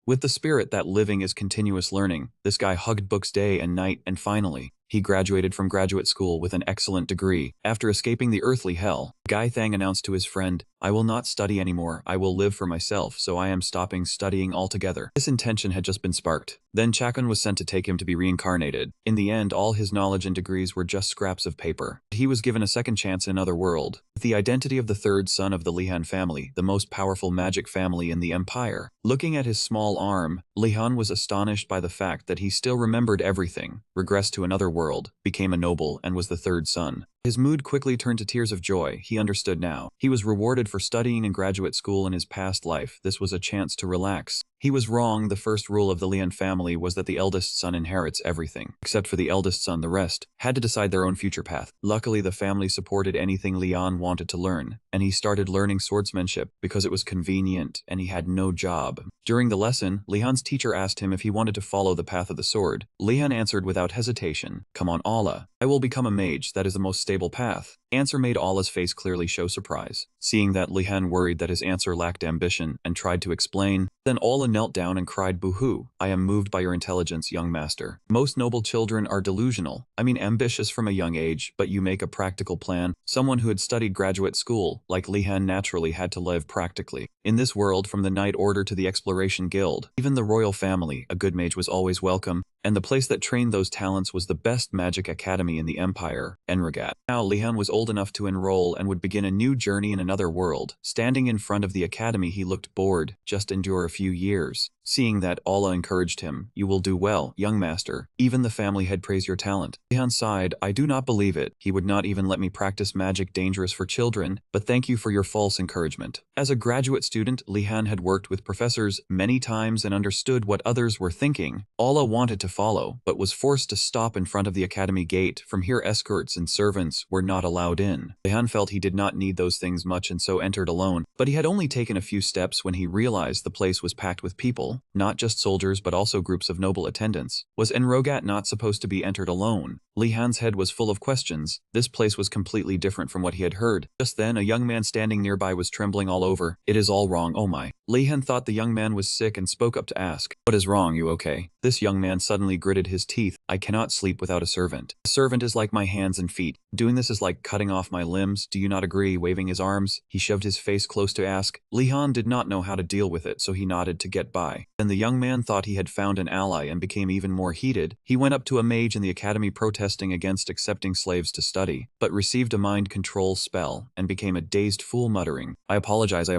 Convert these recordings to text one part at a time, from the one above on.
With the spirit that living is continuous learning, this guy hugged books day and night, and finally, he graduated from graduate school with an excellent degree. After escaping the earthly hell, Guy Thang announced to his friend, "I will not study anymore, I will live for myself, so I am stopping studying altogether." This intention had just been sparked. Then Chakun was sent to take him to be reincarnated. In the end, all his knowledge and degrees were just scraps of paper. He was given a second chance in another world, with the identity of the third son of the Lehan family, the most powerful magic family in the empire. Looking at his small arm, Lehan was astonished by the fact that he still remembered everything, regressed to another world, became a noble, and was the third son. His mood quickly turned to tears of joy. He understood now. He was rewarded for studying in graduate school in his past life. This was a chance to relax. He was wrong. The first rule of the Lehan family was that the eldest son inherits everything. Except for the eldest son, the rest had to decide their own future path. Luckily, the family supported anything Lehan wanted to learn, and he started learning swordsmanship because it was convenient and he had no job. During the lesson, Lehan's teacher asked him if he wanted to follow the path of the sword. Lehan answered without hesitation, "Come on, Allah. I will become a mage. That is the most stable path." Answer made Allah's face clearly show surprise. Seeing that, Lehan worried that his answer lacked ambition and tried to explain. Then Allah knelt down and cried, "Boo-hoo, I am moved by your intelligence, young master. Most noble children are delusional. I mean ambitious from a young age, but you make a practical plan." Someone who had studied graduate school, like Lehan, naturally had to live practically. In this world, from the Knight Order to the Exploration Guild, even the royal family, a good mage was always welcome, and the place that trained those talents was the best magic academy in the empire, Enrigat. Now Lehan was old enough to enroll and would begin a new journey in another world. Standing in front of the academy, he looked bored. Just endure a few years. Seeing that, Allah encouraged him, "You will do well, young master. Even the family had praised your talent." Lehan sighed, "I do not believe it. He would not even let me practice magic dangerous for children, but thank you for your false encouragement." As a graduate student, Lehan had worked with professors many times and understood what others were thinking. Allah wanted to follow, but was forced to stop in front of the academy gate. From here, escorts and servants were not allowed in. Lehan felt he did not need those things much and so entered alone, but he had only taken a few steps when he realized the place was packed with people, not just soldiers but also groups of noble attendants. Was Enrogat not supposed to be entered alone? Lehan's head was full of questions. This place was completely different from what he had heard. Just then, a young man standing nearby was trembling all over. "It is all wrong, oh my." Lehan thought the young man was sick and spoke up to ask, "What is wrong, you okay?" This young man suddenly gritted his teeth. "I cannot sleep without a servant. A servant is like my hands and feet. Doing this is like cutting off my limbs. Do you not agree?" Waving his arms, he shoved his face close to ask. Lehan did not know how to deal with it, so he nodded to get by. Then the young man thought he had found an ally and became even more heated. He went up to a mage in the academy protesting against accepting slaves to study, but received a mind control spell and became a dazed fool muttering, I apologize.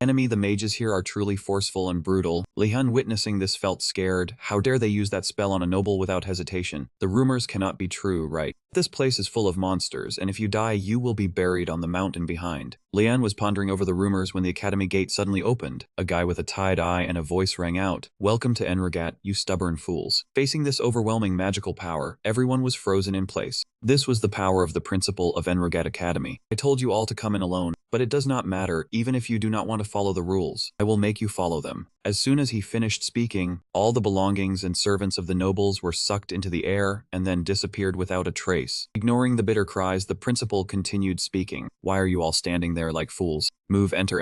Enemy, the mages here are truly forceful and brutal." Lehan, witnessing this, felt scared. How dare they use that spell on a noble without hesitation? The rumors cannot be true, right? This place is full of monsters, and if you die, you will be buried on the mountain behind. Lehan was pondering over the rumors when the academy gate suddenly opened. A guy with a tied eye and a voice rang out, "Welcome to Enrigat, you stubborn fools." Facing this overwhelming magical power, everyone was frozen in place. This was the power of the principal of Enrigat Academy. "I told you all to come in alone, but it does not matter. Even if you do not want to follow the rules, I will make you follow them." As soon as he finished speaking, all the belongings and servants of the nobles were sucked into the air and then disappeared without a trace. Ignoring the bitter cries, the principal continued speaking. "Why are you all standing there like fools? Move, enter."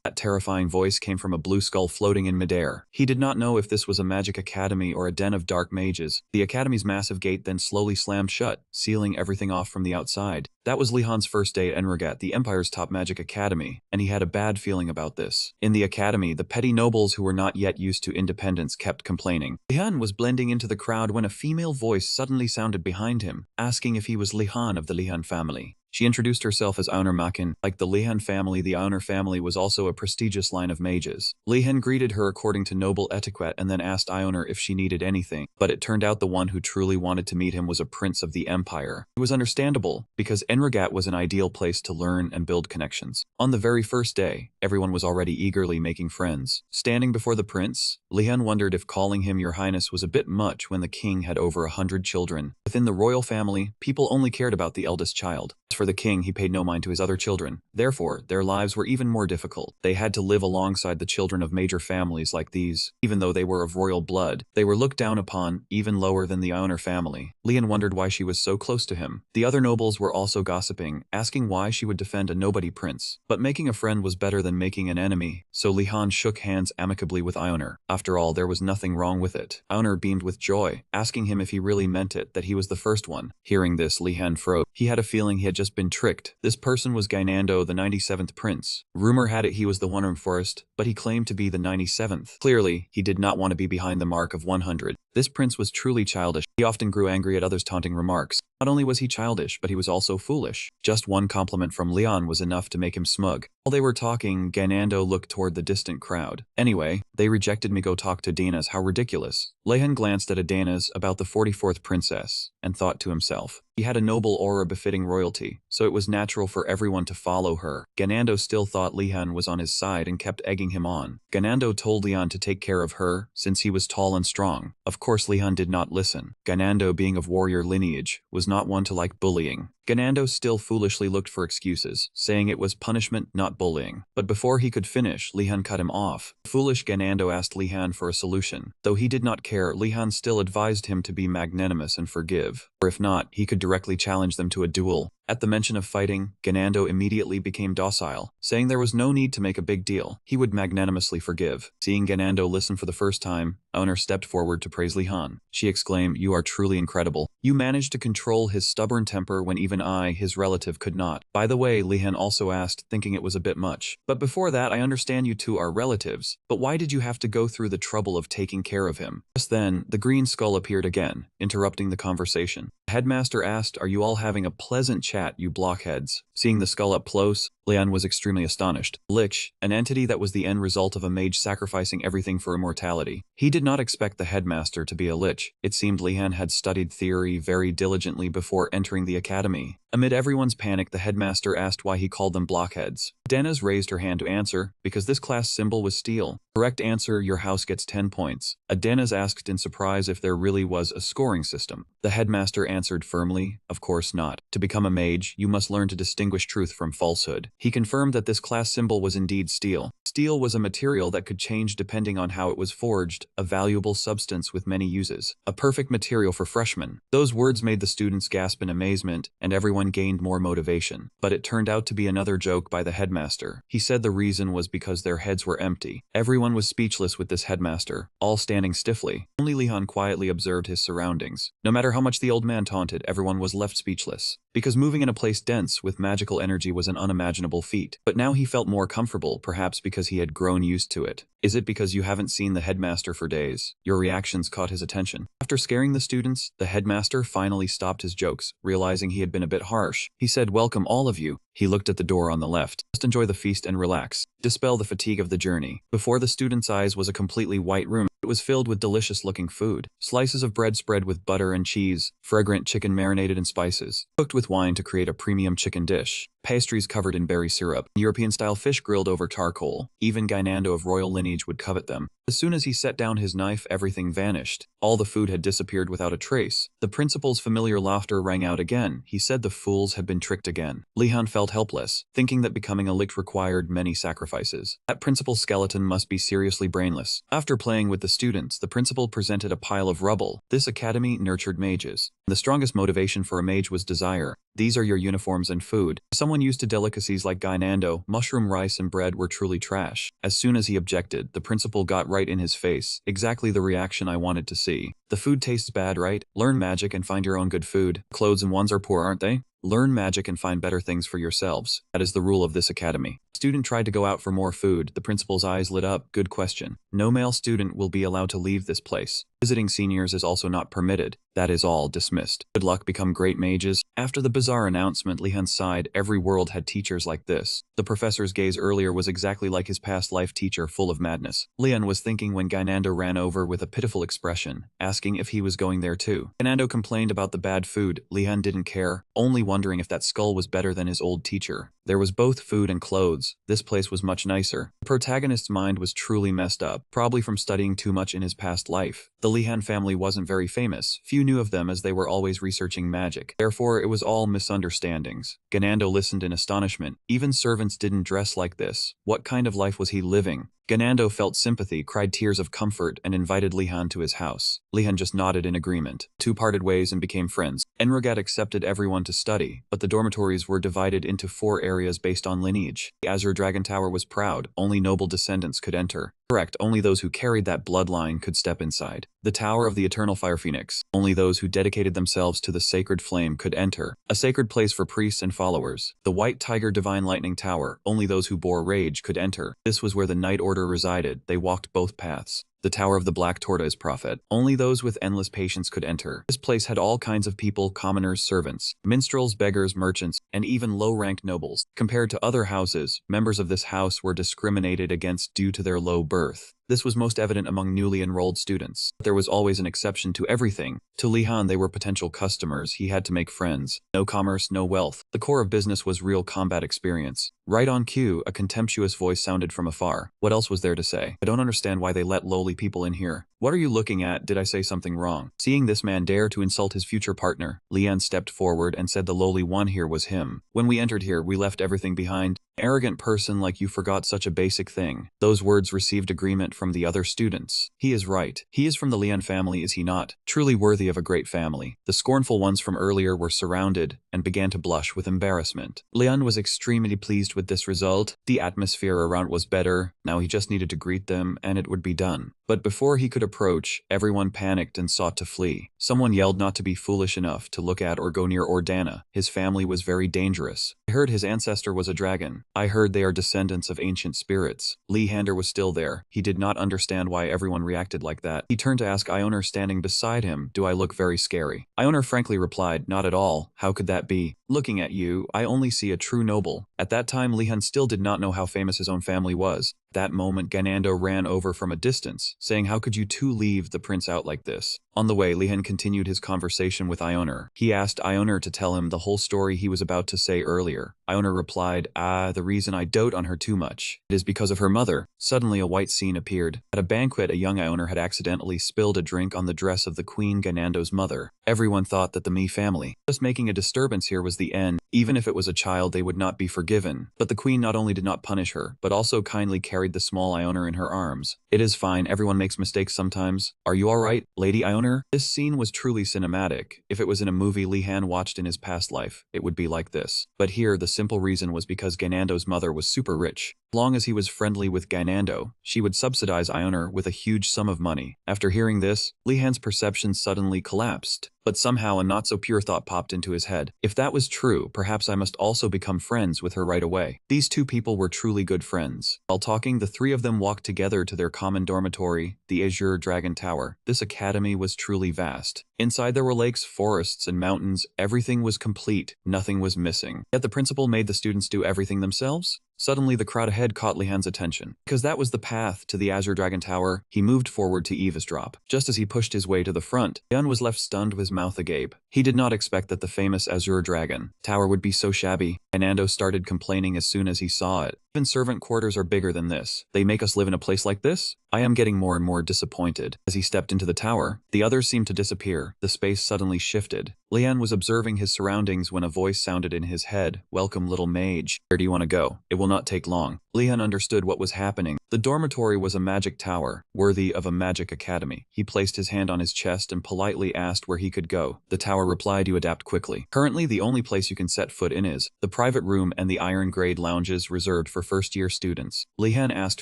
That terrifying voice came from a blue skull floating in midair. He did not know if this was a magic academy or a den of dark mages. The academy's massive gate then slowly slammed shut, sealing everything off from the outside. That was Lehan's first day at Enrigat, the Empire's top magic academy, and he had a bad feeling about this. In the academy, the petty nobles who were not yet used to independence kept complaining. Lehan was blending into the crowd when a female voice suddenly sounded behind him, asking if he was Lehan of the Lehan family. She introduced herself as Aunermakin. Like the Lehan family, the Auner family was also a prestigious line of mages. Lehan greeted her according to noble etiquette and then asked Ioner if she needed anything, but it turned out the one who truly wanted to meet him was a prince of the empire. It was understandable, because Enrigat was an ideal place to learn and build connections. On the very first day, everyone was already eagerly making friends. Standing before the prince, Lehan wondered if calling him Your Highness was a bit much when the king had over 100 children. Within the royal family, people only cared about the eldest child. As for the king, he paid no mind to his other children. Therefore, their lives were even more difficult. They had to live alongside the children of major families like these. Even though they were of royal blood, they were looked down upon, even lower than the Joner family. Lehan wondered why she was so close to him. The other nobles were also gossiping, asking why she would defend a nobody prince. But making a friend was better than making an enemy, so Lehan shook hands amicably with Joner. After all, there was nothing wrong with it. Joner beamed with joy, asking him if he really meant it, that he was the first one. Hearing this, Lehan froze. He had a feeling he had just been tricked. This person was Gainando, the 97th prince. Rumor had it he was the one in forest, but he claimed to be the 97th. Clearly, he did not want to be behind the mark of 100. This prince was truly childish. He often grew angry at others' taunting remarks. Not only was he childish, but he was also foolish. Just one compliment from Lehan was enough to make him smug. While they were talking, Gainando looked toward the distant crowd. Anyway, they rejected me. Go talk to Danas. How ridiculous. Lehan glanced at Danas, about the 44th princess, and thought to himself. She had a noble aura befitting royalty, so it was natural for everyone to follow her. Gainando still thought Lehan was on his side and kept egging him on. Gainando told Lehan to take care of her, since he was tall and strong. Of course, Lehan did not listen. Gainando, being of warrior lineage, was not one to like bullying. Gainando still foolishly looked for excuses, saying it was punishment, not bullying. But before he could finish, Lehan cut him off. Foolish Gainando asked Lehan for a solution. Though he did not care, Lehan still advised him to be magnanimous and forgive. Or if not, he could directly challenge them to a duel. At the mention of fighting, Gainando immediately became docile, saying there was no need to make a big deal. He would magnanimously forgive. Seeing Gainando listen for the first time, Joner stepped forward to praise Lehan. She exclaimed, "You are truly incredible. You managed to control his stubborn temper when even I, his relative, could not." By the way, Lehan also asked, thinking it was a bit much. "But before that, I understand you two are relatives. But why did you have to go through the trouble of taking care of him?" Just then, the green skull appeared again, interrupting the conversation. The headmaster asked, "Are you all having a pleasant chat, you blockheads?" Seeing the skull up close, Lehan was extremely astonished. Lich, an entity that was the end result of a mage sacrificing everything for immortality. He did not expect the headmaster to be a lich. It seemed Lehan had studied theory very diligently before entering the academy. Amid everyone's panic, the headmaster asked why he called them blockheads. Danas raised her hand to answer, because this class symbol was steel. Correct answer, your house gets 10 points. Danas asked in surprise if there really was a scoring system. The headmaster answered firmly, of course not. To become a mage, you must learn to distinguish truth from falsehood. He confirmed that this class symbol was indeed steel. Steel was a material that could change depending on how it was forged, a valuable substance with many uses. A perfect material for freshmen. Those words made the students gasp in amazement, and everyone gained more motivation. But it turned out to be another joke by the headmaster. He said the reason was because their heads were empty. Everyone was speechless with this headmaster, all standing stiffly. Only Lehan quietly observed his surroundings. No matter how much the old man taunted, everyone was left speechless. Because moving in a place dense with magical energy was an unimaginable feat. But now he felt more comfortable, perhaps because he had grown used to it. Is it because you haven't seen the headmaster for days? Your reactions caught his attention. After scaring the students, the headmaster finally stopped his jokes, realizing he had been a bit harsh. He said, "Welcome all of you." He looked at the door on the left. "Just enjoy the feast and relax. Dispel the fatigue of the journey." Before the students' eyes was a completely white room. It was filled with delicious-looking food. Slices of bread spread with butter and cheese, fragrant chicken marinated in spices, cooked with wine to create a premium chicken dish, pastries covered in berry syrup, European-style fish grilled over charcoal. Even Gainando of royal lineage would covet them. As soon as he set down his knife, everything vanished. All the food had disappeared without a trace. The principal's familiar laughter rang out again. He said the fools had been tricked again. Lehan felt helpless, thinking that becoming a lich required many sacrifices. That principal's skeleton must be seriously brainless. After playing with the students, the principal presented a pile of rubble. This academy nurtured mages. The strongest motivation for a mage was desire. These are your uniforms and food. Someone used to delicacies like Gainando, mushroom rice and bread were truly trash. As soon as he objected, the principal got right in his face. Exactly the reaction I wanted to see. The food tastes bad, right? Learn magic and find your own good food. Clothes and ones are poor, aren't they? Learn magic and find better things for yourselves. That is the rule of this academy. Student tried to go out for more food. The principal's eyes lit up. Good question. No male student will be allowed to leave this place. Visiting seniors is also not permitted. That is all dismissed. Good luck, become great mages. After the bizarre announcement, Lehan sighed. Every world had teachers like this. The professor's gaze earlier was exactly like his past life teacher, full of madness. Lehan was thinking when Gainando ran over with a pitiful expression, asking if he was going there too. Gainando complained about the bad food. Lehan didn't care. Only wondering if that skull was better than his old teacher. There was both food and clothes. This place was much nicer. The protagonist's mind was truly messed up, probably from studying too much in his past life. The Lehan family wasn't very famous. Few knew of them as they were always researching magic. Therefore, it was all misunderstandings. Ganando listened in astonishment. Even servants didn't dress like this. What kind of life was he living? Ganando felt sympathy, cried tears of comfort, and invited Lehan to his house. Lehan just nodded in agreement. Two parted ways and became friends. Enrogat accepted everyone to study, but the dormitories were divided into 4 areas based on lineage. The Azure Dragon Tower was proud. Only noble descendants could enter. Correct, only those who carried that bloodline could step inside. The Tower of the Eternal Fire Phoenix. Only those who dedicated themselves to the sacred flame could enter. A sacred place for priests and followers. The White Tiger Divine Lightning Tower. Only those who bore rage could enter. This was where the Night Order resided. They walked both paths. The Tower of the Black Tortoise Prophet. Only those with endless patience could enter. This place had all kinds of people, commoners, servants, minstrels, beggars, merchants, and even low-ranked nobles. Compared to other houses, members of this house were discriminated against due to their low birth. This was most evident among newly enrolled students. There was always an exception to everything. To Lehan, they were potential customers. He had to make friends. No commerce, no wealth. The core of business was real combat experience. Right on cue, a contemptuous voice sounded from afar. What else was there to say? I don't understand why they let lowly people in here. What are you looking at? Did I say something wrong? Seeing this man dare to insult his future partner, Lehan stepped forward and said the lowly one here was him. When we entered here, we left everything behind. Arrogant person like you forgot such a basic thing. Those words received agreement from the other students. He is right. He is from the Lehan family, is he not? Truly worthy of a great family. The scornful ones from earlier were surrounded and began to blush with embarrassment. Lehan was extremely pleased with this result. The atmosphere around was better. Now he just needed to greet them and it would be done. But before he could approach, everyone panicked and sought to flee. Someone yelled not to be foolish enough to look at or go near Ordana. His family was very dangerous. I heard his ancestor was a dragon. I heard they are descendants of ancient spirits. Lehander was still there. He did not understand why everyone reacted like that. He turned to ask Ioner standing beside him, do I look very scary? Ioner frankly replied, not at all. How could that be? Looking at you, I only see a true noble. At that time, Lehan still did not know how famous his own family was. That moment, Ganando ran over from a distance, saying, how could you two leave the prince out like this? On the way, Lehan continued his conversation with Ioner. He asked Ioner to tell him the whole story he was about to say earlier. Ioner replied, the reason I dote on her too much. It is because of her mother. Suddenly, a white scene appeared. At a banquet, a young Ioner had accidentally spilled a drink on the dress of the queen Ganando's mother. Everyone thought that the Mi family, just making a disturbance here was the end. Even if it was a child, they would not be forgiven. But the queen not only did not punish her, but also kindly carried the small Ioner in her arms. It is fine, everyone makes mistakes sometimes. Are you alright, Lady Ioner? This scene was truly cinematic. If it was in a movie Lehan watched in his past life, it would be like this. But here, the simple reason was because Ganando's mother was super rich. As long as he was friendly with Ganando, she would subsidize Ioner with a huge sum of money. After hearing this, Lehan's perception suddenly collapsed. But somehow a not-so-pure thought popped into his head. If that was true, perhaps I must also become friends with her right away. These two people were truly good friends. While talking, the three of them walked together to their common dormitory, the Azure Dragon Tower. This academy was truly vast. Inside there were lakes, forests, and mountains. Everything was complete. Nothing was missing. Yet the principal made the students do everything themselves? Suddenly, the crowd ahead caught Lehan's attention. Because that was the path to the Azure Dragon Tower, he moved forward to eavesdrop. Just as he pushed his way to the front, Lehan was left stunned with his mouth agape. He did not expect that the famous Azure Dragon Tower would be so shabby. Ganando started complaining as soon as he saw it. Even servant quarters are bigger than this. They make us live in a place like this? I am getting more and more disappointed. As he stepped into the tower, the others seemed to disappear. The space suddenly shifted. Lehan was observing his surroundings when a voice sounded in his head. Welcome, little mage. Where do you want to go? It will not take long. Lehan understood what was happening. The dormitory was a magic tower, worthy of a magic academy. He placed his hand on his chest and politely asked where he could go. The tower replied, you adapt quickly. Currently, the only place you can set foot in is the private room and the iron-grade lounges reserved for first-year students. Lehan asked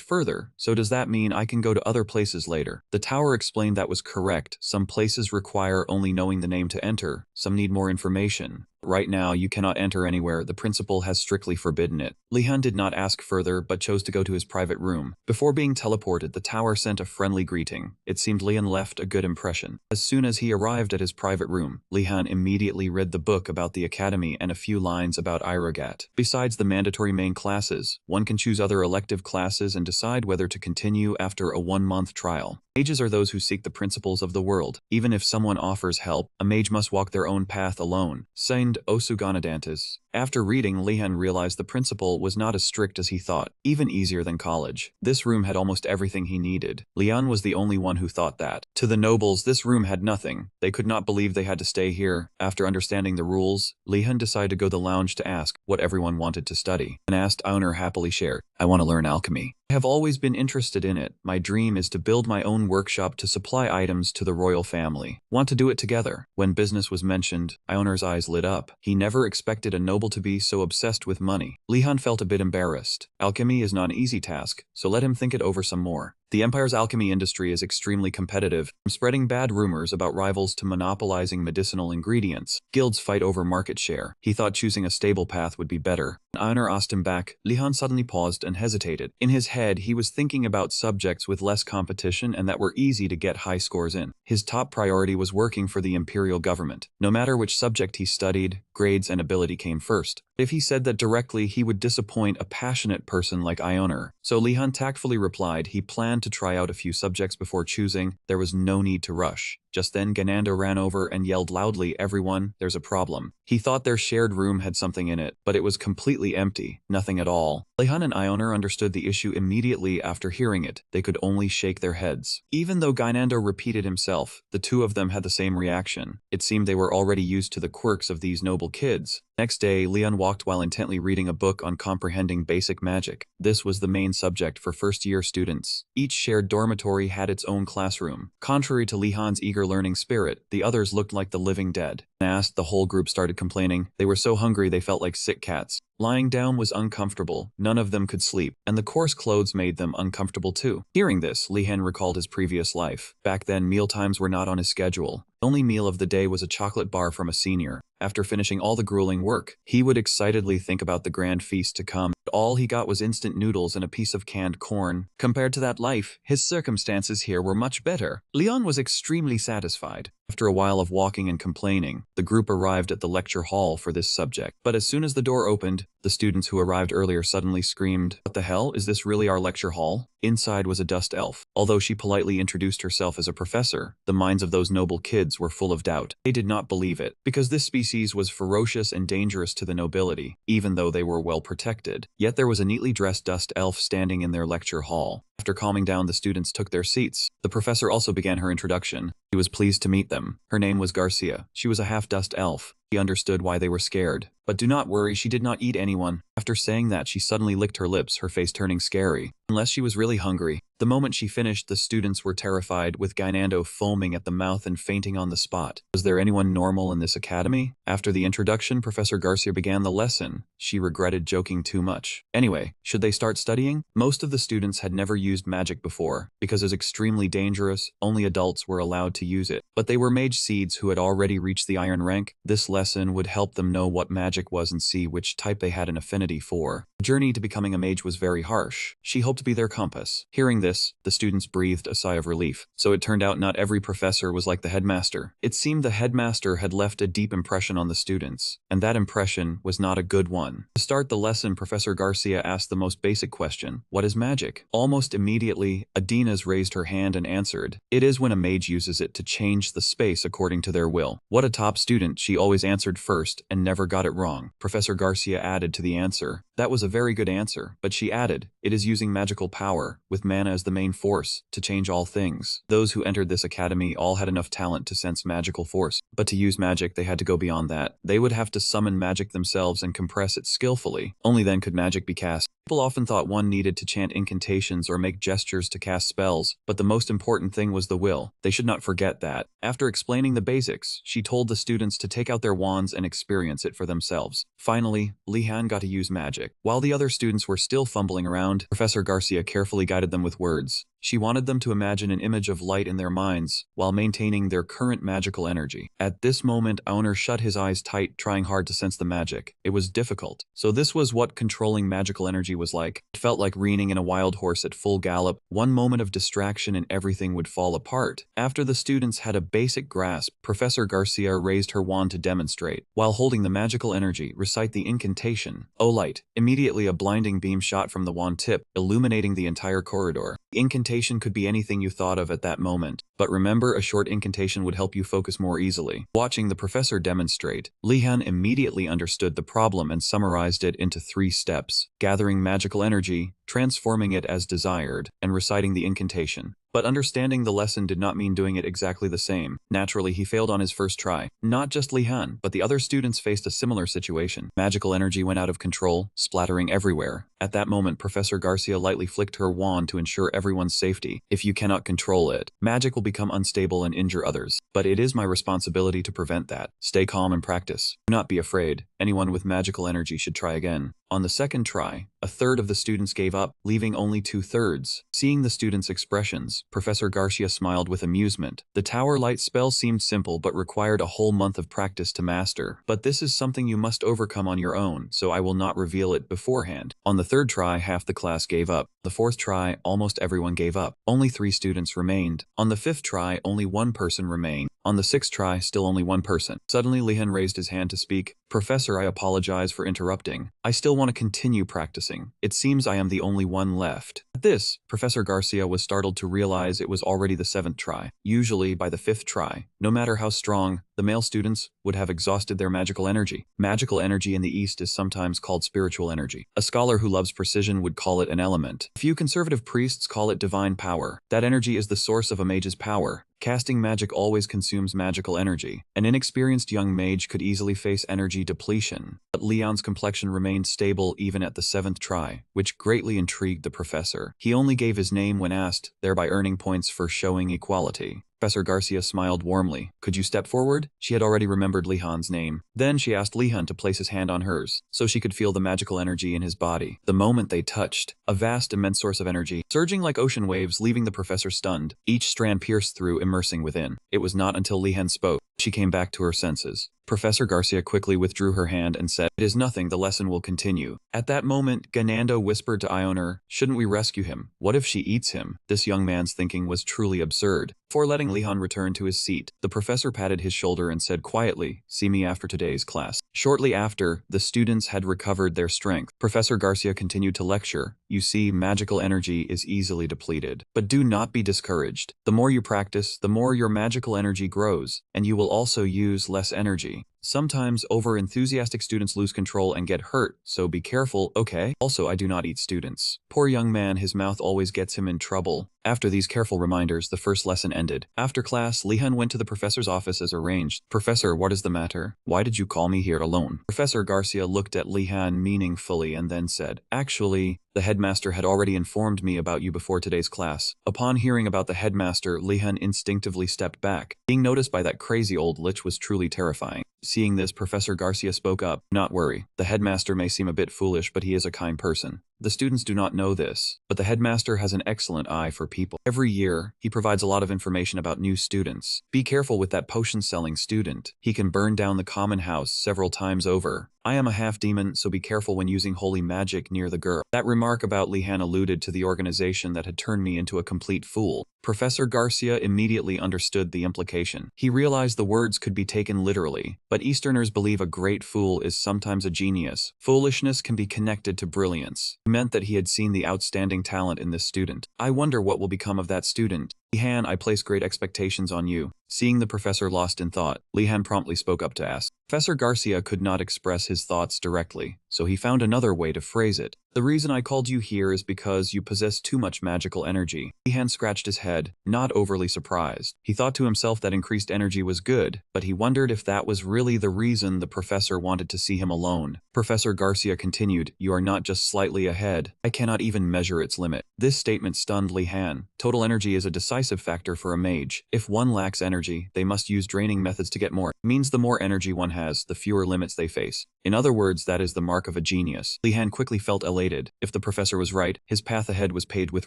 further, so does that mean I can go to other places later? The tower explained that was correct. Some places require only knowing the name to enter. Some need more information. Right now, you cannot enter anywhere. The principal has strictly forbidden it. Lehan did not ask further, but chose to go to his private room. Before being teleported, the tower sent a friendly greeting. It seemed Lehan left a good impression. As soon as he arrived at his private room, Lehan immediately read the book about the academy and a few lines about Irogat. Besides the mandatory main classes, one can choose other elective classes and decide whether to continue after a 1-month trial. Mages are those who seek the principles of the world. Even if someone offers help, a mage must walk their own path alone. Signed, Osuganadantis. After reading, Lehan realized the principle was not as strict as he thought, even easier than college. This room had almost everything he needed. Lehan was the only one who thought that. To the nobles, this room had nothing. They could not believe they had to stay here. After understanding the rules, Lehan decided to go to the lounge to ask what everyone wanted to study, and asked Joner happily shared, I want to learn alchemy. I have always been interested in it. My dream is to build my own workshop to supply items to the royal family. Want to do it together. When business was mentioned, Ioner's eyes lit up. He never expected a noble to be so obsessed with money. Lehan felt a bit embarrassed. Alchemy is not an easy task, so let him think it over some more. The Empire's alchemy industry is extremely competitive, from spreading bad rumors about rivals to monopolizing medicinal ingredients. Guilds fight over market share. He thought choosing a stable path would be better. When Ioner asked him back, Lehan suddenly paused and hesitated. In his head, he was thinking about subjects with less competition and that were easy to get high scores in. His top priority was working for the imperial government. No matter which subject he studied, grades and ability came first. If he said that directly, he would disappoint a passionate person like Ioner. So Lehan tactfully replied he planned to try out a few subjects before choosing. There was no need to rush. Just then Ganando ran over and yelled loudly, everyone, there's a problem. He thought their shared room had something in it, but it was completely empty, nothing at all. Lehan and Ioner understood the issue immediately after hearing it. They could only shake their heads. Even though Gainando repeated himself, the two of them had the same reaction. It seemed they were already used to the quirks of these noble kids. Next day, Lehan walked while intently reading a book on comprehending basic magic. This was the main subject for first-year students. Each shared dormitory had its own classroom. Contrary to Lehan's eager learning spirit, the others looked like the living dead. Asked, the whole group started complaining. They were so hungry they felt like sick cats. Lying down was uncomfortable, none of them could sleep, and the coarse clothes made them uncomfortable too. Hearing this, Lehan recalled his previous life. Back then, mealtimes were not on his schedule. The only meal of the day was a chocolate bar from a senior. After finishing all the grueling work, he would excitedly think about the grand feast to come. All he got was instant noodles and a piece of canned corn. Compared to that life, his circumstances here were much better. Leon was extremely satisfied. After a while of walking and complaining, the group arrived at the lecture hall for this subject. But as soon as the door opened, the students who arrived earlier suddenly screamed, "What the hell? Is this really our lecture hall?" Inside was a dust elf. Although she politely introduced herself as a professor, the minds of those noble kids were full of doubt. They did not believe it, because this species was ferocious and dangerous to the nobility, even though they were well protected. Yet there was a neatly dressed dust elf standing in their lecture hall. After calming down, the students took their seats. The professor also began her introduction. He was pleased to meet them. Her name was Garcia. She was a half-dust elf. He understood why they were scared. But do not worry, she did not eat anyone. After saying that, she suddenly licked her lips, her face turning scary. Unless she was really hungry. The moment she finished, the students were terrified, with Gainando foaming at the mouth and fainting on the spot. Was there anyone normal in this academy? After the introduction, Professor Garcia began the lesson. She regretted joking too much. Anyway, should they start studying? Most of the students had never used magic before. Because it was extremely dangerous, only adults were allowed to use it. But they were mage seeds who had already reached the iron rank. This lesson would help them know what magic was and see which type they had an affinity for. The journey to becoming a mage was very harsh. She hoped to be their compass. Hearing this, the students breathed a sigh of relief. So it turned out not every professor was like the headmaster. It seemed the headmaster had left a deep impression on the students, and that impression was not a good one. To start the lesson, Professor Garcia asked the most basic question: what is magic? Almost immediately, Adina's raised her hand and answered, "It is when a mage uses it to change the space according to their will." What a top student, she always answered first and never got it wrong. Professor Garcia added to the answer, "That was a very good answer," but she added, "It is using magical power, with mana as the main force, to change all things." Those who entered this academy all had enough talent to sense magical force, but to use magic they had to go beyond that. They would have to summon magic themselves and compress it skillfully. Only then could magic be cast. People often thought one needed to chant incantations or make gestures to cast spells, but the most important thing was the will. They should not forget that. After explaining the basics, she told the students to take out their wands and experience it for themselves. Finally, Lehan got to use magic. While the other students were still fumbling around, Professor Garcia carefully guided them with words. She wanted them to imagine an image of light in their minds, while maintaining their current magical energy. At this moment, Joner shut his eyes tight, trying hard to sense the magic. It was difficult. So this was what controlling magical energy was like. It felt like reining in a wild horse at full gallop. One moment of distraction and everything would fall apart. After the students had a basic grasp, Professor Garcia raised her wand to demonstrate. While holding the magical energy, recite the incantation, "O light." Immediately a blinding beam shot from the wand tip, illuminating the entire corridor. The incantation could be anything you thought of at that moment, but remember, a short incantation would help you focus more easily. Watching the professor demonstrate, Lehan immediately understood the problem and summarized it into 3 steps: gathering magical energy, transforming it as desired, and reciting the incantation. But understanding the lesson did not mean doing it exactly the same. Naturally, he failed on his first try. Not just Lehan, but the other students faced a similar situation. Magical energy went out of control, splattering everywhere. At that moment, Professor Garcia lightly flicked her wand to ensure everyone's safety. If you cannot control it, magic will become unstable and injure others. But it is my responsibility to prevent that. Stay calm and practice. Do not be afraid. Anyone with magical energy should try again. On the second try, a third of the students gave up, leaving only 2/3. Seeing the students' expressions, Professor Garcia smiled with amusement. The tower light spell seemed simple but required a whole month of practice to master. But this is something you must overcome on your own, so I will not reveal it beforehand. On the third try, half the class gave up. The fourth try, almost everyone gave up. Only 3 students remained. On the fifth try, only 1 person remained. On the 6th try, still only 1 person. Suddenly, Lehan raised his hand to speak. Professor, I apologize for interrupting. I still want to continue practicing. It seems I am the only one left. At this, Professor Garcia was startled to realize it was already the 7th try. Usually, by the 5th try, no matter how strong, the male students would have exhausted their magical energy. Magical energy in the East is sometimes called spiritual energy. A scholar who loves precision would call it an element. A few conservative priests call it divine power. That energy is the source of a mage's power. Casting magic always consumes magical energy. An inexperienced young mage could easily face energy depletion. But Leon's complexion remained stable even at the 7th try, which greatly intrigued the professor. He only gave his name when asked, thereby earning points for showing equality. Professor Garcia smiled warmly. Could you step forward? She had already remembered Lehan's name. Then she asked Lehan to place his hand on hers, so she could feel the magical energy in his body. The moment they touched, a vast, immense source of energy, surging like ocean waves, leaving the professor stunned. Each strand pierced through, immersing within. It was not until Lehan spoke she came back to her senses. Professor Garcia quickly withdrew her hand and said, "It is nothing, the lesson will continue." At that moment, Ganando whispered to Joner, "Shouldn't we rescue him? What if she eats him?" This young man's thinking was truly absurd. Before letting Lehan return to his seat, the professor patted his shoulder and said quietly, "See me after today's class." Shortly after, the students had recovered their strength. Professor Garcia continued to lecture. You see, magical energy is easily depleted. But do not be discouraged. The more you practice, the more your magical energy grows, and you will also use less energy. Sometimes over-enthusiastic students lose control and get hurt, so be careful, okay? Also, I do not eat students. Poor young man, his mouth always gets him in trouble. After these careful reminders, the first lesson ended. After class, Lehan went to the professor's office as arranged. "Professor, what is the matter? Why did you call me here alone?" Professor Garcia looked at Lehan meaningfully and then said, "Actually, the headmaster had already informed me about you before today's class." Upon hearing about the headmaster, Lehan instinctively stepped back. Being noticed by that crazy old lich was truly terrifying. Seeing this, Professor Garcia spoke up. "Do not worry. The headmaster may seem a bit foolish, but he is a kind person. The students do not know this, but the headmaster has an excellent eye for people. Every year, he provides a lot of information about new students. Be careful with that potion-selling student. He can burn down the common house several times over. I am a half-demon, so be careful when using holy magic near the girl." That remark about Lehan alluded to the organization that had turned me into a complete fool. Professor Garcia immediately understood the implication. He realized the words could be taken literally, but Easterners believe a great fool is sometimes a genius. Foolishness can be connected to brilliance. It meant that he had seen the outstanding talent in this student. I wonder what will become of that student. "Lehan, I place great expectations on you." Seeing the professor lost in thought, Lehan promptly spoke up to ask. Professor Garcia could not express his thoughts directly, so he found another way to phrase it. "The reason I called you here is because you possess too much magical energy." Lehan scratched his head, not overly surprised. He thought to himself that increased energy was good, but he wondered if that was really the reason the professor wanted to see him alone. Professor Garcia continued, "You are not just slightly ahead. I cannot even measure its limit." This statement stunned Lehan. Total energy is a decisive factor for a mage. If one lacks energy, they must use draining methods to get more. It means the more energy one has, the fewer limits they face. In other words, that is the mark of a genius. Lehan quickly felt elated. If the professor was right, his path ahead was paved with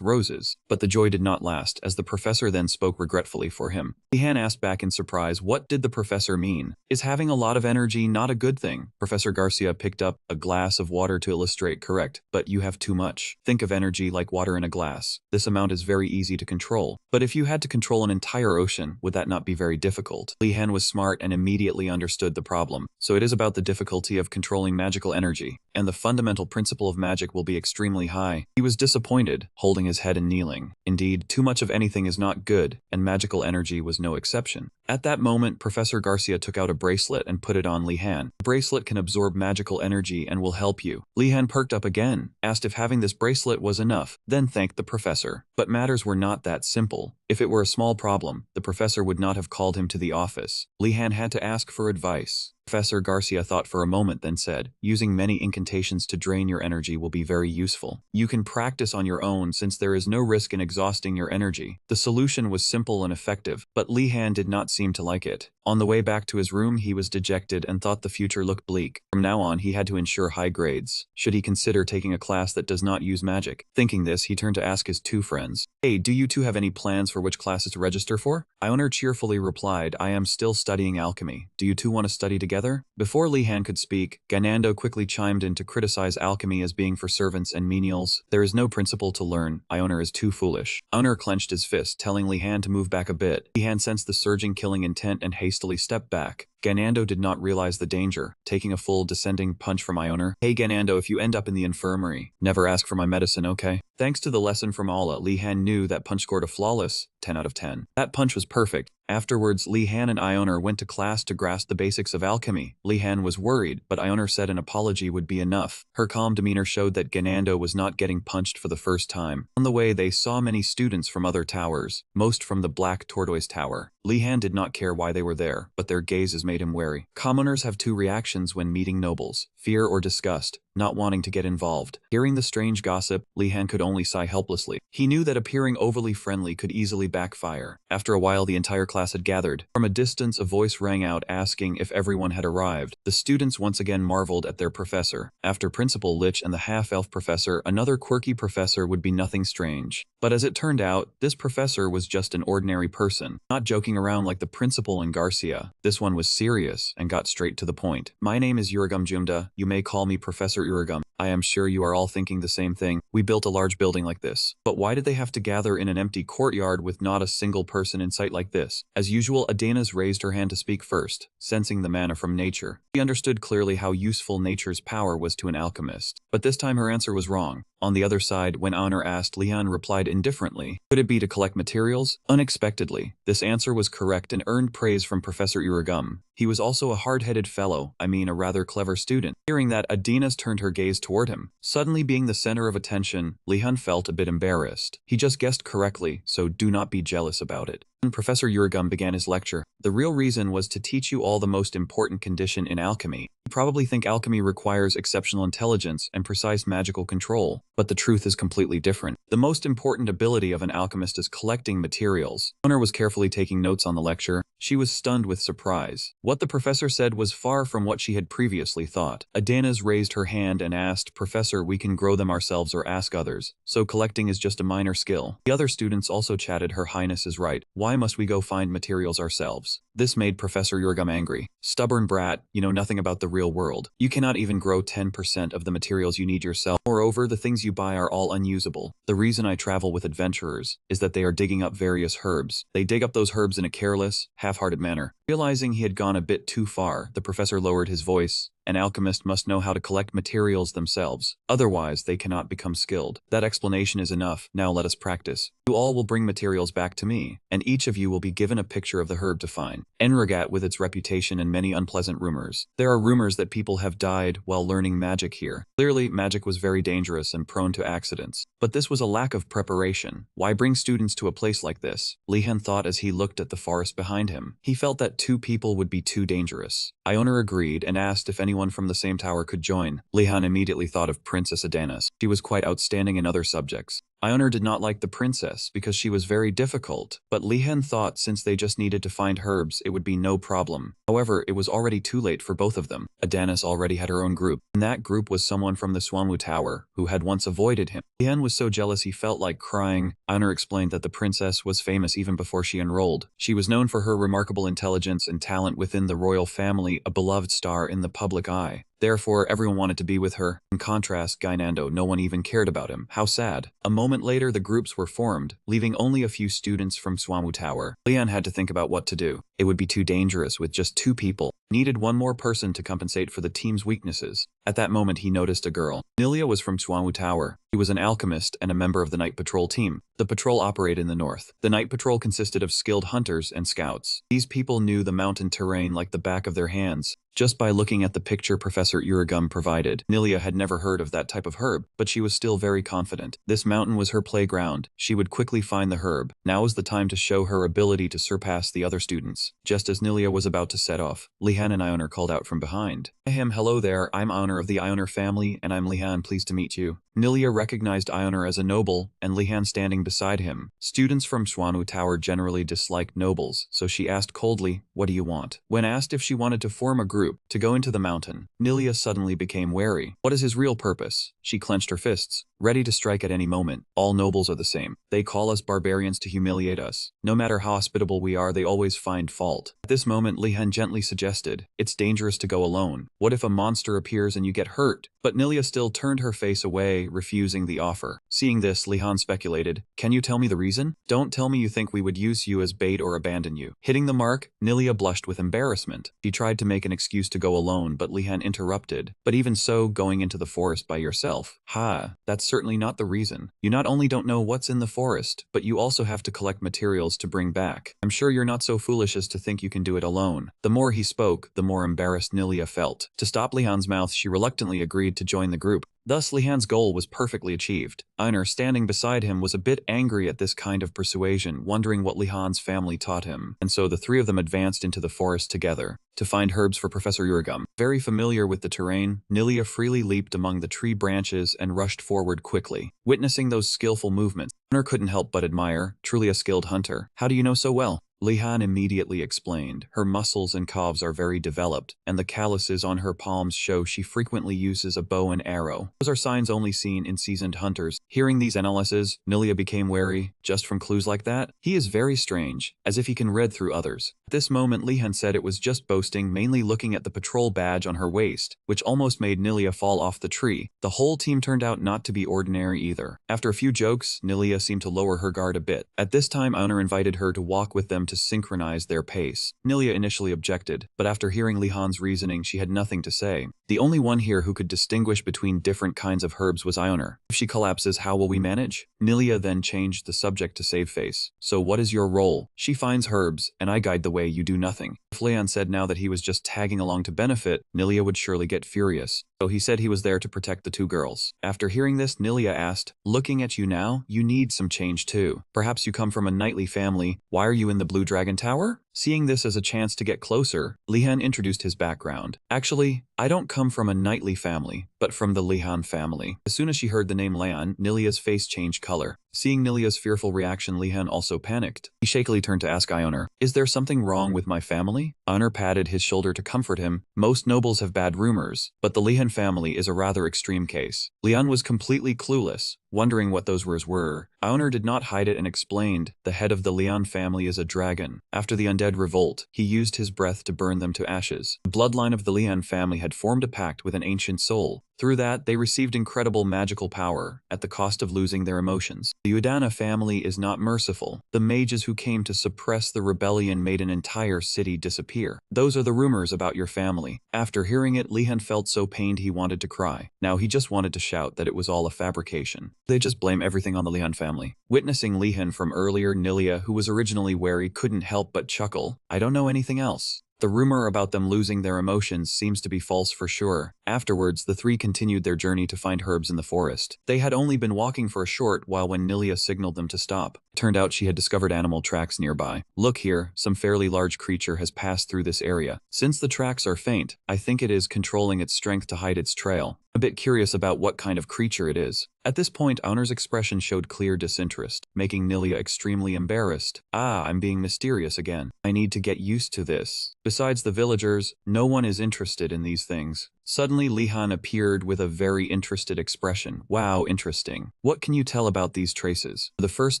roses. But the joy did not last, as the professor then spoke regretfully for him. Lehan asked back in surprise, what did the professor mean? Is having a lot of energy not a good thing? Professor Garcia picked up a glass of water to illustrate. Correct, but you have too much. Think of energy like water in a glass. This amount is very easy to control, but But if you had to control an entire ocean, would that not be very difficult? Lehan was smart and immediately understood the problem. So it is about the difficulty of controlling magical energy, and the fundamental principle of magic will be extremely high. He was disappointed, holding his head and kneeling. Indeed, too much of anything is not good, and magical energy was no exception. At that moment, Professor Garcia took out a bracelet and put it on Lehan. The bracelet can absorb magical energy and will help you. Lehan perked up again, asked if having this bracelet was enough, then thanked the professor. But matters were not that simple. If it were a small problem, the professor would not have called him to the office. Lehan had to ask for advice. Professor Garcia thought for a moment, then said, using many incantations to drain your energy will be very useful. You can practice on your own since there is no risk in exhausting your energy. The solution was simple and effective, but Lehan did not seem to like it. On the way back to his room, he was dejected and thought the future looked bleak. From now on, he had to ensure high grades. Should he consider taking a class that does not use magic? Thinking this, he turned to ask his two friends, "Hey, do you two have any plans for which classes to register for?" Joner cheerfully replied, "I am still studying alchemy. Do you two want to study together?" Before Lehan could speak, Ganando quickly chimed in to criticize alchemy as being for servants and menials. There is no principle to learn. Joner is too foolish. Joner clenched his fist, telling Lehan to move back a bit. Lehan sensed the surging killing intent and hastily stepped back. Ganando did not realize the danger, taking a full descending punch from Joner. "Hey Ganando, if you end up in the infirmary, never ask for my medicine, okay?" Thanks to the lesson from Allah, Lehan knew that punch scored a flawless 10 out of 10. That punch was perfect. Afterwards, Lehan and Joner went to class to grasp the basics of alchemy. Lehan was worried, but Joner said an apology would be enough. Her calm demeanor showed that Ganando was not getting punched for the first time. On the way, they saw many students from other towers, most from the Black Tortoise Tower. Lehan did not care why they were there, but their gazes made him wary. Commoners have two reactions when meeting nobles: fear or disgust, not wanting to get involved. Hearing the strange gossip, Lehan could only sigh helplessly. He knew that appearing overly friendly could easily backfire. After a while, the entire class had gathered. From a distance, a voice rang out asking if everyone had arrived. The students once again marveled at their professor. After Principal Lich and the half-elf professor, another quirky professor would be nothing strange. But as it turned out, this professor was just an ordinary person, not joking around like the principal and Garcia. This one was serious and got straight to the point. "My name is Uragum Jumda. You may call me Professor Uragum. I am sure you are all thinking the same thing. We built a large building like this. But why did they have to gather in an empty courtyard with not a single person in sight like this?" As usual, Adenas raised her hand to speak first, sensing the mana from nature. She understood clearly how useful nature's power was to an alchemist. But this time her answer was wrong. On the other side, when Joner asked, Lehan replied indifferently, "Could it be to collect materials?" Unexpectedly, this answer was correct and earned praise from Professor Uragum. He was also a hard-headed fellow, a rather clever student. Hearing that, Adenas turned her gaze toward him. Suddenly being the center of attention, Lehan felt a bit embarrassed. He just guessed correctly, so do not be jealous about it. And Professor Uragum began his lecture. The real reason was to teach you all the most important condition in alchemy. You probably think alchemy requires exceptional intelligence and precise magical control, but the truth is completely different. The most important ability of an alchemist is collecting materials. Joner was carefully taking notes on the lecture. She was stunned with surprise. What the professor said was far from what she had previously thought. Adenas raised her hand and asked, "Professor, we can grow them ourselves or ask others. So collecting is just a minor skill." The other students also chatted, "Her Highness is right. Why must we go find materials ourselves?" This made Professor Uragum angry. "Stubborn brat, you know nothing about the real world. You cannot even grow 10% of the materials you need yourself. Moreover, the things you buy are all unusable. The reason I travel with adventurers is that they are digging up various herbs. They dig up those herbs in a careless, half-hearted manner." Realizing he had gone a bit too far, the professor lowered his voice. "An alchemist must know how to collect materials themselves. Otherwise, they cannot become skilled. That explanation is enough. Now let us practice. You all will bring materials back to me, and each of you will be given a picture of the herb to find. Enragat with its reputation and many unpleasant rumors. There are rumors that people have died while learning magic here. Clearly, magic was very dangerous and prone to accidents. But this was a lack of preparation. Why bring students to a place like this? Lehan thought as he looked at the forest behind him. He felt that 2 people would be too dangerous. Joner agreed and asked if anyone from the same tower could join. Lehan immediately thought of Princess Adenas. She was quite outstanding in other subjects. Joner did not like the princess because she was very difficult, but Lehan thought since they just needed to find herbs, it would be no problem. However, it was already too late for both of them. Adenas already had her own group, and that group was someone from the Swanwu Tower, who had once avoided him. Lehan was so jealous he felt like crying. Joner explained that the princess was famous even before she enrolled. She was known for her remarkable intelligence and talent within the royal family, a beloved star in the public eye. Therefore, everyone wanted to be with her. In contrast, Gainando, no one even cared about him. How sad. A moment later, the groups were formed, leaving only a few students from Swamu Tower. Lehan had to think about what to do. It would be too dangerous with just 2 people. Needed one more person to compensate for the team's weaknesses. At that moment, he noticed a girl. Nilia was from Swamu Tower. He was an alchemist and a member of the night patrol team. The patrol operated in the north. The night patrol consisted of skilled hunters and scouts. These people knew the mountain terrain like the back of their hands. Just by looking at the picture Professor Uragum provided, Nilia had never heard of that type of herb, but she was still very confident. This mountain was her playground. She would quickly find the herb. Now was the time to show her ability to surpass the other students. Just as Nilia was about to set off, Lehan and Ioner called out from behind. Hello there, I'm Ioner of the Ioner family, and I'm Lehan, pleased to meet you. Nilia recognized Ioner as a noble, and Lehan standing beside him. Students from Swamu Tower generally disliked nobles, so she asked coldly, what do you want? When asked if she wanted to form a group to go into the mountain, Nilia suddenly became wary. What is his real purpose? She clenched her fists, ready to strike at any moment. All nobles are the same. They call us barbarians to humiliate us. No matter how hospitable we are, they always find fault. At this moment, Lehan gently suggested, it's dangerous to go alone. What if a monster appears and you get hurt? But Nilia still turned her face away, refusing the offer. Seeing this, Lehan speculated, can you tell me the reason? Don't tell me you think we would use you as bait or abandon you. Hitting the mark, Nilia blushed with embarrassment. She tried to make an excuse to go alone, but Lehan interrupted. But even so, going into the forest by yourself? Ha, that's certainly not the reason. You not only don't know what's in the forest, but you also have to collect materials to bring back. I'm sure you're not so foolish as to think you can do it alone. The more he spoke, the more embarrassed Nilia felt. To stop Lehan's mouth, she reluctantly agreed to join the group. Thus, Lehan's goal was perfectly achieved. Ioner, standing beside him, was a bit angry at this kind of persuasion, wondering what Lehan's family taught him. And so the 3 of them advanced into the forest together to find herbs for Professor Uragum. Very familiar with the terrain, Nilia freely leaped among the tree branches and rushed forward quickly. Witnessing those skillful movements, Ioner couldn't help but admire, truly a skilled hunter. How do you know so well? Lehan immediately explained. Her muscles and calves are very developed, and the calluses on her palms show she frequently uses a bow and arrow. Those are signs only seen in seasoned hunters. Hearing these analyses, Nilia became wary, just from clues like that. He is very strange, as if he can read through others. At this moment, Lehan said it was just boasting, mainly looking at the patrol badge on her waist, which almost made Nilia fall off the tree. The whole team turned out not to be ordinary either. After a few jokes, Nilia seemed to lower her guard a bit. At this time, Ioner invited her to walk with them to synchronize their pace. Nilia initially objected, but after hearing Lehan's reasoning, she had nothing to say. The only one here who could distinguish between different kinds of herbs was Ioner. If she collapses, how will we manage? Nilia then changed the subject to save face. So what is your role? She finds herbs, and I guide the way, you do nothing. If Lehan said now that he was just tagging along to benefit, Nilia would surely get furious. So he said he was there to protect the 2 girls. After hearing this, Nilia asked, looking at you now, you need some change too. Perhaps you come from a knightly family. Why are you in the Blue Dragon Tower? Seeing this as a chance to get closer, Lehan introduced his background. Actually, I don't come from a knightly family, but from the Lehan family. As soon as she heard the name Lehan, Nilia's face changed color. Seeing Nilia's fearful reaction, Lehan also panicked. He shakily turned to ask Ioner, is there something wrong with my family? Ioner patted his shoulder to comfort him. Most nobles have bad rumors, but the Lehan family is a rather extreme case. Lehan was completely clueless, wondering what those words were. Ioner did not hide it and explained, the head of the Lehan family is a dragon. After the undead revolt, he used his breath to burn them to ashes. The bloodline of the Lehan family had formed a pact with an ancient soul. Through that, they received incredible magical power, at the cost of losing their emotions. The Udana family is not merciful. The mages who came to suppress the rebellion made an entire city disappear. Those are the rumors about your family. After hearing it, Lehan felt so pained he wanted to cry. Now he just wanted to shout that it was all a fabrication. They just blame everything on the Lehan family. Witnessing Lehan from earlier, Nilia, who was originally wary, couldn't help but chuckle. I don't know anything else. The rumor about them losing their emotions seems to be false for sure. Afterwards, the 3 continued their journey to find herbs in the forest. They had only been walking for a short while when Nilia signaled them to stop. It turned out she had discovered animal tracks nearby. Look here, some fairly large creature has passed through this area. Since the tracks are faint, I think it is controlling its strength to hide its trail. A bit curious about what kind of creature it is. At this point, Ioner's expression showed clear disinterest, making Nilia extremely embarrassed. Ah, I'm being mysterious again. I need to get used to this. Besides the villagers, no one is interested in these things. Suddenly, Lehan appeared with a very interested expression. Wow, interesting. What can you tell about these traces? For the first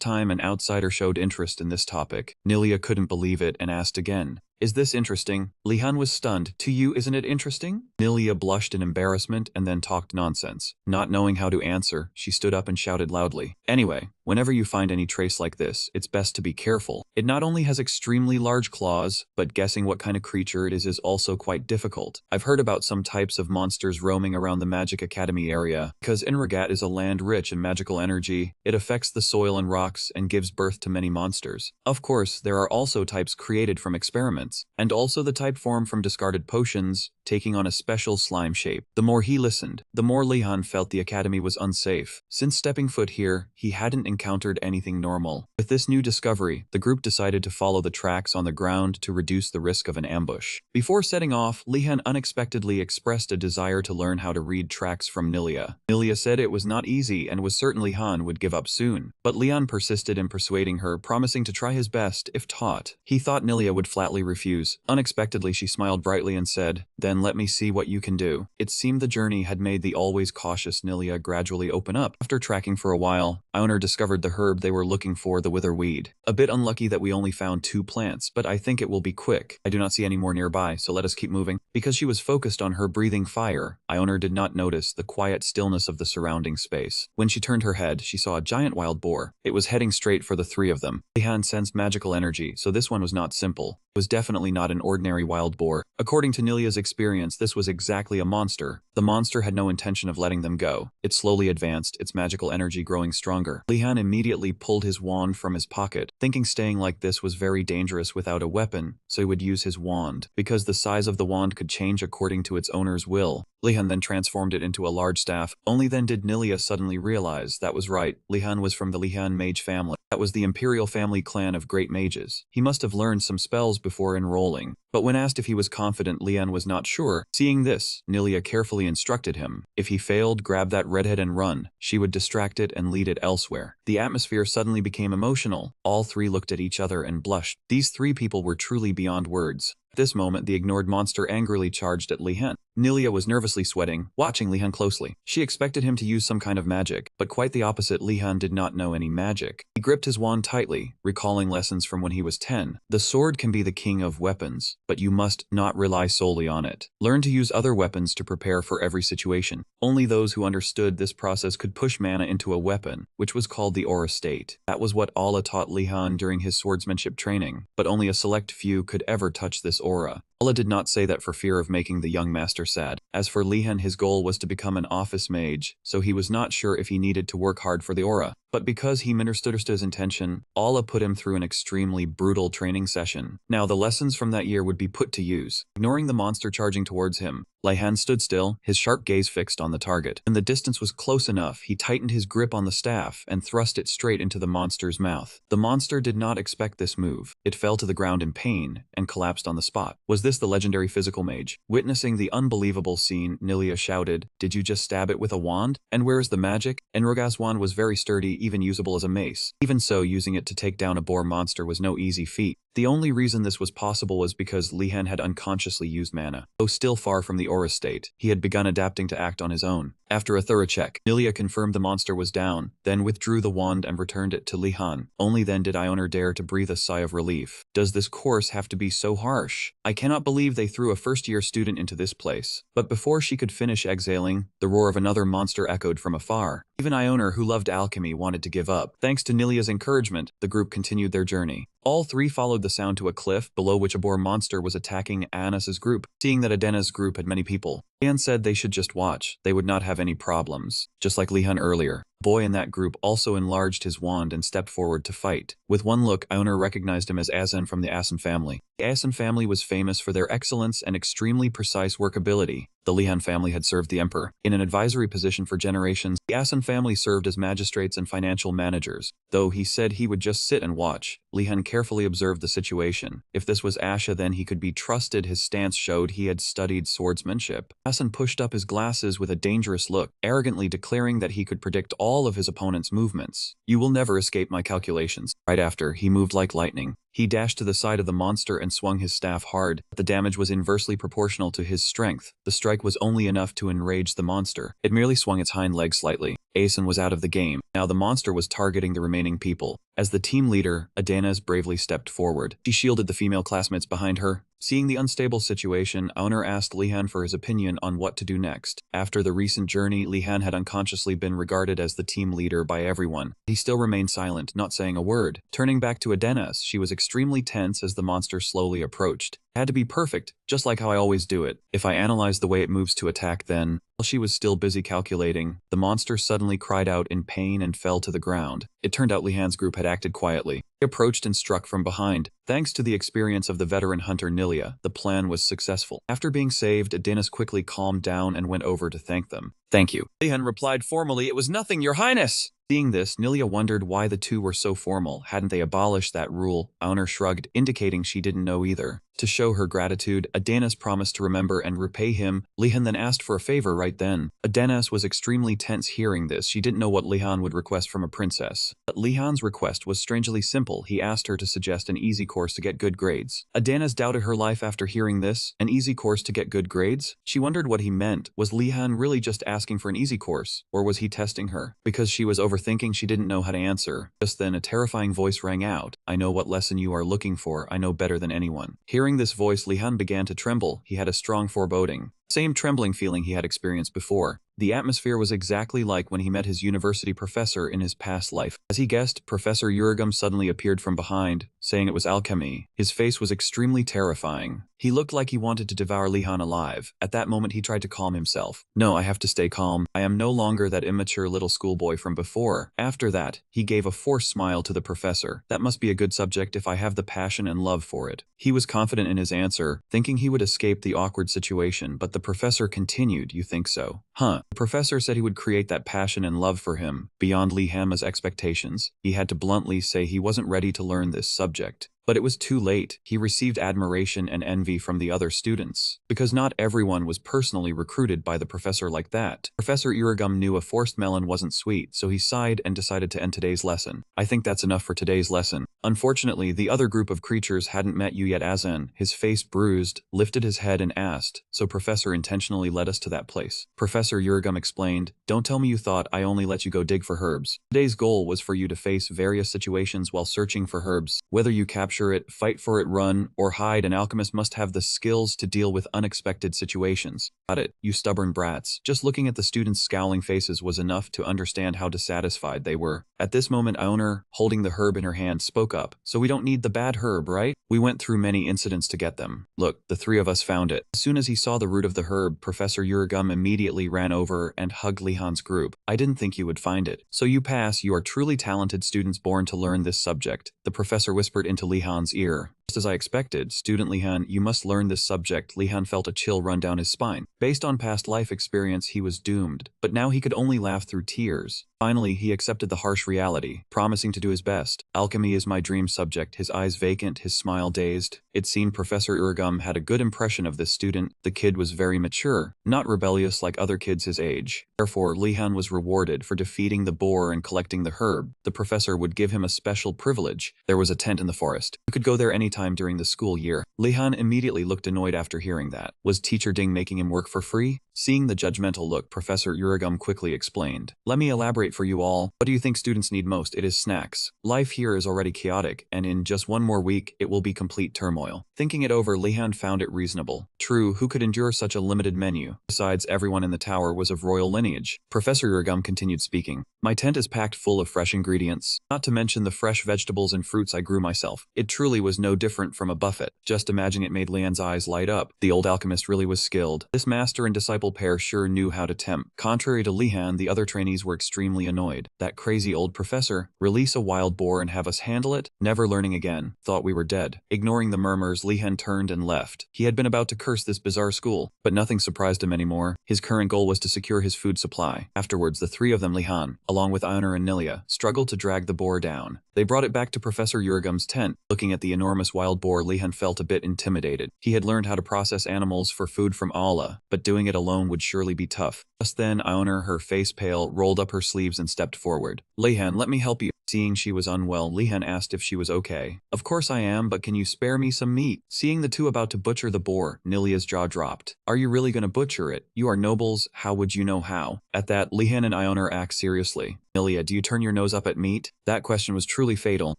time, an outsider showed interest in this topic. Nilia couldn't believe it and asked again. Is this interesting? Lehan was stunned. To you, isn't it interesting? Nilia blushed in embarrassment and then talked nonsense. Not knowing how to answer, she stood up and shouted loudly. Anyway, whenever you find any trace like this, it's best to be careful. It not only has extremely large claws, but guessing what kind of creature it is also quite difficult. I've heard about some types of monsters roaming around the Magic Academy area. Because Enrigat is a land rich in magical energy, it affects the soil and rocks and gives birth to many monsters. Of course, there are also types created from experiments, and also the type formed from discarded potions, taking on a special slime shape. The more he listened, the more Lehan felt the academy was unsafe. Since stepping foot here, he hadn't encountered anything normal. With this new discovery, the group decided to follow the tracks on the ground to reduce the risk of an ambush. Before setting off, Lehan unexpectedly expressed a desire to learn how to read tracks from Nilia. Nilia said it was not easy and was certain Lehan would give up soon, but Lehan persisted in persuading her, promising to try his best if taught. He thought Nilia would flatly refuse. Unexpectedly, she smiled brightly and said, "Then let me see what you can do." It seemed the journey had made the always cautious Nilia gradually open up. After tracking for a while, Joner discovered the herb they were looking for, the witherweed. A bit unlucky that we only found 2 plants, but I think it will be quick. I do not see any more nearby, so let us keep moving. Because she was focused on her breathing fire, Joner did not notice the quiet stillness of the surrounding space. When she turned her head, she saw a giant wild boar. It was heading straight for the 3 of them. Lehan sensed magical energy, so this one was not simple. It was definitely not an ordinary wild boar. According to Nilia's experience, this was exactly a monster. The monster had no intention of letting them go. It slowly advanced, its magical energy growing stronger. Lehan immediately pulled his wand from his pocket, thinking staying like this was very dangerous without a weapon, so he would use his wand. Because the size of the wand could change according to its owner's will, Lehan then transformed it into a large staff. Only then did Nilia suddenly realize that was right. Lehan was from the Lehan mage family. That was the imperial family clan of great mages. He must have learned some spells before enrolling. But when asked if he was confident, Lehan was not sure. Seeing this, Nilia carefully instructed him. If he failed, grab that redhead and run. She would distract it and lead it elsewhere. The atmosphere suddenly became emotional. All 3 looked at each other and blushed. These 3 people were truly beyond words. At this moment, the ignored monster angrily charged at Lehan. Nilia was nervously sweating, watching Lehan closely. She expected him to use some kind of magic, but quite the opposite. Lehan did not know any magic. He gripped his wand tightly, recalling lessons from when he was 10. The sword can be the king of weapons, but you must not rely solely on it. Learn to use other weapons to prepare for every situation. Only those who understood this process could push mana into a weapon, which was called the aura state. That was what Allah taught Lehan during his swordsmanship training, but only a select few could ever touch this aura. Allah did not say that for fear of making the young master sad. As for Lehan, his goal was to become an office mage, so he was not sure if he needed to work hard for the aura. But because he misunderstood his intention, Allah put him through an extremely brutal training session. Now the lessons from that year would be put to use. Ignoring the monster charging towards him, Lehan stood still, his sharp gaze fixed on the target. When the distance was close enough, he tightened his grip on the staff and thrust it straight into the monster's mouth. The monster did not expect this move. It fell to the ground in pain and collapsed on the spot. Was this the legendary physical mage? Witnessing the unbelievable scene, Nilia shouted, "Did you just stab it with a wand? And where is the magic?" Enroga's wand was very sturdy, even usable as a mace. Even so, using it to take down a boar monster was no easy feat. The only reason this was possible was because Lehan had unconsciously used mana. Though still far from the aura state, he had begun adapting to act on his own. After a thorough check, Nilia confirmed the monster was down, then withdrew the wand and returned it to Lehan. Only then did Joner dare to breathe a sigh of relief. Does this course have to be so harsh? I cannot believe they threw a first-year student into this place. But before she could finish exhaling, the roar of another monster echoed from afar. Even Joner, who loved alchemy, wanted to give up. Thanks to Nilia's encouragement, the group continued their journey. All 3 followed the sound to a cliff, below which a boar monster was attacking Anas's group. Seeing that Adena's group had many people, Lehan said they should just watch. They would not have any problems. Just like Lehan earlier, the boy in that group also enlarged his wand and stepped forward to fight. With one look, Joner recognized him as Asen from the Asen family. The Asen family was famous for their excellence and extremely precise workability. The Lehan family had served the emperor in an advisory position for generations. The Asen family served as magistrates and financial managers. Though he said he would just sit and watch, Lehan carefully observed the situation. If this was Asha, then he could be trusted. His stance showed he had studied swordsmanship. Asen pushed up his glasses with a dangerous look, arrogantly declaring that he could predict all of his opponent's movements. "You will never escape my calculations." Right after, he moved like lightning. He dashed to the side of the monster and swung his staff hard. The damage was inversely proportional to his strength. The strike was only enough to enrage the monster. It merely swung its hind leg slightly. Asen was out of the game. Now the monster was targeting the remaining people. As the team leader, Adanes bravely stepped forward. She shielded the female classmates behind her. Seeing the unstable situation, Joner asked Lehan for his opinion on what to do next. After the recent journey, Lehan had unconsciously been regarded as the team leader by everyone. He still remained silent, not saying a word. Turning back to Adanes, she was extremely tense as the monster slowly approached. It had to be perfect, just like how I always do it. If I analyze the way it moves to attack then, while she was still busy calculating, the monster suddenly cried out in pain and fell to the ground. It turned out Lehan's group had acted quietly. They approached and struck from behind. Thanks to the experience of the veteran hunter Nilia, the plan was successful. After being saved, Adanes quickly calmed down and went over to thank them. "Thank you." Lehan replied formally, "It was nothing, Your Highness." Seeing this, Nilia wondered why the two were so formal. Hadn't they abolished that rule? Joner shrugged, indicating she didn't know either. To show her gratitude, Adanes promised to remember and repay him. Lehan then asked for a favor right then. Adanes was extremely tense hearing this. She didn't know what Lehan would request from a princess. But Lehan's request was strangely simple. He asked her to suggest an easy course to get good grades. Adanes doubted her life after hearing this. An easy course to get good grades? She wondered what he meant. Was Lehan really just asking for an easy course? Or was he testing her? Because she was overthinking, she didn't know how to answer. Just then, a terrifying voice rang out. "I know what lesson you are looking for. I know better than anyone." Hearing this voice, Lehan began to tremble. He had a strong foreboding. Same trembling feeling he had experienced before. The atmosphere was exactly like when he met his university professor in his past life. As he guessed, Professor Uragum suddenly appeared from behind, saying it was alchemy. His face was extremely terrifying. He looked like he wanted to devour Lehan alive. At that moment, he tried to calm himself. "No, I have to stay calm. I am no longer that immature little schoolboy from before." After that, he gave a forced smile to the professor. "That must be a good subject if I have the passion and love for it." He was confident in his answer, thinking he would escape the awkward situation, but the professor continued, "You think so? Huh." The professor said he would create that passion and love for him, beyond Lehan's expectations. He had to bluntly say he wasn't ready to learn this subject. But it was too late. He received admiration and envy from the other students, because not everyone was personally recruited by the professor like that. Professor Uragum knew a forced melon wasn't sweet, so he sighed and decided to end today's lesson. "I think that's enough for today's lesson." Unfortunately, the other group of creatures hadn't met you yet. Azen, his face bruised, lifted his head and asked, "So Professor intentionally led us to that place?" Professor Uragum explained, "Don't tell me you thought I only let you go dig for herbs. Today's goal was for you to face various situations while searching for herbs. Whether you capture it, fight for it, run, or hide, an alchemist must have the skills to deal with unexpected situations." "Got it, you stubborn brats." Just looking at the students' scowling faces was enough to understand how dissatisfied they were. At this moment, Joner, holding the herb in her hand, spoke up. "So we don't need the bad herb, right? We went through many incidents to get them. Look, the three of us found it." As soon as he saw the root of the herb, Professor Uragum immediately ran over and hugged Lehan's group. "I didn't think you would find it. So you pass. You are truly talented students born to learn this subject." The professor whispered into Lehan's ear. "Just as I expected, student Lehan, you must learn this subject." Lehan felt a chill run down his spine. Based on past life experience, he was doomed, but now he could only laugh through tears. Finally, he accepted the harsh reality, promising to do his best. "Alchemy is my dream subject." His eyes vacant, his smile dazed. It seemed Professor Uragum had a good impression of this student. The kid was very mature, not rebellious like other kids his age. Therefore, Lehan was rewarded for defeating the boar and collecting the herb. The professor would give him a special privilege. There was a tent in the forest. You could go there anytime during the school year. Lehan immediately looked annoyed after hearing that. Was Teacher Ding making him work for free? Seeing the judgmental look, Professor Uragum quickly explained. "Let me elaborate for you all. What do you think students need most? It is snacks. Life here is already chaotic, and in just one more week, it will be complete turmoil." Thinking it over, Lehan found it reasonable. True, who could endure such a limited menu? Besides, everyone in the tower was of royal lineage. Professor Uragum continued speaking. "My tent is packed full of fresh ingredients, not to mention the fresh vegetables and fruits I grew myself. It truly was no different from a buffet." Just imagining it made Lehan's eyes light up. The old alchemist really was skilled. This master and disciple pair sure knew how to tempt. Contrary to Lehan, the other trainees were extremely annoyed. "That crazy old professor, release a wild boar and have us handle it? Never learning again. Thought we were dead." Ignoring the murmurs, Lehan turned and left. He had been about to curse this bizarre school, but nothing surprised him anymore. His current goal was to secure his food supply. Afterwards, the three of them, Lehan, along with Joner and Nilia, struggled to drag the boar down. They brought it back to Professor Uragum's tent. Looking at the enormous wild boar, Lehan felt a bit intimidated. He had learned how to process animals for food from Allah, but doing it alone alone would surely be tough. Just then, Ioner, her face pale, rolled up her sleeves and stepped forward. Lehan, let me help you. Seeing she was unwell, Lehan asked if she was okay. Of course I am, but can you spare me some meat? Seeing the two about to butcher the boar, Nilia's jaw dropped. Are you really gonna butcher it? You are nobles, how would you know how? At that, Lehan and Ioner act seriously. Nilia, do you turn your nose up at meat? That question was truly fatal.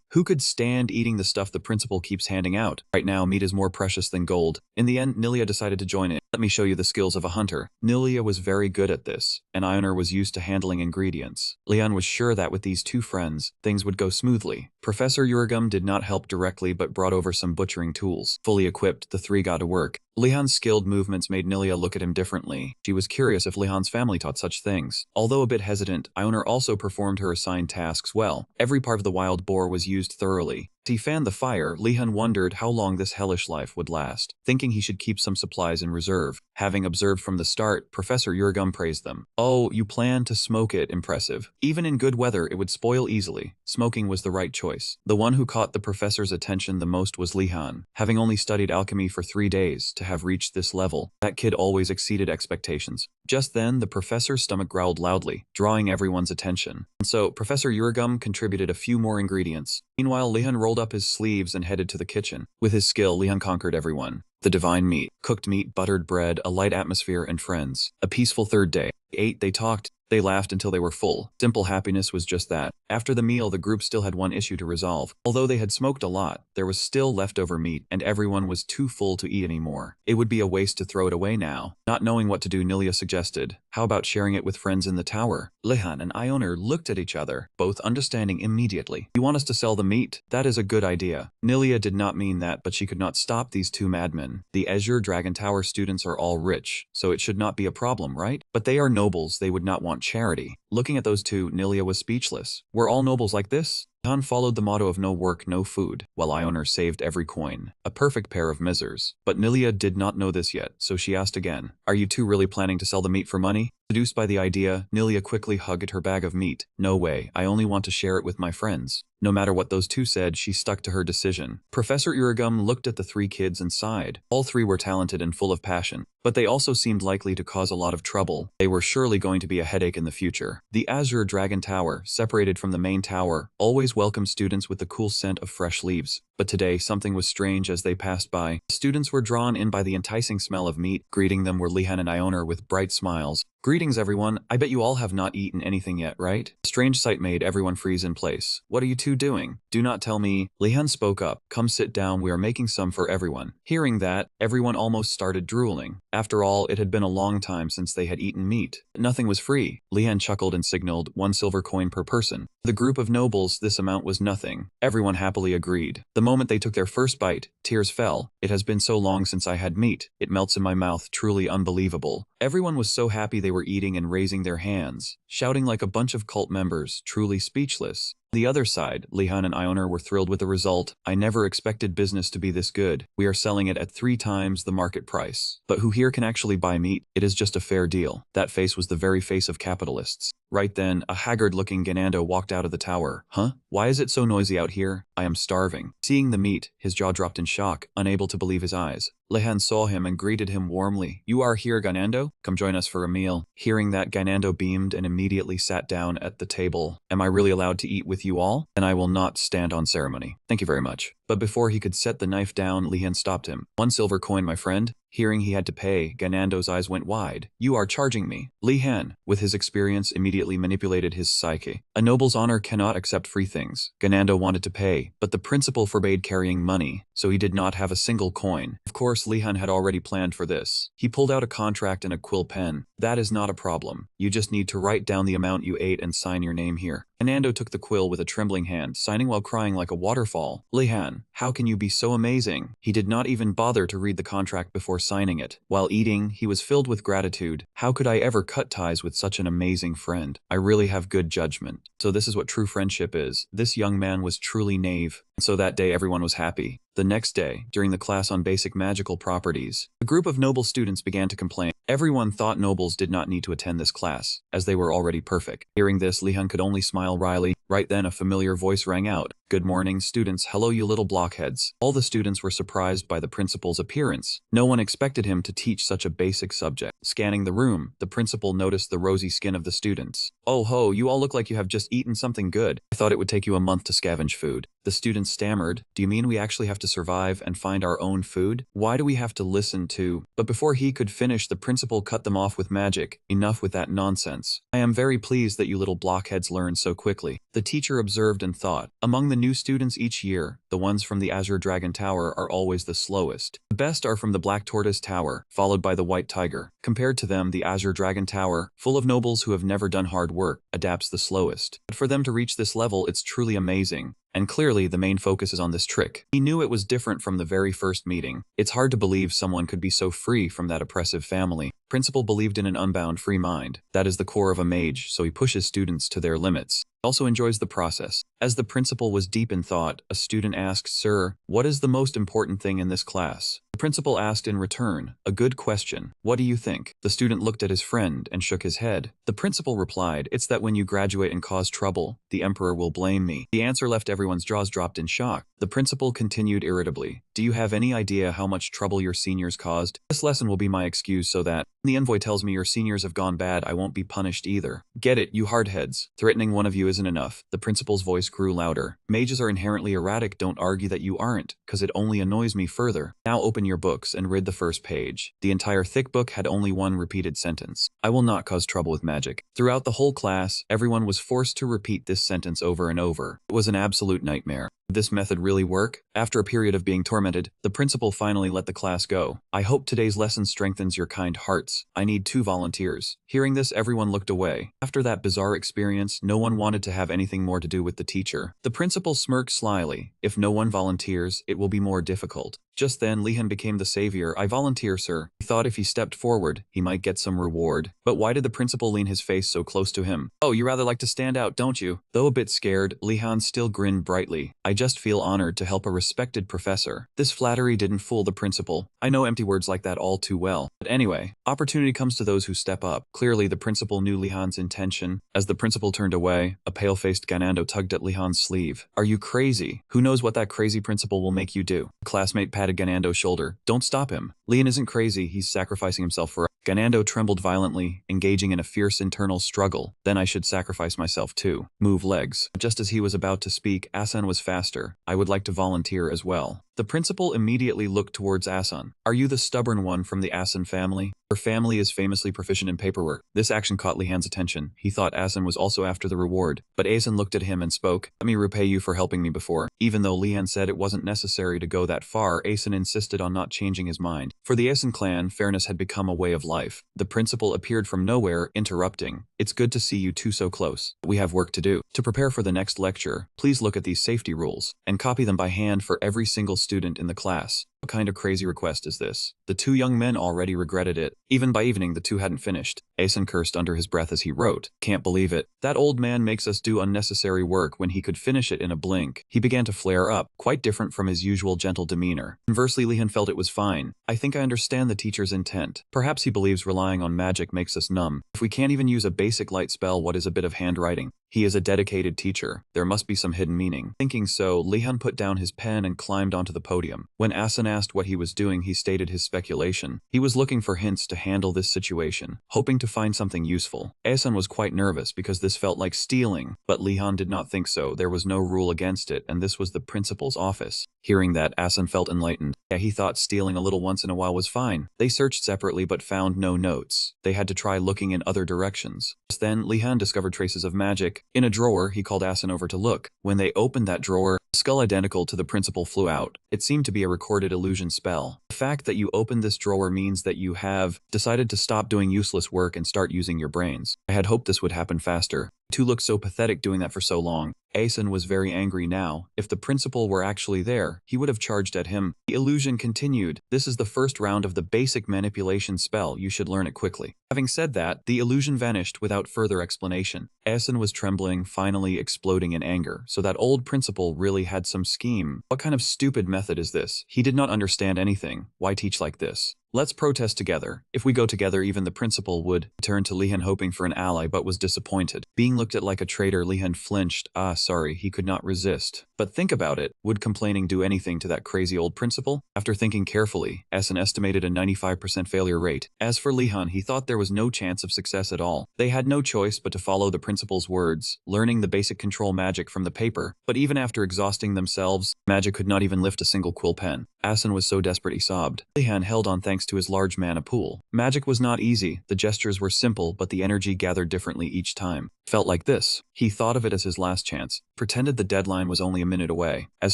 Who could stand eating the stuff the principal keeps handing out? Right now, meat is more precious than gold. In the end, Nilia decided to join in. Let me show you the skills of a hunter. Nilia was very good at this, and Ioner was used to handling ingredients. Lehan was sure that with these two friends, things would go smoothly. Professor Uragum did not help directly but brought over some butchering tools. Fully equipped, the three got to work. Lehan's skilled movements made Nilia look at him differently. She was curious if Lehan's family taught such things. Although a bit hesitant, Ioner also performed her assigned tasks well. Every part of the wild boar was used thoroughly. As he fanned the fire, Lehan wondered how long this hellish life would last, thinking he should keep some supplies in reserve. Having observed from the start, Professor Uragum praised them. Oh, you plan to smoke it, impressive. Even in good weather, it would spoil easily. Smoking was the right choice. The one who caught the professor's attention the most was Lehan. Having only studied alchemy for 3 days, to have reached this level, that kid always exceeded expectations. Just then, the professor's stomach growled loudly, drawing everyone's attention. And so, Professor Uragum contributed a few more ingredients. Meanwhile, Lehan rolled up his sleeves and headed to the kitchen. With his skill, Lehan conquered everyone. The divine meat, cooked meat, buttered bread, a light atmosphere, and friends. A peaceful third day. They ate, they talked, they laughed until they were full. Simple happiness was just that. After the meal, the group still had one issue to resolve. Although they had smoked a lot, there was still leftover meat, and everyone was too full to eat anymore. It would be a waste to throw it away now. Not knowing what to do, Nilia suggested, how about sharing it with friends in the tower? Lehan and Ioner looked at each other, both understanding immediately. You want us to sell the meat? That is a good idea. Nilia did not mean that, but she could not stop these two madmen. The Azure Dragon Tower students are all rich, so it should not be a problem, right? But they are nobles, they would not want charity. Looking at those two, Nilia was speechless. Were all nobles like this? Lehan followed the motto of no work, no food, while Ioner saved every coin. A perfect pair of misers. But Nilia did not know this yet, so she asked again, are you two really planning to sell the meat for money? Seduced by the idea, Nilia quickly hugged her bag of meat. No way, I only want to share it with my friends. No matter what those two said, she stuck to her decision. Professor Uragum looked at the three kids and sighed. All three were talented and full of passion, but they also seemed likely to cause a lot of trouble. They were surely going to be a headache in the future. The Azure Dragon Tower, separated from the main tower, always welcomed students with the cool scent of fresh leaves. But today, something was strange as they passed by. Students were drawn in by the enticing smell of meat. Greeting them were Lehan and Ioner with bright smiles. Greetings everyone, I bet you all have not eaten anything yet, right? A strange sight made everyone freeze in place. What are you two doing? Do not tell me. Lehan spoke up. Come sit down, we are making some for everyone. Hearing that, everyone almost started drooling. After all, it had been a long time since they had eaten meat. Nothing was free. Lehan chuckled and signaled 1 silver coin per person. The group of nobles, this amount was nothing. Everyone happily agreed. The moment they took their first bite, tears fell. It has been so long since I had meat. It melts in my mouth, truly unbelievable. Everyone was so happy they were eating and raising their hands, shouting like a bunch of cult members, truly speechless. The other side, Lehan and Ioner were thrilled with the result. I never expected business to be this good. We are selling it at 3 times the market price. But who here can actually buy meat? It is just a fair deal. That face was the very face of capitalists. Right then, a haggard-looking Ganando walked out of the tower. Huh? Why is it so noisy out here? I am starving. Seeing the meat, his jaw dropped in shock, unable to believe his eyes. Lehan saw him and greeted him warmly. You are here, Ganando? Come join us for a meal. Hearing that, Ganando beamed and immediately sat down at the table. Am I really allowed to eat with you all? Then I will not stand on ceremony. Thank you very much. But before he could set the knife down, Lehan stopped him. 1 silver coin, my friend. Hearing he had to pay, Ganando's eyes went wide. You are charging me. Lehan, with his experience, immediately manipulated his psyche. A noble's honor cannot accept free things. Ganando wanted to pay, but the principal forbade carrying money, so he did not have a single coin. Of course, Lehan had already planned for this. He pulled out a contract and a quill pen. That is not a problem. You just need to write down the amount you ate and sign your name here. Ganando took the quill with a trembling hand, signing while crying like a waterfall. Lehan, how can you be so amazing? He did not even bother to read the contract before signing it. While eating, he was filled with gratitude. How could I ever cut ties with such an amazing friend? I really have good judgment. So this is what true friendship is. This young man was truly knave. And so that day everyone was happy. The next day, during the class on basic magical properties, a group of noble students began to complain. Everyone thought nobles did not need to attend this class, as they were already perfect. Hearing this, Lehan could only smile wryly. Right then a familiar voice rang out. "Good morning, students. Hello, you little blockheads." All the students were surprised by the principal's appearance. No one expected him to teach such a basic subject. Scanning the room, the principal noticed the rosy skin of the students. "Oh ho, you all look like you have just eaten something good. I thought it would take you a month to scavenge food." The students stammered. "Do you mean we actually have to survive and find our own food? Why do we have to listen to—" But before he could finish, the principal cut them off with magic. "Enough with that nonsense. I am very pleased that you little blockheads learned so quickly." The teacher observed and thought, among the new students each year, the ones from the Azure Dragon Tower are always the slowest. The best are from the Black Tortoise Tower, followed by the White Tiger. Compared to them, the Azure Dragon Tower, full of nobles who have never done hard work, adapts the slowest. But for them to reach this level, it's truly amazing. And clearly, the main focus is on this trick. He knew it was different from the very first meeting. It's hard to believe someone could be so free from that oppressive family. Principal believed in an unbound, free mind. That is the core of a mage, so he pushes students to their limits. He also enjoys the process. As the principal was deep in thought, a student asked, "Sir, what is the most important thing in this class?" The principal asked in return, "A good question. What do you think?" The student looked at his friend and shook his head. The principal replied, "It's that when you graduate and cause trouble, the emperor will blame me." The answer left everyone's jaws dropped in shock. The principal continued irritably, "Do you have any idea how much trouble your seniors caused? This lesson will be my excuse so that when the envoy tells me your seniors have gone bad, I won't be punished either. Get it, you hardheads. Threatening one of you isn't enough." The principal's voice grew louder. "Mages are inherently erratic. Don't argue that you aren't, because it only annoys me further. Now open your books and read the first page." The entire thick book had only one repeated sentence. "I will not cause trouble with magic." Throughout the whole class, everyone was forced to repeat this sentence over and over. It was an absolute nightmare. Did this method really work? After a period of being tormented, the principal finally let the class go. "I hope today's lesson strengthens your kind hearts. I need 2 volunteers." Hearing this, everyone looked away. After that bizarre experience, no one wanted to have anything more to do with the teacher. The principal smirked slyly. "If no one volunteers, it will be more difficult." Just then, Lehan became the savior. "I volunteer, sir." He thought if he stepped forward, he might get some reward. But why did the principal lean his face so close to him? "Oh, you rather like to stand out, don't you?" Though a bit scared, Lehan still grinned brightly. "I just feel honored to help a respected professor." This flattery didn't fool the principal. I know empty words like that all too well. But anyway, opportunity comes to those who step up. Clearly, the principal knew Lehan's intention. As the principal turned away, a pale-faced Ganando tugged at Lehan's sleeve. "Are you crazy? Who knows what that crazy principal will make you do?" A classmate patted Ganando's shoulder. "Don't stop him. Lehan isn't crazy, he's sacrificing himself for us." Ganando trembled violently, engaging in a fierce internal struggle. "Then I should sacrifice myself too. Move legs." Just as he was about to speak, Asan was faster. "I would like to volunteer as well." The principal immediately looked towards Asan. "Are you the stubborn one from the Asan family? Her family is famously proficient in paperwork." This action caught Lehan's attention. He thought Asan was also after the reward. But Asan looked at him and spoke, "Let me repay you for helping me before." Even though Lehan said it wasn't necessary to go that far, Asan insisted on not changing his mind. For the Asan clan, fairness had become a way of life. The principal appeared from nowhere, interrupting. "It's good to see you two so close. We have work to do. To prepare for the next lecture, please look at these safety rules, and copy them by hand for every single student in the class." What kind of crazy request is this? The 2 young men already regretted it. Even by evening, the 2 hadn't finished. Asan cursed under his breath as he wrote, "Can't believe it. That old man makes us do unnecessary work when he could finish it in a blink." He began to flare up, quite different from his usual gentle demeanor. Conversely, Lehan felt it was fine. "I think I understand the teacher's intent. Perhaps he believes relying on magic makes us numb. If we can't even use a basic light spell, what is a bit of handwriting? He is a dedicated teacher. There must be some hidden meaning." Thinking so, Lehan put down his pen and climbed onto the podium. When Asan asked what he was doing, he stated his speculation. He was looking for hints to handle this situation, hoping to find something useful. Asan was quite nervous because this felt like stealing, but Lehan did not think so. There was no rule against it, and this was the principal's office. Hearing that, Asan felt enlightened. Yeah, he thought stealing a little once in a while was fine. They searched separately but found no notes. They had to try looking in other directions. Just then, Lehan discovered traces of magic. In a drawer, he called Asan over to look. When they opened that drawer, a skull identical to the principal flew out. It seemed to be a recorded illusion spell. The fact that you opened this drawer means that you have decided to stop doing useless work and start using your brains. I had hoped this would happen faster. Two looked so pathetic doing that for so long. Asan was very angry now. If the principal were actually there, he would have charged at him. The illusion continued. "This is the first round of the basic manipulation spell. You should learn it quickly." Having said that, the illusion vanished without further explanation. Asan was trembling, finally exploding in anger. So that old principal really had some scheme. What kind of stupid method is this? He did not understand anything. Why teach like this? Let's protest together. If we go together, even the principal would. He turned to Lehan hoping for an ally but was disappointed. Being looked at like a traitor, Lehan flinched. Sorry, he could not resist. But think about it. Would complaining do anything to that crazy old principal? After thinking carefully, Asen estimated a 95% failure rate. As for Lehan, he thought there was no chance of success at all. They had no choice but to follow the principal's words, learning the basic control magic from the paper. But even after exhausting themselves, magic could not even lift a single quill pen. Asen was so desperate he sobbed. Lehan held on thanks to his large mana pool. Magic was not easy. The gestures were simple, but the energy gathered differently each time. Felt like this. He thought of it as his last chance. Pretended the deadline was only a minute away. As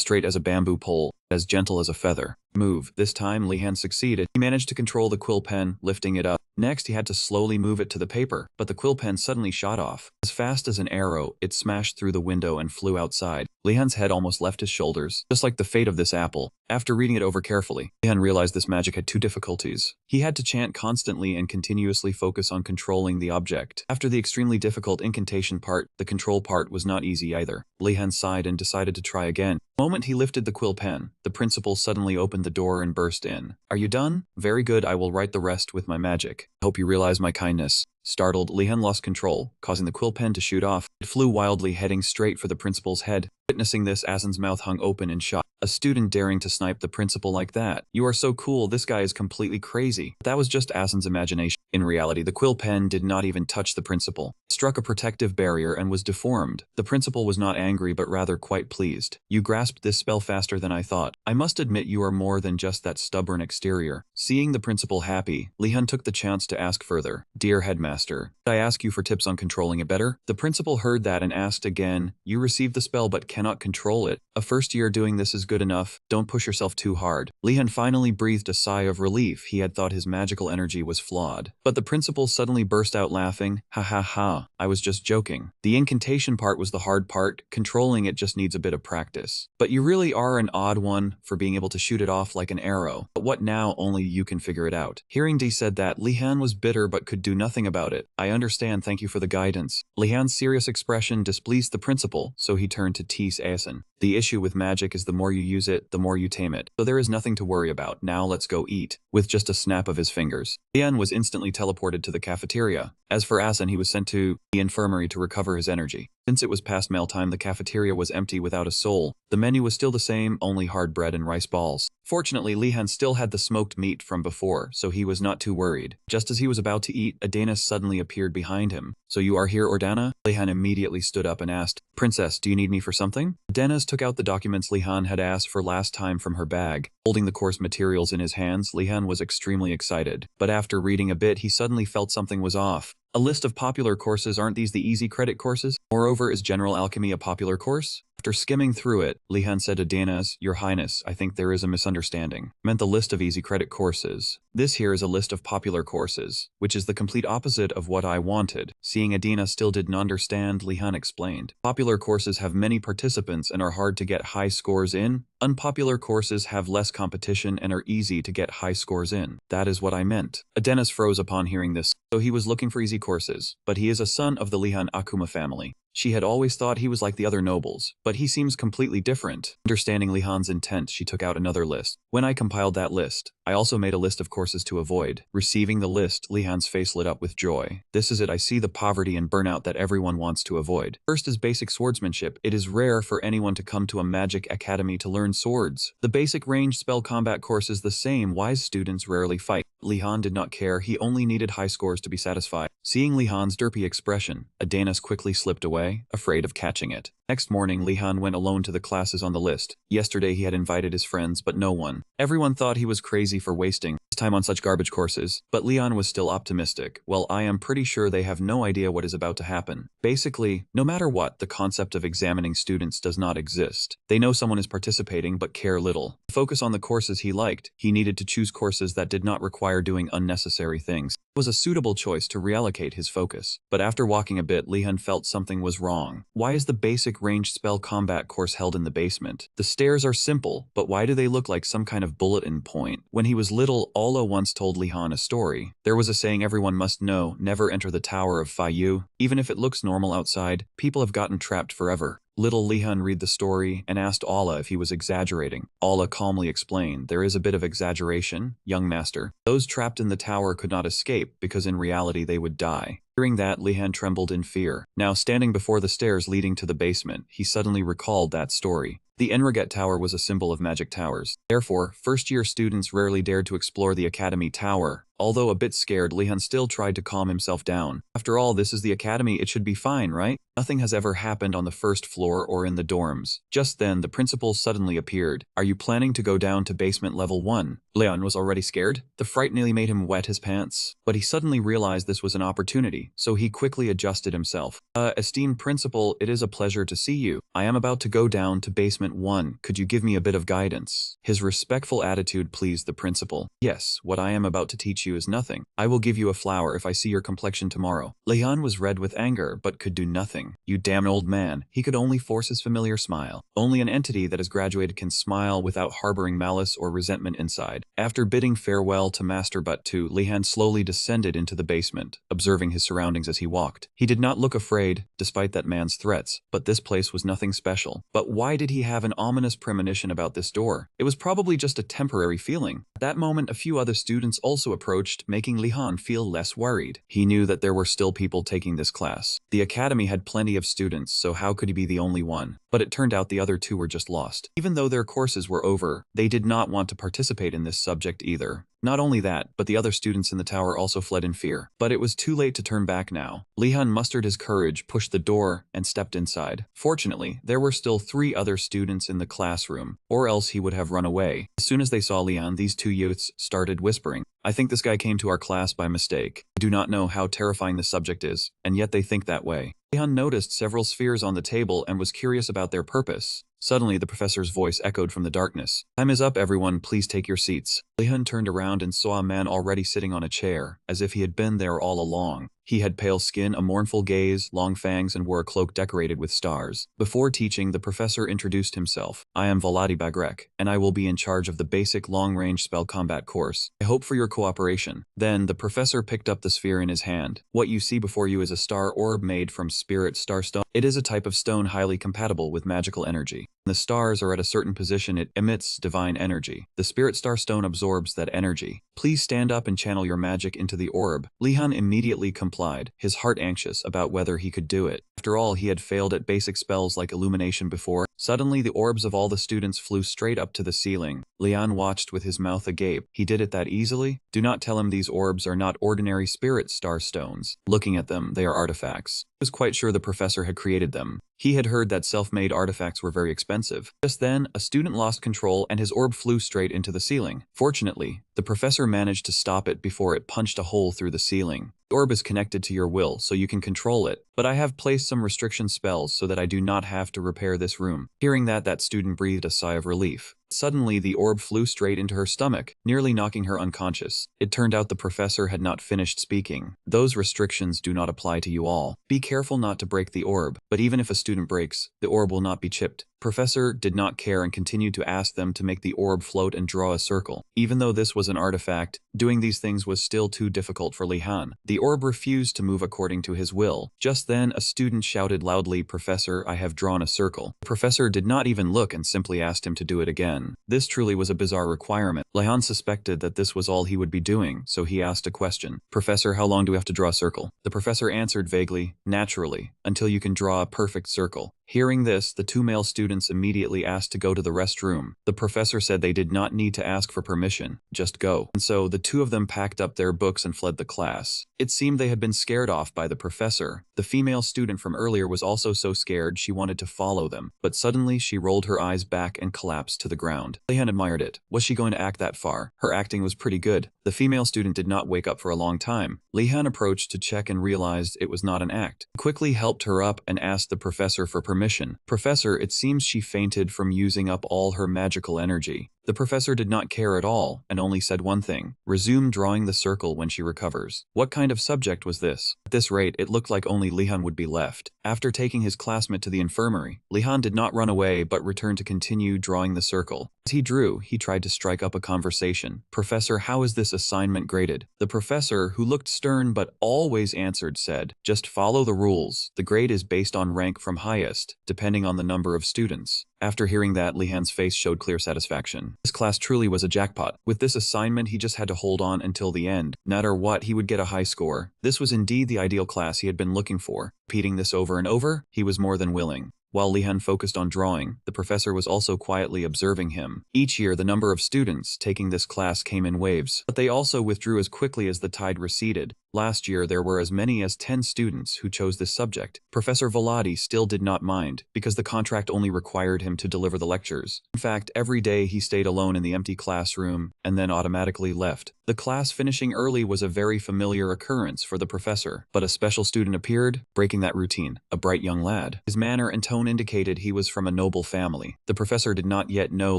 straight as a bamboo pole, as gentle as a feather. Move. This time, Lehan succeeded. He managed to control the quill pen, lifting it up. Next, he had to slowly move it to the paper, but the quill pen suddenly shot off. As fast as an arrow, it smashed through the window and flew outside. Lehan's head almost left his shoulders, just like the fate of this apple. After reading it over carefully, Lehan realized this magic had two difficulties. He had to chant constantly and continuously focus on controlling the object. After the extremely difficult incantation part, the control part was not easy either. Lehan sighed and decided to try again. The moment he lifted the quill pen, the principal suddenly opened the door and burst in. Are you done? Very good, I will write the rest with my magic. I hope you realize my kindness. Startled, Lehan lost control, causing the quill pen to shoot off. It flew wildly, heading straight for the principal's head. Witnessing this, Asen's mouth hung open in shock. A student daring to snipe the principal like that. You are so cool, this guy is completely crazy. That was just Asen's imagination. In reality, the quill pen did not even touch the principal. It struck a protective barrier and was deformed. The principal was not angry but rather quite pleased. You grasped this spell faster than I thought. I must admit you are more than just that stubborn exterior. Seeing the principal happy, Lehan took the chance to ask further. Dear headmaster, did I ask you for tips on controlling it better? The principal heard that and asked again. You received the spell but cannot control it. A first year doing this is good enough. Don't push yourself too hard. Lehan finally breathed a sigh of relief. He had thought his magical energy was flawed. But the principal suddenly burst out laughing. Ha ha ha, I was just joking. The incantation part was the hard part. Controlling it just needs a bit of practice. But you really are an odd one for being able to shoot it off like an arrow. But what now? Only you can figure it out. Hearing D said that, Lehan was bitter but could do nothing about it. I understand, thank you for the guidance. Lehan's serious expression displeased the principal, so he turned to tease Asen. The issue with magic is the more you use it, the more you tame it. So there is nothing to worry about. Now let's go eat. With just a snap of his fingers, Lehan was instantly teleported to the cafeteria. As for Asen, he was sent to the infirmary to recover his energy. Since it was past meal time, the cafeteria was empty without a soul. The menu was still the same, only hard bread and rice balls. Fortunately, Lehan still had the smoked meat from before, so he was not too worried. Just as he was about to eat, Adana suddenly appeared behind him. So you are here, Ordana? Lehan immediately stood up and asked, Princess, do you need me for something? Adana took out the documents Lehan had asked for last time from her bag. Holding the course materials in his hands, Lehan was extremely excited. But after reading a bit, he suddenly felt something was off. A list of popular courses, aren't these the easy credit courses? Moreover, is general alchemy a popular course? After skimming through it, Lehan said to Danas, Your Highness, I think there is a misunderstanding. Meant the list of easy credit courses. This here is a list of popular courses, which is the complete opposite of what I wanted. Seeing Adina still didn't understand, Lehan explained. Popular courses have many participants and are hard to get high scores in. Unpopular courses have less competition and are easy to get high scores in. That is what I meant. Adenas froze upon hearing this, so he was looking for easy courses, but he is a son of the Lehan Akuma family. She had always thought he was like the other nobles, but he seems completely different. Understanding Lehan's intent, she took out another list. When I compiled that list, I also made a list of courses to avoid. Receiving the list, Lehan's face lit up with joy. This is it, I see the poverty and burnout that everyone wants to avoid. First is basic swordsmanship. It is rare for anyone to come to a magic academy to learn swords. The basic ranged spell combat course is the same. Wise students rarely fight. Lehan did not care, he only needed high scores to be satisfied. Seeing Lehan's derpy expression, Adanas quickly slipped away, afraid of catching it. Next morning, Lehan went alone to the classes on the list. Yesterday he had invited his friends, but no one. Everyone thought he was crazy for wasting his time on such garbage courses, but Lehan was still optimistic. Well, I am pretty sure they have no idea what is about to happen. Basically, no matter what, the concept of examining students does not exist. They know someone is participating but care little. To focus on the courses he liked, he needed to choose courses that did not require doing unnecessary things. It was a suitable choice to reallocate his focus. But after walking a bit, Lehan felt something was wrong. Why is the basic ranged spell combat course held in the basement? The stairs are simple, but why do they look like some kind of bulletin point? When he was little, Olo once told Lehan a story. There was a saying everyone must know, never enter the Tower of Fayu. Even if it looks normal outside, people have gotten trapped forever. Little Lehan read the story and asked Allah if he was exaggerating. Allah calmly explained, there is a bit of exaggeration, young master. Those trapped in the tower could not escape because in reality they would die. Hearing that, Lehan trembled in fear. Now standing before the stairs leading to the basement, he suddenly recalled that story. The Enriget Tower was a symbol of magic towers. Therefore, first-year students rarely dared to explore the Academy Tower. Although a bit scared, Lehan still tried to calm himself down. After all, this is the Academy, it should be fine, right? Nothing has ever happened on the first floor or in the dorms. Just then, the principal suddenly appeared. Are you planning to go down to basement level 1? Lehan was already scared. The fright nearly made him wet his pants. But he suddenly realized this was an opportunity, so he quickly adjusted himself. Esteemed principal, it is a pleasure to see you. I am about to go down to basement 1. Could you give me a bit of guidance? His respectful attitude pleased the principal. Yes, what I am about to teach you is nothing. I will give you a flower if I see your complexion tomorrow. Lehan was red with anger, but could do nothing. You damn old man. He could only force his familiar smile. Only an entity that has graduated can smile without harboring malice or resentment inside. After bidding farewell to Master Butt 2, Lehan slowly descended into the basement, observing his surroundings as he walked. He did not look afraid, despite that man's threats, but this place was nothing special. But why did he have an ominous premonition about this door? It was probably just a temporary feeling. At that moment, a few other students also approached, making Lehan feel less worried. He knew that there were still people taking this class. The academy had plenty of students, so how could he be the only one? But it turned out the other two were just lost. Even though their courses were over, they did not want to participate in this subject either. Not only that, but the other students in the tower also fled in fear. But it was too late to turn back now. Lehan mustered his courage, pushed the door, and stepped inside. Fortunately, there were still 3 other students in the classroom, or else he would have run away. As soon as they saw Lehan, these 2 youths started whispering. I think this guy came to our class by mistake. I do not know how terrifying the subject is, and yet they think that way. Lehan noticed several spheres on the table and was curious about their purpose. Suddenly, the professor's voice echoed from the darkness. Time is up, everyone. Please take your seats. Lehan turned around and saw a man already sitting on a chair, as if he had been there all along. He had pale skin, a mournful gaze, long fangs, and wore a cloak decorated with stars. Before teaching, the professor introduced himself. I am Vladi Bagrek, and I will be in charge of the basic long-range spell combat course. I hope for your cooperation. Then, the professor picked up the sphere in his hand. What you see before you is a star orb made from spirit starstone. It is a type of stone highly compatible with magical energy. When the stars are at a certain position, it emits divine energy. The spirit star stone absorbs that energy. Please stand up and channel your magic into the orb. Lehan immediately complied, his heart anxious about whether he could do it. After all, he had failed at basic spells like illumination before. Suddenly, the orbs of all the students flew straight up to the ceiling. Lehan watched with his mouth agape. He did it that easily? Do not tell him these orbs are not ordinary spirit star stones. Looking at them, they are artifacts. He was quite sure the professor had created them. He had heard that self-made artifacts were very expensive. Just then, a student lost control and his orb flew straight into the ceiling. Fortunately, the professor managed to stop it before it punched a hole through the ceiling. The orb is connected to your will, so you can control it, but I have placed some restriction spells so that I do not have to repair this room. Hearing that student breathed a sigh of relief. Suddenly, the orb flew straight into her stomach, nearly knocking her unconscious. It turned out the professor had not finished speaking. Those restrictions do not apply to you all. Be careful not to break the orb, but even if a student breaks, the orb will not be chipped. Professor did not care and continued to ask them to make the orb float and draw a circle. Even though this was an artifact, doing these things was still too difficult for Lehan. The orb refused to move according to his will. Just then, a student shouted loudly, Professor, I have drawn a circle. The professor did not even look and simply asked him to do it again. This truly was a bizarre requirement. Lehan suspected that this was all he would be doing, so he asked a question. Professor, how long do we have to draw a circle? The professor answered vaguely, naturally, until you can draw a perfect circle. Hearing this, the 2 male students immediately asked to go to the restroom. The professor said they did not need to ask for permission, just go. And so, the 2 of them packed up their books and fled the class. It seemed they had been scared off by the professor. The female student from earlier was also so scared she wanted to follow them, but suddenly she rolled her eyes back and collapsed to the ground. Lehan admired it. Was she going to act that far? Her acting was pretty good. The female student did not wake up for a long time. Lehan approached to check and realized it was not an act. He quickly helped her up and asked the professor for permission. Professor, it seems she fainted from using up all her magical energy. The professor did not care at all and only said one thing: resume drawing the circle when she recovers. What kind of subject was this? At this rate, it looked like only Lehan would be left. After taking his classmate to the infirmary, Lehan did not run away but returned to continue drawing the circle. As he drew, he tried to strike up a conversation. Professor, how is this assignment graded? The professor, who looked stern but always answered, said, just follow the rules. The grade is based on rank from highest, depending on the number of students. After hearing that, Lehan's face showed clear satisfaction. This class truly was a jackpot. With this assignment, he just had to hold on until the end. No matter what, he would get a high score. This was indeed the ideal class he had been looking for. Repeating this over and over, he was more than willing. While Lehan focused on drawing, the professor was also quietly observing him. Each year, the number of students taking this class came in waves, but they also withdrew as quickly as the tide receded. Last year, there were as many as 10 students who chose this subject. Professor Velati still did not mind, because the contract only required him to deliver the lectures. In fact, every day he stayed alone in the empty classroom and then automatically left. The class finishing early was a very familiar occurrence for the professor, but a special student appeared, breaking that routine, a bright young lad. His manner and tone indicated he was from a noble family. The professor did not yet know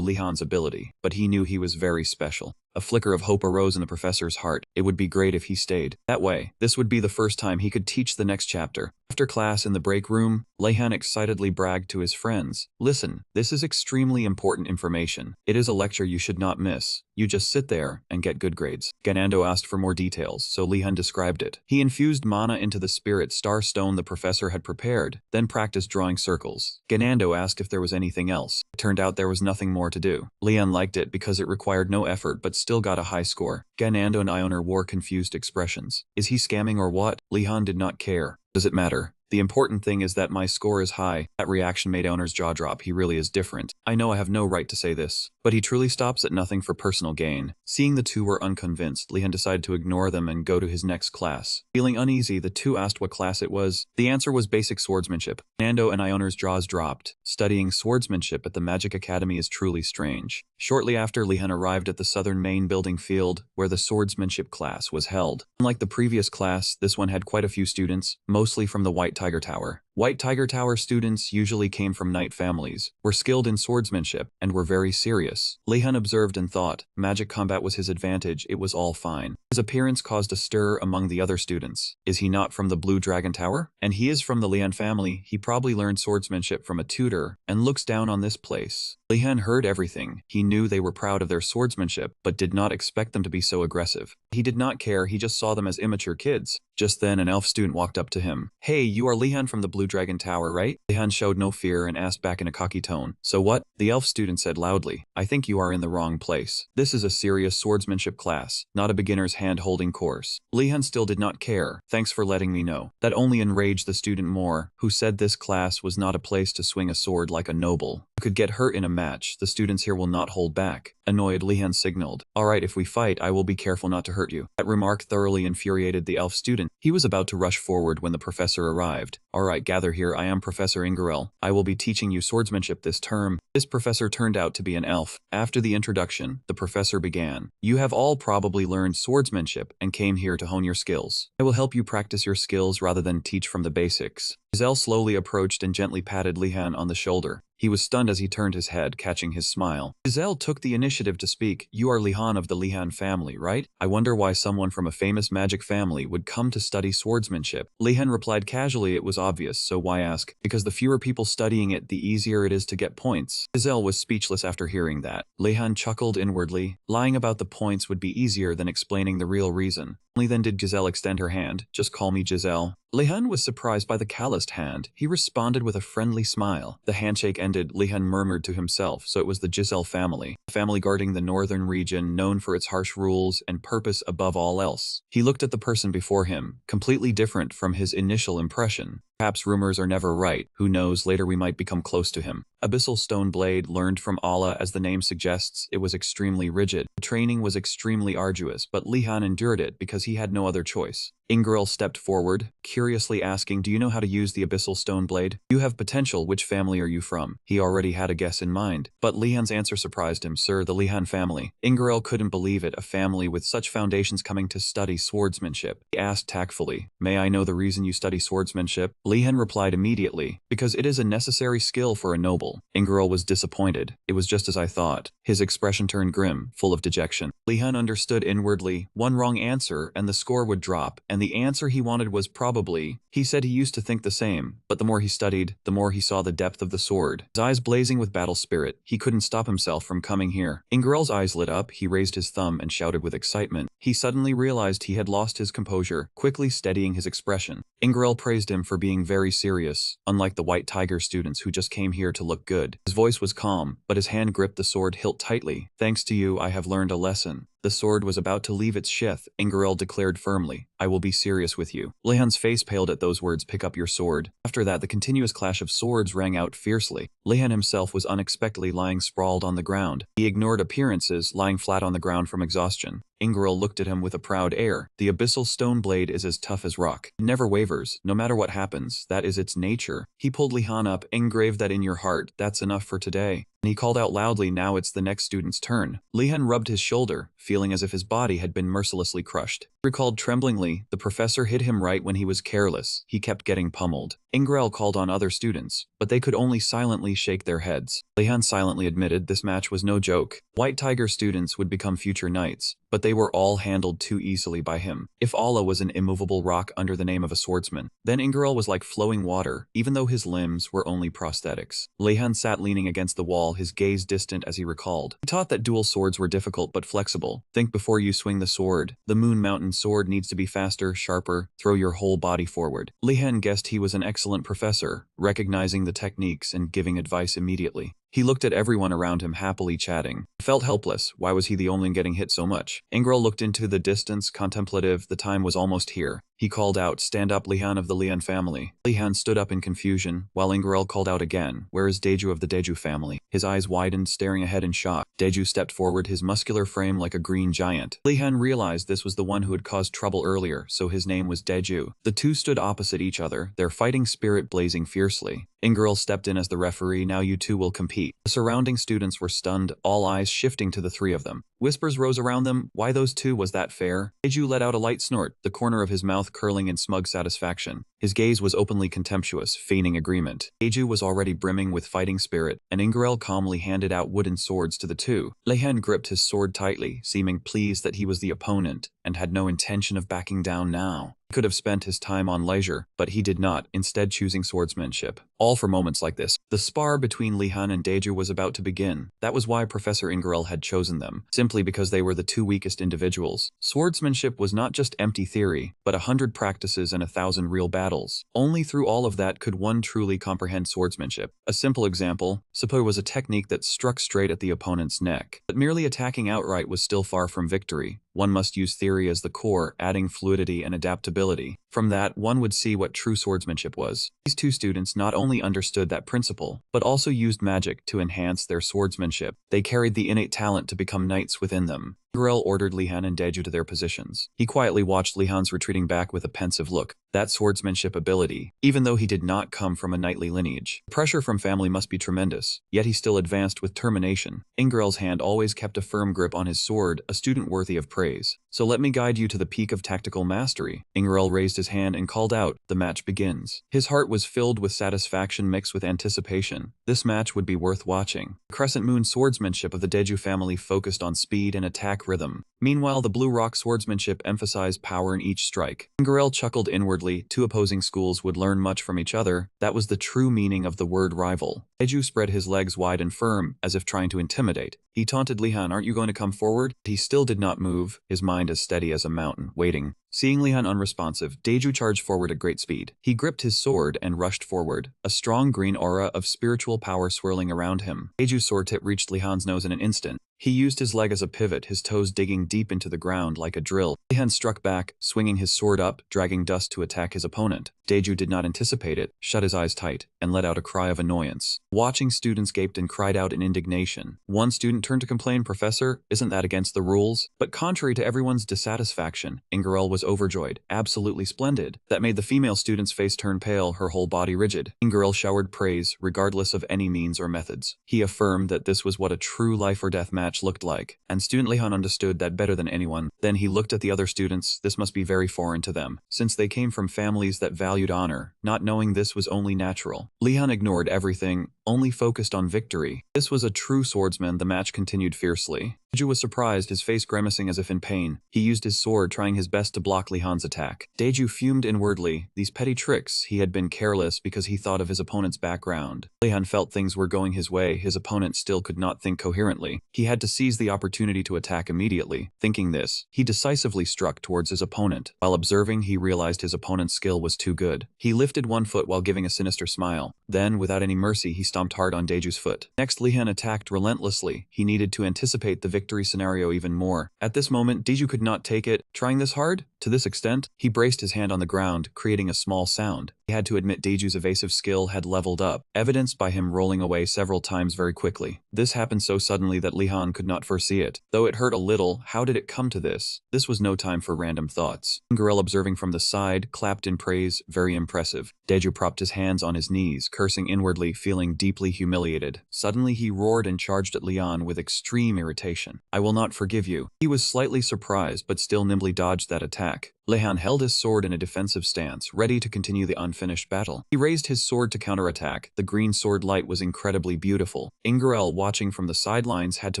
Lehan's ability, but he knew he was very special. A flicker of hope arose in the professor's heart. It would be great if he stayed. That way, this would be the first time he could teach the next chapter. After class in the break room, Lehan excitedly bragged to his friends, listen, this is extremely important information. It is a lecture you should not miss. You just sit there and get good grades. Ganando asked for more details, so Lehan described it. He infused mana into the spirit star stone the professor had prepared, then practiced drawing circles. Ganando asked if there was anything else. It turned out there was nothing more to do. Lehan liked it because it required no effort but still got a high score. Ganando and Joner wore confused expressions. Is he scamming or what? Lehan did not care. Does it matter? The important thing is that my score is high. That reaction made Joner's jaw drop. He really is different. I know I have no right to say this, but he truly stops at nothing for personal gain. Seeing the two were unconvinced, Lehan decided to ignore them and go to his next class. Feeling uneasy, the two asked what class it was. The answer was basic swordsmanship. Nando and Joner's jaws dropped. Studying swordsmanship at the Magic Academy is truly strange. Shortly after, Lehan arrived at the southern main building field, where the swordsmanship class was held. Unlike the previous class, this one had quite a few students, mostly from the White Tiger Tower. White Tiger Tower students usually came from knight families, were skilled in swordsmanship, and were very serious. Lehan observed and thought, magic combat was his advantage, it was all fine. His appearance caused a stir among the other students. Is he not from the Blue Dragon Tower? And he is from the Lehan family. He probably learned swordsmanship from a tutor, and looks down on this place. Lehan heard everything. He knew they were proud of their swordsmanship, but did not expect them to be so aggressive. He did not care, he just saw them as immature kids. Just then, an elf student walked up to him. Hey, you are Lehan from the Blue Dragon Tower, right? Lehan showed no fear and asked back in a cocky tone. So what? The elf student said loudly. I think you are in the wrong place. This is a serious swordsmanship class, not a beginner's hand-holding course. Lehan still did not care. Thanks for letting me know. That only enraged the student more, who said this class was not a place to swing a sword like a noble. You could get hurt in a match. The students here will not hold back. Annoyed, Lehan signaled. Alright, if we fight, I will be careful not to hurt you. That remark thoroughly infuriated the elf student. He was about to rush forward when the professor arrived. Alright, gather here, I am Professor Ingerell. I will be teaching you swordsmanship this term. This professor turned out to be an elf. After the introduction, the professor began. You have all probably learned swordsmanship and came here to hone your skills. I will help you practice your skills rather than teach from the basics. Giselle slowly approached and gently patted Lehan on the shoulder. He was stunned as he turned his head, catching his smile. Giselle took the initiative to speak. You are Lehan of the Lehan family, right? I wonder why someone from a famous magic family would come to study swordsmanship. Lehan replied casually, it was obvious, so why ask? Because the fewer people studying it, the easier it is to get points. Giselle was speechless after hearing that. Lehan chuckled inwardly. Lying about the points would be easier than explaining the real reason. Only then did Giselle extend her hand. Just call me Giselle. Lehan was surprised by the calloused hand. He responded with a friendly smile. The handshake ended, Lehan murmured to himself, so it was the Giselle family. A family guarding the northern region, known for its harsh rules and purpose above all else. He looked at the person before him, completely different from his initial impression. Perhaps rumors are never right. Who knows, later we might become close to him. Abyssal Stone Blade, learned from Allah as the name suggests, it was extremely rigid. The training was extremely arduous, but Lehan endured it because he had no other choice. Ingerell stepped forward, curiously asking, do you know how to use the Abyssal Stone Blade? You have potential, which family are you from? He already had a guess in mind, but Lehan's answer surprised him. Sir, the Lehan family. Ingerell couldn't believe it, a family with such foundations coming to study swordsmanship. He asked tactfully, may I know the reason you study swordsmanship? Lehan replied immediately, because it is a necessary skill for a noble. Ingerol was disappointed. It was just as I thought. His expression turned grim, full of dejection. Lehan understood inwardly, one wrong answer and the score would drop, and the answer he wanted was probably. He said he used to think the same, but the more he studied, the more he saw the depth of the sword. His eyes blazing with battle spirit, he couldn't stop himself from coming here. Ingerol's eyes lit up, he raised his thumb and shouted with excitement. He suddenly realized he had lost his composure, quickly steadying his expression. Ingerol praised him for being very serious, unlike the White Tiger students who just came here to look good. His voice was calm, but his hand gripped the sword hilt tightly. Thanks to you, I have learned a lesson. The sword was about to leave its sheath. Ingerol declared firmly, I will be serious with you. Lehan's face paled at those words, pick up your sword. After that, the continuous clash of swords rang out fiercely. Lehan himself was unexpectedly lying sprawled on the ground. He ignored appearances, lying flat on the ground from exhaustion. Ingerol looked at him with a proud air. The abyssal stone blade is as tough as rock. It never wavers, no matter what happens. That is its nature. He pulled Lehan up, engrave that in your heart. That's enough for today. And he called out loudly, now it's the next student's turn. Lehan rubbed his shoulder, feeling as if his body had been mercilessly crushed. He recalled tremblingly, the professor hit him right when he was careless. He kept getting pummeled. Ingerol called on other students, but they could only silently shake their heads. Lehan silently admitted this match was no joke. White Tiger students would become future knights, but they were all handled too easily by him. If Allah was an immovable rock under the name of a swordsman, then Ingerol was like flowing water, even though his limbs were only prosthetics. Lehan sat leaning against the wall, his gaze distant as he recalled. He taught that dual swords were difficult but flexible. Think before you swing the sword. The Moon Mountain sword needs to be faster, sharper, throw your whole body forward. Lehan guessed he was an excellent professor, recognizing the techniques and giving advice immediately. He looked at everyone around him happily chatting. He felt helpless. Why was he the only one getting hit so much? Ingerol looked into the distance, contemplative. The time was almost here. He called out, stand up, Lehan of the Lehan family. Lehan stood up in confusion, while Ingerol called out again, where is Deju of the Deju family? His eyes widened, staring ahead in shock. Deju stepped forward, his muscular frame like a green giant. Lehan realized this was the one who had caused trouble earlier, so his name was Deju. The two stood opposite each other, their fighting spirit blazing fiercely. Ingerol stepped in as the referee, now you two will compete. The surrounding students were stunned, all eyes shifting to the three of them. Whispers rose around them, why those two, was that fair? Deju let out a light snort, the corner of his mouth curling in smug satisfaction. His gaze was openly contemptuous, feigning agreement. Deju was already brimming with fighting spirit, and Ingerol calmly handed out wooden swords to the two. Lehan gripped his sword tightly, seeming pleased that he was the opponent, and had no intention of backing down now. He could have spent his time on leisure, but he did not, instead choosing swordsmanship. All for moments like this. The spar between Lehan and Deju was about to begin. That was why Professor Ingerol had chosen them, simply because they were the two weakest individuals. Swordsmanship was not just empty theory, but 100 practices and 1,000 real battles. Only through all of that could one truly comprehend swordsmanship. A simple example, suppose was a technique that struck straight at the opponent's neck. But merely attacking outright was still far from victory. One must use theory as the core, adding fluidity and adaptability. From that, one would see what true swordsmanship was. These two students not only understood that principle, but also used magic to enhance their swordsmanship. They carried the innate talent to become knights within them. Ingerol ordered Lehan and Deju to their positions. He quietly watched Lehan's retreating back with a pensive look. That swordsmanship ability, even though he did not come from a knightly lineage. The pressure from family must be tremendous, yet he still advanced with determination. Ingerol's hand always kept a firm grip on his sword, a student worthy of praise. So let me guide you to the peak of tactical mastery. Ingerol raised his hand and called out, the match begins. His heart was filled with satisfaction mixed with anticipation. This match would be worth watching. The crescent moon swordsmanship of the Deju family focused on speed and attack rhythm. Meanwhile, the blue rock swordsmanship emphasized power in each strike. Ingerol chuckled inwardly. Two opposing schools would learn much from each other. That was the true meaning of the word rival. Deju spread his legs wide and firm, as if trying to intimidate. He taunted Lehan, aren't you going to come forward? He still did not move, his mind as steady as a mountain, waiting. Seeing Lehan unresponsive, Deju charged forward at great speed. He gripped his sword and rushed forward, a strong green aura of spiritual power swirling around him. Deju's sword tip reached Lehan's nose in an instant. He used his leg as a pivot, his toes digging deep into the ground like a drill. Lehan struck back, swinging his sword up, dragging dust to attack his opponent. Deju did not anticipate it, shut his eyes tight, and let out a cry of annoyance. Watching students gaped and cried out in indignation. One student turned to complain, Professor, isn't that against the rules? But contrary to everyone's dissatisfaction, Ingerol was was overjoyed. Absolutely splendid. That made the female student's face turn pale, her whole body rigid. Girl showered praise, regardless of any means or methods. He affirmed that this was what a true life or death match looked like, and student Lehan understood that better than anyone. Then he looked at the other students. This must be very foreign to them, since they came from families that valued honor, not knowing this was only natural. Lehan ignored everything, only focused on victory. This was a true swordsman. The match continued fiercely. Deju was surprised, his face grimacing as if in pain. He used his sword, trying his best to block Lehan's attack. Deju fumed inwardly. These petty tricks. He had been careless because he thought of his opponent's background. Lehan felt things were going his way. His opponent still could not think coherently. He had to seize the opportunity to attack immediately. Thinking this, he decisively struck towards his opponent. While observing, he realized his opponent's skill was too good. He lifted one foot while giving a sinister smile. Then, without any mercy, he stomped hard on Deju's foot. Next, Lehan attacked relentlessly. He needed to anticipate the victory scenario even more. At this moment, Deju could not take it. Trying this hard? To this extent? He braced his hand on the ground, creating a small sound. He had to admit Deju's evasive skill had leveled up, evidenced by him rolling away several times very quickly. This happened so suddenly that Lehan could not foresee it. Though it hurt a little, how did it come to this? This was no time for random thoughts. Girl, observing from the side, clapped in praise. Very impressive. Deju propped his hands on his knees, cursing inwardly, feeling deeply humiliated. Suddenly he roared and charged at Lehan with extreme irritation. I will not forgive you. He was slightly surprised, but still nimbly dodged that attack. Lehan held his sword in a defensive stance, ready to continue the unfinished battle. He raised his sword to counterattack. The green sword light was incredibly beautiful. Ingerel, watching from the sidelines, had to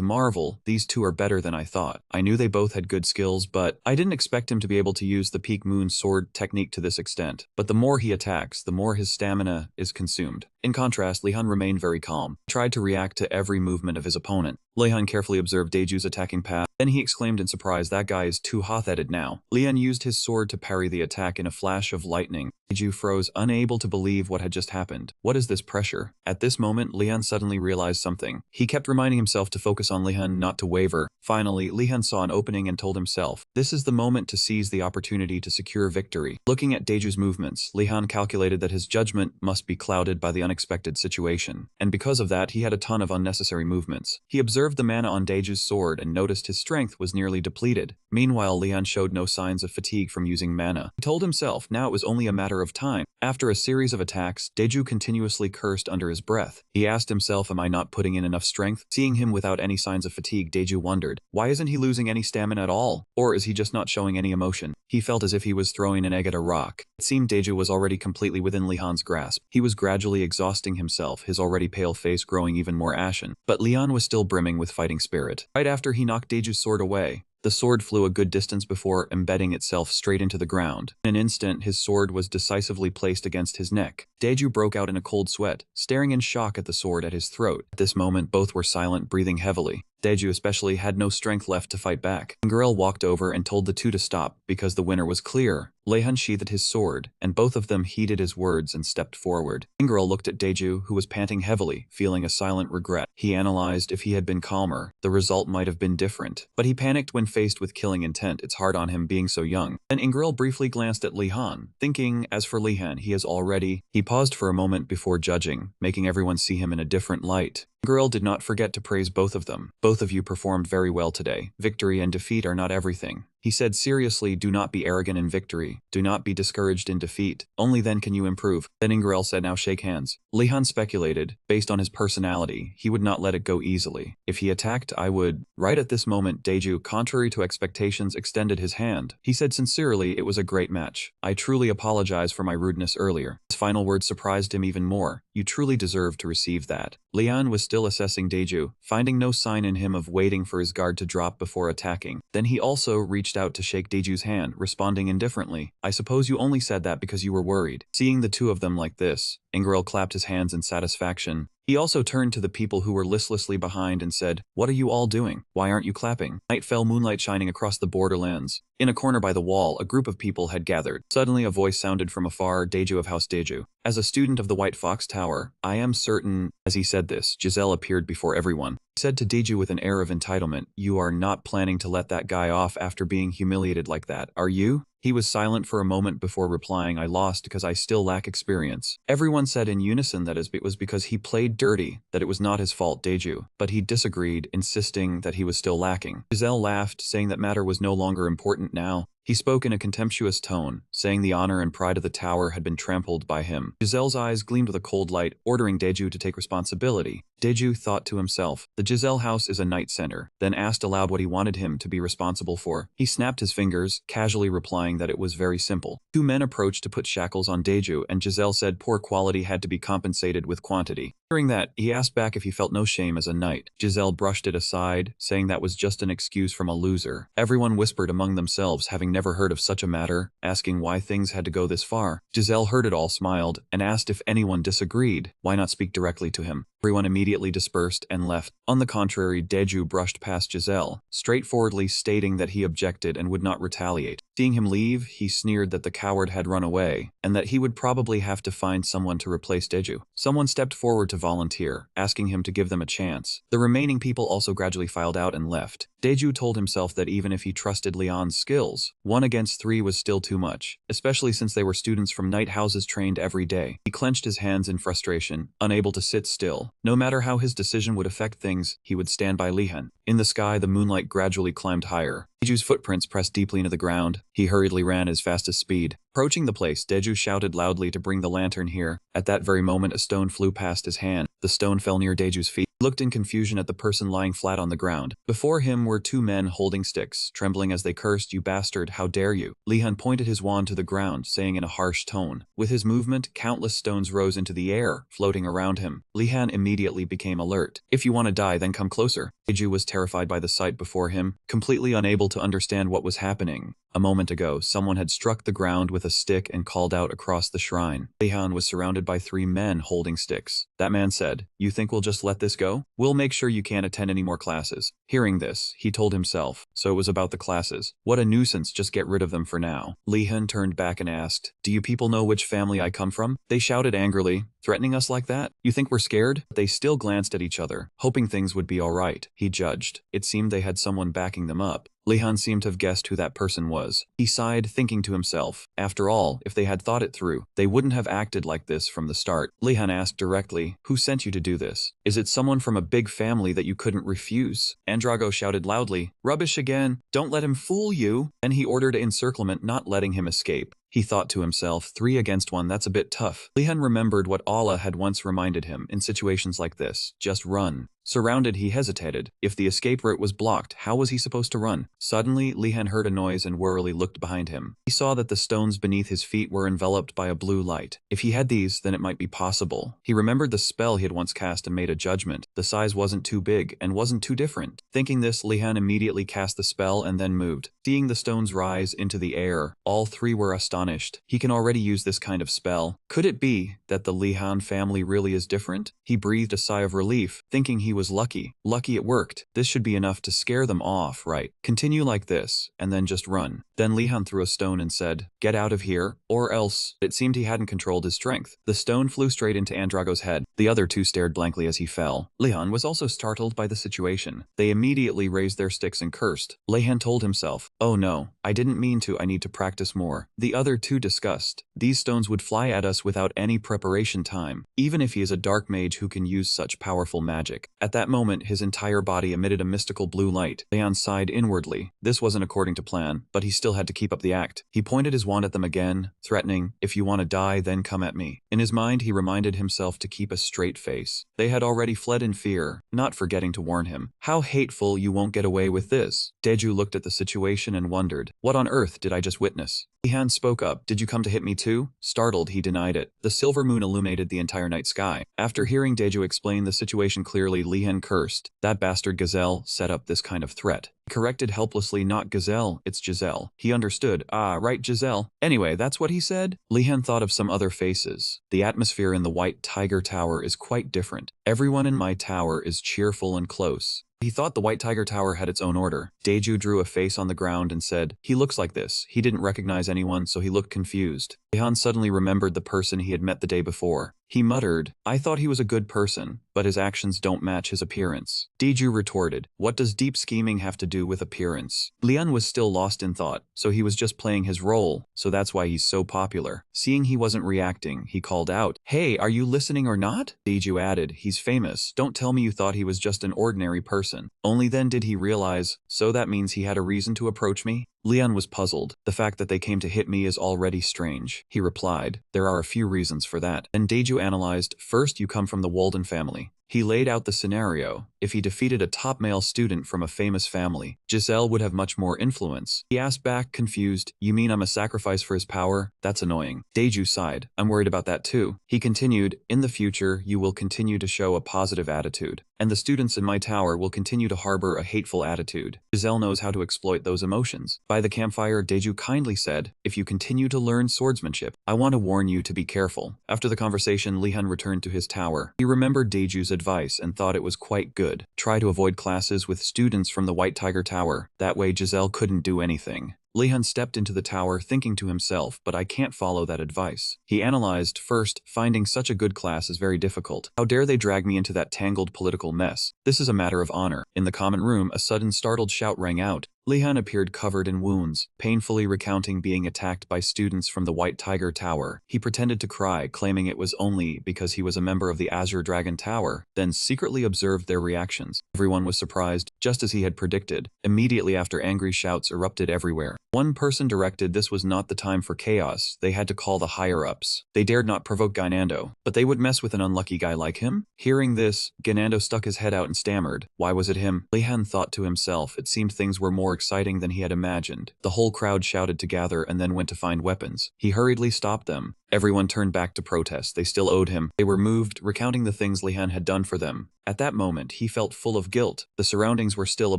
marvel. These two are better than I thought. I knew they both had good skills, but I didn't expect him to be able to use the peak moon sword technique to this extent. But the more he attacks, the more his stamina is consumed. In contrast, Lehan remained very calm. He tried to react to every movement of his opponent. Lehan carefully observed Deju's attacking path. Then he exclaimed in surprise, that guy is too hot-headed now. Lehan used his sword to parry the attack in a flash of lightning. Deju froze, unable to believe what had just happened. What is this pressure? At this moment, Lehan suddenly realized something. He kept reminding himself to focus on Lehan, not to waver. Finally, Lehan saw an opening and told himself, this is the moment to seize the opportunity to secure victory. Looking at Deju's movements, Lehan calculated that his judgment must be clouded by the unexpected situation. And because of that, he had a ton of unnecessary movements. He observed the mana on Deju's sword and noticed his strength was nearly depleted. Meanwhile, Lehan showed no signs of fatigue from using mana. He told himself now it was only a matter of time. After a series of attacks, Deju continuously cursed under his breath. He asked himself, am I not putting in enough strength? Seeing him without any signs of fatigue, Deju wondered, why isn't he losing any stamina at all? Or is he just not showing any emotion? He felt as if he was throwing an egg at a rock. It seemed Deju was already completely within Lehan's grasp. He was gradually exhausting himself, his already pale face growing even more ashen. But Lehan was still brimming with fighting spirit. Right after he knocked Deju's sword away, the sword flew a good distance before embedding itself straight into the ground. In an instant, his sword was decisively placed against his neck. Deju broke out in a cold sweat, staring in shock at the sword at his throat. At this moment, both were silent, breathing heavily. Deju especially had no strength left to fight back. Girl walked over and told the two to stop because the winner was clear. Lehan sheathed his sword, and both of them heeded his words and stepped forward. Girl looked at Deju, who was panting heavily, feeling a silent regret. He analyzed if he had been calmer, the result might have been different. But he panicked when faced with killing intent. It's hard on him being so young. Then Ingrel briefly glanced at Lehan, thinking, as for Lehan, he has already... He paused for a moment before judging, making everyone see him in a different light. Girl did not forget to praise both of them. Both of you performed very well today. Victory and defeat are not everything. He said seriously, do not be arrogant in victory. Do not be discouraged in defeat. Only then can you improve. Then Ingrel said, now shake hands. Lehan speculated, based on his personality, he would not let it go easily. If he attacked, I would. Right at this moment, Deju, contrary to expectations, extended his hand. He said sincerely, it was a great match. I truly apologize for my rudeness earlier. His final words surprised him even more. You truly deserve to receive that. Lehan was still assessing Deju, finding no sign in him of waiting for his guard to drop before attacking. Then he also reached out to shake Deju's hand, responding indifferently. I suppose you only said that because you were worried. Seeing the two of them like this, Ingrel clapped his hands in satisfaction. He also turned to the people who were listlessly behind and said, what are you all doing? Why aren't you clapping? Night fell, moonlight shining across the borderlands. In a corner by the wall, a group of people had gathered. Suddenly a voice sounded from afar, Deju of House Deju. As a student of the White Fox Tower, I am certain... As he said this, Giselle appeared before everyone. He said to Deju with an air of entitlement, you are not planning to let that guy off after being humiliated like that, are you? He was silent for a moment before replying, I lost because I still lack experience. Everyone said in unison that it was because he played dirty, that it was not his fault, Deju. But he disagreed, insisting that he was still lacking. Giselle laughed, saying that matter was no longer important now. He spoke in a contemptuous tone, saying the honor and pride of the tower had been trampled by him. Giselle's eyes gleamed with a cold light, ordering Deju to take responsibility. Deju thought to himself, the Giselle house is a night center, then asked aloud what he wanted him to be responsible for. He snapped his fingers, casually replying that it was very simple. Two men approached to put shackles on Deju, and Giselle said poor quality had to be compensated with quantity. Hearing that, he asked back if he felt no shame as a knight. Giselle brushed it aside, saying that was just an excuse from a loser. Everyone whispered among themselves, having never heard of such a matter, asking why things had to go this far. Giselle heard it all, smiled, and asked if anyone disagreed. Why not speak directly to him? Everyone immediately dispersed and left. On the contrary, Deju brushed past Giselle, straightforwardly stating that he objected and would not retaliate. Seeing him leave, he sneered that the coward had run away, and that he would probably have to find someone to replace Deju. Someone stepped forward to volunteer, asking him to give them a chance. The remaining people also gradually filed out and left. Deju told himself that even if he trusted Leon's skills, 1 against 3 was still too much, especially since they were students from night houses trained every day. He clenched his hands in frustration, unable to sit still. No matter how his decision would affect things, he would stand by Lehan. In the sky, the moonlight gradually climbed higher. Deju's footprints pressed deeply into the ground. He hurriedly ran his fastest speed. Approaching the place, Deju shouted loudly to bring the lantern here. At that very moment, a stone flew past his hand. The stone fell near Deju's feet. He looked in confusion at the person lying flat on the ground. Before him were 2 men holding sticks, trembling as they cursed, "You bastard, how dare you!" Lehan pointed his wand to the ground, saying in a harsh tone. With his movement, countless stones rose into the air, floating around him. Lehan immediately became alert. "If you want to die, then come closer." Deju was terrified by the sight before him, completely unable to understand what was happening. A moment ago, someone had struck the ground with a stick and called out across the shrine. Lehan was surrounded by 3 men holding sticks. That man said, "You think we'll just let this go? We'll make sure you can't attend any more classes." Hearing this, he told himself, so it was about the classes. What a nuisance, just get rid of them for now. Lehan turned back and asked, "Do you people know which family I come from?" They shouted angrily, "Threatening us like that? You think we're scared?" But they still glanced at each other, hoping things would be alright. He judged. It seemed they had someone backing them up. Lehan seemed to have guessed who that person was. He sighed, thinking to himself, after all, if they had thought it through, they wouldn't have acted like this from the start. Lehan asked directly, "Who sent you to do this? Is it someone from a big family that you couldn't refuse?" Andrago shouted loudly, "Rubbish again! Don't let him fool you!" Then he ordered encirclement, not letting him escape. He thought to himself, 3 against 1, that's a bit tough. Lehan remembered what Allah had once reminded him in situations like this, just run. Surrounded, he hesitated. If the escape route was blocked, how was he supposed to run? Suddenly, Lehan heard a noise and warily looked behind him. He saw that the stones beneath his feet were enveloped by a blue light. If he had these, then it might be possible. He remembered the spell he had once cast and made a judgment. The size wasn't too big and wasn't too different. Thinking this, Lehan immediately cast the spell and then moved. Seeing the stones rise into the air, all 3 were astonished. He can already use this kind of spell. Could it be that the Lehan family really is different? He breathed a sigh of relief, thinking he was lucky. Lucky it worked. This should be enough to scare them off, right? Continue like this, and then just run. Then Lehan threw a stone and said, "Get out of here, or else." It seemed he hadn't controlled his strength. The stone flew straight into Andrago's head. The other 2 stared blankly as he fell. Lehan was also startled by the situation. They immediately raised their sticks and cursed. Lehan told himself, "Oh no, I didn't mean to, I need to practice more." The other 2 discussed. These stones would fly at us without any preparation time, even if he is a dark mage who can use such powerful magic. At that moment, his entire body emitted a mystical blue light. Lehan sighed inwardly. This wasn't according to plan, but he still had to keep up the act. He pointed his wand at them again, threatening, "If you want to die, then come at me." In his mind, he reminded himself to keep a straight face. They had already fled in fear, not forgetting to warn him. How hateful, you won't get away with this. Deju looked at the situation and wondered, what on earth did I just witness? Lehan spoke up, "Did you come to hit me too?" Startled, he denied it. The silver moon illuminated the entire night sky. After hearing Deju explain the situation clearly, Lehan cursed. That bastard Gazelle set up this kind of threat. He corrected helplessly, "Not Gazelle, it's Giselle." He understood. "Ah, right, Giselle. Anyway, that's what he said?" Lehan thought of some other faces. The atmosphere in the White Tiger Tower is quite different. Everyone in my tower is cheerful and close. He thought the White Tiger Tower had its own order. Deju drew a face on the ground and said, "He looks like this." He didn't recognize anyone, so he looked confused. Lehan suddenly remembered the person he had met the day before. He muttered, "I thought he was a good person, but his actions don't match his appearance." Deju retorted, "What does deep scheming have to do with appearance?" Lehan was still lost in thought, so he was just playing his role, so that's why he's so popular. Seeing he wasn't reacting, he called out, "Hey, are you listening or not?" Deju added, "He's famous. Don't tell me you thought he was just an ordinary person." Only then did he realize, so that means he had a reason to approach me? Leon was puzzled. The fact that they came to hit me is already strange. He replied, there are a few reasons for that. And Deju analyzed, first, you come from the Walden family. He laid out the scenario. If he defeated a top male student from a famous family, Giselle would have much more influence. He asked back, confused, you mean I'm a sacrifice for his power? That's annoying. Deju sighed. I'm worried about that too. He continued, in the future, you will continue to show a positive attitude, and the students in my tower will continue to harbor a hateful attitude. Giselle knows how to exploit those emotions. By the campfire, Deju kindly said, if you continue to learn swordsmanship, I want to warn you to be careful. After the conversation, Lehan returned to his tower. He remembered Deju's advice and thought it was quite good. Try to avoid classes with students from the White Tiger Tower. That way Giselle couldn't do anything. Lehan stepped into the tower thinking to himself, but I can't follow that advice. He analyzed, first, finding such a good class is very difficult. How dare they drag me into that tangled political mess? This is a matter of honor. In the common room, a sudden startled shout rang out. Lehan appeared covered in wounds, painfully recounting being attacked by students from the White Tiger Tower. He pretended to cry, claiming it was only because he was a member of the Azure Dragon Tower, then secretly observed their reactions. Everyone was surprised, just as he had predicted. Immediately after, angry shouts erupted everywhere. One person directed this was not the time for chaos. They had to call the higher-ups. They dared not provoke Ganando, but they would mess with an unlucky guy like him? Hearing this, Ganando stuck his head out and stammered. Why was it him? Lehan thought to himself, it seemed things were more exciting than he had imagined. The whole crowd shouted to gather and then went to find weapons. He hurriedly stopped them. Everyone turned back to protest. They still owed him. They were moved, recounting the things Lehan had done for them. At that moment, he felt full of guilt. The surroundings were still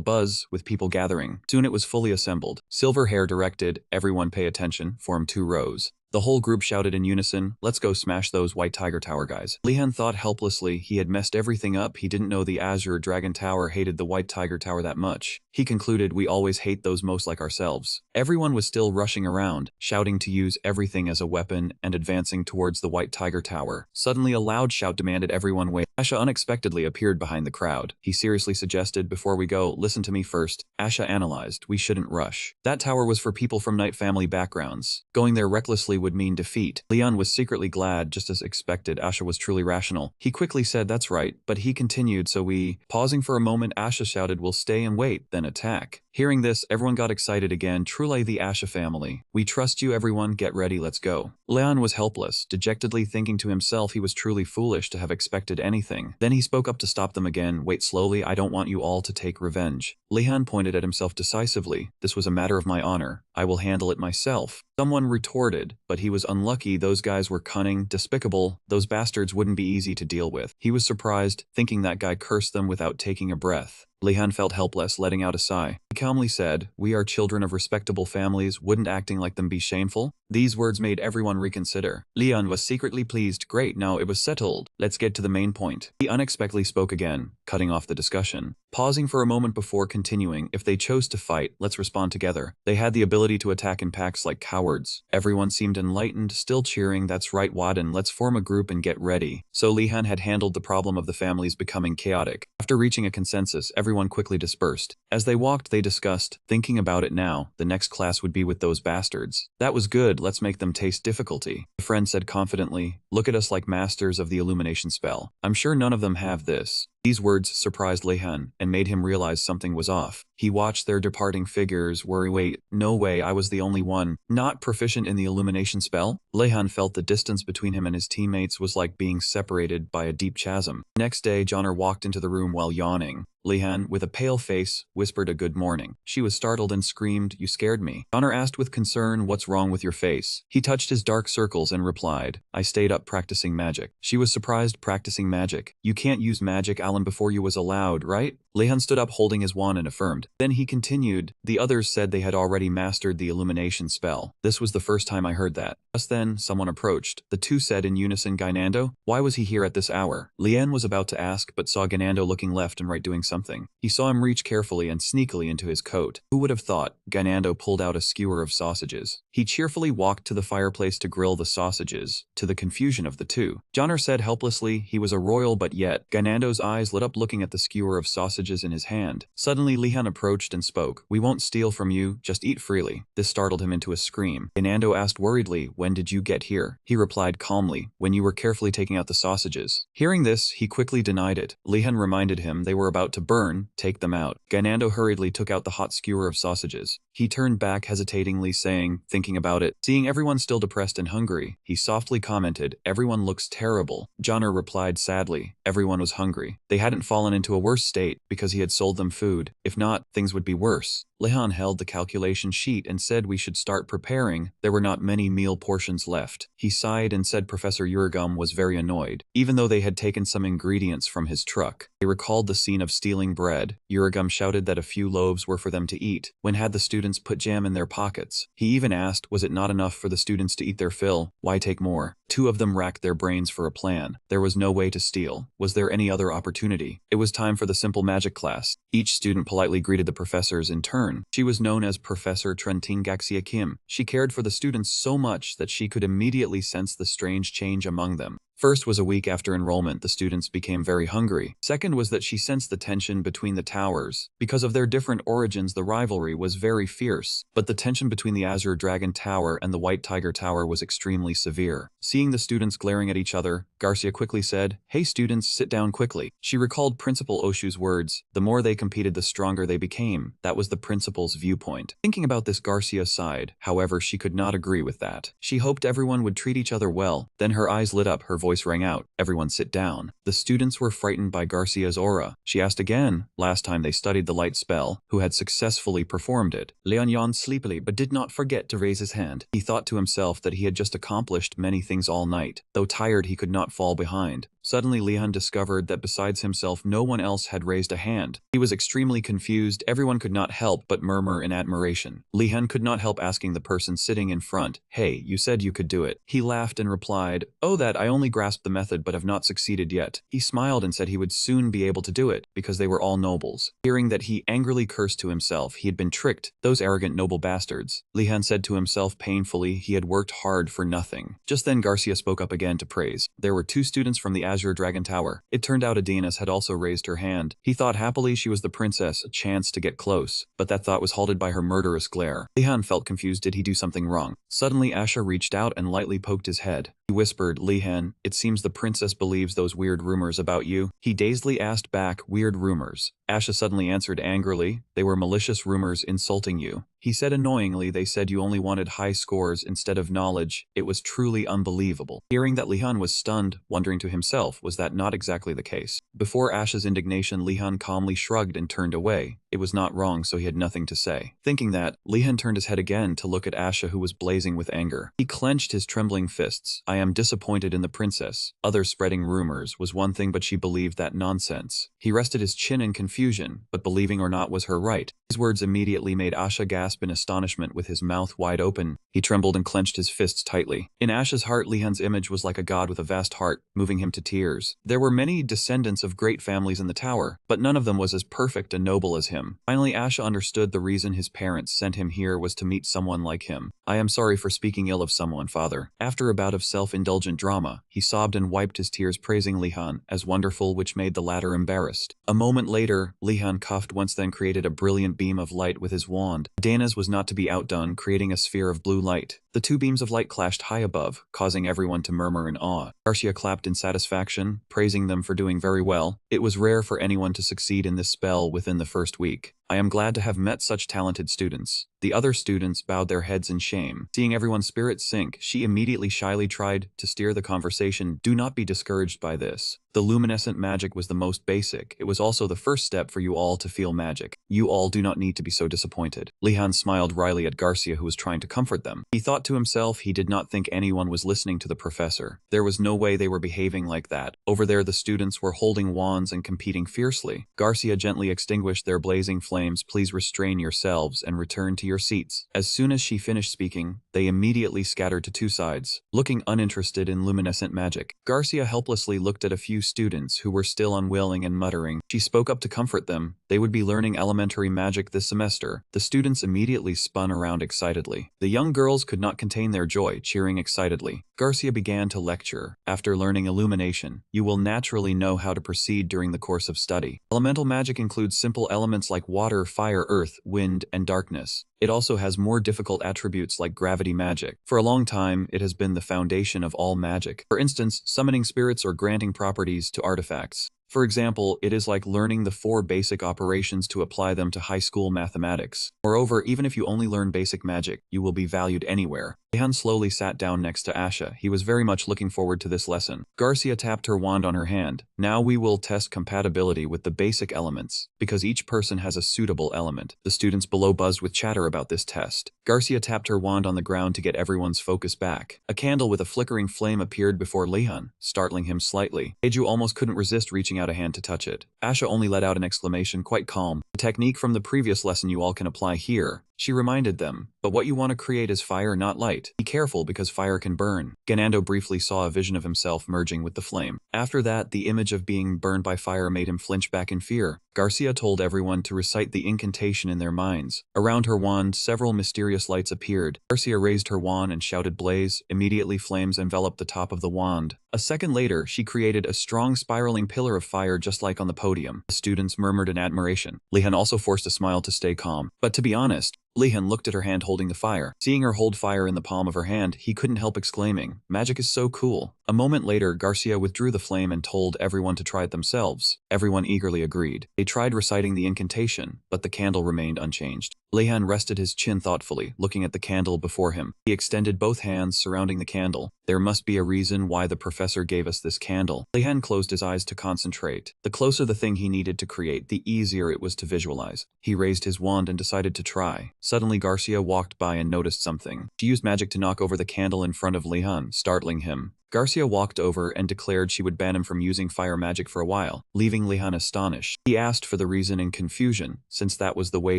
abuzz, with people gathering. Soon it was fully assembled. Silver Hair directed, everyone pay attention, form 2 rows. The whole group shouted in unison, let's go smash those White Tiger Tower guys. Lehan thought helplessly he had messed everything up. He didn't know the Azure Dragon Tower hated the White Tiger Tower that much. He concluded, we always hate those most like ourselves. Everyone was still rushing around, shouting to use everything as a weapon and advancing towards the White Tiger Tower. Suddenly a loud shout demanded everyone wait. Asha unexpectedly appeared behind the crowd. He seriously suggested, before we go, listen to me first. Asha analyzed, we shouldn't rush. That tower was for people from Knight family backgrounds. Going there recklessly would mean defeat. Leon was secretly glad. Just as expected, Asha was truly rational. He quickly said, that's right, but he continued, so we... Pausing for a moment, Asha shouted, we'll stay and wait, then attack. Hearing this, everyone got excited again. Truly the Asha family. We trust you, everyone, get ready, let's go. Leon was helpless, dejectedly thinking to himself he was truly foolish to have expected anything. Then he spoke up to stop them again. Wait slowly, I don't want you all to take revenge. Lehan pointed at himself decisively. This was a matter of my honor. I will handle it myself. Someone retorted, but he was unlucky. Those guys were cunning, despicable. Those bastards wouldn't be easy to deal with. He was surprised, thinking that guy cursed them without taking a breath. Lehan felt helpless, letting out a sigh. He calmly said, we are children of respectable families, wouldn't acting like them be shameful? These words made everyone reconsider. Leon was secretly pleased. Great, now it was settled. Let's get to the main point. He unexpectedly spoke again, cutting off the discussion. Pausing for a moment before continuing, if they chose to fight, let's respond together. They had the ability to attack in packs like cowards. Everyone seemed enlightened, still cheering, that's right Wadden, let's form a group and get ready. So Lehan had handled the problem of the families becoming chaotic. After reaching a consensus, everyone quickly dispersed. As they walked, they discussed, thinking about it now, the next class would be with those bastards. That was good, let's make them taste difficulty. A friend said confidently, look at us like masters of the illumination spell. I'm sure none of them have this. These words surprised Lehan and made him realize something was off. He watched their departing figures, worry, wait, no way, I was the only one not proficient in the illumination spell? Lehan felt the distance between him and his teammates was like being separated by a deep chasm. Next day, Joner walked into the room while yawning. Lehan, with a pale face, whispered a good morning. She was startled and screamed, you scared me. Joner asked with concern, what's wrong with your face? He touched his dark circles and replied, I stayed up practicing magic. She was surprised, practicing magic? You can't use magic, Alan, before you was allowed, right? Lehan stood up holding his wand and affirmed. Then he continued, the others said they had already mastered the illumination spell. This was the first time I heard that. Just then, someone approached. The two said in unison, Gainando? Why was he here at this hour? Lehan was about to ask, but saw Gainando looking left and right doing something. He saw him reach carefully and sneakily into his coat. Who would have thought? Gainando pulled out a skewer of sausages. He cheerfully walked to the fireplace to grill the sausages, to the confusion of the two. Joner said helplessly, he was a royal, but yet. Gainando's eyes lit up looking at the skewer of sausages in his hand. Suddenly Lehan approached and spoke. We won't steal from you, just eat freely. This startled him into a scream. Gainando asked worriedly, when did you get here? He replied calmly, when you were carefully taking out the sausages. Hearing this, he quickly denied it. Lehan reminded him they were about to of burn, take them out. Ganando hurriedly took out the hot skewer of sausages. He turned back hesitatingly saying, thinking about it. Seeing everyone still depressed and hungry, he softly commented, everyone looks terrible. Joner replied sadly, everyone was hungry. They hadn't fallen into a worse state because he had sold them food. If not, things would be worse. Lehan held the calculation sheet and said we should start preparing. There were not many meal portions left. He sighed and said Professor Urigum was very annoyed, even though they had taken some ingredients from his truck. They recalled the scene of stealing bread. Urigum shouted that a few loaves were for them to eat. When had the students put jam in their pockets? He even asked, was it not enough for the students to eat their fill? Why take more? Two of them racked their brains for a plan. There was no way to steal. Was there any other opportunity? It was time for the simple magic class. Each student politely greeted the professors in turn. She was known as Professor Trentingaxia Kim. She cared for the students so much that she could immediately sense the strange change among them. First was a week after enrollment, the students became very hungry. Second was that she sensed the tension between the towers. Because of their different origins, the rivalry was very fierce, but the tension between the Azure Dragon Tower and the White Tiger Tower was extremely severe. Seeing the students glaring at each other, Garcia quickly said, "Hey students, sit down quickly." She recalled Principal Oshu's words, the more they competed the stronger they became. That was the principal's viewpoint. Thinking about this, Garcia sighed. However, she could not agree with that. She hoped everyone would treat each other well. Then her eyes lit up, her voice rang out, "Everyone sit down." The students were frightened by Garcia's aura. She asked again, last time they studied the light spell, who had successfully performed it. Leon yawned sleepily but did not forget to raise his hand. He thought to himself that he had just accomplished many things all night. Though tired, he could not fall behind. Suddenly, Lehan discovered that besides himself, no one else had raised a hand. He was extremely confused. Everyone could not help but murmur in admiration. Lehan could not help asking the person sitting in front, "Hey, you said you could do it." He laughed and replied, "Oh, that I only grasped the method but have not succeeded yet." He smiled and said he would soon be able to do it, because they were all nobles. Hearing that, he angrily cursed to himself. He had been tricked. Those arrogant noble bastards. Lehan said to himself painfully he had worked hard for nothing. Just then Garcia spoke up again to praise. There were two students from the Azure Dragon Tower. It turned out Adenas had also raised her hand. He thought happily she was the princess, a chance to get close. But that thought was halted by her murderous glare. Lehan felt confused. Did he do something wrong? Suddenly Asha reached out and lightly poked his head. He whispered, "Lehan, it seems the princess believes those weird rumors about you." He dazedly asked back, "Weird rumors?" Asha suddenly answered angrily, "They were malicious rumors insulting you." He said annoyingly, "They said you only wanted high scores instead of knowledge." It was truly unbelievable. Hearing that, Lehan was stunned, wondering to himself, was that not exactly the case? Before Asha's indignation, Lehan calmly shrugged and turned away. It was not wrong, so he had nothing to say. Thinking that, Lehan turned his head again to look at Asha, who was blazing with anger. He clenched his trembling fists. "I am disappointed in the princess." Others spreading rumors was one thing, but she believed that nonsense. He rested his chin in confusion, but believing or not was her right. His words immediately made Asha gasp in astonishment. With his mouth wide open, he trembled and clenched his fists tightly. In Asha's heart, Lehan's image was like a god with a vast heart, moving him to tears. There were many descendants of great families in the tower, but none of them was as perfect and noble as him. Finally, Asha understood the reason his parents sent him here was to meet someone like him. "I am sorry for speaking ill of someone, father." After a bout of self-indulgent drama, he sobbed and wiped his tears, praising Lehan as wonderful, which made the latter embarrassed. A moment later, Lehan coughed once, then created a brilliant beam of light with his wand. Adenas was not to be outdone, creating a sphere of blue light. The two beams of light clashed high above, causing everyone to murmur in awe. Garcia clapped in satisfaction, praising them for doing very well. It was rare for anyone to succeed in this spell within the first week. "I am glad to have met such talented students." The other students bowed their heads in shame. Seeing everyone's spirits sink, she immediately shyly tried to steer the conversation. "Do not be discouraged by this. The luminescent magic was the most basic. It was also the first step for you all to feel magic. You all do not need to be so disappointed." Lehan smiled wryly at Garcia, who was trying to comfort them. He thought to himself he did not think anyone was listening to the professor. There was no way they were behaving like that. Over there, the students were holding wands and competing fiercely. Garcia gently extinguished their blazing flames. "Please restrain yourselves and return to your seats." As soon as she finished speaking, they immediately scattered to two sides, looking uninterested in luminescent magic. Garcia helplessly looked at a few students who were still unwilling and muttering. She spoke up to comfort them. They would be learning elementary magic this semester. The students immediately spun around excitedly. The young girls could not contain their joy, cheering excitedly. Garcia began to lecture. "After learning illumination, you will naturally know how to proceed during the course of study. Elemental magic includes simple elements like water, fire, earth, wind, and darkness. It also has more difficult attributes like gravity magic. For a long time, it has been the foundation of all magic. For instance, summoning spirits or granting properties to artifacts. For example, it is like learning the 4 basic operations to apply them to high school mathematics. Moreover, even if you only learn basic magic, you will be valued anywhere. Lehan slowly sat down next to Asha. He was very much looking forward to this lesson. Garcia tapped her wand on her hand. Now we will test compatibility with the basic elements, because each person has a suitable element. The students below buzzed with chatter about this test. Garcia tapped her wand on the ground to get everyone's focus back. A candle with a flickering flame appeared before Lehan, startling him slightly. Deju almost couldn't resist reaching out a hand to touch it. Asha only let out an exclamation, quite calm. The technique from the previous lesson you all can apply here, she reminded them, but what you want to create is fire, not light. Be careful because fire can burn. Ganando briefly saw a vision of himself merging with the flame. After that, the image of being burned by fire made him flinch back in fear. Garcia told everyone to recite the incantation in their minds. Around her wand, several mysterious lights appeared. Garcia raised her wand and shouted blaze. Immediately flames enveloped the top of the wand. A second later, she created a strong spiraling pillar of fire just like on the podium. The students murmured in admiration. Lehan also forced a smile to stay calm. But to be honest, Lehan looked at her hand holding the fire. Seeing her hold fire in the palm of her hand, he couldn't help exclaiming, "Magic is so cool." A moment later, Garcia withdrew the flame and told everyone to try it themselves. Everyone eagerly agreed. They tried reciting the incantation, but the candle remained unchanged. Lehan rested his chin thoughtfully, looking at the candle before him. He extended both hands surrounding the candle. There must be a reason why the professor gave us this candle. Lehan closed his eyes to concentrate. The closer the thing he needed to create, the easier it was to visualize. He raised his wand and decided to try. Suddenly, Garcia walked by and noticed something. She used magic to knock over the candle in front of Lehan, startling him. Garcia walked over and declared she would ban him from using fire magic for a while, leaving Lehan astonished. He asked for the reason in confusion, since that was the way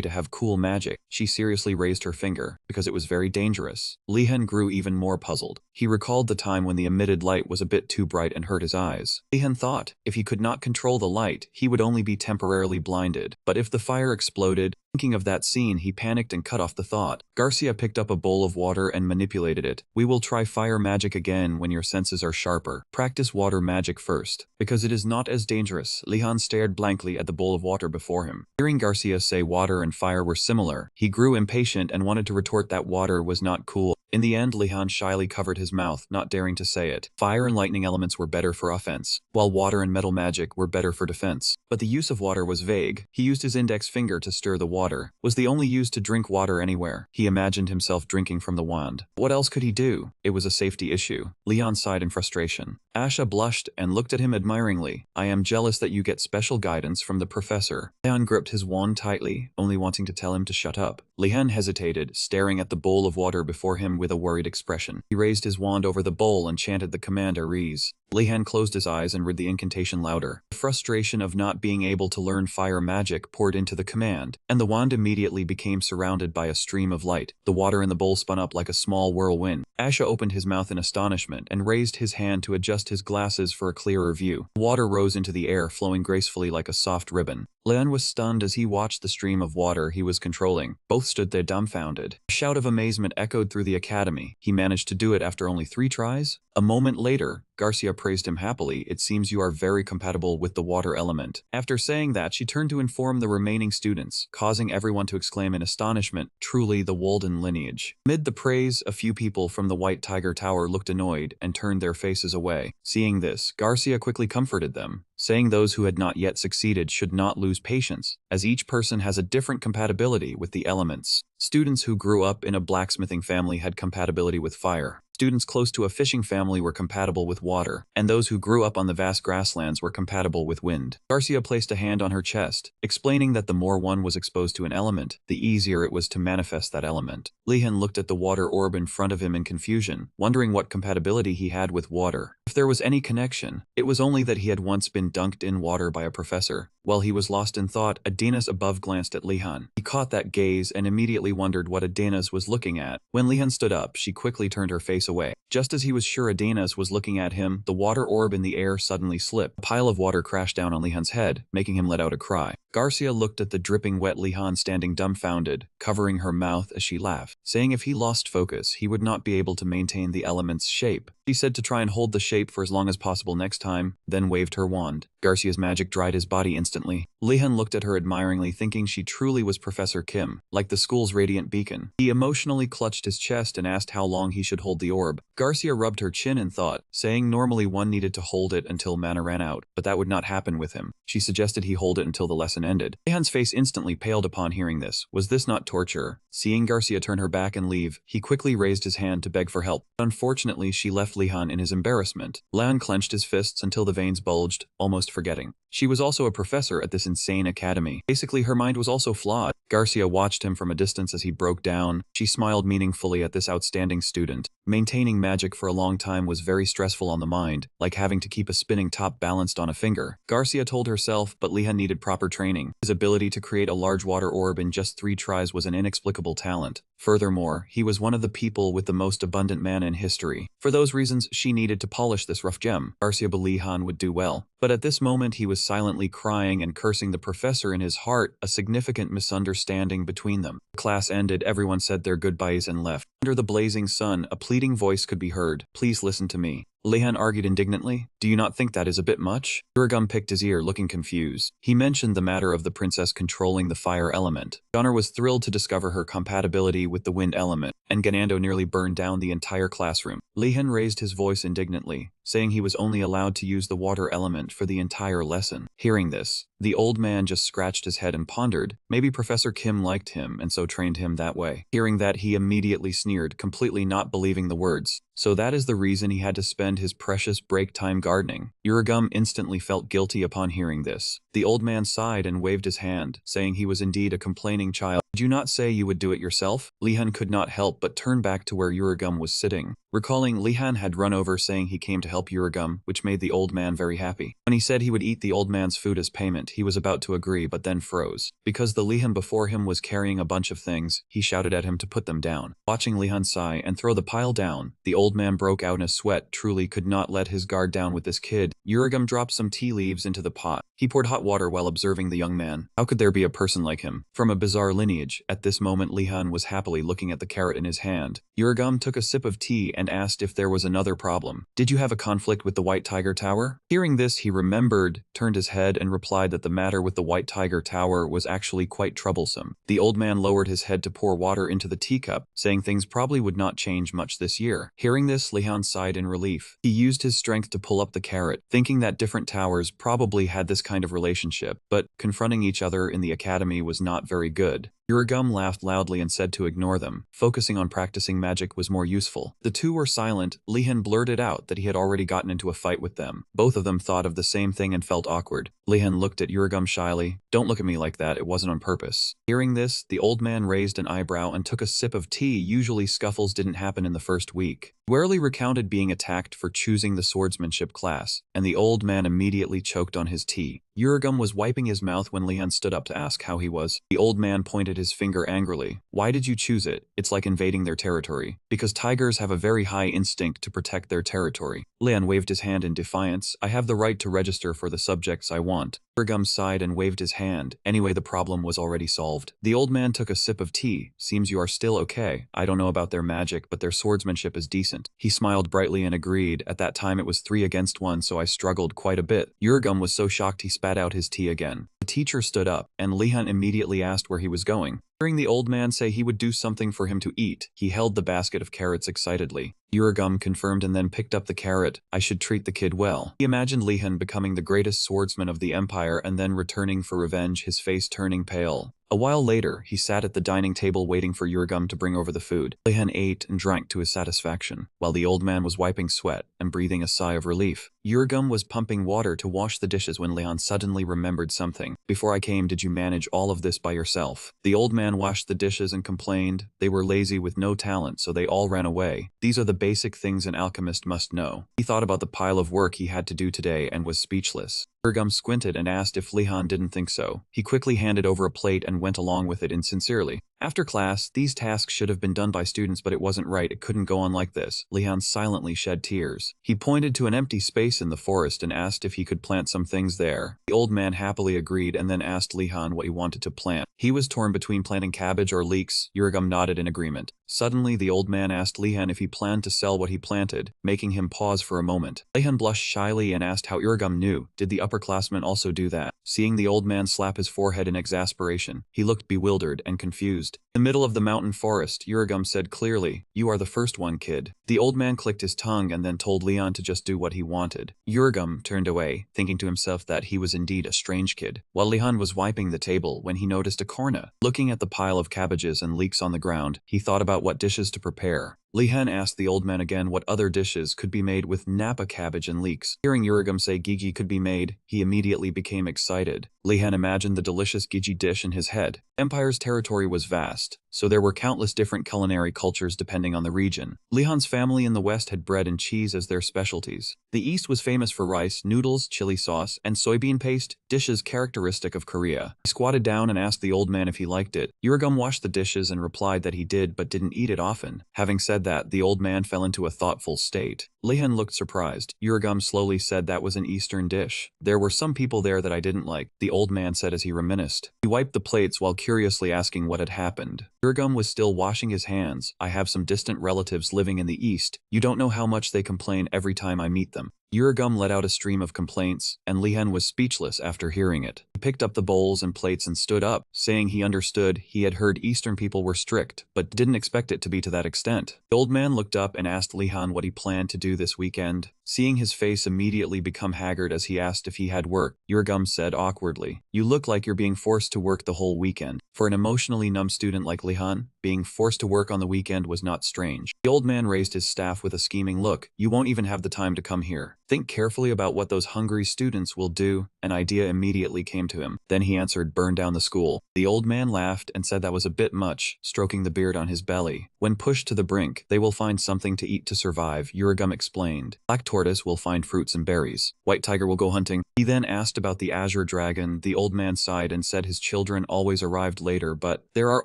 to have cool magic. She seriously raised her finger, because it was very dangerous. Lehan grew even more puzzled. He recalled the time when the emitted light was a bit too bright and hurt his eyes. Lehan thought, if he could not control the light, he would only be temporarily blinded. But if the fire exploded, thinking of that scene, he panicked and cut off the thought. Garcia picked up a bowl of water and manipulated it. We will try fire magic again when your senses are sharper. Practice water magic first, because it is not as dangerous. Lehan stared blankly at the bowl of water before him. Hearing Garcia say water and fire were similar, he grew impatient and wanted to retort that water was not cool. In the end, Lehan shyly covered his mouth, not daring to say it. Fire and lightning elements were better for offense, while water and metal magic were better for defense. But the use of water was vague. He used his index finger to stir the water. Was the only use to drink water anywhere. He imagined himself drinking from the wand. What else could he do? It was a safety issue. Lehan sighed in frustration. Asha blushed and looked at him admiringly. I am jealous that you get special guidance from the professor. Lehan gripped his wand tightly, only wanting to tell him to shut up. Lehan hesitated, staring at the bowl of water before him with a worried expression. He raised his wand over the bowl and chanted the command Arise. Lehan closed his eyes and read the incantation louder. The frustration of not being able to learn fire magic poured into the command, and the wand immediately became surrounded by a stream of light. The water in the bowl spun up like a small whirlwind. Asha opened his mouth in astonishment and raised his hand to adjust his glasses for a clearer view. Water rose into the air, flowing gracefully like a soft ribbon. Lehan was stunned as he watched the stream of water he was controlling. Both stood there dumbfounded. A shout of amazement echoed through the academy. He managed to do it after only 3 tries? A moment later, Garcia praised him happily. It seems you are very compatible with the water element. After saying that, she turned to inform the remaining students, causing everyone to exclaim in astonishment, truly the Walden lineage. Amid the praise, a few people from the White Tiger Tower looked annoyed and turned their faces away. Seeing this, Garcia quickly comforted them, saying those who had not yet succeeded should not lose patience, as each person has a different compatibility with the elements. Students who grew up in a blacksmithing family had compatibility with fire. Students close to a fishing family were compatible with water, and those who grew up on the vast grasslands were compatible with wind. Garcia placed a hand on her chest, explaining that the more one was exposed to an element, the easier it was to manifest that element. Lehan looked at the water orb in front of him in confusion, wondering what compatibility he had with water. If there was any connection, it was only that he had once been dunked in water by a professor. While he was lost in thought, Adenas above glanced at Lehan. He caught that gaze and immediately wondered what Adenas was looking at. When Lehan stood up, she quickly turned her face away. Just as he was sure Adenas was looking at him, the water orb in the air suddenly slipped. A pile of water crashed down on Lehan's head, making him let out a cry. Garcia looked at the dripping wet Lehan standing dumbfounded, covering her mouth as she laughed, saying if he lost focus, he would not be able to maintain the element's shape. She said to try and hold the shape for as long as possible next time, then waved her wand. Garcia's magic dried his body instantly. Lehan looked at her admiringly, thinking she truly was Professor Kim, like the school's radiant beacon. He emotionally clutched his chest and asked how long he should hold the orb. Garcia rubbed her chin in thought, saying normally one needed to hold it until mana ran out, but that would not happen with him. She suggested he hold it until the lesson ended. Lehan's face instantly paled upon hearing this. Was this not torture? Seeing Garcia turn her back and leave, he quickly raised his hand to beg for help. Unfortunately, she left Lehan in his embarrassment. Lehan clenched his fists until the veins bulged, almost forgetting. She was also a professor at this insane academy. Basically, her mind was also flawed. Garcia watched him from a distance as he broke down. She smiled meaningfully at this outstanding student. Maintaining magic for a long time was very stressful on the mind, like having to keep a spinning top balanced on a finger. Garcia told herself, but Lehan needed proper training. His ability to create a large water orb in just 3 tries was an inexplicable talent. Furthermore, he was one of the people with the most abundant mana in history. For those reasons, she needed to polish this rough gem. Garcia believed Lehan would do well. But at this moment he was silently crying and cursing the professor in his heart, a significant misunderstanding between them. The class ended, everyone said their goodbyes and left. Under the blazing sun, a pleading voice could be heard. Please listen to me. Lehan argued indignantly. Do you not think that is a bit much? Uragum picked his ear, looking confused. He mentioned the matter of the princess controlling the fire element. Joner was thrilled to discover her compatibility with the wind element, and Ganando nearly burned down the entire classroom. Lehan raised his voice indignantly, saying he was only allowed to use the water element for the entire lesson. Hearing this, the old man just scratched his head and pondered. Maybe Professor Kim liked him and so trained him that way. Hearing that, he immediately sneered, completely not believing the words. So that is the reason he had to spend his precious break time gardening. Uragum instantly felt guilty upon hearing this. The old man sighed and waved his hand, saying he was indeed a complaining child. Did you not say you would do it yourself? Lehan could not help but turn back to where Uragum was sitting. Recalling, Lehan had run over saying he came to help Uragum, which made the old man very happy. When he said he would eat the old man's food as payment, he was about to agree but then froze. Because the Lehan before him was carrying a bunch of things, he shouted at him to put them down. Watching Lehan sigh and throw the pile down, the old man broke out in a sweat, truly could not let his guard down with this kid. Uragum dropped some tea leaves into the pot. He poured hot water while observing the young man. How could there be a person like him? From a bizarre lineage. At this moment Lehan was happily looking at the carrot in his hand. Uragum took a sip of tea and asked if there was another problem. Did you have a conflict with the White Tiger Tower? Hearing this, he remembered, turned his head and replied that the matter with the White Tiger Tower was actually quite troublesome. The old man lowered his head to pour water into the teacup, saying things probably would not change much this year. Hearing this, Lehan sighed in relief. He used his strength to pull up the carrot, thinking that different towers probably had this kind of relationship, but confronting each other in the academy was not very good. Uragum laughed loudly and said to ignore them. Focusing on practicing magic was more useful. The two were silent. Lehan blurted out that he had already gotten into a fight with them. Both of them thought of the same thing and felt awkward. Lehan looked at Uragum shyly. Don't look at me like that, it wasn't on purpose. Hearing this, the old man raised an eyebrow and took a sip of tea. Usually scuffles didn't happen in the first week. Warily recounted being attacked for choosing the swordsmanship class, and the old man immediately choked on his tea. Uragum was wiping his mouth when Lehan stood up to ask how he was. The old man pointed his finger angrily. Why did you choose it? It's like invading their territory. Because tigers have a very high instinct to protect their territory. Lehan waved his hand in defiance. I have the right to register for the subjects I want. Uragum sighed and waved his hand. Anyway, the problem was already solved. The old man took a sip of tea. Seems you are still okay. I don't know about their magic, but their swordsmanship is decent. He smiled brightly and agreed. At that time it was 3 against 1, so I struggled quite a bit. Uragum was so shocked he spat out his tea again. The teacher stood up, and Lehan immediately asked where he was going. Hearing the old man say he would do something for him to eat, he held the basket of carrots excitedly. Uragum confirmed and then picked up the carrot. I should treat the kid well. He imagined Lehan becoming the greatest swordsman of the empire and then returning for revenge, his face turning pale. A while later, he sat at the dining table waiting for Uragum to bring over the food. Lehan ate and drank to his satisfaction, while the old man was wiping sweat and breathing a sigh of relief. Uragum was pumping water to wash the dishes when Lehan suddenly remembered something. Before I came, did you manage all of this by yourself? The old man washed the dishes and complained. They were lazy with no talent, so they all ran away. These are the basic things an alchemist must know. He thought about the pile of work he had to do today and was speechless. Uragum squinted and asked if Lehan didn't think so. He quickly handed over a plate and went along with it insincerely. After class, these tasks should have been done by students, but it wasn't right. It couldn't go on like this. Lehan silently shed tears. He pointed to an empty space in the forest and asked if he could plant some things there. The old man happily agreed and then asked Lehan what he wanted to plant. He was torn between planting cabbage or leeks. Uragum nodded in agreement. Suddenly, the old man asked Lehan if he planned to sell what he planted, making him pause for a moment. Lehan blushed shyly and asked how Uragum knew. Did the upperclassmen also do that? Seeing the old man slap his forehead in exasperation, he looked bewildered and confused. In the middle of the mountain forest, Uragum said clearly, "You are the first one, kid." The old man clicked his tongue and then told Leon to just do what he wanted. Uragum turned away, thinking to himself that he was indeed a strange kid. While Lehan was wiping the table when he noticed a corna. Looking at the pile of cabbages and leeks on the ground, he thought about what dishes to prepare. Lehan asked the old man again what other dishes could be made with Napa cabbage and leeks. Hearing Uragum say Gigi could be made, he immediately became excited. Lehan imagined the delicious Gigi dish in his head. Empire's territory was vast, so there were countless different culinary cultures depending on the region. Lehan's family in the west had bread and cheese as their specialties. The east was famous for rice, noodles, chili sauce, and soybean paste, dishes characteristic of Korea. He squatted down and asked the old man if he liked it. Uragum washed the dishes and replied that he did but didn't eat it often. Having said that, the old man fell into a thoughtful state. Lehan looked surprised. Uragum slowly said that was an Eastern dish. There were some people there that I didn't like, the old man said as he reminisced. He wiped the plates while curiously asking what had happened. Uragum was still washing his hands. I have some distant relatives living in the East. You don't know how much they complain every time I meet them. Uragum let out a stream of complaints, and Lehan was speechless after hearing it. He picked up the bowls and plates and stood up, saying he understood. He had heard Eastern people were strict, but didn't expect it to be to that extent. The old man looked up and asked Lehan what he planned to do this weekend. Seeing his face immediately become haggard as he asked if he had work, Uragum said awkwardly, "You look like you're being forced to work the whole weekend." For an emotionally numb student like Lehan, being forced to work on the weekend was not strange. The old man raised his staff with a scheming look. "You won't even have the time to come here. Think carefully about what those hungry students will do." An idea immediately came to him. Then he answered, "Burn down the school." The old man laughed and said that was a bit much, stroking the beard on his belly. "When pushed to the brink, they will find something to eat to survive," Uragum explained. "Black tortoise will find fruits and berries. White tiger will go hunting." He then asked about the azure dragon. The old man sighed and said his children always arrived later, but there are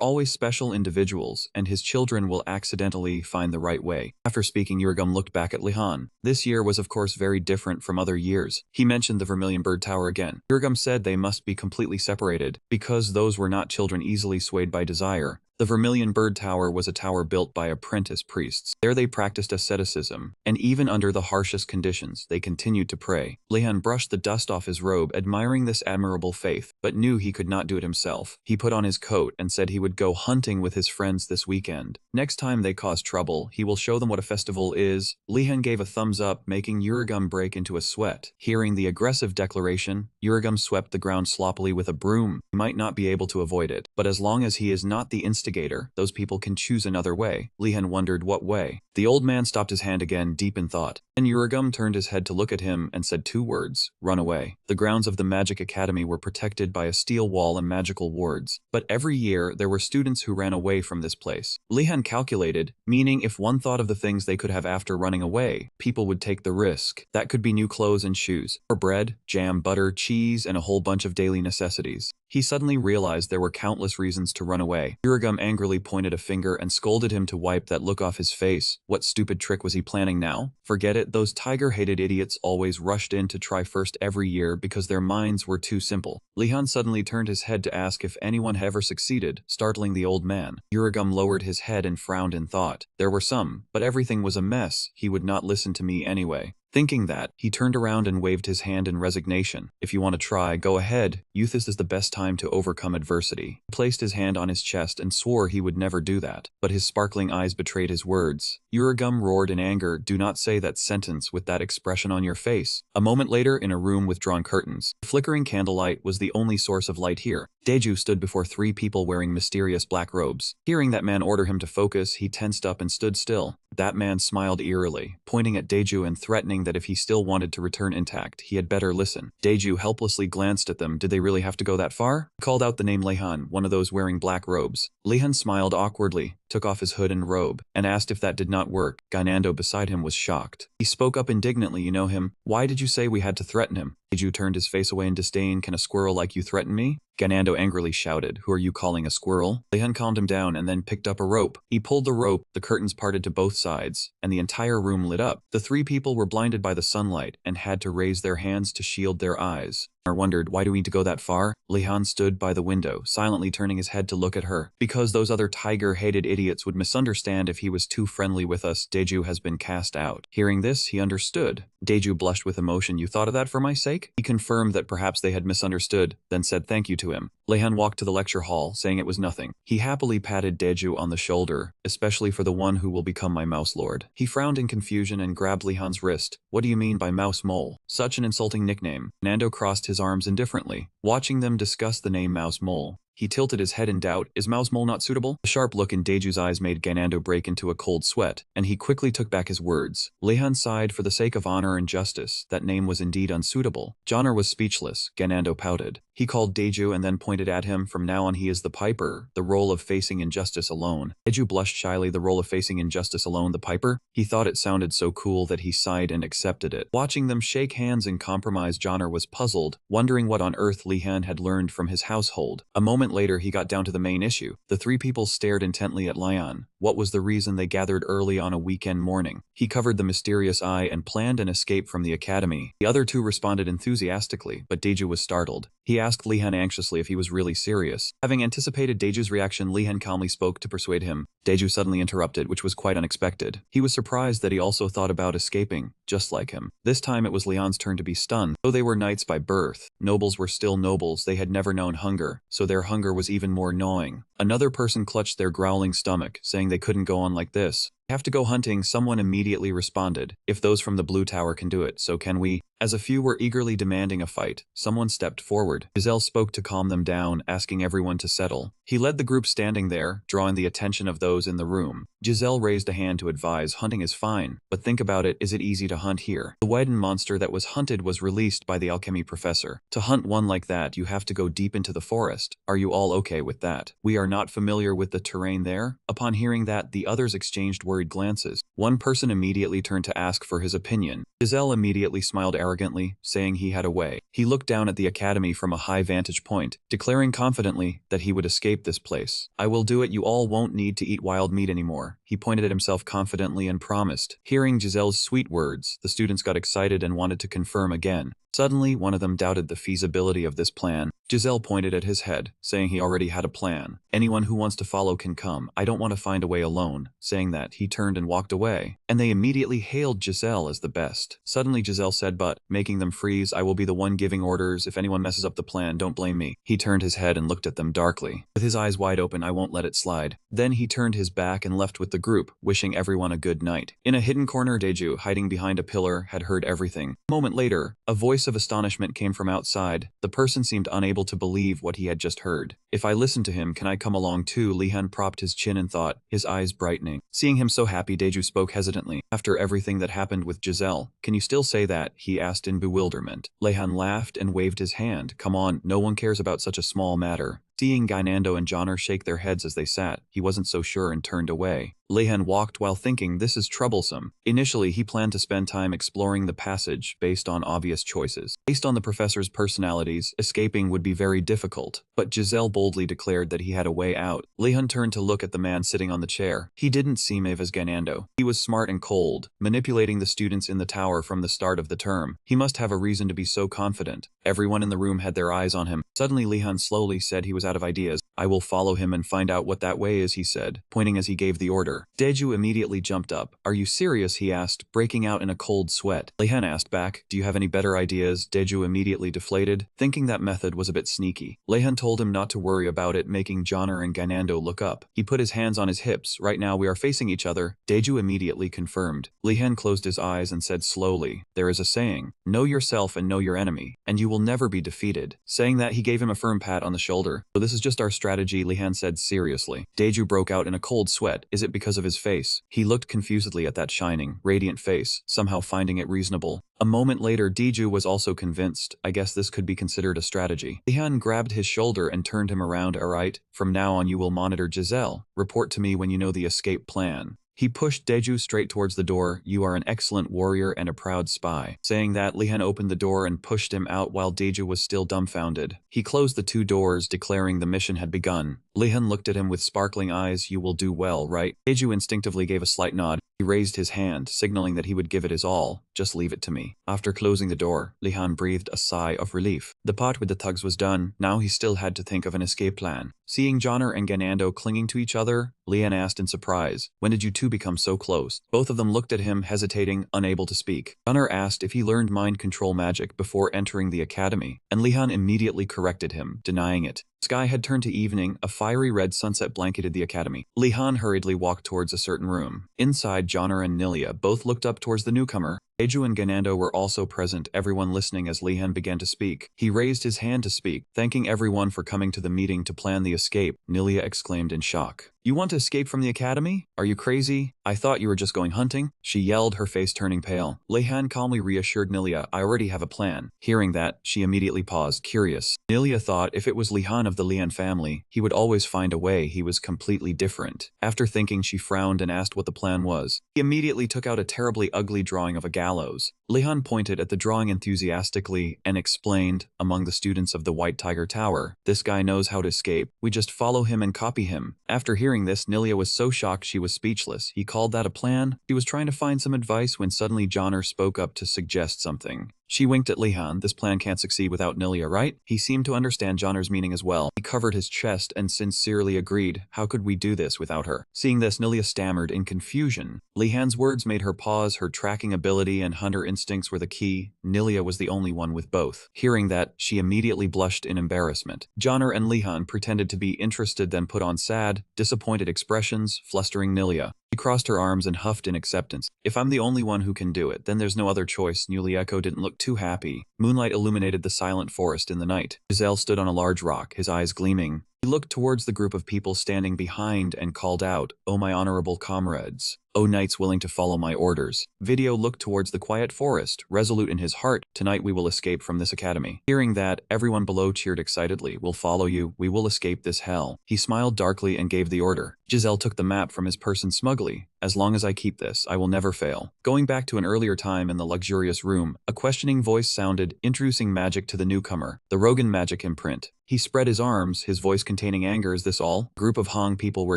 always special individuals, and his children will accidentally find the right way. After speaking, Uragum looked back at Lehan. This year was of course very different from other years. He mentioned the Vermilion Bird Tower again. Uragum said they must be completely separated, because those were not children easily swayed by desire. The Vermilion Bird Tower was a tower built by apprentice priests. There they practiced asceticism, and even under the harshest conditions, they continued to pray. Lehan brushed the dust off his robe, admiring this admirable faith, but knew he could not do it himself. He put on his coat and said he would go hunting with his friends this weekend. Next time they cause trouble, he will show them what a festival is. Lehan gave a thumbs up, making Uragum break into a sweat. Hearing the aggressive declaration, Uragum swept the ground sloppily with a broom. He might not be able to avoid it, but as long as he is not the instigator, those people can choose another way. Lehan wondered what way. The old man stopped his hand again, deep in thought. Then Uragum turned his head to look at him and said 2 words, "Run away." The grounds of the Magic Academy were protected by a steel wall and magical wards, but every year there were students who ran away from this place. Lehan calculated, meaning if one thought of the things they could have after running away, people would take the risk. That could be new clothes and shoes, or bread, jam, butter, cheese, and a whole bunch of daily necessities. He suddenly realized there were countless reasons to run away. Uragum angrily pointed a finger and scolded him to wipe that look off his face. What stupid trick was he planning now? Forget it, those tiger-hated idiots always rushed in to try first every year because their minds were too simple. Lehan suddenly turned his head to ask if anyone had ever succeeded, startling the old man. Uragum lowered his head and frowned in thought. There were some, but everything was a mess. He would not listen to me anyway. Thinking that, he turned around and waved his hand in resignation. "If you want to try, go ahead. Youth is the best time to overcome adversity." He placed his hand on his chest and swore he would never do that, but his sparkling eyes betrayed his words. Uragum roared in anger, "Do not say that sentence with that expression on your face." A moment later, in a room with drawn curtains, the flickering candlelight was the only source of light here. Deju stood before 3 people wearing mysterious black robes. Hearing that man order him to focus, he tensed up and stood still. That man smiled eerily, pointing at Deju and threatening that if he still wanted to return intact, he had better listen. Deju helplessly glanced at them. Did they really have to go that far? He called out the name Lehan, one of those wearing black robes. Lehan smiled awkwardly, took off his hood and robe, and asked if that did not work. Gainando beside him was shocked. He spoke up indignantly, "You know him. Why did you say we had to threaten him?" Deju turned his face away in disdain. "Can a squirrel like you threaten me?" Ganando angrily shouted, "Who are you calling a squirrel?" Lehan calmed him down and then picked up a rope. He pulled the rope, the curtains parted to both sides, and the entire room lit up. The three people were blinded by the sunlight and had to raise their hands to shield their eyes. Joner wondered, why do we need to go that far? Lehan stood by the window, silently turning his head to look at her. Because those other tiger-hated idiots would misunderstand if he was too friendly with us. Deju has been cast out. Hearing this, he understood. Deju blushed with emotion. You thought of that for my sake? He confirmed that perhaps they had misunderstood, then said thank you to him. Lehan walked to the lecture hall, saying it was nothing. He happily patted Deju on the shoulder, especially for the one who will become my mouse lord. He frowned in confusion and grabbed Lehan's wrist. What do you mean by mouse mole? Such an insulting nickname. Nando crossed his arms indifferently, watching them discuss the name mouse mole. He tilted his head in doubt. Is mouse mole not suitable? A sharp look in Deju's eyes made Ganando break into a cold sweat, and he quickly took back his words. Lehan sighed. For the sake of honor and justice, that name was indeed unsuitable. Joner was speechless. Ganando pouted. He called Deju and then pointed at him. From now on he is the piper, the role of facing injustice alone. Deju blushed shyly. The role of facing injustice alone, the piper? He thought it sounded so cool that he sighed and accepted it. Watching them shake hands in compromise, Joner was puzzled, wondering what on earth Lehan had learned from his household. A moment later he got down to the main issue. The three people stared intently at Lehan. What was the reason they gathered early on a weekend morning? He covered the mysterious eye and planned an escape from the academy. The other two responded enthusiastically, but Deju was startled. He asked Lehan anxiously if he was really serious. Having anticipated Deju's reaction, Lehan calmly spoke to persuade him. Deju suddenly interrupted, which was quite unexpected. He was surprised that he also thought about escaping, just like him. This time it was Lehan's turn to be stunned. Though they were knights by birth, nobles were still nobles. They had never known hunger, so their hunger was even more gnawing. Another person clutched their growling stomach, saying they couldn't go on like this. Have to go hunting. Someone immediately responded. If those from the blue tower can do it, so can we. As a few were eagerly demanding a fight, someone stepped forward. Giselle spoke to calm them down, asking everyone to settle. He led the group standing there, drawing the attention of those in the room. Giselle raised a hand to advise, hunting is fine, but think about it, is it easy to hunt here? The Widen monster that was hunted was released by the alchemy professor. To hunt one like that, you have to go deep into the forest. Are you all okay with that? We are not familiar with the terrain there. Upon hearing that, the others exchanged worried glances. One person immediately turned to ask for his opinion. Giselle immediately smiled arrogantly, saying he had a way. He looked down at the academy from a high vantage point, declaring confidently that he would escape this place. I will do it. You all won't need to eat wild meat anymore. He pointed at himself confidently and promised. Hearing Giselle's sweet words, the students got excited and wanted to confirm again. Suddenly, one of them doubted the feasibility of this plan. Giselle pointed at his head, saying he already had a plan. Anyone who wants to follow can come. I don't want to find a way alone. Saying that, he turned and walked away. And they immediately hailed Giselle as the best. Suddenly Giselle said, but, making them freeze, I will be the one giving orders. If anyone messes up the plan, don't blame me. He turned his head and looked at them darkly. With his eyes wide open, I won't let it slide. Then he turned his back and left with the group, wishing everyone a good night. In a hidden corner, Deju, hiding behind a pillar, had heard everything. A moment later, a voice of astonishment came from outside. The person seemed unable to believe what he had just heard. If I listen to him, can I come along too? Lehan propped his chin in thought, his eyes brightening. Seeing him so happy, Deju spoke hesitantly. After everything that happened with Giselle, can you still say that? He asked in bewilderment. Lehan laughed and waved his hand. Come on, no one cares about such a small matter. Seeing Ganando and Joner shake their heads as they sat, he wasn't so sure and turned away. Lehan walked while thinking, this is troublesome. Initially, he planned to spend time exploring the passage based on obvious choices. Based on the professor's personalities, escaping would be very difficult, but Giselle boldly declared that he had a way out. Lehan turned to look at the man sitting on the chair. He didn't seem as Ganando. He was smart and cold, manipulating the students in the tower from the start of the term. He must have a reason to be so confident. Everyone in the room had their eyes on him. Suddenly Lehan slowly said he was out of ideas. I will follow him and find out what that way is, he said, pointing as he gave the order. Deju immediately jumped up. Are you serious? He asked, breaking out in a cold sweat. Lehan asked back, do you have any better ideas? Deju immediately deflated, thinking that method was a bit sneaky. Lehan told him not to worry about it, making Joner and Ganando look up. He put his hands on his hips. Right now we are facing each other. Deju immediately confirmed. Lehan closed his eyes and said slowly, there is a saying, know yourself and know your enemy, and you will never be defeated. Saying that, he gave him a firm pat on the shoulder. So this is just our strategy, Lehan said seriously. Deju broke out in a cold sweat. Is it because of his face? He looked confusedly at that shining, radiant face, somehow finding it reasonable. A moment later, Deju was also convinced. I guess this could be considered a strategy. Lehan grabbed his shoulder and turned him around. Alright, from now on you will monitor Giselle. Report to me when you know the escape plan. He pushed Deju straight towards the door. You are an excellent warrior and a proud spy. Saying that, Lehan opened the door and pushed him out while Deju was still dumbfounded. He closed the 2 doors, declaring the mission had begun. Lehan looked at him with sparkling eyes. You will do well, right? Deju instinctively gave a slight nod. He raised his hand, signaling that he would give it his all. Just leave it to me. After closing the door, Lehan breathed a sigh of relief. The part with the thugs was done. Now he still had to think of an escape plan. Seeing Joner and Ganando clinging to each other, Lehan asked in surprise, when did you two become so close? Both of them looked at him, hesitating, unable to speak. Joner asked if he learned mind control magic before entering the academy, and Lehan immediately corrected him, denying it. Sky had turned to evening. A fiery red sunset blanketed the academy. Lehan hurriedly walked towards a certain room. Inside, Joner and Nilia both looked up towards the newcomer. Deju and Ganando were also present, everyone listening as Lehan began to speak. He raised his hand to speak, thanking everyone for coming to the meeting to plan the escape. Nilia exclaimed in shock. You want to escape from the academy? Are you crazy? I thought you were just going hunting? She yelled, her face turning pale. Lehan calmly reassured Nilia, I already have a plan. Hearing that, she immediately paused, curious. Nilia thought if it was Lehan of the Lehan family, he would always find a way. He was completely different. After thinking, she frowned and asked what the plan was. He immediately took out a terribly ugly drawing of a gallows. Lehan pointed at the drawing enthusiastically and explained, among the students of the White Tiger Tower, this guy knows how to escape. We just follow him and copy him. After hearing this, Nilia was so shocked she was speechless. He called that a plan? She was trying to find some advice when suddenly Joner spoke up to suggest something. She winked at Lehan. This plan can't succeed without Nilia, right? He seemed to understand Joner's meaning as well. He covered his chest and sincerely agreed. How could we do this without her? Seeing this, Nilia stammered in confusion. Lehan's words made her pause. Her tracking ability and hunter instincts were the key. Nilia was the only one with both. Hearing that, she immediately blushed in embarrassment. Joner and Lehan pretended to be interested, then put on sad, disappointed expressions, flustering Nilia. She crossed her arms and huffed in acceptance. If I'm the only one who can do it, then there's no other choice. Nulieko didn't look too happy. Moonlight illuminated the silent forest in the night. Giselle stood on a large rock, his eyes gleaming. He looked towards the group of people standing behind and called out, "Oh, my honorable comrades. Oh, knights willing to follow my orders." Video looked towards the quiet forest, resolute in his heart. Tonight we will escape from this academy. Hearing that, everyone below cheered excitedly. We'll follow you. We will escape this hell. He smiled darkly and gave the order. Giselle took the map from his person smugly. As long as I keep this, I will never fail. Going back to an earlier time in the luxurious room, a questioning voice sounded, introducing magic to the newcomer. The Rogan magic imprint. He spread his arms, his voice containing anger. Is this all? A group of Hong people were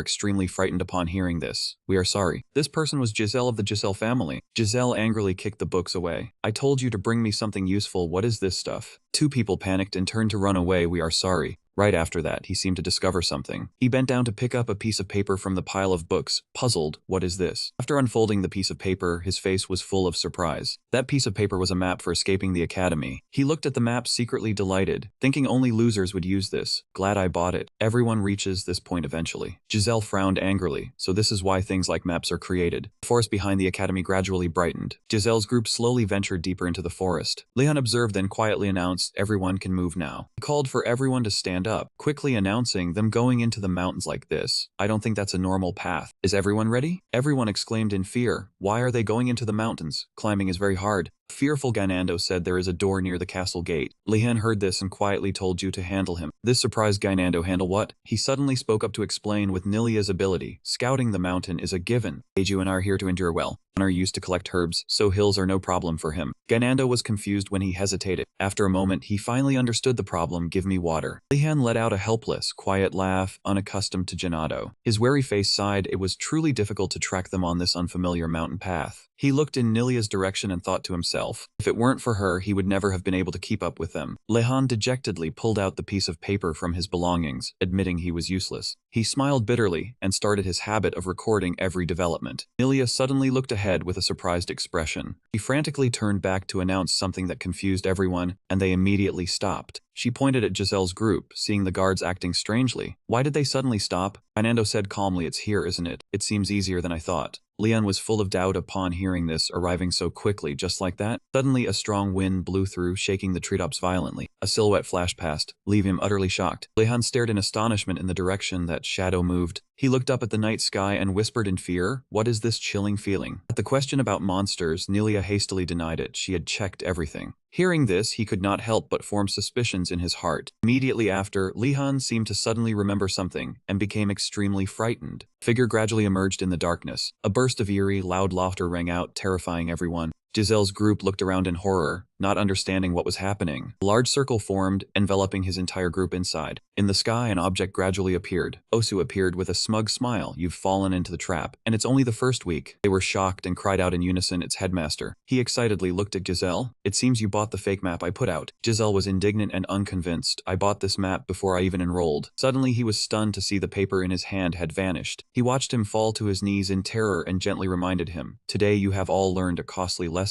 extremely frightened upon hearing this. We are sorry. This person was Giselle of the Giselle family. Giselle angrily kicked the books away. I told you to bring me something useful. What is this stuff? 2 people panicked and turned to run away. We are sorry. Right after that, he seemed to discover something. He bent down to pick up a piece of paper from the pile of books, puzzled. What is this? After unfolding the piece of paper, his face was full of surprise. That piece of paper was a map for escaping the academy. He looked at the map, secretly delighted, thinking only losers would use this. Glad I bought it. Everyone reaches this point eventually. Giselle frowned angrily. So this is why things like maps are created. The forest behind the academy gradually brightened. Giselle's group slowly ventured deeper into the forest. Lehan observed, then quietly announced, everyone can move now. He called for everyone to stand up, quickly announcing, them going into the mountains like this. I don't think that's a normal path. Is everyone ready? Everyone exclaimed in fear. Why are they going into the mountains? Climbing is very hard. Fearful Ganando said there is a door near the castle gate. Lehan heard this and quietly told you to handle him. This surprised Ganando. Handle what? He suddenly spoke up to explain with Nilia's ability. Scouting the mountain is a given. Deju and I are here to endure well. Joner used to collect herbs, so hills are no problem for him. Ganando was confused when he hesitated. After a moment, he finally understood the problem. Give me water. Lehan let out a helpless, quiet laugh, unaccustomed to Ganado. His wary face sighed. It was truly difficult to track them on this unfamiliar mountain path. He looked in Nilia's direction and thought to himself, if it weren't for her, he would never have been able to keep up with them. Lehan dejectedly pulled out the piece of paper from his belongings, admitting he was useless. He smiled bitterly and started his habit of recording every development. Nilia suddenly looked ahead with a surprised expression. She frantically turned back to announce something that confused everyone, and they immediately stopped. She pointed at Giselle's group, seeing the guards acting strangely. Why did they suddenly stop? Fernando said calmly, it's here, isn't it? It seems easier than I thought. Leon was full of doubt upon hearing this, arriving so quickly, just like that. Suddenly, a strong wind blew through, shaking the treetops violently. A silhouette flashed past, leaving him utterly shocked. Lehan stared in astonishment in the direction that shadow moved. He looked up at the night sky and whispered in fear, "What is this chilling feeling?" At the question about monsters, Nilia hastily denied it. She had checked everything. Hearing this, he could not help but form suspicions in his heart. Immediately after, Lehan seemed to suddenly remember something and became extremely frightened. A figure gradually emerged in the darkness. A burst of eerie, loud laughter rang out, terrifying everyone. Giselle's group looked around in horror, not understanding what was happening. A large circle formed, enveloping his entire group inside. In the sky, an object gradually appeared. Osu appeared with a smug smile. "You've fallen into the trap, and it's only the first week." They were shocked and cried out in unison, "It's headmaster." He excitedly looked at Giselle. "It seems you bought the fake map I put out." Giselle was indignant and unconvinced. "I bought this map before I even enrolled." Suddenly he was stunned to see the paper in his hand had vanished. He watched him fall to his knees in terror and gently reminded him, "Today you have all learned a costly lesson."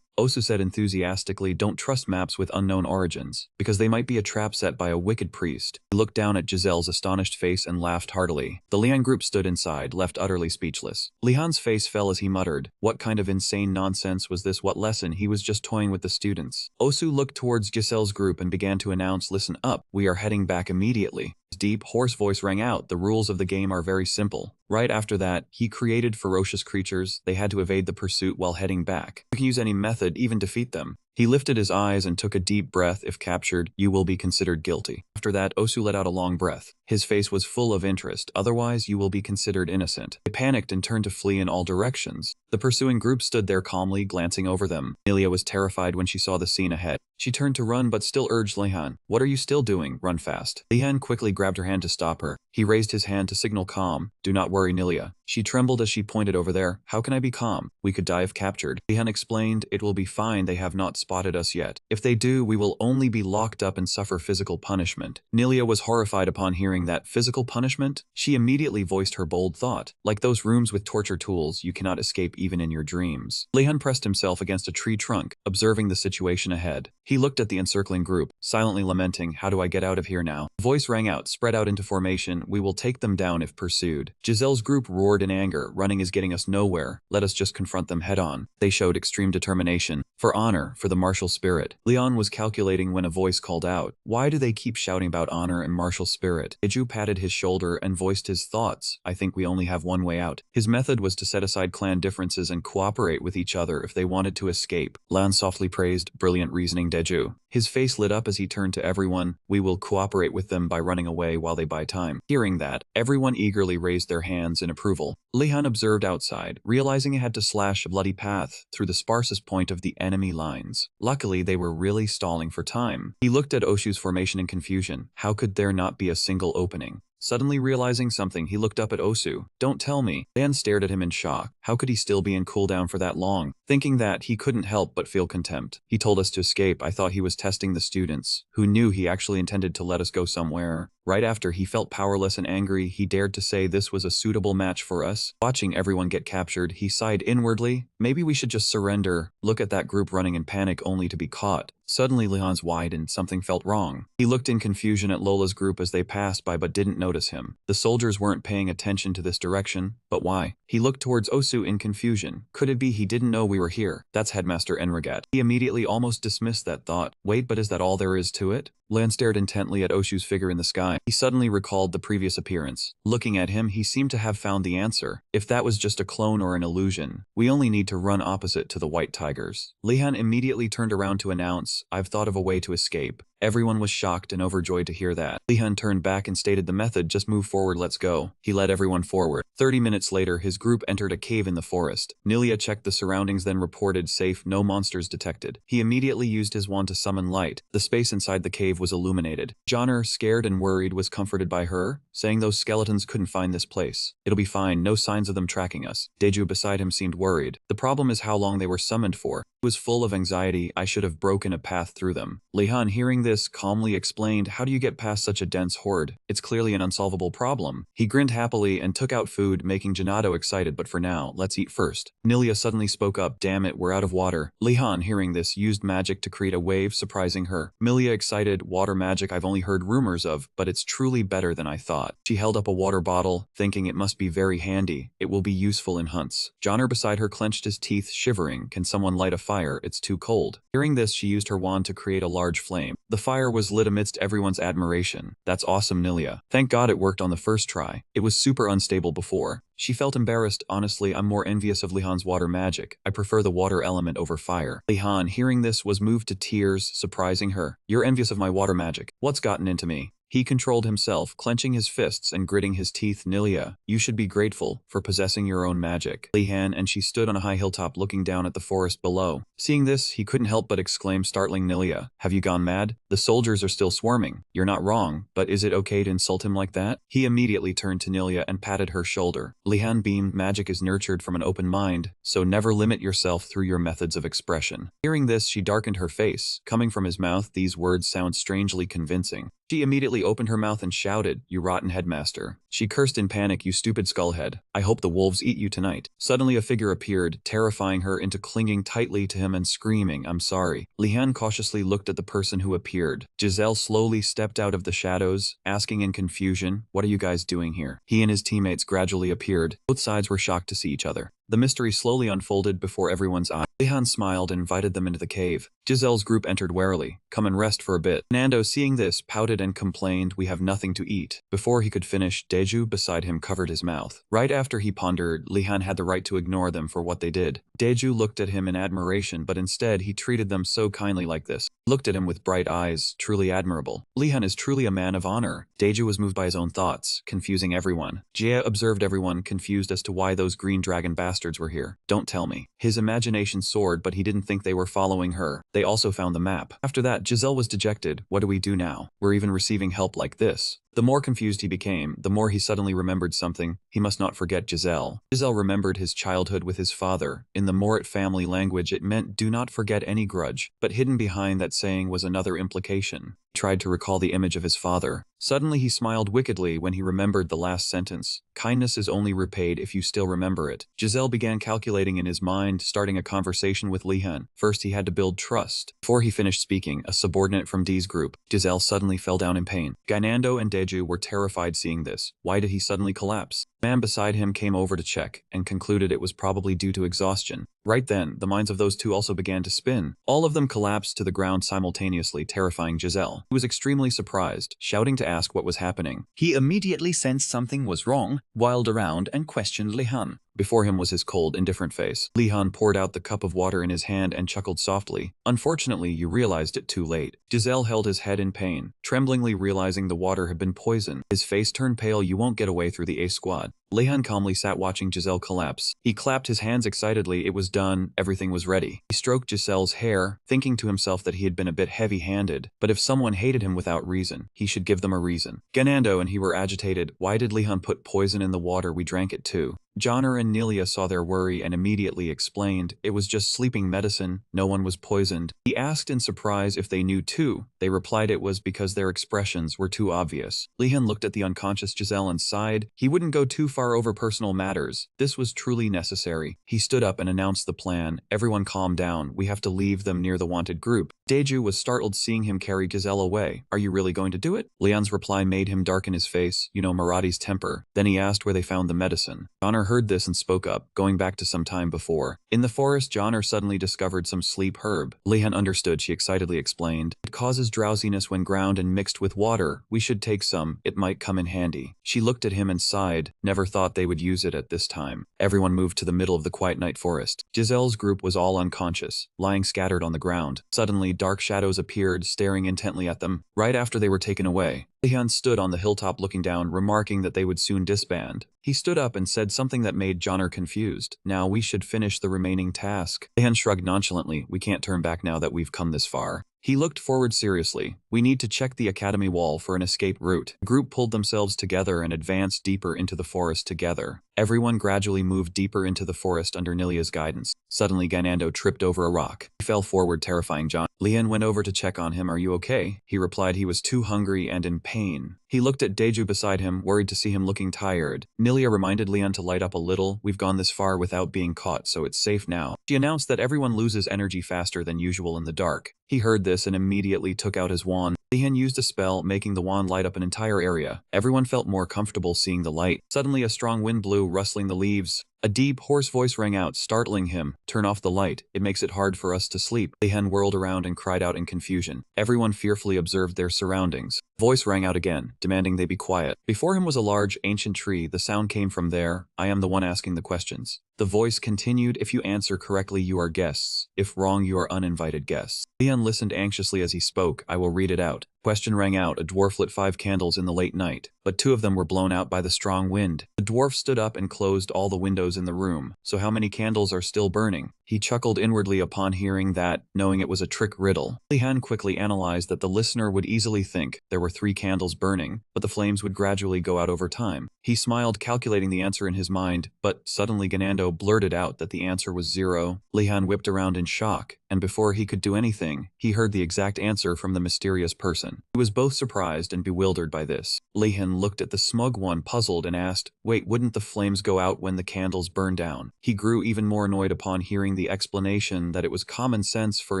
Osu said enthusiastically, "Don't trust maps with unknown origins, because they might be a trap set by a wicked priest." He looked down at Giselle's astonished face and laughed heartily. The Lehan group stood inside, left utterly speechless. Lehan's face fell as he muttered, "What kind of insane nonsense was this? What lesson? He was just toying with the students." Osu looked towards Giselle's group and began to announce, "Listen up, we are heading back immediately." His deep, hoarse voice rang out, "The rules of the game are very simple." Right after that, he created ferocious creatures. They had to evade the pursuit while heading back. You can use any method, even defeat them. He lifted his eyes and took a deep breath. "If captured, you will be considered guilty." After that, Osu let out a long breath. His face was full of interest. "Otherwise, you will be considered innocent." They panicked and turned to flee in all directions. The pursuing group stood there calmly, glancing over them. Nilia was terrified when she saw the scene ahead. She turned to run but still urged Lehan, "What are you still doing? Run fast." Lehan quickly grabbed her hand to stop her. He raised his hand to signal calm. "Do not worry, Nilia." She trembled as she pointed over there. "How can I be calm? We could die if captured." Lehan explained, "It will be fine. They have not spotted us yet. If they do, we will only be locked up and suffer physical punishment." Nilia was horrified upon hearing that. Physical punishment? She immediately voiced her bold thought. "Like those rooms with torture tools, you cannot escape even in your dreams." Lehan pressed himself against a tree trunk, observing the situation ahead. He looked at the encircling group, silently lamenting, "How do I get out of here now?" The voice rang out, "Spread out into formation. We will take them down if pursued." Giselle's group roared in anger. "Running is getting us nowhere. Let us just confront them head on." They showed extreme determination. For honor, for the martial spirit. Leon was calculating when a voice called out, "Why do they keep shouting about honor and martial spirit?" Deju patted his shoulder and voiced his thoughts. "I think we only have one way out." His method was to set aside clan differences and cooperate with each other if they wanted to escape. Lan softly praised, "Brilliant reasoning, Deju." His face lit up as he turned to everyone. "We will cooperate with them by running away while they buy time." Hearing that, everyone eagerly raised their hands in approval. Lehan observed outside, realizing he had to slash a bloody path through the sparsest point of the enemy lines. Luckily, they were really stalling for time. He looked at Oshu's formation in confusion. How could there not be a single opening? Suddenly realizing something, he looked up at Osu. "Don't tell me." Dan stared at him in shock. How could he still be in cooldown for that long? Thinking that, he couldn't help but feel contempt. "He told us to escape. I thought he was testing the students. Who knew he actually intended to let us go somewhere?" Right after he felt powerless and angry, he dared to say this was a suitable match for us. Watching everyone get captured, he sighed inwardly. "Maybe we should just surrender." Look at that group running in panic only to be caught. Suddenly Lehan's widened. Something felt wrong. He looked in confusion at Lola's group as they passed by but didn't notice him. The soldiers weren't paying attention to this direction, but why? He looked towards Osu in confusion. Could it be he didn't know we were here? That's Headmaster Enrigat. He immediately almost dismissed that thought. Wait, but is that all there is to it? Lan stared intently at Oshu's figure in the sky. He suddenly recalled the previous appearance. Looking at him, he seemed to have found the answer. If that was just a clone or an illusion, we only need to run opposite to the white tigers. Lehan immediately turned around to announce, "I've thought of a way to escape." Everyone was shocked and overjoyed to hear that. Lehan turned back and stated the method, "Just move forward, let's go." He led everyone forward. 30 minutes later, his group entered a cave in the forest. Nilia checked the surroundings, then reported safe, no monsters detected. He immediately used his wand to summon light. The space inside the cave was illuminated. Joner, scared and worried, was comforted by her, saying those skeletons couldn't find this place. "It'll be fine, no signs of them tracking us." Deju beside him seemed worried. "The problem is how long they were summoned for." He was full of anxiety. "I should have broken a path through them." Lehan, hearing this, calmly explained, "How do you get past such a dense horde? It's clearly an unsolvable problem." He grinned happily and took out food, making Janato excited, "But for now, let's eat first." Nilia suddenly spoke up, "Damn it, we're out of water." Lehan, hearing this, used magic to create a wave, surprising her. Nilia excited, "Water magic I've only heard rumors of, but it's truly better than I thought." She held up a water bottle, thinking it must be very handy. It will be useful in hunts. Joner beside her clenched his teeth, shivering. "Can someone light a fire? It's too cold." Hearing this, she used her wand to create a large flame. The The fire was lit amidst everyone's admiration. That's awesome, Nilia. Thank God it worked on the first try. It was super unstable before. She felt embarrassed. Honestly, I'm more envious of Lehan's water magic. I prefer the water element over fire. Lehan, hearing this, was moved to tears, surprising her. You're envious of my water magic. What's gotten into me? He controlled himself, clenching his fists and gritting his teeth. Nilia, you should be grateful for possessing your own magic. Lehan, and she stood on a high hilltop looking down at the forest below. Seeing this, he couldn't help but exclaim, startling Nilia. Have you gone mad? The soldiers are still swarming. You're not wrong, but is it okay to insult him like that? He immediately turned to Nilia and patted her shoulder. Lehan beamed, magic is nurtured from an open mind, so never limit yourself through your methods of expression. Hearing this, she darkened her face. Coming from his mouth, these words sound strangely convincing. She immediately opened her mouth and shouted, you rotten headmaster. She cursed in panic, you stupid skullhead. I hope the wolves eat you tonight. Suddenly a figure appeared, terrifying her into clinging tightly to him and screaming, I'm sorry. Lehan cautiously looked at the person who appeared. Giselle slowly stepped out of the shadows, asking in confusion, what are you guys doing here? He and his teammates gradually appeared. Both sides were shocked to see each other. The mystery slowly unfolded before everyone's eyes. Lehan smiled and invited them into the cave. Giselle's group entered warily. Come and rest for a bit. Nando, seeing this, pouted and complained, we have nothing to eat. Before he could finish, Deju beside him covered his mouth. Right after he pondered, Lehan had the right to ignore them for what they did. Deju looked at him in admiration, but instead he treated them so kindly like this. He looked at him with bright eyes, truly admirable. Lehan is truly a man of honor. Deju was moved by his own thoughts, confusing everyone. Jia observed everyone, confused as to why those green dragon bastards were here. Don't tell me. His imagination soared, but he didn't think they were following her. They also found the map. After that, Giselle was dejected. What do we do now? We're even receiving help like this. The more confused he became, the more he suddenly remembered something. He must not forget Giselle. Giselle remembered his childhood with his father. In the Morit family language, it meant do not forget any grudge. But hidden behind that saying was another implication. He tried to recall the image of his father. Suddenly he smiled wickedly when he remembered the last sentence. Kindness is only repaid if you still remember it. Giselle began calculating in his mind, starting a conversation with Lehan. First he had to build trust. Before he finished speaking, a subordinate from D's group, Giselle suddenly fell down in pain. Gainando and Deju were terrified seeing this. Why did he suddenly collapse? The man beside him came over to check, and concluded it was probably due to exhaustion. Right then, the minds of those two also began to spin. All of them collapsed to the ground simultaneously, terrifying Giselle. He was extremely surprised, shouting to ask what was happening. He immediately sensed something was wrong, whirled around and questioned Lehan. Before him was his cold, indifferent face. Lehan poured out the cup of water in his hand and chuckled softly. Unfortunately, you realized it too late. Giselle held his head in pain, tremblingly realizing the water had been poisoned. His face turned pale. You won't get away through the A squad. Lehan calmly sat watching Giselle collapse. He clapped his hands excitedly. It was done. Everything was ready. He stroked Giselle's hair, thinking to himself that he had been a bit heavy-handed. But if someone hated him without reason, he should give them a reason. Gainando and he were agitated. Why did Lehan put poison in the water? We drank it too. Joner and Nilia saw their worry and immediately explained, it was just sleeping medicine, no one was poisoned. He asked in surprise if they knew too. They replied it was because their expressions were too obvious. Lehan looked at the unconscious Giselle and sighed. He wouldn't go too far over personal matters. This was truly necessary. He stood up and announced the plan. Everyone calm down. We have to leave them near the wanted group. Deju was startled seeing him carry Giselle away. Are you really going to do it? Leon's reply made him darken his face. You know Marati's temper. Then he asked where they found the medicine. Joner heard this and spoke up, going back to some time before. In the forest, Joner suddenly discovered some sleep herb. Lehan understood, she excitedly explained. It causes drowsiness when ground and mixed with water. We should take some, it might come in handy. She looked at him and sighed, never thought they would use it at this time. Everyone moved to the middle of the quiet night forest. Giselle's group was all unconscious, lying scattered on the ground. Suddenly, dark shadows appeared, staring intently at them. Right after they were taken away, Lehan stood on the hilltop looking down, remarking that they would soon disband. He stood up and said something that made Joner confused. Now we should finish the remaining task. Lehan shrugged nonchalantly. We can't turn back now that we've come this far. He looked forward seriously. We need to check the academy wall for an escape route. The group pulled themselves together and advanced deeper into the forest together. Everyone gradually moved deeper into the forest under Nilia's guidance. Suddenly Gainando tripped over a rock. He fell forward, terrifying Joner. Lehan went over to check on him. Are you okay? He replied he was too hungry and in pain. He looked at Deju beside him, worried to see him looking tired. Nilia reminded Lehan to light up a little. We've gone this far without being caught, so it's safe now. She announced that everyone loses energy faster than usual in the dark. He heard this and immediately took out his wand. Lehan used a spell, making the wand light up an entire area. Everyone felt more comfortable seeing the light. Suddenly, a strong wind blew, rustling the leaves. A deep, hoarse voice rang out, startling him. "Turn off the light. It makes it hard for us to sleep." Lehan whirled around and cried out in confusion. Everyone fearfully observed their surroundings. Voice rang out again, demanding they be quiet. Before him was a large, ancient tree. The sound came from there. "I am the one asking the questions." The voice continued, "If you answer correctly, you are guests. If wrong, you are uninvited guests." Lehan listened anxiously as he spoke. "I will read it out." Question rang out. A dwarf lit 5 candles in the late night, but 2 of them were blown out by the strong wind. The dwarf stood up and closed all the windows in the room. "So how many candles are still burning?" He chuckled inwardly upon hearing that, knowing it was a trick riddle. Lehan quickly analyzed that the listener would easily think there were 3 candles burning, but the flames would gradually go out over time. He smiled, calculating the answer in his mind, but suddenly Ganando blurted out that the answer was 0. Lehan whipped around in shock, and before he could do anything, he heard the exact answer from the mysterious person. He was both surprised and bewildered by this. Lehan looked at the smug one, puzzled, and asked, "Wait, wouldn't the flames go out when the candles burn down?" He grew even more annoyed upon hearing the explanation that it was common sense for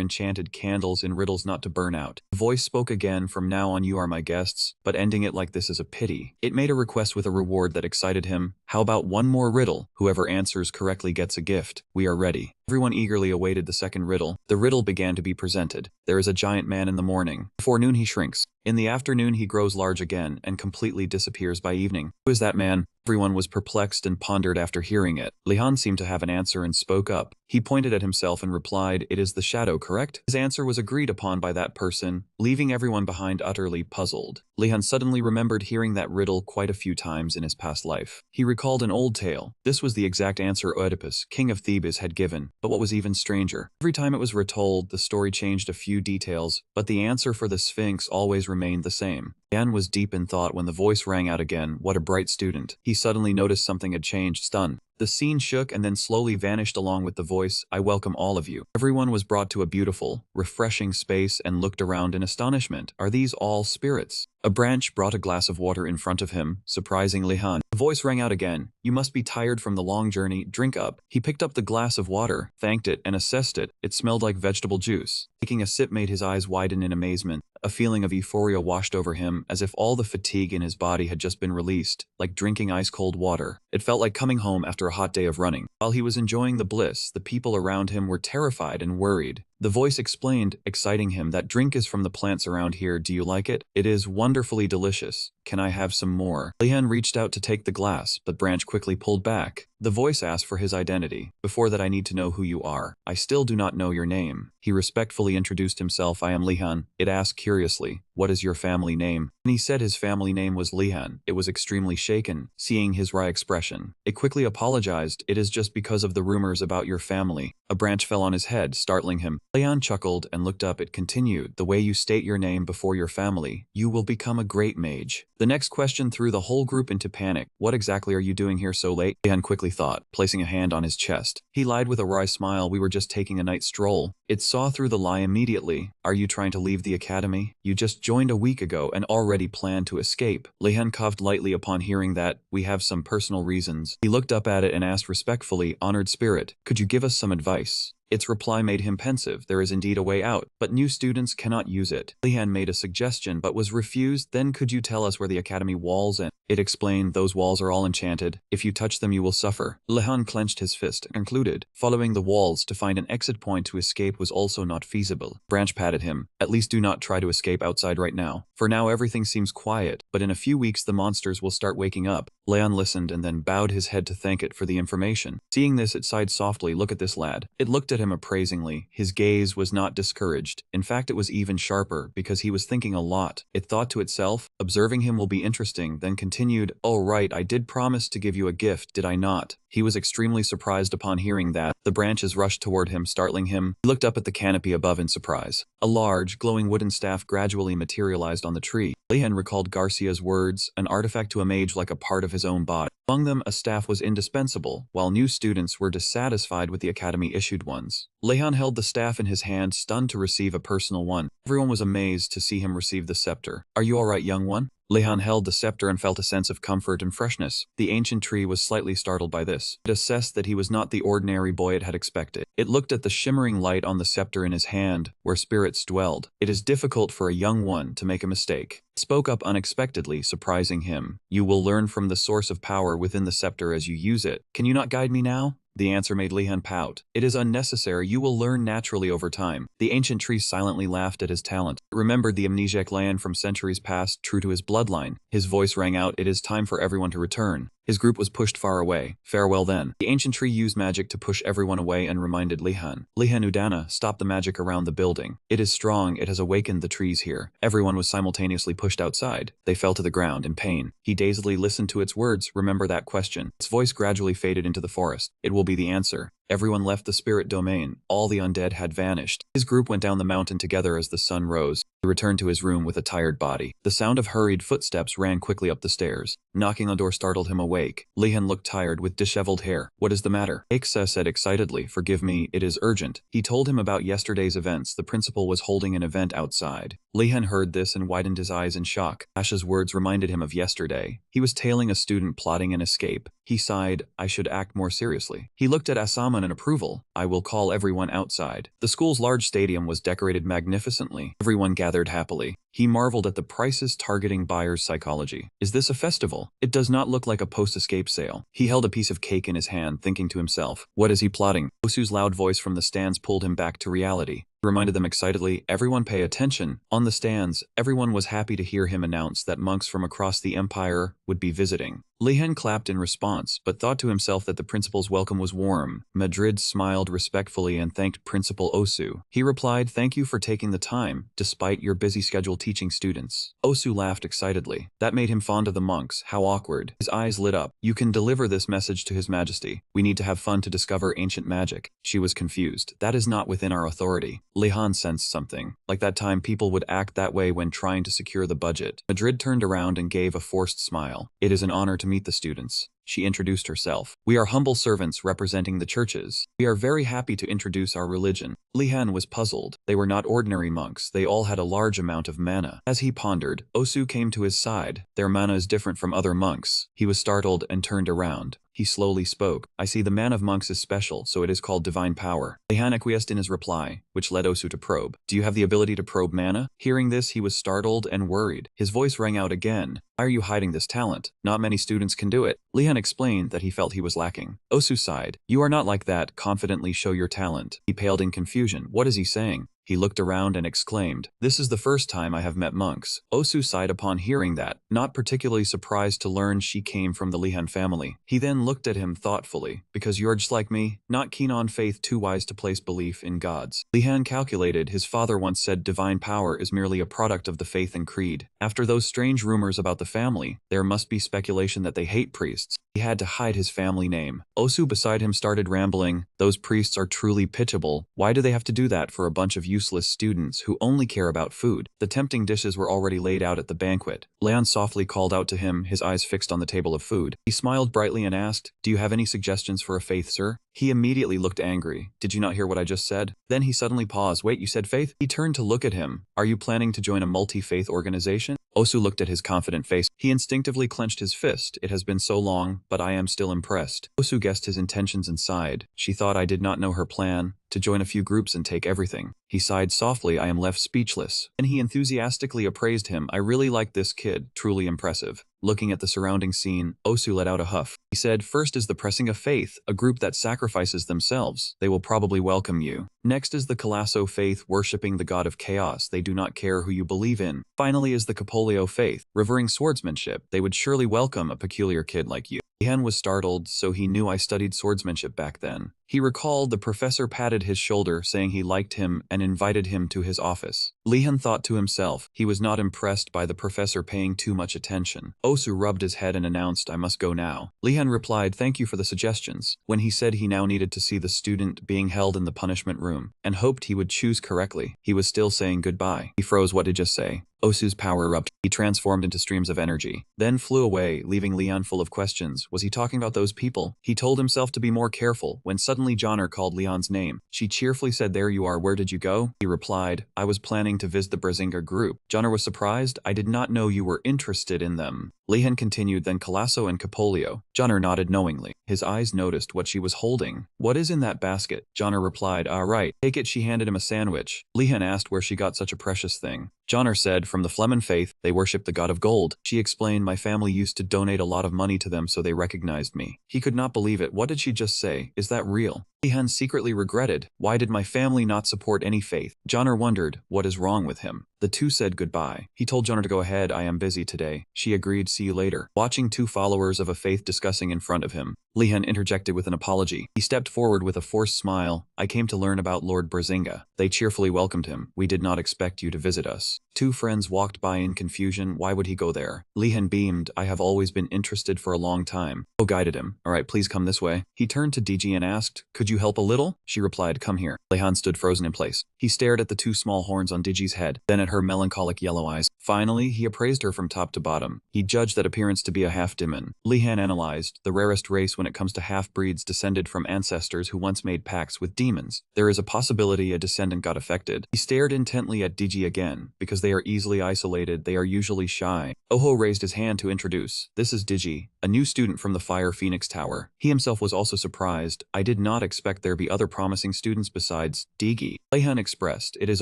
enchanted candles in riddles not to burn out. The voice spoke again, "From now on you are my guests, but ending it like this is a pity." It made a request with a reward that excited him. "How about one more riddle? Whoever answers correctly gets a gift. We are ready." Everyone eagerly awaited the second riddle. The riddle began to be presented. There is a giant man in the morning. Before noon he shrinks. In the afternoon he grows large again and completely disappears by evening. Who is that man? Everyone was perplexed and pondered after hearing it. Lehan seemed to have an answer and spoke up. He pointed at himself and replied, "It is the shadow, correct?" His answer was agreed upon by that person, leaving everyone behind utterly puzzled. Lehan suddenly remembered hearing that riddle quite a few times in his past life. He recalled an old tale. This was the exact answer Oedipus, king of Thebes, had given, but what was even stranger, every time it was retold, the story changed a few details, but the answer for the Sphinx always remained the same. Dan was deep in thought when the voice rang out again. What a bright student. He suddenly noticed something had changed, stunned. The scene shook and then slowly vanished along with the voice. "I welcome all of you." Everyone was brought to a beautiful, refreshing space and looked around in astonishment. "Are these all spirits?" A branch brought a glass of water in front of him, surprising Lehan. The voice rang out again. "You must be tired from the long journey. Drink up." He picked up the glass of water, thanked it, and assessed it. It smelled like vegetable juice. Taking a sip made his eyes widen in amazement. A feeling of euphoria washed over him, as if all the fatigue in his body had just been released, like drinking ice-cold water. It felt like coming home after a hot day of running. While he was enjoying the bliss, the people around him were terrified and worried. The voice explained, exciting him, "That drink is from the plants around here. Do you like it? It is wonderfully delicious. Can I have some more?" Lehan reached out to take the glass, but Branch quickly pulled back. The voice asked for his identity. "Before that, I need to know who you are. I still do not know your name." He respectfully introduced himself. "I am Lehan." It asked curiously, "What is your family name?" When he said his family name was Lehan, it was extremely shaken, seeing his wry expression. It quickly apologized. "It is just because of the rumors about your family." A branch fell on his head, startling him. Lehan chuckled and looked up. It continued, "The way you state your name before your family, you will become a great mage." The next question threw the whole group into panic. "What exactly are you doing here so late?" Lehan quickly thought, placing a hand on his chest. He lied with a wry smile. "We were just taking a night stroll." It saw through the lie immediately. "Are you trying to leave the academy? You just joined a week ago and already planned to escape." Lehan coughed lightly upon hearing that. "We have some personal reasons." He looked up at it and asked respectfully, "Honored spirit, could you give us some advice?" Its reply made him pensive. "There is indeed a way out, but new students cannot use it." Lehan made a suggestion but was refused. "Then could you tell us where the academy walls end?" It explained, "Those walls are all enchanted. If you touch them you will suffer." Lehan clenched his fist and concluded. Following the walls to find an exit point to escape was also not feasible. Branch patted him. "At least do not try to escape outside right now. For now everything seems quiet, but in a few weeks the monsters will start waking up." Lehan listened and then bowed his head to thank it for the information. Seeing this, it sighed softly. "Look at this lad." It looked at him appraisingly. His gaze was not discouraged. In fact, it was even sharper, because he was thinking a lot. It thought to itself, "Observing him will be interesting," then continued, "Oh right, I did promise to give you a gift, did I not?" He was extremely surprised upon hearing that. The branches rushed toward him, startling him. He looked up at the canopy above in surprise. A large, glowing wooden staff gradually materialized on the tree. Lehan recalled Garcia's words, "An artifact to a mage like a part of his own body." Among them, a staff was indispensable, while new students were dissatisfied with the academy-issued ones. Lehan held the staff in his hand, stunned to receive a personal one. Everyone was amazed to see him receive the scepter. "Are you all right, young one?" Lehan held the scepter and felt a sense of comfort and freshness. The ancient tree was slightly startled by this. curious. It assessed that he was not the ordinary boy it had expected. It looked at the shimmering light on the scepter in his hand, where spirits dwelled. It is difficult for a young one to make a mistake. It spoke up unexpectedly, surprising him. You will learn from the source of power within the scepter as you use it. Can you not guide me now? The answer made Lehan pout. It is unnecessary, you will learn naturally over time. The ancient tree silently laughed at his talent. It remembered the amnesiac Lehan from centuries past, true to his bloodline. His voice rang out, it is time for everyone to return. His group was pushed far away. Farewell then. The ancient tree used magic to push everyone away and reminded Lehan. Lehan Udana, stop the magic around the building. It is strong, it has awakened the trees here. Everyone was simultaneously pushed outside. They fell to the ground in pain. He dazedly listened to its words, remember that question. Its voice gradually faded into the forest. It will be the answer. Everyone left the spirit domain. All the undead had vanished. His group went down the mountain together as the sun rose. He returned to his room with a tired body. The sound of hurried footsteps ran quickly up the stairs. Knocking on the door startled him awake. Lehan looked tired with disheveled hair. What is the matter? Ixa said excitedly, forgive me, it is urgent. He told him about yesterday's events. The principal was holding an event outside. Lehan heard this and widened his eyes in shock. Ash's words reminded him of yesterday. He was tailing a student plotting an escape. He sighed, I should act more seriously. He looked at Asaman in approval. I will call everyone outside. The school's large stadium was decorated magnificently. Everyone gathered happily. He marveled at the prices targeting buyers' psychology. Is this a festival? It does not look like a post-escape sale. He held a piece of cake in his hand, thinking to himself, what is he plotting? Osu's loud voice from the stands pulled him back to reality. He reminded them excitedly, everyone pay attention. On the stands, everyone was happy to hear him announce that monks from across the empire would be visiting. Lehan clapped in response, but thought to himself that the principal's welcome was warm. Madrid smiled respectfully and thanked Principal Osu. He replied, thank you for taking the time, despite your busy schedule teaching students. Osu laughed excitedly. That made him fond of the monks. How awkward. His eyes lit up. You can deliver this message to His Majesty. We need to have fun to discover ancient magic. She was confused. That is not within our authority. Lehan sensed something. Like that time people would act that way when trying to secure the budget. Madrid turned around and gave a forced smile. It is an honor to meet the students. She introduced herself. We are humble servants representing the churches. We are very happy to introduce our religion. Lehan was puzzled. They were not ordinary monks. They all had a large amount of mana. As he pondered, Osu came to his side. Their mana is different from other monks. He was startled and turned around. He slowly spoke. I see the man of monks is special, so it is called divine power. Lehan acquiesced in his reply, which led Osu to probe. Do you have the ability to probe mana? Hearing this, he was startled and worried. His voice rang out again. Why are you hiding this talent? Not many students can do it. Lehan explained that he felt he was lacking. Osu sighed. You are not like that. Confidently show your talent. He paled in confusion. What is he saying? He looked around and exclaimed, this is the first time I have met monks. Osu sighed upon hearing that, not particularly surprised to learn she came from the Lehan family. He then looked at him thoughtfully, because you're just like me, not keen on faith, too wise to place belief in gods. Lehan calculated his father once said divine power is merely a product of the faith and creed. After those strange rumors about the family, there must be speculation that they hate priests. He had to hide his family name. Osu beside him started rambling, those priests are truly pitiable. Why do they have to do that for a bunch of useless students who only care about food? The tempting dishes were already laid out at the banquet. Leon softly called out to him, his eyes fixed on the table of food. He smiled brightly and asked, do you have any suggestions for a faith, sir? He immediately looked angry. Did you not hear what I just said? Then he suddenly paused. Wait, you said faith? He turned to look at him. Are you planning to join a multi-faith organization? Osu looked at his confident face. He instinctively clenched his fist. It has been so long, but I am still impressed. Osu guessed his intentions and sighed. She thought I did not know her plan, to join a few groups and take everything. He sighed softly. I am left speechless. And he enthusiastically appraised him. I really like this kid. Truly impressive. Looking at the surrounding scene, Osu let out a huff. He said, first is the Pressing of Faith, a group that sacrifices themselves. They will probably welcome you. Next is the Calasso Faith, worshipping the god of chaos. They do not care who you believe in. Finally is the Capolio Faith, revering swordsmanship. They would surely welcome a peculiar kid like you. Lehan was startled, so he knew I studied swordsmanship back then. He recalled the professor patted his shoulder, saying he liked him and invited him to his office. Lehan thought to himself, he was not impressed by the professor paying too much attention. Osu rubbed his head and announced, I must go now. Lehan replied, thank you for the suggestions. When he said he now needed to see the student being held in the punishment room, and hoped he would choose correctly, he was still saying goodbye. He froze. What did you just say? Osu's power erupted. He transformed into streams of energy, then flew away, leaving Leon full of questions. Was he talking about those people? He told himself to be more careful, when suddenly Joner called Leon's name. She cheerfully said, there you are, where did you go? He replied, I was planning to visit the Brazinger group. Joner was surprised, I did not know you were interested in them. Lehan continued, then Colasso and Capolio. Joner nodded knowingly. His eyes noticed what she was holding. What is in that basket? Joner replied, right. Take it. She handed him a sandwich. Lehan asked where she got such a precious thing. Joner said, from the Flemen faith, they worship the god of gold. She explained, my family used to donate a lot of money to them so they recognized me. He could not believe it. What did she just say? Is that real? Lehan secretly regretted. Why did my family not support any faith? Joner wondered, what is wrong with him? The two said goodbye. He told Joner to go ahead, I am busy today. She agreed, see you later. Watching two followers of a faith discussing in front of him, Lehan interjected with an apology. He stepped forward with a forced smile. I came to learn about Lord Brazinga. They cheerfully welcomed him. We did not expect you to visit us. Two friends walked by in confusion. Why would he go there? Lehan beamed. I have always been interested for a long time. Oh, guided him. All right, please come this way. He turned to Deji and asked, could you help a little? She replied, come here. Lehan stood frozen in place. He stared at the two small horns on Digi's head, then at her melancholic yellow eyes. Finally, he appraised her from top to bottom. He judged that appearance to be a half-demon. Lehan analyzed, the rarest race when it comes to half-breeds descended from ancestors who once made pacts with demons. There is a possibility a descendant got affected. He stared intently at Digi again. Because they are easily isolated, they are usually shy. Oho raised his hand to introduce. This is Digi, a new student from the Fire Phoenix Tower. He himself was also surprised. I did not expect there be other promising students besides Digi. Lehan expressed, it is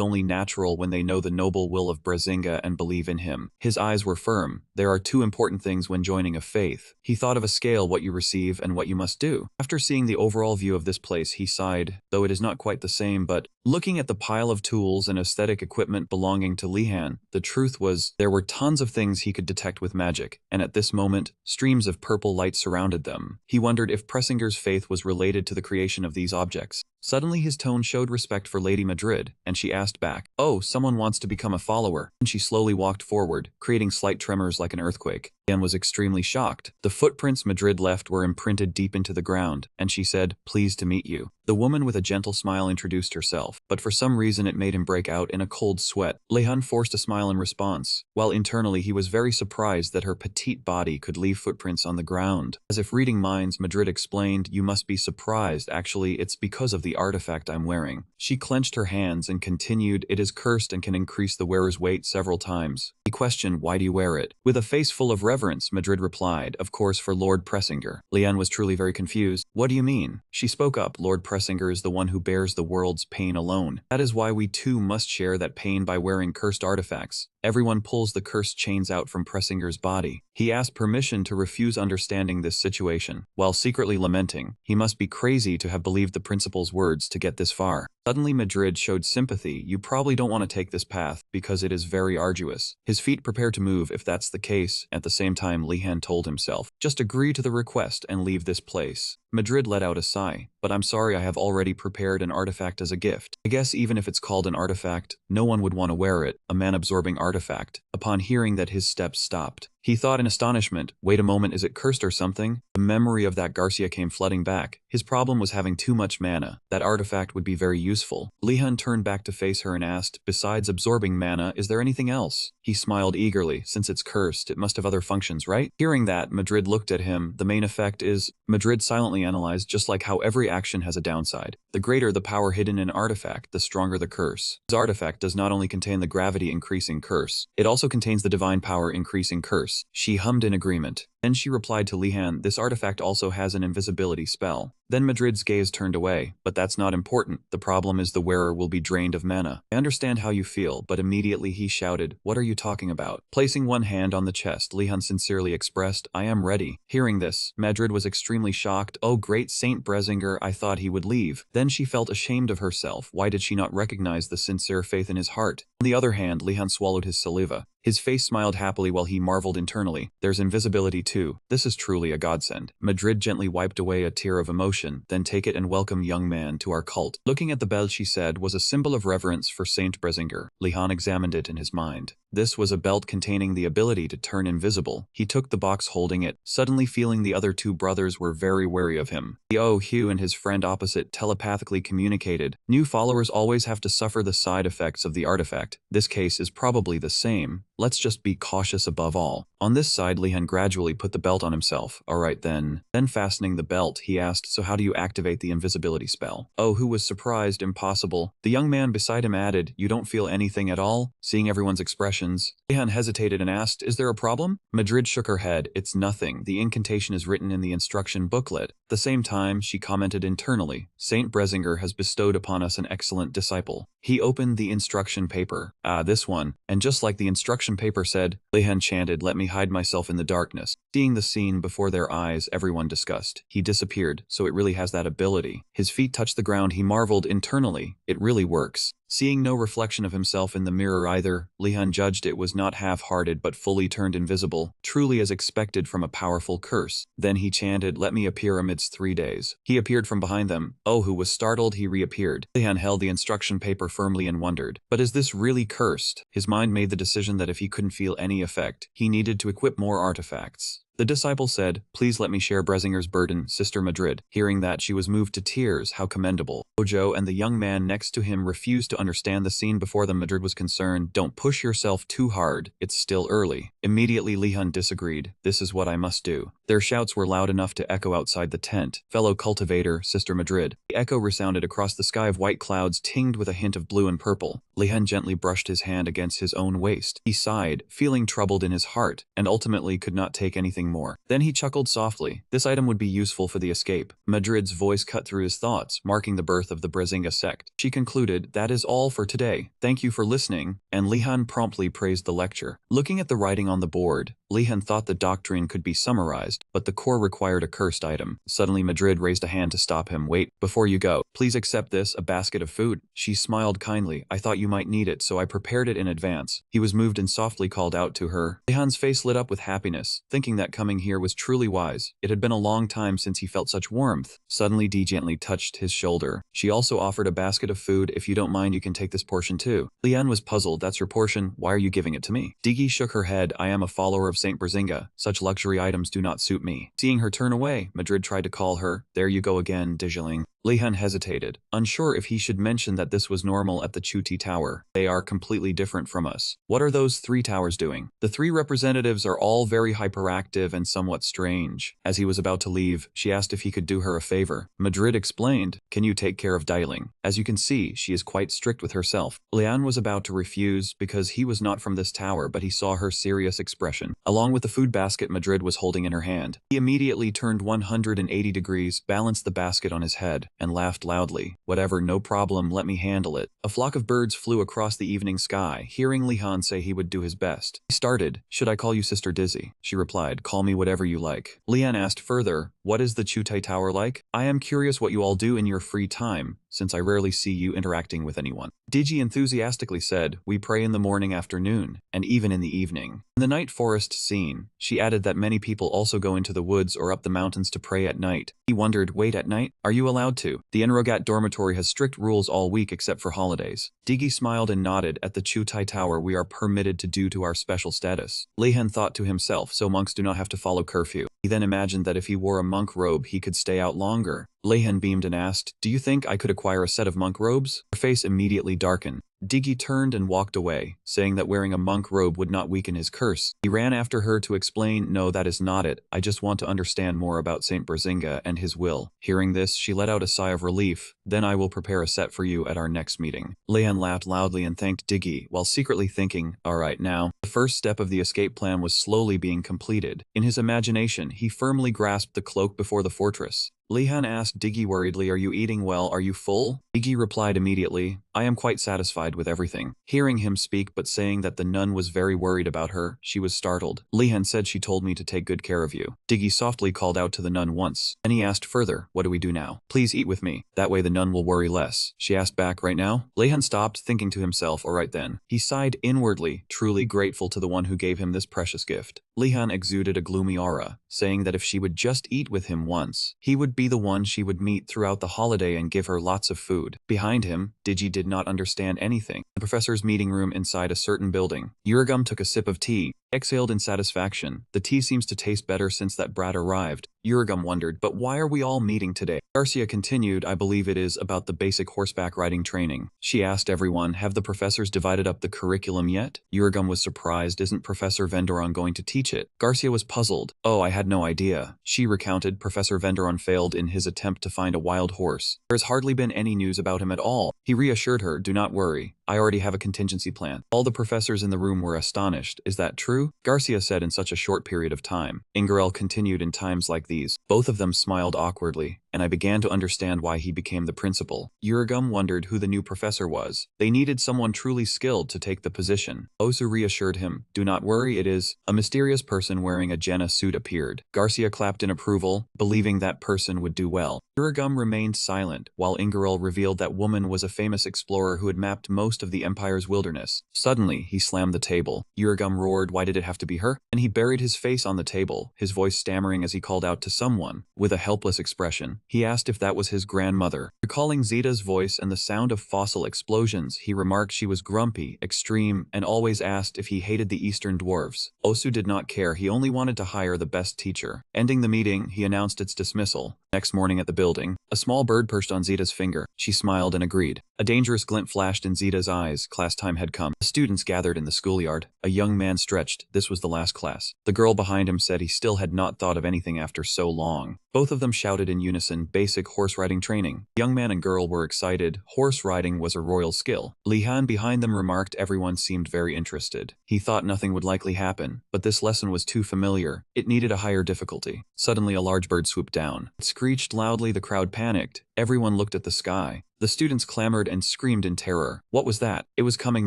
only natural when they know the noble will of Brazinga and believe in him. His eyes were firm. There are two important things when joining a faith. He thought of a scale, what you receive and what you must do. After seeing the overall view of this place, he sighed, though it is not quite the same, but looking at the pile of tools and aesthetic equipment belonging to Lehan, the truth was there were tons of things he could detect with magic, and at this moment, streams of purple light surrounded them. He wondered if Pressinger's faith was related to the creation of these objects. Suddenly his tone showed respect for Lady Madrid, and she asked back, oh, someone wants to become a follower. And she slowly walked forward, creating slight tremors like an earthquake. Anne was extremely shocked. The footprints Madrid left were imprinted deep into the ground, and she said, pleased to meet you. The woman with a gentle smile introduced herself, but for some reason it made him break out in a cold sweat. Lehan forced a smile in response, while internally he was very surprised that her petite body could leave footprints on the ground. As if reading minds, Madrid explained, you must be surprised, actually it's because of the artifact I'm wearing. She clenched her hands and continued, it is cursed and can increase the wearer's weight several times. He questioned, why do you wear it? With a face full of reverence, Madrid replied, of course for Lord Pressinger. Lehan was truly very confused. What do you mean? She spoke up, Lord Pressinger is the one who bears the world's pain alone. That is why we too must share that pain by wearing cursed artifacts. Everyone pulls the cursed chains out from Pressinger's body. He asked permission to refuse understanding this situation, while secretly lamenting, he must be crazy to have believed the principal's words to get this far. Suddenly Madrid showed sympathy. You probably don't want to take this path, because it is very arduous. His feet prepared to move if that's the case. At the same time, Lehan told himself, just agree to the request and leave this place. Madrid let out a sigh, but I'm sorry, I have already prepared an artifact as a gift. I guess even if it's called an artifact, no one would want to wear it, a man-absorbing artifact. Upon hearing that, his steps stopped. He thought in astonishment, wait a moment, is it cursed or something? The memory of that Garcia came flooding back. His problem was having too much mana. That artifact would be very useful. Lehan turned back to face her and asked, besides absorbing mana, is there anything else? He smiled eagerly. Since it's cursed, it must have other functions, right? Hearing that, Madrid looked at him. The main effect is, Madrid silently analyzed, just like how every action has a downside. The greater the power hidden in an artifact, the stronger the curse. His artifact does not only contain the gravity increasing curse, it also contains the divine power increasing curse. She hummed in agreement. Then she replied to Lehan, this artifact also has an invisibility spell. Then Madrid's gaze turned away, but that's not important. The problem is the wearer will be drained of mana. I understand how you feel, but immediately he shouted, what are you talking about? Placing one hand on the chest, Lehan sincerely expressed, I am ready. Hearing this, Madrid was extremely shocked. Oh, great Saint Brazinger, I thought he would leave. Then she felt ashamed of herself. Why did she not recognize the sincere faith in his heart? On the other hand, Lehan swallowed his saliva. His face smiled happily while he marveled internally. There's invisibility too. This is truly a godsend. Madrid gently wiped away a tear of emotion. Then take it and welcome young man to our cult. Looking at the belt she said was a symbol of reverence for Saint Brazinger. Lehan examined it in his mind. This was a belt containing the ability to turn invisible. He took the box holding it, suddenly feeling the other two brothers were very wary of him. Hugh and his friend opposite telepathically communicated. New followers always have to suffer the side effects of the artifact. This case is probably the same. Let's just be cautious above all. On this side, Lehan gradually put the belt on himself. Alright then. Then fastening the belt, he asked, so how do you activate the invisibility spell? Oh, who was surprised? Impossible. The young man beside him added, you don't feel anything at all? Seeing everyone's expression, potions. Lehan hesitated and asked, is there a problem? Madrid shook her head. It's nothing. The incantation is written in the instruction booklet. At the same time, she commented internally, Saint Bresinger has bestowed upon us an excellent disciple. He opened the instruction paper. Ah, this one. And just like the instruction paper said, Lehan chanted, let me hide myself in the darkness. Seeing the scene before their eyes, everyone discussed. He disappeared, so it really has that ability. His feet touched the ground. He marveled internally. It really works. Seeing no reflection of himself in the mirror either, Lehan judged it was not half-hearted but fully turned invisible, truly as expected from a powerful curse. Then he chanted, let me appear amidst 3 days. He appeared from behind them. Oh, who was startled, he reappeared. Lehan held the instruction paper firmly and wondered, but is this really cursed? His mind made the decision that if he couldn't feel any effect, he needed to equip more artifacts. The disciple said, please let me share Bresinger's burden, Sister Madrid. Hearing that, she was moved to tears. How commendable. Ojo and the young man next to him refused to understand the scene before them. Madrid was concerned. Don't push yourself too hard. It's still early. Immediately Lehan disagreed. This is what I must do. Their shouts were loud enough to echo outside the tent. Fellow cultivator, Sister Madrid. The echo resounded across the sky of white clouds tinged with a hint of blue and purple. Lehan gently brushed his hand against his own waist. He sighed, feeling troubled in his heart, and ultimately could not take anything more. Then he chuckled softly. This item would be useful for the escape. Madrid's voice cut through his thoughts, marking the birth of the Bresinga sect. She concluded, that is all for today. Thank you for listening, and Lehan promptly praised the lecture. Looking at the writing on the board, Lehan thought the doctrine could be summarized, but the core required a cursed item. Suddenly Madrid raised a hand to stop him. Wait, before you go, please accept this, a basket of food. She smiled kindly. I thought you might need it, so I prepared it in advance. He was moved and softly called out to her. Lehan's face lit up with happiness, thinking that coming here was truly wise. It had been a long time since he felt such warmth. Suddenly Dee gently touched his shoulder. She also offered a basket of food. If you don't mind, you can take this portion too. Lehan was puzzled. That's your portion? Why are you giving it to me? Digi shook her head. I am a follower of Saint Bresinger. Such luxury items do not suit me. Seeing her turn away, Madrid tried to call her. There you go again, Dejuling. Lehan hesitated, unsure if he should mention that this was normal at the Chuti Tower. They are completely different from us. What are those 3 towers doing? The 3 representatives are all very hyperactive and somewhat strange. As he was about to leave, she asked if he could do her a favor. Madrid explained, can you take care of Dialing? As you can see, she is quite strict with herself. Lehan was about to refuse because he was not from this tower, but he saw her serious expression. Along with the food basket Madrid was holding in her hand, he immediately turned 180 degrees, balanced the basket on his head, and laughed loudly. Whatever, no problem, let me handle it. A flock of birds flew across the evening sky, hearing Lehan say he would do his best. He started, should I call you Sister Dizzy? She replied, call me whatever you like. Lehan asked further, what is the Chutai Tower like? I am curious what you all do in your free time, since I rarely see you interacting with anyone. Digi enthusiastically said, we pray in the morning, afternoon, and even in the evening. In the night forest scene, she added that many people also go into the woods or up the mountains to pray at night. He wondered, wait, at night? Are you allowed to? The Enrogat dormitory has strict rules all week except for holidays. Digi smiled and nodded. At the Chutai Tower we are permitted to due to our special status. Lehan thought to himself, so monks do not have to follow curfew. He then imagined that if he wore a monk robe he could stay out longer. Lehan beamed and asked, do you think I could acquire a set of monk robes? Her face immediately darkened. Digi turned and walked away, saying that wearing a monk robe would not weaken his curse. He ran after her to explain, no, that is not it. I just want to understand more about Saint Bresinger and his will. Hearing this, she let out a sigh of relief. Then I will prepare a set for you at our next meeting. Lehan laughed loudly and thanked Digi, while secretly thinking, alright now. The first step of the escape plan was slowly being completed. In his imagination, he firmly grasped the cloak before the fortress. Lehan asked Digi worriedly, are you eating well? Are you full? Digi replied immediately, I am quite satisfied with everything. Hearing him speak but saying that the nun was very worried about her, she was startled. Lehan said she told me to take good care of you. Digi softly called out to the nun once. Then he asked further, what do we do now? Please eat with me. That way the nun will worry less. She asked back, right now? Lehan stopped, thinking to himself, alright then. He sighed inwardly, truly grateful to the one who gave him this precious gift. Lehan exuded a gloomy aura, saying that if she would just eat with him once, he would be the one she would meet throughout the holiday and give her lots of food. Behind him, Digi did not understand anything. The professor's meeting room inside a certain building. Uragum took a sip of tea. Exhaled in satisfaction. The tea seems to taste better since that brat arrived. Uragum wondered, but why are we all meeting today? Garcia continued, I believe it is about the basic horseback riding training. She asked everyone, have the professors divided up the curriculum yet? Uragum was surprised, isn't Professor Vendoron going to teach it? Garcia was puzzled. Oh, I had no idea. She recounted, Professor Vendoron failed in his attempt to find a wild horse. There's hardly been any news about him at all. He reassured her, do not worry. I already have a contingency plan. All the professors in the room were astonished. Is that true? Garcia said in such a short period of time. Ingerel continued, in times like these. Both of them smiled awkwardly, and I began to understand why he became the principal. Uragum wondered who the new professor was. They needed someone truly skilled to take the position. Osu reassured him, do not worry, it is. A mysterious person wearing a Jenna suit appeared. Garcia clapped in approval, believing that person would do well. Uragum remained silent, while Ingerel revealed that woman was a famous explorer who had mapped most of the Empire's wilderness. Suddenly, he slammed the table. Uragum roared, why did it have to be her? And he buried his face on the table, his voice stammering as he called out to someone. With a helpless expression, he asked if that was his grandmother. Recalling Zeta's voice and the sound of fossil explosions, he remarked she was grumpy, extreme, and always asked if he hated the Eastern dwarves. Osu did not care, he only wanted to hire the best teacher. Ending the meeting, he announced its dismissal. Next morning at the building, a small bird perched on Zeta's finger. She smiled and agreed. A dangerous glint flashed in Zeta's eyes. Class time had come. The students gathered in the schoolyard. A young man stretched. This was the last class. The girl behind him said he still had not thought of anything after so long. Both of them shouted in unison, basic horse riding training. Young man and girl were excited. Horse riding was a royal skill. Lehan behind them remarked everyone seemed very interested. He thought nothing would likely happen, but this lesson was too familiar. It needed a higher difficulty. Suddenly a large bird swooped down. It screeched loudly, the crowd panicked. Everyone looked at the sky. The students clamored and screamed in terror. What was that? It was coming,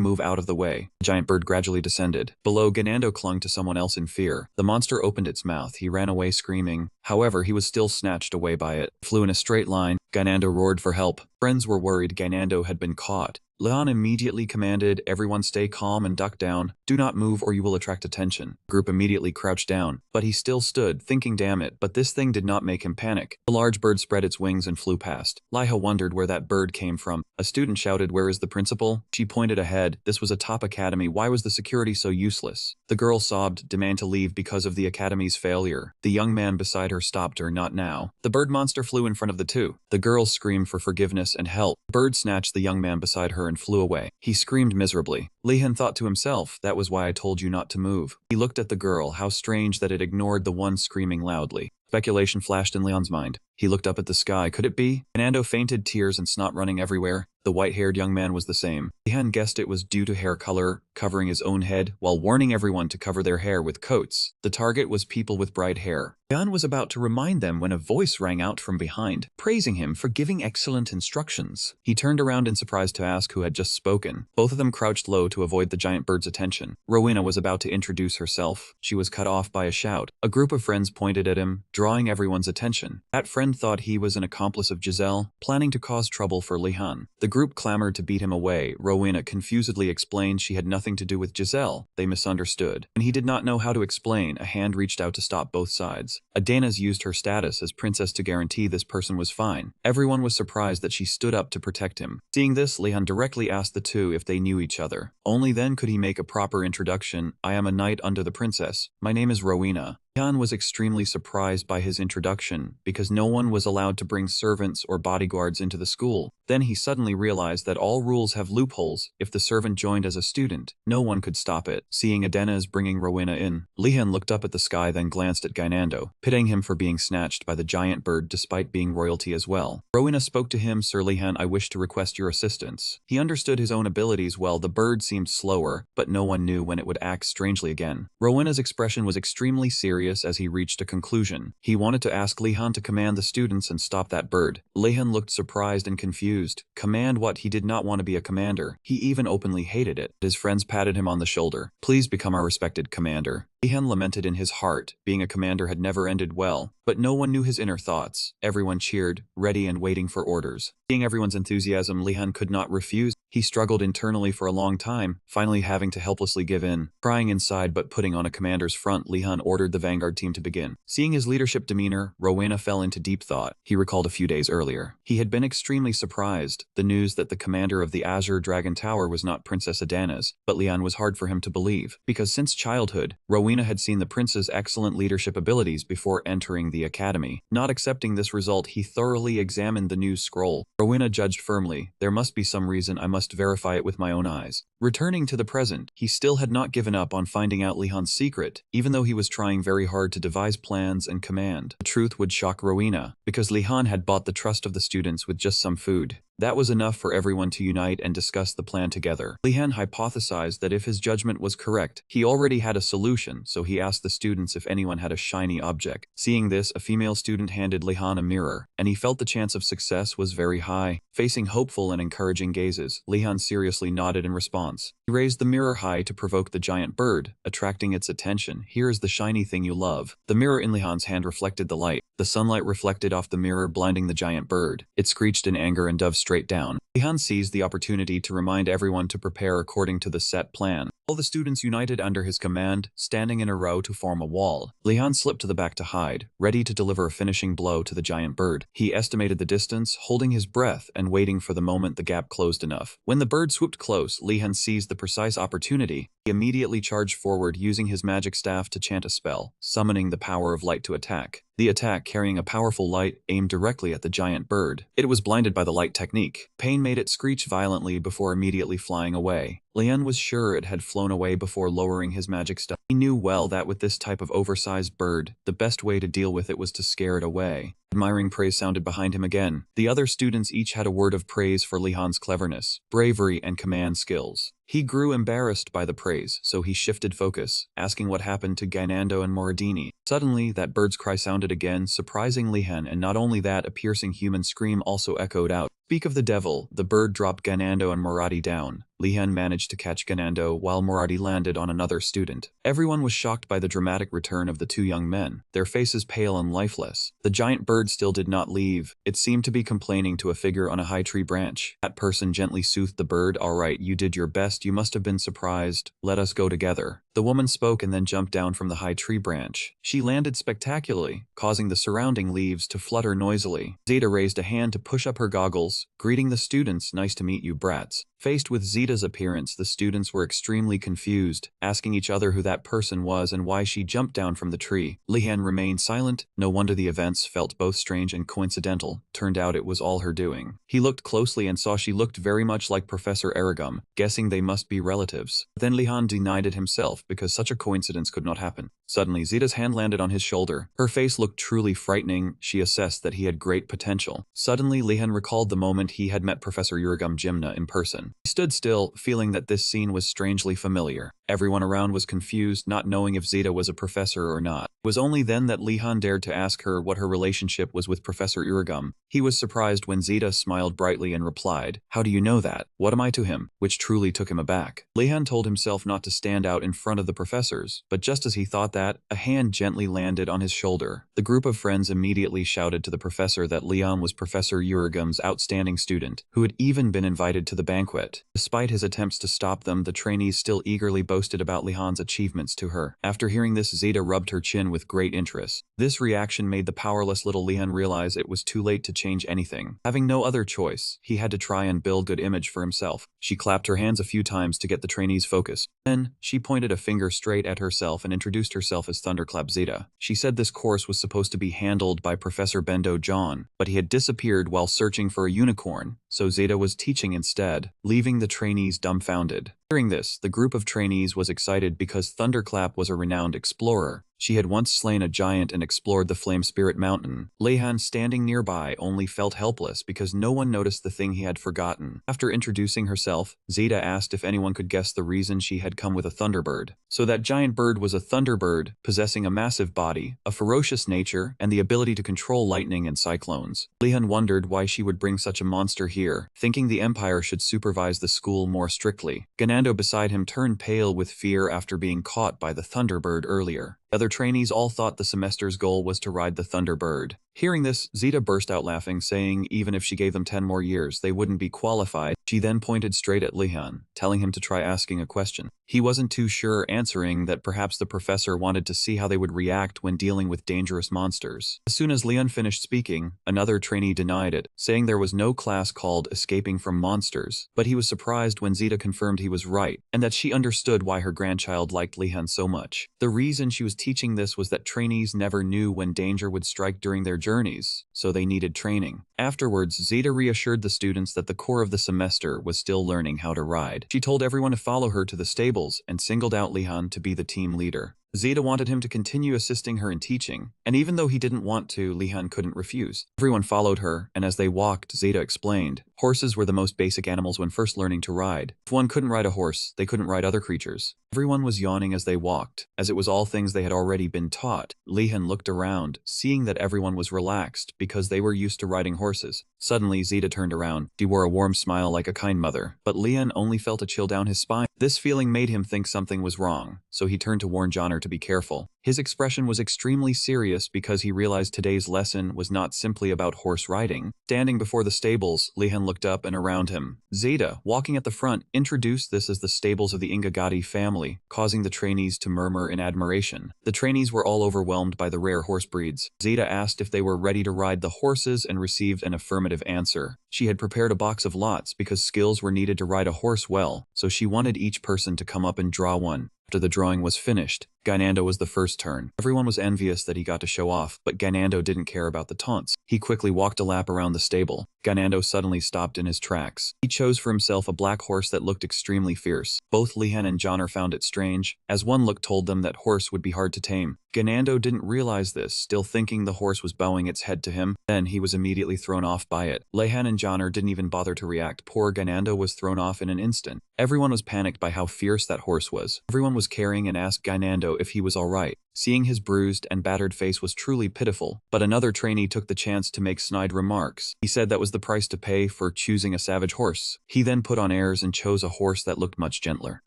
move out of the way. The giant bird gradually descended. Below, Ganando clung to someone else in fear. The monster opened its mouth. He ran away screaming. However, he was still snatched away by it. Flew in a straight line. Ganando roared for help. Friends were worried Ganando had been caught. Lehan immediately commanded, everyone stay calm and duck down. Do not move or you will attract attention. The group immediately crouched down, but he still stood, thinking damn it, but this thing did not make him panic. The large bird spread its wings and flew past. Liha wondered where that bird came from. A student shouted, where is the principal? She pointed ahead. This was a top academy. Why was the security so useless? The girl sobbed, demand to leave because of the academy's failure. The young man beside her stopped her, not now. The bird monster flew in front of the two. The girl screamed for forgiveness and help. The bird snatched the young man beside her and flew away. He screamed miserably. Lehan thought to himself, that was why I told you not to move. He looked at the girl, how strange that it ignored the one screaming loudly. Speculation flashed in Leon's mind. He looked up at the sky. Could it be? Fernando fainted, tears and snot running everywhere. The white-haired young man was the same. Lehan guessed it was due to hair color, covering his own head, while warning everyone to cover their hair with coats. The target was people with bright hair. Lehan was about to remind them when a voice rang out from behind, praising him for giving excellent instructions. He turned around in surprise to ask who had just spoken. Both of them crouched low to avoid the giant bird's attention. Rowena was about to introduce herself. She was cut off by a shout. A group of friends pointed at him, drawing everyone's attention. That friend thought he was an accomplice of Giselle, planning to cause trouble for Lehan. The group clamored to beat him away. Rowena confusedly explained she had nothing to do with Giselle. They misunderstood. When he did not know how to explain, a hand reached out to stop both sides. Adenas used her status as princess to guarantee this person was fine. Everyone was surprised that she stood up to protect him. Seeing this, Lehan directly asked the two if they knew each other. Only then could he make a proper introduction. I am a knight under the princess. My name is Rowena. Lehan was extremely surprised by his introduction because no one was allowed to bring servants or bodyguards into the school. Then he suddenly realized that all rules have loopholes. If the servant joined as a student, no one could stop it. Seeing Adenas bringing Rowena in, Lehan looked up at the sky, then glanced at Gainando, pitying him for being snatched by the giant bird despite being royalty as well. Rowena spoke to him, Sir Lehan, I wish to request your assistance. He understood his own abilities well. The bird seemed slower, but no one knew when it would act strangely again. Rowena's expression was extremely serious as he reached a conclusion. He wanted to ask Lehan to command the students and stop that bird. Lehan looked surprised and confused. Command what? He did not want to be a commander. He even openly hated it. His friends patted him on the shoulder. Please become our respected commander. Lehan lamented in his heart. Being a commander had never ended well, but no one knew his inner thoughts. Everyone cheered, ready and waiting for orders. Seeing everyone's enthusiasm, Lehan could not refuse. He struggled internally for a long time, finally having to helplessly give in. Crying inside but putting on a commander's front, Lehan ordered the vanguard team to begin. Seeing his leadership demeanor, Rowena fell into deep thought. He recalled a few days earlier. He had been extremely surprised. The news that the commander of the Azure Dragon Tower was not Princess Adana's, but Lehan was hard for him to believe, because since childhood, Rowena had seen the prince's excellent leadership abilities before entering the academy. Not accepting this result, he thoroughly examined the news scroll. Rowena judged firmly, there must be some reason, I must verify it with my own eyes. Returning to the present, he still had not given up on finding out Lehan's secret, even though he was trying very hard to devise plans and command. The truth would shock Rowena, because Lehan had bought the trust of the students with just some food. That was enough for everyone to unite and discuss the plan together. Lehan hypothesized that if his judgment was correct, he already had a solution, so he asked the students if anyone had a shiny object. Seeing this, a female student handed Lehan a mirror, and he felt the chance of success was very high. Facing hopeful and encouraging gazes, Lehan seriously nodded in response. He raised the mirror high to provoke the giant bird, attracting its attention. Here is the shiny thing you love. The mirror in Lehan's hand reflected the light. The sunlight reflected off the mirror, blinding the giant bird. It screeched in anger and dove straight down. Lehan seized the opportunity to remind everyone to prepare according to the set plan. All the students united under his command, standing in a row to form a wall. Lehan slipped to the back to hide, ready to deliver a finishing blow to the giant bird. He estimated the distance, holding his breath and waiting for the moment the gap closed enough. When the bird swooped close, Lehan seized the precise opportunity. He immediately charged forward, using his magic staff to chant a spell, summoning the power of light to attack. The attack, carrying a powerful light, aimed directly at the giant bird. It was blinded by the light technique. Pain made it screech violently before immediately flying away. Lehan was sure it had flown away before lowering his magic staff. He knew well that with this type of oversized bird, the best way to deal with it was to scare it away. Admiring praise sounded behind him again. The other students each had a word of praise for Lehan's cleverness, bravery, and command skills. He grew embarrassed by the praise, so he shifted focus, asking what happened to Ganando and Moradini. Suddenly, that bird's cry sounded again, surprising Lehan, and not only that, a piercing human scream also echoed out. Speak of the devil, the bird dropped Ganando and Moradi down. Lehan managed to catch Ganando while Moradi landed on another student. Everyone was shocked by the dramatic return of the two young men, their faces pale and lifeless. The giant bird still did not leave. It seemed to be complaining to a figure on a high tree branch. That person gently soothed the bird. All right, you did your best. You must have been surprised. Let us go together. The woman spoke and then jumped down from the high tree branch. She landed spectacularly, causing the surrounding leaves to flutter noisily. Zeta raised a hand to push up her goggles, greeting the students. Nice to meet you, brats. Faced with Zeta's appearance, the students were extremely confused, asking each other who that person was and why she jumped down from the tree. Lehan remained silent. No wonder the events felt both strange and coincidental. Turned out it was all her doing. He looked closely and saw she looked very much like Professor Aragum, guessing they must be relatives. Then Lehan denied it himself because such a coincidence could not happen. Suddenly, Zeta's hand landed on his shoulder. Her face looked truly frightening. She assessed that he had great potential. Suddenly, Lehan recalled the moment he had met Professor Uragum Gymna in person. He stood still, feeling that this scene was strangely familiar. Everyone around was confused, not knowing if Zeta was a professor or not. It was only then that Lehan dared to ask her what her relationship was with Professor Uragum. He was surprised when Zeta smiled brightly and replied, "How do you know that? What am I to him?" Which truly took him aback. Lehan told himself not to stand out in front of the professors, but just as he thought that, a hand gently landed on his shoulder. The group of friends immediately shouted to the professor that Lehan was Professor Uragum's outstanding student, who had even been invited to the banquet. Despite his attempts to stop them, the trainees still eagerly boasted about Lehan's achievements to her. After hearing this, Zeta rubbed her chin with great interest. This reaction made the powerless little Lehan realize it was too late to change anything. Having no other choice, he had to try and build good image for himself. She clapped her hands a few times to get the trainees focused. Then, she pointed a finger straight at herself and introduced herself as Thunderclap Zeta. She said this course was supposed to be handled by Professor Bendo John, but he had disappeared while searching for a unicorn, so Zeta was teaching instead, leaving the trainees dumbfounded. Hearing this, the group of trainees was excited because Thunderclap was a renowned explorer. She had once slain a giant and explored the Flame Spirit Mountain. Lehan, standing nearby, only felt helpless because no one noticed the thing he had forgotten. After introducing herself, Zeta asked if anyone could guess the reason she had come with a thunderbird. So that giant bird was a thunderbird, possessing a massive body, a ferocious nature, and the ability to control lightning and cyclones. Lehan wondered why she would bring such a monster here, thinking the Empire should supervise the school more strictly. Ganando beside him turned pale with fear after being caught by the thunderbird earlier. Other trainees all thought the semester's goal was to ride the Thunderbird. Hearing this, Zeta burst out laughing, saying even if she gave them 10 more years, they wouldn't be qualified. She then pointed straight at Lehan, telling him to try asking a question. He wasn't too sure, answering that perhaps the professor wanted to see how they would react when dealing with dangerous monsters. As soon as Lehan finished speaking, another trainee denied it, saying there was no class called Escaping from Monsters, but he was surprised when Zeta confirmed he was right, and that she understood why her grandchild liked Lehan so much. The reason she was teaching this was that trainees never knew when danger would strike during their journeys, so they needed training. Afterwards, Zeta reassured the students that the core of the semester was still learning how to ride. She told everyone to follow her to the stables and singled out Lehan to be the team leader. Zeta wanted him to continue assisting her in teaching, and even though he didn't want to, Lehan couldn't refuse. Everyone followed her, and as they walked, Zeta explained, horses were the most basic animals when first learning to ride. If one couldn't ride a horse, they couldn't ride other creatures. Everyone was yawning as they walked, as it was all things they had already been taught. Lehan looked around, seeing that everyone was relaxed because they were used to riding horses. Suddenly, Zeta turned around. She wore a warm smile like a kind mother, but Lehan only felt a chill down his spine. This feeling made him think something was wrong, so he turned to warn Joner to be careful. His expression was extremely serious because he realized today's lesson was not simply about horse riding. Standing before the stables, Lehan looked up and around him. Zeta, walking at the front, introduced this as the stables of the Ingagati family, causing the trainees to murmur in admiration. The trainees were all overwhelmed by the rare horse breeds. Zeta asked if they were ready to ride the horses and received an affirmative answer. She had prepared a box of lots because skills were needed to ride a horse well, so she wanted each person to come up and draw one. After the drawing was finished, Ganando was the first turn. Everyone was envious that he got to show off, but Ganando didn't care about the taunts. He quickly walked a lap around the stable. Ganando suddenly stopped in his tracks. He chose for himself a black horse that looked extremely fierce. Both Lehan and Joner found it strange, as one look told them that horse would be hard to tame. Ganando didn't realize this, still thinking the horse was bowing its head to him. Then he was immediately thrown off by it. Lehan and Joner didn't even bother to react. Poor Ganando was thrown off in an instant. Everyone was panicked by how fierce that horse was. Everyone was caring and asked Ganando if he was alright. Seeing his bruised and battered face was truly pitiful, but another trainee took the chance to make snide remarks. He said that was the price to pay for choosing a savage horse. He then put on airs and chose a horse that looked much gentler.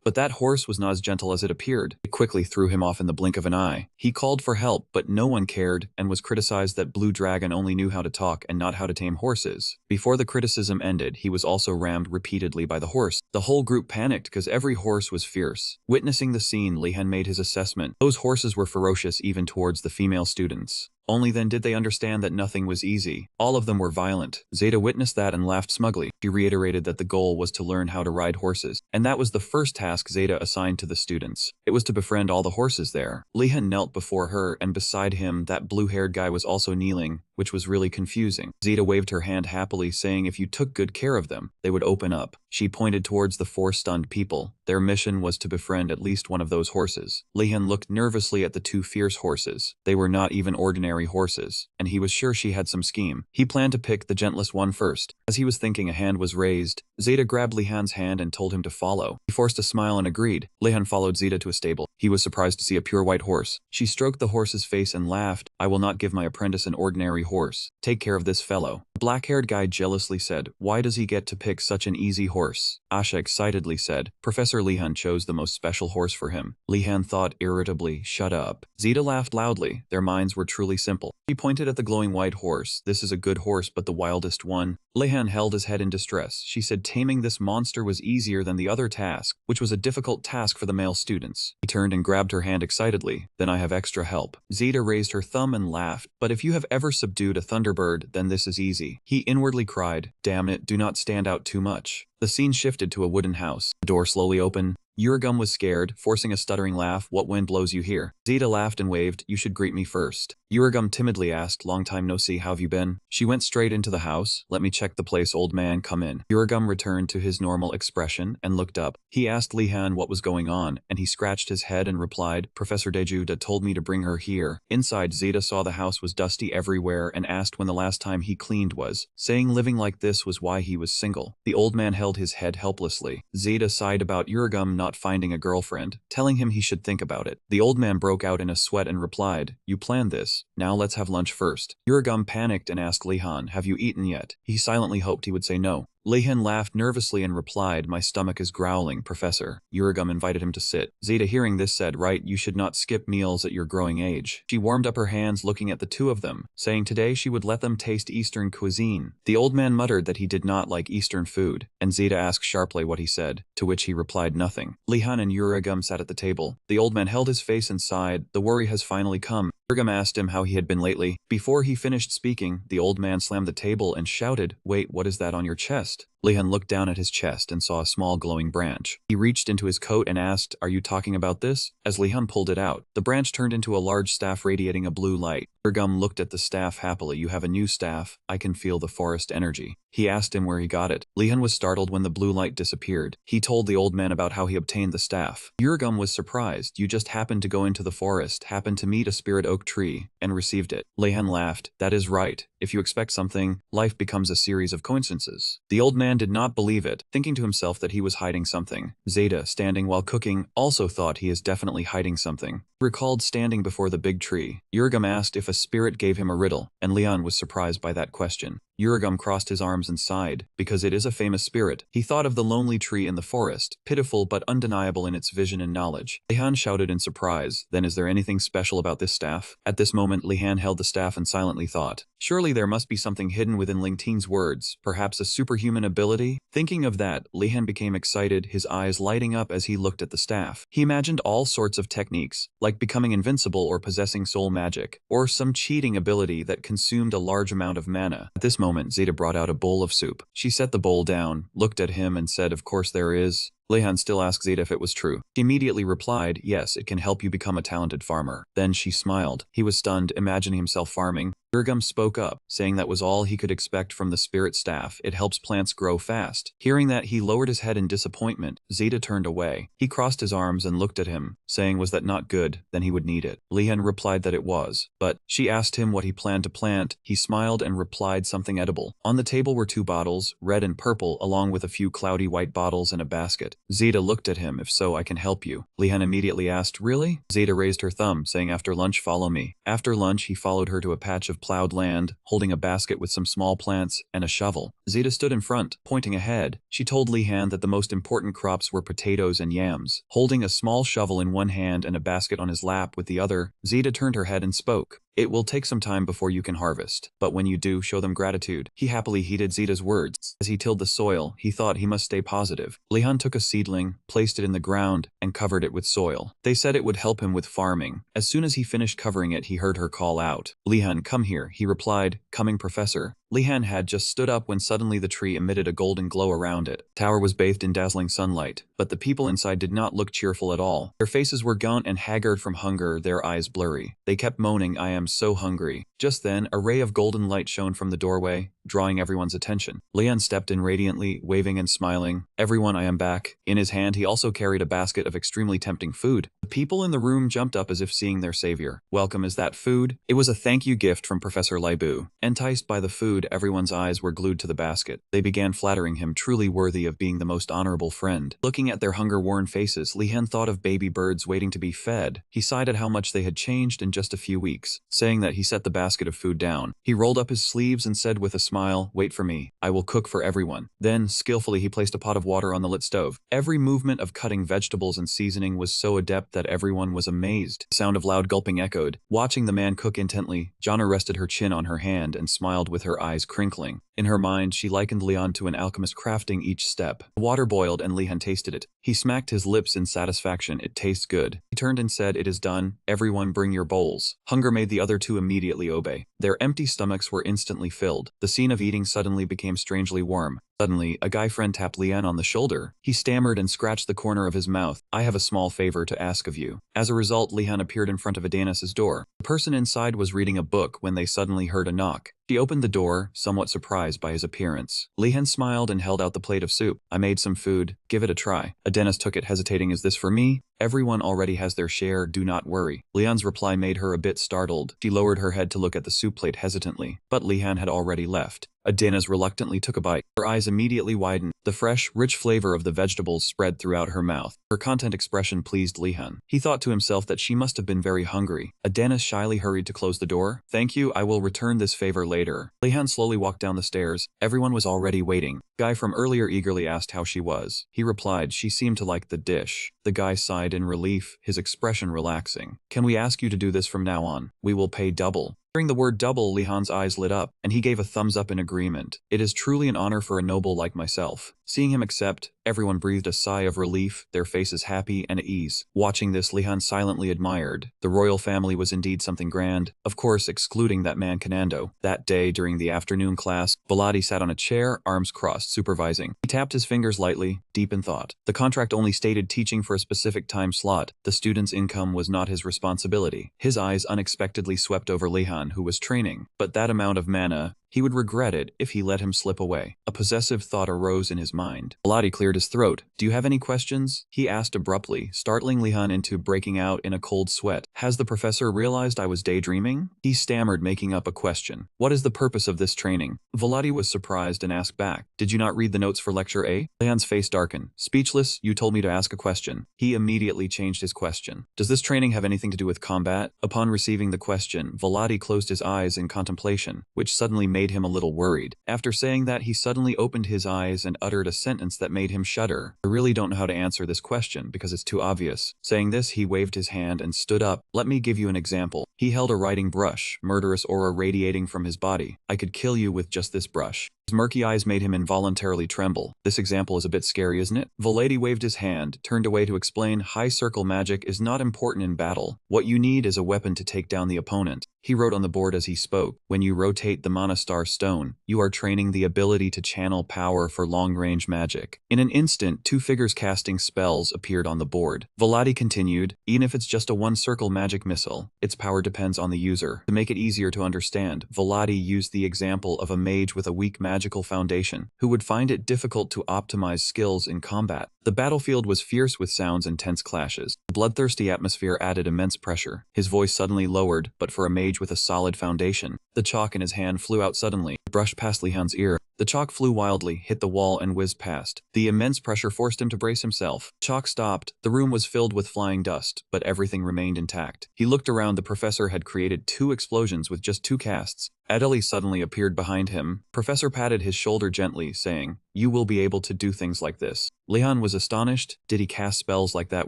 But that horse was not as gentle as it appeared. It quickly threw him off in the blink of an eye. He called for help, but no one cared, and was criticized that Blue Dragon only knew how to talk and not how to tame horses. Before the criticism ended, he was also rammed repeatedly by the horse. The whole group panicked because every horse was fierce. Witnessing the scene, Lehan made his assessment. Those horses were ferocious even towards the female students. Only then did they understand that nothing was easy. All of them were violent. Zeta witnessed that and laughed smugly. She reiterated that the goal was to learn how to ride horses, and that was the first task Zeta assigned to the students. It was to befriend all the horses there. Lehan knelt before her, and beside him, that blue-haired guy was also kneeling, which was really confusing. Zeta waved her hand happily, saying if you took good care of them, they would open up. She pointed towards the 4 stunned people. Their mission was to befriend at least one of those horses. Lehan looked nervously at the 2 fierce horses. They were not even ordinary horses, and he was sure she had some scheme. He planned to pick the gentlest one first. As he was thinking, a hand was raised. Zeta grabbed Lehan's hand and told him to follow. He forced a smile and agreed. Lehan followed Zeta to a stable. He was surprised to see a pure white horse. She stroked the horse's face and laughed. I will not give my apprentice an ordinary horse. Take care of this fellow. The black-haired guy jealously said, why does he get to pick such an easy horse? Asha excitedly said, Professor Lehan chose the most special horse for him. Lehan thought irritably, shut up. Zeta laughed loudly. Their minds were truly simple. He pointed at the glowing white horse. This is a good horse, but the wildest one. Lehan held his head in distress. She said taming this monster was easier than the other task, which was a difficult task for the male students. He turned and grabbed her hand excitedly. Then I have extra help. Zeta raised her thumb and laughed. But if you have ever subdued a thunderbird, then this is easy. He inwardly cried, damn it, do not stand out too much. The scene shifted to a wooden house. The door slowly opened. Uragum was scared, forcing a stuttering laugh. What wind blows you here? Zeta laughed and waved. You should greet me first. Uragum timidly asked, long time no see, how have you been? She went straight into the house. Let me check the place, old man, come in. Uragum returned to his normal expression and looked up. He asked Lehan what was going on, and he scratched his head and replied, Professor Deju told me to bring her here. Inside, Zeta saw the house was dusty everywhere and asked when the last time he cleaned was, saying living like this was why he was single. The old man held his head helplessly. Zeta sighed about Uragum not finding a girlfriend, telling him he should think about it. The old man broke out in a sweat and replied, You planned this. Now let's have lunch first. Uragum panicked and asked Lehan, Have you eaten yet? He silently hoped he would say no. Lehan laughed nervously and replied, My stomach is growling, Professor. Uragum invited him to sit. Zeta, hearing this, said, Right, you should not skip meals at your growing age. She warmed up her hands looking at the two of them, saying today she would let them taste Eastern cuisine. The old man muttered that he did not like Eastern food, and Zeta asked sharply what he said, to which he replied nothing. Lehan and Uragum sat at the table. The old man held his face and sighed. The worry has finally come. Uragum asked him how he had been lately. Before he finished speaking, the old man slammed the table and shouted, Wait, what is that on your chest? Lehan looked down at his chest and saw a small glowing branch. He reached into his coat and asked, Are you talking about this? As Lehan pulled it out, the branch turned into a large staff radiating a blue light. Uragum looked at the staff happily. You have a new staff. I can feel the forest energy. He asked him where he got it. Lehan was startled when the blue light disappeared. He told the old man about how he obtained the staff. Uragum was surprised. You just happened to go into the forest, happened to meet a spirit oak tree, and received it. Lehan laughed. That is right. If you expect something, life becomes a series of coincidences. The old man did not believe it, thinking to himself that he was hiding something. Zeta, standing while cooking, also thought he is definitely hiding something. He recalled standing before the big tree. Uragum asked if a spirit gave him a riddle, and Lehan was surprised by that question. Uragum crossed his arms and sighed, because it is a famous spirit. He thought of the lonely tree in the forest, pitiful but undeniable in its vision and knowledge. Lehan shouted in surprise, Then is there anything special about this staff? At this moment, Lehan held the staff and silently thought, Surely there must be something hidden within Lingting's words, perhaps a superhuman ability? Thinking of that, Lehan became excited, his eyes lighting up as he looked at the staff. He imagined all sorts of techniques, like becoming invincible or possessing soul magic, or some cheating ability that consumed a large amount of mana. At this moment, Zeta brought out a bowl of soup. She set the bowl down, looked at him and said, Of course there is. Lehan still asked Zeta if it was true. She immediately replied, Yes, it can help you become a talented farmer. Then she smiled. He was stunned, imagining himself farming. Uragum spoke up, saying that was all he could expect from the spirit staff. It helps plants grow fast. Hearing that, he lowered his head in disappointment. Zeta turned away. He crossed his arms and looked at him, saying, Was that not good? Then he would need it. Lehan replied that it was. But she asked him what he planned to plant. He smiled and replied something edible. On the table were 2 bottles, red and purple, along with a few cloudy white bottles and a basket. Zeta looked at him. If so, I can help you. Lehan immediately asked, Really? Zeta raised her thumb, saying, After lunch, follow me. After lunch, he followed her to a patch of plowed land, holding a basket with some small plants and a shovel. Zeta stood in front, pointing ahead. She told Lehan that the most important crops were potatoes and yams. Holding a small shovel in one hand and a basket on his lap with the other, Zeta turned her head and spoke. It will take some time before you can harvest, but when you do, show them gratitude. He happily heeded Zeta's words. As he tilled the soil, he thought he must stay positive. Lehan took a seedling, placed it in the ground, and covered it with soil. They said it would help him with farming. As soon as he finished covering it, he heard her call out. Lehan, come here, he replied, Coming, Professor. Lehan had just stood up when suddenly the tree emitted a golden glow around it. The tower was bathed in dazzling sunlight, but the people inside did not look cheerful at all. Their faces were gaunt and haggard from hunger, their eyes blurry. They kept moaning, I am so hungry. Just then, a ray of golden light shone from the doorway, drawing everyone's attention. Lehan stepped in radiantly, waving and smiling. Everyone, I am back. In his hand, he also carried a basket of extremely tempting food. The people in the room jumped up as if seeing their savior. Welcome, is that food? It was a thank you gift from Professor Laibu. Enticed by the food, everyone's eyes were glued to the basket. They began flattering him, truly worthy of being the most honorable friend. Looking at their hunger-worn faces, Lehan thought of baby birds waiting to be fed. He sighed at how much they had changed in just a few weeks. Saying that, he set the basket of food down. He rolled up his sleeves and said with a smile, Wait for me. I will cook for everyone. Then, skillfully, he placed a pot of water on the lit stove. Every movement of cutting vegetables and seasoning was so adept that everyone was amazed. The sound of loud gulping echoed. Watching the man cook intently, Joner rested her chin on her hand and smiled with her eyes crinkling. In her mind, she likened Lehan to an alchemist crafting each step. The water boiled and Lehan tasted it. He smacked his lips in satisfaction. It tastes good. He turned and said, "It is done. Everyone bring your bowls." Hunger made the other two immediately obey. Their empty stomachs were instantly filled. The scene of eating suddenly became strangely warm. Suddenly, a guy friend tapped Lehan on the shoulder. He stammered and scratched the corner of his mouth. "I have a small favor to ask of you." As a result, Lehan appeared in front of Adonis's door. The person inside was reading a book when they suddenly heard a knock. She opened the door, somewhat surprised by his appearance. Lehan smiled and held out the plate of soup. "I made some food. Give it a try." Adonis took it, hesitating. "Is this for me?" "Everyone already has their share, do not worry." Lehan's reply made her a bit startled. She lowered her head to look at the soup plate hesitantly, but Lehan had already left. Adonis reluctantly took a bite. Her eyes immediately widened. The fresh, rich flavor of the vegetables spread throughout her mouth. Her content expression pleased Lehan. He thought to himself that she must have been very hungry. Adonis shyly hurried to close the door. "Thank you, I will return this favor later." Lehan slowly walked down the stairs. Everyone was already waiting. The guy from earlier eagerly asked how she was. He replied she seemed to like the dish. The guy sighed in relief, his expression relaxing. "Can we ask you to do this from now on? We will pay double." Hearing the word double, Lehan's eyes lit up, and he gave a thumbs up in agreement. "It is truly an honor for a noble like myself." Seeing him accept, everyone breathed a sigh of relief, their faces happy and at ease. Watching this, Lehan silently admired. The royal family was indeed something grand, of course excluding that man Kanando. That day, during the afternoon class, Volati sat on a chair, arms crossed, supervising. He tapped his fingers lightly, deep in thought. The contract only stated teaching for a specific time slot. The student's income was not his responsibility. His eyes unexpectedly swept over Lehan, who was training. But that amount of mana, he would regret it if he let him slip away. A possessive thought arose in his mind. Volati cleared his throat. "Do you have any questions?" he asked abruptly, startling Lehan into breaking out in a cold sweat. "Has the professor realized I was daydreaming?" He stammered, making up a question. "What is the purpose of this training?" Volati was surprised and asked back, "Did you not read the notes for Lecture A?" Lehan's face darkened. Speechless, "You told me to ask a question." He immediately changed his question. "Does this training have anything to do with combat?" Upon receiving the question, Volati closed his eyes in contemplation, which suddenly made him a little worried. After saying that, he suddenly opened his eyes and uttered a sentence that made him shudder. "I really don't know how to answer this question because it's too obvious." Saying this, he waved his hand and stood up. "Let me give you an example." He held a writing brush, murderous aura radiating from his body. "I could kill you with just this brush." His murky eyes made him involuntarily tremble. "This example is a bit scary, isn't it?" Volati waved his hand, turned away to explain, "High circle magic is not important in battle. What you need is a weapon to take down the opponent." He wrote on the board as he spoke, "When you rotate the Mana Star Stone, you are training the ability to channel power for long-range magic." In an instant, two figures casting spells appeared on the board. Volati continued, "Even if it's just a one-circle magic missile, its power depends on the user." To make it easier to understand, Volati used the example of a mage with a weak magical foundation, who would find it difficult to optimize skills in combat. The battlefield was fierce with sounds and tense clashes. The bloodthirsty atmosphere added immense pressure. His voice suddenly lowered, but for a mage with a solid foundation. The chalk in his hand flew out suddenly, brushed past Lehan's ear. The chalk flew wildly, hit the wall and whizzed past. The immense pressure forced him to brace himself. Chalk stopped. The room was filled with flying dust, but everything remained intact. He looked around. The professor had created 2 explosions with just 2 casts. Adeli suddenly appeared behind him. Professor patted his shoulder gently, saying, "You will be able to do things like this." Lehan was astonished. Did he cast spells like that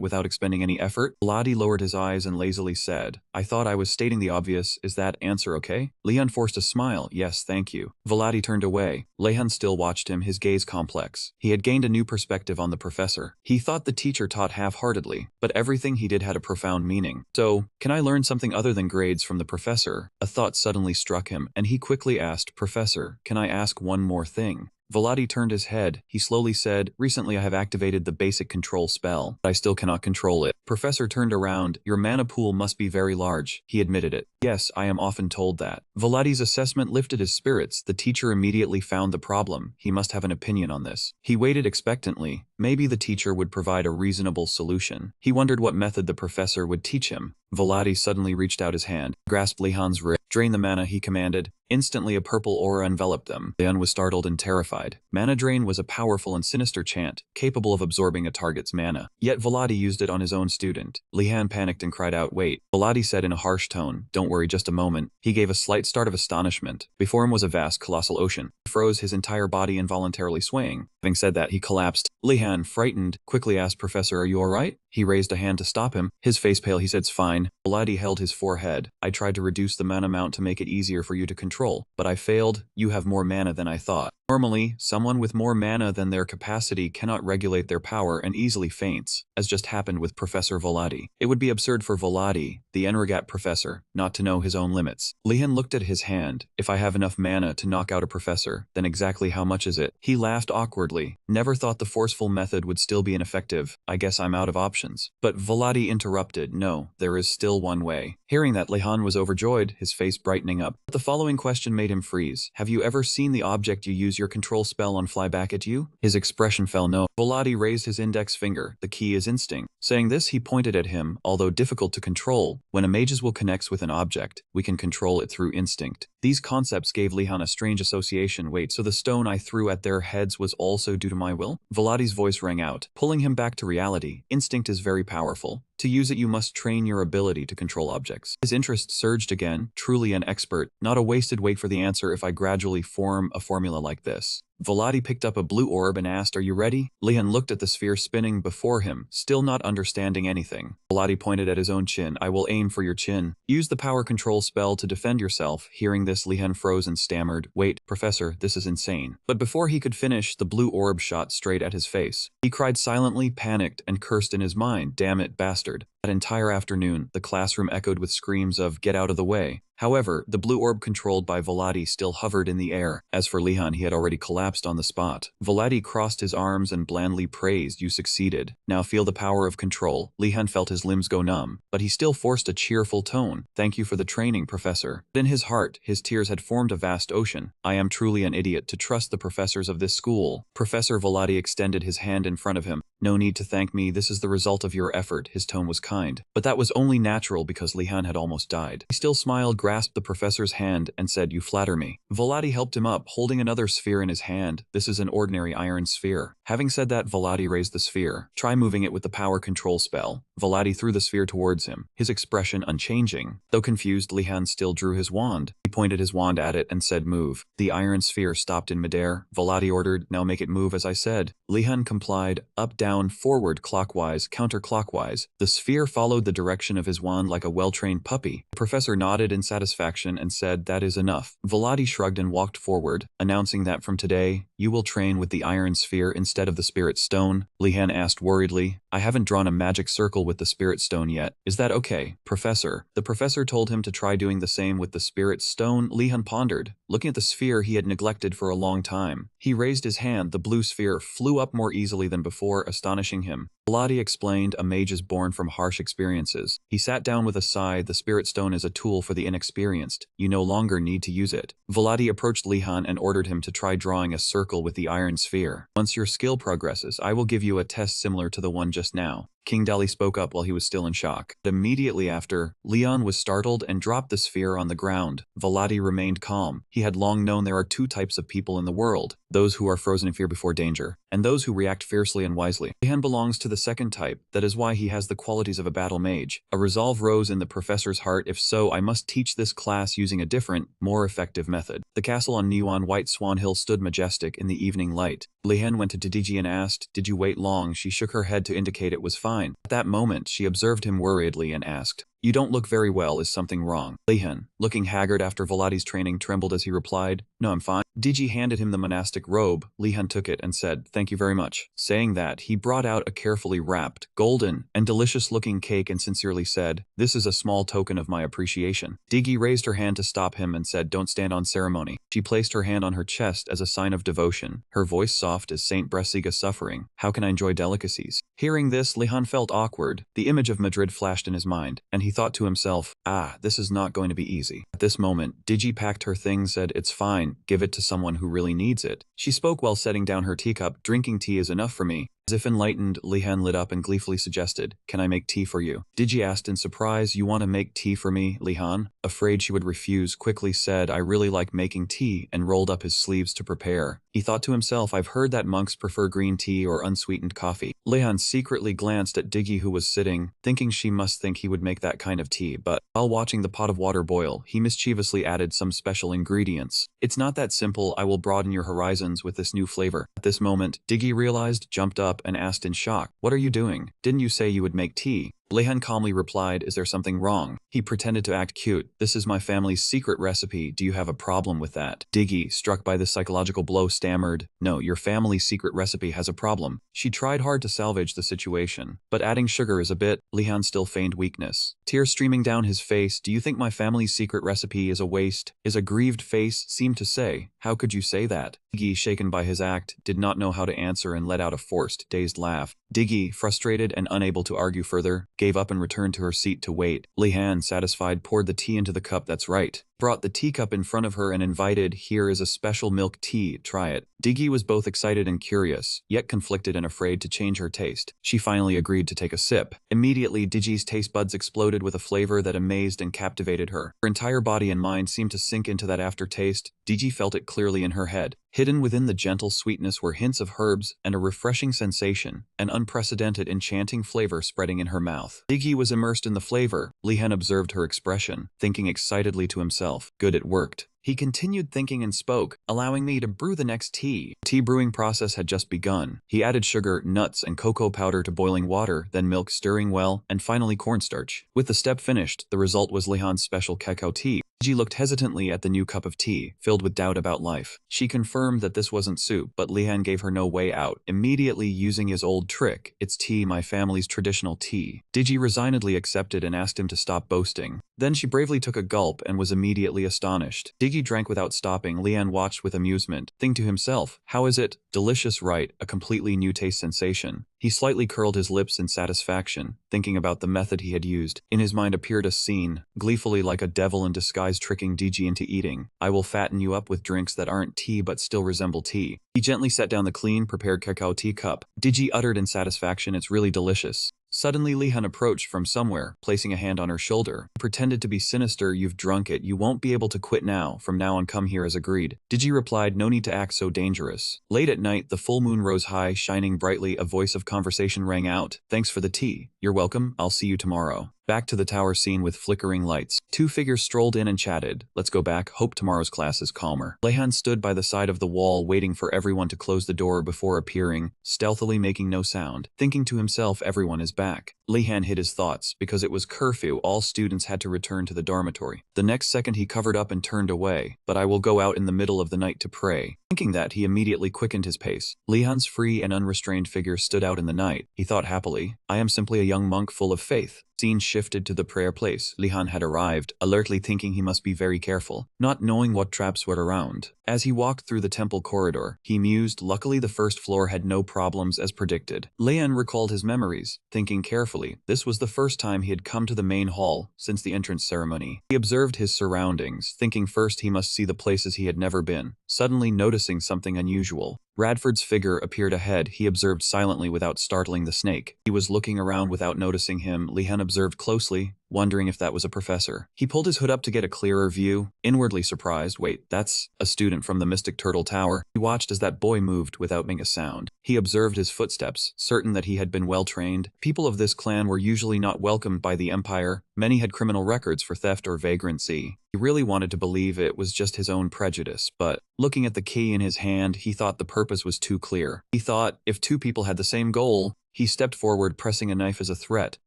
without expending any effort? Volati lowered his eyes and lazily said, "I thought I was stating the obvious. Is that answer okay?" Lehan forced a smile. "Yes, thank you." Volati turned away. Lehan still watched him, his gaze complex. He had gained a new perspective on the professor. He thought the teacher taught half-heartedly, but everything he did had a profound meaning. "So, can I learn something other than grades from the professor?" A thought suddenly struck him, and he quickly asked, "Professor, can I ask one more thing?" Volati turned his head. He slowly said, "Recently I have activated the basic control spell, but I still cannot control it." Professor turned around. "Your mana pool must be very large." He admitted it. "Yes, I am often told that." Volati's assessment lifted his spirits. The teacher immediately found the problem. He must have an opinion on this. He waited expectantly. Maybe the teacher would provide a reasonable solution. He wondered what method the professor would teach him. Volati suddenly reached out his hand, grasped Lehan's wrist. "Drain the mana," he commanded. Instantly a purple aura enveloped them. Lehan was startled and terrified. Mana drain was a powerful and sinister chant, capable of absorbing a target's mana. Yet Volati used it on his own student. Lehan panicked and cried out, "Wait." Volati said in a harsh tone, "Don't worry, just a moment." He gave a slight start of astonishment. Before him was a vast, colossal ocean. He froze, his entire body involuntarily swaying. Having said that, he collapsed. Lehan, frightened, quickly asked, Professor, are you alright? He raised a hand to stop him. His face pale, he said, it's fine. Volati held his forehead. I tried to reduce the mana amount to make it easier for you to control, but I failed. You have more mana than I thought. Normally, someone with more mana than their capacity cannot regulate their power and easily faints, as just happened with Professor Volati. It would be absurd for Volati, the Enrigat professor, not to know his own limits. Lehan looked at his hand. If I have enough mana to knock out a professor, then exactly how much is it? He laughed awkwardly. Never thought the forceful method would still be ineffective. I guess I'm out of options. But Volati interrupted. No, there is still one way. Hearing that, Lehan was overjoyed, his face brightening up. But the following question made him freeze. Have you ever seen the object you use your control spell on fly back at you? His expression fell. No. Volati raised his index finger. The key is instinct. Saying this, he pointed at him. Although difficult to control, when a mage's will connects with an object, we can control it through instinct. These concepts gave Lehan a strange association. Wait, so the stone I threw at their heads was also due to my will? Volati's voice rang out, pulling him back to reality. Instinct is very powerful. To use it, you must train your ability to control objects. His interest surged again. Truly an expert. Not a wasted wait for the answer if I gradually form a formula like this. Volati picked up a blue orb and asked, are you ready? Lehan looked at the sphere spinning before him, still not understanding anything. Volati pointed at his own chin. I will aim for your chin. Use the power control spell to defend yourself. Hearing this, Lehan froze and stammered, wait, Professor, this is insane. But before he could finish, the blue orb shot straight at his face. He cried silently, panicked, and cursed in his mind, damn it, bastard. That entire afternoon, the classroom echoed with screams of, get out of the way. However, the blue orb controlled by Volati still hovered in the air. As for Lehan, he had already collapsed on the spot. Volati crossed his arms and blandly praised, you succeeded. Now feel the power of control. Lehan felt his limbs go numb, but he still forced a cheerful tone. Thank you for the training, Professor. But in his heart, his tears had formed a vast ocean. I am truly an idiot to trust the professors of this school. Professor Volati extended his hand in front of him. No need to thank me, this is the result of your effort. His tone was kind. But that was only natural because Lehan had almost died. He still smiled, grasped the professor's hand, and said, you flatter me. Volati helped him up, holding another sphere in his hand. This is an ordinary iron sphere. Having said that, Volati raised the sphere. Try moving it with the power control spell. Volati threw the sphere towards him, his expression unchanging. Though confused, Lehan still drew his wand. He pointed his wand at it and said, move. The iron sphere stopped in midair. Volati ordered, now make it move as I said. Lehan complied, up, down, forward, clockwise, counterclockwise. The sphere followed the direction of his wand like a well-trained puppy. The professor nodded in satisfaction and said, that is enough. Volati shrugged and walked forward, announcing that from today, you will train with the iron sphere instead of the spirit stone. Lehan asked worriedly, I haven't drawn a magic circle with the spirit stone yet. Is that okay, Professor? The professor told him to try doing the same with the spirit stone. Lehan pondered, looking at the sphere he had neglected for a long time. He raised his hand. The blue sphere flew up more easily than before, astonishing him. Volati explained, a mage is born from harsh experiences. He sat down with a sigh. The spirit stone is a tool for the inexperienced. You no longer need to use it. Volati approached Lehan and ordered him to try drawing a circle with the iron sphere. Once your skill progresses, I will give you a test similar to the one just now. King Dali spoke up while he was still in shock. But immediately after, Lehan was startled and dropped the sphere on the ground. Volati remained calm. He had long known there are two types of people in the world, those who are frozen in fear before danger, and those who react fiercely and wisely. Lehan belongs to the second type. That is why he has the qualities of a battle mage. A resolve rose in the professor's heart. If so, I must teach this class using a different, more effective method. The castle on neon white Swan Hill stood majestic in the evening light. Lehan went to Deju and asked, did you wait long? She shook her head to indicate it was fine. At that moment, she observed him worriedly and asked, you don't look very well, is something wrong? Lehan, looking haggard after Volati's training, trembled as he replied, no, I'm fine. Deju handed him the monastic robe. Lehan took it and said, thank you very much. Saying that, he brought out a carefully wrapped, golden, and delicious-looking cake and sincerely said, this is a small token of my appreciation. Deju raised her hand to stop him and said, don't stand on ceremony. She placed her hand on her chest as a sign of devotion, her voice soft as Saint Brasiga suffering. How can I enjoy delicacies? Hearing this, Lehan felt awkward. The image of Madrid flashed in his mind, and he thought to himself, this is not going to be easy. At this moment, Deju packed her things, said, it's fine, give it to someone who really needs it. She spoke while setting down her teacup, drinking tea is enough for me. As if enlightened, Lehan lit up and gleefully suggested, can I make tea for you? Deju asked in surprise, you want to make tea for me, Lehan? Afraid she would refuse, quickly said, I really like making tea, and rolled up his sleeves to prepare. He thought to himself, I've heard that monks prefer green tea or unsweetened coffee. Lehan secretly glanced at Diggy, who was sitting, thinking she must think he would make that kind of tea, but while watching the pot of water boil, he mischievously added some special ingredients. It's not that simple. I will broaden your horizons with this new flavor. At this moment, Diggy realized, jumped up, and asked in shock, what are you doing? Didn't you say you would make tea? Lehan calmly replied, is there something wrong? He pretended to act cute. This is my family's secret recipe. Do you have a problem with that? Diggy, struck by this psychological blow, stammered, no, your family's secret recipe has a problem. She tried hard to salvage the situation, but adding sugar is a bit. Lehan still feigned weakness. Tears streaming down his face. Do you think my family's secret recipe is a waste? His aggrieved face seemed to say, how could you say that? Diggy, shaken by his act, did not know how to answer and let out a forced, dazed laugh. Diggy, frustrated and unable to argue further, gave up and returned to her seat to wait. Lehan, satisfied, poured the tea into the cup. That's right. Brought the teacup in front of her and invited, here is a special milk tea, try it. Diggy was both excited and curious, yet conflicted and afraid to change her taste. She finally agreed to take a sip. Immediately, Diggy's taste buds exploded with a flavor that amazed and captivated her. Her entire body and mind seemed to sink into that aftertaste. Diggy felt it clearly in her head. Hidden within the gentle sweetness were hints of herbs and a refreshing sensation, an unprecedented, enchanting flavor spreading in her mouth. Diggy was immersed in the flavor. Lehan observed her expression, thinking excitedly to himself, good, it worked. He continued thinking and spoke, allowing me to brew the next tea. The tea brewing process had just begun. He added sugar, nuts, and cocoa powder to boiling water, then milk stirring well, and finally cornstarch. With the step finished, the result was Lehan's special cacao tea. She looked hesitantly at the new cup of tea, filled with doubt about life. She confirmed that this wasn't soup, but Lehan gave her no way out, immediately using his old trick. It's tea, my family's traditional tea. Diggy resignedly accepted and asked him to stop boasting. Then she bravely took a gulp and was immediately astonished. Diggy drank without stopping. Lehan watched with amusement, thinking to himself, how is it? Delicious, right? A completely new taste sensation. He slightly curled his lips in satisfaction, thinking about the method he had used. In his mind appeared a scene, gleefully like a devil in disguise tricking Diggy into eating. I will fatten you up with drinks that aren't tea but still resemble tea. He gently set down the clean, prepared cacao tea cup. Diggy uttered in satisfaction, it's really delicious. Suddenly Lehan approached from somewhere, placing a hand on her shoulder. He pretended to be sinister, you've drunk it, you won't be able to quit now, from now on come here as agreed. Diggy replied, no need to act so dangerous. Late at night, the full moon rose high, shining brightly. A voice of conversation rang out, thanks for the tea. You're welcome, I'll see you tomorrow. Back to the tower scene with flickering lights. Two figures strolled in and chatted. Let's go back, hope tomorrow's class is calmer. Lehan stood by the side of the wall waiting for everyone to close the door before appearing, stealthily making no sound. Thinking to himself, everyone is back. Lehan hid his thoughts. Because it was curfew, all students had to return to the dormitory. The next second he covered up and turned away. But I will go out in the middle of the night to pray. Thinking that, he immediately quickened his pace. Lehan's free and unrestrained figure stood out in the night. He thought happily, I am simply a young monk full of faith. Scene shifted to the prayer place. Lehan had arrived, alertly thinking he must be very careful, not knowing what traps were around. As he walked through the temple corridor, he mused, luckily the first floor had no problems as predicted. Lehan recalled his memories, thinking carefully. This was the first time he had come to the main hall since the entrance ceremony. He observed his surroundings, thinking first he must see the places he had never been, suddenly noticing something unusual. Radford's figure appeared ahead. He observed silently without startling the snake. He was looking around without noticing him. Lehan observed closely, wondering if that was a professor. He pulled his hood up to get a clearer view, inwardly surprised. Wait, that's a student from the Mystic Turtle Tower. He watched as that boy moved without making a sound. He observed his footsteps, certain that he had been well trained. People of this clan were usually not welcomed by the Empire. Many had criminal records for theft or vagrancy. He really wanted to believe it was just his own prejudice, but looking at the key in his hand, he thought the purpose was too clear. He thought, if two people had the same goal. He stepped forward, pressing a knife as a threat.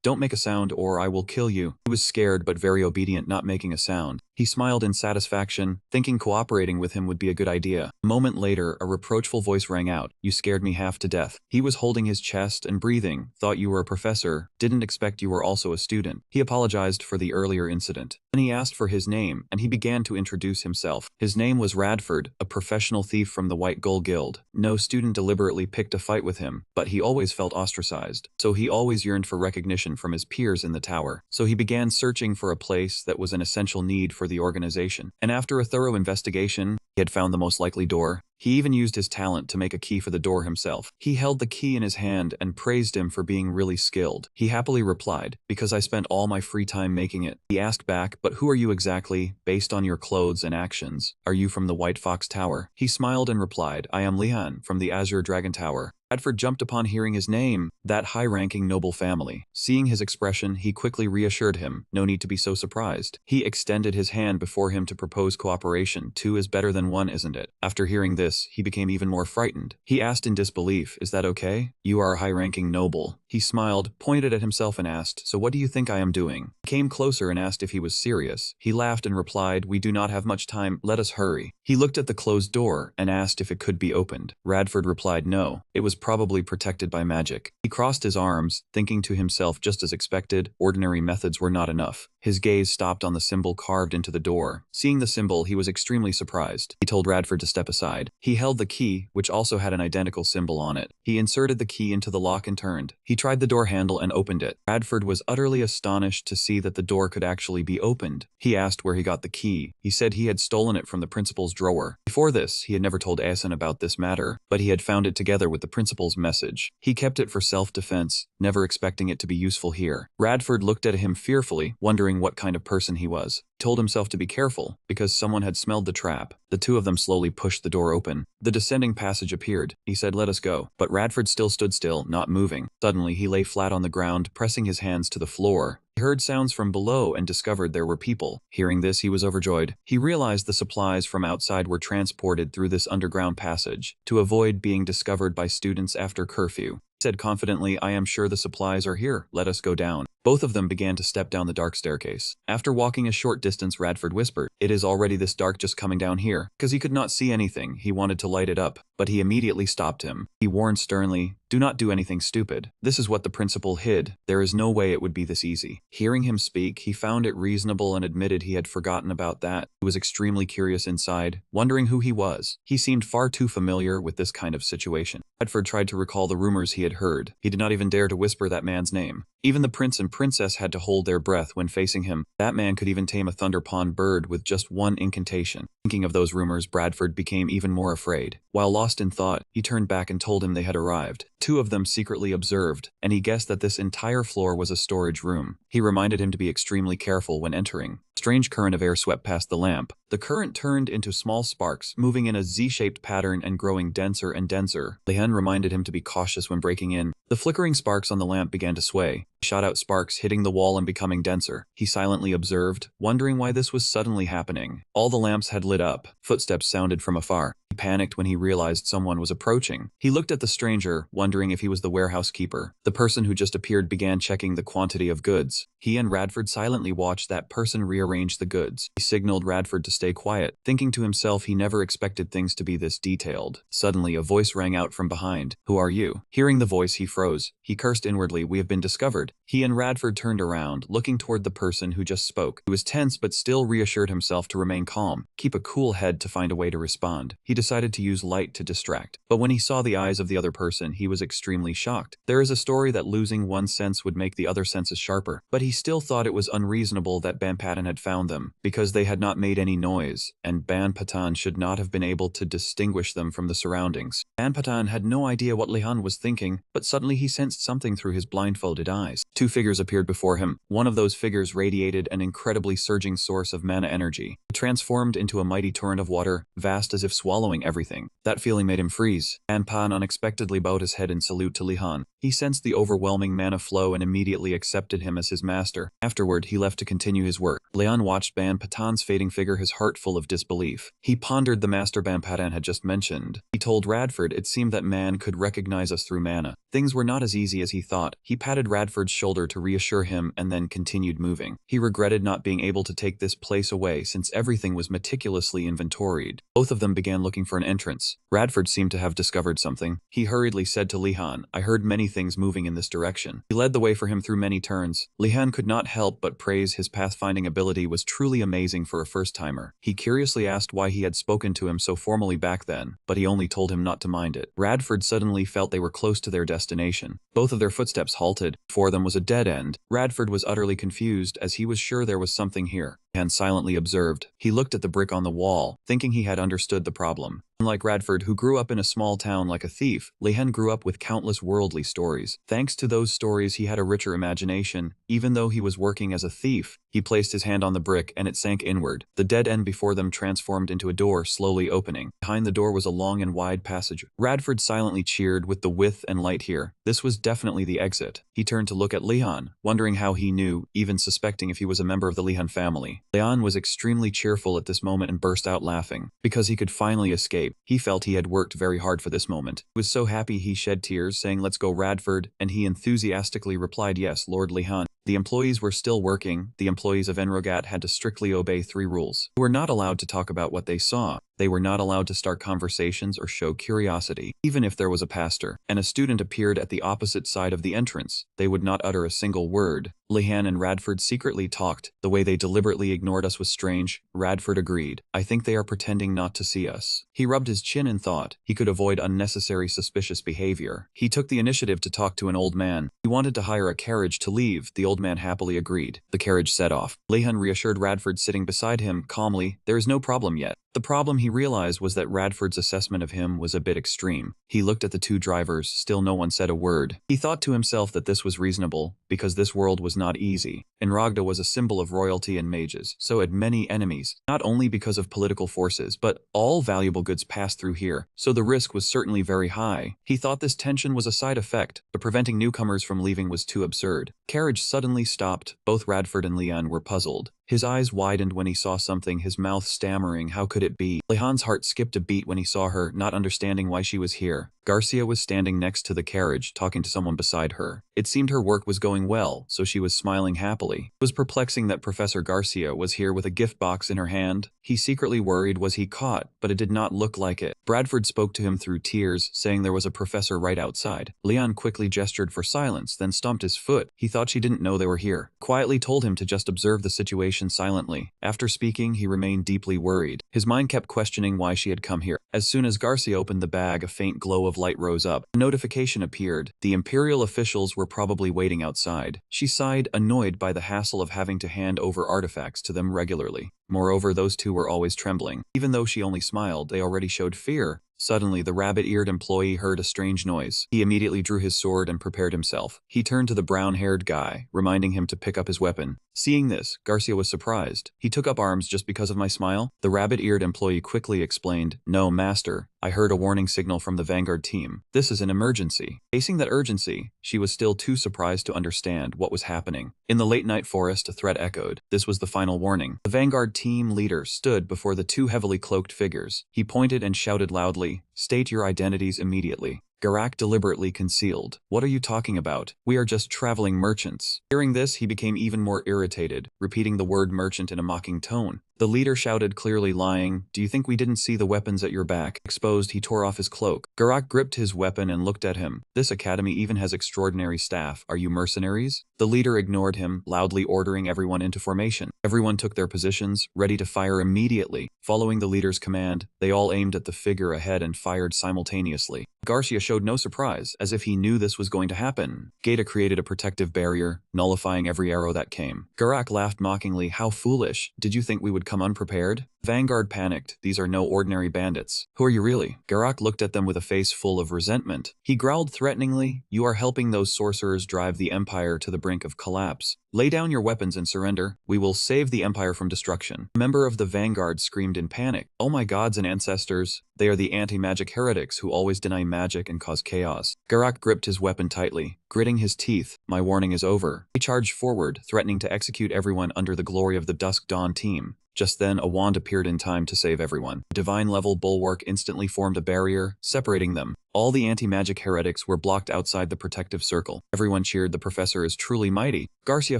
Don't make a sound or I will kill you. He was scared but very obedient, not making a sound. He smiled in satisfaction, thinking cooperating with him would be a good idea. A moment later, a reproachful voice rang out. You scared me half to death. He was holding his chest and breathing. Thought you were a professor. Didn't expect you were also a student. He apologized for the earlier incident. Then he asked for his name, and he began to introduce himself. His name was Radford, a professional thief from the White Gull Guild. No student deliberately picked a fight with him, but he always felt ostracized. So he always yearned for recognition from his peers in the tower. So he began searching for a place that was an essential need for the organization. And after a thorough investigation, he had found the most likely door. He even used his talent to make a key for the door himself. He held the key in his hand and praised him for being really skilled. He happily replied, "Because I spent all my free time making it." He asked back, "But who are you exactly, based on your clothes and actions? Are you from the White Fox Tower?" He smiled and replied, "I am Lehan, from the Azure Dragon Tower." Bradford jumped upon hearing his name, that high-ranking noble family. Seeing his expression, he quickly reassured him, no need to be so surprised. He extended his hand before him to propose cooperation. 2 is better than 1, isn't it? After hearing this, he became even more frightened. He asked in disbelief, "Is that okay? You are a high-ranking noble." He smiled, pointed at himself and asked, "So what do you think I am doing?" He came closer and asked if he was serious. He laughed and replied, "We do not have much time, let us hurry." He looked at the closed door and asked if it could be opened. Bradford replied no, it was probably protected by magic. He crossed his arms, thinking to himself, just as expected, ordinary methods were not enough. His gaze stopped on the symbol carved into the door. Seeing the symbol, he was extremely surprised. He told Bradford to step aside. He held the key, which also had an identical symbol on it. He inserted the key into the lock and turned. He tried the door handle and opened it. Bradford was utterly astonished to see that the door could actually be opened. He asked where he got the key. He said he had stolen it from the principal's drawer. Before this, he had never told Asen about this matter, but he had found it together with the principal's message. He kept it for self-defense, never expecting it to be useful here. Bradford looked at him fearfully, wondering what kind of person he was. He told himself to be careful, because someone had smelled the trap. The two of them slowly pushed the door open. The descending passage appeared. He said, "Let us go." But Bradford still stood still, not moving. Suddenly, he lay flat on the ground, pressing his hands to the floor. He heard sounds from below and discovered there were people. Hearing this, he was overjoyed. He realized the supplies from outside were transported through this underground passage to avoid being discovered by students after curfew. He said confidently, "I am sure the supplies are here. Let us go down." Both of them began to step down the dark staircase. After walking a short distance, Bradford whispered, "It is already this dark just coming down here." Because he could not see anything, he wanted to light it up, but he immediately stopped him. He warned sternly, "Do not do anything stupid. This is what the principal hid. There is no way it would be this easy." Hearing him speak, he found it reasonable and admitted he had forgotten about that. He was extremely curious inside, wondering who he was. He seemed far too familiar with this kind of situation. Bradford tried to recall the rumors he had heard. He did not even dare to whisper that man's name. Even the prince and princess had to hold their breath when facing him. That man could even tame a thunderpond bird with just one incantation. Thinking of those rumors, Bradford became even more afraid. While lost in thought, he turned back and told him they had arrived. 2 of them secretly observed, and he guessed that this entire floor was a storage room. He reminded him to be extremely careful when entering. A strange current of air swept past the lamp. The current turned into small sparks, moving in a Z-shaped pattern and growing denser and denser. Lehan reminded him to be cautious when breaking in. The flickering sparks on the lamp began to sway. He shot out sparks, hitting the wall and becoming denser. He silently observed, wondering why this was suddenly happening. All the lamps had lit up. Footsteps sounded from afar. He panicked when he realized someone was approaching. He looked at the stranger, wondering if he was the warehouse keeper. The person who just appeared began checking the quantity of goods. He and Bradford silently watched that person rearrange the goods. He signaled Bradford to stay quiet, thinking to himself he never expected things to be this detailed. Suddenly, a voice rang out from behind. "Who are you?" Hearing the voice, he froze. He cursed inwardly, "We have been discovered." He and Bradford turned around, looking toward the person who just spoke. He was tense but still reassured himself to remain calm, keep a cool head to find a way to respond. He decided to use light to distract. But when he saw the eyes of the other person, he was extremely shocked. There is a story that losing one sense would make the other senses sharper, but he still thought it was unreasonable that Banpatan had found them, because they had not made any noise, and Banpatan should not have been able to distinguish them from the surroundings. Banpatan had no idea what Lehan was thinking, but suddenly he sensed something through his blindfolded eyes. 2 figures appeared before him. One of those figures radiated an incredibly surging source of mana energy. It transformed into a mighty torrent of water, vast as if swallowing everything. That feeling made him freeze. Banpan unexpectedly bowed his head in salute to Lehan. He sensed the overwhelming mana flow and immediately accepted him as his master. Afterward, he left to continue his work. Lehan watched Banpatan's fading figure, his heart full of disbelief. He pondered the master Banpatan had just mentioned. He told Radford it seemed that man could recognize us through mana. Things were not as easy as he thought. He patted Radford's shoulder to reassure him and then continued moving. He regretted not being able to take this place away since everything was meticulously inventoried. Both of them began looking for an entrance. Radford seemed to have discovered something. He hurriedly said to Lehan, "I heard many things moving in this direction." He led the way for him through many turns. Lehan could not help but praise his pathfinding ability was truly amazing for a first-timer. He curiously asked why he had spoken to him so formally back then, but he only told him not to mind it. Radford suddenly felt they were close to their destination. Both of their footsteps halted. Before them was a dead end. Radford was utterly confused, as he was sure there was something here. Lehan silently observed. He looked at the brick on the wall, thinking he had understood the problem. Unlike Radford, who grew up in a small town like a thief, Lehan grew up with countless worldly stories. Thanks to those stories, he had a richer imagination. Even though he was working as a thief, he placed his hand on the brick and it sank inward. The dead end before them transformed into a door slowly opening. Behind the door was a long and wide passage. Radford silently cheered with the width and light here. This was definitely the exit. He turned to look at Lehan, wondering how he knew, even suspecting if he was a member of the Lehan family. Lehan was extremely cheerful at this moment and burst out laughing. Because he could finally escape, he felt he had worked very hard for this moment. He was so happy he shed tears, saying, "Let's go, Radford," and he enthusiastically replied, "Yes, Lord Lehan." The employees were still working. The employees of Enrogat had to strictly obey 3 rules. They were not allowed to talk about what they saw. They were not allowed to start conversations or show curiosity, even if there was a pastor, and a student appeared at the opposite side of the entrance. They would not utter a single word. Lehan and Radford secretly talked. The way they deliberately ignored us was strange. Radford agreed. "I think they are pretending not to see us." He rubbed his chin and thought he could avoid unnecessary suspicious behavior. He took the initiative to talk to an old man. He wanted to hire a carriage to leave. The old man happily agreed. The carriage set off. Lehan reassured Radford, sitting beside him calmly, "There is no problem yet." The problem, he realized, was that Radford's assessment of him was a bit extreme. He looked at the 2 drivers. Still no one said a word. He thought to himself that this was reasonable, because this world was not easy. Enragda was a symbol of royalty and mages, so had many enemies, not only because of political forces, but all valuable goods passed through here, so the risk was certainly very high. He thought this tension was a side effect, but preventing newcomers from leaving was too absurd. Carriage suddenly stopped. Both Radford and Lehan were puzzled. His eyes widened when he saw something, his mouth stammering. How could it be? Lehan's heart skipped a beat when he saw her, not understanding why she was here. Garcia was standing next to the carriage, talking to someone beside her. It seemed her work was going well, so she was smiling happily. It was perplexing that Professor Garcia was here with a gift box in her hand. He secretly worried, was he caught? But it did not look like it. Bradford spoke to him through tears, saying there was a professor right outside. Lehan quickly gestured for silence, then stomped his foot. He thought she didn't know they were here. Quietly told him to just observe the situation silently. After speaking, he remained deeply worried. His mind kept questioning why she had come here. As soon as Garcia opened the bag, a faint glow of light rose up. A notification appeared. The imperial officials were probably waiting outside. She sighed, annoyed by the hassle of having to hand over artifacts to them regularly. Moreover, those 2 were always trembling. Even though she only smiled, they already showed fear. Suddenly, the rabbit-eared employee heard a strange noise. He immediately drew his sword and prepared himself. He turned to the brown-haired guy, reminding him to pick up his weapon. Seeing this, Garcia was surprised. "He took up arms just because of my smile?" The rabbit-eared employee quickly explained, "No, master. I heard a warning signal from the Vanguard team. This is an emergency." Facing that urgency, she was still too surprised to understand what was happening. In the late-night forest, a threat echoed. This was the final warning. The Vanguard team leader stood before the 2 heavily cloaked figures. He pointed and shouted loudly, "State your identities immediately." Garak deliberately concealed. "What are you talking about? We are just traveling merchants." Hearing this, he became even more irritated, repeating the word merchant in a mocking tone. The leader shouted, clearly lying, "Do you think we didn't see the weapons at your back?" Exposed, he tore off his cloak. Garak gripped his weapon and looked at him. "This academy even has extraordinary staff. Are you mercenaries?" The leader ignored him, loudly ordering everyone into formation. Everyone took their positions, ready to fire immediately. Following the leader's command, they all aimed at the figure ahead and fired simultaneously. Garcia showed no surprise, as if he knew this was going to happen. Gata created a protective barrier, nullifying every arrow that came. Garak laughed mockingly. "How foolish. Did you think we would come unprepared?" Vanguard panicked. "These are no ordinary bandits. Who are you really?" Garak looked at them with a face full of resentment. He growled threateningly, "You are helping those sorcerers drive the Empire to the brink of collapse. Lay down your weapons and surrender. We will save the Empire from destruction." A member of the Vanguard screamed in panic, "Oh my gods and ancestors! They are the anti-magic heretics who always deny magic and cause chaos." Garak gripped his weapon tightly, gritting his teeth. "My warning is over." He charged forward, threatening to execute everyone under the glory of the Dusk Dawn team. Just then, a wand appeared in time to save everyone. A divine-level bulwark instantly formed a barrier, separating them. All the anti-magic heretics were blocked outside the protective circle. Everyone cheered. The professor is truly mighty. Garcia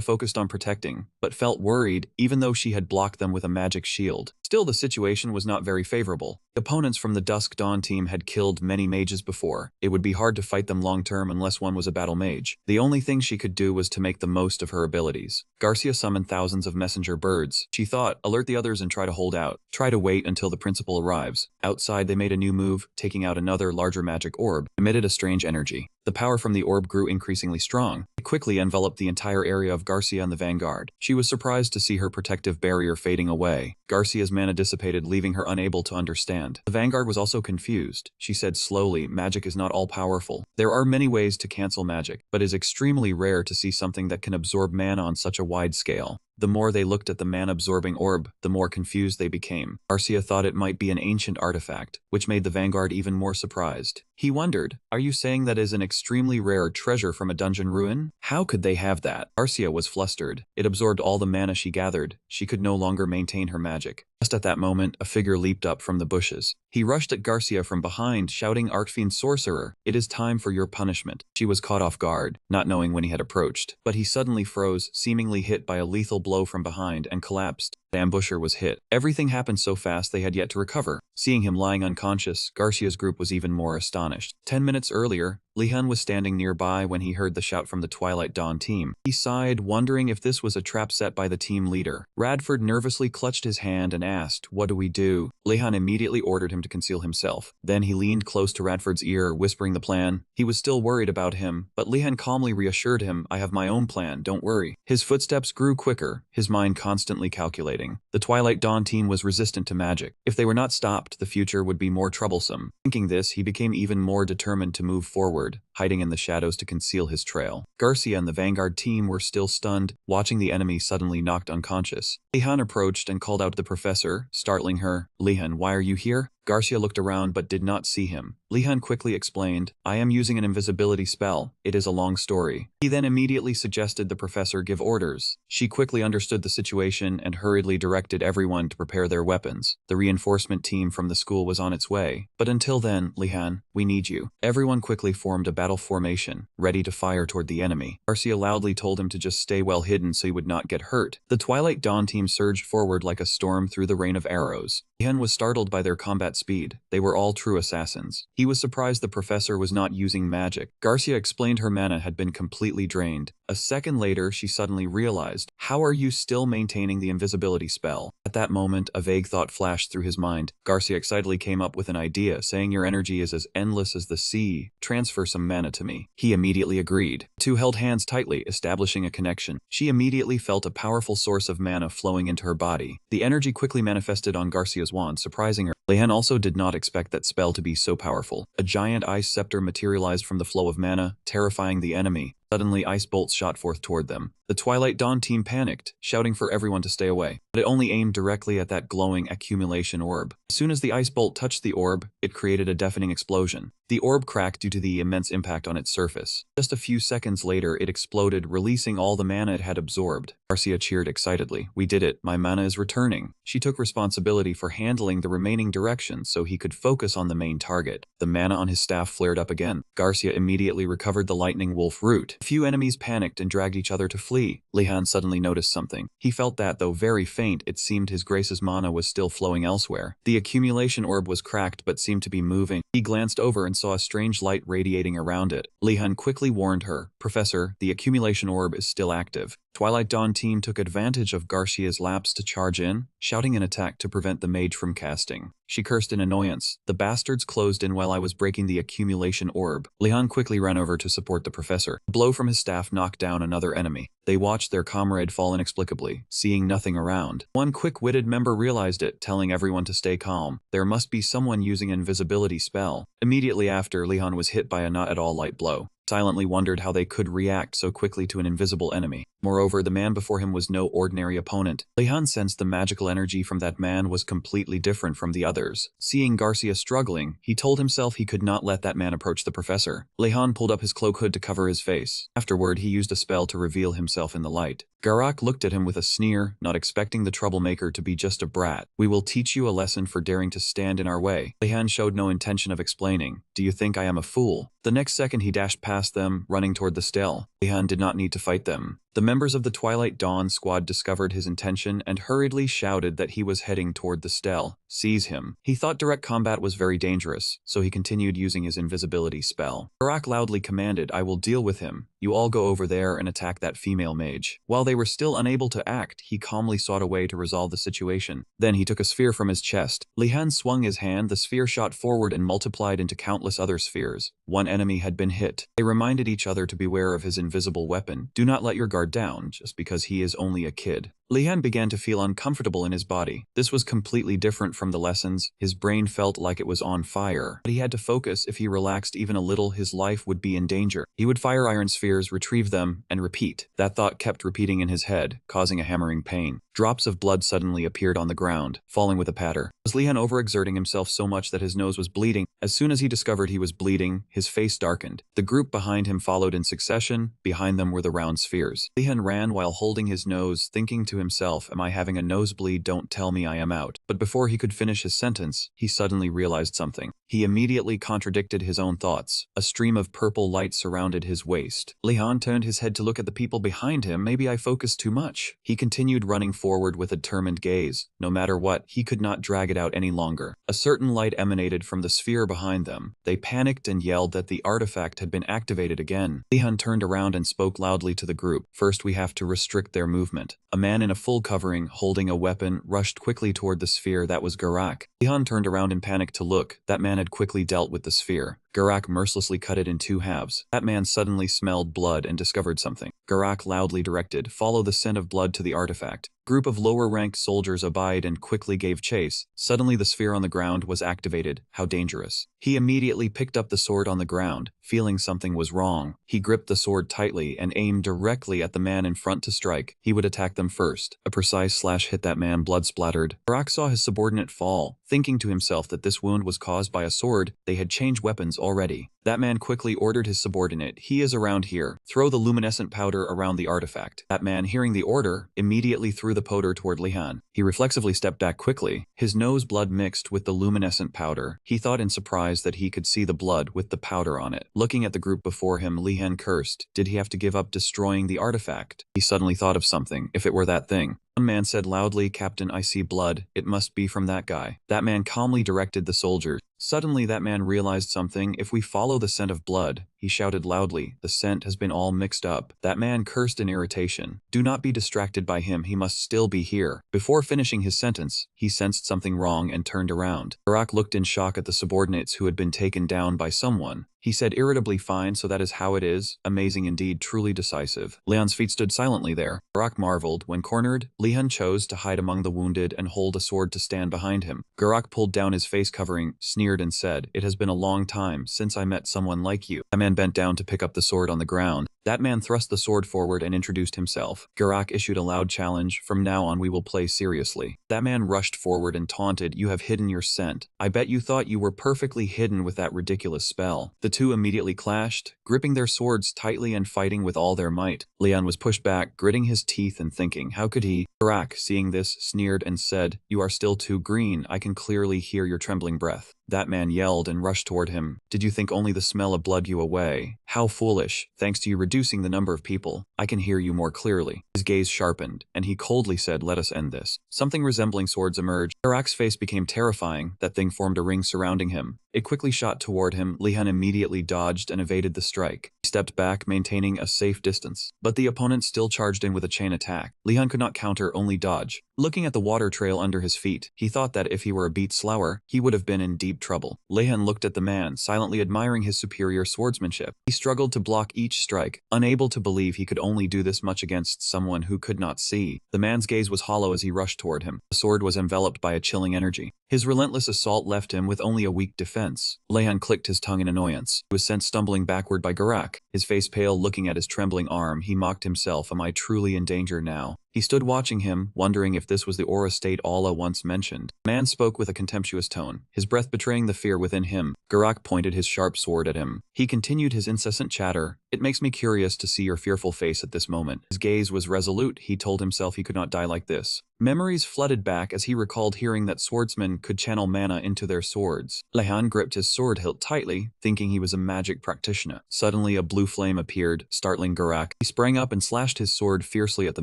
focused on protecting, but felt worried, even though she had blocked them with a magic shield. Still, the situation was not very favorable. Opponents from the Dusk Dawn team had killed many mages before. It would be hard to fight them long-term unless one was a battle mage. The only thing she could do was to make the most of her abilities. Garcia summoned thousands of messenger birds. She thought, alert the others and try to hold out. Try to wait until the principal arrives. Outside, they made a new move, taking out another larger magic orb, emitted a strange energy. The power from the orb grew increasingly strong. It quickly enveloped the entire area of Garcia and the vanguard. She was surprised to see her protective barrier fading away. Garcia's mana dissipated, leaving her unable to understand. The vanguard was also confused. She said slowly, magic is not all-powerful. There are many ways to cancel magic, but it is extremely rare to see something that can absorb mana on such a wide scale. The more they looked at the mana-absorbing orb, the more confused they became. Garcia thought it might be an ancient artifact, which made the vanguard even more surprised. He wondered, are you saying that is an extremely rare treasure from a dungeon ruin? How could they have that? Garcia was flustered. It absorbed all the mana she gathered. She could no longer maintain her magic. Just at that moment, a figure leaped up from the bushes. He rushed at Garcia from behind, shouting, Archfiend Sorcerer, it is time for your punishment. She was caught off guard, not knowing when he had approached. But he suddenly froze, seemingly hit by a lethal blow from behind, and collapsed. The ambusher was hit. Everything happened so fast they had yet to recover. Seeing him lying unconscious, Garcia's group was even more astonished. 10 minutes earlier, Lehan was standing nearby when he heard the shout from the Twilight Dawn team. He sighed, wondering if this was a trap set by the team leader. Radford nervously clutched his hand and asked, what do we do? Lehan immediately ordered him to conceal himself. Then he leaned close to Radford's ear, whispering the plan. He was still worried about him, but Lehan calmly reassured him, I have my own plan, don't worry. His footsteps grew quicker, his mind constantly calculating. The Twilight Dawn team was resistant to magic. If they were not stopped, the future would be more troublesome. Thinking this, he became even more determined to move forward, hiding in the shadows to conceal his trail. Garcia and the vanguard team were still stunned, watching the enemy suddenly knocked unconscious. Lehan approached and called out to the professor, startling her. Lehan, why are you here? Garcia looked around but did not see him. Lehan quickly explained, I am using an invisibility spell. It is a long story. He then immediately suggested the professor give orders. She quickly understood the situation and hurriedly directed everyone to prepare their weapons. The reinforcement team from the school was on its way. But until then, Lehan, we need you. Everyone quickly formed a battle formation, ready to fire toward the enemy. Garcia loudly told him to just stay well hidden so he would not get hurt. The Twilight Dawn team surged forward like a storm through the rain of arrows. Lehan was startled by their combat speed. They were all true assassins. He was surprised the professor was not using magic. Garcia explained her mana had been completely drained. A second later, she suddenly realized, how are you still maintaining the invisibility spell? At that moment, a vague thought flashed through his mind. Garcia excitedly came up with an idea, saying your energy is as endless as the sea. Transfer some mana to me. He immediately agreed. The two held hands tightly, establishing a connection. She immediately felt a powerful source of mana flowing into her body. The energy quickly manifested on Garcia's wand, surprising her. Lehan also did not expect that spell to be so powerful. A giant ice scepter materialized from the flow of mana, terrifying the enemy. Suddenly, ice bolts shot forth toward them. The Twilight Dawn team panicked, shouting for everyone to stay away. But it only aimed directly at that glowing accumulation orb. As soon as the ice bolt touched the orb, it created a deafening explosion. The orb cracked due to the immense impact on its surface. Just a few seconds later, it exploded, releasing all the mana it had absorbed. Garcia cheered excitedly. We did it. My mana is returning. She took responsibility for handling the remaining directions so he could focus on the main target. The mana on his staff flared up again. Garcia immediately recovered the lightning wolf root. A few enemies panicked and dragged each other to flee. Lehan suddenly noticed something. He felt that, though very faint, it seemed his grace's mana was still flowing elsewhere. The accumulation orb was cracked but seemed to be moving. He glanced over and saw a strange light radiating around it. Lehan quickly warned her, Professor, the accumulation orb is still active. Twilight Dawn team took advantage of Garcia's lapse to charge in, shouting an attack to prevent the mage from casting. She cursed in annoyance. The bastards closed in while I was breaking the accumulation orb. Lehan quickly ran over to support the professor. A blow from his staff knocked down another enemy. They watched their comrade fall inexplicably, seeing nothing around. One quick-witted member realized it, telling everyone to stay calm. There must be someone using an invisibility spell. Immediately after, Lehan was hit by a not at all light blow. Silently wondered how they could react so quickly to an invisible enemy. Moreover, the man before him was no ordinary opponent. Lehan sensed the magical energy from that man was completely different from the others. Seeing Garcia struggling, he told himself he could not let that man approach the professor. Lehan pulled up his cloak hood to cover his face. Afterward, he used a spell to reveal himself in the light. Garak looked at him with a sneer, not expecting the troublemaker to be just a brat. We will teach you a lesson for daring to stand in our way. Lehan showed no intention of explaining. Do you think I am a fool? The next second he dashed past them, running toward the stele. Lehan did not need to fight them. The members of the Twilight Dawn squad discovered his intention and hurriedly shouted that he was heading toward the Stele. Seize him. He thought direct combat was very dangerous, so he continued using his invisibility spell. Garak loudly commanded, I will deal with him. You all go over there and attack that female mage. While they were still unable to act, he calmly sought a way to resolve the situation. Then he took a sphere from his chest. Lehan swung his hand, the sphere shot forward and multiplied into countless other spheres. One enemy had been hit. They reminded each other to beware of his invisible weapon. Do not let your guard down, just because he is only a kid. Lehan began to feel uncomfortable in his body. This was completely different from the lessons. His brain felt like it was on fire. But he had to focus. If he relaxed even a little, his life would be in danger. He would fire iron spheres, retrieve them, and repeat. That thought kept repeating in his head, causing a hammering pain. Drops of blood suddenly appeared on the ground, falling with a patter. Was Lehan overexerting himself so much that his nose was bleeding? As soon as he discovered he was bleeding, his face darkened. The group behind him followed in succession. Behind them were the round spheres. Lehan ran while holding his nose, thinking to himself, am I having a nosebleed? Don't tell me I am out. But before he could finish his sentence, he suddenly realized something. He immediately contradicted his own thoughts. A stream of purple light surrounded his waist. Lehan turned his head to look at the people behind him. Maybe I focused too much. He continued running forward with a determined gaze. No matter what, he could not drag it out any longer. A certain light emanated from the sphere behind them. They panicked and yelled that the artifact had been activated again. Lehan turned around and spoke loudly to the group. First, we have to restrict their movement. A man in a full covering, holding a weapon, rushed quickly toward the sphere. That was Garak. Lehan turned around in panic to look. That man had quickly dealt with the sphere. Garak mercilessly cut it in two halves. That man suddenly smelled blood and discovered something. Garak loudly directed, follow the scent of blood to the artifact. Group of lower-ranked soldiers obeyed and quickly gave chase. Suddenly the sphere on the ground was activated. How dangerous. He immediately picked up the sword on the ground, feeling something was wrong. He gripped the sword tightly and aimed directly at the man in front to strike. He would attack them first. A precise slash hit that man, blood splattered. Garak saw his subordinate fall, thinking to himself that this wound was caused by a sword. They had changed weapons already. That man quickly ordered his subordinate, he is around here. Throw the luminescent powder around the artifact. That man, hearing the order, immediately threw the powder toward Lehan. He reflexively stepped back quickly. His nose blood mixed with the luminescent powder. He thought in surprise that he could see the blood with the powder on it. Looking at the group before him, Lehan cursed. Did he have to give up destroying the artifact? He suddenly thought of something, if it were that thing. One man said loudly, Captain, I see blood. It must be from that guy. That man calmly directed the soldiers. Suddenly that man realized something. If we follow the scent of blood, he shouted loudly, the scent has been all mixed up. That man cursed in irritation. Do not be distracted by him, he must still be here. Before finishing his sentence, he sensed something wrong and turned around. Garak looked in shock at the subordinates who had been taken down by someone. He said irritably, fine, so that is how it is. Amazing indeed, truly decisive. Lehan's feet stood silently there. Garak marveled. When cornered, Lehan chose to hide among the wounded and hold a sword to stand behind him. Garak pulled down his face covering, sneered and said, it has been a long time since I met someone like you. The man bent down to pick up the sword on the ground. That man thrust the sword forward and introduced himself. Garak issued a loud challenge, from now on we will play seriously. That man rushed forward and taunted, you have hidden your scent. I bet you thought you were perfectly hidden with that ridiculous spell. The two immediately clashed, gripping their swords tightly and fighting with all their might. Lehan was pushed back, gritting his teeth and thinking, how could he? Garak, seeing this, sneered and said, you are still too green, I can clearly hear your trembling breath. That man yelled and rushed toward him. Did you think only the smell of blood you away? How foolish. Thanks to you reducing the number of people, I can hear you more clearly. His gaze sharpened, and he coldly said, let us end this. Something resembling swords emerged. Garak's face became terrifying. That thing formed a ring surrounding him. It quickly shot toward him. Lehan immediately dodged and evaded the strike. He stepped back, maintaining a safe distance. But the opponent still charged in with a chain attack. Lehan could not counter, only dodge. Looking at the water trail under his feet, he thought that if he were a beat slower, he would have been in deep trouble. Lehan looked at the man, silently admiring his superior swordsmanship. He struggled to block each strike, unable to believe he could only do this much against someone who could not see. The man's gaze was hollow as he rushed toward him. The sword was enveloped by a chilling energy. His relentless assault left him with only a weak defense. Lehan clicked his tongue in annoyance. He was sent stumbling backward by Garak. His face pale, looking at his trembling arm, he mocked himself, am I truly in danger now? He stood watching him, wondering if this was the aura state Allah once mentioned. The man spoke with a contemptuous tone, his breath betraying the fear within him. Garak pointed his sharp sword at him. He continued his incessant chatter. It makes me curious to see your fearful face at this moment. His gaze was resolute. He told himself he could not die like this. Memories flooded back as he recalled hearing that swordsmen could channel mana into their swords. Lehan gripped his sword hilt tightly, thinking he was a magic practitioner. Suddenly, a blue flame appeared, startling Garak. He sprang up and slashed his sword fiercely at the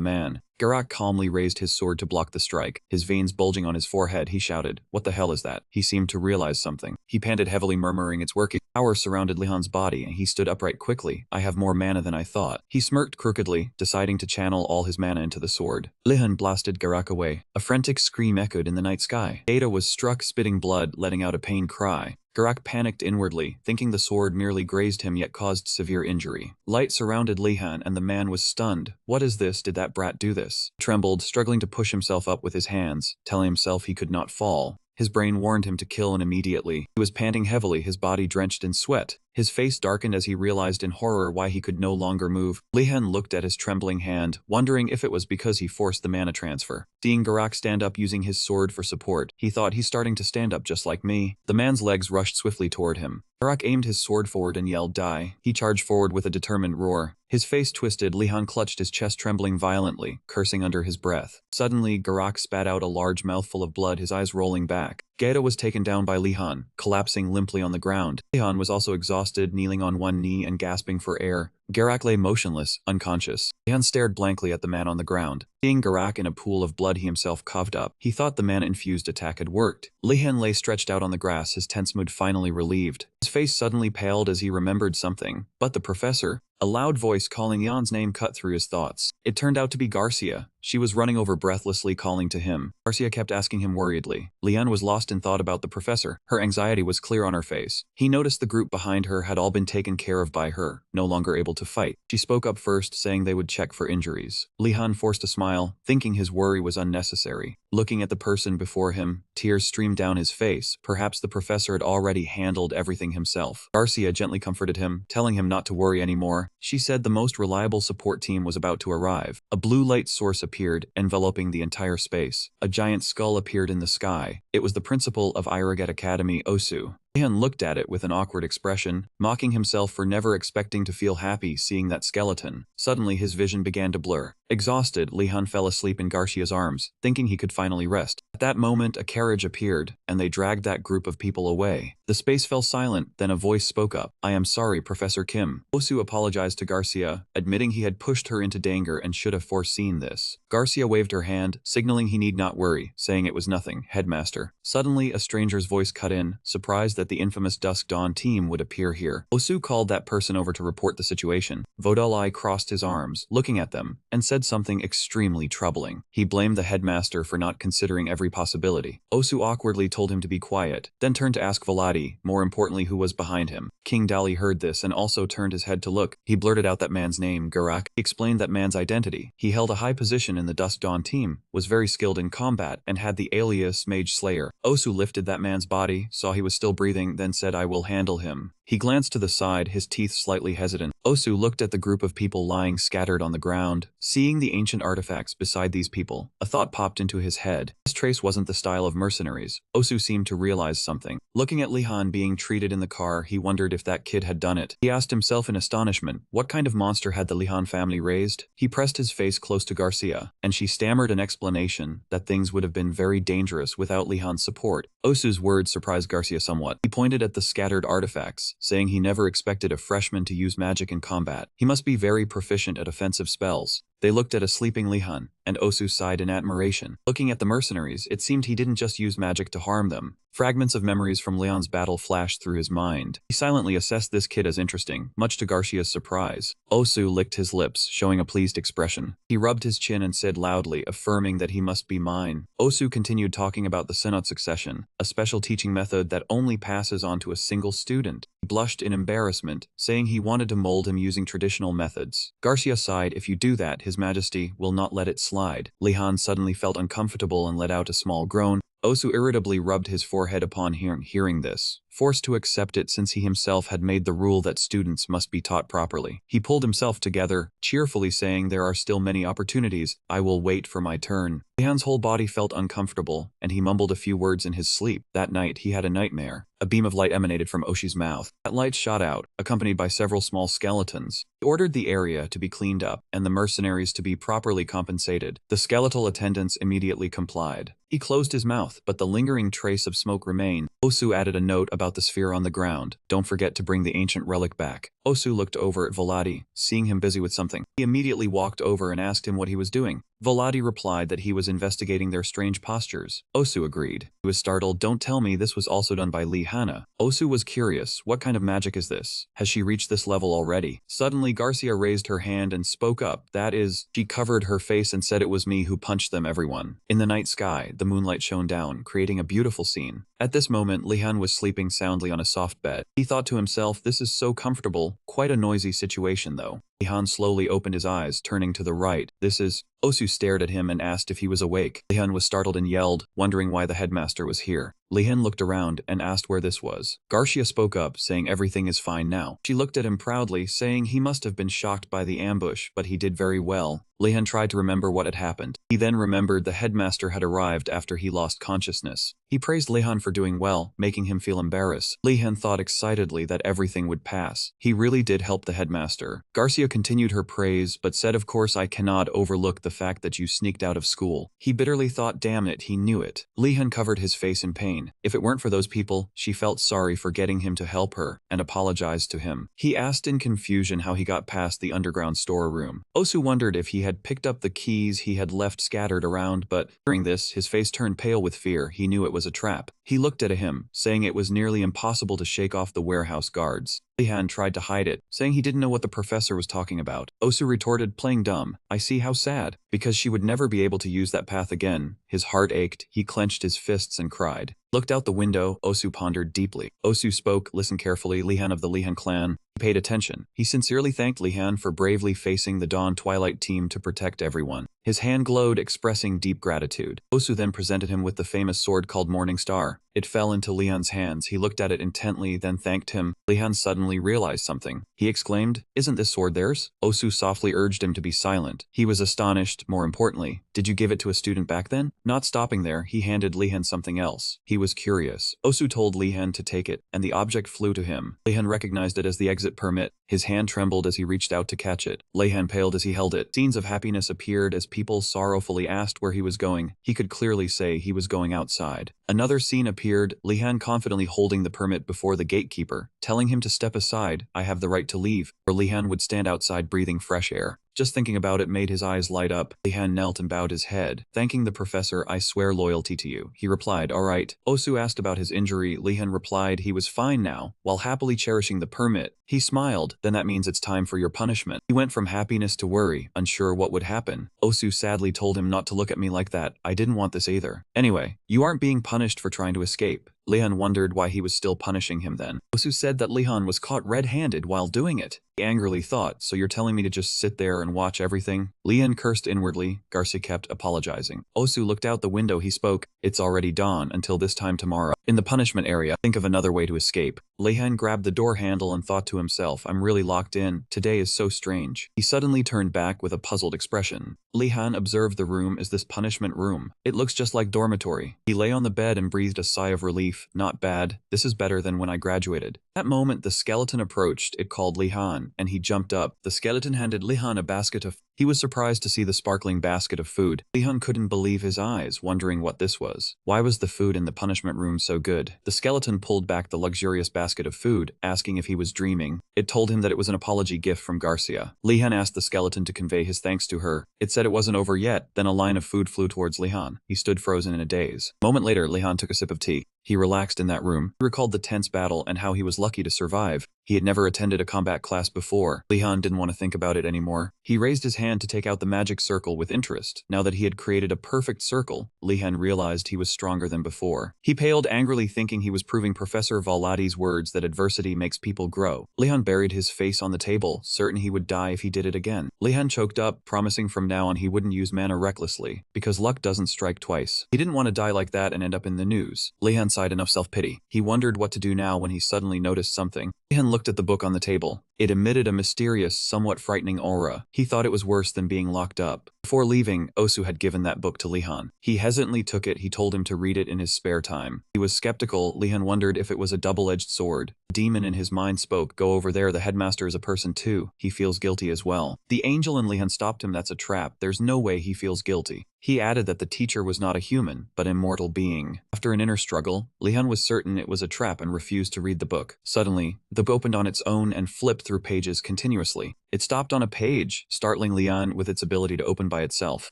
man. Garak calmly raised his sword to block the strike. His veins bulging on his forehead, he shouted, "What the hell is that?" He seemed to realize something. He panted heavily, murmuring, "It's working." Power surrounded Lehan's body, and he stood upright quickly. "I have more mana than I thought." He smirked crookedly, deciding to channel all his mana into the sword. Lehan blasted Garak away. A frantic scream echoed in the night sky. Ada was struck, spitting blood, letting out a pained cry. Garak panicked inwardly, thinking the sword merely grazed him yet caused severe injury. Light surrounded Lehan and the man was stunned. "What is this? Did that brat do this?" He trembled, struggling to push himself up with his hands, telling himself he could not fall. His brain warned him to kill and immediately. He was panting heavily, his body drenched in sweat. His face darkened as he realized in horror why he could no longer move. Lehan looked at his trembling hand, wondering if it was because he forced the mana transfer. Seeing Garak stand up using his sword for support, he thought, "He's starting to stand up just like me." The man's legs rushed swiftly toward him. Garak aimed his sword forward and yelled, "Die." He charged forward with a determined roar. His face twisted, Lehan clutched his chest, trembling violently, cursing under his breath. Suddenly, Garak spat out a large mouthful of blood, his eyes rolling back. Geta was taken down by Lehan, collapsing limply on the ground. Lehan was also exhausted, kneeling on one knee and gasping for air. Garak lay motionless, unconscious. Lehan stared blankly at the man on the ground. Seeing Garak in a pool of blood, he himself coughed up. He thought the mana-infused attack had worked. Lehan lay stretched out on the grass, his tense mood finally relieved. His face suddenly paled as he remembered something. But the professor? A loud voice calling Jan's name cut through his thoughts. It turned out to be Garcia. She was running over breathlessly, calling to him. Garcia kept asking him worriedly. Lehan was lost in thought about the professor. Her anxiety was clear on her face. He noticed the group behind her had all been taken care of by her, no longer able to fight. She spoke up first, saying they would check for injuries. Lehan forced a smile, thinking his worry was unnecessary. Looking at the person before him, tears streamed down his face. Perhaps the professor had already handled everything himself. Garcia gently comforted him, telling him not to worry anymore. She said the most reliable support team was about to arrive. A blue light source appeared, enveloping the entire space. A giant skull appeared in the sky. It was the principal of Iraget Academy, Osu. Lehan looked at it with an awkward expression, mocking himself for never expecting to feel happy seeing that skeleton. Suddenly his vision began to blur. Exhausted, Lehan fell asleep in Garcia's arms, thinking he could finally rest. At that moment, a carriage appeared, and they dragged that group of people away. The space fell silent, then a voice spoke up. "I am sorry, Professor Kim." Osu apologized to Garcia, admitting he had pushed her into danger and should have foreseen this. Garcia waved her hand, signaling he need not worry, saying it was nothing, Headmaster. Suddenly, a stranger's voice cut in, surprised that the infamous Dusk Dawn team would appear here. Osu called that person over to report the situation. Vodalai crossed his arms, looking at them, and said something extremely troubling. He blamed the headmaster for not considering every possibility. Osu awkwardly told him to be quiet, then turned to ask Voladi, more importantly, who was behind him. King Dali heard this and also turned his head to look. He blurted out that man's name, Garak. He explained that man's identity. He held a high position in the Dusk Dawn team, was very skilled in combat, and had the alias Mage Slayer. Osu lifted that man's body, saw he was still breathing, then said, "I will handle him." He glanced to the side, his teeth slightly hesitant. Osu looked at the group of people lying scattered on the ground. Seeing the ancient artifacts beside these people, a thought popped into his head. This trace wasn't the style of mercenaries. Osu seemed to realize something. Looking at Lehan being treated in the car, he wondered if that kid had done it. He asked himself in astonishment, what kind of monster had the Lehan family raised? He pressed his face close to Garcia, and she stammered an explanation that things would have been very dangerous without Lehan's support. Osu's words surprised Garcia somewhat. He pointed at the scattered artifacts, saying he never expected a freshman to use magic in combat. He must be very proficient at offensive spells. They looked at a sleeping Lehan, and Osu sighed in admiration. Looking at the mercenaries, it seemed he didn't just use magic to harm them. Fragments of memories from Leon's battle flashed through his mind. He silently assessed this kid as interesting, much to Garcia's surprise. Osu licked his lips, showing a pleased expression. He rubbed his chin and said loudly, affirming that he must be mine. Osu continued talking about the Senate succession, a special teaching method that only passes on to a single student. He blushed in embarrassment, saying he wanted to mold him using traditional methods. Garcia sighed, "If you do that, His Majesty will not let it slide." Lehan suddenly felt uncomfortable and let out a small groan. Osu irritably rubbed his forehead upon hearing this. forced to accept it since he himself had made the rule that students must be taught properly. He pulled himself together, cheerfully saying there are still many opportunities, I will wait for my turn. Lehan's whole body felt uncomfortable, and he mumbled a few words in his sleep. That night he had a nightmare. A beam of light emanated from Oshi's mouth. That light shot out, accompanied by several small skeletons. He ordered the area to be cleaned up, and the mercenaries to be properly compensated. The skeletal attendants immediately complied. He closed his mouth, but the lingering trace of smoke remained. Osu added a note about the sphere on the ground. Don't forget to bring the ancient relic back. Osu looked over at Volati, seeing him busy with something. He immediately walked over and asked him what he was doing. Volati replied that he was investigating their strange postures. Osu agreed. He was startled. Don't tell me this was also done by Lehan. Osu was curious. What kind of magic is this? Has she reached this level already? Suddenly Garcia raised her hand and spoke up. That is, she covered her face and said it was me who punched them everyone. In the night sky, the moonlight shone down, creating a beautiful scene. At this moment, Lehan was sleeping soundly on a soft bed. He thought to himself, this is so comfortable. Quite a noisy situation though. Lehan slowly opened his eyes, turning to the right. This is... Osu stared at him and asked if he was awake. Lehan was startled and yelled, wondering why the headmaster was here. Lehan looked around and asked where this was. Garcia spoke up, saying everything is fine now. She looked at him proudly, saying he must have been shocked by the ambush, but he did very well. Lehan tried to remember what had happened. He then remembered the headmaster had arrived after he lost consciousness. He praised Lehan for doing well, making him feel embarrassed. Lehan thought excitedly that everything would pass. He really did help the headmaster. Garcia continued her praise, but said, of course I cannot overlook the fact that you sneaked out of school. He bitterly thought, damn it, he knew it. Lehan covered his face in pain. If it weren't for those people, she felt sorry for getting him to help her, and apologized to him. He asked in confusion how he got past the underground storeroom. Osu wondered if he had picked up the keys he had left scattered around, but during this, his face turned pale with fear. He knew it was a trap. He looked at him, saying it was nearly impossible to shake off the warehouse guards. Lehan tried to hide it, saying he didn't know what the professor was talking about. Osu retorted, playing dumb. I see, how sad. Because she would never be able to use that path again. His heart ached, he clenched his fists and cried. Looked out the window, Osu pondered deeply. Osu spoke, listen carefully, Lehan of the Lehan clan. He paid attention. He sincerely thanked Lehan for bravely facing the Dawn Twilight team to protect everyone. His hand glowed, expressing deep gratitude. Osu then presented him with the famous sword called Morning Star. It fell into Lehan's hands. He looked at it intently, then thanked him. Lehan suddenly realized something. He exclaimed, isn't this sword theirs? Osu softly urged him to be silent. He was astonished. More importantly, did you give it to a student back then? Not stopping there, he handed Lehan something else. He was curious. Osu told Lehan to take it, and the object flew to him. Lehan recognized it as the exit permit. His hand trembled as he reached out to catch it. Lehan paled as he held it. Scenes of happiness appeared as people sorrowfully asked where he was going. He could clearly say he was going outside. Another scene appeared, Lehan confidently holding the permit before the gatekeeper, telling him to step aside. I have the right to leave. Or Lehan would stand outside breathing fresh air. Just thinking about it made his eyes light up. Lehan knelt and bowed his head. Thanking the professor, I swear loyalty to you. He replied, all right. Osu asked about his injury. Lehan replied he was fine now, while happily cherishing the permit. He smiled, then that means it's time for your punishment. He went from happiness to worry, unsure what would happen. Osu sadly told him not to look at me like that. I didn't want this either. Anyway, you aren't being punished for trying to escape. Lehan wondered why he was still punishing him then. Osu said that Lehan was caught red-handed while doing it. He angrily thought, so you're telling me to just sit there and watch everything? Lehan cursed inwardly. Garcia kept apologizing. Osu looked out the window. He spoke, it's already dawn until this time tomorrow. In the punishment area, think of another way to escape. Lehan grabbed the door handle and thought to himself, I'm really locked in. Today is so strange. He suddenly turned back with a puzzled expression. Lehan observed the room as this punishment room. It looks just like dormitory. He lay on the bed and breathed a sigh of relief. Not bad. This is better than when I graduated. That moment, the skeleton approached. It called Lehan, and he jumped up. The skeleton handed Lehan a basket of... He was surprised to see the sparkling basket of food. Lehan couldn't believe his eyes, wondering what this was. Why was the food in the punishment room so good? The skeleton pulled back the luxurious basket of food, asking if he was dreaming. It told him that it was an apology gift from Garcia. Lehan asked the skeleton to convey his thanks to her. It said it wasn't over yet. Then a line of food flew towards Lehan. He stood frozen in a daze. A moment later, Lehan took a sip of tea. He relaxed in that room. He recalled the tense battle and how he was lucky to survive. He had never attended a combat class before. Lehan didn't want to think about it anymore. He raised his hand to take out the magic circle with interest. Now that he had created a perfect circle, Lehan realized he was stronger than before. He paled angrily, thinking he was proving Professor Valadi's words that adversity makes people grow. Lehan buried his face on the table, certain he would die if he did it again. Lehan choked up, promising from now on he wouldn't use mana recklessly, because luck doesn't strike twice. He didn't want to die like that and end up in the news. Lehan sighed enough self-pity. He wondered what to do now when he suddenly noticed something. Lehan looked at the book on the table. It emitted a mysterious, somewhat frightening aura. He thought it was worse than being locked up. Before leaving, Osu had given that book to Lehan. He hesitantly took it. He told him to read it in his spare time. He was skeptical. Lehan wondered if it was a double-edged sword. The demon in his mind spoke, "Go over there, the headmaster is a person too. He feels guilty as well." The angel in Lehan stopped him. "That's a trap. There's no way he feels guilty." He added that the teacher was not a human, but an immortal being. After an inner struggle, Lehan was certain it was a trap and refused to read the book. Suddenly, the book opened on its own and flipped through pages continuously. It stopped on a page, startling Lehan with its ability to open by itself.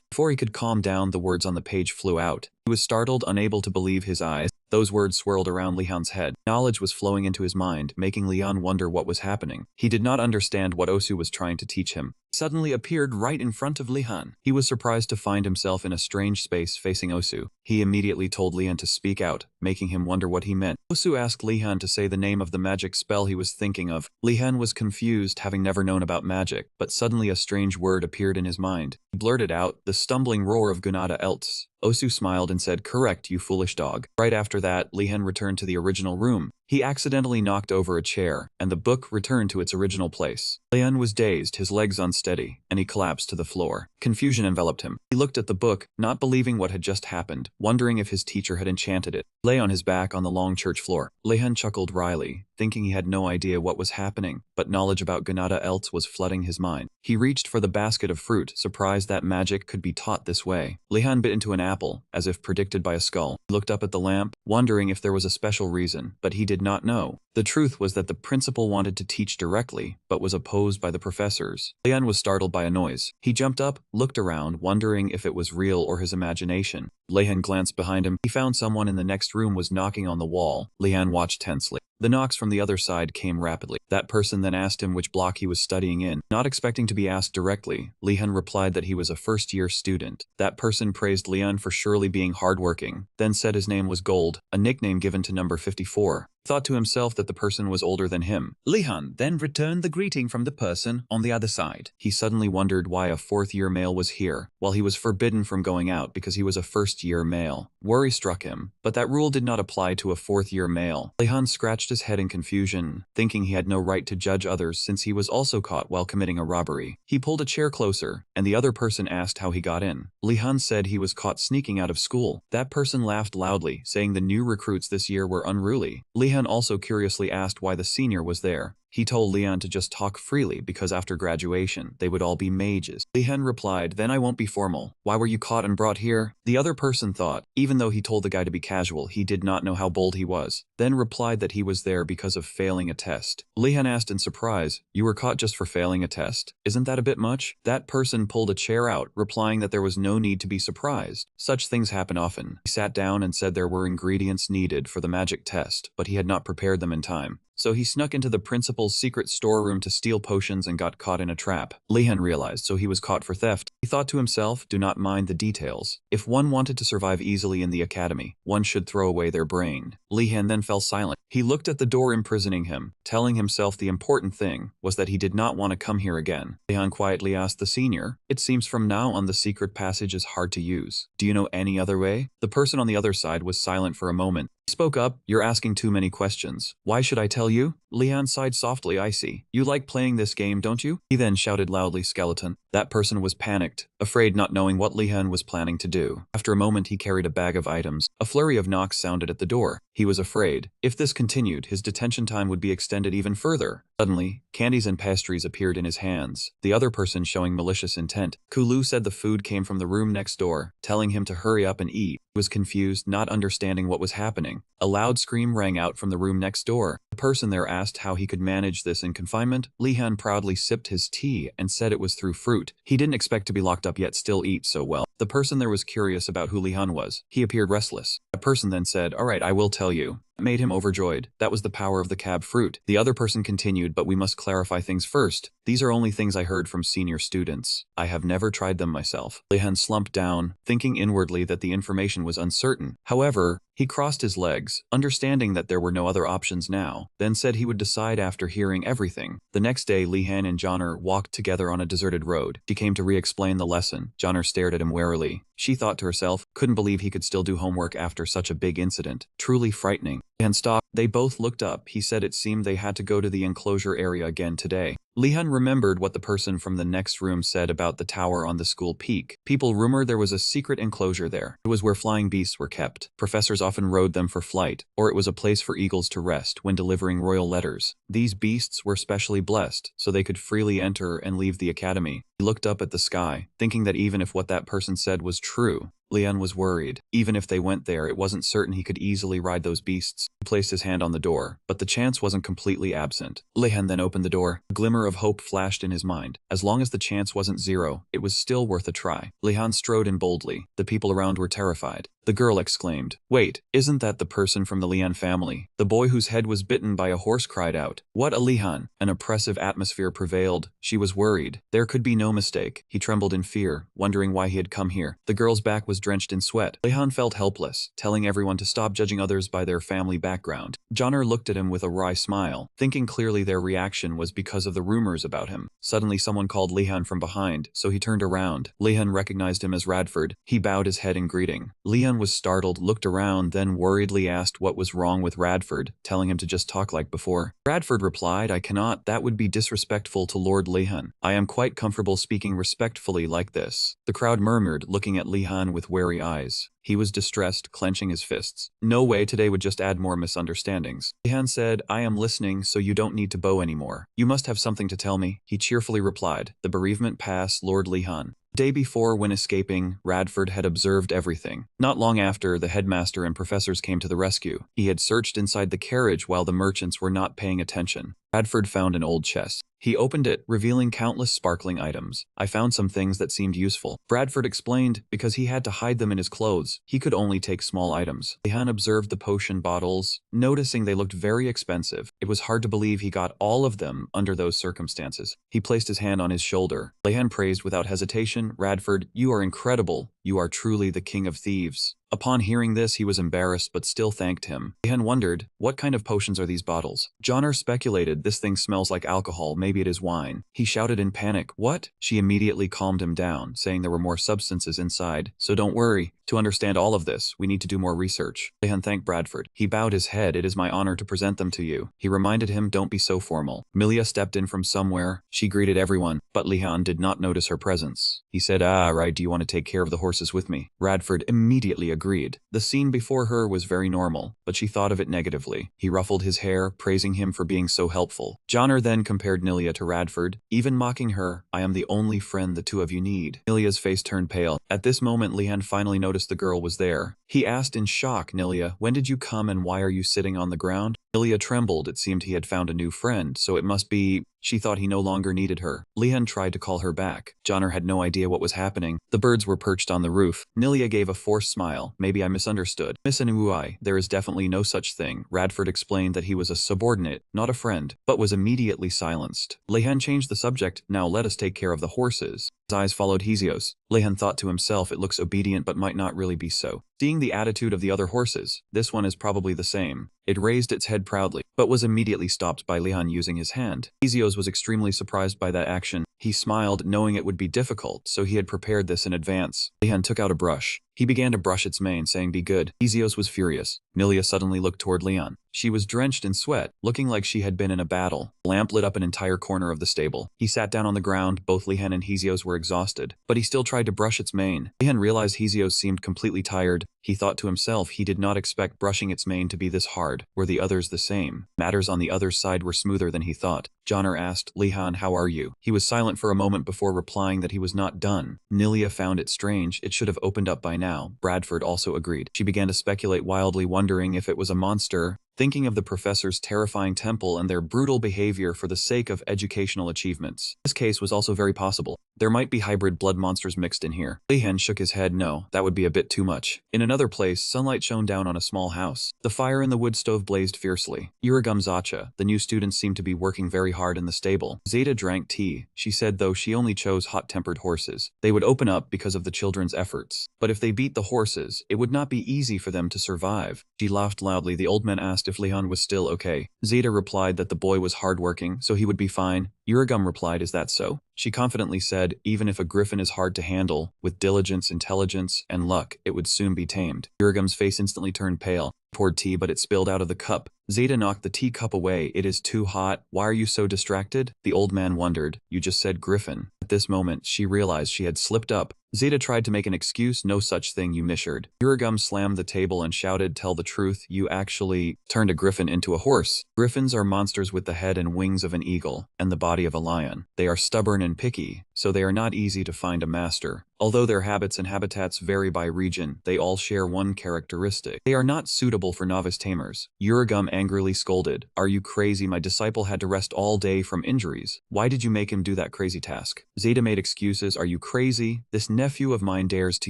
Before he could calm down, the words on the page flew out. He was startled, unable to believe his eyes. Those words swirled around Lehan's head. Knowledge was flowing into his mind, making Lehan wonder what was happening. He did not understand what Osu was trying to teach him. He suddenly appeared right in front of Lehan. He was surprised to find himself in a strange space facing Osu. He immediately told Lehan to speak out, making him wonder what he meant. Osu asked Lehan to say the name of the magic spell he was thinking of. Lehan was confused, having never known about magic, but suddenly a strange word appeared in his mind. He blurted out, "The stumbling roar of Gunada Elts." Osu smiled and said, "Correct, you foolish dog." Right after that, Lehan returned to the original room. He accidentally knocked over a chair, and the book returned to its original place. Lehan was dazed, his legs unsteady, and he collapsed to the floor. Confusion enveloped him. He looked at the book, not believing what had just happened, wondering if his teacher had enchanted it. He lay on his back on the long church floor. Lehan chuckled wryly, thinking he had no idea what was happening, but knowledge about Gunada Elts was flooding his mind. He reached for the basket of fruit, surprised that magic could be taught this way. Lehan bit into an apple, as if predicted by a skull. He looked up at the lamp, wondering if there was a special reason, but he did not know. The truth was that the principal wanted to teach directly, but was opposed by the professors. Lehan was startled by a noise. He jumped up, looked around, wondering if it was real or his imagination. Lehan glanced behind him. He found someone in the next room was knocking on the wall. Lehan watched tensely. The knocks from the other side came rapidly. That person then asked him which block he was studying in. Not expecting to be asked directly, Lehan replied that he was a first-year student. That person praised Lehan for surely being hardworking, then said his name was Gold, a nickname given to number 54. Thought to himself that the person was older than him. Lehan then returned the greeting from the person on the other side. He suddenly wondered why a fourth-year male was here, while he was forbidden from going out because he was a first-year male. Worry struck him, but that rule did not apply to a fourth-year male. Lehan scratched his head in confusion, thinking he had no right to judge others since he was also caught while committing a robbery. He pulled a chair closer, and the other person asked how he got in. Lehan said he was caught sneaking out of school. That person laughed loudly, saying the new recruits this year were unruly. Lehan also curiously asked why the senior was there. He told Lehan to just talk freely because after graduation, they would all be mages. Lehan replied, "Then I won't be formal. Why were you caught and brought here?" The other person thought, even though he told the guy to be casual, he did not know how bold he was, then replied that he was there because of failing a test. Lehan asked in surprise, "You were caught just for failing a test? Isn't that a bit much?" That person pulled a chair out, replying that there was no need to be surprised. Such things happen often. He sat down and said there were ingredients needed for the magic test, but he had not prepared them in time. So he snuck into the principal's secret storeroom to steal potions and got caught in a trap. Lehan realized, so he was caught for theft. He thought to himself, do not mind the details. If one wanted to survive easily in the academy, one should throw away their brain. Lehan then fell silent. He looked at the door imprisoning him, telling himself the important thing was that he did not want to come here again. Lehan quietly asked the senior, "It seems from now on the secret passage is hard to use. Do you know any other way?" The person on the other side was silent for a moment. He spoke up, "You're asking too many questions. Why should I tell you?" Lehan sighed softly, "I see. You like playing this game, don't you?" He then shouted loudly, "Skeleton." That person was panicked, afraid, not knowing what Lehan was planning to do. After a moment he carried a bag of items. A flurry of knocks sounded at the door. He was afraid. If this continued, his detention time would be extended even further. Suddenly, candies and pastries appeared in his hands, the other person showing malicious intent. Kulu said the food came from the room next door, telling him to hurry up and eat. He was confused, not understanding what was happening. A loud scream rang out from the room next door. The person there asked how he could manage this in confinement. Lehan proudly sipped his tea and said it was through fruit. He didn't expect to be locked up yet still eat so well. The person there was curious about who Lehan was. He appeared restless. A person then said, "Alright, I will tell you." It made him overjoyed. That was the power of the cab fruit. The other person continued, "But we must clarify things first. These are only things I heard from senior students. I have never tried them myself." Lehan slumped down, thinking inwardly that the information was uncertain. However, he crossed his legs, understanding that there were no other options now, then said he would decide after hearing everything. The next day, Lehan and Joner walked together on a deserted road. She came to re-explain the lesson. Joner stared at him warily. She thought to herself, couldn't believe he could still do homework after such a big incident. Truly frightening. And stopped. They both looked up. He said it seemed they had to go to the enclosure area again today. Lehan remembered what the person from the next room said about the tower on the school peak. People rumored there was a secret enclosure there. It was where flying beasts were kept. Professors often rode them for flight, or it was a place for eagles to rest when delivering royal letters. These beasts were specially blessed, so they could freely enter and leave the academy. He looked up at the sky, thinking that even if what that person said was true, Lehan was worried. Even if they went there, it wasn't certain he could easily ride those beasts. He placed his hand on the door, but the chance wasn't completely absent. Lehan then opened the door. A glimmer of hope flashed in his mind. As long as the chance wasn't zero, it was still worth a try. Lehan strode in boldly. The people around were terrified. The girl exclaimed, "Wait, isn't that the person from the Lehan family?" The boy whose head was bitten by a horse cried out, "What a Lehan!" An oppressive atmosphere prevailed. She was worried. There could be no mistake. He trembled in fear, wondering why he had come here. The girl's back was drenched in sweat. Lehan felt helpless, telling everyone to stop judging others by their family background. Joner looked at him with a wry smile, thinking clearly their reaction was because of the rumors about him. Suddenly someone called Lehan from behind, so he turned around. Lehan recognized him as Radford. He bowed his head in greeting. Lehan was startled, looked around, then worriedly asked what was wrong with Radford, telling him to just talk like before. Radford replied, "I cannot. That would be disrespectful to Lord Lehan. I am quite comfortable speaking respectfully like this." The crowd murmured, looking at Lehan with wary eyes. He was distressed, clenching his fists. No way, today would just add more misunderstandings. Lehan said, "I am listening, so you don't need to bow anymore. You must have something to tell me." He cheerfully replied, "The bereavement pass, Lord Lehan." Day before, when escaping, Radford had observed everything. Not long after, the headmaster and professors came to the rescue. He had searched inside the carriage while the merchants were not paying attention. Radford found an old chest. He opened it, revealing countless sparkling items. "I found some things that seemed useful." Bradford explained, because he had to hide them in his clothes. He could only take small items. Lehan observed the potion bottles, noticing they looked very expensive. It was hard to believe he got all of them under those circumstances. He placed his hand on his shoulder. Lehan praised without hesitation, "Radford, you are incredible. You are truly the king of thieves." Upon hearing this, he was embarrassed but still thanked him. Lehan wondered, what kind of potions are these bottles? Joner speculated, "This thing smells like alcohol, maybe it is wine." He shouted in panic, "What?" She immediately calmed him down, saying there were more substances inside. "So don't worry. To understand all of this, we need to do more research." Lehan thanked Bradford. He bowed his head. "It is my honor to present them to you." He reminded him, "Don't be so formal." Nilia stepped in from somewhere. She greeted everyone, but Lehan did not notice her presence. He said, "Ah, right, do you want to take care of the horses with me?" Radford immediately agreed. The scene before her was very normal, but she thought of it negatively. He ruffled his hair, praising him for being so helpful. Joner then compared Nilia to Radford, even mocking her, "I am the only friend the two of you need." Nilia's face turned pale. At this moment, Lehan finally noticed the girl was there. He asked in shock, "Nilia, when did you come and why are you sitting on the ground?" Nilia trembled. It seemed he had found a new friend, so it must be... She thought he no longer needed her. Lehan tried to call her back. Joner had no idea what was happening. The birds were perched on the roof. Nilia gave a forced smile. "Maybe I misunderstood." "Miss Anuai, there is definitely no such thing." Radford explained that he was a subordinate, not a friend, but was immediately silenced. Lehan changed the subject. "Now let us take care of the horses." His eyes followed Hesios. Lehan thought to himself, it looks obedient but might not really be so. Seeing the attitude of the other horses, this one is probably the same. It raised its head proudly, but was immediately stopped by Lehan using his hand. Hesios was extremely surprised by that action. He smiled, knowing it would be difficult, so he had prepared this in advance. Lehan took out a brush. He began to brush its mane, saying, "Be good." Hesios was furious. Nilia suddenly looked toward Lehan. She was drenched in sweat, looking like she had been in a battle. The lamp lit up an entire corner of the stable. He sat down on the ground. Both Lehan and Hesios were exhausted, but he still tried to brush its mane. Lehan realized Hesios seemed completely tired. He thought to himself he did not expect brushing its mane to be this hard. Were the others the same? Matters on the other side were smoother than he thought. Joner asked, "Lehan, how are you?" He was silent for a moment before replying that he was not done. Nilia found it strange. It should have opened up by now. Bradford also agreed. She began to speculate wildly, wondering if it was a monster. thinking of the professor's terrifying temple and their brutal behavior for the sake of educational achievements. This case was also very possible. There might be hybrid blood monsters mixed in here. Lehan shook his head. No, that would be a bit too much. In another place, sunlight shone down on a small house. The fire in the wood stove blazed fiercely. Zacha, the new students seemed to be working very hard in the stable. Zeta drank tea. She said though she only chose hot-tempered horses. They would open up because of the children's efforts. But if they beat the horses, it would not be easy for them to survive. She laughed loudly. The old man asked if Lehan was still okay. Zeta replied that the boy was hardworking, so he would be fine. Uragum replied, is that so? She confidently said, even if a griffin is hard to handle, with diligence, intelligence, and luck, it would soon be tamed. Uragum's face instantly turned pale. Poured tea, but it spilled out of the cup. Zeta knocked the teacup away. It is too hot. Why are you so distracted? The old man wondered. You just said griffin. At this moment, she realized she had slipped up. Zeta tried to make an excuse. No such thing, you misheard. Uragum slammed the table and shouted, tell the truth, you actually turned a griffin into a horse. Griffins are monsters with the head and wings of an eagle, and the body of a lion. They are stubborn and picky, so they are not easy to find a master. Although their habits and habitats vary by region, they all share one characteristic. They are not suitable for novice tamers. Uragum angrily scolded, are you crazy? My disciple had to rest all day from injuries. Why did you make him do that crazy task? Zeta made excuses. Are you crazy? This nephew of mine dares to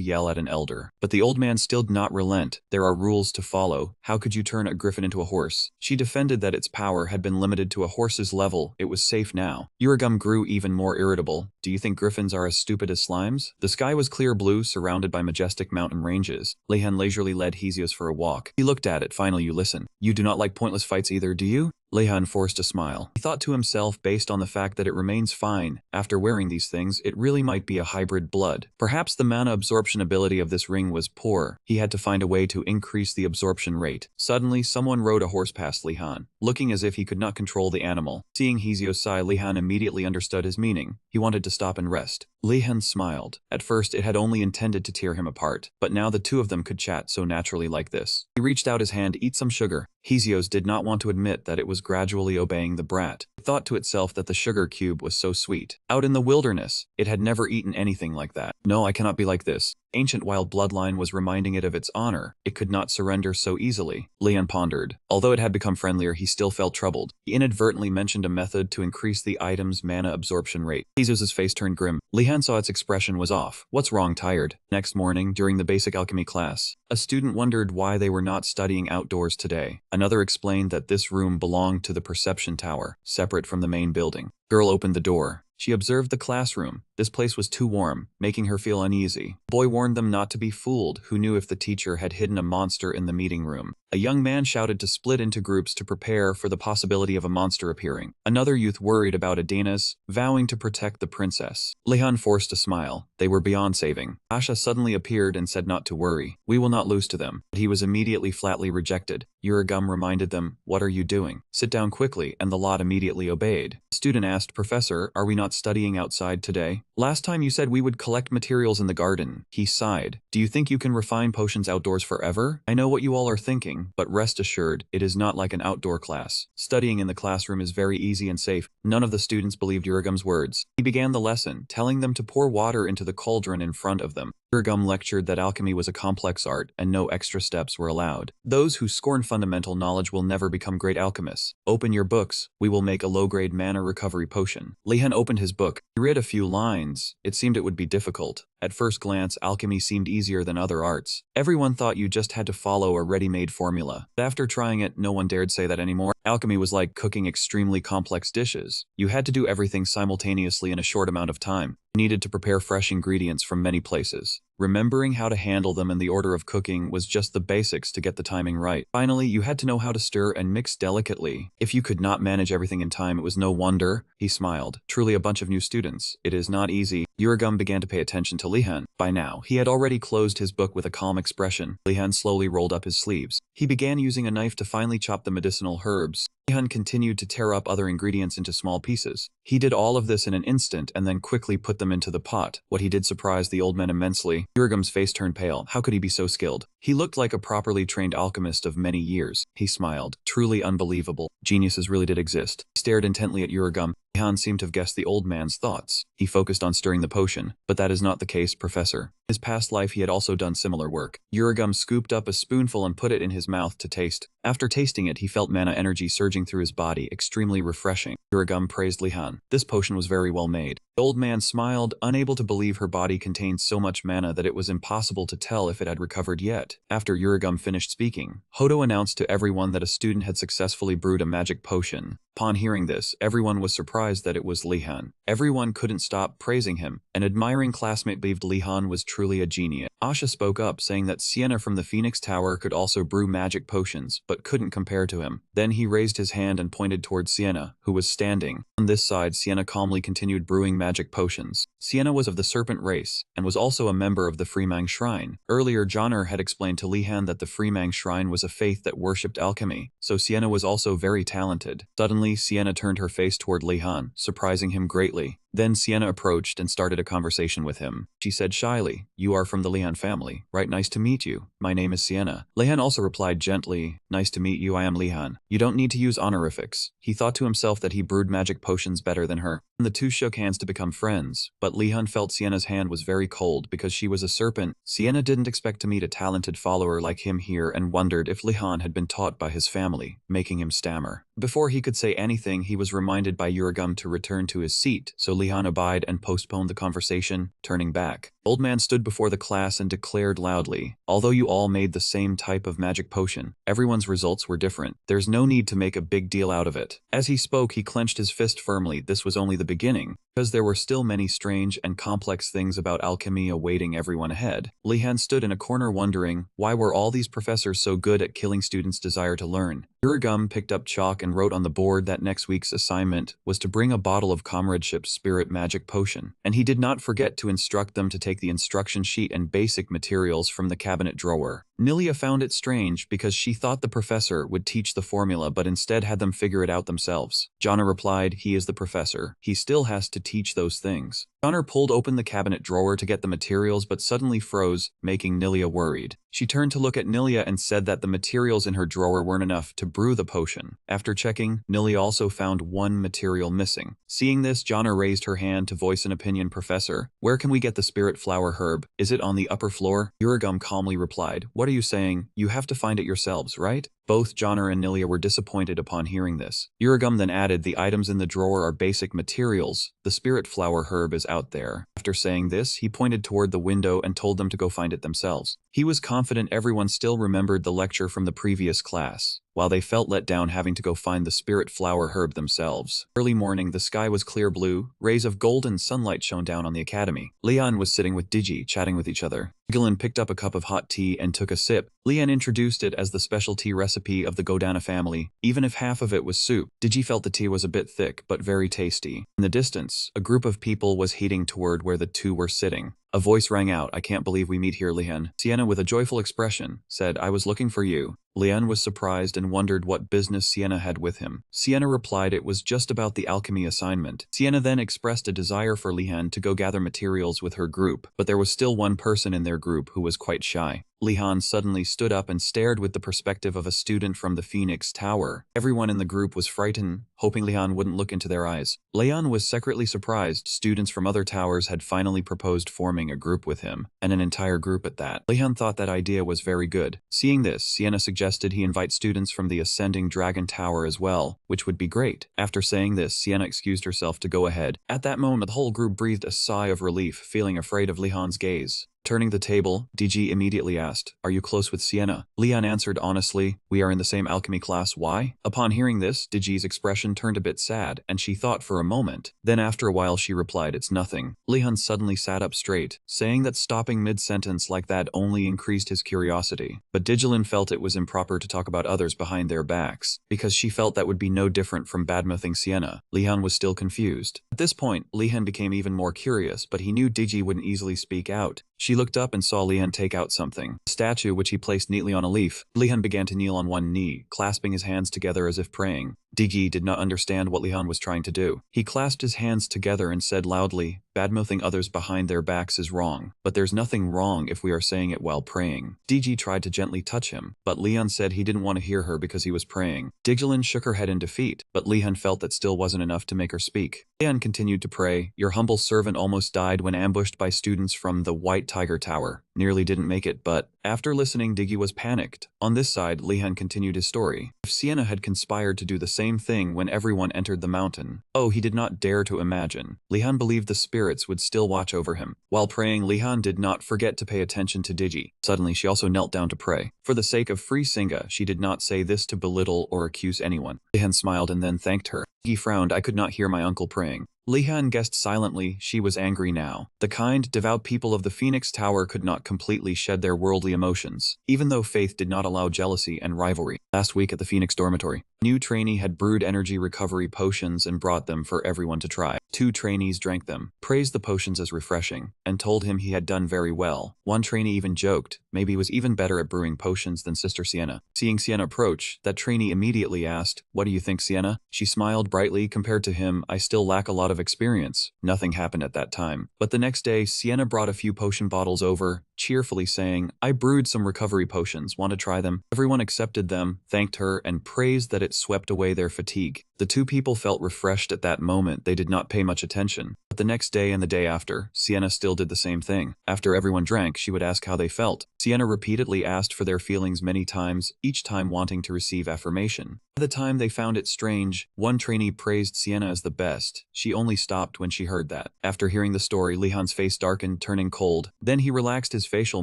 yell at an elder. But the old man still did not relent. There are rules to follow. How could you turn a griffin into a horse? She defended that its power had been limited to a horse's level. It was safe now. Uragum grew even more irritable. Do you think griffins are as stupid as slimes? The sky was clear blue, surrounded by majestic mountain ranges. Lehan leisurely led Hesios for a walk. He looked at it. Finally, you listen. You do not like pointless fights either, do you? Lehan forced a smile. He thought to himself, based on the fact that it remains fine, after wearing these things, it really might be a hybrid blood. Perhaps the mana absorption ability of this ring was poor. He had to find a way to increase the absorption rate. Suddenly, someone rode a horse past Lehan, looking as if he could not control the animal. Seeing Hesios sigh, Lehan immediately understood his meaning. He wanted to stop and rest. Lehan smiled. At first, it had only intended to tear him apart, but now the two of them could chat so naturally like this. He reached out his hand, eat some sugar. Hesios did not want to admit that it was gradually obeying the brat. It thought to itself that the sugar cube was so sweet. Out in the wilderness, it had never eaten anything like that. No, I cannot be like this. Ancient wild bloodline was reminding it of its honor. It could not surrender so easily. Lehan pondered. Although it had become friendlier, he still felt troubled. He inadvertently mentioned a method to increase the item's mana absorption rate. Hesios' face turned grim. Lehan saw its expression was off. What's wrong, tired? Next morning, during the basic alchemy class, a student wondered why they were not studying outdoors today. Another explained that this room belonged to the perception tower, separate from the main building. Girl opened the door. She observed the classroom. This place was too warm, making her feel uneasy. The boy warned them not to be fooled, who knew if the teacher had hidden a monster in the meeting room. A young man shouted to split into groups to prepare for the possibility of a monster appearing. Another youth worried about Adenas, vowing to protect the princess. Lehan forced a smile. They were beyond saving. Asha suddenly appeared and said not to worry. We will not lose to them. But he was immediately flatly rejected. Uragum reminded them, what are you doing? Sit down quickly, and the lot immediately obeyed. The student asked, Professor, are we not studying outside today? Last time you said we would collect materials in the garden. He sighed. Do you think you can refine potions outdoors forever? I know what you all are thinking, but rest assured, it is not like an outdoor class. Studying in the classroom is very easy and safe. None of the students believed Uragum's words. He began the lesson, telling them to pour water into the cauldron in front of them. Uragum lectured that alchemy was a complex art and no extra steps were allowed. Those who scorn fundamental knowledge will never become great alchemists. Open your books. We will make a low-grade mana recovery potion. Lehan opened his book. He read a few lines. It seemed it would be difficult. At first glance, alchemy seemed easier than other arts. Everyone thought you just had to follow a ready-made formula. But after trying it, no one dared say that anymore. Alchemy was like cooking extremely complex dishes. You had to do everything simultaneously in a short amount of time. You needed to prepare fresh ingredients from many places. Remembering how to handle them and the order of cooking was just the basics to get the timing right. Finally, you had to know how to stir and mix delicately. If you could not manage everything in time, it was no wonder. He smiled. Truly a bunch of new students. It is not easy. Uragum began to pay attention to Lehan. By now, he had already closed his book with a calm expression. Lehan slowly rolled up his sleeves. He began using a knife to finely chop the medicinal herbs. Lehan continued to tear up other ingredients into small pieces. He did all of this in an instant and then quickly put them into the pot. What he did surprised the old man immensely. Uragum's face turned pale. How could he be so skilled? He looked like a properly trained alchemist of many years. He smiled. Truly unbelievable. Geniuses really did exist. He stared intently at Uragum. Lehan seemed to have guessed the old man's thoughts. He focused on stirring the potion. But that is not the case, Professor. In his past life he had also done similar work. Uragum scooped up a spoonful and put it in his mouth to taste. After tasting it, he felt mana energy surging through his body, extremely refreshing. Uragum praised Lehan. This potion was very well made. The old man smiled, unable to believe her body contained so much mana that it was impossible to tell if it had recovered yet. After Uragum finished speaking, Hodo announced to everyone that a student had successfully brewed a magic potion. Upon hearing this, everyone was surprised that it was Lehan. Everyone couldn't stop praising him. An admiring classmate believed Lehan was truly a genius. Asha spoke up, saying that Sienna from the Phoenix Tower could also brew magic potions, but couldn't compare to him. Then he raised his hand and pointed towards Sienna, who was standing. On this side, Sienna calmly continued brewing magic potions. Sienna was of the serpent race, and was also a member of the Freemang Shrine. Earlier, Joner had explained to Lehan that the Freemang Shrine was a faith that worshipped alchemy, so Sienna was also very talented. Suddenly, Sienna turned her face toward Lehan, surprising him greatly. Then Sienna approached and started a conversation with him. She said shyly, "You are from the Lehan family, right? Nice to meet you. My name is Sienna." Lehan also replied gently, "Nice to meet you, I am Lehan. You don't need to use honorifics." He thought to himself that he brewed magic potions better than her. And the two shook hands to become friends, but Lehan felt Sienna's hand was very cold because she was a serpent. Sienna didn't expect to meet a talented follower like him here and wondered if Lehan had been taught by his family, making him stammer. Before he could say anything, he was reminded by Uragum to return to his seat, so Lehan obeyed and postponed the conversation, turning back. Old man stood before the class and declared loudly, "Although you all made the same type of magic potion, everyone's results were different. There's no need to make a big deal out of it." As he spoke, he clenched his fist firmly. This was only the beginning, because there were still many strange and complex things about alchemy awaiting everyone ahead. Lehan stood in a corner wondering, why were all these professors so good at killing students' desire to learn? Uragum picked up chalk and wrote on the board that next week's assignment was to bring a bottle of comradeship spirit magic potion, and he did not forget to instruct them to take the instruction sheet and basic materials from the cabinet drawer. Nilia found it strange because she thought the professor would teach the formula but instead had them figure it out themselves. Joner replied, "He is the professor. He still has to teach those things." Joner pulled open the cabinet drawer to get the materials but suddenly froze, making Nilia worried. She turned to look at Nilia and said that the materials in her drawer weren't enough to brew the potion. After checking, Nilia also found one material missing. Seeing this, Joner raised her hand to voice an opinion. "Professor, where can we get the spirit flower herb? Is it on the upper floor?" Uragum calmly replied, "What are you saying? You have to find it yourselves, right?" Both Joner and Nilia were disappointed upon hearing this. Uragum then added, "The items in the drawer are basic materials. The spirit flower herb is out there." After saying this, he pointed toward the window and told them to go find it themselves. He was confident everyone still remembered the lecture from the previous class, while they felt let down having to go find the spirit flower herb themselves. Early morning, the sky was clear blue, rays of golden sunlight shone down on the academy. Lehan was sitting with Digi, chatting with each other. Gillen picked up a cup of hot tea and took a sip. Lehan introduced it as the specialty recipe of the Godana family, even if half of it was soup. Digi felt the tea was a bit thick, but very tasty. In the distance, a group of people was heading toward where the two were sitting. A voice rang out, "I can't believe we meet here, Lehan." Sienna, with a joyful expression, said, "I was looking for you." Lehan was surprised and wondered what business Sienna had with him. Sienna replied it was just about the alchemy assignment. Sienna then expressed a desire for Lehan to go gather materials with her group, but there was still one person in their group who was quite shy. Lehan suddenly stood up and stared with the perspective of a student from the Phoenix Tower. Everyone in the group was frightened, hoping Lehan wouldn't look into their eyes. Lehan was secretly surprised students from other towers had finally proposed forming a group with him, and an entire group at that. Lehan thought that idea was very good. Seeing this, Sienna suggested he invite students from the Ascending Dragon Tower as well, which would be great. After saying this, Sienna excused herself to go ahead. At that moment, the whole group breathed a sigh of relief, feeling afraid of Lehan's gaze. Turning the table, DG immediately asked, "Are you close with Sienna?" Lehan answered honestly, "We are in the same alchemy class. Why?" Upon hearing this, DG's expression turned a bit sad, and she thought for a moment. Then after a while she replied, "It's nothing." Lehan suddenly sat up straight, saying that stopping mid-sentence like that only increased his curiosity. But Digilin felt it was improper to talk about others behind their backs, because she felt that would be no different from badmouthing Sienna. Lehan was still confused. At this point, Lehan became even more curious, but he knew Digi wouldn't easily speak out. She looked up and saw Lehan take out something. A statue which he placed neatly on a leaf. Lehan began to kneel on one knee, clasping his hands together as if praying. Digi did not understand what Lehan was trying to do. He clasped his hands together and said loudly, "Badmouthing others behind their backs is wrong, but there's nothing wrong if we are saying it while praying." Digi tried to gently touch him, but Lehan said he didn't want to hear her because he was praying. Digilin shook her head in defeat, but Lehan felt that still wasn't enough to make her speak. Lehan continued to pray, "Your humble servant almost died when ambushed by students from the White Tiger Tower. Nearly didn't make it, but..." After listening, Digi was panicked. On this side, Lehan continued his story. If Sienna had conspired to do the same thing when everyone entered the mountain, oh, he did not dare to imagine. Lehan believed the spirits would still watch over him. While praying, Lehan did not forget to pay attention to Digi. Suddenly, she also knelt down to pray. For the sake of free Singa, she did not say this to belittle or accuse anyone. Lehan smiled and then thanked her. Digi frowned. "I could not hear my uncle praying." Lehan guessed silently she was angry now. The kind, devout people of the Phoenix Tower could not completely shed their worldly emotions, even though faith did not allow jealousy and rivalry. Last week at the Phoenix dormitory, a new trainee had brewed energy recovery potions and brought them for everyone to try. 2 trainees drank them, praised the potions as refreshing, and told him he had done very well. One trainee even joked, maybe he was even better at brewing potions than Sister Sienna. Seeing Sienna approach, that trainee immediately asked, "What do you think, Sienna?" She smiled brightly. "Compared to him, I still lack a lot of experience." Nothing happened at that time. But the next day, Sienna brought a few potion bottles over, cheerfully saying, "I brewed some recovery potions, want to try them?" Everyone accepted them, thanked her, and praised that it swept away their fatigue. The 2 people felt refreshed at that moment. They did not pay much attention. But the next day and the day after, Sienna still did the same thing. After everyone drank, she would ask how they felt. Sienna repeatedly asked for their feelings many times, each time wanting to receive affirmation. By the time they found it strange, one trainee praised Sienna as the best. She only stopped when she heard that. After hearing the story, Lehan's face darkened, turning cold. Then he relaxed his facial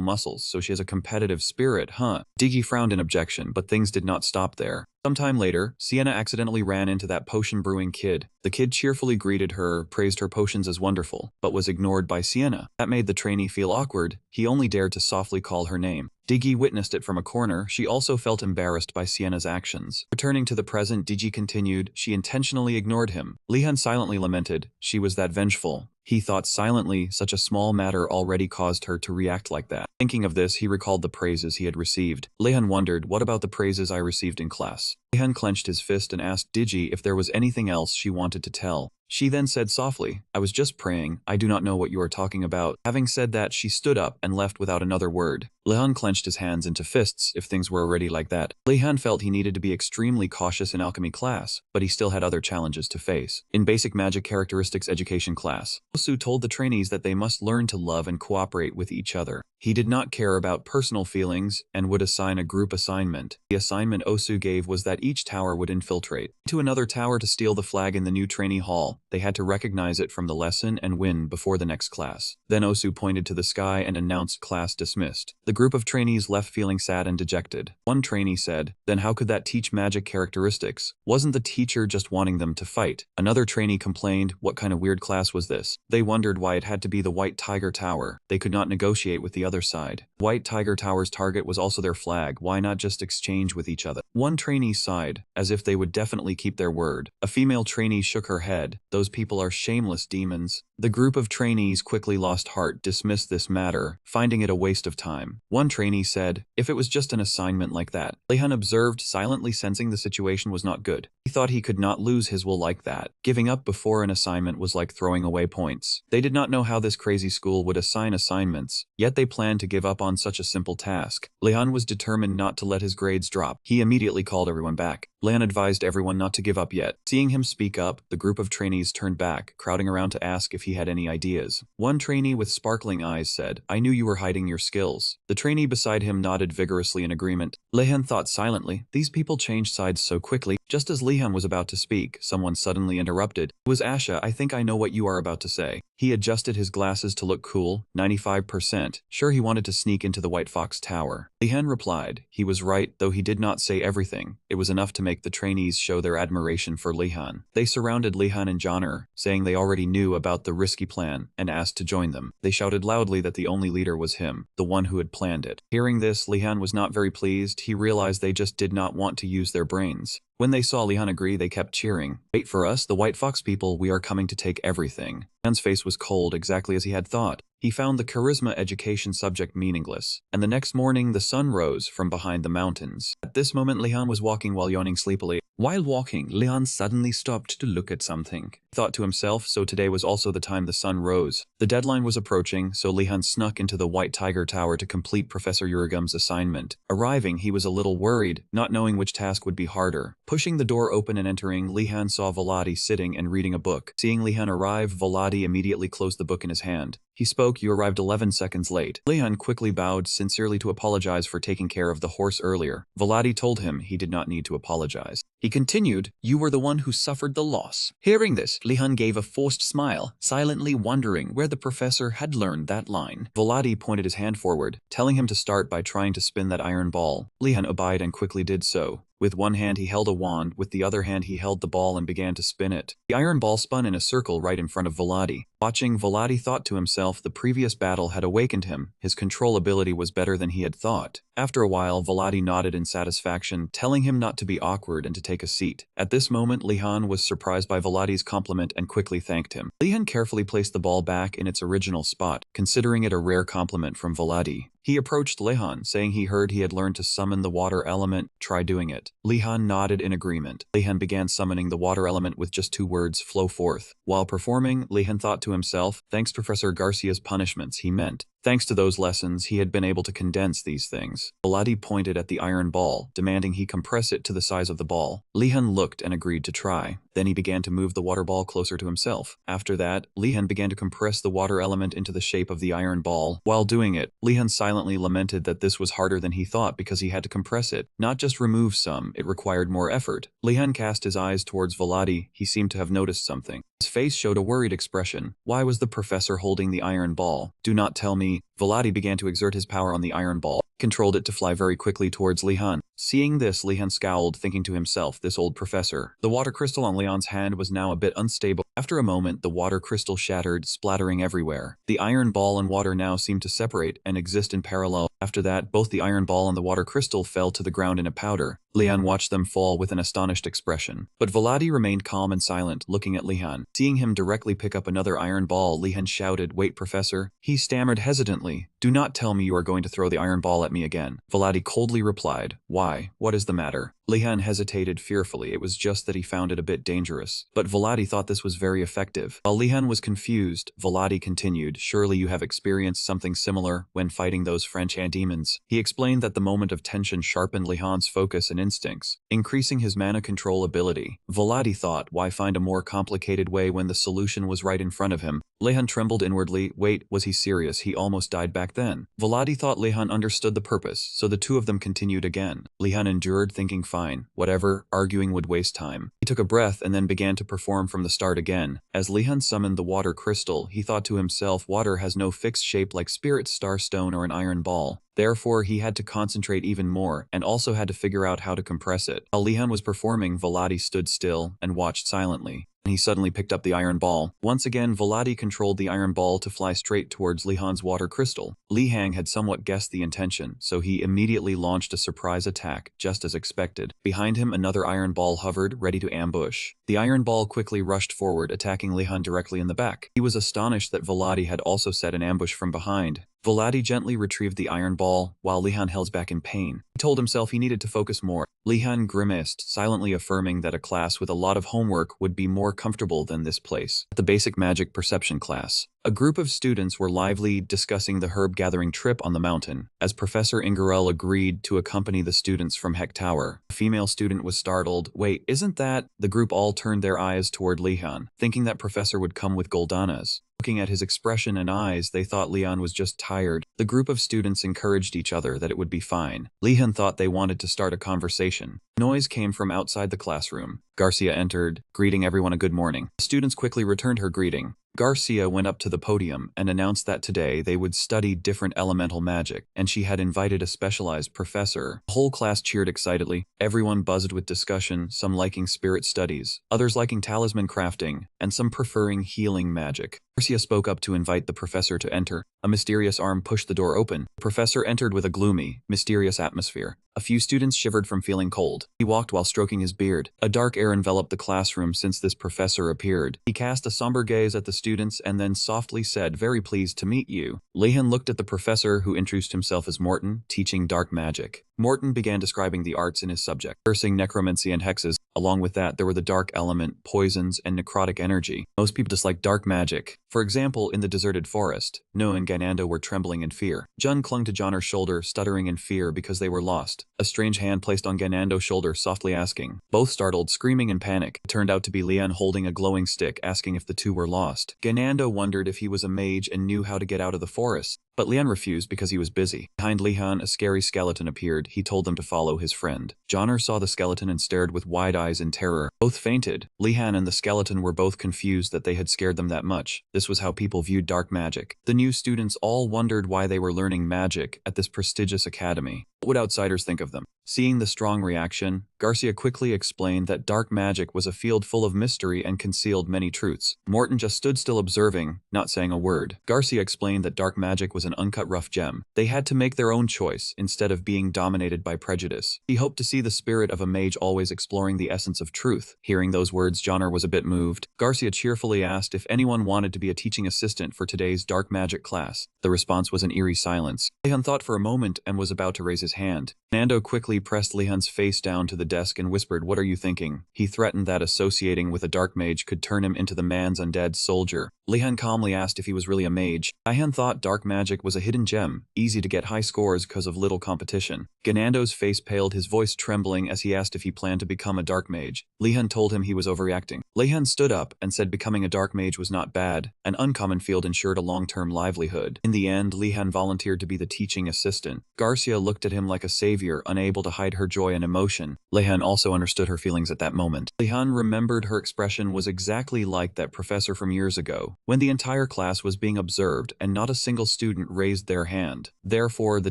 muscles. "So she has a competitive spirit, huh?" Digi frowned in objection, but things did not stop there. Sometime later, Sienna accidentally ran into that potion brewing kid. The kid cheerfully greeted her, praised her potions as wonderful, but was ignored by Sienna. That made the trainee feel awkward. He only dared to softly call her name. Digi witnessed it from a corner. She also felt embarrassed by Sienna's actions. Returning to the present, Digi continued, "She intentionally ignored him." Lehan silently lamented, "She was that vengeful." He thought silently, such a small matter already caused her to react like that. Thinking of this, he recalled the praises he had received. Lehan wondered, "What about the praises I received in class?" Lehan clenched his fist and asked Digi if there was anything else she wanted to tell. She then said softly, "I was just praying. I do not know what you are talking about." Having said that, she stood up and left without another word. Lehan clenched his hands into fists if things were already like that. Lehan felt he needed to be extremely cautious in alchemy class, but he still had other challenges to face. In basic magic characteristics education class, Osu told the trainees that they must learn to love and cooperate with each other. He did not care about personal feelings and would assign a group assignment. The assignment Osu gave was that each tower would infiltrate to another tower to steal the flag in the new trainee hall. They had to recognize it from the lesson and win before the next class. Then Osu pointed to the sky and announced class dismissed. The group of trainees left feeling sad and dejected. One trainee said, "Then how could that teach magic characteristics? Wasn't the teacher just wanting them to fight?" Another trainee complained, "What kind of weird class was this?" They wondered why it had to be the White Tiger Tower. They could not negotiate with the other side. White Tiger Tower's target was also their flag. Why not just exchange with each other? One trainee sighed, as if they would definitely keep their word. A female trainee shook her head. "Those people are shameless demons." The group of trainees quickly lost heart, dismissed this matter, finding it a waste of time. One trainee said, "If it was just an assignment like that." Lehan observed, silently sensing the situation was not good. He thought he could not lose his will like that. Giving up before an assignment was like throwing away points. They did not know how this crazy school would assign assignments, yet they planned to give up on such a simple task. Lehan was determined not to let his grades drop. He immediately called everyone back. Lehan advised everyone not to give up yet. Seeing him speak up, the group of trainees turned back, crowding around to ask if he had any ideas. One trainee with sparkling eyes said, "I knew you were hiding your skills." The trainee beside him nodded vigorously in agreement. Lehan thought silently, these people changed sides so quickly. Just as Lehan was about to speak, someone suddenly interrupted. It was Asha. "I think I know what you are about to say." He adjusted his glasses to look cool, 95%, sure he wanted to sneak into the White Fox Tower. Lehan replied, he was right, though he did not say everything. It was enough to make the trainees show their admiration for Lehan. They surrounded Lehan and Joner, saying they already knew about the risky plan, and asked to join them. They shouted loudly that the only leader was him, the one who had planned it. Hearing this, Lehan was not very pleased. He realized they just did not want to use their brains. When they saw Lehan agree, they kept cheering. "Wait for us, the White Fox people, we are coming to take everything." Lehan's face was cold, exactly as he had thought. He found the charisma education subject meaningless, and the next morning the sun rose from behind the mountains. At this moment Lehan was walking while yawning sleepily. While walking, Lehan suddenly stopped to look at something. He thought to himself, so today was also the time the sun rose. The deadline was approaching, so Lehan snuck into the White Tiger Tower to complete Professor Urigum's assignment. Arriving, he was a little worried, not knowing which task would be harder. Pushing the door open and entering, Lehan saw Volati sitting and reading a book. Seeing Lehan arrive, Volati immediately closed the book in his hand. He spoke, "You arrived 11 seconds late." Lehan quickly bowed sincerely to apologize for taking care of the horse earlier. Volati told him he did not need to apologize. He continued, "You were the one who suffered the loss." Hearing this, Lehan gave a forced smile, silently wondering where the professor had learned that line. Volati pointed his hand forward, telling him to start by trying to spin that iron ball. Lehan obeyed and quickly did so. With one hand he held a wand, with the other hand he held the ball and began to spin it. The iron ball spun in a circle right in front of Volati. Watching, Volati thought to himself the previous battle had awakened him. His control ability was better than he had thought. After a while, Volati nodded in satisfaction, telling him not to be awkward and to take a seat. At this moment, Lehan was surprised by Volati's compliment and quickly thanked him. Lehan carefully placed the ball back in its original spot, considering it a rare compliment from Volati. He approached Lehan, saying he heard he had learned to summon the water element. Try doing it. Lehan nodded in agreement. Lehan began summoning the water element with just 2 words, "Flow forth." While performing, Lehan thought to himself, thanks Professor Garcia's punishments, he meant. Thanks to those lessons, he had been able to condense these things. Volati pointed at the iron ball, demanding he compress it to the size of the ball. Lehan looked and agreed to try. Then he began to move the water ball closer to himself. After that, Lehan began to compress the water element into the shape of the iron ball. While doing it, Lehan silently lamented that this was harder than he thought because he had to compress it. Not just remove some, it required more effort. Lehan cast his eyes towards Volati. He seemed to have noticed something. His face showed a worried expression. Why was the professor holding the iron ball? Do not tell me. Volati began to exert his power on the iron ball, controlled it to fly very quickly towards Lehan. Seeing this, Lehan scowled, thinking to himself, this old professor. The water crystal on Lehan's hand was now a bit unstable. After a moment, the water crystal shattered, splattering everywhere. The iron ball and water now seemed to separate and exist in parallel. After that, both the iron ball and the water crystal fell to the ground in a powder. Lehan watched them fall with an astonished expression. But Volati remained calm and silent, looking at Lehan. Seeing him directly pick up another iron ball, Lehan shouted, "Wait, professor." He stammered hesitantly, "Do not tell me you are going to throw the iron ball at me again." Volati coldly replied, "Why? What is the matter?" Lehan hesitated fearfully. It was just that he found it a bit dangerous. But Volati thought this was very effective. While Lehan was confused, Volati continued, "Surely you have experienced something similar when fighting those French demons." He explained that the moment of tension sharpened Lehan's focus and instincts, increasing his mana control ability. Volati thought, why find a more complicated way when the solution was right in front of him? Lehan trembled inwardly. Wait, was he serious? He almost died back then. Volati thought Lehan understood the purpose, so the two of them continued again. Lehan endured, thinking fine, whatever, arguing would waste time. He took a breath and then began to perform from the start again. As Lehan summoned the water crystal, he thought to himself, water has no fixed shape like spirit starstone or an iron ball. Therefore, he had to concentrate even more, and also had to figure out how to compress it. While Lehan was performing, Volati stood still and watched silently. He suddenly picked up the iron ball. Once again, Volati controlled the iron ball to fly straight towards Lehan's water crystal. Lehan had somewhat guessed the intention, so he immediately launched a surprise attack, just as expected. Behind him, another iron ball hovered, ready to ambush. The iron ball quickly rushed forward, attacking Lehan directly in the back. He was astonished that Volati had also set an ambush from behind. Volati gently retrieved the iron ball, while Lehan held back in pain. He told himself he needed to focus more. Lehan grimaced, silently affirming that a class with a lot of homework would be more comfortable than this place. At the basic magic perception class, a group of students were lively discussing the herb-gathering trip on the mountain. As Professor Ingerell agreed to accompany the students from Heck Tower, a female student was startled. Wait, isn't that? The group all turned their eyes toward Lehan, thinking that Professor would come with Goldanas. Looking at his expression and eyes, they thought Lehan was just tired. The group of students encouraged each other that it would be fine. Lehan thought they wanted to start a conversation. Noise came from outside the classroom. Garcia entered, greeting everyone a good morning. The students quickly returned her greeting. Garcia went up to the podium and announced that today they would study different elemental magic, and she had invited a specialized professor. The whole class cheered excitedly. Everyone buzzed with discussion, some liking spirit studies, others liking talisman crafting, and some preferring healing magic. Garcia spoke up to invite the professor to enter. A mysterious arm pushed the door open. The professor entered with a gloomy, mysterious atmosphere. A few students shivered from feeling cold. He walked while stroking his beard. A dark air enveloped the classroom since this professor appeared. He cast a somber gaze at the students and then softly said, "Very pleased to meet you." Lehan looked at the professor, who introduced himself as Morton, teaching dark magic. Morton began describing the arts in his subject, cursing, necromancy, and hexes. Along with that, there were the dark element, poisons, and necrotic energy. Most people dislike dark magic. For example, in the deserted forest, No and Ganando were trembling in fear. Jun clung to Joner's shoulder, stuttering in fear because they were lost. A strange hand placed on Ganando's shoulder, softly asking. Both startled, screaming in panic. It turned out to be Lehan holding a glowing stick, asking if the two were lost. Ganando wondered if he was a mage and knew how to get out of the forest. But Lehan refused because he was busy. Behind Lehan, a scary skeleton appeared. He told them to follow his friend. Joner saw the skeleton and stared with wide eyes in terror. Both fainted. Lehan and the skeleton were both confused that they had scared them that much. This was how people viewed dark magic. The new students all wondered why they were learning magic at this prestigious academy. What would outsiders think of them? Seeing the strong reaction, Garcia quickly explained that dark magic was a field full of mystery and concealed many truths. Morton just stood still observing, not saying a word. Garcia explained that dark magic was an uncut rough gem. They had to make their own choice instead of being dominated by prejudice. He hoped to see the spirit of a mage always exploring the essence of truth. Hearing those words, Joner was a bit moved. Garcia cheerfully asked if anyone wanted to be a teaching assistant for today's dark magic class. The response was an eerie silence. Lehan thought for a moment and was about to raise his hand. Nando quickly pressed Lehan's face down to the desk and whispered, "What are you thinking?" He threatened that associating with a dark mage could turn him into the man's undead soldier. Lehan calmly asked if he was really a mage. Lehan thought dark magic was a hidden gem, easy to get high scores because of little competition. Ganando's face paled, his voice trembling as he asked if he planned to become a dark mage. Lehan told him he was overreacting. Lehan stood up and said becoming a dark mage was not bad. An uncommon field ensured a long-term livelihood. In the end, Lehan volunteered to be the teaching assistant. Garcia looked at him like a savior, unable to hide her joy and emotion. Lehan also understood her feelings at that moment. Lehan remembered her expression was exactly like that professor from years ago, when the entire class was being observed and not a single student raised their hand. Therefore, the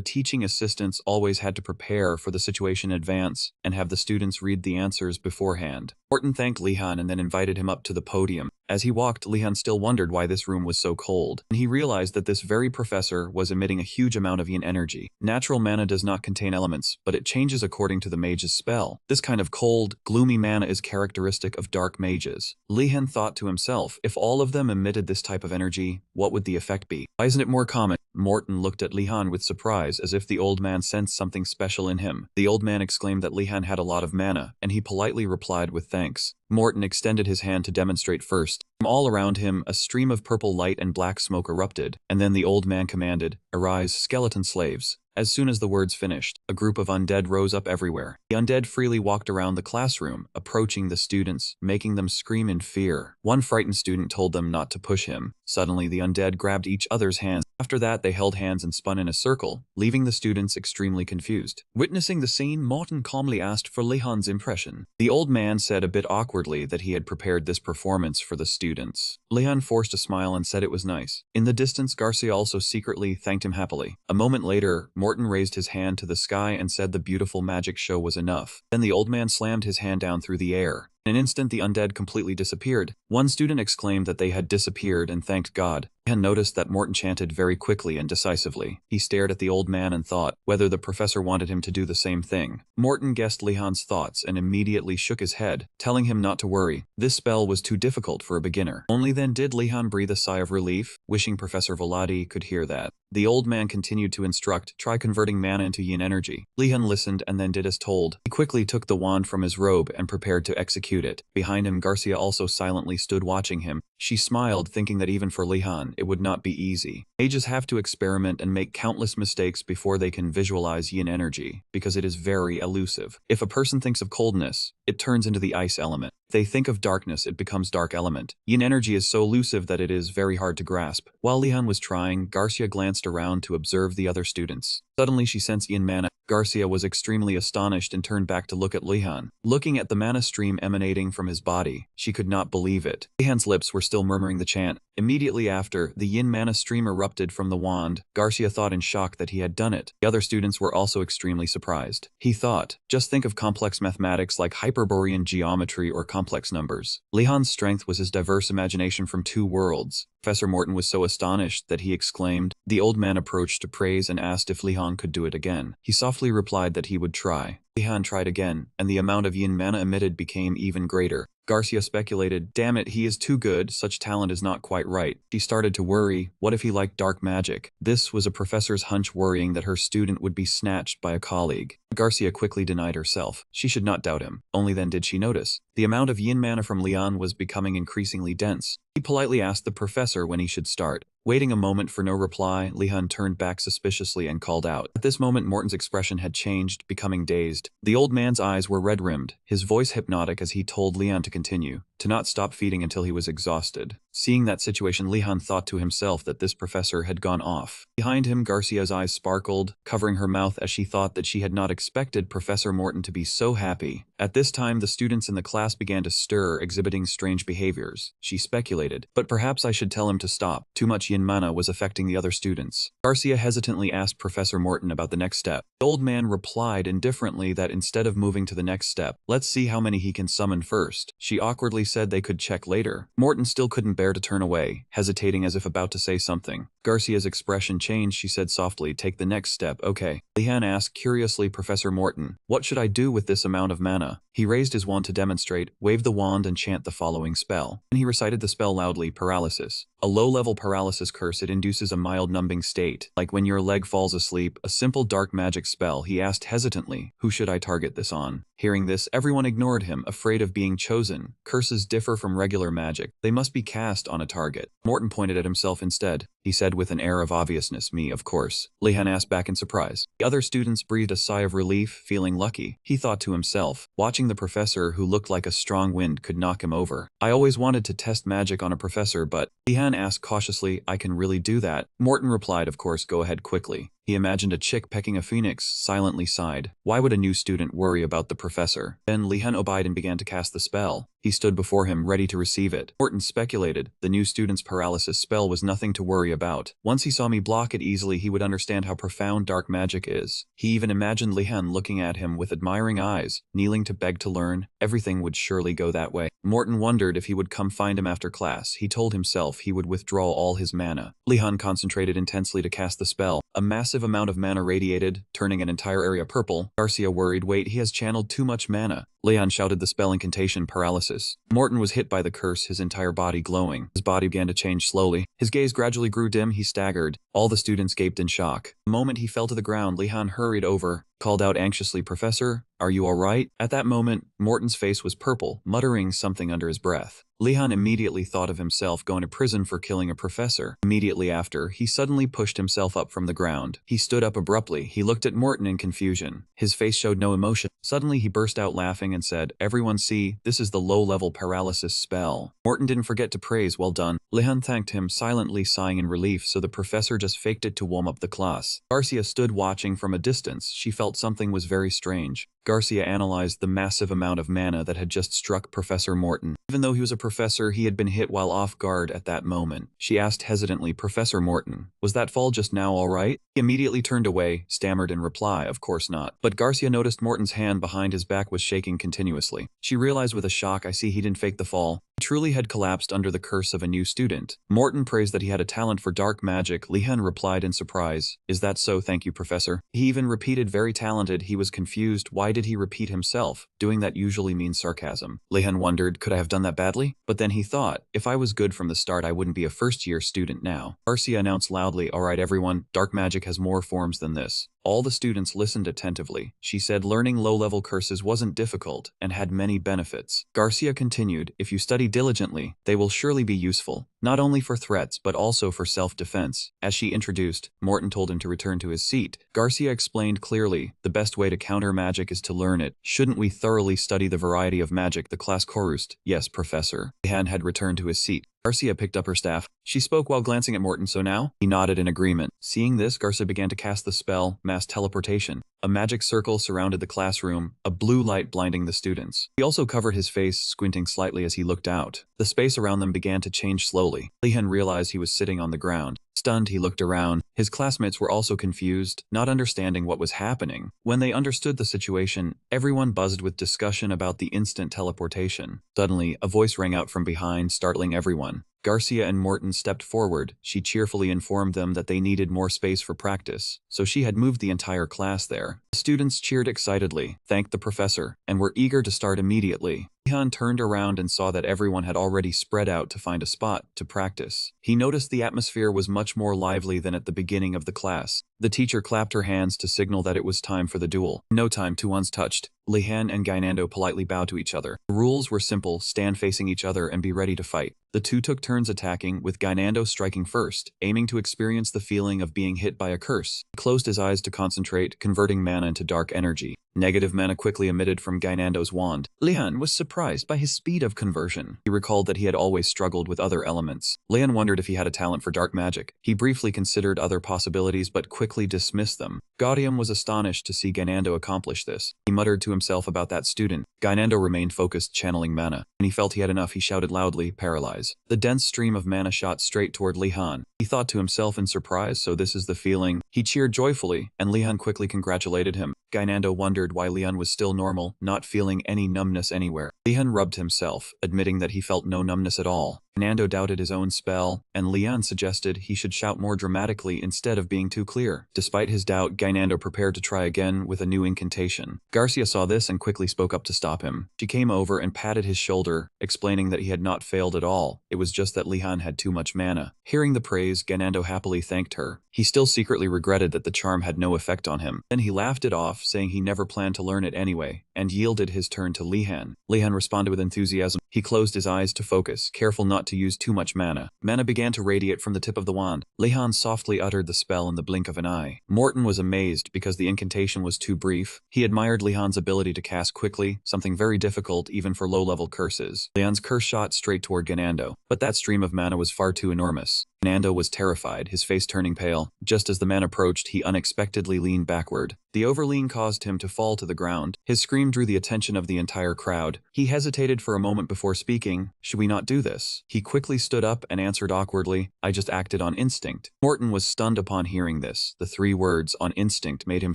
teaching assistants always had to prepare for the situation in advance and have the students read the answers beforehand. Morton thanked Lehan and then invited him up to the podium. As he walked, Lehan still wondered why this room was so cold, and he realized that this very professor was emitting a huge amount of yin energy. Natural mana does not contain elements, but it changes according to the mage's spell. This kind of cold, gloomy mana is characteristic of dark mages. Lehan thought to himself, if all of them emitted this type of energy, what would the effect be? Why isn't it more common? Morton looked at Lehan with surprise, as if the old man sensed something special in him. The old man exclaimed that Lehan had a lot of mana, and he politely replied with thanks. Morton extended his hand to demonstrate first. From all around him, a stream of purple light and black smoke erupted, and then the old man commanded, "Arise, skeleton slaves." As soon as the words finished, a group of undead rose up everywhere. The undead freely walked around the classroom, approaching the students, making them scream in fear. One frightened student told them not to push him. Suddenly, the undead grabbed each other's hands. After that, they held hands and spun in a circle, leaving the students extremely confused. Witnessing the scene, Morton calmly asked for Lehan's impression. The old man said a bit awkwardly that he had prepared this performance for the students. Lehan forced a smile and said it was nice. In the distance, Garcia also secretly thanked him happily. A moment later, Morton raised his hand to the sky and said the beautiful magic show was enough. Then the old man slammed his hand down through the air. In an instant, the undead completely disappeared. One student exclaimed that they had disappeared and thanked God. Lehan noticed that Morton chanted very quickly and decisively. He stared at the old man and thought whether the professor wanted him to do the same thing. Morton guessed Lehan's thoughts and immediately shook his head, telling him not to worry. This spell was too difficult for a beginner. Only then did Lehan breathe a sigh of relief, wishing Professor Volati could hear that. The old man continued to instruct, "Try converting mana into yin energy." Lehan listened and then did as told. He quickly took the wand from his robe and prepared to execute it. Behind him, Garcia also silently stood watching him. She smiled, thinking that even for Lehan, it would not be easy. Mages have to experiment and make countless mistakes before they can visualize yin energy, because it is very elusive. If a person thinks of coldness, it turns into the ice element. If they think of darkness, it becomes dark element. Yin energy is so elusive that it is very hard to grasp. While Lehan was trying, Garcia glanced around to observe the other students. Suddenly she sensed yin mana. Garcia was extremely astonished and turned back to look at Lehan. Looking at the mana stream emanating from his body, she could not believe it. Lehan's lips were still murmuring the chant. Immediately after, the yin mana stream erupted from the wand. Garcia thought in shock that he had done it. The other students were also extremely surprised. He thought, just think of complex mathematics like Hyperborean geometry or complex numbers. Lehan's strength was his diverse imagination from two worlds. Professor Morton was so astonished that he exclaimed. The old man approached to praise and asked if Lehan could do it again. He softly replied that he would try. Lehan tried again, and the amount of yin mana emitted became even greater. Garcia speculated, damn it, he is too good, such talent is not quite right. She started to worry, what if he liked dark magic? This was a professor's hunch, worrying that her student would be snatched by a colleague. Garcia quickly denied herself. She should not doubt him. Only then did she notice. The amount of yin mana from Lehan was becoming increasingly dense. He politely asked the professor when he should start. Waiting a moment for no reply, Lehan turned back suspiciously and called out. At this moment, Morton's expression had changed, becoming dazed. The old man's eyes were red-rimmed, his voice hypnotic as he told Lehan to continue, to not stop feeding until he was exhausted. Seeing that situation, Lehan thought to himself that this professor had gone off. Behind him, Garcia's eyes sparkled, covering her mouth as she thought that she had not expected Professor Morton to be so happy. At this time, the students in the class began to stir, exhibiting strange behaviors. She speculated, but perhaps I should tell him to stop. Too much yin mana was affecting the other students. Garcia hesitantly asked Professor Morton about the next step. The old man replied indifferently that instead of moving to the next step, let's see how many he can summon first. She awkwardly said they could check later. Morton still couldn't bear to turn away, hesitating as if about to say something. Garcia's expression changed. She said softly, take the next step, okay. Lehan asked curiously, Professor Morton, what should I do with this amount of mana? He raised his wand to demonstrate, waved the wand and chant the following spell. And he recited the spell loudly, paralysis. A low-level paralysis curse. It induces a mild numbing state, like when your leg falls asleep. A simple dark magic spell. He asked hesitantly, who should I target this on? Hearing this, everyone ignored him, afraid of being chosen. Curses differ from regular magic. They must be cast on a target. Morton pointed at himself instead. He said with an air of obviousness, me, of course. Lehan asked back in surprise. The other students breathed a sigh of relief, feeling lucky. He thought to himself, watching the professor who looked like a strong wind could knock him over. I always wanted to test magic on a professor, but Lehan asked cautiously, I can really do that? Morton replied, of course, go ahead quickly. He imagined a chick pecking a phoenix, silently sighed. Why would a new student worry about the professor? Then Lehan obeyed and began to cast the spell. He stood before him, ready to receive it. Morton speculated. The new student's paralysis spell was nothing to worry about. Once he saw me block it easily, he would understand how profound dark magic is. He even imagined Lehan looking at him with admiring eyes, kneeling to beg to learn. Everything would surely go that way. Morton wondered if he would come find him after class. He told himself he would withdraw all his mana. Lehan concentrated intensely to cast the spell. A massive amount of mana radiated, turning an entire area purple. Garcia worried, wait, he has channeled too much mana. Lehan shouted the spell incantation, paralysis. Morton was hit by the curse, his entire body glowing. His body began to change slowly. His gaze gradually grew dim, he staggered. All the students gaped in shock. The moment he fell to the ground, Lehan hurried over, called out anxiously, Professor, are you all right? At that moment, Morton's face was purple, muttering something under his breath. Lehan immediately thought of himself going to prison for killing a professor. Immediately after, he suddenly pushed himself up from the ground. He stood up abruptly. He looked at Morton in confusion. His face showed no emotion. Suddenly, he burst out laughing and said, everyone see, this is the low-level paralysis spell. Morton didn't forget to praise, well done. Lehan thanked him, silently sighing in relief, so the professor just faked it to warm up the class. Garcia stood watching from a distance. She felt something was very strange. Garcia analyzed the massive amount of mana that had just struck Professor Morton. Even though he was a professor, he had been hit while off guard at that moment. She asked hesitantly, Professor Morton, was that fall just now all right? He immediately turned away, stammered in reply, of course not. But Garcia noticed Morton's hand behind his back was shaking continuously. She realized with a shock, I see he didn't fake the fall. He truly had collapsed under the curse of a new student. Morton praised that he had a talent for dark magic. Lehan replied in surprise, is that so? Thank you, Professor. He even repeated very talented. He was confused. Why did he repeat himself? Doing that usually means sarcasm. Lehan wondered, could I have done that badly? But then he thought, if I was good from the start, I wouldn't be a first-year student now. Garcia announced loudly, all right everyone, dark magic has more forms than this. All the students listened attentively. She said learning low-level curses wasn't difficult and had many benefits. Garcia continued, if you study diligently, they will surely be useful, not only for threats but also for self-defense. As she introduced, Morton told him to return to his seat. Garcia explained clearly, the best way to counter magic is to learn it. Shouldn't we thoroughly study the variety of magic? The class chorused, yes, Professor. Lehan had returned to his seat. Garcia picked up her staff. She spoke while glancing at Morton, so now? He nodded in agreement. Seeing this, Garcia began to cast the spell, mass teleportation. A magic circle surrounded the classroom, a blue light blinding the students. He also covered his face, squinting slightly as he looked out. The space around them began to change slowly. Lehan realized he was sitting on the ground. Stunned, he looked around. His classmates were also confused, not understanding what was happening. When they understood the situation, everyone buzzed with discussion about the instant teleportation. Suddenly, a voice rang out from behind, startling everyone. Garcia and Morton stepped forward. She cheerfully informed them that they needed more space for practice, so she had moved the entire class there. The students cheered excitedly, thanked the professor, and were eager to start immediately. Lehan turned around and saw that everyone had already spread out to find a spot to practice. He noticed the atmosphere was much more lively than at the beginning of the class. The teacher clapped her hands to signal that it was time for the duel. In no time, two ones touched. Lehan and Gainando politely bowed to each other. The rules were simple: stand facing each other and be ready to fight. The two took turns attacking, with Gainando striking first, aiming to experience the feeling of being hit by a curse. He closed his eyes to concentrate, converting mana into dark energy. Negative mana quickly emitted from Gainando's wand. Lehan was surprised by his speed of conversion. He recalled that he had always struggled with other elements. Lehan wondered if he had a talent for dark magic. He briefly considered other possibilities but quickly dismissed them. Gaudium was astonished to see Gainando accomplish this. He muttered to himself about that student. Gainando remained focused, channeling mana. When he felt he had enough, he shouted loudly, "Paralyze." The dense stream of mana shot straight toward Lehan. He thought to himself in surprise, so this is the feeling. He cheered joyfully, and Lehan quickly congratulated him. Gainando wondered why Lehan was still normal, not feeling any numbness anywhere. Lehan rubbed himself, admitting that he felt no numbness at all. Gainando doubted his own spell, and Lehan suggested he should shout more dramatically instead of being too clear. Despite his doubt, Gainando prepared to try again with a new incantation. Garcia saw this and quickly spoke up to stop him. She came over and patted his shoulder, explaining that he had not failed at all. It was just that Lehan had too much mana. Hearing the praise, Gainando happily thanked her. He still secretly regretted that the charm had no effect on him. Then he laughed it off, saying he never planned to learn it anyway, and yielded his turn to Lehan. Lehan responded with enthusiasm. He closed his eyes to focus, careful not to use too much mana. Mana began to radiate from the tip of the wand. Lehan softly uttered the spell in the blink of an eye. Morton was amazed because the incantation was too brief. He admired Lehan's ability to cast quickly, something very difficult even for low-level curses. Lehan's curse shot straight toward Gainando, but that stream of mana was far too enormous. Gainando was terrified, his face turning pale. Just as the man approached, he unexpectedly leaned backward. The overlean caused him to fall to the ground. His scream drew the attention of the entire crowd. He hesitated for a moment before speaking. "Should we not do this?" He quickly stood up and answered awkwardly, "I just acted on instinct." Morton was stunned upon hearing this. The three words, "on instinct," made him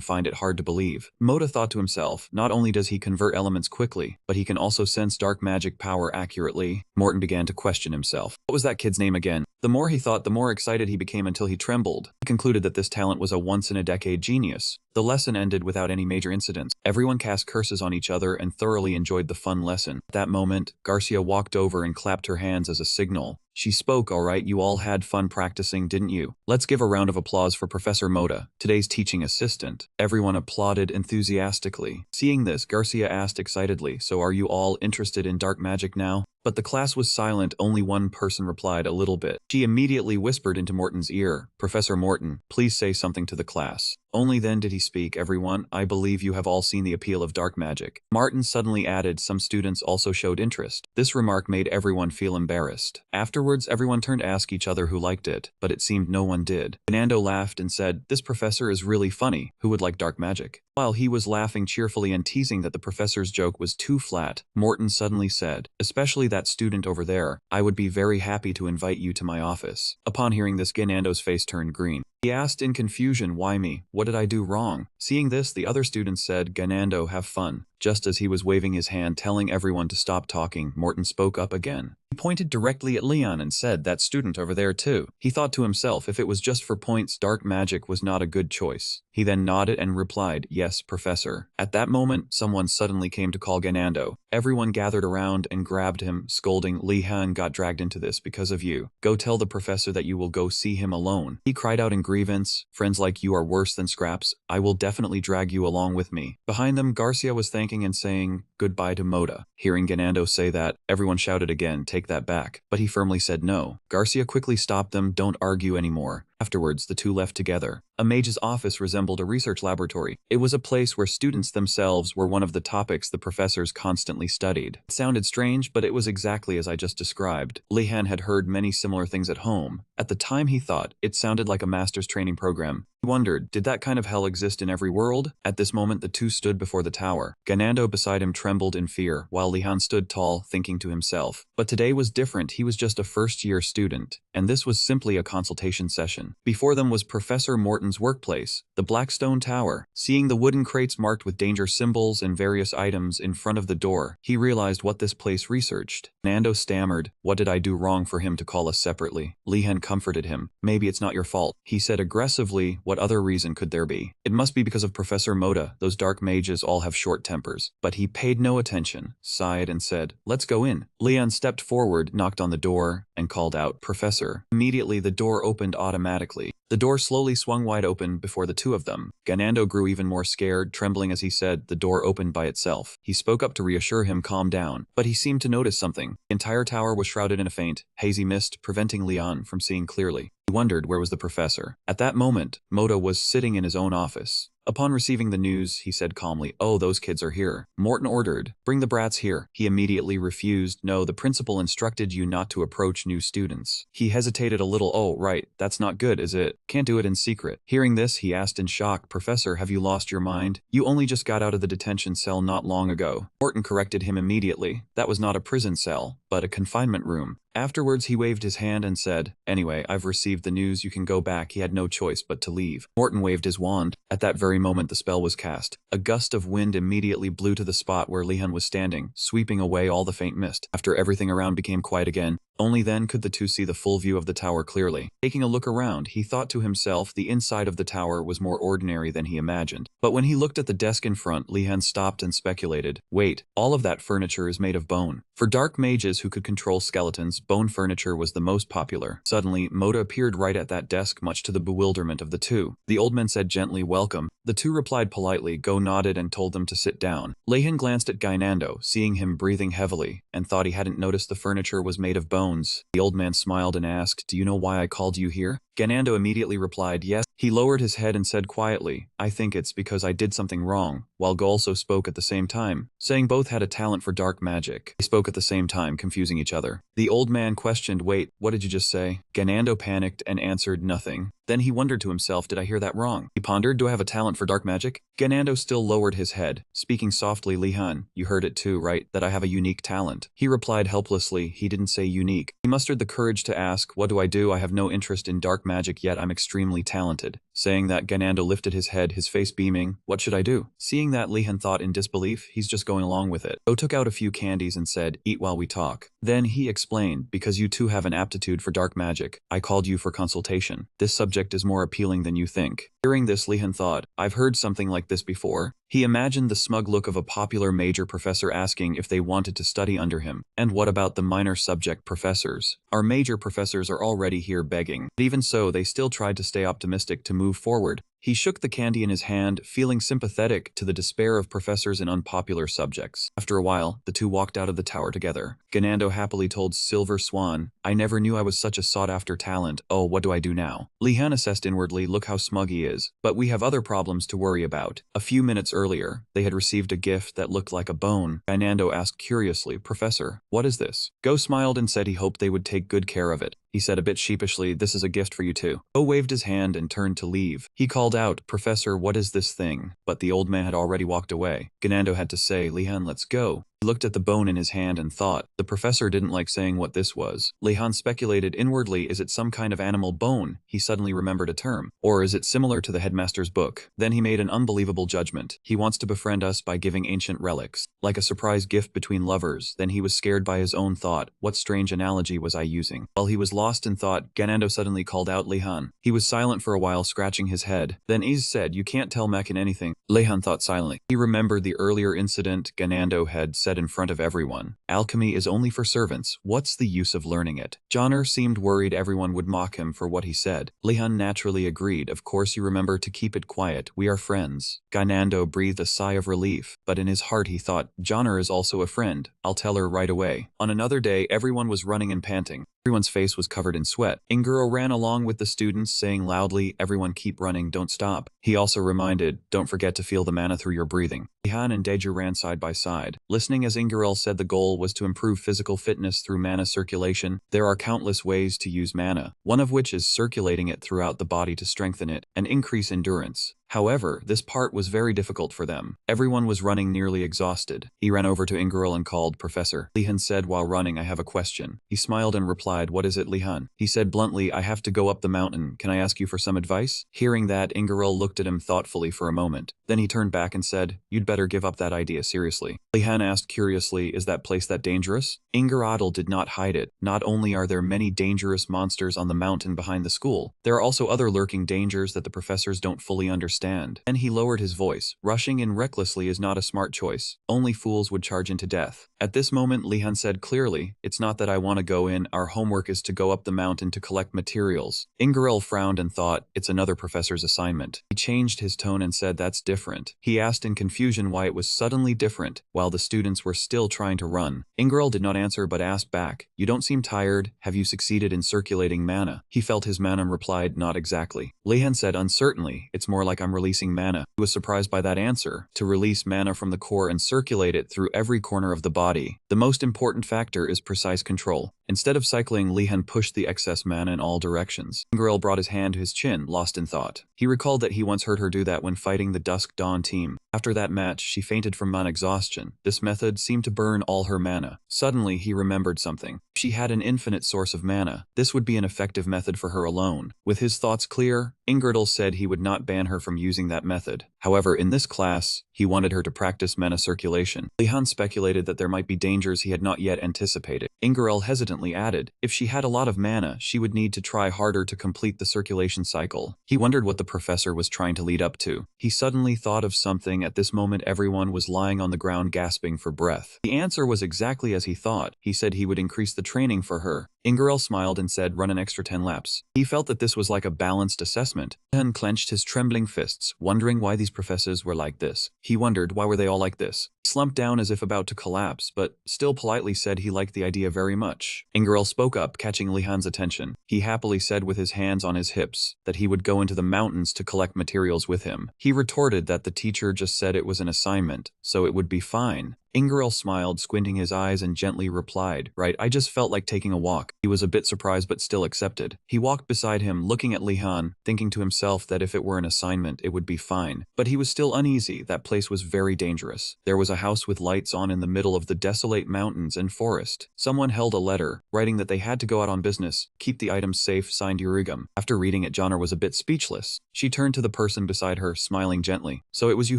find it hard to believe. Moda thought to himself, not only does he convert elements quickly, but he can also sense dark magic power accurately. Morton began to question himself. What was that kid's name again? The more he thought, the more excited he became until he trembled. He concluded that this talent was a once-in-a-decade genius. The lesson ended without any major incidents. Everyone cast curses on each other and thoroughly enjoyed the fun lesson. At that moment, Garcia walked over and clapped her hands as a signal. She spoke, "All right, you all had fun practicing, didn't you? Let's give a round of applause for Professor Moda, today's teaching assistant." Everyone applauded enthusiastically. Seeing this, Garcia asked excitedly, "So are you all interested in dark magic now?" But the class was silent. Only one person replied, "A little bit." She immediately whispered into Morton's ear, "Professor Morton, please say something to the class." Only then did he speak. "Everyone, I believe you have all seen the appeal of dark magic." Martin suddenly added, "Some students also showed interest." This remark made everyone feel embarrassed. Afterwards, everyone turned to ask each other who liked it, but it seemed no one did. Fernando laughed and said, "This professor is really funny. Who would like dark magic?" While he was laughing cheerfully and teasing that the professor's joke was too flat, Morton suddenly said, "Especially that student over there, I would be very happy to invite you to my office." Upon hearing this, Fernando's face turned green. He asked in confusion, "Why me? What did I do wrong?" Seeing this, the other students said, "Ganando, have fun." Just as he was waving his hand telling everyone to stop talking, Morton spoke up again. He pointed directly at Leon and said, "That student over there too." He thought to himself, if it was just for points, dark magic was not a good choice. He then nodded and replied, "Yes, Professor." At that moment, someone suddenly came to call Ganando. Everyone gathered around and grabbed him, scolding, "Lehan got dragged into this because of you. Go tell the professor that you will go see him alone." He cried out in grievance, "Friends like you are worse than scraps. I will definitely drag you along with me." Behind them, Garcia was thanking and saying goodbye to Moda. Hearing Ganando say that, everyone shouted again, "Take that back." But he firmly said no. Garcia quickly stopped them, "Don't argue anymore." Afterwards, the two left together. A mage's office resembled a research laboratory. It was a place where students themselves were one of the topics the professors constantly studied. It sounded strange, but it was exactly as I just described. Lehan had heard many similar things at home. At the time, he thought it sounded like a master's training program. He wondered, did that kind of hell exist in every world? At this moment, the two stood before the tower. Ganando beside him trembled in fear, while Lehan stood tall, thinking to himself. But today was different. He was just a first-year student, and this was simply a consultation session. attention. Before them was Professor Morton's workplace, the Blackstone Tower. Seeing the wooden crates marked with danger symbols and various items in front of the door, he realized what this place researched. Nando stammered, "What did I do wrong for him to call us separately?" Lehan comforted him. "Maybe it's not your fault," he said aggressively. "What other reason could there be? It must be because of Professor Moda. Those dark mages all have short tempers." But he paid no attention, sighed and said, "Let's go in." Lehan stepped forward, knocked on the door, and called out, "Professor." Immediately the door opened automatically. The door slowly swung wide open before the two of them. Ganando grew even more scared, trembling as he said, "The door opened by itself." He spoke up to reassure him, "Calm down." But he seemed to notice something. The entire tower was shrouded in a faint, hazy mist, preventing Lehan from seeing clearly. He wondered where was the professor. At that moment, Moda was sitting in his own office. Upon receiving the news, he said calmly, "Oh, those kids are here." Morton ordered, "Bring the brats here." He immediately refused. "No, the principal instructed you not to approach new students." He hesitated a little. "Oh, right, that's not good, is it? Can't do it in secret." Hearing this, he asked in shock, "Professor, have you lost your mind? You only just got out of the detention cell not long ago." Morton corrected him immediately. That was not a prison cell, but a confinement room. Afterwards, he waved his hand and said, "Anyway, I've received the news, you can go back." He had no choice but to leave. Morton waved his wand. At that very moment, the spell was cast. A gust of wind immediately blew to the spot where Lehan was standing, sweeping away all the faint mist. After everything around became quiet again, only then could the two see the full view of the tower clearly. Taking a look around, he thought to himself the inside of the tower was more ordinary than he imagined. But when he looked at the desk in front, Lehan stopped and speculated, "Wait, all of that furniture is made of bone." For dark mages who could control skeletons, bone furniture was the most popular. Suddenly, Moda appeared right at that desk, much to the bewilderment of the two. The old man said gently, "Welcome." The two replied politely. Go nodded and told them to sit down. Lehan glanced at Gainando, seeing him breathing heavily, and thought he hadn't noticed the furniture was made of bones. The old man smiled and asked, "Do you know why I called you here?" Ganando immediately replied, "Yes." He lowered his head and said quietly, "I think it's because I did something wrong," while Go also spoke at the same time, saying both had a talent for dark magic. They spoke at the same time, confusing each other. The old man questioned, "Wait, what did you just say?" Ganando panicked and answered, "Nothing." Then he wondered to himself, "Did I hear that wrong?" He pondered, "Do I have a talent for dark magic?" Ganando still lowered his head, speaking softly, "Lehan, you heard it too, right? That I have a unique talent." He replied helplessly, "He didn't say unique." He mustered the courage to ask, "What do I do? I have no interest in dark magic, yet I'm extremely talented." Saying that, Ganando lifted his head, his face beaming. "What should I do?" Seeing that, Lehan thought in disbelief, he's just going along with it. Go took out a few candies and said, "Eat while we talk." Then he explained, "Because you too have an aptitude for dark magic, I called you for consultation. This subject is more appealing than you think." Hearing this, Lehan thought, "I've heard something like this before." He imagined the smug look of a popular major professor asking if they wanted to study under him. And what about the minor subject professors? Our major professors are already here begging. But even so, they still tried to stay optimistic to move forward. He shook the candy in his hand, feeling sympathetic to the despair of professors in unpopular subjects. After a while, the two walked out of the tower together. Ganando happily told Silver Swan, "I never knew I was such a sought-after talent. Oh, what do I do now?" Lehan assessed inwardly, "Look how smug he is. But we have other problems to worry about." A few minutes earlier, they had received a gift that looked like a bone. Ganando asked curiously, "Professor, what is this?" Go smiled and said he hoped they would take good care of it. He said a bit sheepishly, "This is a gift for you too." Go waved his hand and turned to leave. He called out, "Professor, what is this thing?" But the old man had already walked away. Ganando had to say, "Lehan, let's go." He looked at the bone in his hand and thought. The professor didn't like saying what this was. Lehan speculated inwardly, is it some kind of animal bone? He suddenly remembered a term. Or is it similar to the headmaster's book? Then he made an unbelievable judgment. He wants to befriend us by giving ancient relics, like a surprise gift between lovers. Then he was scared by his own thought. What strange analogy was I using? While he was lost in thought, Ganando suddenly called out, "Lehan." He was silent for a while, scratching his head. Then Iz said, "You can't tell Mekin anything." Lehan thought silently. He remembered the earlier incident Ganando had said in front of everyone. Alchemy is only for servants. What's the use of learning it? Joner seemed worried everyone would mock him for what he said. Lehan naturally agreed. Of course you remember to keep it quiet. We are friends. Ganando breathed a sigh of relief, but in his heart he thought, Joner is also a friend. I'll tell her right away. On another day, everyone was running and panting. Everyone's face was covered in sweat. Inguro ran along with the students, saying loudly, "Everyone keep running, don't stop." He also reminded, "Don't forget to feel the mana through your breathing." Lehan and Deju ran side by side. Listening as Inguro said the goal was to improve physical fitness through mana circulation. There are countless ways to use mana, one of which is circulating it throughout the body to strengthen it and increase endurance. However, this part was very difficult for them. Everyone was running nearly exhausted. He ran over to Ingeril and called, "Professor." Lehan said while running, "I have a question." He smiled and replied, "What is it, Lehan?" He said bluntly, "I have to go up the mountain. Can I ask you for some advice?" Hearing that, Ingeril looked at him thoughtfully for a moment. Then he turned back and said, "You'd better give up that idea seriously." Lehan asked curiously, "Is that place that dangerous?" Ingeradil did not hide it. Not only are there many dangerous monsters on the mountain behind the school, there are also other lurking dangers that the professors don't fully understand. Then he lowered his voice. Rushing in recklessly is not a smart choice. Only fools would charge into death. At this moment, Lehan said clearly, "It's not that I want to go in, our homework is to go up the mountain to collect materials." Ingeril frowned and thought, "It's another professor's assignment." He changed his tone and said, "That's different." He asked in confusion why it was suddenly different, while the students were still trying to run. Ingeril did not answer but asked back, "You don't seem tired. Have you succeeded in circulating mana?" He felt his mana and replied, "Not exactly." Lehan said uncertainly, "It's more like I'm releasing mana." He was surprised by that answer. To release mana from the core and circulate it through every corner of the body. The most important factor is precise control. Instead of cycling, Lehan pushed the excess mana in all directions. Ingeril brought his hand to his chin, lost in thought. He recalled that he once heard her do that when fighting the Dusk Dawn team. After that match, she fainted from mana exhaustion. This method seemed to burn all her mana. Suddenly, he remembered something. If she had an infinite source of mana, this would be an effective method for her alone. With his thoughts clear, Ingeril said he would not ban her from using that method. However, in this class, he wanted her to practice mana circulation. Lehan speculated that there might be dangers he had not yet anticipated. Ingeril hesitantly added, if she had a lot of mana, she would need to try harder to complete the circulation cycle. He wondered what the professor was trying to lead up to. He suddenly thought of something. At this moment, everyone was lying on the ground gasping for breath. The answer was exactly as he thought. He said he would increase the training for her. Ingeril smiled and said, "Run an extra 10 laps." He felt that this was like a balanced assessment. Lehan clenched his trembling fists, wondering why these professors were like this. He wondered, why were they all like this? He slumped down as if about to collapse, but still politely said he liked the idea very much. Ingeril spoke up, catching Lehan's attention. He happily said with his hands on his hips that he would go into the mountains to collect materials with him. He retorted that the teacher just said it was an assignment, so it would be fine. Ingeril smiled, squinting his eyes, and gently replied, "Right, I just felt like taking a walk." He was a bit surprised but still accepted. He walked beside him, looking at Lehan, thinking to himself that if it were an assignment, it would be fine. But he was still uneasy. That place was very dangerous. There was a house with lights on in the middle of the desolate mountains and forest. Someone held a letter, writing that they had to go out on business. "Keep the items safe, signed Urigum." After reading it, Joner was a bit speechless. She turned to the person beside her, smiling gently. "So it was you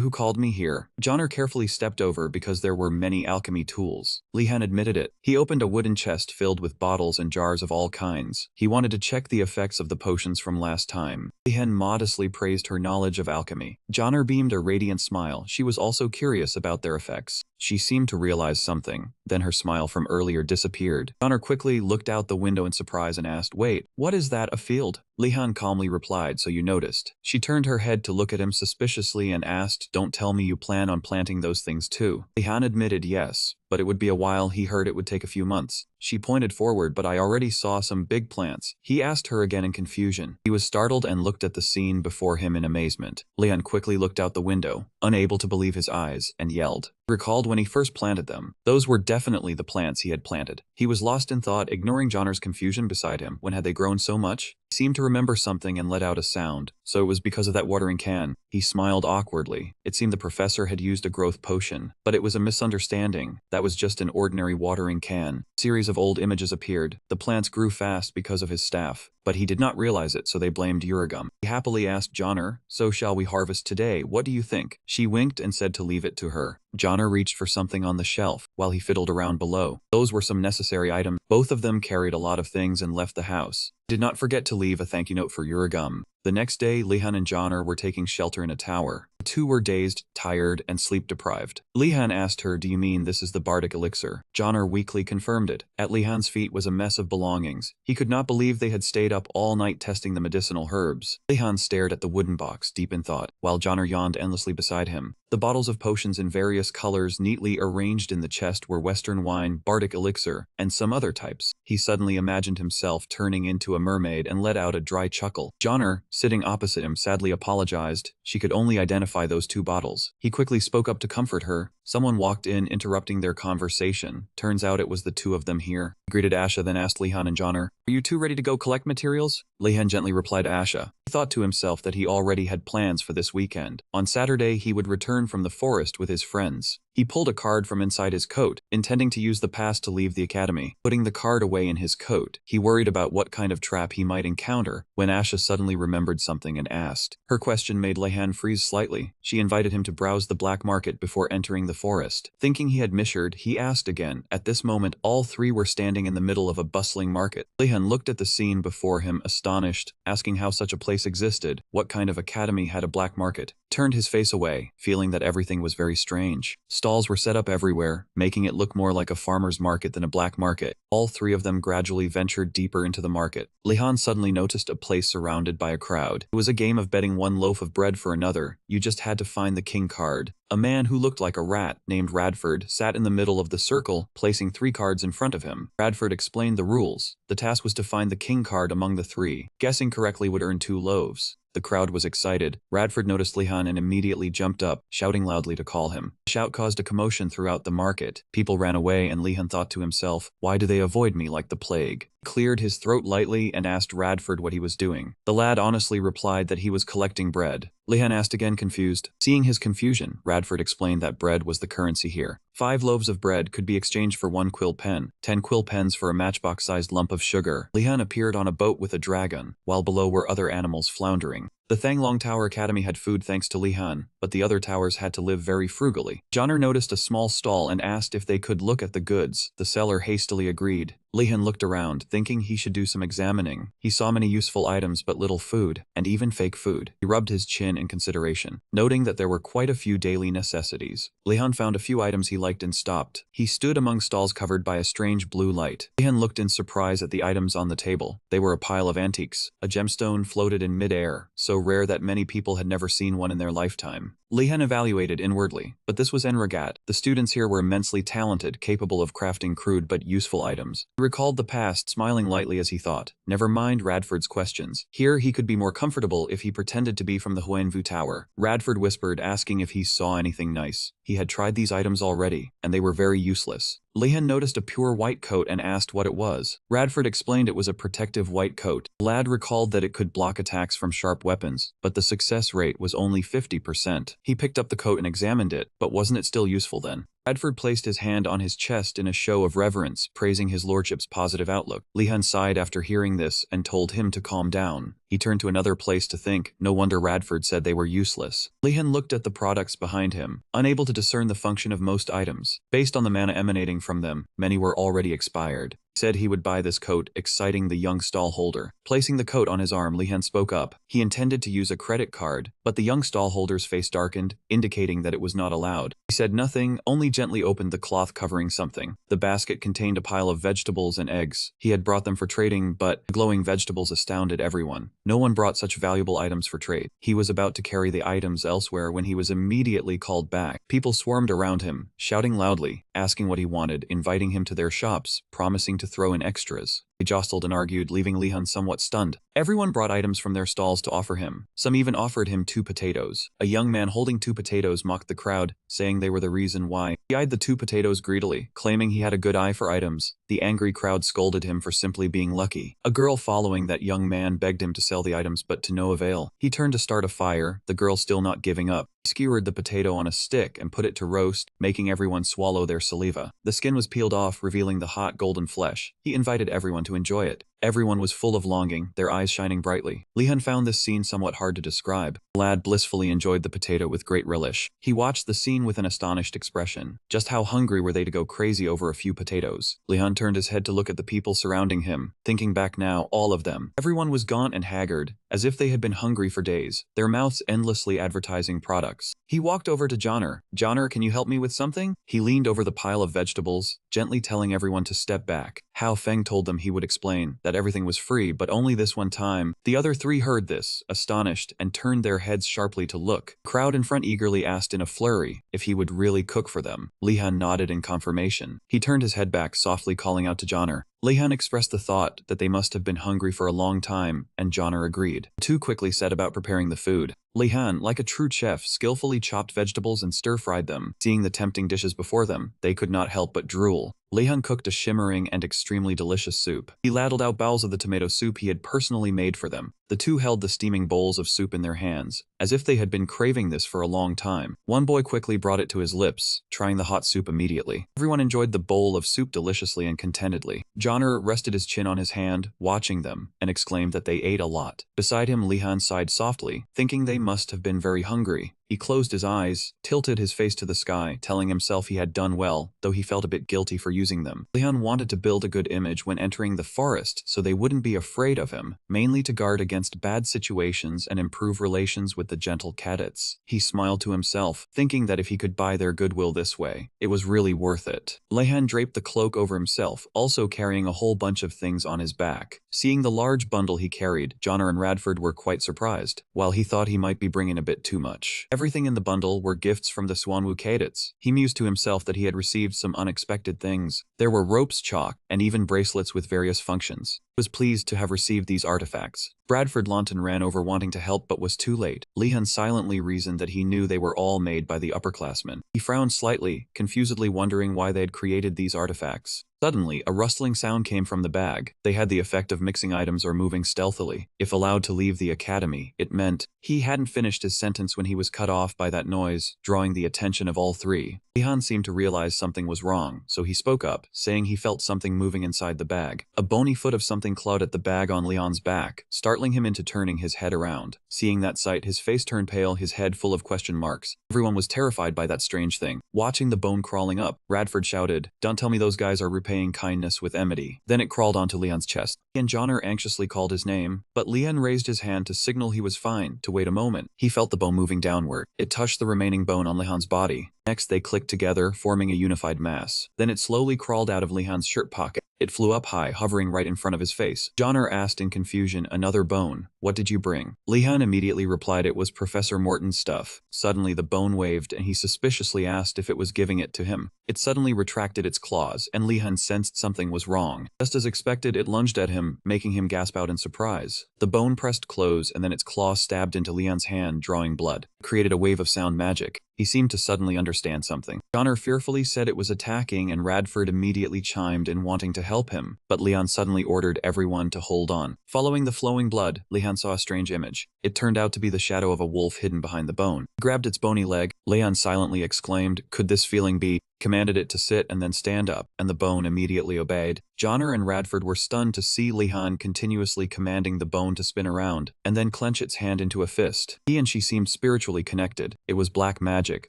who called me here." Joner carefully stepped over because there were many alchemy tools. Lehan admitted it. He opened a wooden chest filled with bottles and jars of all kinds. He wanted to check the effects of the potions from last time. Lehan modestly praised her knowledge of alchemy. Joner beamed a radiant smile. She was also curious about their effects. She seemed to realize something. Then her smile from earlier disappeared. Joner quickly looked out the window in surprise and asked, "Wait, what is that, a field?" Lehan calmly replied, "So you noticed." She turned her head to look at him suspiciously and asked, "Don't tell me you plan on planting those things too." Lehan admitted yes, but it would be a while. He heard it would take a few months. She pointed forward, "But I already saw some big plants." He asked her again in confusion. He was startled and looked at the scene before him in amazement. Lehan quickly looked out the window, unable to believe his eyes, and yelled. He recalled when he first planted them. Those were definitely the plants he had planted. He was lost in thought, ignoring Joner's confusion beside him. When had they grown so much? He seemed to remember something and let out a sound. So it was because of that watering can. He smiled awkwardly. It seemed the professor had used a growth potion, but it was a misunderstanding. That was just an ordinary watering can. A series of old images appeared. The plants grew fast because of his staff, but he did not realize it, so they blamed Urigum. He happily asked Joner, "So shall we harvest today? What do you think?" She winked and said to leave it to her. Joner reached for something on the shelf, while he fiddled around below. Those were some necessary items. Both of them carried a lot of things and left the house. Did not forget to leave a thank you note for Urigum. The next day, Lehan and Joner were taking shelter in a tower. The two were dazed, tired, and sleep-deprived. Lehan asked her, "Do you mean this is the bardic elixir?" Joner weakly confirmed it. At Lehan's feet was a mess of belongings. He could not believe they had stayed up all night testing the medicinal herbs. Lehan stared at the wooden box, deep in thought, while Joner yawned endlessly beside him. The bottles of potions in various colors neatly arranged in the chest were Western wine, bardic elixir, and some other types. He suddenly imagined himself turning into a mermaid and let out a dry chuckle. Joner, sitting opposite him, sadly apologized. She could only identify those two bottles. He quickly spoke up to comfort her, Someone walked in, interrupting their conversation. Turns out it was the two of them here. He greeted Asha, then asked Lehan and Joner, "Are you two ready to go collect materials?" Lehan gently replied to Asha. He thought to himself that he already had plans for this weekend. On Saturday, he would return from the forest with his friends. He pulled a card from inside his coat, intending to use the pass to leave the academy. Putting the card away in his coat, he worried about what kind of trap he might encounter when Asha suddenly remembered something and asked. Her question made Lehan freeze slightly. She invited him to browse the black market before entering the forest. Thinking he had misheard, he asked again. At this moment, all three were standing in the middle of a bustling market. Lehan looked at the scene before him, astonished, asking how such a place existed, what kind of academy had a black market. Turned his face away, feeling that everything was very strange. Stalls were set up everywhere, making it look more like a farmer's market than a black market. All three of them gradually ventured deeper into the market. Lehan suddenly noticed a place surrounded by a crowd. It was a game of betting one loaf of bread for another. You just had to find the king card. A man who looked like a rat, named Radford, sat in the middle of the circle, placing 3 cards in front of him. Radford explained the rules. The task was to find the king card among the 3. Guessing correctly would earn 2 loaves. The crowd was excited. Radford noticed Lehan and immediately jumped up, shouting loudly to call him. The shout caused a commotion throughout the market. People ran away, and Lehan thought to himself, "Why do they avoid me like the plague?" He cleared his throat lightly and asked Radford what he was doing. The lad honestly replied that he was collecting bread. Lehan asked again, confused. Seeing his confusion, Radford explained that bread was the currency here. 5 loaves of bread could be exchanged for 1 quill pen, 10 quill pens for a matchbox-sized lump of sugar. Lehan appeared on a boat with a dragon, while below were other animals floundering. The Thanglong Tower Academy had food thanks to Lehan, but the other towers had to live very frugally. Joner noticed a small stall and asked if they could look at the goods. The seller hastily agreed. Lehan looked around, thinking he should do some examining. He saw many useful items but little food, and even fake food. He rubbed his chin in consideration, noting that there were quite a few daily necessities. Lehan found a few items he liked and stopped. He stood among stalls covered by a strange blue light. Lehan looked in surprise at the items on the table. They were a pile of antiques. A gemstone floated in mid-air, so rare that many people had never seen one in their lifetime. Lehan evaluated inwardly, but this was Enragat. The students here were immensely talented, capable of crafting crude but useful items. He recalled the past, smiling lightly as he thought. Never mind Radford's questions. Here he could be more comfortable if he pretended to be from the Huanvu Tower. Radford whispered, asking if he saw anything nice. He had tried these items already, and they were very useless. Lehan noticed a pure white coat and asked what it was. Radford explained it was a protective white coat. The lad recalled that it could block attacks from sharp weapons, but the success rate was only 50%. He picked up the coat and examined it, but wasn't it still useful then? Radford placed his hand on his chest in a show of reverence, praising his lordship's positive outlook. Lehan sighed after hearing this and told him to calm down. He turned to another place to think. No wonder Radford said they were useless. Lehan looked at the products behind him, unable to discern the function of most items. Based on the mana emanating from them, many were already expired. He said he would buy this coat, exciting the young stall holder. Placing the coat on his arm, Lehan spoke up. He intended to use a credit card, but the young stall holder's face darkened, indicating that it was not allowed. He said nothing, only gently opened the cloth covering something. The basket contained a pile of vegetables and eggs. He had brought them for trading, but the glowing vegetables astounded everyone. No one brought such valuable items for trade. He was about to carry the items elsewhere when he was immediately called back. People swarmed around him, shouting loudly, asking what he wanted, inviting him to their shops, promising to throw in extras. They jostled and argued, leaving Lehan somewhat stunned. Everyone brought items from their stalls to offer him. Some even offered him 2 potatoes. A young man holding 2 potatoes mocked the crowd, saying they were the reason why. He eyed the 2 potatoes greedily, claiming he had a good eye for items. The angry crowd scolded him for simply being lucky. A girl following that young man begged him to sell the items, but to no avail. He turned to start a fire, the girl still not giving up. He skewered the potato on a stick and put it to roast, making everyone swallow their saliva. The skin was peeled off, revealing the hot golden flesh. He invited everyone to enjoy it. Everyone was full of longing, their eyes shining brightly. Lehan found this scene somewhat hard to describe. The lad blissfully enjoyed the potato with great relish. He watched the scene with an astonished expression. Just how hungry were they to go crazy over a few potatoes? Lehan turned his head to look at the people surrounding him. Thinking back now, all of them. Everyone was gaunt and haggard, as if they had been hungry for days, their mouths endlessly advertising products. He walked over to Joner. "Joner, can you help me with something?" He leaned over the pile of vegetables, gently telling everyone to step back. Hao Feng told them he would explain that everything was free, but only this one time. The other 3 heard this, astonished, and turned their heads sharply to look. The crowd in front eagerly asked in a flurry if he would really cook for them. Lehan nodded in confirmation. He turned his head back, softly calling out to Joner, Lehan expressed the thought that they must have been hungry for a long time, and Joner agreed. The two quickly set about preparing the food. Lehan, like a true chef, skillfully chopped vegetables and stir-fried them. Seeing the tempting dishes before them, they could not help but drool. Lehan cooked a shimmering and extremely delicious soup. He ladled out bowls of the tomato soup he had personally made for them. The two held the steaming bowls of soup in their hands, as if they had been craving this for a long time. One boy quickly brought it to his lips, trying the hot soup immediately. Everyone enjoyed the bowl of soup deliciously and contentedly. Joner rested his chin on his hand, watching them, and exclaimed that they ate a lot. Beside him, Lehan sighed softly, thinking they must have been very hungry. He closed his eyes, tilted his face to the sky, telling himself he had done well, though he felt a bit guilty for using them. Lehan wanted to build a good image when entering the forest so they wouldn't be afraid of him, mainly to guard against bad situations and improve relations with the gentle cadets. He smiled to himself, thinking that if he could buy their goodwill this way, it was really worth it. Lehan draped the cloak over himself, also carrying a whole bunch of things on his back. Seeing the large bundle he carried, Joner and Radford were quite surprised, while he thought he might be bringing a bit too much. Everything in the bundle were gifts from the Swanwu cadets. He mused to himself that he had received some unexpected things. There were ropes, chalk, and even bracelets with various functions. He was pleased to have received these artifacts. Bradford Launton ran over wanting to help but was too late. Lehan silently reasoned that he knew they were all made by the upperclassmen. He frowned slightly, confusedly wondering why they had created these artifacts. Suddenly, a rustling sound came from the bag. They had the effect of mixing items or moving stealthily. If allowed to leave the academy, it meant he hadn't finished his sentence when he was cut off by that noise, drawing the attention of all three. Lehan seemed to realize something was wrong, so he spoke up, saying he felt something moving inside the bag. A bony foot of something clawed at the bag on Leon's back, startling him into turning his head around. Seeing that sight, his face turned pale, his head full of question marks. Everyone was terrified by that strange thing. Watching the bone crawling up, Radford shouted, "Don't tell me those guys are repaying kindness with enmity." Then it crawled onto Leon's chest. And Joner anxiously called his name, but Leon raised his hand to signal he was fine, to wait a moment. He felt the bone moving downward. It touched the remaining bone on Lehan's body. Next, they clicked together, forming a unified mass. Then it slowly crawled out of Lehan's shirt pocket. It flew up high, hovering right in front of his face. Joner asked in confusion, "Another bone. What did you bring?" Lehan immediately replied it was Professor Morton's stuff. Suddenly the bone waved and he suspiciously asked if it was giving it to him. It suddenly retracted its claws and Lehan sensed something was wrong. Just as expected, it lunged at him, making him gasp out in surprise. The bone pressed close and then its claw stabbed into Leon's hand, drawing blood. It created a wave of sound magic. He seemed to suddenly understand something. Joner fearfully said it was attacking and Radford immediately chimed in wanting to help him, but Lehan suddenly ordered everyone to hold on. Following the flowing blood, Lehan saw a strange image. It turned out to be the shadow of a wolf hidden behind the bone. He grabbed its bony leg. Lehan silently exclaimed, "Could this feeling be?" Commanded it to sit and then stand up, and the bone immediately obeyed. Joner and Radford were stunned to see Lehan continuously commanding the bone to spin around, and then clench its hand into a fist. He and she seemed spiritually connected. It was black magic,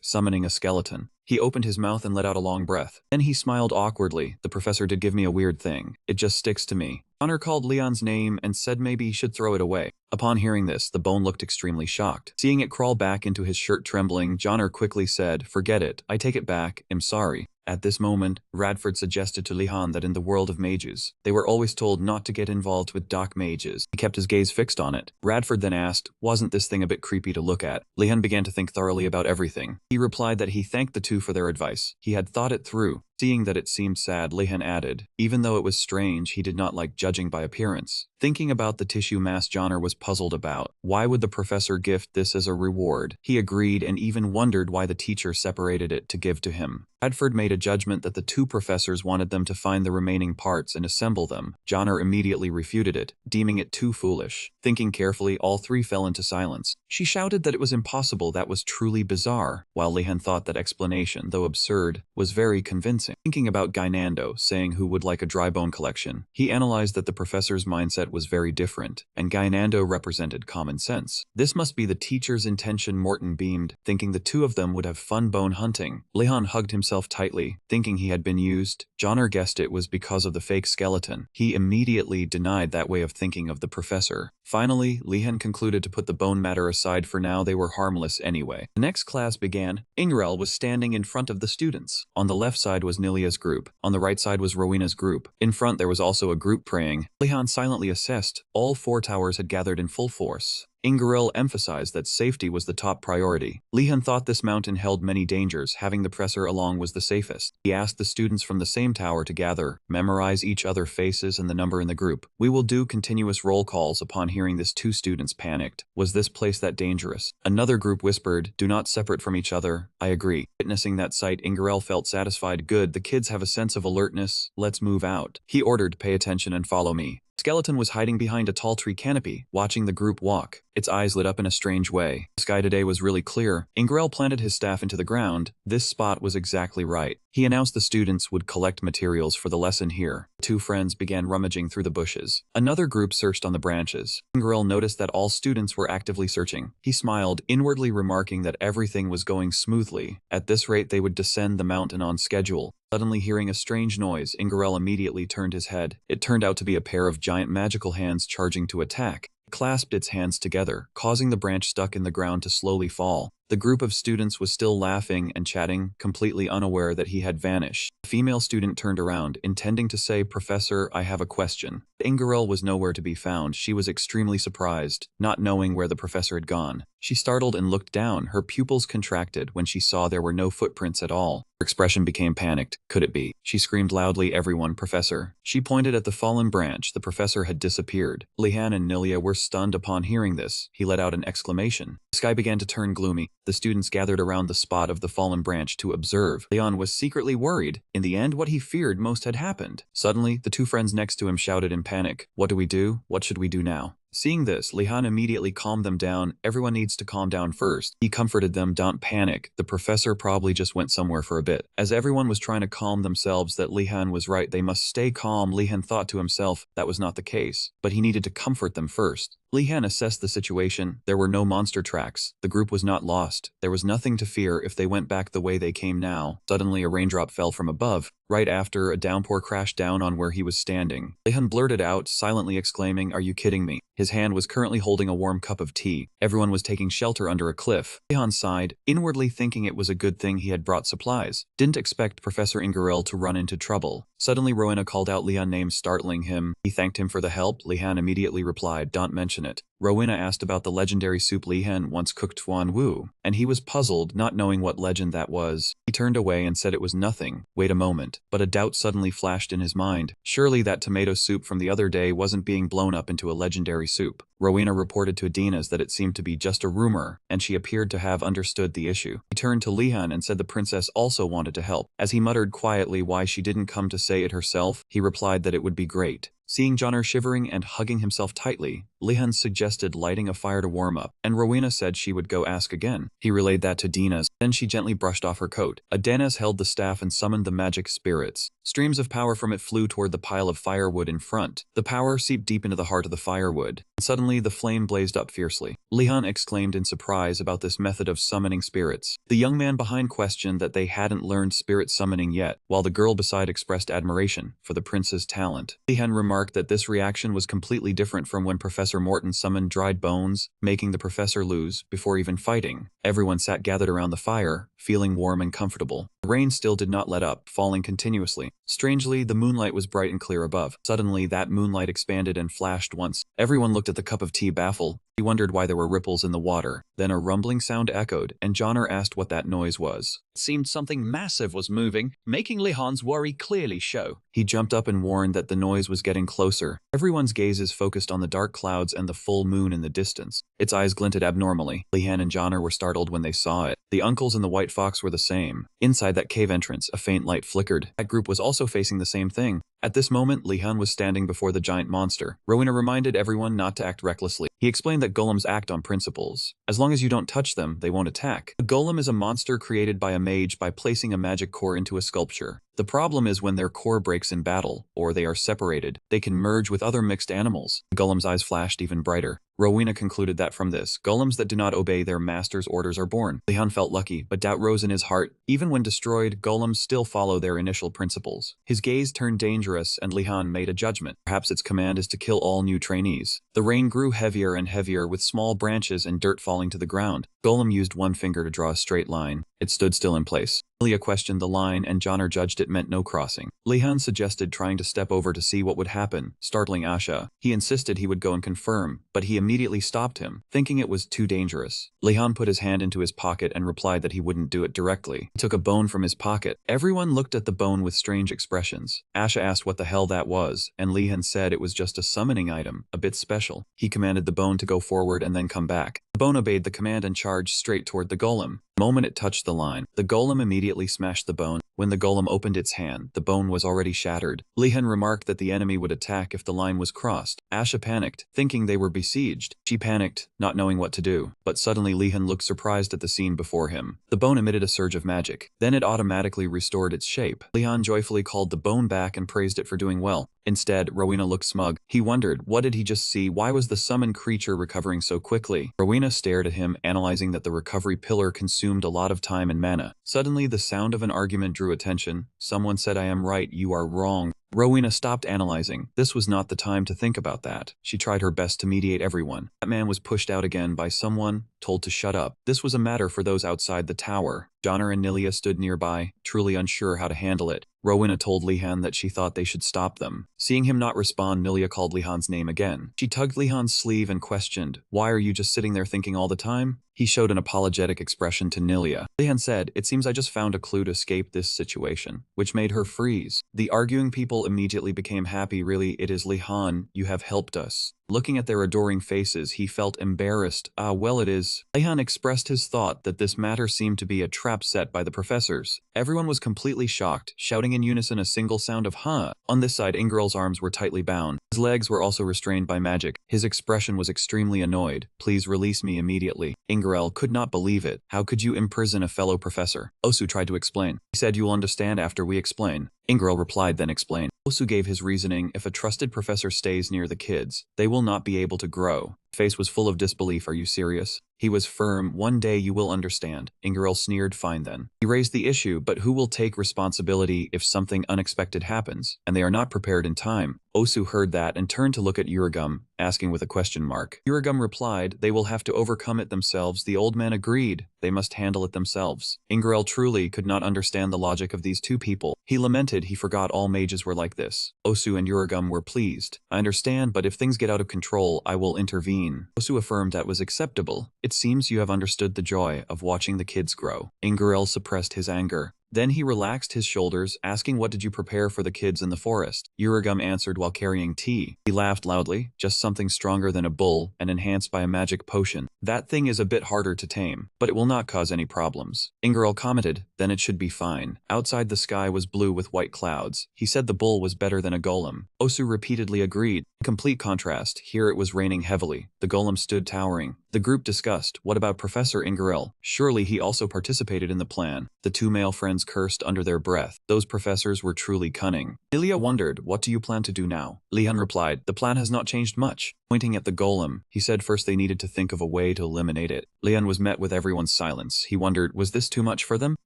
summoning a skeleton. He opened his mouth and let out a long breath. Then he smiled awkwardly. "The professor did give me a weird thing. It just sticks to me." Joner called Leon's name and said maybe he should throw it away. Upon hearing this, the bone looked extremely shocked. Seeing it crawl back into his shirt trembling, Joner quickly said, "Forget it. I take it back. I'm sorry." At this moment, Radford suggested to Lehan that in the world of mages, they were always told not to get involved with dark mages. He kept his gaze fixed on it. Radford then asked, "Wasn't this thing a bit creepy to look at?" Lehan began to think thoroughly about everything. He replied that he thanked the two for their advice. He had thought it through. Seeing that it seemed sad, Lehan added, even though it was strange, he did not like judging by appearance. Thinking about the tissue mass Joner was puzzled about. Why would the professor gift this as a reward? He agreed and even wondered why the teacher separated it to give to him. Radford made a judgment that the two professors wanted them to find the remaining parts and assemble them. Joner immediately refuted it, deeming it too foolish. Thinking carefully, all three fell into silence. She shouted that it was impossible, that was truly bizarre, while Lehan thought that explanation, though absurd, was very convincing. Thinking about Gainando, saying who would like a dry bone collection, he analyzed that the professor's mindset was very different, and Gainando represented common sense. This must be the teacher's intention. Morton beamed, thinking the two of them would have fun bone hunting. Lehan hugged himself tightly, thinking he had been used. Joner guessed it was because of the fake skeleton. He immediately denied that way of thinking of the professor. Finally, Lehan concluded to put the bone matter aside for now. They were harmless anyway. The next class began. Ingrel was standing in front of the students. On the left side was Nilia's group. On the right side was Rowena's group. In front there was also a group praying. Lehan silently assessed. All four towers had gathered in full force. Ingarel emphasized that safety was the top priority. Lehan thought this mountain held many dangers, having the professor along was the safest. He asked the students from the same tower to gather, memorize each other's faces and the number in the group. We will do continuous roll calls. Upon hearing this, 2 students panicked. Was this place that dangerous? Another group whispered, do not separate from each other. I agree. Witnessing that sight, Ingarel felt satisfied. Good, the kids have a sense of alertness. Let's move out. He ordered, pay attention and follow me. Skeleton was hiding behind a tall tree canopy, watching the group walk. Its eyes lit up in a strange way. The sky today was really clear. Ingarel planted his staff into the ground. This spot was exactly right. He announced the students would collect materials for the lesson here. The 2 friends began rummaging through the bushes. Another group searched on the branches. Ingarel noticed that all students were actively searching. He smiled, inwardly remarking that everything was going smoothly. At this rate, they would descend the mountain on schedule. Suddenly hearing a strange noise, Ingarel immediately turned his head. It turned out to be a pair of giant magical hands charging to attack. It clasped its hands together, causing the branch stuck in the ground to slowly fall. The group of students was still laughing and chatting, completely unaware that he had vanished. The female student turned around, intending to say, Professor, I have a question. Ingarel was nowhere to be found. She was extremely surprised, not knowing where the professor had gone. She startled and looked down. Her pupils contracted when she saw there were no footprints at all. Her expression became panicked. Could it be? She screamed loudly, everyone, Professor. She pointed at the fallen branch. The professor had disappeared. Lehan and Nilia were stunned upon hearing this. He let out an exclamation. The sky began to turn gloomy. The students gathered around the spot of the fallen branch to observe. Leon was secretly worried. In the end, what he feared most had happened. Suddenly, the 2 friends next to him shouted in panic, what do we do? What should we do now? Seeing this, Lehan immediately calmed them down. Everyone needs to calm down first. He comforted them, don't panic. The professor probably just went somewhere for a bit. As everyone was trying to calm themselves that Lehan was right, they must stay calm, Lehan thought to himself that was not the case. But he needed to comfort them first. Lehan assessed the situation. There were no monster tracks. The group was not lost. There was nothing to fear if they went back the way they came now. Suddenly, a raindrop fell from above. Right after, a downpour crashed down on where he was standing. Lehan blurted out, silently exclaiming, are you kidding me? His hand was currently holding a warm cup of tea. Everyone was taking shelter under a cliff. Lehan sighed, inwardly thinking it was a good thing he had brought supplies. Didn't expect Professor Ingarel to run into trouble. Suddenly, Rowena called out Lehan's name, startling him. He thanked him for the help. Lehan immediately replied, don't mention it. Rowena asked about the legendary soup Lehan once cooked Tuan Wu, and he was puzzled, not knowing what legend that was. He turned away and said it was nothing. Wait a moment. But a doubt suddenly flashed in his mind. Surely that tomato soup from the other day wasn't being blown up into a legendary soup. Rowena reported to Adinas that it seemed to be just a rumor, and she appeared to have understood the issue. He turned to Lehan and said the princess also wanted to help. As he muttered quietly why she didn't come to say it herself, he replied that it would be great. Seeing Joner shivering and hugging himself tightly, Lehan suggested lighting a fire to warm up, and Rowena said she would go ask again. He relayed that to Dinas. Then she gently brushed off her coat. Adinas held the staff and summoned the magic spirits. Streams of power from it flew toward the pile of firewood in front. The power seeped deep into the heart of the firewood. Suddenly, the flame blazed up fiercely. Lehan exclaimed in surprise about this method of summoning spirits. The young man behind questioned that they hadn't learned spirit summoning yet, while the girl beside expressed admiration for the prince's talent. Lehan remarked that this reaction was completely different from when Professor Morton summoned dried bones, making the professor lose before even fighting. Everyone sat gathered around the fire, feeling warm and comfortable. The rain still did not let up, falling continuously. Strangely, the moonlight was bright and clear above. Suddenly, that moonlight expanded and flashed once. Everyone looked at the cup of tea baffled. He wondered why there were ripples in the water. Then a rumbling sound echoed, and Joner asked what that noise was. It seemed something massive was moving, making Lehan's worry clearly show. He jumped up and warned that the noise was getting closer. Everyone's gazes focused on the dark clouds and the full moon in the distance. Its eyes glinted abnormally. Lehan and Joner were startled when they saw it. The uncles and the white fox were the same. Inside that cave entrance, a faint light flickered. That group was also facing the same thing. At this moment, Lehan was standing before the giant monster. Rowena reminded everyone not to act recklessly. He explained that golems act on principles. As long as you don't touch them, they won't attack. A golem is a monster created by a mage by placing a magic core into a sculpture. The problem is when their core breaks in battle, or they are separated, they can merge with other mixed animals. The golem's eyes flashed even brighter. Rowena concluded that from this, golems that do not obey their master's orders are born. Lehan felt lucky, but doubt rose in his heart. Even when destroyed, golems still follow their initial principles. His gaze turned dangerous, and Lehan made a judgment. Perhaps its command is to kill all new trainees. The rain grew heavier and heavier, with small branches and dirt falling to the ground. Golem used one finger to draw a straight line. It stood still in place. Nilia questioned the line and Joner judged it meant no crossing. Lehan suggested trying to step over to see what would happen, startling Asha. He insisted he would go and confirm, but he immediately stopped him, thinking it was too dangerous. Lehan put his hand into his pocket and replied that he wouldn't do it directly. He took a bone from his pocket. Everyone looked at the bone with strange expressions. Asha asked what the hell that was, and Lehan said it was just a summoning item, a bit special. He commanded the bone to go forward and then come back. The bone obeyed the command and charged straight toward the golem. The moment it touched the line, the golem immediately smashed the bone. When the golem opened its hand, the bone was already shattered. Lehan remarked that the enemy would attack if the line was crossed. Asha panicked, thinking they were besieged. She panicked, not knowing what to do. But suddenly Lehan looked surprised at the scene before him. The bone emitted a surge of magic. Then it automatically restored its shape. Lehan joyfully called the bone back and praised it for doing well. Instead, Rowena looked smug. He wondered, what did he just see? Why was the summoned creature recovering so quickly? Rowena stared at him, analyzing that the recovery pillar consumed a lot of time and mana. Suddenly, the sound of an argument drew attention. Someone said, "I am right, you are wrong." Rowena stopped analyzing. This was not the time to think about that. She tried her best to mediate everyone. That man was pushed out again by someone, told to shut up. This was a matter for those outside the tower. Joner and Nilia stood nearby, truly unsure how to handle it. Rowena told Lehan that she thought they should stop them. Seeing him not respond, Nilia called Lehan's name again. She tugged Lehan's sleeve and questioned, "Why are you just sitting there thinking all the time?" He showed an apologetic expression to Nilia. Lehan said, "It seems I just found a clue to escape this situation," which made her freeze. The arguing people immediately became happy. "Really, it is Lehan, you have helped us." Looking at their adoring faces, he felt embarrassed. Well, it is. Lehan expressed his thought that this matter seemed to be a trap set by the professors. Everyone was completely shocked, shouting in unison a single sound of "huh." On this side, Ingrel's arms were tightly bound. His legs were also restrained by magic. His expression was extremely annoyed. "Please release me immediately." Ingrel could not believe it. "How could you imprison a fellow professor?" Osu tried to explain. He said, "You'll understand after we explain." Ingrel replied, then explained. Osu gave his reasoning: if a trusted professor stays near the kids, they will not be able to grow. His face was full of disbelief. "Are you serious?" He was firm. "One day you will understand." Ingrel sneered. "Fine then." He raised the issue, but who will take responsibility if something unexpected happens, and they are not prepared in time? Osu heard that and turned to look at Uragum, asking with a question mark. Uragum replied, "They will have to overcome it themselves." The old man agreed. They must handle it themselves. Ingrel truly could not understand the logic of these two people. He lamented he forgot all mages were like this. Osu and Uragum were pleased. "I understand, but if things get out of control, I will intervene." Osu affirmed that was acceptable. "It seems you have understood the joy of watching the kids grow." Ingrel suppressed his anger. Then he relaxed his shoulders, asking, "What did you prepare for the kids in the forest?" Uragum answered while carrying tea. He laughed loudly. "Just something stronger than a bull and enhanced by a magic potion. That thing is a bit harder to tame, but it will not cause any problems." Ingerl commented, "Then it should be fine." Outside, the sky was blue with white clouds. He said the bull was better than a golem. Osu repeatedly agreed. In complete contrast, here it was raining heavily. The golem stood towering. The group discussed, "What about Professor Ingerel? Surely he also participated in the plan." The two male friends cursed under their breath. Those professors were truly cunning. Nilia wondered, "What do you plan to do now?" Lehan replied, "The plan has not changed much." Pointing at the golem, he said first they needed to think of a way to eliminate it. Lehan was met with everyone's silence. He wondered, was this too much for them?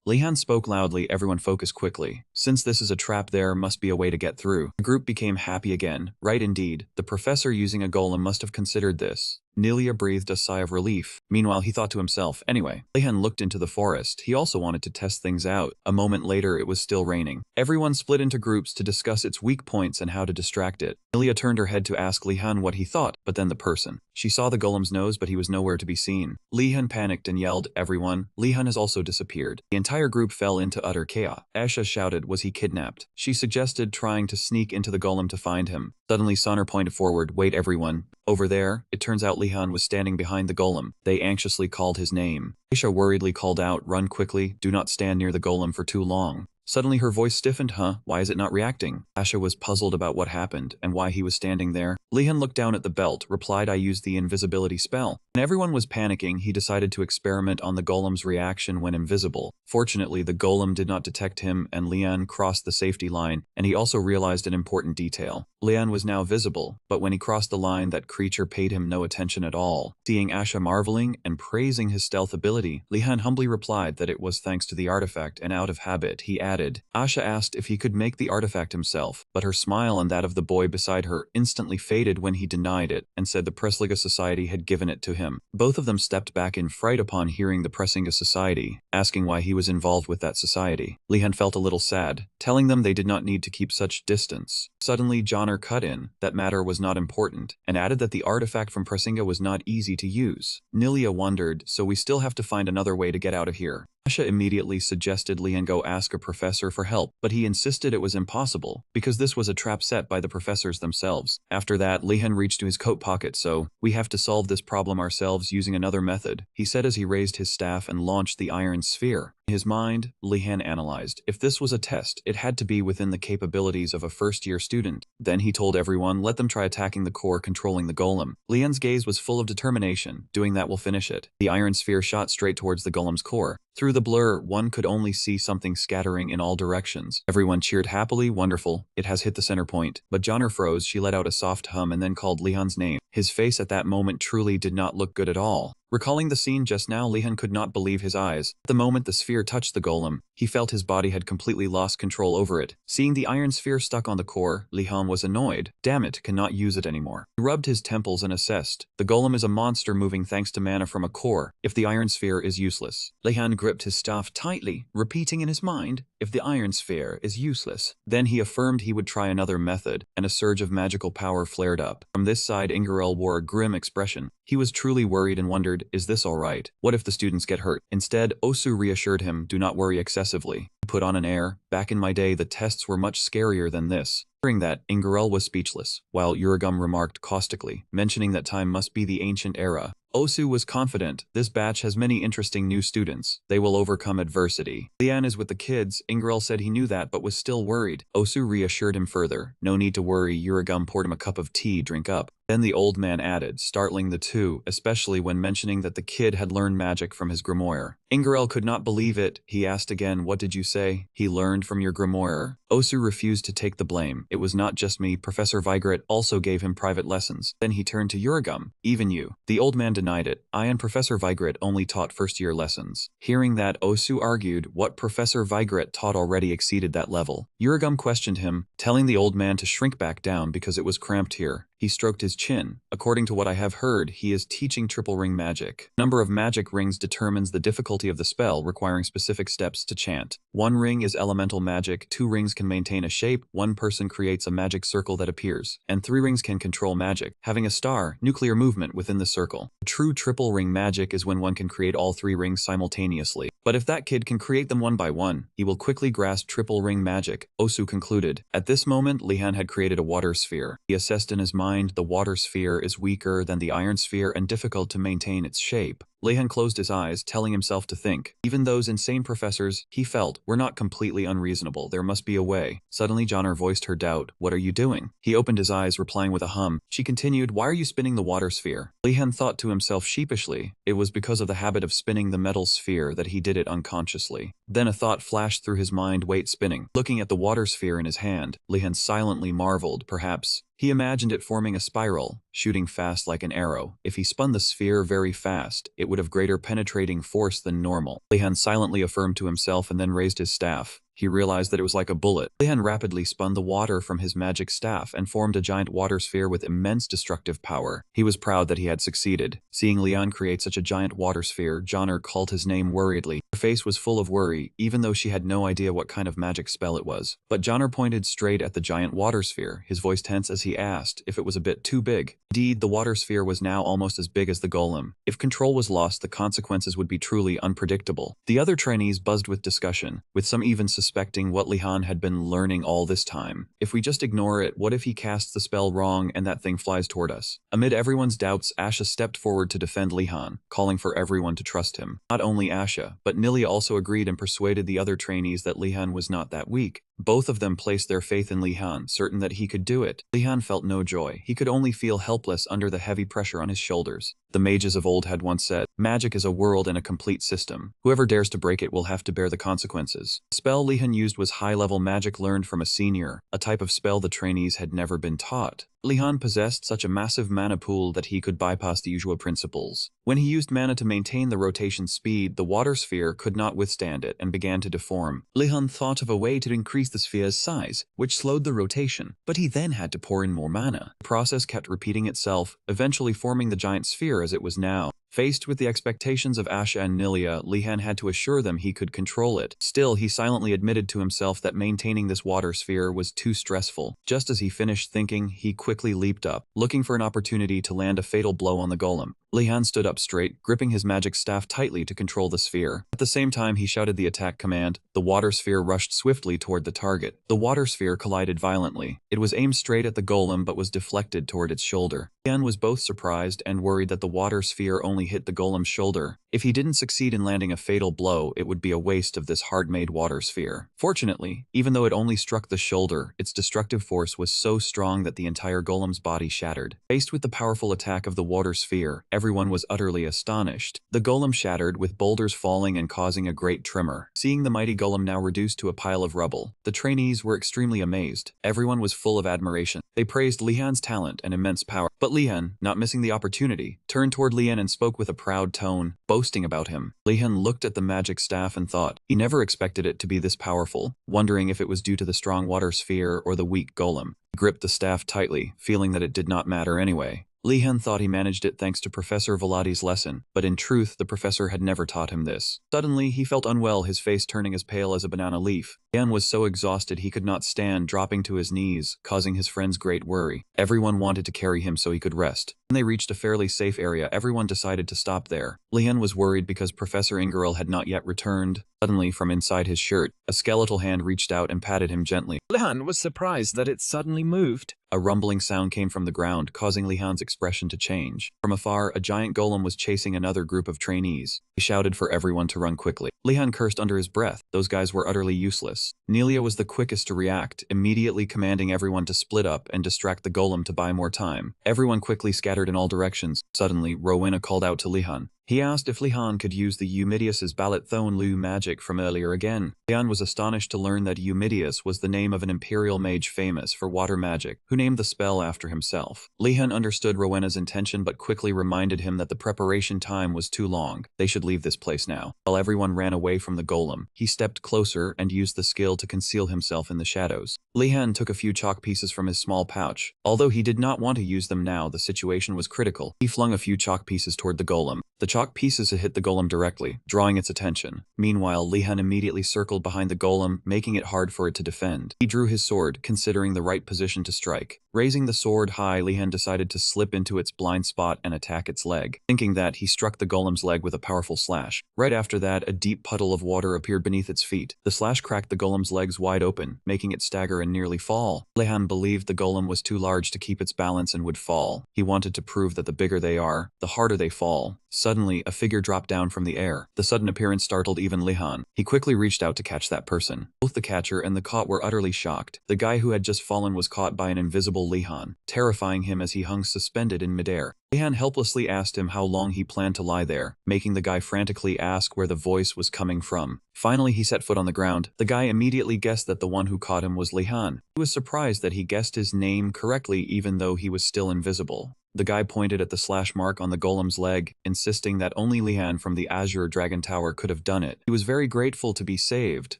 Lehan spoke loudly. Everyone focused quickly. "Since this is a trap, there must be a way to get through." The group became happy again. Right indeed. The professor using a golem must have considered this. Nilia breathed a sigh of relief. Meanwhile, he thought to himself, "Anyway." Lehan looked into the forest. He also wanted to test things out. A moment later, it was still raining. Everyone split into groups to discuss its weak points and how to distract it. Nilia turned her head to ask Lehan what he thought, but then the person. She saw the golem's nose, but he was nowhere to be seen. Lehan panicked and yelled, "Everyone, Lehan has also disappeared." The entire group fell into utter chaos. Asha shouted, "Was he kidnapped?" She suggested trying to sneak into the golem to find him. Suddenly, Sonner pointed forward. "Wait, everyone. Over there." It turns out Lehan was standing behind the golem. They anxiously called his name. Aisha worriedly called out, "Run quickly, do not stand near the golem for too long." Suddenly her voice stiffened. "Huh? Why is it not reacting?" Asha was puzzled about what happened and why he was standing there. Lehan looked down at the belt, replied, "I used the invisibility spell." When everyone was panicking, he decided to experiment on the golem's reaction when invisible. Fortunately, the golem did not detect him and Lehan crossed the safety line, and he also realized an important detail. Lehan was now visible, but when he crossed the line, that creature paid him no attention at all. Seeing Asha marveling and praising his stealth ability, Lehan humbly replied that it was thanks to the artifact, and out of habit, he added. Asha asked if he could make the artifact himself, but her smile and that of the boy beside her instantly faded. hated when he denied it and said the Pressliga Society had given it to him. Both of them stepped back in fright upon hearing the Pressliga Society, asking why he was involved with that society. Lehan felt a little sad, telling them they did not need to keep such distance. Suddenly, Joner cut in that matter was not important, and added that the artifact from Pressliga was not easy to use. Nilia wondered, so we still have to find another way to get out of here. Asha immediately suggested Lehan go ask a professor for help, but he insisted it was impossible, because this was a trap set by the professors themselves. After that, Lehan reached to his coat pocket, so, we have to solve this problem ourselves using another method, he said as he raised his staff and launched the iron sphere. In his mind, Lehan analyzed, if this was a test, it had to be within the capabilities of a first-year student. Then he told everyone, let them try attacking the core controlling the golem. Lehan's gaze was full of determination, doing that will finish it. The iron sphere shot straight towards the golem's core. Through the blur, one could only see something scattering in all directions. Everyone cheered happily, wonderful, it has hit the center point. But Joner froze, she let out a soft hum and then called Lehan's name. His face at that moment truly did not look good at all. Recalling the scene just now, Lehan could not believe his eyes. At the moment the sphere touched the golem, he felt his body had completely lost control over it. Seeing the iron sphere stuck on the core, Lehan was annoyed. Damn it, cannot use it anymore. He rubbed his temples and assessed. The golem is a monster moving thanks to mana from a core, if the iron sphere is useless. Lehan gripped his staff tightly, repeating in his mind, if the iron sphere is useless. Then he affirmed he would try another method, and a surge of magical power flared up. From this side, Ingerel wore a grim expression. He was truly worried and wondered, is this alright? What if the students get hurt? Instead, Osu reassured him, do not worry excessively. He put on an air, back in my day the tests were much scarier than this. Hearing that, Ingerel was speechless, while Uragum remarked caustically, mentioning that time must be the ancient era. Osu was confident, this batch has many interesting new students. They will overcome adversity. Lehan is with the kids, Ingerel said he knew that but was still worried. Osu reassured him further, no need to worry, Uragum poured him a cup of tea, drink up. Then the old man added, startling the two, especially when mentioning that the kid had learned magic from his grimoire. Ingerel could not believe it. He asked again, what did you say? He learned from your grimoire? Osu refused to take the blame. It was not just me, Professor Vigret also gave him private lessons. Then he turned to Uragum, even you. The old man denied it. I and Professor Vigret only taught first-year lessons. Hearing that, Osu argued, what Professor Vigret taught already exceeded that level. Uragum questioned him, telling the old man to shrink back down because it was cramped here. He stroked his chin. According to what I have heard, he is teaching triple ring magic. Number of magic rings determines the difficulty of the spell, requiring specific steps to chant. 1 ring is elemental magic, 2 rings can maintain a shape, 1 person creates a magic circle that appears, and 3 rings can control magic, having a star, nuclear movement within the circle. True triple ring magic is when one can create all 3 rings simultaneously. But if that kid can create them one by one, he will quickly grasp triple ring magic, Osu concluded. At this moment, Lehan had created a water sphere. He assessed in his mind the water sphere is weaker than the iron sphere and difficult to maintain its shape. Lehan closed his eyes, telling himself to think. Even those insane professors, he felt, were not completely unreasonable. There must be a way. Suddenly Joner voiced her doubt. What are you doing? He opened his eyes, replying with a hum. She continued, why are you spinning the water sphere? Lehan thought to himself sheepishly. It was because of the habit of spinning the metal sphere that he did it unconsciously. Then a thought flashed through his mind, wait, spinning. Looking at the water sphere in his hand, Lehan silently marveled, perhaps. He imagined it forming a spiral, shooting fast like an arrow. If he spun the sphere very fast, it would have greater penetrating force than normal. Lehan silently affirmed to himself and then raised his staff. He realized that it was like a bullet. Lehan rapidly spun the water from his magic staff and formed a giant water sphere with immense destructive power. He was proud that he had succeeded. Seeing Lehan create such a giant water sphere, Joner called his name worriedly. Her face was full of worry, even though she had no idea what kind of magic spell it was. But Joner pointed straight at the giant water sphere, his voice tense as he asked if it was a bit too big. Indeed, the water sphere was now almost as big as the golem. If control was lost, the consequences would be truly unpredictable. The other trainees buzzed with discussion, with some even suspecting what Lehan had been learning all this time. If we just ignore it, what if he casts the spell wrong and that thing flies toward us? Amid everyone's doubts, Asha stepped forward to defend Lehan, calling for everyone to trust him. Not only Asha, but Nilia also agreed and persuaded the other trainees that Lehan was not that weak. Both of them placed their faith in Lehan, certain that he could do it. Lehan felt no joy. He could only feel helpless under the heavy pressure on his shoulders. The mages of old had once said, magic is a world and a complete system. Whoever dares to break it will have to bear the consequences. The spell Lehan used was high-level magic learned from a senior, a type of spell the trainees had never been taught. Lehan possessed such a massive mana pool that he could bypass the usual principles. When he used mana to maintain the rotation speed, the water sphere could not withstand it and began to deform. Lehan thought of a way to increase the sphere's size, which slowed the rotation, but he then had to pour in more mana. The process kept repeating itself, eventually forming the giant sphere as it was now. Faced with the expectations of Asha and Nilia, Lehan had to assure them he could control it. Still, he silently admitted to himself that maintaining this water sphere was too stressful. Just as he finished thinking, he quickly leaped up, looking for an opportunity to land a fatal blow on the golem. Lehan stood up straight, gripping his magic staff tightly to control the sphere. At the same time, he shouted the attack command. The water sphere rushed swiftly toward the target. The water sphere collided violently. It was aimed straight at the golem but was deflected toward its shoulder. Lehan was both surprised and worried that the water sphere only hit the golem's shoulder. If he didn't succeed in landing a fatal blow, it would be a waste of this hard-made water sphere. Fortunately, even though it only struck the shoulder, its destructive force was so strong that the entire golem's body shattered. Faced with the powerful attack of the water sphere, everyone was utterly astonished. The golem shattered, with boulders falling and causing a great tremor. Seeing the mighty golem now reduced to a pile of rubble, the trainees were extremely amazed. Everyone was full of admiration. They praised Lehan's talent and immense power. But Lehan, not missing the opportunity, turned toward Lehan and spoke with a proud tone, boasting about him. Lehan looked at the magic staff and thought he never expected it to be this powerful, wondering if it was due to the strong water sphere or the weak golem. He gripped the staff tightly, feeling that it did not matter anyway. Lehan thought he managed it thanks to Professor Velati's lesson, but in truth, the professor had never taught him this. Suddenly, he felt unwell, his face turning as pale as a banana leaf. Lehan was so exhausted he could not stand, dropping to his knees, causing his friends great worry. Everyone wanted to carry him so he could rest. When they reached a fairly safe area, everyone decided to stop there. Lehan was worried because Professor Ingeril had not yet returned. Suddenly, from inside his shirt, a skeletal hand reached out and patted him gently. Lehan was surprised that it suddenly moved. A rumbling sound came from the ground, causing Lehan's expression to change. From afar, a giant golem was chasing another group of trainees. He shouted for everyone to run quickly. Lehan cursed under his breath. Those guys were utterly useless. Nilia was the quickest to react, immediately commanding everyone to split up and distract the golem to buy more time. Everyone quickly scattered in all directions. Suddenly, Rowena called out to Lehan. He asked if Lehan could use the Eumidius's Balathone Lu magic from earlier again. Lehan was astonished to learn that Eumidius was the name of an imperial mage famous for water magic, who named the spell after himself. Lehan understood Rowena's intention but quickly reminded him that the preparation time was too long. They should leave this place now. While everyone ran away from the golem, he stepped closer and used the skill to conceal himself in the shadows. Lehan took a few chalk pieces from his small pouch. Although he did not want to use them now, the situation was critical. He flung a few chalk pieces toward the golem. The chalk pieces had hit the golem directly, drawing its attention. Meanwhile, Lehan immediately circled behind the golem, making it hard for it to defend. He drew his sword, considering the right position to strike. Raising the sword high, Lehan decided to slip into its blind spot and attack its leg. Thinking that, he struck the golem's leg with a powerful slash. Right after that, a deep puddle of water appeared beneath its feet. The slash cracked the golem's legs wide open, making it stagger and nearly fall. Lehan believed the golem was too large to keep its balance and would fall. He wanted to prove that the bigger they are, the harder they fall. Suddenly, a figure dropped down from the air. The sudden appearance startled even Lehan. He quickly reached out to catch that person. Both the catcher and the caught were utterly shocked. The guy who had just fallen was caught by an invisible Lehan, terrifying him as he hung suspended in midair. Lehan helplessly asked him how long he planned to lie there, making the guy frantically ask where the voice was coming from. Finally, he set foot on the ground. The guy immediately guessed that the one who caught him was Lehan. He was surprised that he guessed his name correctly even though he was still invisible. The guy pointed at the slash mark on the golem's leg, insisting that only Lehan from the Azure Dragon Tower could have done it. He was very grateful to be saved,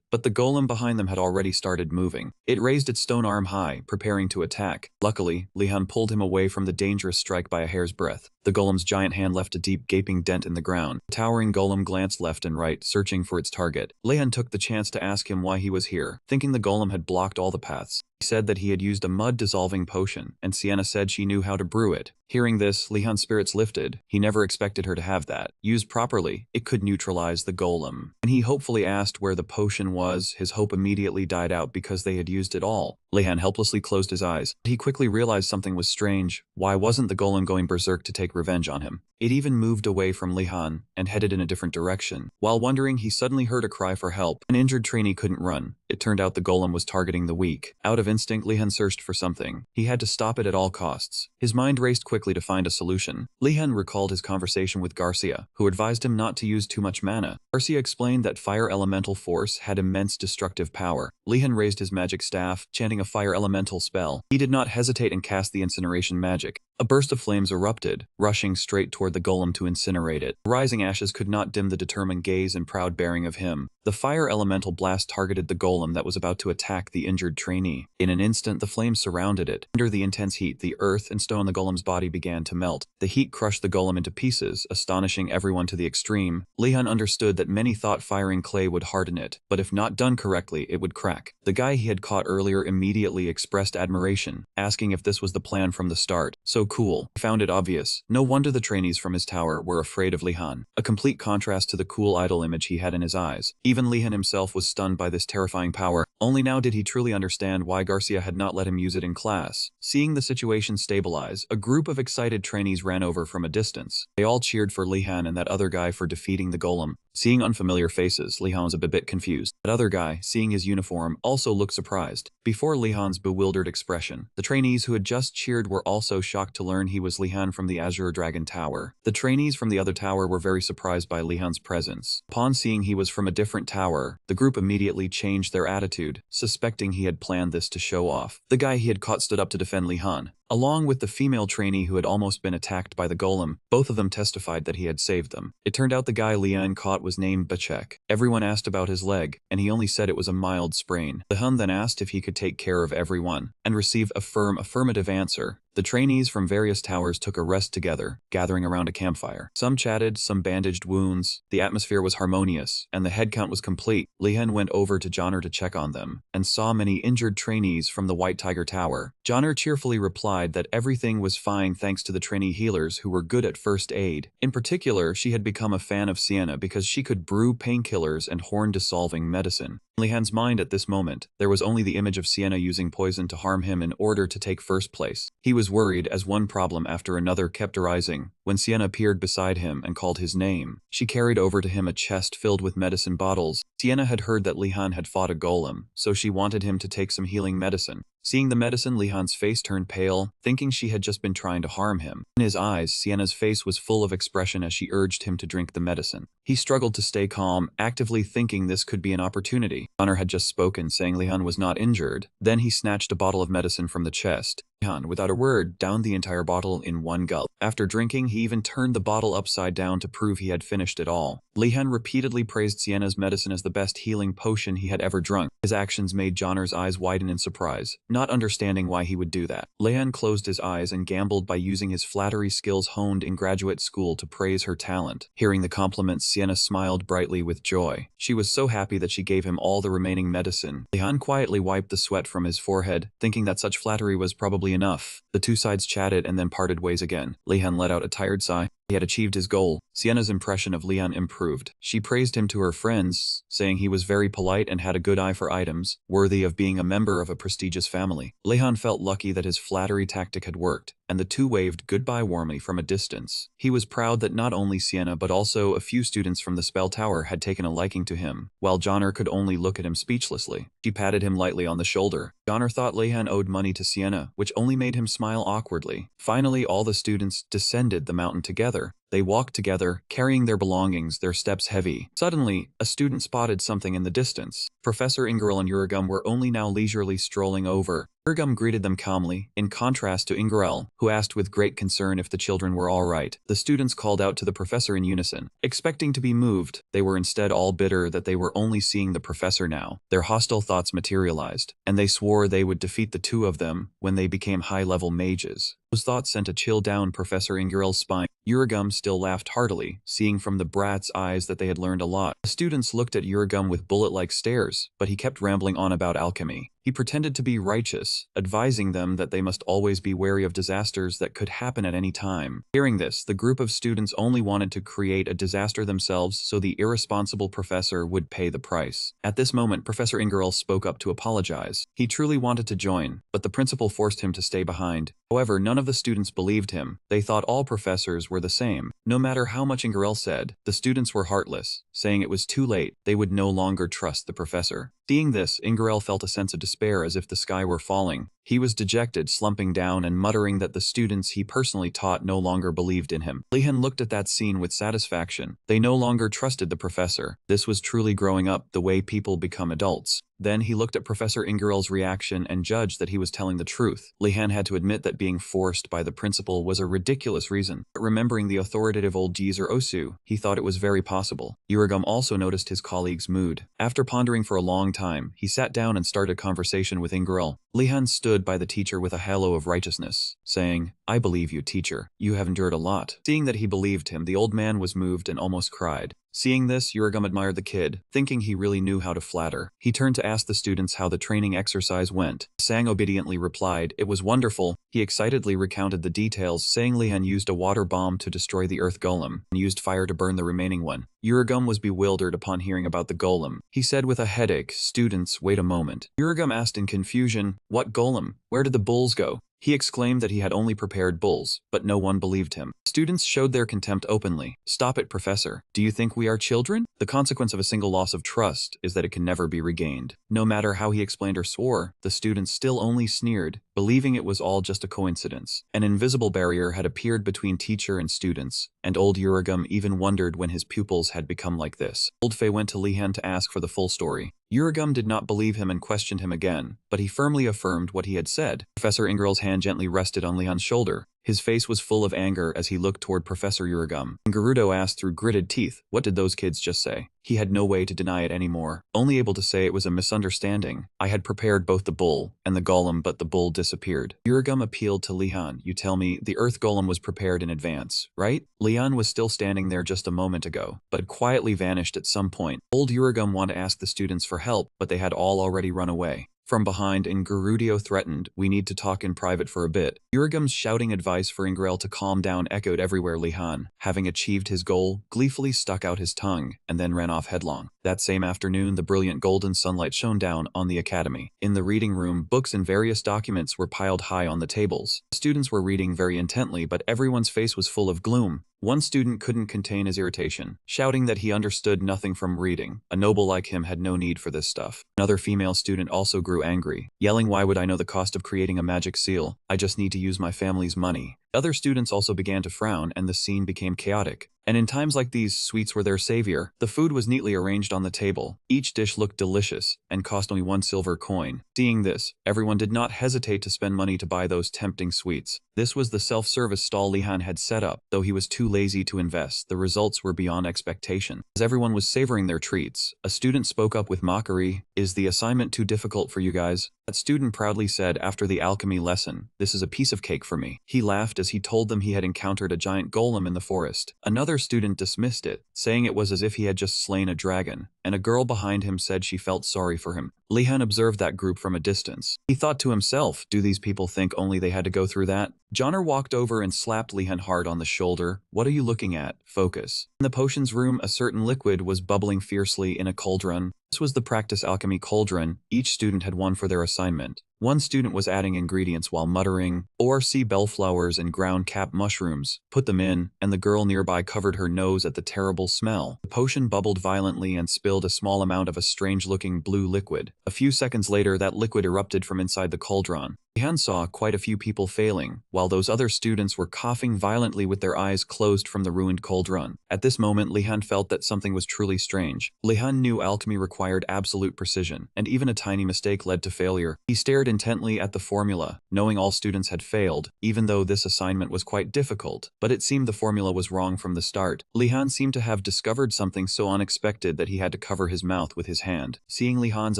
but the golem behind them had already started moving. It raised its stone arm high, preparing to attack. Luckily, Lehan pulled him away from the dangerous strike by a hair's breadth. The golem's giant hand left a deep, gaping dent in the ground. The towering golem glanced left and right, searching for its target. Lehan took the chance to ask him why he was here, thinking the golem had blocked all the paths. He said that he had used a mud-dissolving potion, and Sienna said she knew how to brew it. Hearing this, Lehan's spirits lifted. He never expected her to have that. Used properly, it could neutralize the golem. When he hopefully asked where the potion was, his hope immediately died out because they had used it all. Lehan helplessly closed his eyes. He quickly realized something was strange. Why wasn't the golem going berserk to take revenge on him? It even moved away from Lehan and headed in a different direction. While wondering, he suddenly heard a cry for help. An injured trainee couldn't run. It turned out the golem was targeting the weak. Out of instinct, Lehan searched for something. He had to stop it at all costs. His mind raced quickly to find a solution. Lehan recalled his conversation with Garcia, who advised him not to use too much mana. Garcia explained that fire elemental force had immense destructive power. Lehan raised his magic staff, chanting a fire elemental spell. He did not hesitate and cast the incineration magic. A burst of flames erupted, rushing straight toward the golem to incinerate it. Rising ashes could not dim the determined gaze and proud bearing of him. The fire elemental blast targeted the golem that was about to attack the injured trainee. In an instant, the flames surrounded it. Under the intense heat, the earth and stone the golem's body began to melt. The heat crushed the golem into pieces, astonishing everyone to the extreme. Lehan understood that many thought firing clay would harden it, but if not done correctly, it would crack. The guy he had caught earlier immediately expressed admiration, asking if this was the plan from the start. So cool. He found it obvious. No wonder the trainees from his tower were afraid of Lehan. A complete contrast to the cool idol image he had in his eyes. Even Lehan himself was stunned by this terrifying power. Only now did he truly understand why Garcia had not let him use it in class. Seeing the situation stabilize, a group of excited trainees ran over from a distance. They all cheered for Lehan and that other guy for defeating the golem. Seeing unfamiliar faces, Lehan was a bit confused. That other guy, seeing his uniform, also looked surprised. Before Lehan's bewildered expression, the trainees who had just cheered were also shocked to learn he was Lehan from the Azure Dragon Tower. The trainees from the other tower were very surprised by Lehan's presence. Upon seeing he was from a different tower, the group immediately changed their attitude, suspecting he had planned this to show off. The guy he had caught stood up to defend Lehan. Along with the female trainee who had almost been attacked by the golem, both of them testified that he had saved them. It turned out the guy Lehan caught was named Bachek. Everyone asked about his leg, and he only said it was a mild sprain. Lehan then asked if he could take care of everyone, and received a firm affirmative answer. The trainees from various towers took a rest together, gathering around a campfire. Some chatted, some bandaged wounds. The atmosphere was harmonious, and the head count was complete. Lehan went over to Joner to check on them, and saw many injured trainees from the White Tiger Tower. Joner cheerfully replied that everything was fine thanks to the trainee healers who were good at first aid. In particular, she had become a fan of Sienna because she could brew painkillers and horn-dissolving medicine. In Lehan's mind at this moment, there was only the image of Sienna using poison to harm him in order to take first place. He was worried as one problem after another kept arising. When Sienna appeared beside him and called his name, she carried over to him a chest filled with medicine bottles. Sienna had heard that Lehan had fought a golem, so she wanted him to take some healing medicine. Seeing the medicine, Lehan's face turned pale, thinking she had just been trying to harm him. In his eyes, Sienna's face was full of expression as she urged him to drink the medicine. He struggled to stay calm, actively thinking this could be an opportunity. Joner had just spoken, saying Lehan was not injured. Then he snatched a bottle of medicine from the chest. Lehan, without a word, downed the entire bottle in one gulp. After drinking, he even turned the bottle upside down to prove he had finished it all. Lehan repeatedly praised Sienna's medicine as the best healing potion he had ever drunk. His actions made Joner's eyes widen in surprise, not understanding why he would do that. Lehan closed his eyes and gambled by using his flattery skills honed in graduate school to praise her talent. Hearing the compliments, Sienna smiled brightly with joy. She was so happy that she gave him all the remaining medicine. Lehan quietly wiped the sweat from his forehead, thinking that such flattery was probably enough. The two sides chatted and then parted ways again. Lehan let out a tired sigh. He had achieved his goal. Sienna's impression of Lehan improved. She praised him to her friends, saying he was very polite and had a good eye for items, worthy of being a member of a prestigious family. Lehan felt lucky that his flattery tactic had worked, and the two waved goodbye warmly from a distance. He was proud that not only Sienna but also a few students from the spell tower had taken a liking to him, while Joner could only look at him speechlessly. She patted him lightly on the shoulder. Joner thought Lehan owed money to Sienna, which only made him smile awkwardly. Finally, all the students descended the mountain together. They walked together, carrying their belongings, their steps heavy. Suddenly, a student spotted something in the distance. Professor Ingirl and Uragum were only now leisurely strolling over. Uragum greeted them calmly, in contrast to Ingirl, who asked with great concern if the children were all right. The students called out to the professor in unison. Expecting to be moved, they were instead all bitter that they were only seeing the professor now. Their hostile thoughts materialized, and they swore they would defeat the two of them when they became high-level mages. Those thoughts sent a chill down Professor Ingirl's spine. Uragum still laughed heartily, seeing from the brat's eyes that they had learned a lot. The students looked at Uragum with bullet-like stares, but he kept rambling on about alchemy. He pretended to be righteous, advising them that they must always be wary of disasters that could happen at any time. Hearing this, the group of students only wanted to create a disaster themselves so the irresponsible professor would pay the price. At this moment, Professor Ingirl spoke up to apologize. He truly wanted to join, but the principal forced him to stay behind. However, none of the students believed him. They thought all professors were the same. No matter how much Ingerell said, the students were heartless, saying it was too late, they would no longer trust the professor. Seeing this, Ingerell felt a sense of despair as if the sky were falling. He was dejected, slumping down and muttering that the students he personally taught no longer believed in him. Lehan looked at that scene with satisfaction. They no longer trusted the professor. This was truly growing up, the way people become adults. Then he looked at Professor Ingerell's reaction and judged that he was telling the truth. Lehan had to admit that being forced by the principal was a ridiculous reason. But remembering the authoritative old geezer Osu, he thought it was very possible. Uragum also noticed his colleague's mood. After pondering for a long time, he sat down and started a conversation with Ingerell. Lehan stood by the teacher with a halo of righteousness, saying, "I believe you, teacher. You have endured a lot." Seeing that he believed him, the old man was moved and almost cried. Seeing this, Uragum admired the kid, thinking he really knew how to flatter. He turned to ask the students how the training exercise went. Sang obediently replied, "It was wonderful." He excitedly recounted the details, saying Lehan used a water bomb to destroy the earth golem, and used fire to burn the remaining one. Uragum was bewildered upon hearing about the golem. He said with a headache, "Students, wait a moment." Uragum asked in confusion, "What golem? Where did the bulls go?" He exclaimed that he had only prepared bulls, but no one believed him. Students showed their contempt openly. "Stop it, professor. Do you think we are children?" The consequence of a single loss of trust is that it can never be regained. No matter how he explained or swore, the students still only sneered, believing it was all just a coincidence. An invisible barrier had appeared between teacher and students, and old Uragum even wondered when his pupils had become like this. Old Fei went to Lehan to ask for the full story. Uragum did not believe him and questioned him again, but he firmly affirmed what he had said. Professor Ingerell's hand gently rested on Lehan's shoulder. His face was full of anger as he looked toward Professor Uragum. Gerudo asked through gritted teeth, "What did those kids just say?" He had no way to deny it anymore, only able to say it was a misunderstanding. "I had prepared both the bull and the golem, but the bull disappeared." Uragum appealed to Lehan. "You tell me, the earth golem was prepared in advance, right?" Lehan was still standing there just a moment ago, but quietly vanished at some point. Old Uragum wanted to ask the students for help, but they had all already run away. From behind, Gerudo threatened, "We need to talk in private for a bit." Uragum's shouting advice for Ingerell to calm down echoed everywhere. Lehan, having achieved his goal, gleefully stuck out his tongue, and then ran off headlong. That same afternoon, the brilliant golden sunlight shone down on the academy. In the reading room, books and various documents were piled high on the tables. The students were reading very intently, but everyone's face was full of gloom. One student couldn't contain his irritation, shouting that he understood nothing from reading. A noble like him had no need for this stuff. Another female student also grew angry, yelling, "Why would I know the cost of creating a magic seal? I just need to use my family's money." Other students also began to frown, and the scene became chaotic. And in times like these, sweets were their savior. The food was neatly arranged on the table. Each dish looked delicious, and cost only 1 silver coin. Seeing this, everyone did not hesitate to spend money to buy those tempting sweets. This was the self-service stall Lehan had set up. Though he was too lazy to invest, the results were beyond expectation. As everyone was savoring their treats, a student spoke up with mockery, "Is the assignment too difficult for you guys?" That student proudly said after the alchemy lesson, "This is a piece of cake for me." He laughed as he told them he had encountered a giant golem in the forest. Another student dismissed it, saying it was as if he had just slain a dragon, and a girl behind him said she felt sorry for him. Lehan observed that group from a distance. He thought to himself, "Do these people think only they had to go through that?" Joner walked over and slapped Lehan hard on the shoulder. "What are you looking at? Focus." In the potions room, a certain liquid was bubbling fiercely in a cauldron. This was the practice alchemy cauldron. Each student had one for their assignment. One student was adding ingredients while muttering, "Or see bellflowers and ground cap mushrooms. Put them in," and the girl nearby covered her nose at the terrible smell. The potion bubbled violently and spilled a small amount of a strange-looking blue liquid. A few seconds later, that liquid erupted from inside the cauldron. Lehan saw quite a few people failing, while those other students were coughing violently with their eyes closed from the ruined cauldron. At this moment, Lehan felt that something was truly strange. Lehan knew alchemy required absolute precision, and even a tiny mistake led to failure. He stared intently at the formula, knowing all students had failed, even though this assignment was quite difficult. But it seemed the formula was wrong from the start. Lehan seemed to have discovered something so unexpected that he had to cover his mouth with his hand. Seeing Lehan's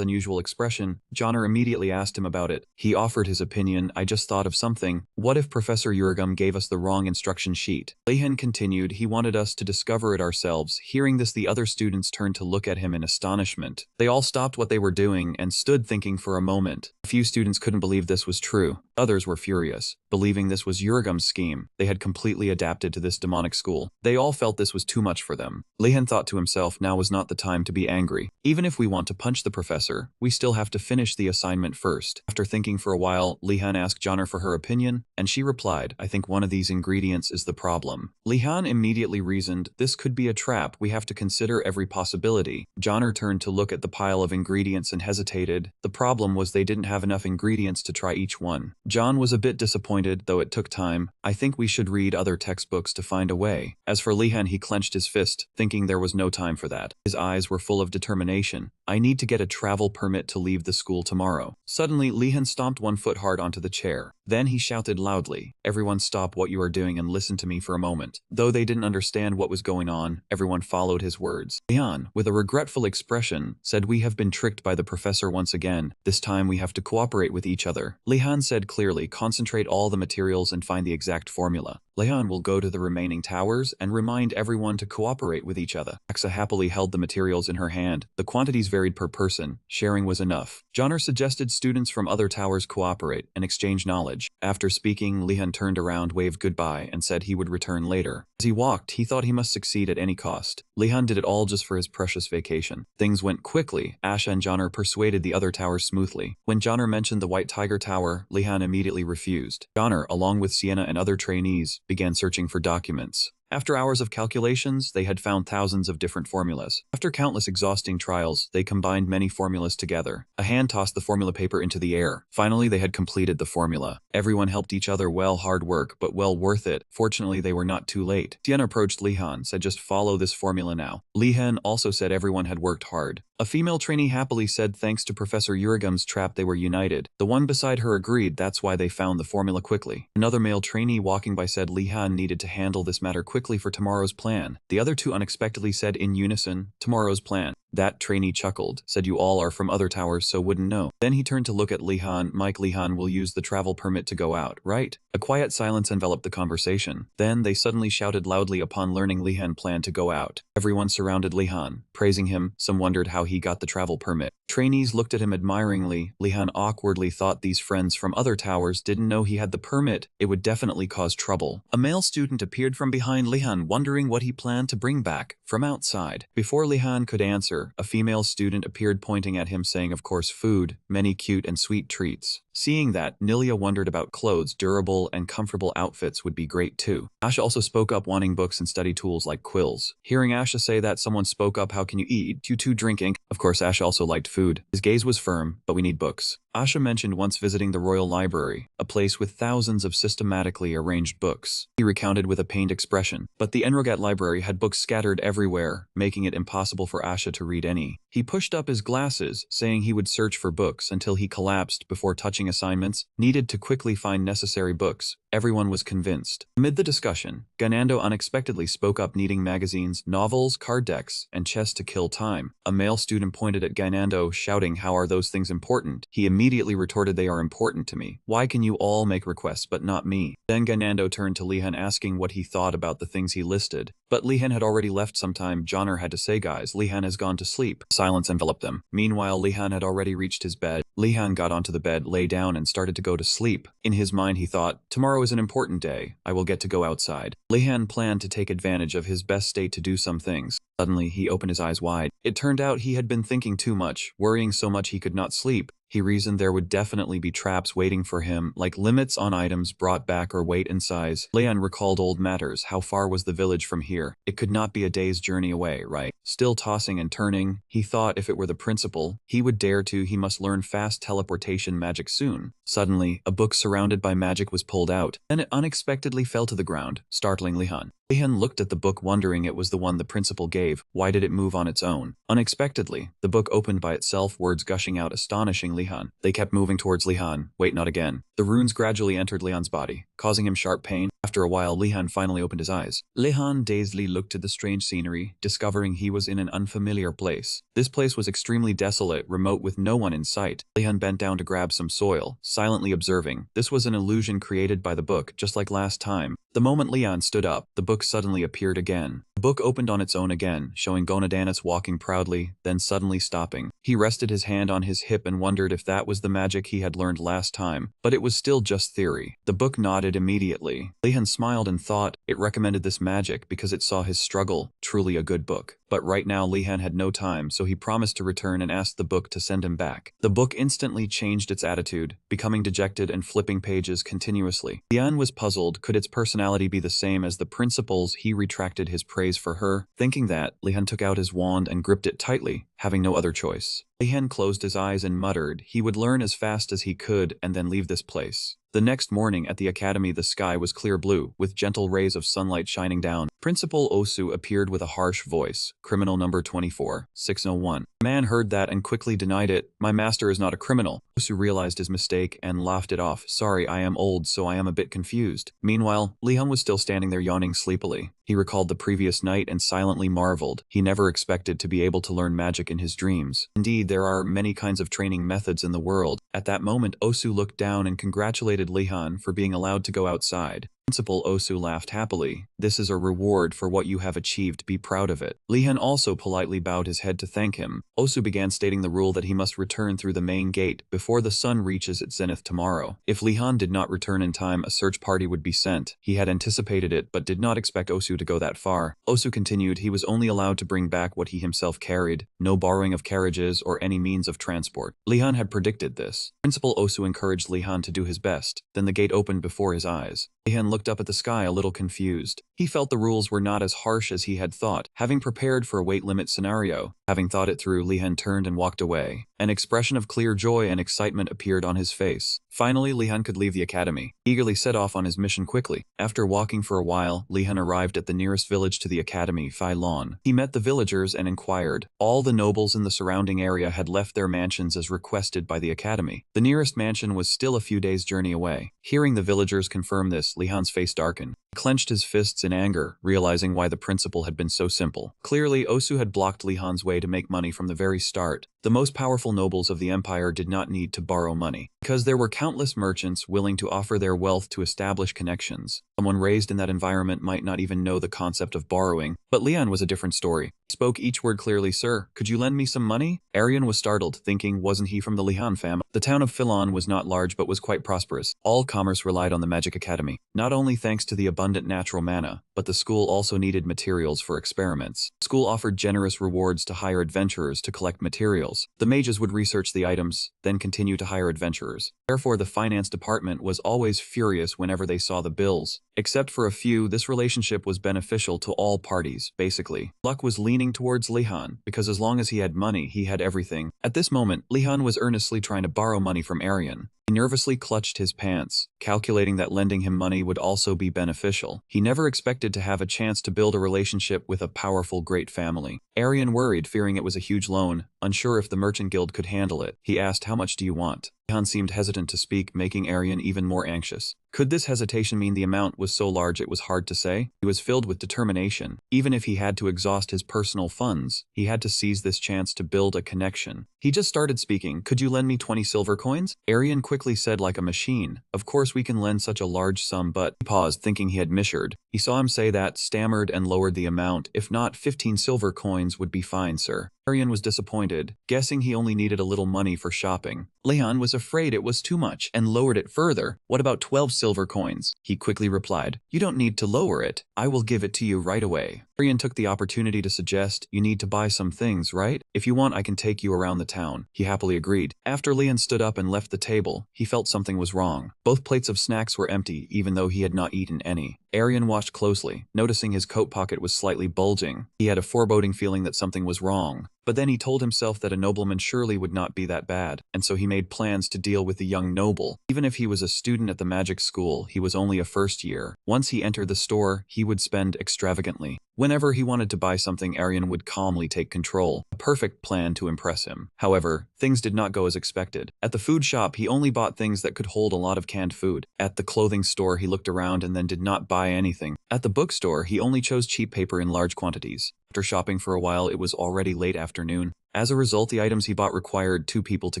unusual expression, Joner immediately asked him about it. He offered his opinion, "I just thought of something. What if Professor Uragum gave us the wrong instruction sheet?" Lehan continued, "He wanted us to discover it ourselves." Hearing this, the other students turned to look at him in astonishment. They all stopped what they were doing and stood thinking for a moment. A few students couldn't believe this was true. Others were furious, believing this was Urugum's scheme. They had completely adapted to this demonic school. They all felt this was too much for them. Lehan thought to himself, now was not the time to be angry. Even if we want to punch the professor, we still have to finish the assignment first. After thinking for a while, Lehan asked Joner for her opinion, and she replied, I think one of these ingredients is the problem. Lehan immediately reasoned, this could be a trap, we have to consider every possibility. Joner turned to look at the pile of ingredients and hesitated. The problem was they didn't have enough ingredients to try each one. John was a bit disappointed, though it took time. I think we should read other textbooks to find a way. As for Lehan, he clenched his fist, thinking there was no time for that. His eyes were full of determination. I need to get a travel permit to leave the school tomorrow. Suddenly, Lehan stomped one foot hard onto the chair. Then he shouted loudly, everyone stop what you are doing and listen to me for a moment. Though they didn't understand what was going on, everyone followed his words. Lehan, with a regretful expression, said we have been tricked by the professor once again. This time we have to cooperate with each other. Lehan said clearly, concentrate all the materials and find the exact formula. Lehan will go to the remaining towers and remind everyone to cooperate with each other. Axa happily held the materials in her hand. The quantities varied per person. Sharing was enough. Joner suggested students from other towers cooperate and exchange knowledge. After speaking, Lehan turned around, waved goodbye, and said he would return later. As he walked, he thought he must succeed at any cost. Lehan did it all just for his precious vacation. Things went quickly. Asha and Joner persuaded the other towers smoothly. When Joner mentioned the White Tiger Tower, Lehan immediately refused. Joner, along with Sienna and other trainees, began searching for documents. After hours of calculations, they had found thousands of different formulas. After countless exhausting trials, they combined many formulas together. A hand tossed the formula paper into the air. Finally, they had completed the formula. Everyone helped each other well, hard work, but well worth it. Fortunately, they were not too late. Sienna approached Lehan, said just follow this formula now. Lehan also said everyone had worked hard. A female trainee happily said thanks to Professor Urugum's trap they were united. The one beside her agreed that's why they found the formula quickly. Another male trainee walking by said Lehan needed to handle this matter quickly for tomorrow's plan. The other two unexpectedly said in unison, tomorrow's plan. That trainee chuckled, said you all are from other towers so wouldn't know. Then he turned to look at Lehan. Mike, Lehan will use the travel permit to go out, right? A quiet silence enveloped the conversation. Then they suddenly shouted loudly upon learning Lehan planned to go out. Everyone surrounded Lehan, praising him. Some wondered how he got the travel permit. Trainees looked at him admiringly. Lehan awkwardly thought these friends from other towers didn't know he had the permit. It would definitely cause trouble. A male student appeared from behind Lehan, wondering what he planned to bring back from outside. Before Lehan could answer, a female student appeared pointing at him saying, of course, food, many cute and sweet treats. Seeing that, Nilia wondered about clothes. Durable and comfortable outfits would be great too. Asha also spoke up, wanting books and study tools like quills. Hearing Asha say that, someone spoke up, how can you eat? You two drinking? Of course, Asha also liked food. His gaze was firm, but we need books. Asha mentioned once visiting the Royal Library, a place with thousands of systematically arranged books. He recounted with a pained expression, but the Enrogat Library had books scattered everywhere, making it impossible for Asha to read any. He pushed up his glasses, saying he would search for books until he collapsed before touching assignments, needed to quickly find necessary books. Everyone was convinced. Amid the discussion, Ganando unexpectedly spoke up, needing magazines, novels, card decks, and chess to kill time. A male student pointed at Ganando, shouting, how are those things important? He immediately retorted, they are important to me. Why can you all make requests but not me? Then Ganando turned to Lehan, asking what he thought about the things he listed. But Lehan had already left some time. Joner had to say, guys, Lehan has gone to sleep. Silence enveloped them. Meanwhile, Lehan had already reached his bed. Lehan got onto the bed, lay down, and started to go to sleep. In his mind, he thought, tomorrow is an important day. I will get to go outside. Lehan planned to take advantage of his best state to do some things. Suddenly, he opened his eyes wide. It turned out he had been thinking too much, worrying so much he could not sleep. He reasoned there would definitely be traps waiting for him, like limits on items brought back or weight and size. Lehan recalled old matters. How far was the village from here? It could not be a day's journey away, right? Still tossing and turning, he thought if it were the principal, he would dare to. He must learn fast teleportation magic soon. Suddenly, a book surrounded by magic was pulled out. Then it unexpectedly fell to the ground, startling Lehan. Lehan looked at the book, wondering it was the one the principal gave. Why did it move on its own? Unexpectedly, the book opened by itself, words gushing out, astonishing Lehan. They kept moving towards Lehan. Wait, not again. The runes gradually entered Lehan's body, causing him sharp pain. After a while, Lehan finally opened his eyes. Lehan dazedly looked at the strange scenery, discovering he was in an unfamiliar place. This place was extremely desolate, remote, with no one in sight. Lehan bent down to grab some soil, silently observing. This was an illusion created by the book, just like last time. The moment Lehan stood up, the book suddenly appeared again. The book opened on its own again, showing Gonadanis walking proudly, then suddenly stopping. He rested his hand on his hip and wondered if that was the magic he had learned last time, but it was still just theory. The book nodded immediately. Lehan smiled and thought it recommended this magic because it saw his struggle, truly a good book. But right now Lehan had no time, so he promised to return and asked the book to send him back. The book instantly changed its attitude, becoming dejected and flipping pages continuously. Lehan was puzzled. Could its personality be the same as the principal's? He retracted his praise for her. Thinking that, Lehan took out his wand and gripped it tightly, having no other choice. Lehan closed his eyes and muttered he would learn as fast as he could and then leave this place. The next morning at the academy the sky was clear blue, with gentle rays of sunlight shining down. Principal Osu appeared with a harsh voice. Criminal number 24, 601. The man heard that and quickly denied it. My master is not a criminal. Osu realized his mistake and laughed it off. Sorry, I am old, so I am a bit confused. Meanwhile, Lehan was still standing there yawning sleepily. He recalled the previous night and silently marveled. He never expected to be able to learn magic in his dreams. Indeed, there are many kinds of training methods in the world. At that moment, Osu looked down and congratulated Lehan for being allowed to go outside. Principal Osu laughed happily. This is a reward for what you have achieved. Be proud of it. Lehan also politely bowed his head to thank him. Osu began stating the rule that he must return through the main gate before the sun reaches its zenith tomorrow. If Lehan did not return in time, a search party would be sent. He had anticipated it but did not expect Osu to go that far. Osu continued he was only allowed to bring back what he himself carried, no borrowing of carriages or any means of transport. Lehan had predicted this. Principal Osu encouraged Lehan to do his best. Then the gate opened before his eyes. Lehan looked up at the sky a little confused. He felt the rules were not as harsh as he had thought. Having prepared for a weight limit scenario, having thought it through, Lehan turned and walked away. An expression of clear joy and excitement appeared on his face. Finally, Lehan could leave the academy. He eagerly set off on his mission quickly. After walking for a while, Lehan arrived at the nearest village to the academy, Phylon. He met the villagers and inquired. All the nobles in the surrounding area had left their mansions as requested by the academy. The nearest mansion was still a few days' journey away. Hearing the villagers confirm this, Lehan's face darkened. He clenched his fists in anger, realizing why the principal had been so simple. Clearly, Osu had blocked Lehan's way to make money from the very start. The most powerful nobles of the empire did not need to borrow money, because there were countless merchants willing to offer their wealth to establish connections. Someone raised in that environment might not even know the concept of borrowing, but Lehan was a different story. He spoke each word clearly. Sir, could you lend me some money? Arian was startled, thinking wasn't he from the Lehan family? The town of Phylon was not large but was quite prosperous. All commerce relied on the magic academy, not only thanks to the abundant natural mana, but the school also needed materials for experiments. The school offered generous rewards to hire adventurers to collect materials. The mages would research the items, then continue to hire adventurers. Therefore, the finance department was always furious whenever they saw the bills. Except for a few, this relationship was beneficial to all parties, basically. Luck was leaning towards Lehan, because as long as he had money, he had everything. At this moment, Lehan was earnestly trying to borrow money from Arian. He nervously clutched his pants, calculating that lending him money would also be beneficial. He never expected to have a chance to build a relationship with a powerful, great family. Arian worried, fearing it was a huge loan, unsure if the merchant guild could handle it. He asked, "How much do you want?" Lehan seemed hesitant to speak, making Arian even more anxious. Could this hesitation mean the amount was so large it was hard to say? He was filled with determination. Even if he had to exhaust his personal funds, he had to seize this chance to build a connection. He just started speaking. "Could you lend me 20 silver coins?" Arian quickly said like a machine, "Of course we can lend such a large sum, but..." He paused, thinking he had misheard. He saw him say that, stammered and lowered the amount. "If not, 15 silver coins would be fine, sir." Arian was disappointed, guessing he only needed a little money for shopping. Lehan was afraid it was too much and lowered it further. "What about 12 silver coins?" He quickly replied, "You don't need to lower it. I will give it to you right away." Arian took the opportunity to suggest, "You need to buy some things, right? If you want, I can take you around the town." He happily agreed. After Lehan stood up and left the table, he felt something was wrong. Both plates of snacks were empty, even though he had not eaten any. Arian watched closely, noticing his coat pocket was slightly bulging. He had a foreboding feeling that something was wrong. But then he told himself that a nobleman surely would not be that bad, and so he made plans to deal with the young noble. Even if he was a student at the magic school, he was only a first year. Once he entered the store, he would spend extravagantly. Whenever he wanted to buy something, Arian would calmly take control. A perfect plan to impress him. However, things did not go as expected. At the food shop, he only bought things that could hold a lot of canned food. At the clothing store, he looked around and then did not buy anything. At the bookstore, he only chose cheap paper in large quantities. After shopping for a while, it was already late afternoon. As a result, the items he bought required 2 people to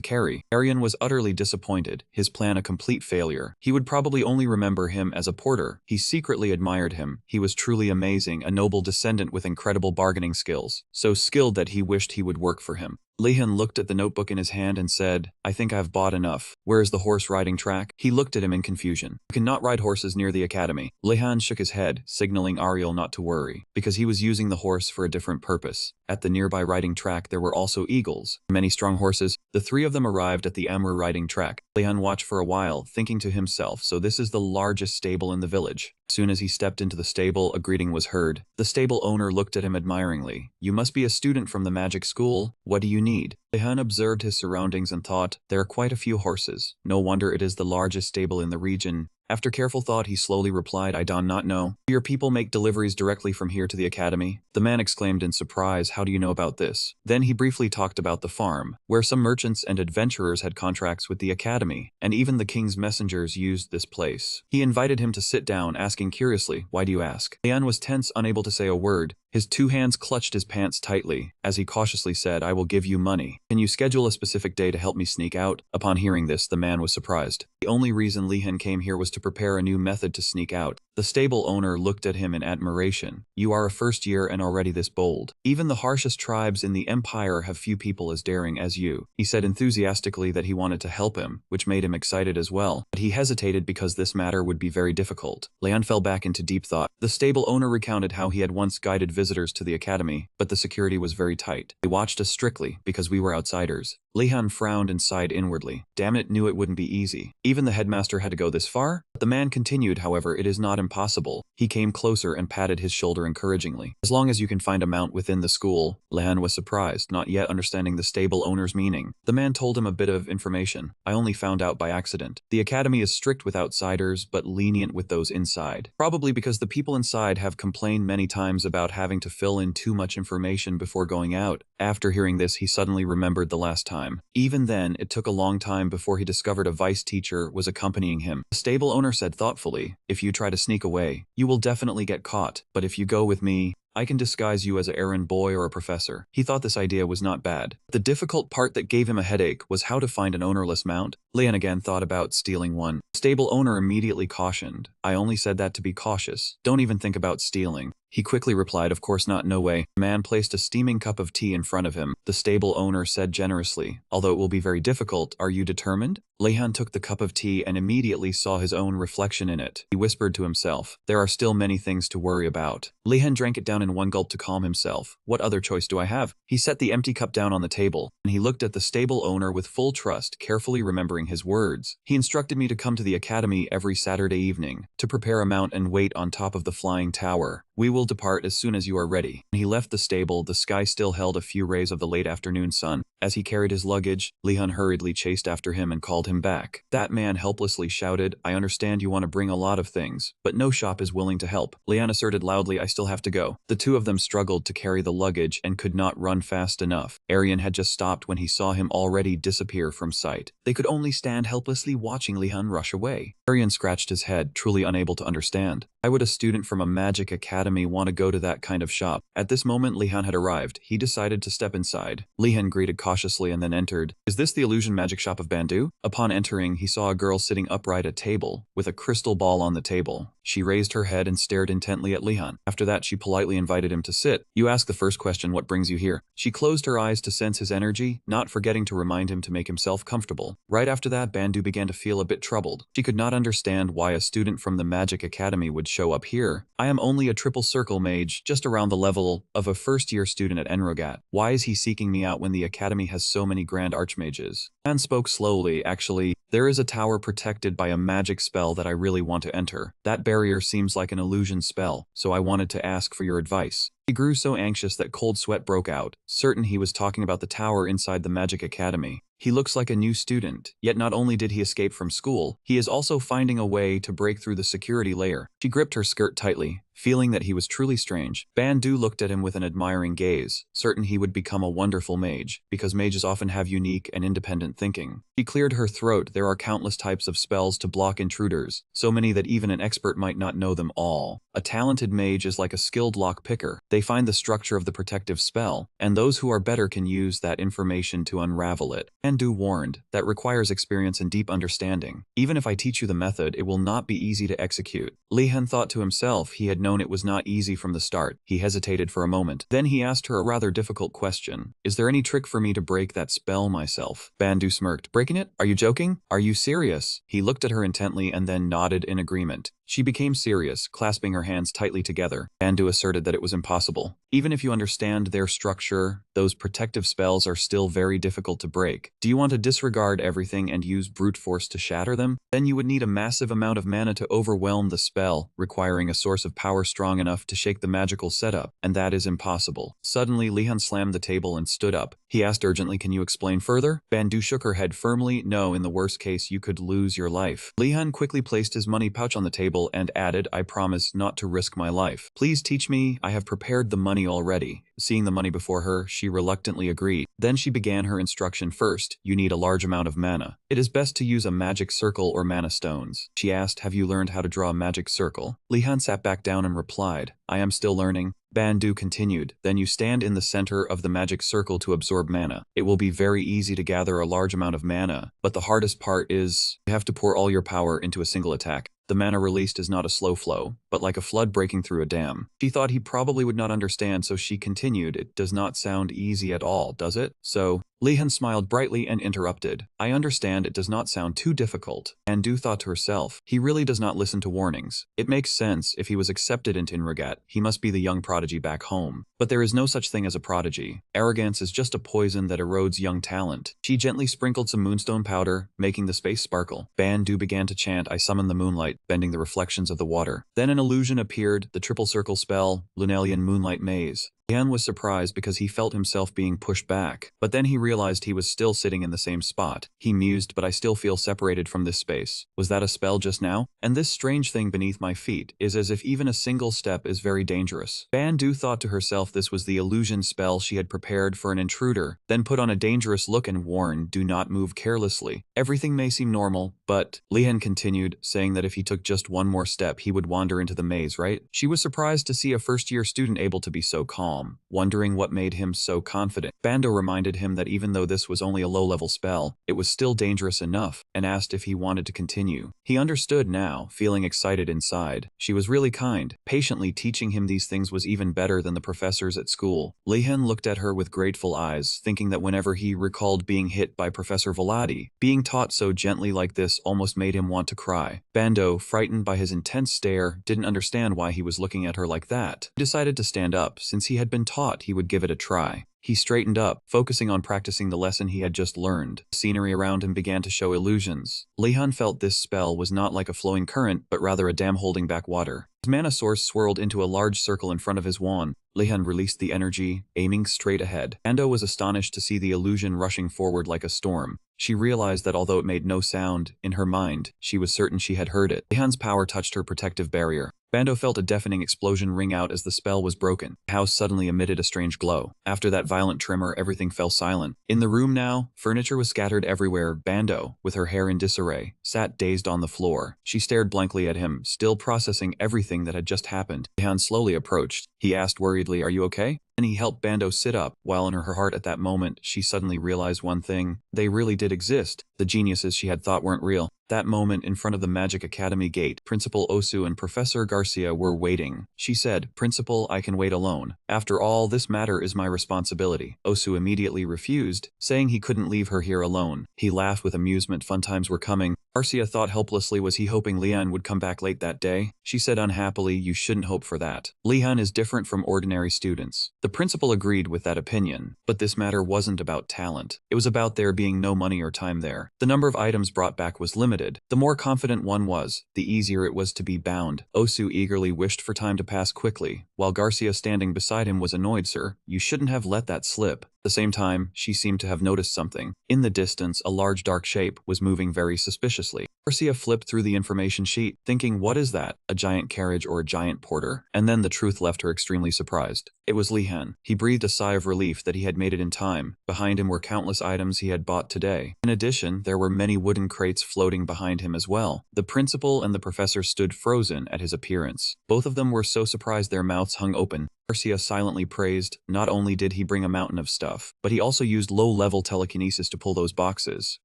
carry. Aryan was utterly disappointed, his plan a complete failure. He would probably only remember him as a porter. He secretly admired him. He was truly amazing, a noble descendant with incredible bargaining skills, so skilled that he wished he would work for him. Lehan looked at the notebook in his hand and said, I think I've bought enough. Where is the horse riding track? He looked at him in confusion. You cannot ride horses near the academy. Lehan shook his head, signaling Ariel not to worry, because he was using the horse for a different purpose. At the nearby riding track there were also eagles, many strong horses. The 3 of them arrived at the Amur riding track. Lehan watched for a while, thinking to himself, so this is the largest stable in the village. As soon as he stepped into the stable, a greeting was heard. The stable owner looked at him admiringly. You must be a student from the magic school. What do you need? Lehan observed his surroundings and thought, there are quite a few horses. No wonder it is the largest stable in the region. After careful thought, he slowly replied, I do not know. Do your people make deliveries directly from here to the academy? The man exclaimed in surprise, how do you know about this? Then he briefly talked about the farm, where some merchants and adventurers had contracts with the academy, and even the king's messengers used this place. He invited him to sit down, asking curiously, why do you ask? Lehan was tense, unable to say a word. His 2 hands clutched his pants tightly, as he cautiously said, I will give you money. Can you schedule a specific day to help me sneak out? Upon hearing this, the man was surprised. The only reason Lehan came here was to prepare a new method to sneak out. The stable owner looked at him in admiration. You are a first year and already this bold. Even the harshest tribes in the empire have few people as daring as you. He said enthusiastically that he wanted to help him, which made him excited as well. But he hesitated because this matter would be very difficult. Lehan fell back into deep thought. The stable owner recounted how he had once guided visitors to the academy, but the security was very tight. They watched us strictly because we were outsiders. Lehan frowned and sighed inwardly. Damn it, knew it wouldn't be easy. Even the headmaster had to go this far? The man continued, however, it is not impossible. He came closer and patted his shoulder encouragingly. As long as you can find a mount within the school. Lehan was surprised, not yet understanding the stable owner's meaning. The man told him a bit of information. I only found out by accident. The academy is strict with outsiders, but lenient with those inside. Probably because the people inside have complained many times about having to fill in too much information before going out. After hearing this, he suddenly remembered the last time. Even then, it took a long time before he discovered a vice teacher was accompanying him. The stable owner said thoughtfully, if you try to sneak away, you will definitely get caught, but if you go with me, I can disguise you as an errand boy or a professor. He thought this idea was not bad. The difficult part that gave him a headache was how to find an ownerless mount. Lehan again thought about stealing one. The stable owner immediately cautioned, I only said that to be cautious. Don't even think about stealing. He quickly replied, of course not, no way. The man placed a steaming cup of tea in front of him. The stable owner said generously, although it will be very difficult, are you determined? Lehan took the cup of tea and immediately saw his own reflection in it. He whispered to himself, there are still many things to worry about. Lehan drank it down in one gulp to calm himself. What other choice do I have? He set the empty cup down on the table, and he looked at the stable owner with full trust, carefully remembering his words. He instructed me to come to the academy every Saturday evening, to prepare a mount and wait on top of the flying tower. We will depart as soon as you are ready. When he left the stable, the sky still held a few rays of the late afternoon sun. As he carried his luggage, Lehan hurriedly chased after him and called him back. That man helplessly shouted, I understand you want to bring a lot of things, but no shop is willing to help. Lehan asserted loudly, I still have to go. The 2 of them struggled to carry the luggage and could not run fast enough. Aryan had just stopped when he saw him already disappear from sight. They could only stand helplessly watching Lehan rush away. Aryan scratched his head, truly unable to understand. Why would a student from a magic academy want to go to that kind of shop? At this moment, Lehan had arrived. He decided to step inside. Lehan greeted cautiously and then entered. Is this the illusion magic shop of Bandu? Upon entering, he saw a girl sitting upright at a table, with a crystal ball on the table. She raised her head and stared intently at Lehan. After that, she politely invited him to sit. You ask the first question, what brings you here? She closed her eyes to sense his energy, not forgetting to remind him to make himself comfortable. Right after that, Bandu began to feel a bit troubled. She could not understand why a student from the Magic Academy would show up here. I am only a triple circle mage, just around the level of a first-year student at Enrogat. Why is he seeking me out when the academy has so many grand archmages? Man spoke slowly, actually. There is a tower protected by a magic spell that I really want to enter. That barrier seems like an illusion spell, so I wanted to ask for your advice. He grew so anxious that cold sweat broke out, certain he was talking about the tower inside the Magic Academy. He looks like a new student, yet not only did he escape from school, he is also finding a way to break through the security layer. She gripped her skirt tightly, feeling that he was truly strange. Bandu looked at him with an admiring gaze, certain he would become a wonderful mage, because mages often have unique and independent thinking. She cleared her throat. There are countless types of spells to block intruders, so many that even an expert might not know them all. A talented mage is like a skilled lock picker. They find the structure of the protective spell, and those who are better can use that information to unravel it. Bandu warned, that requires experience and deep understanding. Even if I teach you the method, it will not be easy to execute. Lehan thought to himself he had known it was not easy from the start. He hesitated for a moment. Then he asked her a rather difficult question. Is there any trick for me to break that spell myself? Bandu smirked. Breaking it? Are you joking? Are you serious? He looked at her intently and then nodded in agreement. She became serious, clasping her hands tightly together. Bandu asserted that it was impossible. Even if you understand their structure, those protective spells are still very difficult to break. Do you want to disregard everything and use brute force to shatter them? Then you would need a massive amount of mana to overwhelm the spell, requiring a source of power strong enough to shake the magical setup, and that is impossible. Suddenly, Lehan slammed the table and stood up. He asked urgently, can you explain further? Bandu shook her head firmly. No, in the worst case, you could lose your life. Lehan quickly placed his money pouch on the table and added, I promise not to risk my life. Please teach me. I have prepared the money already. Seeing the money before her, she reluctantly agreed. Then she began her instruction. First, you need a large amount of mana. It is best to use a magic circle or mana stones. She asked, have you learned how to draw a magic circle? Lehan sat back down and replied, I am still learning. Bandu continued, then you stand in the center of the magic circle to absorb mana. It will be very easy to gather a large amount of mana, but the hardest part is, you have to pour all your power into a single attack. The mana released is not a slow flow, but like a flood breaking through a dam. She thought he probably would not understand, so she continued, it does not sound easy at all, does it? So, Lehan smiled brightly and interrupted. I understand it does not sound too difficult. Bandu thought to herself, he really does not listen to warnings. It makes sense, if he was accepted into Inragat, he must be the young prodigy back home. But there is no such thing as a prodigy. Arrogance is just a poison that erodes young talent. She gently sprinkled some moonstone powder, making the space sparkle. Bandu began to chant, I summon the moonlight, bending the reflections of the water. Then an illusion appeared, the triple circle spell, Lunalian Moonlight Maze. Lehan was surprised because he felt himself being pushed back, but then he realized he was still sitting in the same spot. He mused, but I still feel separated from this space. Was that a spell just now? And this strange thing beneath my feet is as if even a single step is very dangerous. Bandu thought to herself this was the illusion spell she had prepared for an intruder, then put on a dangerous look and warned, do not move carelessly. Everything may seem normal, but Lehan continued, saying that if he took just one more step he would wander into the maze, right? She was surprised to see a first-year student able to be so calm. Wondering what made him so confident. Bandu reminded him that even though this was only a low-level spell, it was still dangerous enough, and asked if he wanted to continue. He understood now, feeling excited inside. She was really kind. Patiently teaching him these things was even better than the professors at school. Lehan looked at her with grateful eyes, thinking that whenever he recalled being hit by Professor Vladi, being taught so gently like this almost made him want to cry. Bandu, frightened by his intense stare, didn't understand why he was looking at her like that. He decided to stand up, since he had been taught he would give it a try. He straightened up, focusing on practicing the lesson he had just learned. The scenery around him began to show illusions. Lehan felt this spell was not like a flowing current, but rather a dam holding back water. His mana source swirled into a large circle in front of his wand. Lehan released the energy, aiming straight ahead. Bandu was astonished to see the illusion rushing forward like a storm. She realized that although it made no sound, in her mind, she was certain she had heard it. Lehan's power touched her protective barrier. Bandu felt a deafening explosion ring out as the spell was broken. The house suddenly emitted a strange glow. After that violent tremor, everything fell silent. In the room now, furniture was scattered everywhere. Bandu, with her hair in disarray, sat dazed on the floor. She stared blankly at him, still processing everything that had just happened. Lehan slowly approached. He asked worriedly, are you okay? And he helped Bandu sit up, while in her heart at that moment, she suddenly realized one thing. They really did exist. The geniuses she had thought weren't real. That moment in front of the Magic Academy gate, Principal Osu and Professor Garcia were waiting. She said, Principal, I can wait alone. After all, this matter is my responsibility. Osu immediately refused, saying he couldn't leave her here alone. He laughed with amusement. Fun times were coming. Garcia thought helplessly, was he hoping Lehan would come back late that day? She said unhappily, you shouldn't hope for that. Lehan is different from ordinary students. The principal agreed with that opinion, but this matter wasn't about talent. It was about there being no money or time there. The number of items brought back was limited. The more confident one was, the easier it was to be bound. Osu eagerly wished for time to pass quickly, while Garcia standing beside him was annoyed. Sir, you shouldn't have let that slip. the same time, she seemed to have noticed something. In the distance, a large dark shape was moving very suspiciously. Garcia flipped through the information sheet, thinking, what is that? A giant carriage or a giant porter? And then the truth left her extremely surprised. It was Lehan. He breathed a sigh of relief that he had made it in time. Behind him were countless items he had bought today. In addition, there were many wooden crates floating behind him as well. The principal and the professor stood frozen at his appearance. Both of them were so surprised their mouths hung open. Garcia silently praised. Not only did he bring a mountain of stuff, but he also used low-level telekinesis to pull those boxes.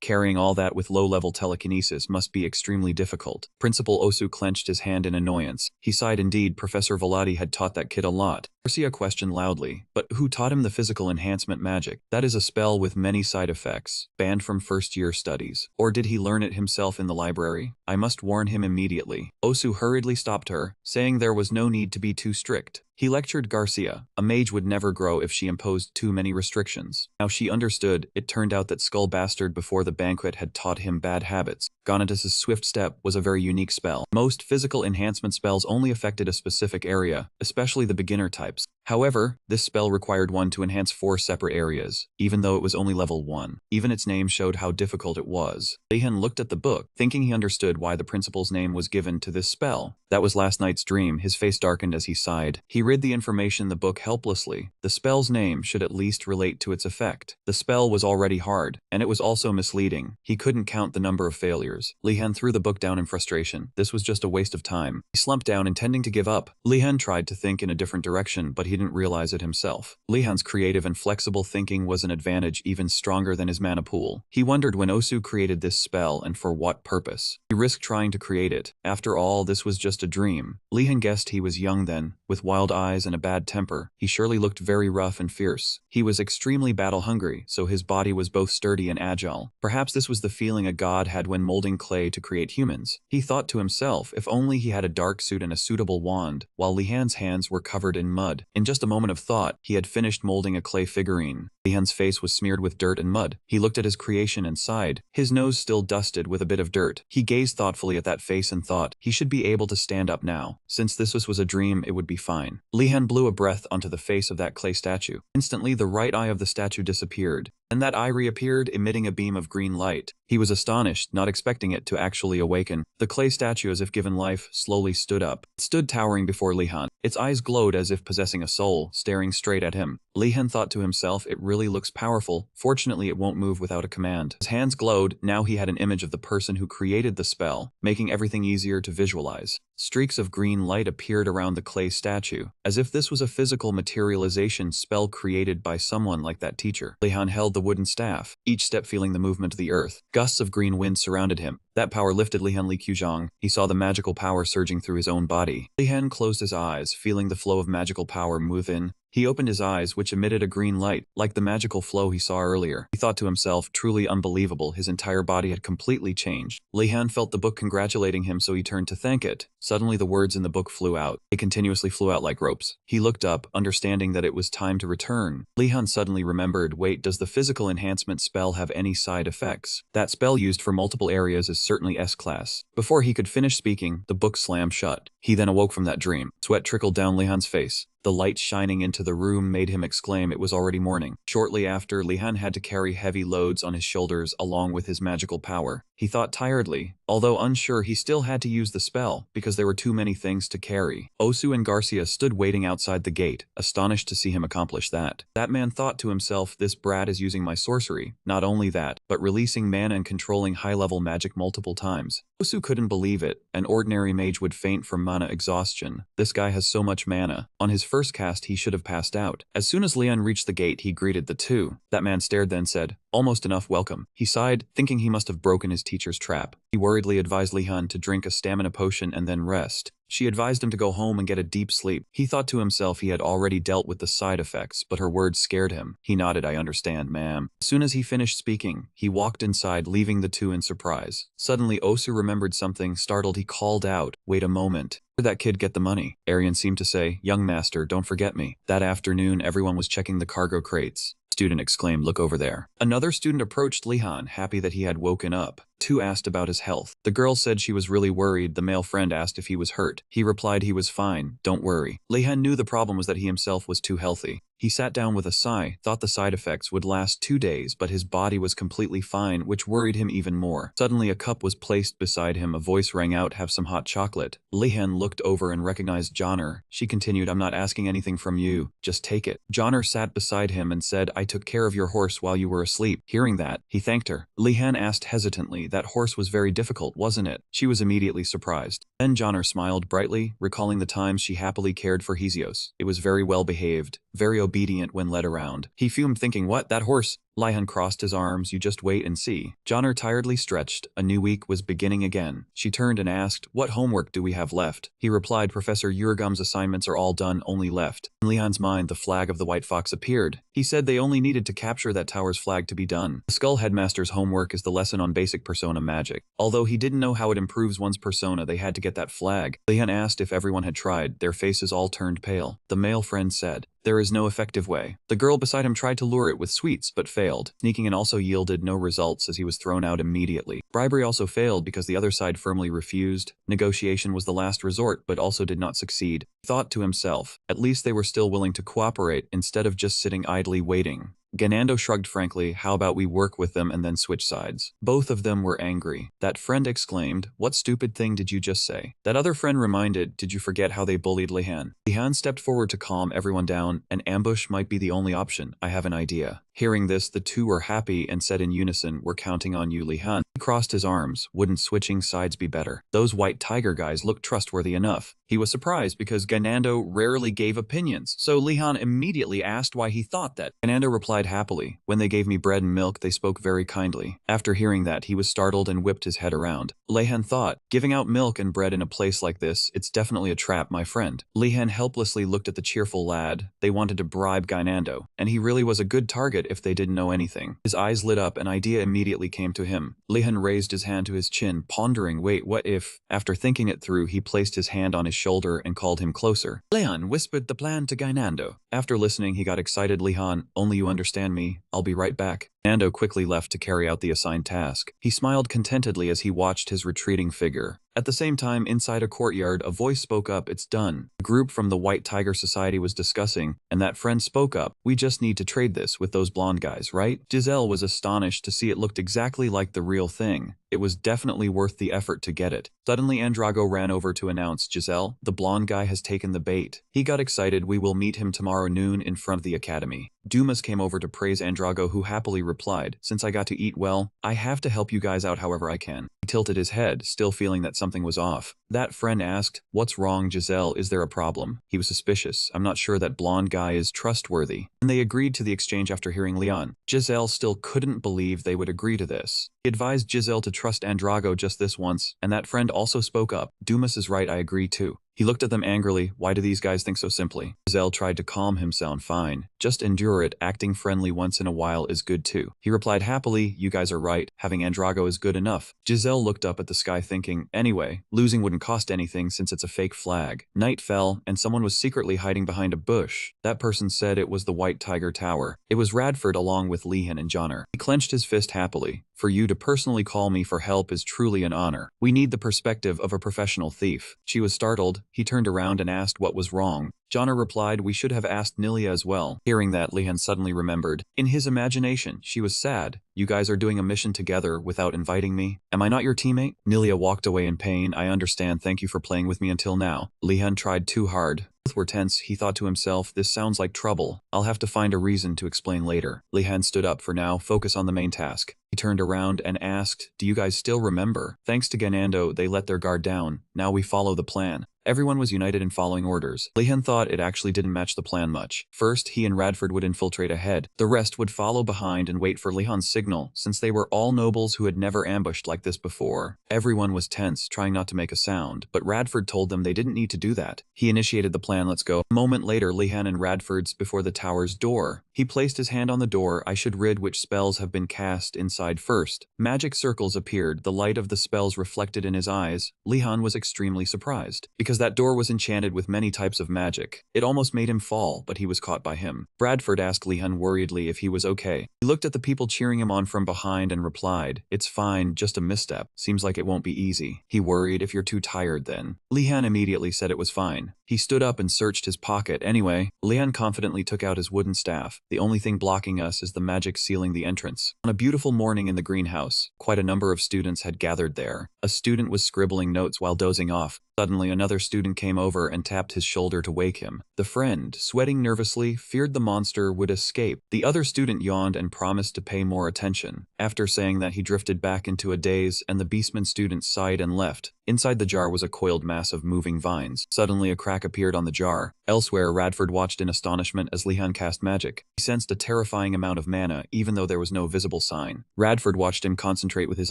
Carrying all that with low-level telekinesis must be extremely difficult. Principal Osu clenched his hand in annoyance. He sighed indeed. Professor Velati had taught that kid a lot. Garcia questioned loudly, but who taught him the physical enhancement magic? That is a spell with many side effects, banned from first-year studies. Or did he learn it himself in the library? I must warn him immediately. Osu hurriedly stopped her, saying there was no need to be too strict. He lectured Garcia. A mage would never grow if she imposed too many restrictions. Now she understood. It turned out that Skull Bastard before the banquet had taught him bad habits. Gonatus's Swift Step was a very unique spell. Most physical enhancement spells only affected a specific area, especially the beginner types. However, this spell required one to enhance 4 separate areas, even though it was only level 1. Even its name showed how difficult it was. Lehan looked at the book, thinking he understood why the principal's name was given to this spell. That was last night's dream. His face darkened as he sighed. He read the information in the book helplessly. The spell's name should at least relate to its effect. The spell was already hard, and it was also misleading. He couldn't count the number of failures. Lehan threw the book down in frustration. This was just a waste of time. He slumped down, intending to give up. Lehan tried to think in a different direction, but he didn't realize it himself. Lehan's creative and flexible thinking was an advantage even stronger than his mana pool. He wondered when Osu created this spell and for what purpose. He risked trying to create it. After all, this was just a dream. Lehan guessed he was young then, with wild eyes and a bad temper. He surely looked very rough and fierce. He was extremely battle-hungry, so his body was both sturdy and agile. Perhaps this was the feeling a god had when molding clay to create humans. He thought to himself, if only he had a dark suit and a suitable wand, while Lehan's hands were covered in mud. In just a moment of thought, he had finished molding a clay figurine. Lehan's face was smeared with dirt and mud. He looked at his creation and sighed, his nose still dusted with a bit of dirt. He gazed thoughtfully at that face and thought, he should be able to stand up now. Since this was a dream, it would be fine. Lehan blew a breath onto the face of that clay statue. Instantly, the right eye of the statue disappeared, and that eye reappeared, emitting a beam of green light. He was astonished, not expecting it to actually awaken. The clay statue, as if given life, slowly stood up. It stood towering before Lehan. Its eyes glowed as if possessing a soul, staring straight at him. Lehan thought to himself, it really looks powerful. Fortunately, it won't move without a command. His hands glowed. Now he had an image of the person who created the spell, making everything easier to visualize. Streaks of green light appeared around the clay statue, as if this was a physical materialization spell created by someone like that teacher. Lehan held the wooden staff, each step feeling the movement of the earth. Gusts of green wind surrounded him. That power lifted Lehan Liqiuzhang. He saw the magical power surging through his own body. Lehan closed his eyes, feeling the flow of magical power move in. He opened his eyes, which emitted a green light, like the magical flow he saw earlier. He thought to himself, truly unbelievable, his entire body had completely changed. Lehan felt the book congratulating him, so he turned to thank it. Suddenly the words in the book flew out. They continuously flew out like ropes. He looked up, understanding that it was time to return. Lehan suddenly remembered, wait, does the physical enhancement spell have any side effects? That spell used for multiple areas is certainly S-class. Before he could finish speaking, the book slammed shut. He then awoke from that dream. Sweat trickled down Lehan's face. The light shining into the room made him exclaim it was already morning. Shortly after, Lehan had to carry heavy loads on his shoulders along with his magical power. He thought tiredly. Although unsure, he still had to use the spell, because there were too many things to carry. Osu and Garcia stood waiting outside the gate, astonished to see him accomplish that. That man thought to himself, this brat is using my sorcery. Not only that, but releasing mana and controlling high-level magic multiple times. Osu couldn't believe it. An ordinary mage would faint from mana exhaustion. This guy has so much mana. On his first cast, he should have passed out. As soon as Lehan reached the gate, he greeted the two. That man stared, then said, almost enough, welcome. He sighed, thinking he must have broken his teacher's trap. He worriedly advised Lehan to drink a stamina potion and then rest. She advised him to go home and get a deep sleep. He thought to himself he had already dealt with the side effects, but her words scared him. He nodded, I understand, ma'am. As soon as he finished speaking, he walked inside, leaving the two in surprise. Suddenly, Osu remembered something. Startled, he called out, wait a moment. Where'd that kid get the money? Arian seemed to say, young master, don't forget me. That afternoon, everyone was checking the cargo crates. Student exclaimed, look over there. Another student approached Lehan, happy that he had woken up. two asked about his health. The girl said she was really worried. The male friend asked if he was hurt. He replied he was fine, don't worry. Lehan knew the problem was that he himself was too healthy. He sat down with a sigh, thought the side effects would last 2 days, but his body was completely fine, which worried him even more. Suddenly a cup was placed beside him. A voice rang out, have some hot chocolate. Lehan looked over and recognized Joner. She continued, I'm not asking anything from you, just take it. Joner sat beside him and said, I took care of your horse while you were asleep. Hearing that, he thanked her. Lehan asked hesitantly, that horse was very difficult, wasn't it? She was immediately surprised. Then Joner smiled brightly, recalling the times she happily cared for Hesios. It was very well behaved, very obedient when led around. He fumed, thinking, what, that horse? Lehan crossed his arms, you just wait and see. Joner tiredly stretched. A new week was beginning again. She turned and asked, what homework do we have left? He replied, Professor Urugum's assignments are all done, only left. In Lehan's mind, the flag of the White Fox appeared. He said they only needed to capture that tower's flag to be done. The Skull Headmaster's homework is the lesson on basic persona magic. Although he didn't know how it improves one's persona, they had to get that flag. Lehan asked if everyone had tried. Their faces all turned pale. The male friend said, there is no effective way. The girl beside him tried to lure it with sweets, but failed. Sneaking in also yielded no results as he was thrown out immediately. Bribery also failed because the other side firmly refused. Negotiation was the last resort, but also did not succeed. He thought to himself, at least they were still willing to cooperate instead of just sitting idly waiting. Ganando shrugged frankly, how about we work with them and then switch sides? Both of them were angry. That friend exclaimed, what stupid thing did you just say? That other friend reminded, did you forget how they bullied Lehan? Lehan stepped forward to calm everyone down. An ambush might be the only option. I have an idea. Hearing this, the two were happy and said in unison, we're counting on you, Lehan. He crossed his arms. Wouldn't switching sides be better? Those white tiger guys looked trustworthy enough. He was surprised because Ganando rarely gave opinions, so Lehan immediately asked why he thought that. Ganando replied happily, when they gave me bread and milk, they spoke very kindly. After hearing that, he was startled and whipped his head around. Lehan thought, giving out milk and bread in a place like this, it's definitely a trap, my friend. Lehan helplessly looked at the cheerful lad. They wanted to bribe Ganando, and he really was a good target if they didn't know anything. His eyes lit up, an idea immediately came to him. Lehan raised his hand to his chin, pondering, wait, what if? After thinking it through, he placed his hand on his shoulder and called him closer. Lehan whispered the plan to Ganando. After listening, he got excited. Lehan, only you understand me. I'll be right back. Ganando quickly left to carry out the assigned task. He smiled contentedly as he watched his retreating figure. At the same time, inside a courtyard, a voice spoke up, it's done. A group from the White Tiger Society was discussing, and that friend spoke up, we just need to trade this with those blonde guys, right? Giselle was astonished to see it looked exactly like the real thing. It was definitely worth the effort to get it. Suddenly Andrago ran over to announce, Giselle, the blonde guy has taken the bait. He got excited, we will meet him tomorrow noon in front of the academy. Dumas came over to praise Andrago, who happily replied, since I got to eat well, I have to help you guys out however I can. He tilted his head, still feeling that something was off. That friend asked, what's wrong, Giselle, is there a problem? He was suspicious, I'm not sure that blonde guy is trustworthy. And they agreed to the exchange after hearing Leon. Giselle still couldn't believe they would agree to this. He advised Giselle to trust Andrago just this once, and that friend also spoke up, Dumas is right, I agree too. He looked at them angrily, why do these guys think so simply? Giselle tried to calm him, sound fine. Just endure it, acting friendly once in a while is good too. He replied happily, you guys are right, having Andrago is good enough. Giselle looked up at the sky thinking, anyway, losing wouldn't cost anything since it's a fake flag. Night fell, and someone was secretly hiding behind a bush. That person said it was the White Tiger Tower. It was Radford along with Lehan and Joner. He clenched his fist happily. For you to personally call me for help is truly an honor. We need the perspective of a professional thief. She was startled. He turned around and asked what was wrong. Joner replied, we should have asked Nilia as well. Hearing that, Lehan suddenly remembered. In his imagination, she was sad. You guys are doing a mission together without inviting me? Am I not your teammate? Nilia walked away in pain. I understand, thank you for playing with me until now. Lehan tried too hard. Both were tense. He thought to himself, this sounds like trouble. I'll have to find a reason to explain later. Lehan stood up for now, focus on the main task. He turned around and asked, do you guys still remember? Thanks to Ganando, they let their guard down. Now we follow the plan. Everyone was united in following orders. Lehan thought it actually didn't match the plan much. First, he and Radford would infiltrate ahead. The rest would follow behind and wait for Lehan's signal, since they were all nobles who had never ambushed like this before. Everyone was tense, trying not to make a sound, but Radford told them they didn't need to do that. He initiated the plan, let's go. A moment later, Lehan and Radford's before the tower's door. He placed his hand on the door. I should read which spells have been cast inside first. Magic circles appeared, the light of the spells reflected in his eyes. Lehan was extremely surprised, because that door was enchanted with many types of magic. It almost made him fall, but he was caught by him. Bradford asked Lehan worriedly if he was okay. He looked at the people cheering him on from behind and replied, "It's fine, just a misstep. Seems like it won't be easy." He worried, "If you're too tired then." Lehan immediately said it was fine. He stood up and searched his pocket. "Anyway," Lehan confidently took out his wooden staff. "The only thing blocking us is the magic sealing the entrance." On a beautiful morning in the greenhouse, quite a number of students had gathered there. A student was scribbling notes while dozing off. Suddenly, another student came over and tapped his shoulder to wake him. The friend, sweating nervously, feared the monster would escape. The other student yawned and promised to pay more attention. After saying that, he drifted back into a daze, and the beastman student sighed and left. Inside the jar was a coiled mass of moving vines. Suddenly, a crack appeared on the jar. Elsewhere, Radford watched in astonishment as Lehan cast magic. He sensed a terrifying amount of mana, even though there was no visible sign. Radford watched him concentrate with his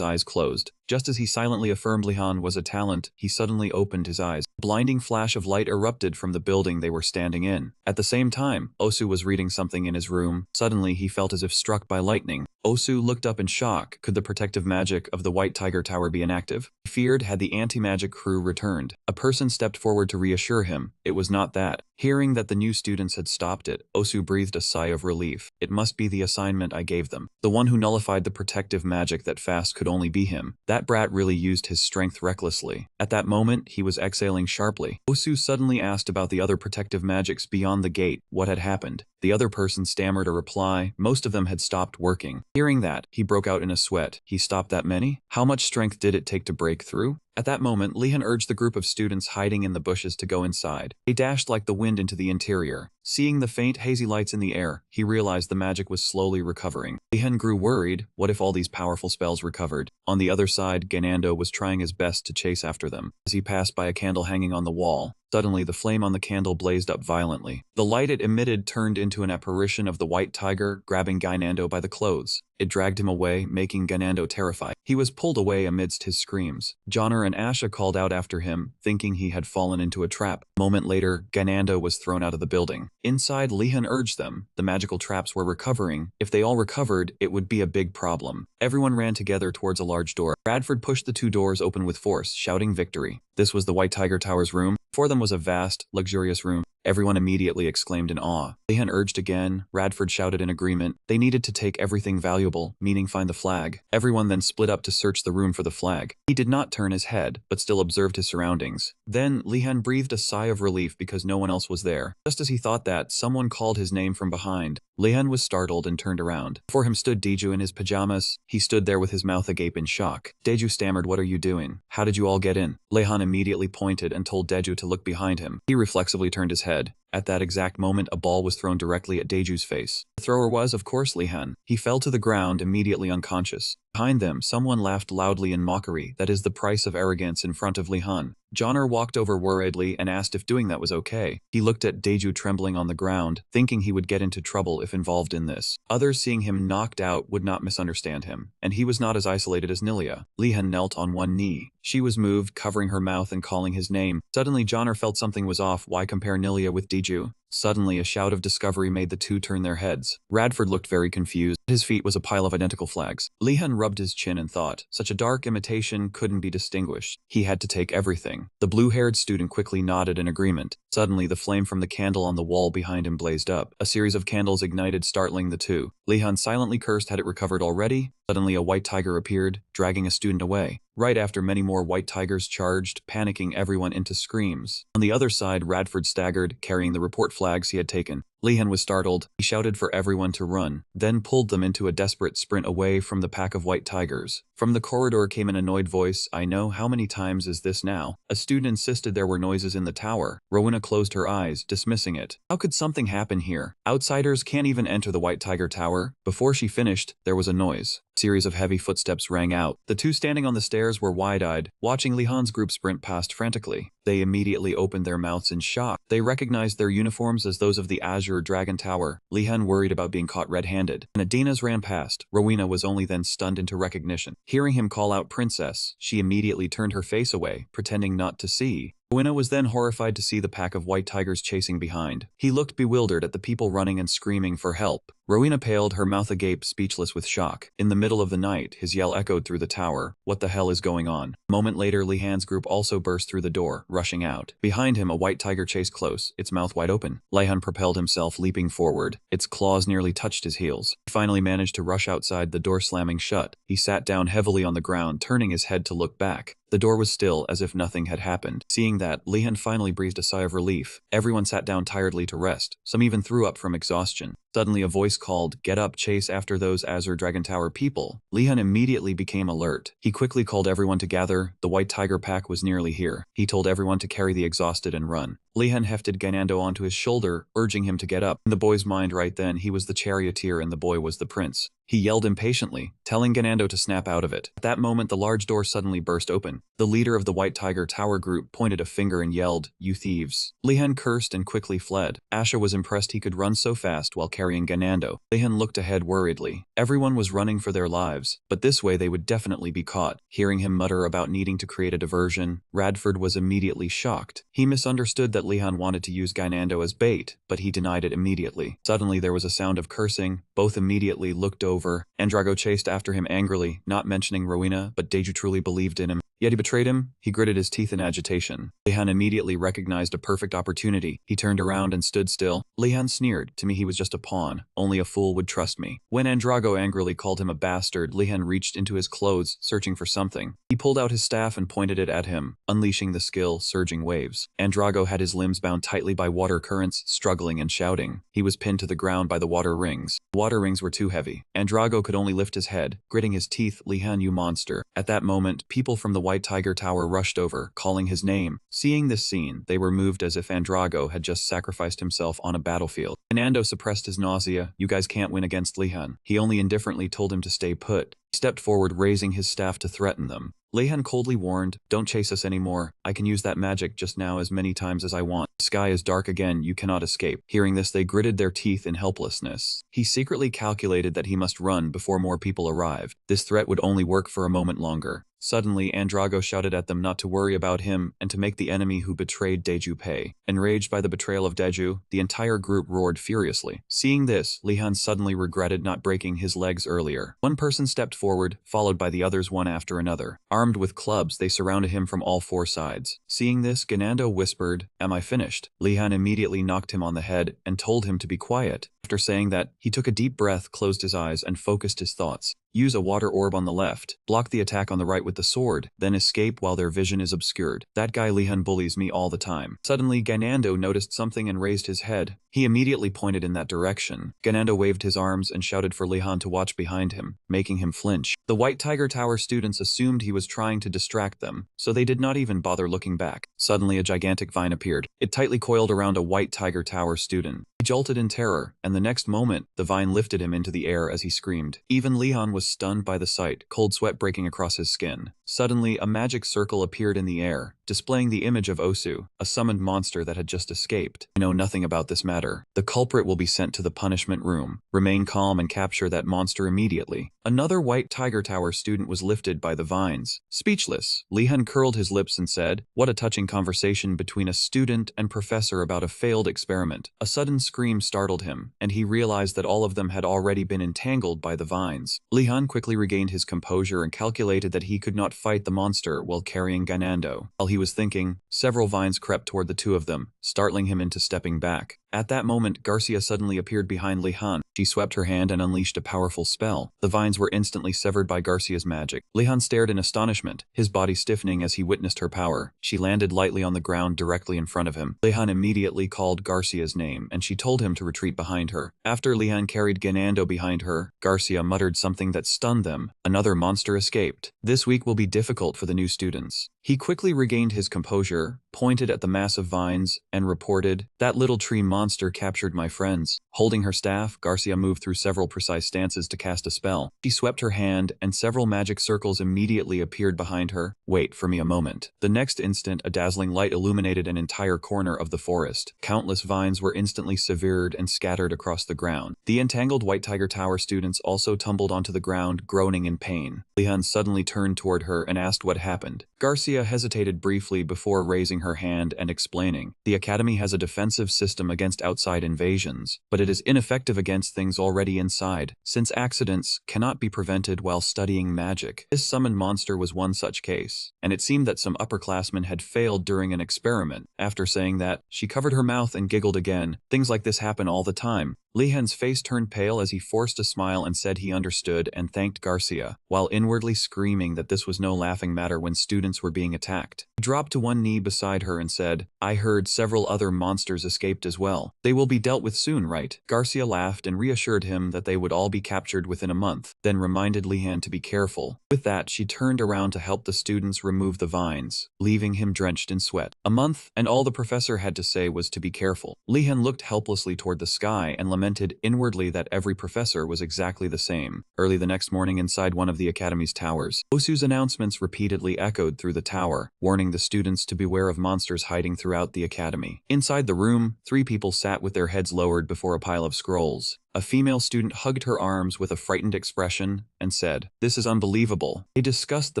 eyes closed. Just as he silently affirmed Lehan was a talent, he suddenly opened his eyes. A blinding flash of light erupted from the building they were standing in. At the same time, Osu was reading something in his room. Suddenly, he felt as if struck by lightning. Osu looked up in shock. Could the protective magic of the White Tiger Tower be inactive? He feared had the anti-magic crew returned. A person stepped forward to reassure him. It was not that. Hearing that the new students had stopped it, Osu breathed a sigh of relief. It must be the assignment I gave them. The one who nullified the protective magic that fast could only be him. That brat really used his strength recklessly. At that moment, he was exhaling sharply. Osu suddenly asked about the other protective magics beyond the gate. What had happened? The other person stammered a reply. Most of them had stopped working. Hearing that, he broke out in a sweat. He stopped that many? How much strength did it take to break through? At that moment, Lehan urged the group of students hiding in the bushes to go inside. They dashed like the wind into the interior. Seeing the faint, hazy lights in the air, he realized the magic was slowly recovering. Lehan grew worried. What if all these powerful spells recovered? On the other side, Ganando was trying his best to chase after them. As he passed by a candle hanging on the wall, suddenly the flame on the candle blazed up violently. The light it emitted turned into an apparition of the White Tiger, grabbing Ganando by the clothes. It dragged him away, making Ganando terrified. He was pulled away amidst his screams. Joner and Asha called out after him, thinking he had fallen into a trap. A moment later, Ganando was thrown out of the building. Inside, Lehan urged them. The magical traps were recovering. If they all recovered, it would be a big problem. Everyone ran together towards a large door. Bradford pushed the two doors open with force, shouting victory. This was the White Tiger Tower's room. Before them was a vast, luxurious room. Everyone immediately exclaimed in awe. Lehan urged again. Radford shouted in agreement. They needed to take everything valuable, meaning find the flag. Everyone then split up to search the room for the flag. He did not turn his head, but still observed his surroundings. Then, Lehan breathed a sigh of relief because no one else was there. Just as he thought that, someone called his name from behind. Lehan was startled and turned around. Before him stood Deju in his pajamas. He stood there with his mouth agape in shock. Deju stammered, "What are you doing? How did you all get in?" Lehan immediately pointed and told Deju to look behind him. He reflexively turned his head. At that exact moment, a ball was thrown directly at Deju's face. The thrower was, of course, Lehan. He fell to the ground, immediately unconscious. Behind them, someone laughed loudly in mockery. That is the price of arrogance in front of Lehan. Joner walked over worriedly and asked if doing that was okay. He looked at Deju trembling on the ground, thinking he would get into trouble if involved in this. Others seeing him knocked out would not misunderstand him, and he was not as isolated as Nilia. Lehan knelt on one knee. She was moved, covering her mouth and calling his name. Suddenly, Joner felt something was off. Why compare Nilia with Deju? Suddenly, a shout of discovery made the two turn their heads. Radford looked very confused. At his feet was a pile of identical flags. Lehan rubbed his chin and thought, such a dark imitation couldn't be distinguished. He had to take everything. The blue-haired student quickly nodded in agreement. Suddenly, the flame from the candle on the wall behind him blazed up. A series of candles ignited, startling the two. Lehan silently cursed, had it recovered already? Suddenly, a white tiger appeared, dragging a student away. Right after, many more white tigers charged, panicking everyone into screams. On the other side, Radford staggered, carrying the report flags he had taken. Lehan was startled. He shouted for everyone to run, then pulled them into a desperate sprint away from the pack of white tigers. From the corridor came an annoyed voice. "I know, how many times is this now?" A student insisted there were noises in the tower. Rowena closed her eyes, dismissing it. How could something happen here? Outsiders can't even enter the White Tiger Tower. Before she finished, there was a noise. A series of heavy footsteps rang out. The two standing on the stairs were wide-eyed, watching Lehan's group sprint past frantically. They immediately opened their mouths in shock. They recognized their uniforms as those of the Azure Dragon Tower. Lehan worried about being caught red-handed. When Adena's ran past, Rowena was only then stunned into recognition. Hearing him call out "Princess," she immediately turned her face away, pretending not to see. Rowena was then horrified to see the pack of white tigers chasing behind. He looked bewildered at the people running and screaming for help. Rowena paled, her mouth agape, speechless with shock. In the middle of the night, his yell echoed through the tower. What the hell is going on? A moment later, Lehan's group also burst through the door, rushing out. Behind him, a white tiger chased close, its mouth wide open. Lehan propelled himself, leaping forward. Its claws nearly touched his heels. He finally managed to rush outside, the door slamming shut. He sat down heavily on the ground, turning his head to look back. The door was still, as if nothing had happened. Seeing that, Lehan finally breathed a sigh of relief. Everyone sat down tiredly to rest. Some even threw up from exhaustion. Suddenly a voice called, "Get up, chase after those Azure Dragon Tower people." Lehan immediately became alert. He quickly called everyone to gather. The white tiger pack was nearly here. He told everyone to carry the exhausted and run. Lehan hefted Ganando onto his shoulder, urging him to get up. In the boy's mind right then, he was the charioteer and the boy was the prince. He yelled impatiently, telling Ganando to snap out of it. At that moment, the large door suddenly burst open. The leader of the White Tiger Tower group pointed a finger and yelled, "You thieves." Lehan cursed and quickly fled. Asha was impressed he could run so fast while carrying Ganando. Lehan looked ahead worriedly. Everyone was running for their lives, but this way they would definitely be caught. Hearing him mutter about needing to create a diversion, Radford was immediately shocked. He misunderstood that Lehan wanted to use Ganando as bait, but he denied it immediately. Suddenly there was a sound of cursing. Both immediately looked over. Andrago chased after him angrily, not mentioning Rowena, but Deju truly believed in him. Yet he betrayed him. He gritted his teeth in agitation. Lehan immediately recognized a perfect opportunity. He turned around and stood still. Lehan sneered. To me he was just a pawn. Only a fool would trust me. When Andrago angrily called him a bastard, Lehan reached into his clothes, searching for something. He pulled out his staff and pointed it at him, unleashing the skill, surging waves. Andrago had his limbs bound tightly by water currents, struggling and shouting. He was pinned to the ground by the water rings. The water rings were too heavy. Andrago could only lift his head, gritting his teeth. "Lehan, you monster." At that moment, people from the White Tiger Tower rushed over, calling his name. Seeing this scene, they were moved as if Andrago had just sacrificed himself on a battlefield. Ganando suppressed his nausea. "You guys can't win against Lehan." He only indifferently told him to stay put. He stepped forward, raising his staff to threaten them. Lehan coldly warned, "Don't chase us anymore. I can use that magic just now as many times as I want. The sky is dark again, you cannot escape." Hearing this, they gritted their teeth in helplessness. He secretly calculated that he must run before more people arrived. This threat would only work for a moment longer. Suddenly, Andrago shouted at them not to worry about him and to make the enemy who betrayed Deju pay. Enraged by the betrayal of Deju, the entire group roared furiously. Seeing this, Lehan suddenly regretted not breaking his legs earlier. One person stepped forward, followed by the others one after another. Armed with clubs, they surrounded him from all four sides. Seeing this, Ganando whispered, "Am I finished?" Lehan immediately knocked him on the head and told him to be quiet. After saying that, he took a deep breath, closed his eyes, and focused his thoughts. Use a water orb on the left, block the attack on the right with the sword, then escape while their vision is obscured. That guy Lehan bullies me all the time. Suddenly, Ganando noticed something and raised his head. He immediately pointed in that direction. Ganando waved his arms and shouted for Lehan to watch behind him, making him flinch. The White Tiger Tower students assumed he was trying to distract them, so they did not even bother looking back. Suddenly, a gigantic vine appeared. It tightly coiled around a White Tiger Tower student. He jolted in terror, and the next moment, the vine lifted him into the air as he screamed. Even Lehan was stunned by the sight, cold sweat breaking across his skin. Suddenly, a magic circle appeared in the air, displaying the image of Osu, a summoned monster that had just escaped. "I know nothing about this matter. The culprit will be sent to the punishment room. Remain calm and capture that monster immediately." Another White Tiger Tower student was lifted by the vines. Speechless, Lehan curled his lips and said, "What a touching conversation between a student and professor about a failed experiment." A sudden scream startled him, and he realized that all of them had already been entangled by the vines. Lehan quickly regained his composure and calculated that he could not fight the monster while carrying Ganando. While he was thinking, several vines crept toward the two of them, startling him into stepping back. At that moment, Garcia suddenly appeared behind Lehan. She swept her hand and unleashed a powerful spell. The vines were instantly severed by Garcia's magic. Lehan stared in astonishment, his body stiffening as he witnessed her power. She landed lightly on the ground directly in front of him. Lehan immediately called Garcia's name, and she told him to retreat behind her. After Lehan carried Ganando behind her, Garcia muttered something that stunned them. Another monster escaped. This week will be difficult for the new students. He quickly regained his composure, pointed at the massive vines, and reported, "That little tree monster captured my friends." Holding her staff, Garcia moved through several precise stances to cast a spell. She swept her hand, and several magic circles immediately appeared behind her. "Wait for me a moment." The next instant, a dazzling light illuminated an entire corner of the forest. Countless vines were instantly severed and scattered across the ground. The entangled White Tiger Tower students also tumbled onto the ground, groaning in pain. Lehan suddenly turned toward her and asked what happened. Garcia hesitated briefly before raising her hand and explaining, "The Academy has a defensive system against outside invasions, but it is ineffective against things already inside, since accidents cannot be prevented while studying magic." This summoned monster was one such case, and it seemed that some upperclassmen had failed during an experiment. After saying that, she covered her mouth and giggled again. "Things like this happen all the time." Lehan's face turned pale as he forced a smile and said he understood and thanked Garcia, while inwardly screaming that this was no laughing matter when students were being attacked. He dropped to one knee beside her and said, "I heard several other monsters escaped as well. They will be dealt with soon, right?" Garcia laughed and reassured him that they would all be captured within a month, then reminded Lehan to be careful. With that, she turned around to help the students remove the vines, leaving him drenched in sweat. A month, and all the professor had to say was to be careful. Lehan looked helplessly toward the sky and lamented inwardly that every professor was exactly the same. Early the next morning inside one of the Academy's towers, Osu's announcements repeatedly echoed through the tower, warning the students to beware of monsters hiding throughout the Academy. Inside the room, 3 people sat with their heads lowered before a pile of scrolls. A female student hugged her arms with a frightened expression and said, "This is unbelievable." They discussed the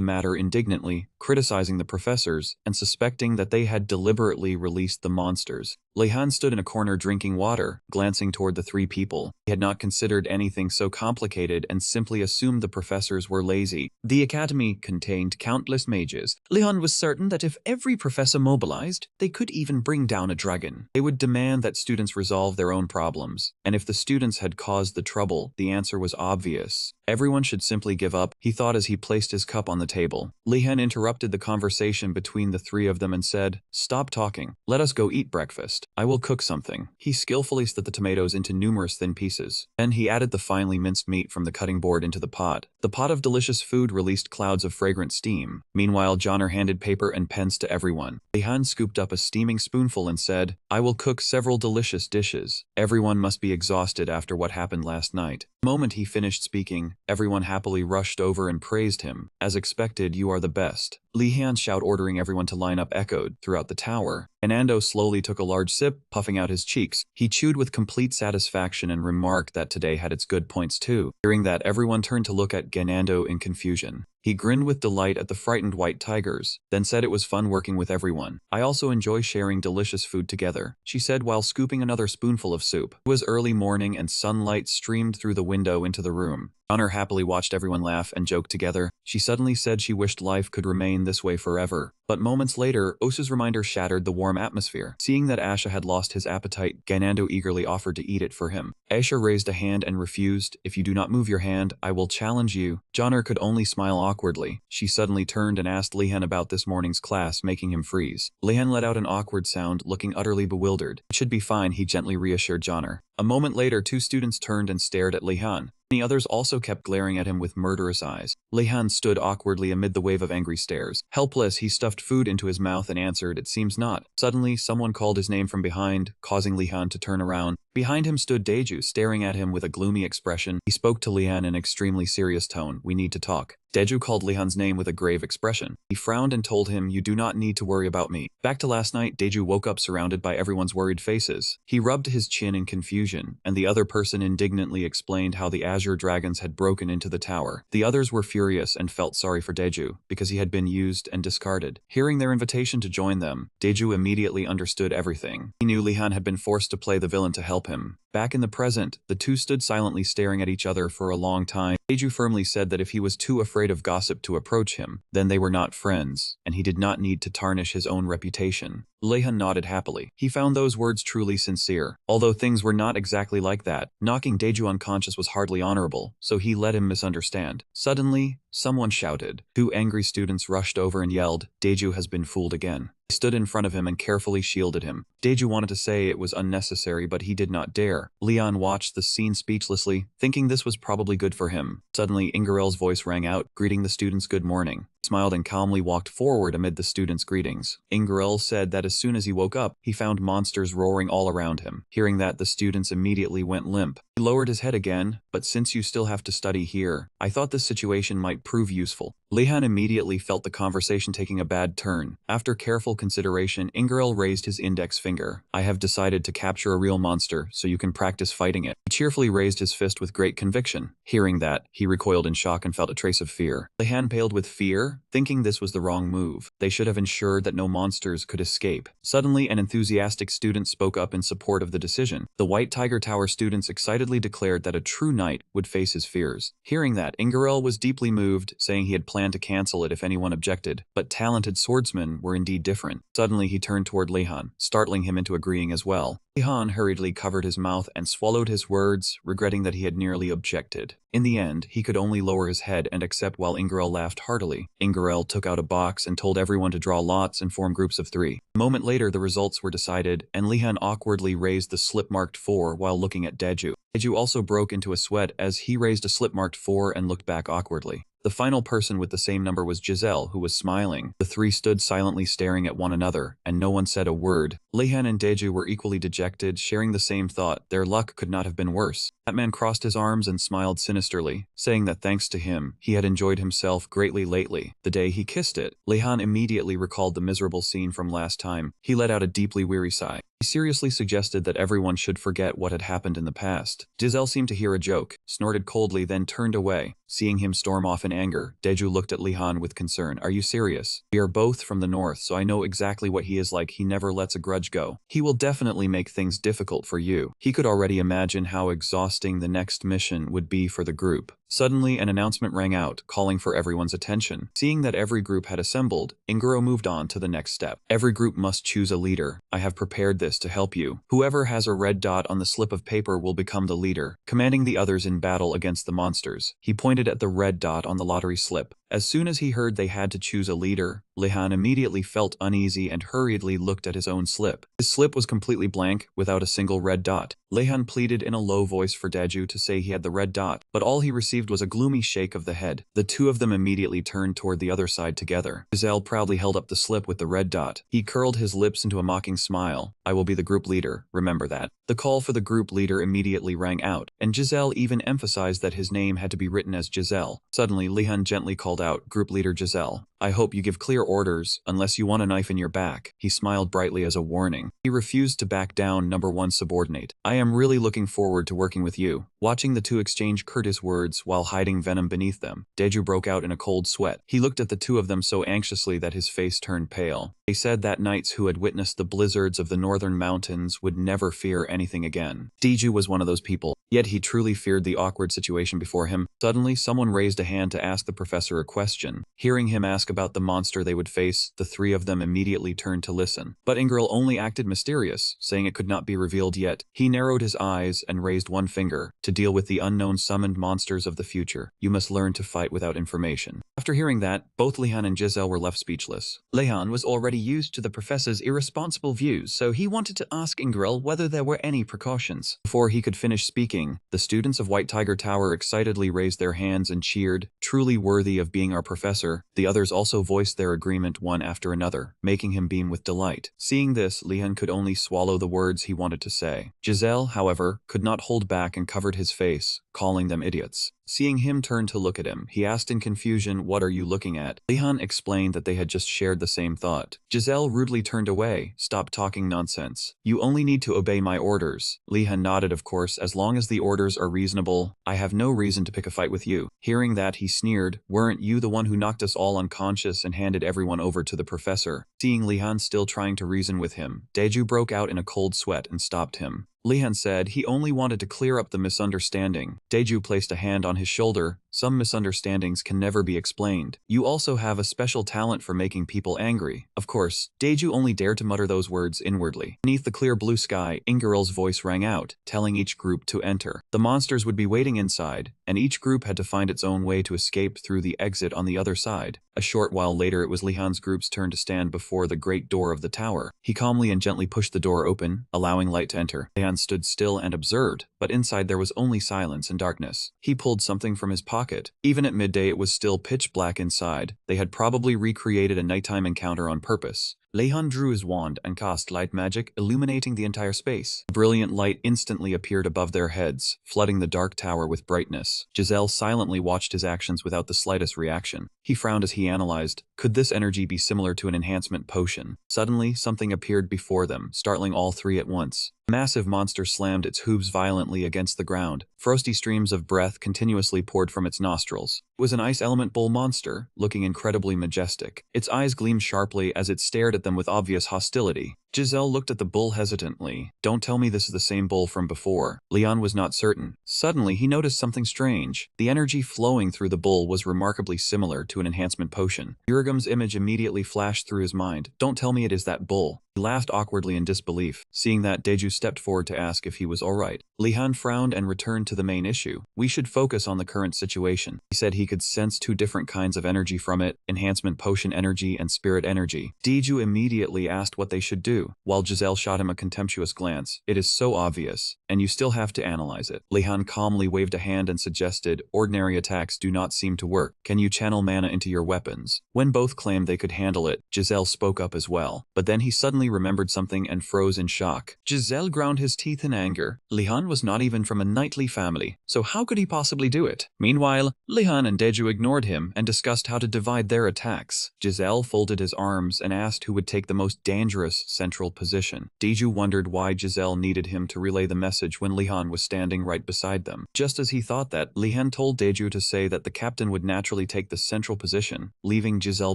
matter indignantly, criticizing the professors and suspecting that they had deliberately released the monsters. Lehan stood in a corner drinking water, glancing toward the 3 people. He had not considered anything so complicated and simply assumed the professors were lazy. The Academy contained countless mages. Lehan was certain that if every professor mobilized, they could even bring down a dragon. They would demand that students resolve their own problems, and if the students had caused the trouble, the answer was obvious. Everyone should simply give up, he thought as he placed his cup on the table. Lehan interrupted the conversation between the 3 of them and said, "Stop talking. Let us go eat breakfast. I will cook something." He skillfully slit the tomatoes into numerous thin pieces. Then he added the finely minced meat from the cutting board into the pot. The pot of delicious food released clouds of fragrant steam. Meanwhile, Joner handed paper and pens to everyone. Lehan scooped up a steaming spoonful and said, "I will cook several delicious dishes. Everyone must be exhausted after what happened last night." The moment he finished speaking, everyone happily rushed over and praised him. "As expected, you are the best." Lehan's shout ordering everyone to line up echoed throughout the tower. Ganando slowly took a large sip, puffing out his cheeks. He chewed with complete satisfaction and remarked that today had its good points too. Hearing that, everyone turned to look at Ganando in confusion. He grinned with delight at the frightened white tigers, then said it was fun working with everyone. "I also enjoy sharing delicious food together," she said while scooping another spoonful of soup. It was early morning and sunlight streamed through the window into the room. Joner happily watched everyone laugh and joke together. She suddenly said she wished life could remain this way forever. But moments later, Osu's reminder shattered the warm atmosphere. Seeing that Asha had lost his appetite, Ganando eagerly offered to eat it for him. Asha raised a hand and refused. "If you do not move your hand, I will challenge you." Joner could only smile awkwardly. She suddenly turned and asked Lehan about this morning's class, making him freeze. Lehan let out an awkward sound, looking utterly bewildered. "It should be fine," he gently reassured Joner. A moment later, 2 students turned and stared at Lehan. The others also kept glaring at him with murderous eyes. Lehan stood awkwardly amid the wave of angry stares. Helpless, he stuffed food into his mouth and answered, "It seems not." Suddenly, someone called his name from behind, causing Lehan to turn around. Behind him stood Deju, staring at him with a gloomy expression. He spoke to Lehan in an extremely serious tone. "We need to talk." Deju called Lehan's name with a grave expression. He frowned and told him, "You do not need to worry about me." Back to last night, Deju woke up surrounded by everyone's worried faces. He rubbed his chin in confusion, and the other person indignantly explained how the azure dragons had broken into the tower. The others were furious and felt sorry for Deju, because he had been used and discarded. Hearing their invitation to join them, Deju immediately understood everything. He knew Lehan had been forced to play the villain to help him. Back in the present, the 2 stood silently staring at each other for a long time. Deju firmly said that if he was too afraid of gossip to approach him, then they were not friends, and he did not need to tarnish his own reputation. Lehan nodded happily. He found those words truly sincere. Although things were not exactly like that, knocking Deju unconscious was hardly honorable, so he let him misunderstand. Suddenly, someone shouted. 2 angry students rushed over and yelled, "Deju has been fooled again." They stood in front of him and carefully shielded him. Deju wanted to say it was unnecessary, but he did not dare. Lehan watched the scene speechlessly, thinking this was probably good for him. Suddenly, Ingarel's voice rang out, greeting the students good morning. He smiled and calmly walked forward amid the students' greetings. Ingarel said that as soon as he woke up, he found monsters roaring all around him. Hearing that, the students immediately went limp. He lowered his head again, "But since you still have to study here, I thought this situation might prove useful." Lehan immediately felt the conversation taking a bad turn. After careful consideration, Ingerel raised his index finger. I have decided to capture a real monster, so you can practice fighting it. He cheerfully raised his fist with great conviction. Hearing that, he recoiled in shock and felt a trace of fear. Lehan paled with fear, thinking this was the wrong move. They should have ensured that no monsters could escape. Suddenly, an enthusiastic student spoke up in support of the decision. The White Tiger Tower students excitedly declared that a true knight would face his fears. Hearing that, Ingerel was deeply moved, saying he had planned to cancel it if anyone objected, but talented swordsmen were indeed different. Suddenly he turned toward Lehan, startling him into agreeing as well. Lehan hurriedly covered his mouth and swallowed his words, regretting that he had nearly objected. In the end, he could only lower his head and accept while Ingerel laughed heartily. Ingerel took out a box and told everyone to draw lots and form groups of 3. A moment later, the results were decided, and Lehan awkwardly raised the slip marked 4 while looking at Deju. Deju also broke into a sweat as he raised a slip marked 4 and looked back awkwardly. The final person with the same number was Giselle, who was smiling. The 3 stood silently staring at one another, and no one said a word. Lehan and Deju were equally dejected, sharing the same thought. Their luck could not have been worse. That man crossed his arms and smiled sinisterly, saying that thanks to him, he had enjoyed himself greatly lately. The day he kissed it, Lehan immediately recalled the miserable scene from last time. He let out a deeply weary sigh. He seriously suggested that everyone should forget what had happened in the past. Giselle seemed to hear a joke, snorted coldly, then turned away. Seeing him storm off in anger, Deju looked at Lehan with concern. Are you serious? We are both from the north, so I know exactly what he is like. He never lets a grudge go. He will definitely make things difficult for you. He could already imagine how exhausting the next mission would be for the group. Suddenly, an announcement rang out, calling for everyone's attention. Seeing that every group had assembled, Inguro moved on to the next step. Every group must choose a leader. I have prepared this to help you. Whoever has a red dot on the slip of paper will become the leader, commanding the others in battle against the monsters. He pointed at the red dot on the lottery slip. As soon as he heard they had to choose a leader, Lehan immediately felt uneasy and hurriedly looked at his own slip. His slip was completely blank, without a single red dot. Lehan pleaded in a low voice for Deju to say he had the red dot, but all he received was a gloomy shake of the head. The 2 of them immediately turned toward the other side together. Giselle proudly held up the slip with the red dot. He curled his lips into a mocking smile. I will be the group leader, remember that. The call for the group leader immediately rang out, and Giselle even emphasized that his name had to be written as Giselle. Suddenly, Lehan gently called out, Group Leader Giselle, I hope you give clear orders, unless you want a knife in your back. He smiled brightly as a warning. He refused to back down. Number 1 subordinate. I am really looking forward to working with you. Watching the 2 exchange courteous words while hiding venom beneath them, Deju broke out in a cold sweat. He looked at the 2 of them so anxiously that his face turned pale. They said that knights who had witnessed the blizzards of the northern mountains would never fear anything again. Deju was one of those people, yet he truly feared the awkward situation before him. Suddenly, someone raised a hand to ask the professor a question. Hearing him ask about the monster they would face, the 3 of them immediately turned to listen. But Ingerl only acted mysterious, saying it could not be revealed yet. He narrowed his eyes and raised one finger. To deal with the unknown summoned monsters of the future, you must learn to fight without information. After hearing that, both Lehan and Giselle were left speechless. Lehan was already used to the professor's irresponsible views, so he wanted to ask Ingerl whether there were any precautions. Before he could finish speaking, the students of White Tiger Tower excitedly raised their hands and cheered, truly worthy of being our professor. The others also voiced their agreement one after another, making him beam with delight. Seeing this, Lehan could only swallow the words he wanted to say. Giselle, however, could not hold back and covered his face, calling them idiots. Seeing him turn to look at him, he asked in confusion, "What are you looking at?" Lehan explained that they had just shared the same thought. Giselle rudely turned away. "Stop talking nonsense. You only need to obey my orders." Lehan nodded, "Of course, as long as the orders are reasonable. I have no reason to pick a fight with you." Hearing that, he sneered, "Weren't you the one who knocked us all unconscious and handed everyone over to the professor?" Seeing Lehan still trying to reason with him, Deju broke out in a cold sweat and stopped him. Lehan said he only wanted to clear up the misunderstanding. Deju placed a hand on his shoulder. "Some misunderstandings can never be explained. You also have a special talent for making people angry." Of course, Deju only dared to mutter those words inwardly. Beneath the clear blue sky, Ingerl's voice rang out, telling each group to enter. The monsters would be waiting inside, and each group had to find its own way to escape through the exit on the other side. A short while later, it was Lehan's group's turn to stand before the great door of the tower. He calmly and gently pushed the door open, allowing light to enter. Lehan stood still and observed, but inside there was only silence and darkness. He pulled something from his pocket. Even at midday, it was still pitch black inside. They had probably recreated a nighttime encounter on purpose. Lehan drew his wand and cast light magic, illuminating the entire space. Brilliant light instantly appeared above their heads, flooding the dark tower with brightness. Giselle silently watched his actions without the slightest reaction. He frowned as he analyzed, could this energy be similar to an enhancement potion? Suddenly, something appeared before them, startling all three at once. A massive monster slammed its hooves violently against the ground. Frosty streams of breath continuously poured from its nostrils. It was an ice element bull monster, looking incredibly majestic. Its eyes gleamed sharply as it stared at them with obvious hostility. Giselle looked at the bull hesitantly. Don't tell me this is the same bull from before. Leon was not certain. Suddenly, he noticed something strange. The energy flowing through the bull was remarkably similar to an enhancement potion. Yurigum's image immediately flashed through his mind. Don't tell me it is that bull. He laughed awkwardly in disbelief. Seeing that, Deju stepped forward to ask if he was alright. Lehan frowned and returned to the main issue. We should focus on the current situation. He said he could sense two different kinds of energy from it, enhancement potion energy and spirit energy. Deju immediately asked what they should do, while Giselle shot him a contemptuous glance. It is so obvious, and you still have to analyze it. Lehan calmly waved a hand and suggested, ordinary attacks do not seem to work. Can you channel mana into your weapons? When both claimed they could handle it, Giselle spoke up as well. But then he suddenly remembered something and froze in shock. Giselle ground his teeth in anger. Lehan was not even from a knightly family, so how could he possibly do it? Meanwhile, Lehan and Deju ignored him and discussed how to divide their attacks. Giselle folded his arms and asked who would take the most dangerous central position. Deju wondered why Giselle needed him to relay the message when Lehan was standing right beside them. Just as he thought that, Lehan told Deju to say that the captain would naturally take the central position, leaving Giselle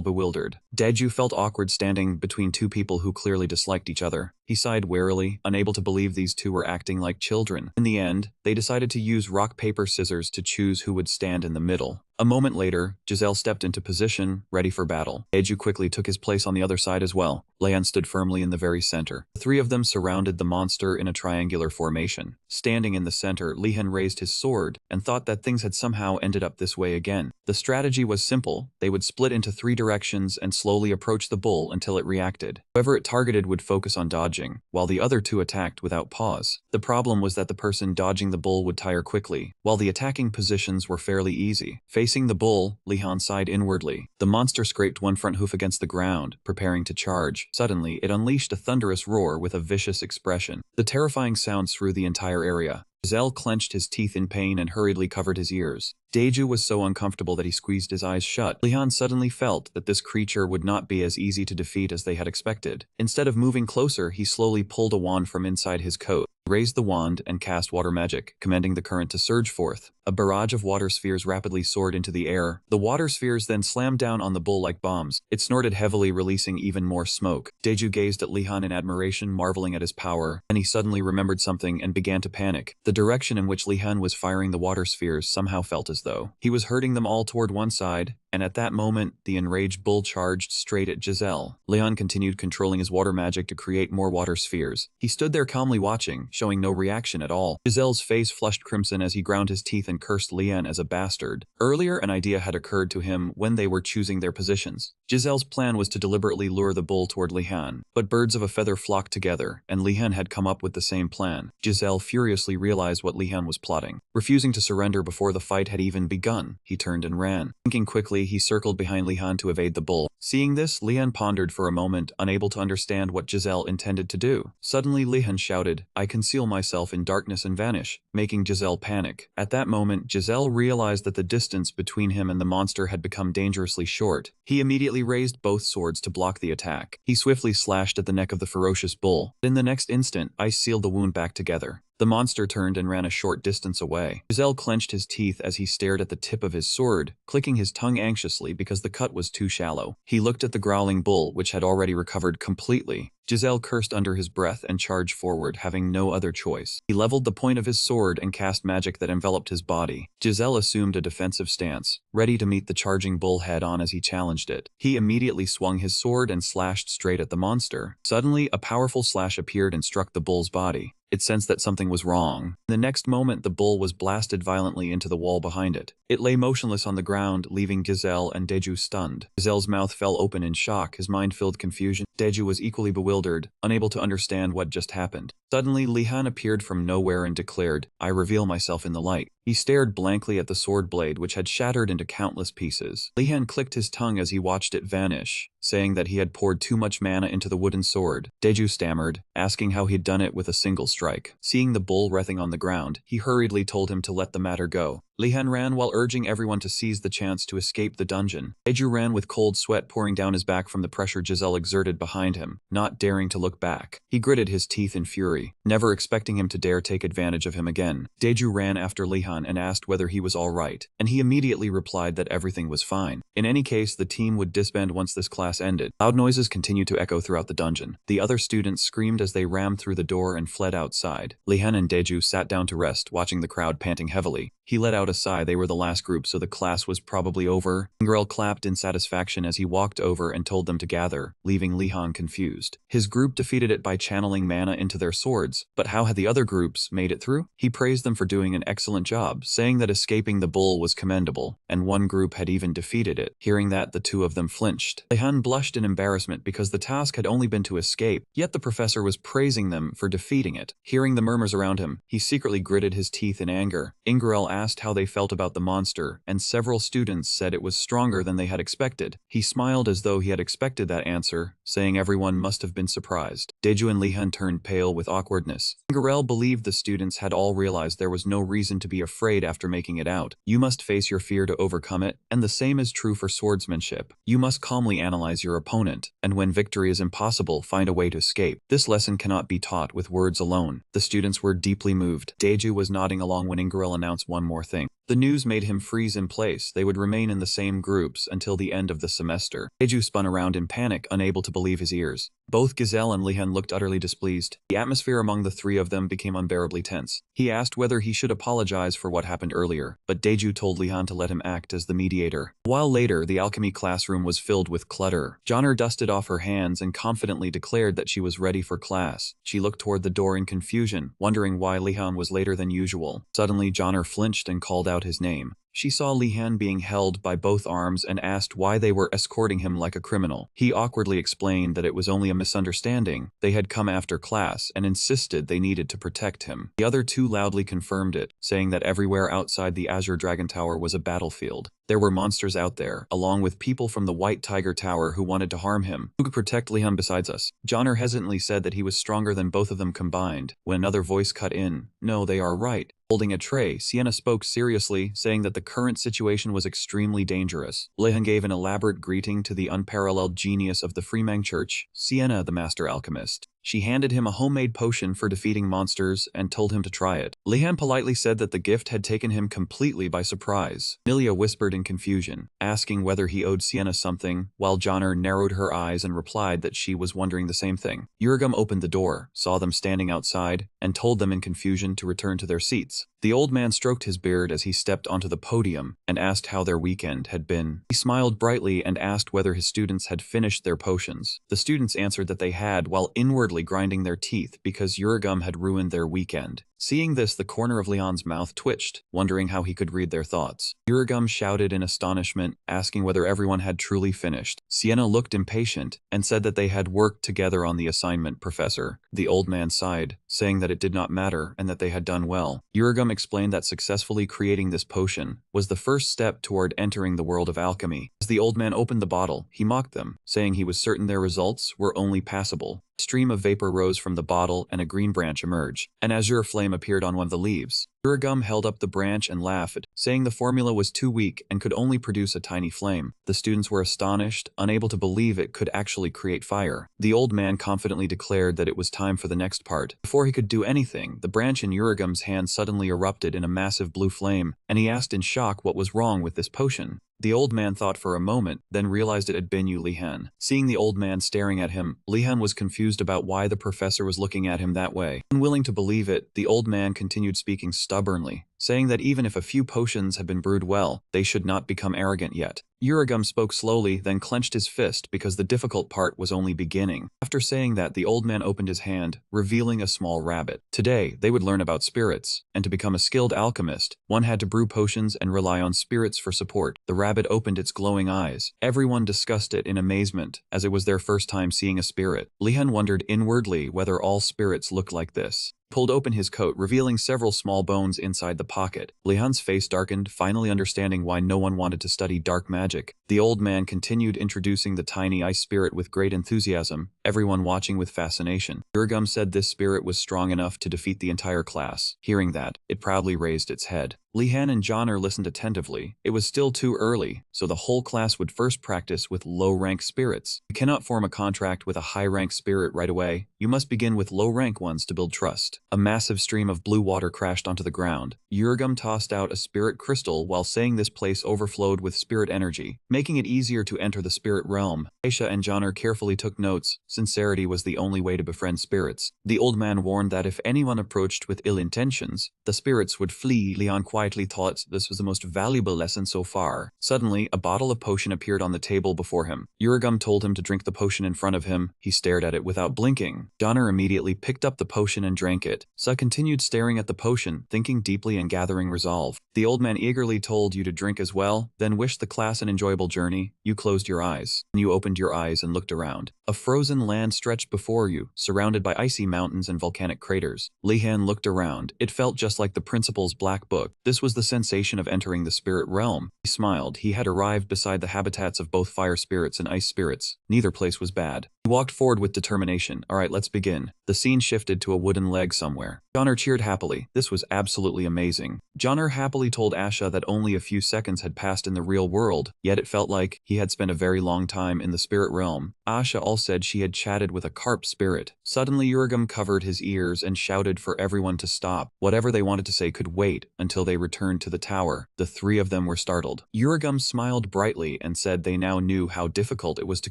bewildered. Deju felt awkward standing between two people who clearly disliked each other. He sighed wearily, unable to believe these two were acting like children. In the end, they decided to use rock, paper, scissors to choose who would stand in the middle. A moment later, Giselle stepped into position, ready for battle. Deju quickly took his place on the other side as well. Lehan stood firmly in the very center. The three of them surrounded the monster in a triangular formation. Standing in the center, Lehan raised his sword and thought that things had somehow ended up this way again. The strategy was simple. They would split into three directions and slowly approach the bull until it reacted. Whoever it targeted would focus on dodging, while the other two attacked without pause. The problem was that the person dodging the bull would tire quickly, while the attacking positions were fairly easy. Facing the bull, Lehan sighed inwardly. The monster scraped one front hoof against the ground, preparing to charge. Suddenly, it unleashed a thunderous roar with a vicious expression. The terrifying sounds through the entire area. Giselle clenched his teeth in pain and hurriedly covered his ears. Deju was so uncomfortable that he squeezed his eyes shut. Lehan suddenly felt that this creature would not be as easy to defeat as they had expected. Instead of moving closer, he slowly pulled a wand from inside his coat, raised the wand, and cast water magic, commanding the current to surge forth. A barrage of water spheres rapidly soared into the air. The water spheres then slammed down on the bull like bombs. It snorted heavily, releasing even more smoke. Deju gazed at Lehan in admiration, marveling at his power. Then he suddenly remembered something and began to panic. The direction in which Lehan was firing the water spheres somehow felt as though he was herding them all toward one side, and at that moment, the enraged bull charged straight at Giselle. Lehan continued controlling his water magic to create more water spheres. He stood there calmly watching, showing no reaction at all. Giselle's face flushed crimson as he ground his teeth and cursed Lehan as a bastard. Earlier, an idea had occurred to him when they were choosing their positions. Giselle's plan was to deliberately lure the bull toward Lehan, but birds of a feather flocked together, and Lehan had come up with the same plan. Giselle furiously realized what Lehan was plotting. Refusing to surrender before the fight had even begun, he turned and ran. Thinking quickly, he circled behind Lehan to evade the bull. Seeing this, Lehan pondered for a moment, unable to understand what Giselle intended to do. Suddenly, Lehan shouted, "I conceal myself in darkness and vanish," making Giselle panic. At that moment, Giselle realized that the distance between him and the monster had become dangerously short. He immediately raised both swords to block the attack. He swiftly slashed at the neck of the ferocious bull. In the next instant, ice sealed the wound back together. The monster turned and ran a short distance away. Giselle clenched his teeth as he stared at the tip of his sword, clicking his tongue anxiously because the cut was too shallow. He looked at the growling bull, which had already recovered completely. Giselle cursed under his breath and charged forward, having no other choice. He leveled the point of his sword and cast magic that enveloped his body. Giselle assumed a defensive stance, ready to meet the charging bull head-on as he challenged it. He immediately swung his sword and slashed straight at the monster. Suddenly, a powerful slash appeared and struck the bull's body. It sensed that something was wrong. The next moment, the bull was blasted violently into the wall behind it. It lay motionless on the ground, leaving Giselle and Deju stunned. Giselle's mouth fell open in shock, his mind filled confusion. Deju was equally bewildered, unable to understand what just happened. Suddenly, Lehan appeared from nowhere and declared, "I reveal myself in the light." He stared blankly at the sword blade, which had shattered into countless pieces. Lehan clicked his tongue as he watched it vanish, saying that he had poured too much mana into the wooden sword. Deju stammered, asking how he'd done it with a single strike. Seeing the bull writhing on the ground, he hurriedly told him to let the matter go. Lehan ran while urging everyone to seize the chance to escape the dungeon. Deju ran with cold sweat pouring down his back from the pressure Giselle exerted behind him, not daring to look back. He gritted his teeth in fury, never expecting him to dare take advantage of him again. Deju ran after Lehan and asked whether he was all right, and he immediately replied that everything was fine. In any case, the team would disband once this class ended. Loud noises continued to echo throughout the dungeon. The other students screamed as they rammed through the door and fled outside. Lehan and Deju sat down to rest, watching the crowd panting heavily. He let out a sigh. They were the last group, so the class was probably over. Ingrel clapped in satisfaction as he walked over and told them to gather, leaving Lehan confused. His group defeated it by channeling mana into their swords, but how had the other groups made it through? He praised them for doing an excellent job, saying that escaping the bull was commendable, and one group had even defeated it. Hearing that, the two of them flinched. Lehan blushed in embarrassment because the task had only been to escape, yet the professor was praising them for defeating it. Hearing the murmurs around him, he secretly gritted his teeth in anger. Ingrel asked how they felt about the monster, and several students said it was stronger than they had expected. He smiled as though he had expected that answer, saying everyone must have been surprised. Deju and Lehan turned pale with awkwardness. Ingrel believed the students had all realized there was no reason to be afraid after making it out. You must face your fear to overcome it, and the same is true for swordsmanship. You must calmly analyze your opponent, and when victory is impossible, find a way to escape. This lesson cannot be taught with words alone. The students were deeply moved. Deju was nodding along when Ingrel announced one more thing. The news made him freeze in place. They would remain in the same groups until the end of the semester. Deju spun around in panic, unable to believe his ears. Both Giselle and Lehan looked utterly displeased. The atmosphere among the three of them became unbearably tense. He asked whether he should apologize for what happened earlier, but Deju told Lehan to let him act as the mediator. A while later, the alchemy classroom was filled with clutter. Joner dusted off her hands and confidently declared that she was ready for class. She looked toward the door in confusion, wondering why Lehan was later than usual. Suddenly, Joner flinched and called out his name. She saw Lehan being held by both arms and asked why they were escorting him like a criminal. He awkwardly explained that it was only a misunderstanding. They had come after class and insisted they needed to protect him. The other two loudly confirmed it, saying that everywhere outside the Azure Dragon Tower was a battlefield. There were monsters out there, along with people from the White Tiger Tower who wanted to harm him. Who could protect Lehan besides us? Joner hesitantly said that he was stronger than both of them combined, when another voice cut in. No, they are right. Holding a tray, Sienna spoke seriously, saying that the current situation was extremely dangerous. Lehan gave an elaborate greeting to the unparalleled genius of the Freemang Church, Sienna the Master Alchemist. She handed him a homemade potion for defeating monsters and told him to try it. Lehan politely said that the gift had taken him completely by surprise. Nilia whispered in confusion, asking whether he owed Sienna something, while Joner narrowed her eyes and replied that she was wondering the same thing. Uragum opened the door, saw them standing outside, and told them in confusion to return to their seats. The old man stroked his beard as he stepped onto the podium and asked how their weekend had been. He smiled brightly and asked whether his students had finished their potions. The students answered that they had, while inwardly grinding their teeth because Uragum had ruined their weekend. Seeing this, the corner of Leon's mouth twitched, wondering how he could read their thoughts. Uragum shouted in astonishment, asking whether everyone had truly finished. Sienna looked impatient and said that they had worked together on the assignment, Professor. The old man sighed, saying that it did not matter and that they had done well. Uragum explained that successfully creating this potion was the first step toward entering the world of alchemy. As the old man opened the bottle, he mocked them, saying he was certain their results were only passable. A stream of vapor rose from the bottle and a green branch emerged. An azure flame appeared on one of the leaves. Uragum held up the branch and laughed, saying the formula was too weak and could only produce a tiny flame. The students were astonished, unable to believe it could actually create fire. The old man confidently declared that it was time for the next part. Before he could do anything, the branch in Uragum's hand suddenly erupted in a massive blue flame, and he asked in shock what was wrong with this potion. The old man thought for a moment, then realized it had been Lehan. Seeing the old man staring at him, Lehan was confused about why the professor was looking at him that way. Unwilling to believe it, the old man continued speaking stubbornly, saying that even if a few potions had been brewed well, they should not become arrogant yet. Uragum spoke slowly, then clenched his fist because the difficult part was only beginning. After saying that, the old man opened his hand, revealing a small rabbit. Today, they would learn about spirits, and to become a skilled alchemist, one had to brew potions and rely on spirits for support. The rabbit opened its glowing eyes. Everyone discussed it in amazement, as it was their first time seeing a spirit. Lehan wondered inwardly whether all spirits looked like this. Pulled open his coat, revealing several small bones inside the pocket. Lehan's face darkened, finally understanding why no one wanted to study dark magic. The old man continued introducing the tiny ice spirit with great enthusiasm, everyone watching with fascination. Uragum said this spirit was strong enough to defeat the entire class. Hearing that, it proudly raised its head. Lehan and Joner listened attentively. It was still too early, so the whole class would first practice with low-rank spirits. You cannot form a contract with a high-rank spirit right away. You must begin with low-rank ones to build trust. A massive stream of blue water crashed onto the ground. Uragum tossed out a spirit crystal while saying this place overflowed with spirit energy, making it easier to enter the spirit realm. Aisha and Joner carefully took notes. Sincerity was the only way to befriend spirits. The old man warned that if anyone approached with ill intentions, the spirits would flee. Lehan quietly thought this was the most valuable lesson so far. Suddenly, a bottle of potion appeared on the table before him. Uragum told him to drink the potion in front of him. He stared at it without blinking. Joner immediately picked up the potion and drank it. Sa continued staring at the potion, thinking deeply and gathering resolve. The old man eagerly told you to drink as well, then wished the class an enjoyable journey. You closed your eyes. You opened your eyes and looked around. A frozen land stretched before you, surrounded by icy mountains and volcanic craters. Lehan looked around. It felt just like the principal's black book. This was the sensation of entering the spirit realm. He smiled. He had arrived beside the habitats of both fire spirits and ice spirits. Neither place was bad. He walked forward with determination. Alright, let's begin. The scene shifted to a wooden leg somewhere. Joner cheered happily. This was absolutely amazing. Joner happily told Asha that only a few seconds had passed in the real world, yet it felt like he had spent a very long time in the spirit realm. Asha also said she had chatted with a carp spirit. Suddenly Uragum covered his ears and shouted for everyone to stop. Whatever they wanted to say could wait until they returned to the tower. The three of them were startled. Uragum smiled brightly and said they now knew how difficult it was to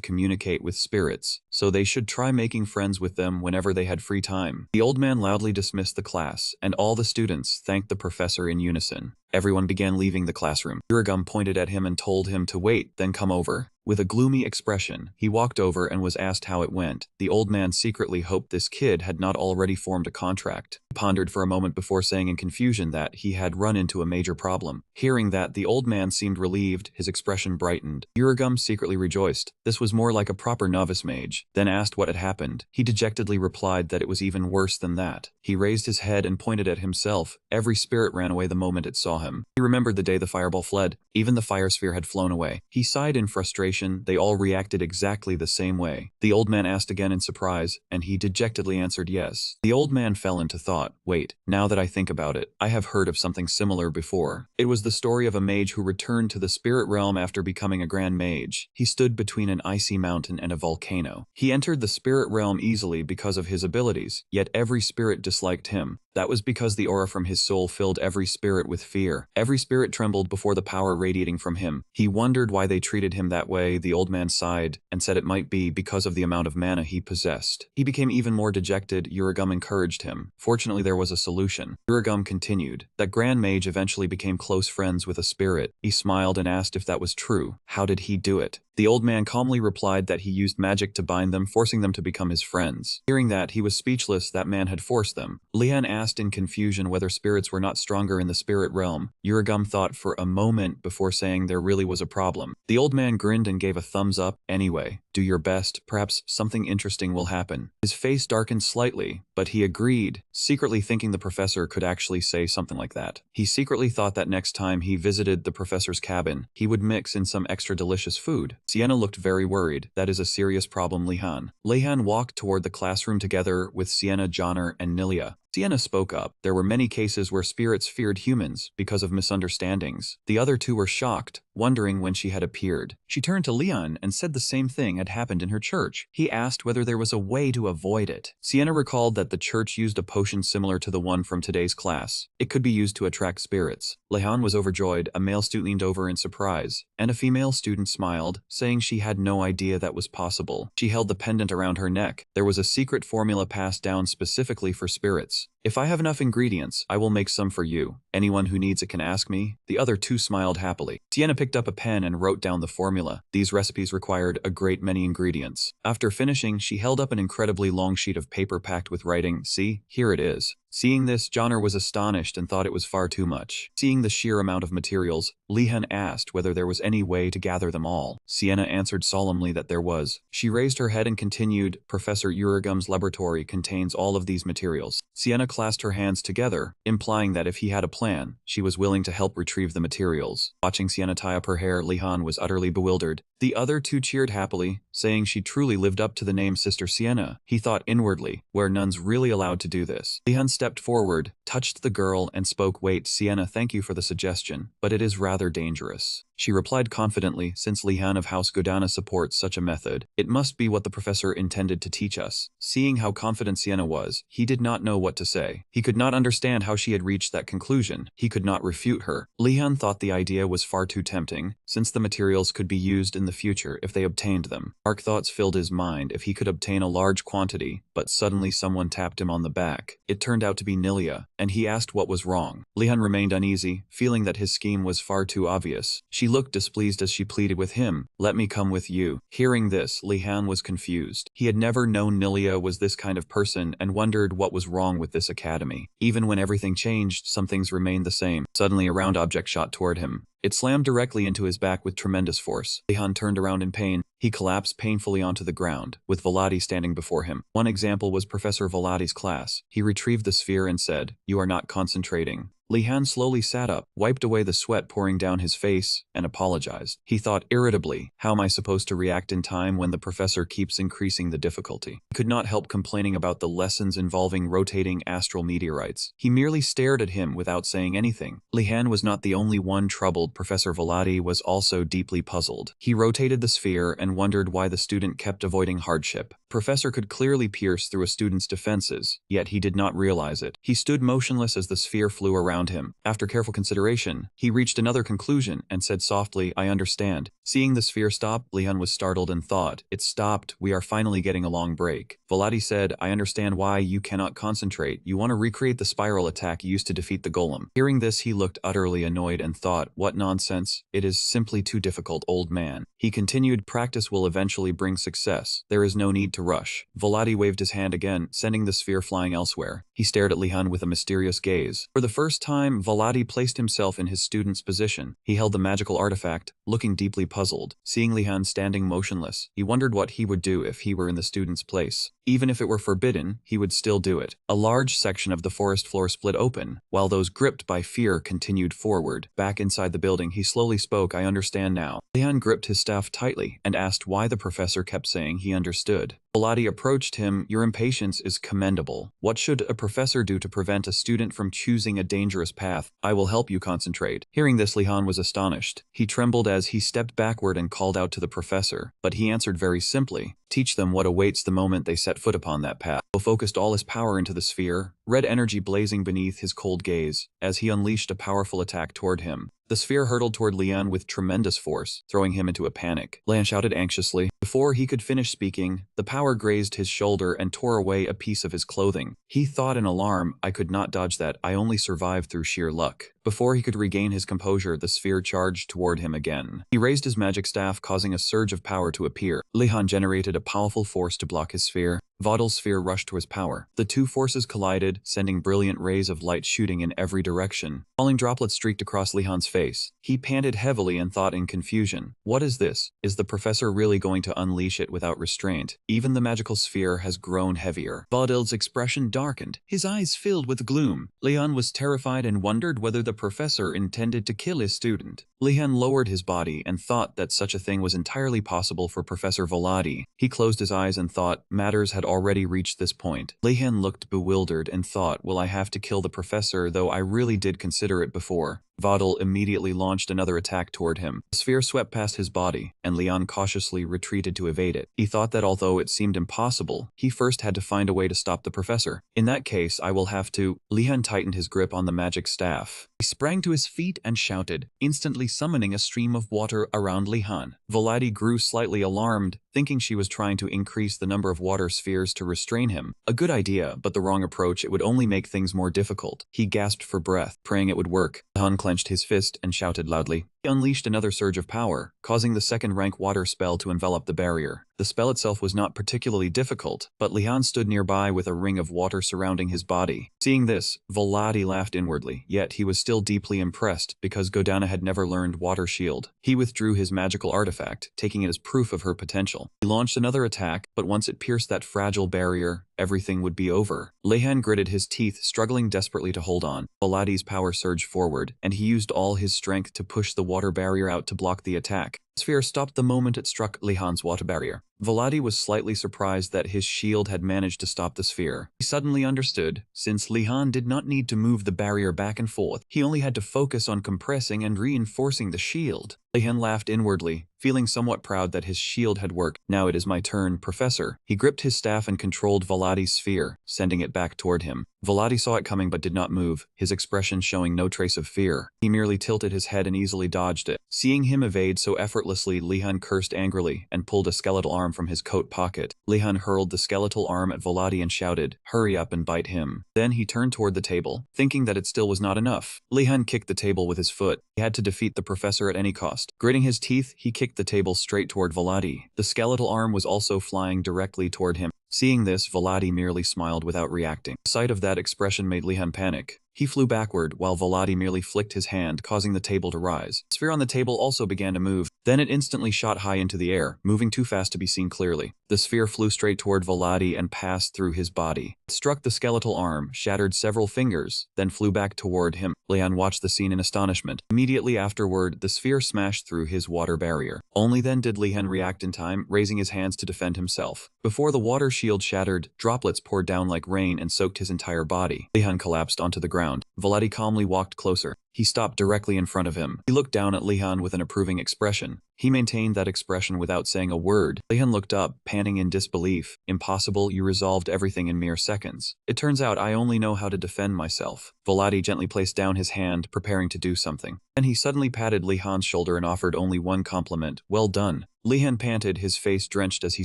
communicate with spirits, so they should try making friends with them whenever they had free time. The old man loudly dismissed the class, and all the students thanked the professor in unison. Everyone began leaving the classroom. Uragum pointed at him and told him to wait, then come over. With a gloomy expression, he walked over and was asked how it went. The old man secretly hoped this kid had not already formed a contract. He pondered for a moment before saying in confusion that he had run into a major problem. Hearing that, the old man seemed relieved. His expression brightened. Uragum secretly rejoiced. This was more like a proper novice mage. Then asked what had happened. He dejectedly replied that it was even worse than that. He raised his head and pointed at himself. Every spirit ran away the moment it saw him. He remembered the day the fireball fled. Even the fire sphere had flown away. He sighed in frustration. They all reacted exactly the same way. The old man asked again in surprise, and he dejectedly answered yes. The old man fell into thought. Wait, now that I think about it, I have heard of something similar before. It was the story of a mage who returned to the spirit realm after becoming a grand mage. He stood between an icy mountain and a volcano. He entered the spirit realm easily because of his abilities, yet every spirit disliked him. That was because the aura from his soul filled every spirit with fear. Every spirit trembled before the power radiating from him. He wondered why they treated him that way. The old man sighed and said it might be because of the amount of mana he possessed. He became even more dejected. Uragum encouraged him. Fortunately, there was a solution. Uragum continued. That grand mage eventually became close friends with a spirit. He smiled and asked if that was true. How did he do it? The old man calmly replied that he used magic to bind them, forcing them to become his friends. Hearing that, he was speechless. That man had forced them. Lehan asked in confusion whether spirits were not stronger in the spirit realm. Uragum thought for a moment before saying there really was a problem. The old man grinned and gave a thumbs up. Anyway, do your best. Perhaps something interesting will happen. His face darkened slightly, but he agreed, secretly thinking the professor could actually say something like that. He secretly thought that next time he visited the professor's cabin, he would mix in some extra delicious food. Sienna looked very worried. That is a serious problem, Lehan. Lehan walked toward the classroom together with Sienna, Joner, and Nilia. Sienna spoke up. There were many cases where spirits feared humans because of misunderstandings. The other two were shocked, wondering when she had appeared. She turned to Leon and said the same thing had happened in her church. He asked whether there was a way to avoid it. Sienna recalled that the church used a potion similar to the one from today's class. It could be used to attract spirits. Lehan was overjoyed. A male student leaned over in surprise, and a female student smiled, saying she had no idea that was possible. She held the pendant around her neck. There was a secret formula passed down specifically for spirits. this. If I have enough ingredients, I will make some for you. Anyone who needs it can ask me." The other two smiled happily. Sienna picked up a pen and wrote down the formula. These recipes required a great many ingredients. After finishing, she held up an incredibly long sheet of paper packed with writing. "See, here it is." Seeing this, Joner was astonished and thought it was far too much. Seeing the sheer amount of materials, Lehan asked whether there was any way to gather them all. Sienna answered solemnly that there was. She raised her head and continued, "Professor Urigum's laboratory contains all of these materials." Sienna clasped her hands together, implying that if he had a plan, she was willing to help retrieve the materials. Watching Sienna tie up her hair, Lehan was utterly bewildered. The other two cheered happily, saying she truly lived up to the name Sister Sienna. He thought inwardly, were nuns really allowed to do this? Lehan stepped forward, touched the girl, and spoke, "Wait, Sienna, thank you for the suggestion, but it is rather dangerous." She replied confidently, "Since Lehan of House Godana supports such a method, it must be what the professor intended to teach us." Seeing how confident Sienna was, he did not know what to say. He could not understand how she had reached that conclusion. He could not refute her. Lehan thought the idea was far too tempting, since the materials could be used in the future if they obtained them. Dark thoughts filled his mind if he could obtain a large quantity, but suddenly someone tapped him on the back. It turned out to be Nilia, and he asked what was wrong. Lehan remained uneasy, feeling that his scheme was far too obvious. She looked displeased as she pleaded with him, "Let me come with you." Hearing this, Lehan was confused. He had never known Nilia was this kind of person and wondered what was wrong with this academy. Even when everything changed, some things remained the same. Suddenly a round object shot toward him. It slammed directly into his back with tremendous force. Lehan turned around in pain. He collapsed painfully onto the ground, with Volati standing before him. One example was Professor Volati's class. He retrieved the sphere and said, "You are not concentrating." Lehan slowly sat up, wiped away the sweat pouring down his face, and apologized. He thought irritably, how am I supposed to react in time when the professor keeps increasing the difficulty? He could not help complaining about the lessons involving rotating astral meteorites. He merely stared at him without saying anything. Lehan was not the only one troubled. Professor Volati was also deeply puzzled. He rotated the sphere and wondered why the student kept avoiding hardship. Professor could clearly pierce through a student's defenses, yet he did not realize it. He stood motionless as the sphere flew around him. After careful consideration, he reached another conclusion and said softly, "I understand." Seeing the sphere stop, Lehan was startled and thought, "It stopped, we are finally getting a long break." Volati said, "I understand why you cannot concentrate. You want to recreate the spiral attack used to defeat the golem." Hearing this, he looked utterly annoyed and thought, "What nonsense. It is simply too difficult, old man." He continued, "Practice will eventually bring success. There is no need to rush." Volati waved his hand again, sending the sphere flying elsewhere. He stared at Lehan with a mysterious gaze. For the first time, Volati placed himself in his student's position. He held the magical artifact, looking deeply puzzled. Seeing Lehan standing motionless, he wondered what he would do if he were in the student's place. Even if it were forbidden, he would still do it. A large section of the forest floor split open, while those gripped by fear continued forward. Back inside the building, he slowly spoke, "I understand now." Lehan gripped his staff tightly and asked why the professor kept saying he understood. Volati approached him, "Your impatience is commendable. What should a professor do to prevent a student from choosing a dangerous path? I will help you concentrate." Hearing this, Lehan was astonished. He trembled as he stepped backward and called out to the professor, but he answered very simply, "Teach them what awaits the moment they set foot upon that path." He focused all his power into the sphere, red energy blazing beneath his cold gaze, as he unleashed a powerful attack toward him. The sphere hurtled toward Lehan with tremendous force, throwing him into a panic. Lehan shouted anxiously. Before he could finish speaking, the power grazed his shoulder and tore away a piece of his clothing. He thought in alarm, "I could not dodge that. I only survived through sheer luck." Before he could regain his composure, the sphere charged toward him again. He raised his magic staff, causing a surge of power to appear. Lehan generated a powerful force to block his sphere. Vaudal's sphere rushed to his power. The two forces collided, sending brilliant rays of light shooting in every direction. Falling droplets streaked across Lehan's face. He panted heavily and thought in confusion, "What is this? Is the professor really going to unleash it without restraint?" Even the magical sphere has grown heavier. Vaudal's expression darkened, his eyes filled with gloom. Lehan was terrified and wondered whether the professor intended to kill his student. Lehan lowered his body and thought that such a thing was entirely possible for Professor Volati. He closed his eyes and thought matters had already reached this point. Lehan looked bewildered and thought, "Will I have to kill the professor, though I really did consider it before?" Vaudel immediately launched another attack toward him. The sphere swept past his body, and Lehan cautiously retreated to evade it. He thought that although it seemed impossible, he first had to find a way to stop the professor. In that case, I will have to. Lehan tightened his grip on the magic staff. He sprang to his feet and shouted, instantly summoning a stream of water around Lehan. Volati grew slightly alarmed, thinking she was trying to increase the number of water spheres to restrain him. A good idea, but the wrong approach. It would only make things more difficult. He gasped for breath, praying it would work. Lehan clenched his fist and shouted loudly. He unleashed another surge of power, causing the second-rank water spell to envelop the barrier. The spell itself was not particularly difficult, but Lehan stood nearby with a ring of water surrounding his body. Seeing this, Volati laughed inwardly, yet he was still deeply impressed because Godana had never learned Water Shield. He withdrew his magical artifact, taking it as proof of her potential. He launched another attack, but once it pierced that fragile barrier, everything would be over. Lehan gritted his teeth, struggling desperately to hold on. Volati's power surged forward, and he used all his strength to push the water barrier out to block the attack. The sphere stopped the moment it struck Lehan's water barrier. Volati was slightly surprised that his shield had managed to stop the sphere. He suddenly understood, since Lehan did not need to move the barrier back and forth, he only had to focus on compressing and reinforcing the shield. Lehan laughed inwardly, feeling somewhat proud that his shield had worked. Now it is my turn, Professor. He gripped his staff and controlled Volati's sphere, sending it back toward him. Volati saw it coming but did not move, his expression showing no trace of fear. He merely tilted his head and easily dodged it. Seeing him evade so effortlessly, Lehan cursed angrily and pulled a skeletal arm from his coat pocket. Lehan hurled the skeletal arm at Volati and shouted, "Hurry up and bite him." Then he turned toward the table, thinking that it still was not enough. Lehan kicked the table with his foot. He had to defeat the professor at any cost. Gritting his teeth, he kicked the table straight toward Volati. The skeletal arm was also flying directly toward him. Seeing this, Volati merely smiled without reacting. The sight of that expression made Lehan panic. He flew backward, while Volati merely flicked his hand, causing the table to rise. The sphere on the table also began to move. Then it instantly shot high into the air, moving too fast to be seen clearly. The sphere flew straight toward Volati and passed through his body. It struck the skeletal arm, shattered several fingers, then flew back toward him. Lehan watched the scene in astonishment. Immediately afterward, the sphere smashed through his water barrier. Only then did Lehan react in time, raising his hands to defend himself. Before the water shield shattered, droplets poured down like rain and soaked his entire body. Lehan collapsed onto the ground. Volati calmly walked closer. He stopped directly in front of him. He looked down at Lehan with an approving expression. He maintained that expression without saying a word. Lehan looked up, panting in disbelief. "Impossible, you resolved everything in mere seconds. It turns out I only know how to defend myself." Volati gently placed down his hand, preparing to do something. Then he suddenly patted Lehan's shoulder and offered only one compliment. "Well done." Lehan panted, his face drenched as he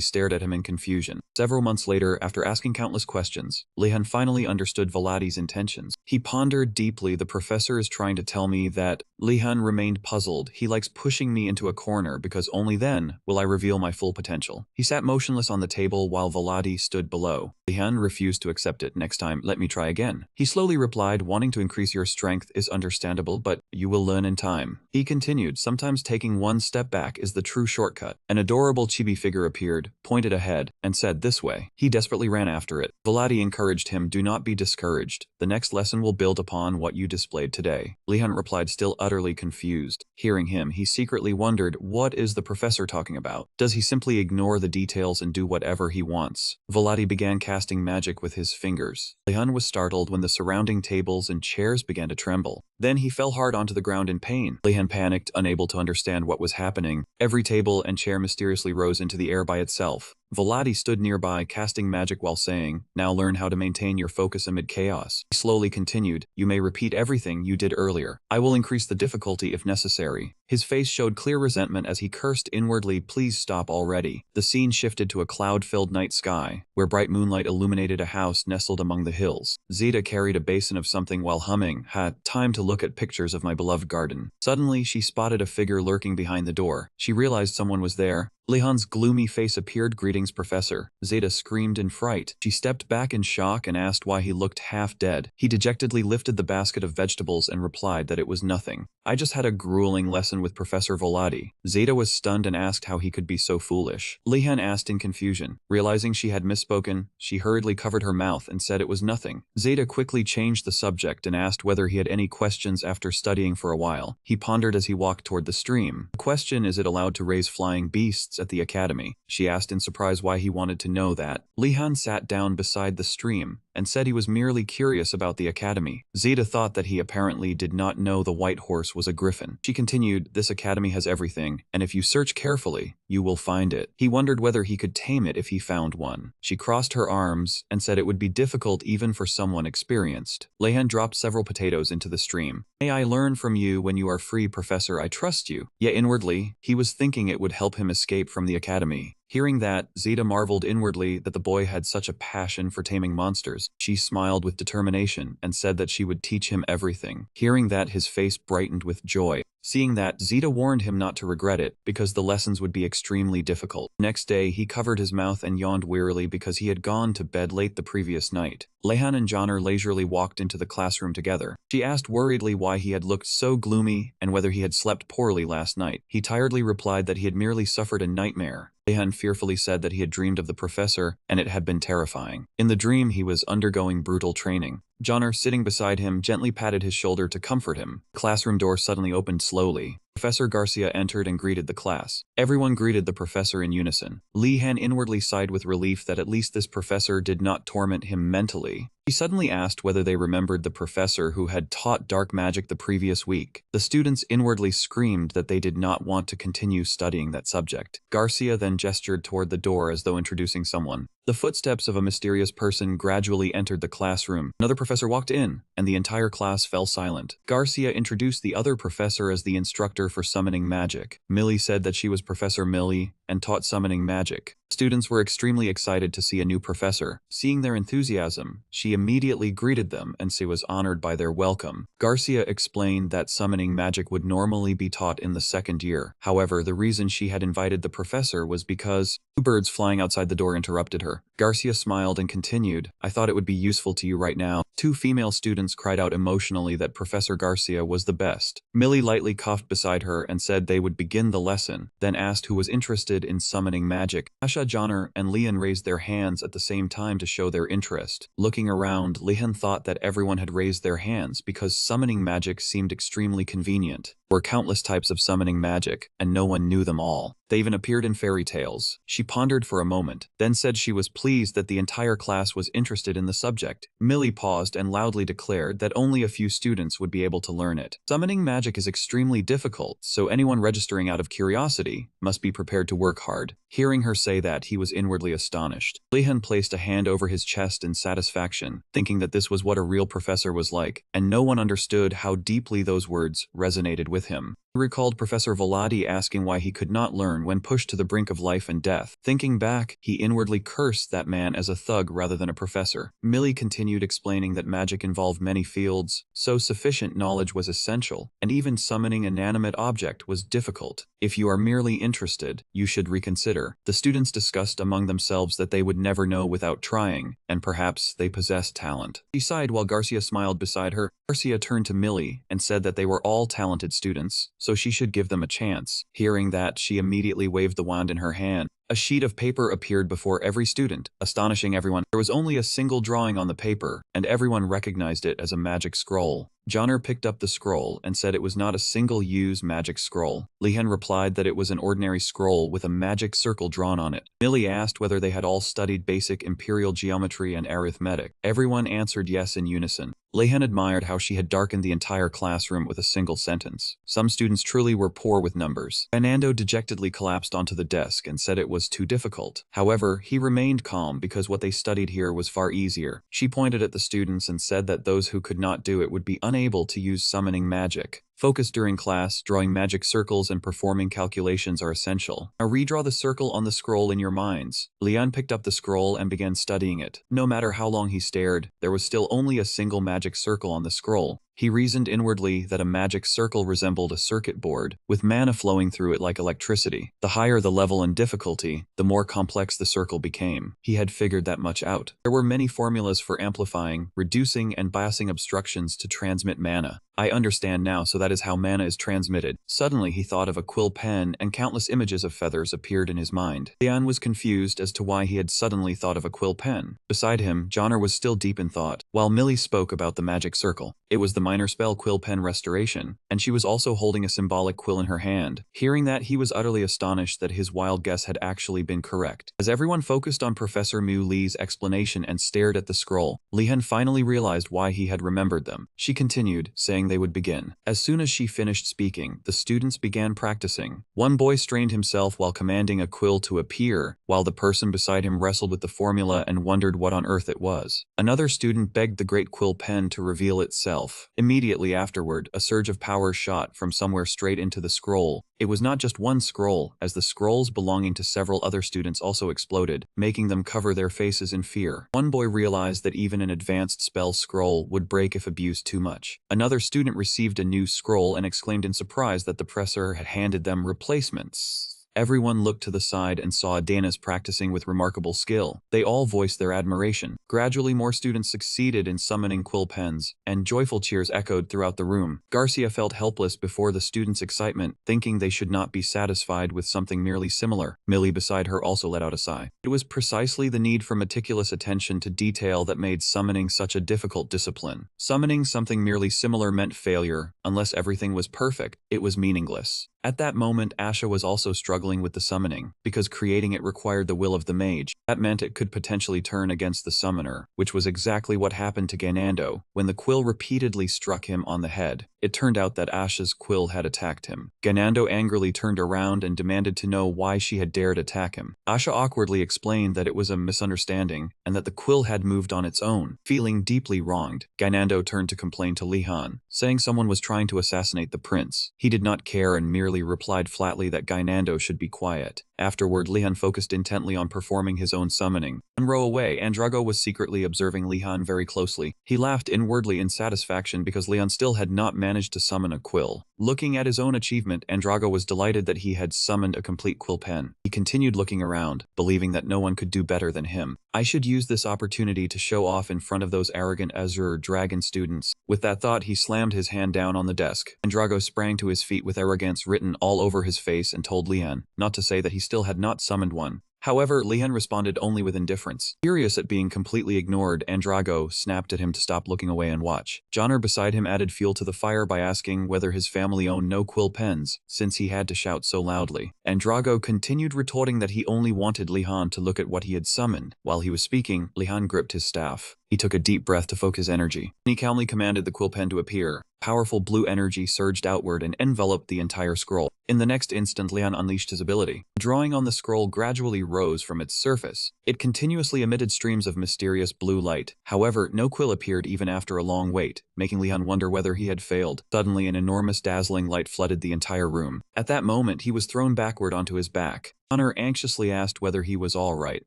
stared at him in confusion. Several months later, after asking countless questions, Lehan finally understood Volati's intentions. He pondered deeply. "The professor is trying to tell me that..." Lehan remained puzzled. "He likes pushing me into a corner because only then will I reveal my full potential." He sat motionless on the table while Volati stood below. Lehan refused to accept it. "Next time, let me try again." He slowly replied, "Wanting to increase your strength is understandable, but you will learn in time." He continued, "Sometimes taking one step back is the true shortcut." An adorable chibi figure appeared, pointed ahead, and said, "This way." He desperately ran after it. Volati encouraged him, "Do not be discouraged. The next lesson will build upon what you displayed today." Lehan replied, still utterly confused. Hearing him, he secretly wondered, what is the professor talking about? Does he simply ignore the details and do whatever he wants? Volati began casting magic with his fingers. Lehan was startled when the surrounding tables and chairs began to tremble. Then he fell hard onto the ground in pain. Lehan panicked, unable to understand what was happening. Every table and chair mysteriously rose into the air by itself. Volati stood nearby, casting magic while saying, "Now learn how to maintain your focus amid chaos." He slowly continued, "You may repeat everything you did earlier. I will increase the difficulty if necessary." His face showed clear resentment as he cursed inwardly, "Please stop already." The scene shifted to a cloud-filled night sky, where bright moonlight illuminated a house nestled among the hills. Zeta carried a basin of something while humming, "Time to look at pictures of my beloved garden." Suddenly, she spotted a figure lurking behind the door. She realized someone was there. Lehan's gloomy face appeared. "Greetings, Professor." Zeta screamed in fright. She stepped back in shock and asked why he looked half dead. He dejectedly lifted the basket of vegetables and replied that it was nothing. "I just had a grueling lesson with Professor Volati." Zeta was stunned and asked how he could be so foolish. Lehan asked in confusion. Realizing she had misspoken, she hurriedly covered her mouth and said it was nothing. Zeta quickly changed the subject and asked whether he had any questions after studying for a while. He pondered as he walked toward the stream. "The question is it allowed to raise flying beasts at the academy?" She asked in surprise why he wanted to know that. Lehan sat down beside the stream and said he was merely curious about the academy. Zeta thought that he apparently did not know the white horse was a griffin. She continued, "This academy has everything, and if you search carefully, you will find it." He wondered whether he could tame it if he found one. She crossed her arms and said it would be difficult even for someone experienced. Lehan dropped several potatoes into the stream. "May I learn from you when you are free, Professor? I trust you." Yet inwardly, he was thinking it would help him escape from the academy. Hearing that, Zeta marveled inwardly that the boy had such a passion for taming monsters. She smiled with determination and said that she would teach him everything. Hearing that, his face brightened with joy. Seeing that, Zeta warned him not to regret it, because the lessons would be extremely difficult. Next day, he covered his mouth and yawned wearily because he had gone to bed late the previous night. Lehan and Joner leisurely walked into the classroom together. She asked worriedly why he had looked so gloomy and whether he had slept poorly last night. He tiredly replied that he had merely suffered a nightmare. Lehan fearfully said that he had dreamed of the professor, and it had been terrifying. In the dream, he was undergoing brutal training. Joner, sitting beside him, gently patted his shoulder to comfort him. The classroom door suddenly opened slowly. Professor Garcia entered and greeted the class. Everyone greeted the professor in unison. Lehan inwardly sighed with relief that at least this professor did not torment him mentally. He suddenly asked whether they remembered the professor who had taught dark magic the previous week. The students inwardly screamed that they did not want to continue studying that subject. Garcia then gestured toward the door as though introducing someone. The footsteps of a mysterious person gradually entered the classroom. Another professor walked in, and the entire class fell silent. Garcia introduced the other professor as the instructor for summoning magic. Millie said that she was Professor Millie and taught summoning magic. Students were extremely excited to see a new professor. Seeing their enthusiasm, she immediately greeted them and she was honored by their welcome. Garcia explained that summoning magic would normally be taught in the second year. However, the reason she had invited the professor was because two birds flying outside the door interrupted her. Garcia smiled and continued, "I thought it would be useful to you right now." Two female students cried out emotionally that Professor Garcia was the best. Millie lightly coughed beside her and said they would begin the lesson, then asked who was interested in summoning magic. Asha, Joner, and Lehan raised their hands at the same time to show their interest. Looking around, Lehan thought that everyone had raised their hands because summoning magic seemed extremely convenient. There were countless types of summoning magic, and no one knew them all. They even appeared in fairy tales. She pondered for a moment, then said she was pleased that the entire class was interested in the subject. Millie paused and loudly declared that only a few students would be able to learn it. Summoning magic is extremely difficult, so anyone registering out of curiosity must be prepared to work hard. Hearing her say that, he was inwardly astonished. Lehan placed a hand over his chest in satisfaction, thinking that this was what a real professor was like, and no one understood how deeply those words resonated with him. He recalled Professor Volati asking why he could not learn when pushed to the brink of life and death. Thinking back, he inwardly cursed that man as a thug rather than a professor. Millie continued explaining that magic involved many fields, so sufficient knowledge was essential, and even summoning an inanimate object was difficult. If you are merely interested, you should reconsider. The students discussed among themselves that they would never know without trying, and perhaps they possessed talent. She sighed while Garcia smiled beside her. Garcia turned to Millie and said that they were all talented students, so she should give them a chance. Hearing that, she immediately waved the wand in her hand. A sheet of paper appeared before every student, astonishing everyone. There was only a single drawing on the paper, and everyone recognized it as a magic scroll. Joner picked up the scroll and said it was not a single-use magic scroll. Lehan replied that it was an ordinary scroll with a magic circle drawn on it. Millie asked whether they had all studied basic imperial geometry and arithmetic. Everyone answered yes in unison. Lehan admired how she had darkened the entire classroom with a single sentence. Some students truly were poor with numbers. Fernando dejectedly collapsed onto the desk and said it was too difficult. However, he remained calm because what they studied here was far easier. She pointed at the students and said that those who could not do it would be unable to use summoning magic. Focus during class, drawing magic circles and performing calculations are essential. Now redraw the circle on the scroll in your minds. Lehan picked up the scroll and began studying it. No matter how long he stared, there was still only a single magic circle on the scroll. He reasoned inwardly that a magic circle resembled a circuit board, with mana flowing through it like electricity. The higher the level and difficulty, the more complex the circle became. He had figured that much out. There were many formulas for amplifying, reducing, and biasing obstructions to transmit mana. I understand now, so that is how mana is transmitted. Suddenly he thought of a quill pen and countless images of feathers appeared in his mind. Lehan was confused as to why he had suddenly thought of a quill pen. Beside him, Joner was still deep in thought, while Millie spoke about the magic circle. It was the minor spell quill pen restoration, and she was also holding a symbolic quill in her hand. Hearing that, he was utterly astonished that his wild guess had actually been correct. As everyone focused on Professor Mu Lee's explanation and stared at the scroll, Lehan finally realized why he had remembered them. She continued, saying they would begin. As soon as she finished speaking, the students began practicing. One boy strained himself while commanding a quill to appear, while the person beside him wrestled with the formula and wondered what on earth it was. Another student begged the great quill pen to reveal itself. Immediately afterward, a surge of power shot from somewhere straight into the scroll. It was not just one scroll, as the scrolls belonging to several other students also exploded, making them cover their faces in fear. One boy realized that even an advanced spell scroll would break if abused too much. Another student received a new scroll and exclaimed in surprise that the professor had handed them replacements. Everyone looked to the side and saw Adanis practicing with remarkable skill. They all voiced their admiration. Gradually, more students succeeded in summoning quill pens, and joyful cheers echoed throughout the room. Garcia felt helpless before the students' excitement, thinking they should not be satisfied with something merely similar. Millie beside her also let out a sigh. It was precisely the need for meticulous attention to detail that made summoning such a difficult discipline. Summoning something merely similar meant failure. Unless everything was perfect, it was meaningless. At that moment, Asha was also struggling with the summoning, because creating it required the will of the mage. That meant it could potentially turn against the summoner, which was exactly what happened to Ganando when the quill repeatedly struck him on the head. It turned out that Asha's quill had attacked him. Ganando angrily turned around and demanded to know why she had dared attack him. Asha awkwardly explained that it was a misunderstanding and that the quill had moved on its own. Feeling deeply wronged, Ganando turned to complain to Lehan, saying someone was trying to assassinate the prince. He did not care and merely replied flatly that Gainando should be quiet. Afterward, Lehan focused intently on performing his own summoning. 1 row away, Andrago was secretly observing Lehan very closely. He laughed inwardly in satisfaction because Lehan still had not managed to summon a quill. Looking at his own achievement, Andrago was delighted that he had summoned a complete quill pen. He continued looking around, believing that no one could do better than him. I should use this opportunity to show off in front of those arrogant Azure Dragon students. With that thought, he slammed his hand down on the desk. Andrago sprang to his feet with arrogance written all over his face and told Lehan, not to say that he still had not summoned one. However, Lehan responded only with indifference. Furious at being completely ignored, Andrago snapped at him to stop looking away and watch. Joner beside him added fuel to the fire by asking whether his family owned no quill pens, since he had to shout so loudly. Andrago continued retorting that he only wanted Lehan to look at what he had summoned. While he was speaking, Lehan gripped his staff. He took a deep breath to focus energy. He calmly commanded the quill pen to appear. Powerful blue energy surged outward and enveloped the entire scroll. In the next instant, Lehan unleashed his ability. The drawing on the scroll gradually rose from its surface. It continuously emitted streams of mysterious blue light. However, no quill appeared even after a long wait, making Lehan wonder whether he had failed. Suddenly, an enormous dazzling light flooded the entire room. At that moment, he was thrown backward onto his back. Joner anxiously asked whether he was all right,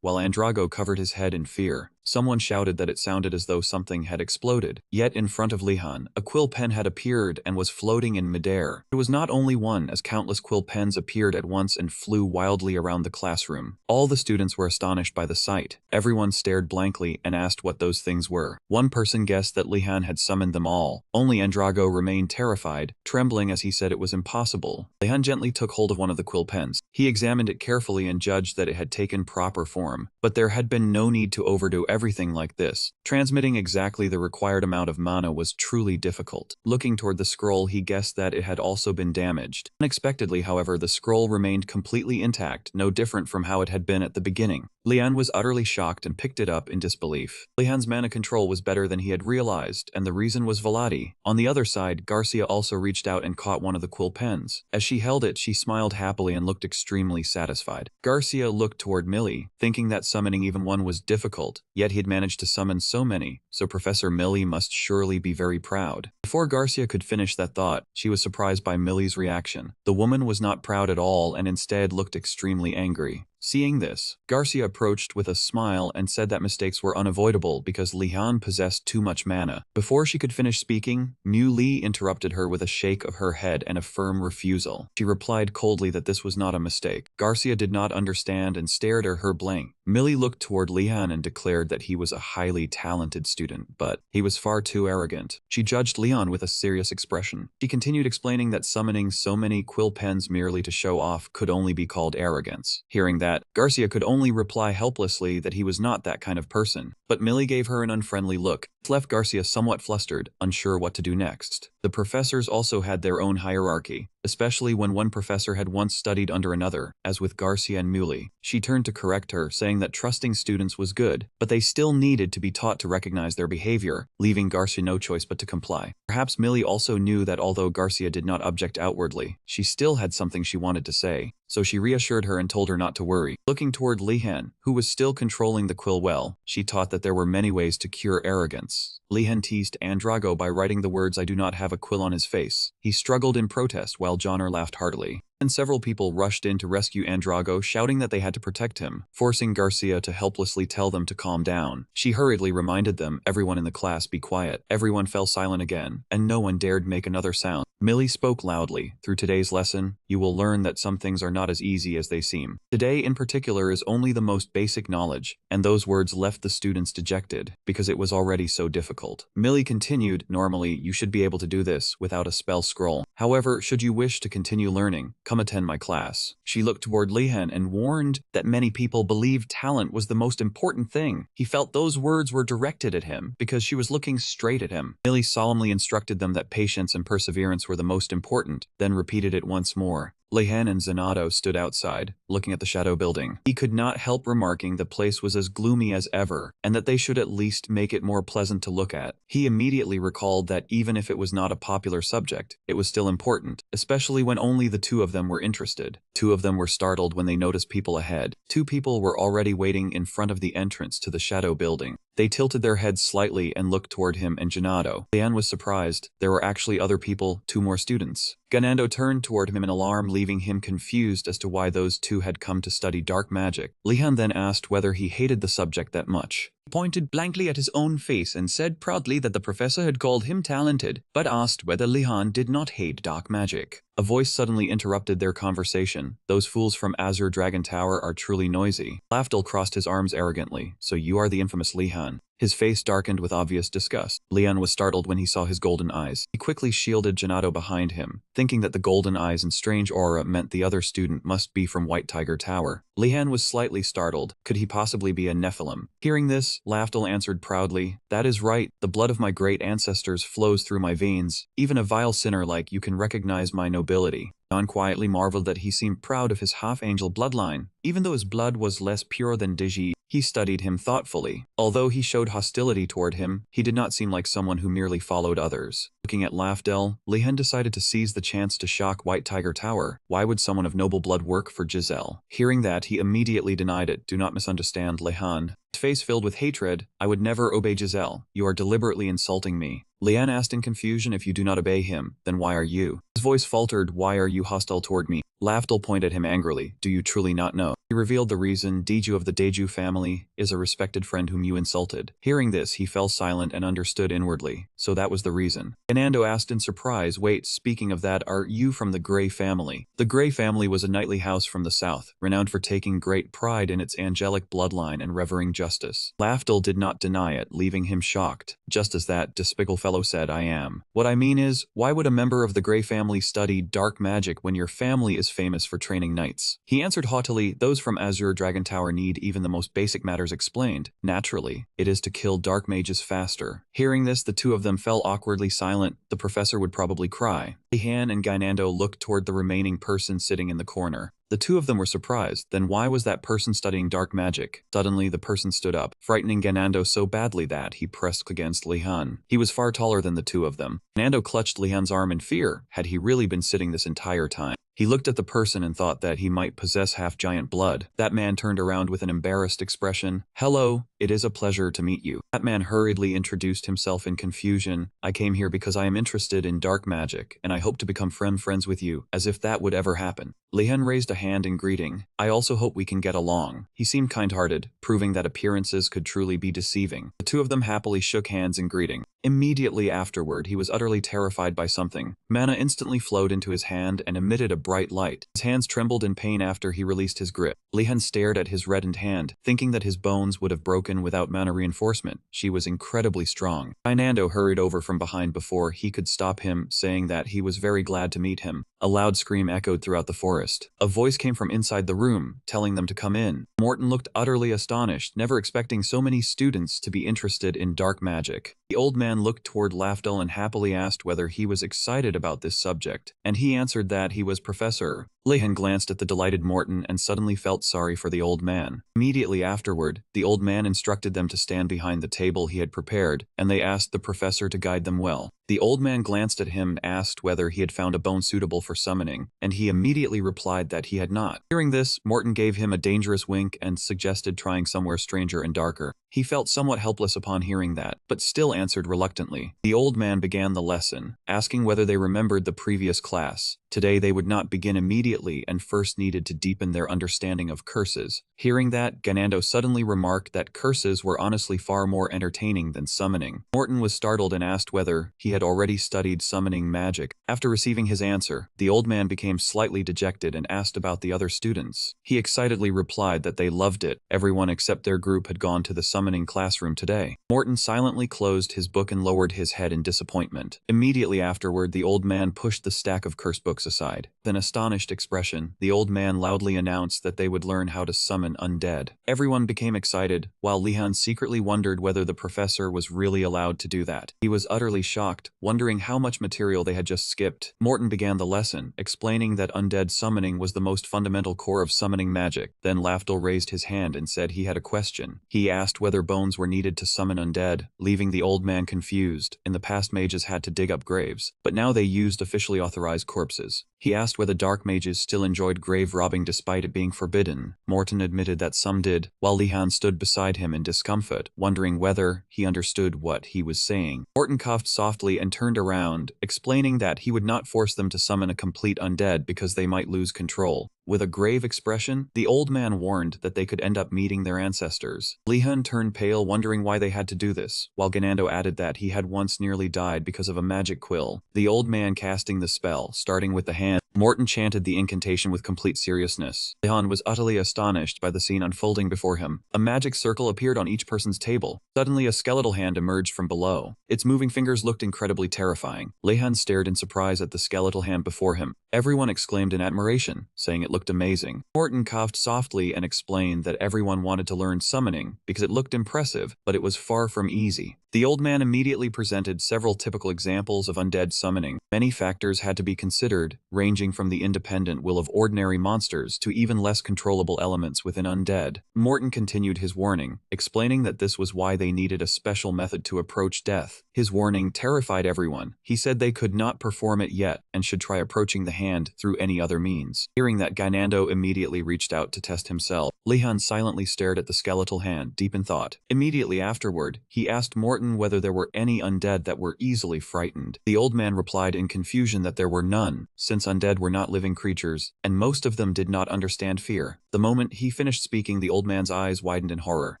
while Andrago covered his head in fear. Someone shouted that it sounded as though something had exploded. Yet in front of Lehan, a quill pen had appeared and was floating in midair. It was not only one, as countless quill pens appeared at once and flew wildly around the classroom. All the students were astonished by the sight. Everyone stared blankly and asked what those things were. One person guessed that Lehan had summoned them all. Only Andrago remained terrified, trembling as he said it was impossible. Lehan gently took hold of one of the quill pens. He examined it carefully and judged that it had taken proper form, but there had been no need to overdo everything like this. Transmitting exactly the required amount of mana was truly difficult. Looking toward the scroll, he guessed that it had also been damaged. Unexpectedly, however, the scroll remained completely intact, no different from how it had been at the beginning. Lehan was utterly shocked and picked it up in disbelief. Lehan's mana control was better than he had realized, and the reason was Velati. On the other side, Garcia also reached out and caught one of the quill pens. As she held it, she smiled happily and looked extremely satisfied. Garcia looked toward Millie, thinking that summoning even one was difficult, yet he had managed to summon so many, so Professor Millie must surely be very proud. Before Garcia could finish that thought, she was surprised by Millie's reaction. The woman was not proud at all and instead looked extremely angry. Seeing this, Garcia approached with a smile and said that mistakes were unavoidable because Lehan possessed too much mana. Before she could finish speaking, Mu Li interrupted her with a shake of her head and a firm refusal. She replied coldly that this was not a mistake. Garcia did not understand and stared at her blank, Millie looked toward Lehan and declared that he was a highly talented student, but he was far too arrogant. She judged Leon with a serious expression. She continued explaining that summoning so many quill pens merely to show off could only be called arrogance. Hearing that, Garcia could only reply helplessly that he was not that kind of person. But Millie gave her an unfriendly look. This left Garcia somewhat flustered, unsure what to do next. The professors also had their own hierarchy, especially when one professor had once studied under another, as with Garcia and Muley. She turned to correct her, saying that trusting students was good, but they still needed to be taught to recognize their behavior, leaving Garcia no choice but to comply. Perhaps Millie also knew that although Garcia did not object outwardly, she still had something she wanted to say, so she reassured her and told her not to worry. Looking toward Lehan, who was still controlling the quill well, she taught that there were many ways to cure arrogance. Lehan teased Andrago by writing the words "I do not have a quill" on his face. He struggled in protest while Joner laughed heartily. And several people rushed in to rescue Andrago, shouting that they had to protect him, forcing Garcia to helplessly tell them to calm down. She hurriedly reminded them, "Everyone in the class be quiet." Everyone fell silent again, and no one dared make another sound. Millie spoke loudly. "Through today's lesson, you will learn that some things are not as easy as they seem. Today in particular is only the most basic knowledge," and those words left the students dejected, because it was already so difficult. Millie continued, "Normally, you should be able to do this without a spell scroll. However, should you wish to continue learning, come attend my class." She looked toward Lehan and warned that many people believed talent was the most important thing. He felt those words were directed at him because she was looking straight at him. Millie solemnly instructed them that patience and perseverance were the most important, then repeated it once more. Lehan and Zenato stood outside, looking at the shadow building. He could not help remarking the place was as gloomy as ever, and that they should at least make it more pleasant to look at. He immediately recalled that even if it was not a popular subject, it was still important, especially when only the two of them were interested. Two of them were startled when they noticed people ahead. Two people were already waiting in front of the entrance to the shadow building. They tilted their heads slightly and looked toward him and Ganando. Lehan was surprised. There were actually other people, 2 more students. Ganando turned toward him in alarm, leaving him confused as to why those two had come to study dark magic. Lehan then asked whether he hated the subject that much. He pointed blankly at his own face and said proudly that the professor had called him talented, but asked whether Lehan did not hate dark magic. A voice suddenly interrupted their conversation. "Those fools from Azure Dragon Tower are truly noisy." Lafdal crossed his arms arrogantly. "So you are the infamous Lehan." His face darkened with obvious disgust. Lehan was startled when he saw his golden eyes. He quickly shielded Ganado behind him, thinking that the golden eyes and strange aura meant the other student must be from White Tiger Tower. Lehan was slightly startled. Could he possibly be a Nephilim? Hearing this, Lafdal answered proudly, "That is right. The blood of my great ancestors flows through my veins. Even a vile sinner like you can recognize my nobility." John quietly marveled that he seemed proud of his half-angel bloodline. Even though his blood was less pure than Deju, he studied him thoughtfully. Although he showed hostility toward him, he did not seem like someone who merely followed others. Looking at Lafdal, Lehan decided to seize the chance to shock White Tiger Tower. Why would someone of noble blood work for Giselle? Hearing that, he immediately denied it. "Do not misunderstand, Lehan." His face filled with hatred. "I would never obey Giselle. You are deliberately insulting me." Lehan asked in confusion, "If you do not obey him, then why are you?" His voice faltered. "Why are you hostile toward me?" Lafdal pointed at him angrily. "Do you truly not know?" He revealed the reason. "Deju of the Deju family is a respected friend whom you insulted." Hearing this, he fell silent and understood inwardly. So that was the reason. Ganando asked in surprise, "Wait, speaking of that, are you from the Grey family?" The Grey family was a knightly house from the south, renowned for taking great pride in its angelic bloodline and revering justice. Lafdal did not deny it, leaving him shocked. Just as that despicable fellow said, "I am." "What I mean is, why would a member of the Grey family study dark magic when your family is famous for training knights?" He answered haughtily, "Those from Azure Dragon Tower need even the most basic matters explained. Naturally, it is to kill dark mages faster." Hearing this, the two of them fell awkwardly silent. The professor would probably cry. Lehan and Gainando looked toward the remaining person sitting in the corner. The two of them were surprised. Then why was that person studying dark magic? Suddenly, the person stood up, frightening Ganando so badly that he pressed against Lehan. He was far taller than the two of them. Ganando clutched Lehan's arm in fear. Had he really been sitting this entire time? He looked at the person and thought that he might possess half-giant blood. That man turned around with an embarrassed expression. "Hello, it is a pleasure to meet you." That man hurriedly introduced himself in confusion. "I came here because I am interested in dark magic, and I hope to become friends with you," as if that would ever happen. Lehan raised a hand in greeting. I also hope we can get along. He seemed kind-hearted, proving that appearances could truly be deceiving. The two of them happily shook hands in greeting. Immediately afterward, he was utterly terrified by something. Mana instantly flowed into his hand and emitted a bright light. His hands trembled in pain after he released his grip. Lehan stared at his reddened hand, thinking that his bones would have broken without mana reinforcement. She was incredibly strong. Fernando hurried over from behind before he could stop him, saying that he was very glad to meet him. A loud scream echoed throughout the forest. A voice came from inside the room, telling them to come in. Morton looked utterly astonished, never expecting so many students to be interested in dark magic. The old man looked toward Lafdal and happily asked whether he was excited about this subject, and he answered that he was Professor. Lehan glanced at the delighted Morton and suddenly felt sorry for the old man. Immediately afterward, the old man instructed them to stand behind the table he had prepared, and they asked the professor to guide them well. The old man glanced at him and asked whether he had found a bone suitable for summoning, and he immediately replied that he had not. Hearing this, Morton gave him a dangerous wink and suggested trying somewhere stranger and darker. He felt somewhat helpless upon hearing that, but still answered reluctantly. The old man began the lesson, asking whether they remembered the previous class. Today they would not begin immediately and first needed to deepen their understanding of curses. Hearing that, Ganando suddenly remarked that curses were honestly far more entertaining than summoning. Morton was startled and asked whether he had already studied summoning magic. After receiving his answer, the old man became slightly dejected and asked about the other students. He excitedly replied that they loved it. Everyone except their group had gone to the summoning classroom today. Morton silently closed his book and lowered his head in disappointment. Immediately afterward, the old man pushed the stack of curse books aside. With an astonished expression, the old man loudly announced that they would learn how to summon undead. Everyone became excited, while Lehan secretly wondered whether the professor was really allowed to do that. He was utterly shocked, wondering how much material they had just skipped. Morton began the lesson, explaining that undead summoning was the most fundamental core of summoning magic. Then Lafdal raised his hand and said he had a question. He asked whether bones were needed to summon undead, leaving the old man confused. In the past, mages had to dig up graves, but now they used officially authorized corpses. He asked whether dark mages still enjoyed grave robbing despite it being forbidden. Morton admitted that some did, while Lehan stood beside him in discomfort, wondering whether he understood what he was saying. Morton coughed softly and turned around, explaining that he would not force them to summon a complete undead because they might lose control. With a grave expression, the old man warned that they could end up meeting their ancestors. Lehan turned pale, wondering why they had to do this, while Ganando added that he had once nearly died because of a magic quill. The old man casting the spell, starting with the hand, Morton chanted the incantation with complete seriousness. Lehan was utterly astonished by the scene unfolding before him. A magic circle appeared on each person's table. Suddenly, a skeletal hand emerged from below. Its moving fingers looked incredibly terrifying. Lehan stared in surprise at the skeletal hand before him. Everyone exclaimed in admiration, saying it looked amazing. Morton coughed softly and explained that everyone wanted to learn summoning because it looked impressive, but it was far from easy. The old man immediately presented several typical examples of undead summoning. Many factors had to be considered, ranging from the independent will of ordinary monsters to even less controllable elements within undead. Morton continued his warning, explaining that this was why they needed a special method to approach death. His warning terrified everyone. He said they could not perform it yet and should try approaching the hand through any other means. Hearing that, Ganando immediately reached out to test himself. Lehan silently stared at the skeletal hand, deep in thought. Immediately afterward, he asked Morton whether there were any undead that were easily frightened. The old man replied in confusion that there were none, since undead were not living creatures, and most of them did not understand fear. The moment he finished speaking, the old man's eyes widened in horror.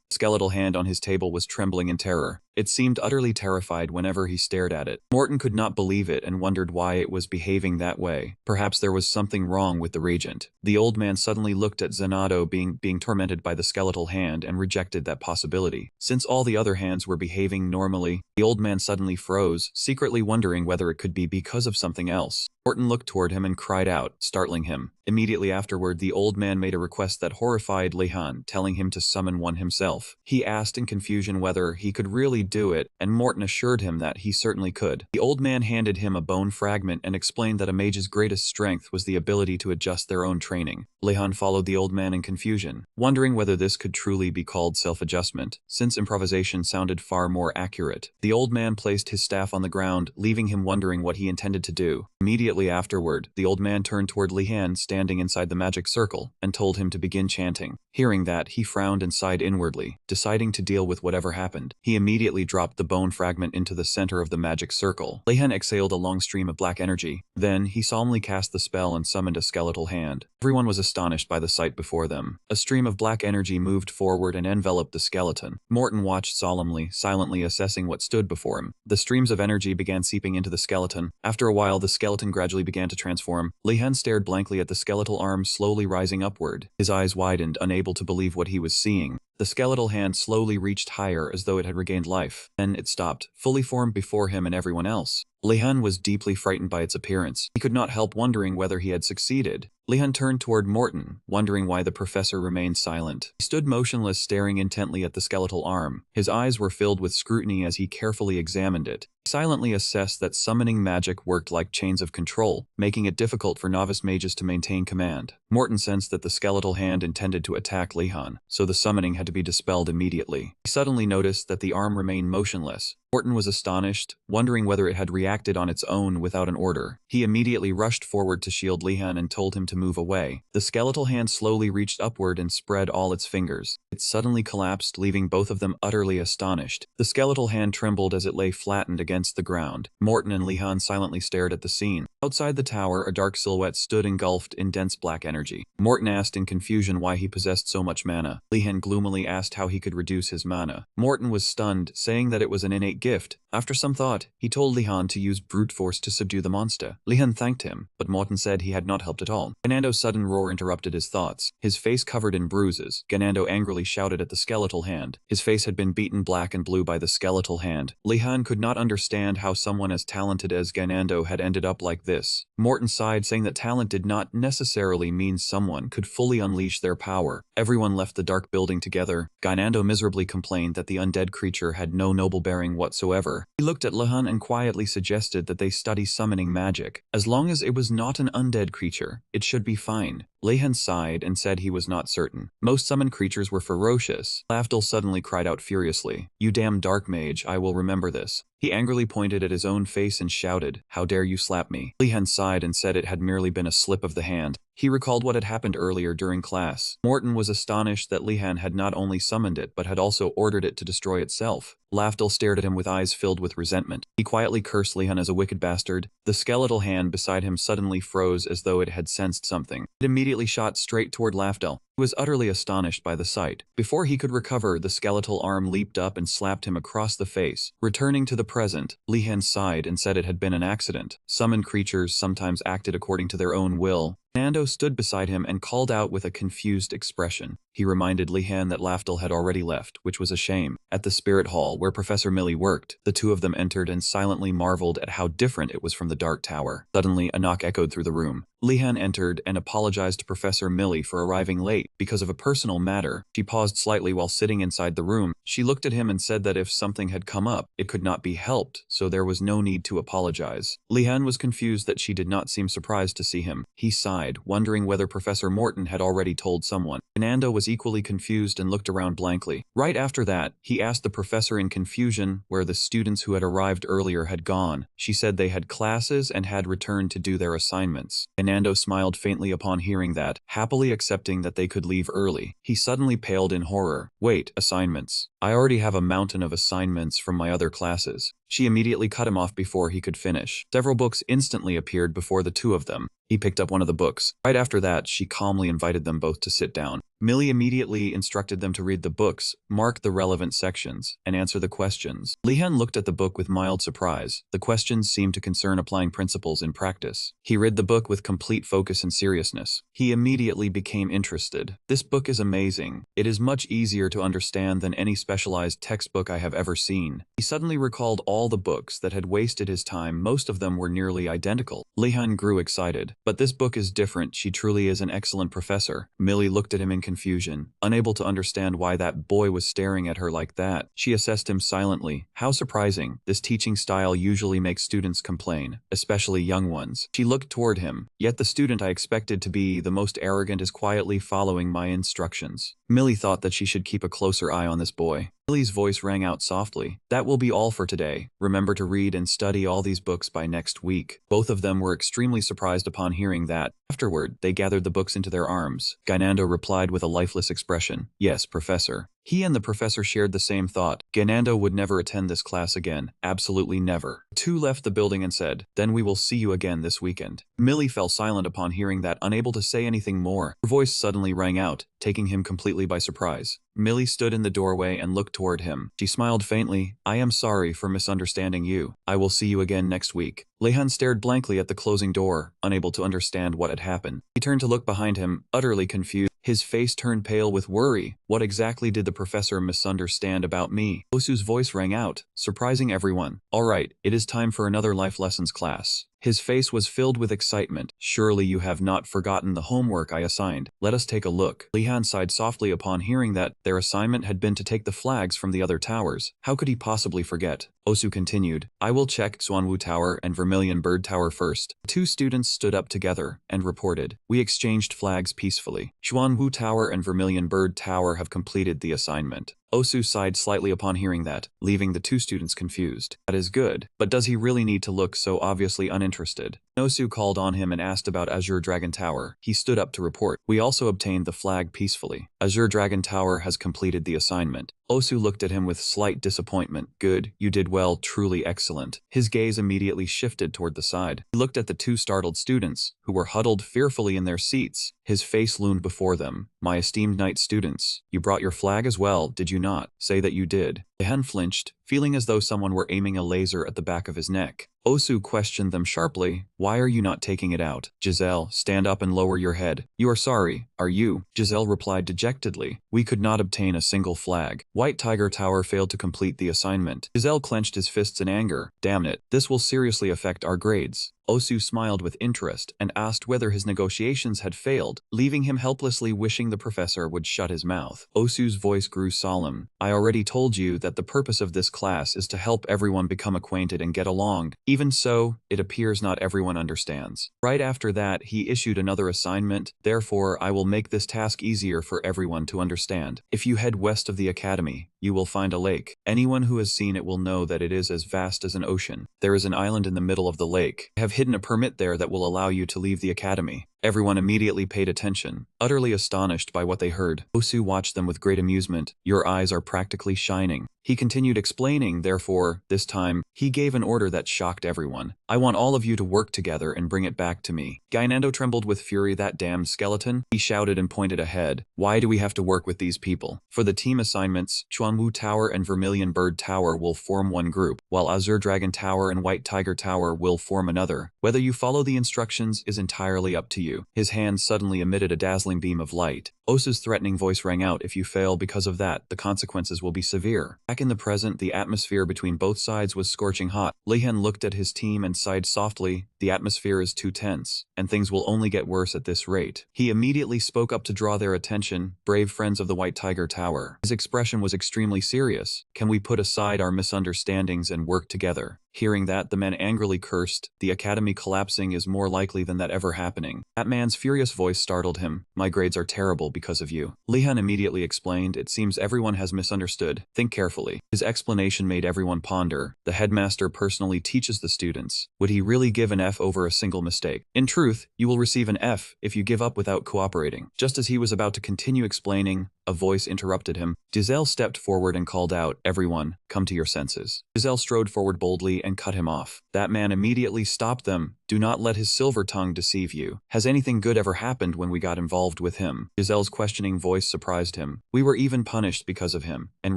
The skeletal hand on his table was trembling in terror. It seemed utterly terrified whenever he stared at it. Morton could not believe it and wondered why it was behaving that way. Perhaps there was something wrong with the regent. The old man suddenly looked at Zenado being tormented by the skeletal hand and rejected that possibility. Since all the other hands were behaving normally, the old man suddenly froze, secretly wondering whether it could be because of something else. Morton looked toward him and cried out, startling him. Immediately afterward, the old man made a request that horrified Lehan, telling him to summon one himself. He asked in confusion whether he could really do it, and Morton assured him that he certainly could. The old man handed him a bone fragment and explained that a mage's greatest strength was the ability to adjust their own training. Lehan followed the old man in confusion, wondering whether this could truly be called self-adjustment, since improvisation sounded far more accurate. The old man placed his staff on the ground, leaving him wondering what he intended to do. Immediately afterward, the old man turned toward Lehan standing inside the magic circle and told him to begin chanting. Hearing that, he frowned and sighed inwardly. quietly, deciding to deal with whatever happened. He immediately dropped the bone fragment into the center of the magic circle. Lehan exhaled a long stream of black energy. Then, he solemnly cast the spell and summoned a skeletal hand. Everyone was astonished by the sight before them. A stream of black energy moved forward and enveloped the skeleton. Morton watched solemnly, silently assessing what stood before him. The streams of energy began seeping into the skeleton. After a while, the skeleton gradually began to transform. Lehan stared blankly at the skeletal arm slowly rising upward. His eyes widened, unable to believe what he was seeing. The skeletal hand slowly reached higher as though it had regained life. Then it stopped, fully formed before him and everyone else. Lehan was deeply frightened by its appearance. He could not help wondering whether he had succeeded. Lehan turned toward Morton, wondering why the professor remained silent. He stood motionless, staring intently at the skeletal arm. His eyes were filled with scrutiny as he carefully examined it. He silently assessed that summoning magic worked like chains of control, making it difficult for novice mages to maintain command. Morton sensed that the skeletal hand intended to attack Lehan, so the summoning had to be dispelled immediately. He suddenly noticed that the arm remained motionless. Morton was astonished, wondering whether it had reacted on its own without an order. He immediately rushed forward to shield Lehan and told him to move away. The skeletal hand slowly reached upward and spread all its fingers. It suddenly collapsed, leaving both of them utterly astonished. The skeletal hand trembled as it lay flattened against the ground. Morton and Lehan silently stared at the scene. Outside the tower, a dark silhouette stood engulfed in dense black energy. Morton asked in confusion why he possessed so much mana. Lehan gloomily asked how he could reduce his mana. Morton was stunned, saying that it was an innate gift. After some thought, he told Lehan to use brute force to subdue the monster. Lehan thanked him, but Morton said he had not helped at all. Ganando's sudden roar interrupted his thoughts. His face covered in bruises, Ganando angrily shouted at the skeletal hand. His face had been beaten black and blue by the skeletal hand. Lehan could not understand how someone as talented as Ganando had ended up like this. Morton sighed, saying that talent did not necessarily mean someone could fully unleash their power. Everyone left the dark building together. Ganando miserably complained that the undead creature had no noble bearing whatsoever. He looked at Lehan and quietly suggested that they study summoning magic. As long as it was not an undead creature, it should be fine. Lehan sighed and said he was not certain. Most summoned creatures were ferocious. Lafdal suddenly cried out furiously, "You damn dark mage, I will remember this." He angrily pointed at his own face and shouted, "How dare you slap me?" Lehan sighed and said it had merely been a slip of the hand. He recalled what had happened earlier during class. Morton was astonished that Lehan had not only summoned it but had also ordered it to destroy itself. Lafdal stared at him with eyes filled with resentment. He quietly cursed Lehan as a wicked bastard. The skeletal hand beside him suddenly froze as though it had sensed something. It immediately shot straight toward Lafdal. He was utterly astonished by the sight. Before he could recover, the skeletal arm leaped up and slapped him across the face. Returning to the present, Lehan sighed and said it had been an accident. Summoned creatures sometimes acted according to their own will. Nando stood beside him and called out with a confused expression. He reminded Lehan that Lafdal had already left, which was a shame. At the spirit hall, where Professor Millie worked, the two of them entered and silently marveled at how different it was from the dark tower. Suddenly, a knock echoed through the room. Lehan entered and apologized to Professor Millie for arriving late because of a personal matter. She paused slightly while sitting inside the room. She looked at him and said that if something had come up, it could not be helped, so there was no need to apologize. Lehan was confused that she did not seem surprised to see him. He sighed, wondering whether Professor Morton had already told someone. Nando was equally confused and looked around blankly. Right after that, he asked the professor in confusion where the students who had arrived earlier had gone. She said they had classes and had returned to do their assignments. Nando smiled faintly upon hearing that, happily accepting that they could leave early. He suddenly paled in horror. "Wait, assignments? I already have a mountain of assignments from my other classes." She immediately cut him off before he could finish. Several books instantly appeared before the two of them. He picked up one of the books. Right after that, she calmly invited them both to sit down. Millie immediately instructed them to read the books, mark the relevant sections, and answer the questions. Lehan looked at the book with mild surprise. The questions seemed to concern applying principles in practice. He read the book with complete focus and seriousness. He immediately became interested. "This book is amazing. It is much easier to understand than any specialized textbook I have ever seen." He suddenly recalled all the books that had wasted his time. Most of them were nearly identical. Lehan grew excited. "But this book is different. She truly is an excellent professor." Millie looked at him in confusion, unable to understand why that boy was staring at her like that. She assessed him silently. How surprising. This teaching style usually makes students complain, especially young ones. She looked toward him. "Yet the student I expected to be the most arrogant is quietly following my instructions." Millie thought that she should keep a closer eye on this boy. Millie's voice rang out softly. "That will be all for today. Remember to read and study all these books by next week." Both of them were extremely surprised upon hearing that. Afterward, they gathered the books into their arms. Gainando replied with a lifeless expression, "Yes, Professor." He and the professor shared the same thought. Ganando would never attend this class again. Absolutely never. The two left the building and said, "Then we will see you again this weekend." Millie fell silent upon hearing that, unable to say anything more. Her voice suddenly rang out, taking him completely by surprise. Millie stood in the doorway and looked toward him. She smiled faintly. "I am sorry for misunderstanding you. I will see you again next week." Lehan stared blankly at the closing door, unable to understand what had happened. He turned to look behind him, utterly confused. His face turned pale with worry. What exactly did the professor misunderstand about me? Osu's voice rang out, surprising everyone. "All right, it is time for another life lessons class." His face was filled with excitement. "Surely you have not forgotten the homework I assigned. Let us take a look." Lehan sighed softly upon hearing that their assignment had been to take the flags from the other towers. How could he possibly forget? Osu continued, "I will check Xuanwu Tower and Vermilion Bird Tower first." The two students stood up together and reported, "We exchanged flags peacefully. Xuanwu Tower and Vermilion Bird Tower have completed the assignment." Osu sighed slightly upon hearing that, leaving the two students confused. "That is good, but does he really need to look so obviously uninterested?" Osu called on him and asked about Azure Dragon Tower. He stood up to report, "We also obtained the flag peacefully. Azure Dragon Tower has completed the assignment." Osu looked at him with slight disappointment. "Good, you did well, truly excellent." His gaze immediately shifted toward the side. He looked at the two startled students, who were huddled fearfully in their seats. His face loomed before them. "My esteemed knight students, you brought your flag as well, did you not? Say that you did." Lehan flinched, feeling as though someone were aiming a laser at the back of his neck. Osu questioned them sharply, "Why are you not taking it out? Giselle, stand up and lower your head. You are sorry, are you?" Giselle replied dejectedly, "We could not obtain a single flag. White Tiger Tower failed to complete the assignment." Giselle clenched his fists in anger. "Damn it, this will seriously affect our grades." Osu smiled with interest and asked whether his negotiations had failed, leaving him helplessly wishing the professor would shut his mouth. Osu's voice grew solemn. "I already told you that the purpose of this class is to help everyone become acquainted and get along. Even so, it appears not everyone understands." Right after that, he issued another assignment. "Therefore, I will make this task easier for everyone to understand. If you head west of the academy, you will find a lake. Anyone who has seen it will know that it is as vast as an ocean. There is an island in the middle of the lake. I have hidden a permit there that will allow you to leave the academy." Everyone immediately paid attention, utterly astonished by what they heard. Osu watched them with great amusement. "Your eyes are practically shining." He continued explaining, therefore, this time, he gave an order that shocked everyone. "I want all of you to work together and bring it back to me." Gainando trembled with fury. "That damned skeleton?" He shouted and pointed ahead. "Why do we have to work with these people?" For the team assignments, Xuanwu Tower and Vermilion Bird Tower will form one group, while Azure Dragon Tower and White Tiger Tower will form another. Whether you follow the instructions is entirely up to you. His hand suddenly emitted a dazzling beam of light. Osu's threatening voice rang out, "If you fail because of that, the consequences will be severe." Back in the present, the atmosphere between both sides was scorching hot. Lehan looked at his team and sighed softly. "The atmosphere is too tense, and things will only get worse at this rate." He immediately spoke up to draw their attention. "Brave friends of the White Tiger Tower." His expression was extremely serious. "Can we put aside our misunderstandings and work together?" Hearing that, the men angrily cursed. "The academy collapsing is more likely than that ever happening." That man's furious voice startled him. "My grades are terrible because of you." Lehan immediately explained, "It seems everyone has misunderstood. Think carefully." His explanation made everyone ponder. The headmaster personally teaches the students. Would he really give an F over a single mistake? In truth, you will receive an F if you give up without cooperating. Just as he was about to continue explaining, a voice interrupted him. Giselle stepped forward and called out, "Everyone, come to your senses." Giselle strode forward boldly and cut him off. That man immediately stopped them. "Do not let his silver tongue deceive you. Has anything good ever happened when we got involved with him?" Giselle's questioning voice surprised him. "We were even punished because of him, and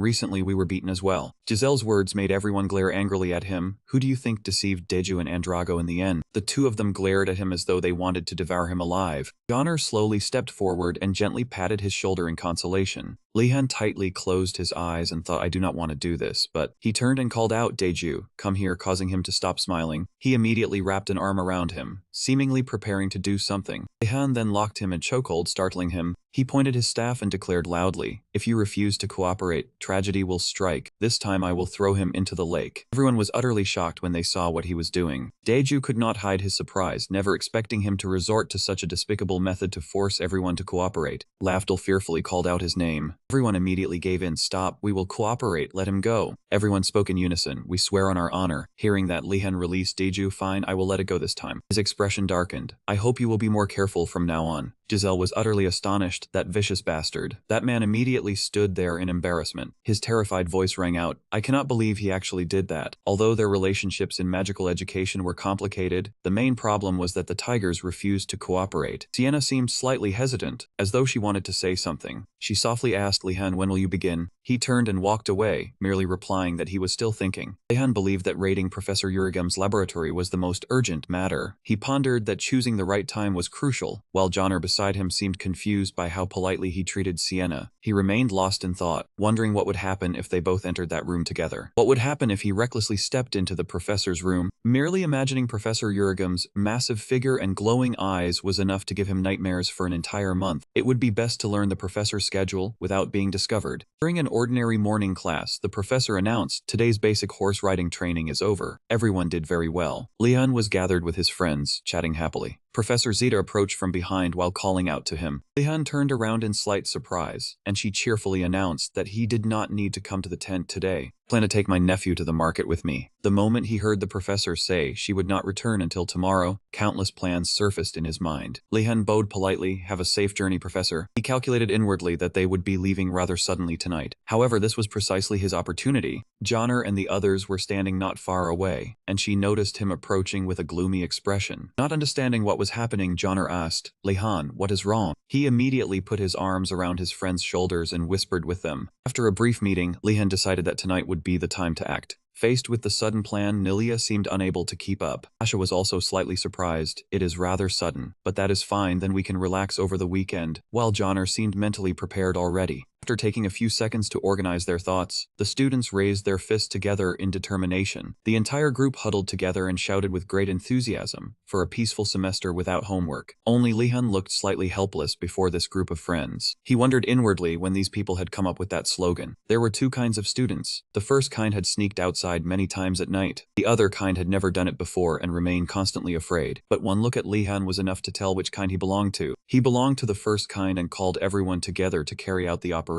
recently we were beaten as well." Giselle's words made everyone glare angrily at him. Who do you think deceived Deju and Andrago in the end? The two of them glared at him as though they wanted to devour him alive. Joner slowly stepped forward and gently patted his shoulder in consolation. Lehan tightly closed his eyes and thought, "I do not want to do this," but he turned and called out, "Deju, come here," causing him to stop smiling. He immediately wrapped an arm around him, seemingly preparing to do something. Lehan then locked him in chokehold, startling him. He pointed his staff and declared loudly, "If you refuse to cooperate, tragedy will strike. This time I will throw him into the lake." Everyone was utterly shocked when they saw what he was doing. Deju could not hide his surprise, never expecting him to resort to such a despicable method to force everyone to cooperate. Lafdal fearfully called out his name. Everyone immediately gave in. "Stop, we will cooperate, let him go." Everyone spoke in unison, "We swear on our honor." Hearing that, Lehan released Deju. "Fine, I will let it go this time." His expression darkened. "I hope you will be more careful from now on." Giselle was utterly astonished. That vicious bastard. That man immediately stood there in embarrassment. His terrified voice rang out, I cannot believe he actually did that. Although their relationships in magical education were complicated, the main problem was that the tigers refused to cooperate. Sienna seemed slightly hesitant, as though she wanted to say something. She softly asked Lehan, when will you begin? He turned and walked away, merely replying that he was still thinking. Lehan believed that raiding Professor Urigam's laboratory was the most urgent matter. He pondered that choosing the right time was crucial, while Joner beside him seemed confused by how politely he treated Sienna. He remained lost in thought, wondering what would happen if they both entered that room together. What would happen if he recklessly stepped into the professor's room? Merely imagining Professor Urigam's massive figure and glowing eyes was enough to give him nightmares for an entire month. It would be best to learn the professor's schedule without being discovered. During an ordinary morning class, the professor announced, today's basic horse riding training is over. Everyone did very well. Lehan was gathered with his friends, chatting happily. Professor Zeta approached from behind while calling out to him. Lehan turned around in slight surprise, and she cheerfully announced that he did not need to come to the tent today. I plan to take my nephew to the market with me. The moment he heard the professor say she would not return until tomorrow, countless plans surfaced in his mind. Lehan bowed politely, have a safe journey, Professor. He calculated inwardly that they would be leaving rather suddenly tonight. However, this was precisely his opportunity. Joner and the others were standing not far away, and she noticed him approaching with a gloomy expression. Not understanding what was happening, Joner asked, Lehan, what is wrong? He immediately put his arms around his friend's shoulders and whispered with them. After a brief meeting, Lehan decided that tonight would be the time to act. Faced with the sudden plan, Nilia seemed unable to keep up. Asha was also slightly surprised. It is rather sudden, but that is fine, then we can relax over the weekend, while Joner seemed mentally prepared already. After taking a few seconds to organize their thoughts, the students raised their fists together in determination. The entire group huddled together and shouted with great enthusiasm for a peaceful semester without homework. Only Lehan looked slightly helpless before this group of friends. He wondered inwardly when these people had come up with that slogan. There were two kinds of students. The first kind had sneaked outside many times at night. The other kind had never done it before and remained constantly afraid. But one look at Lehan was enough to tell which kind he belonged to. He belonged to the first kind and called everyone together to carry out the operation.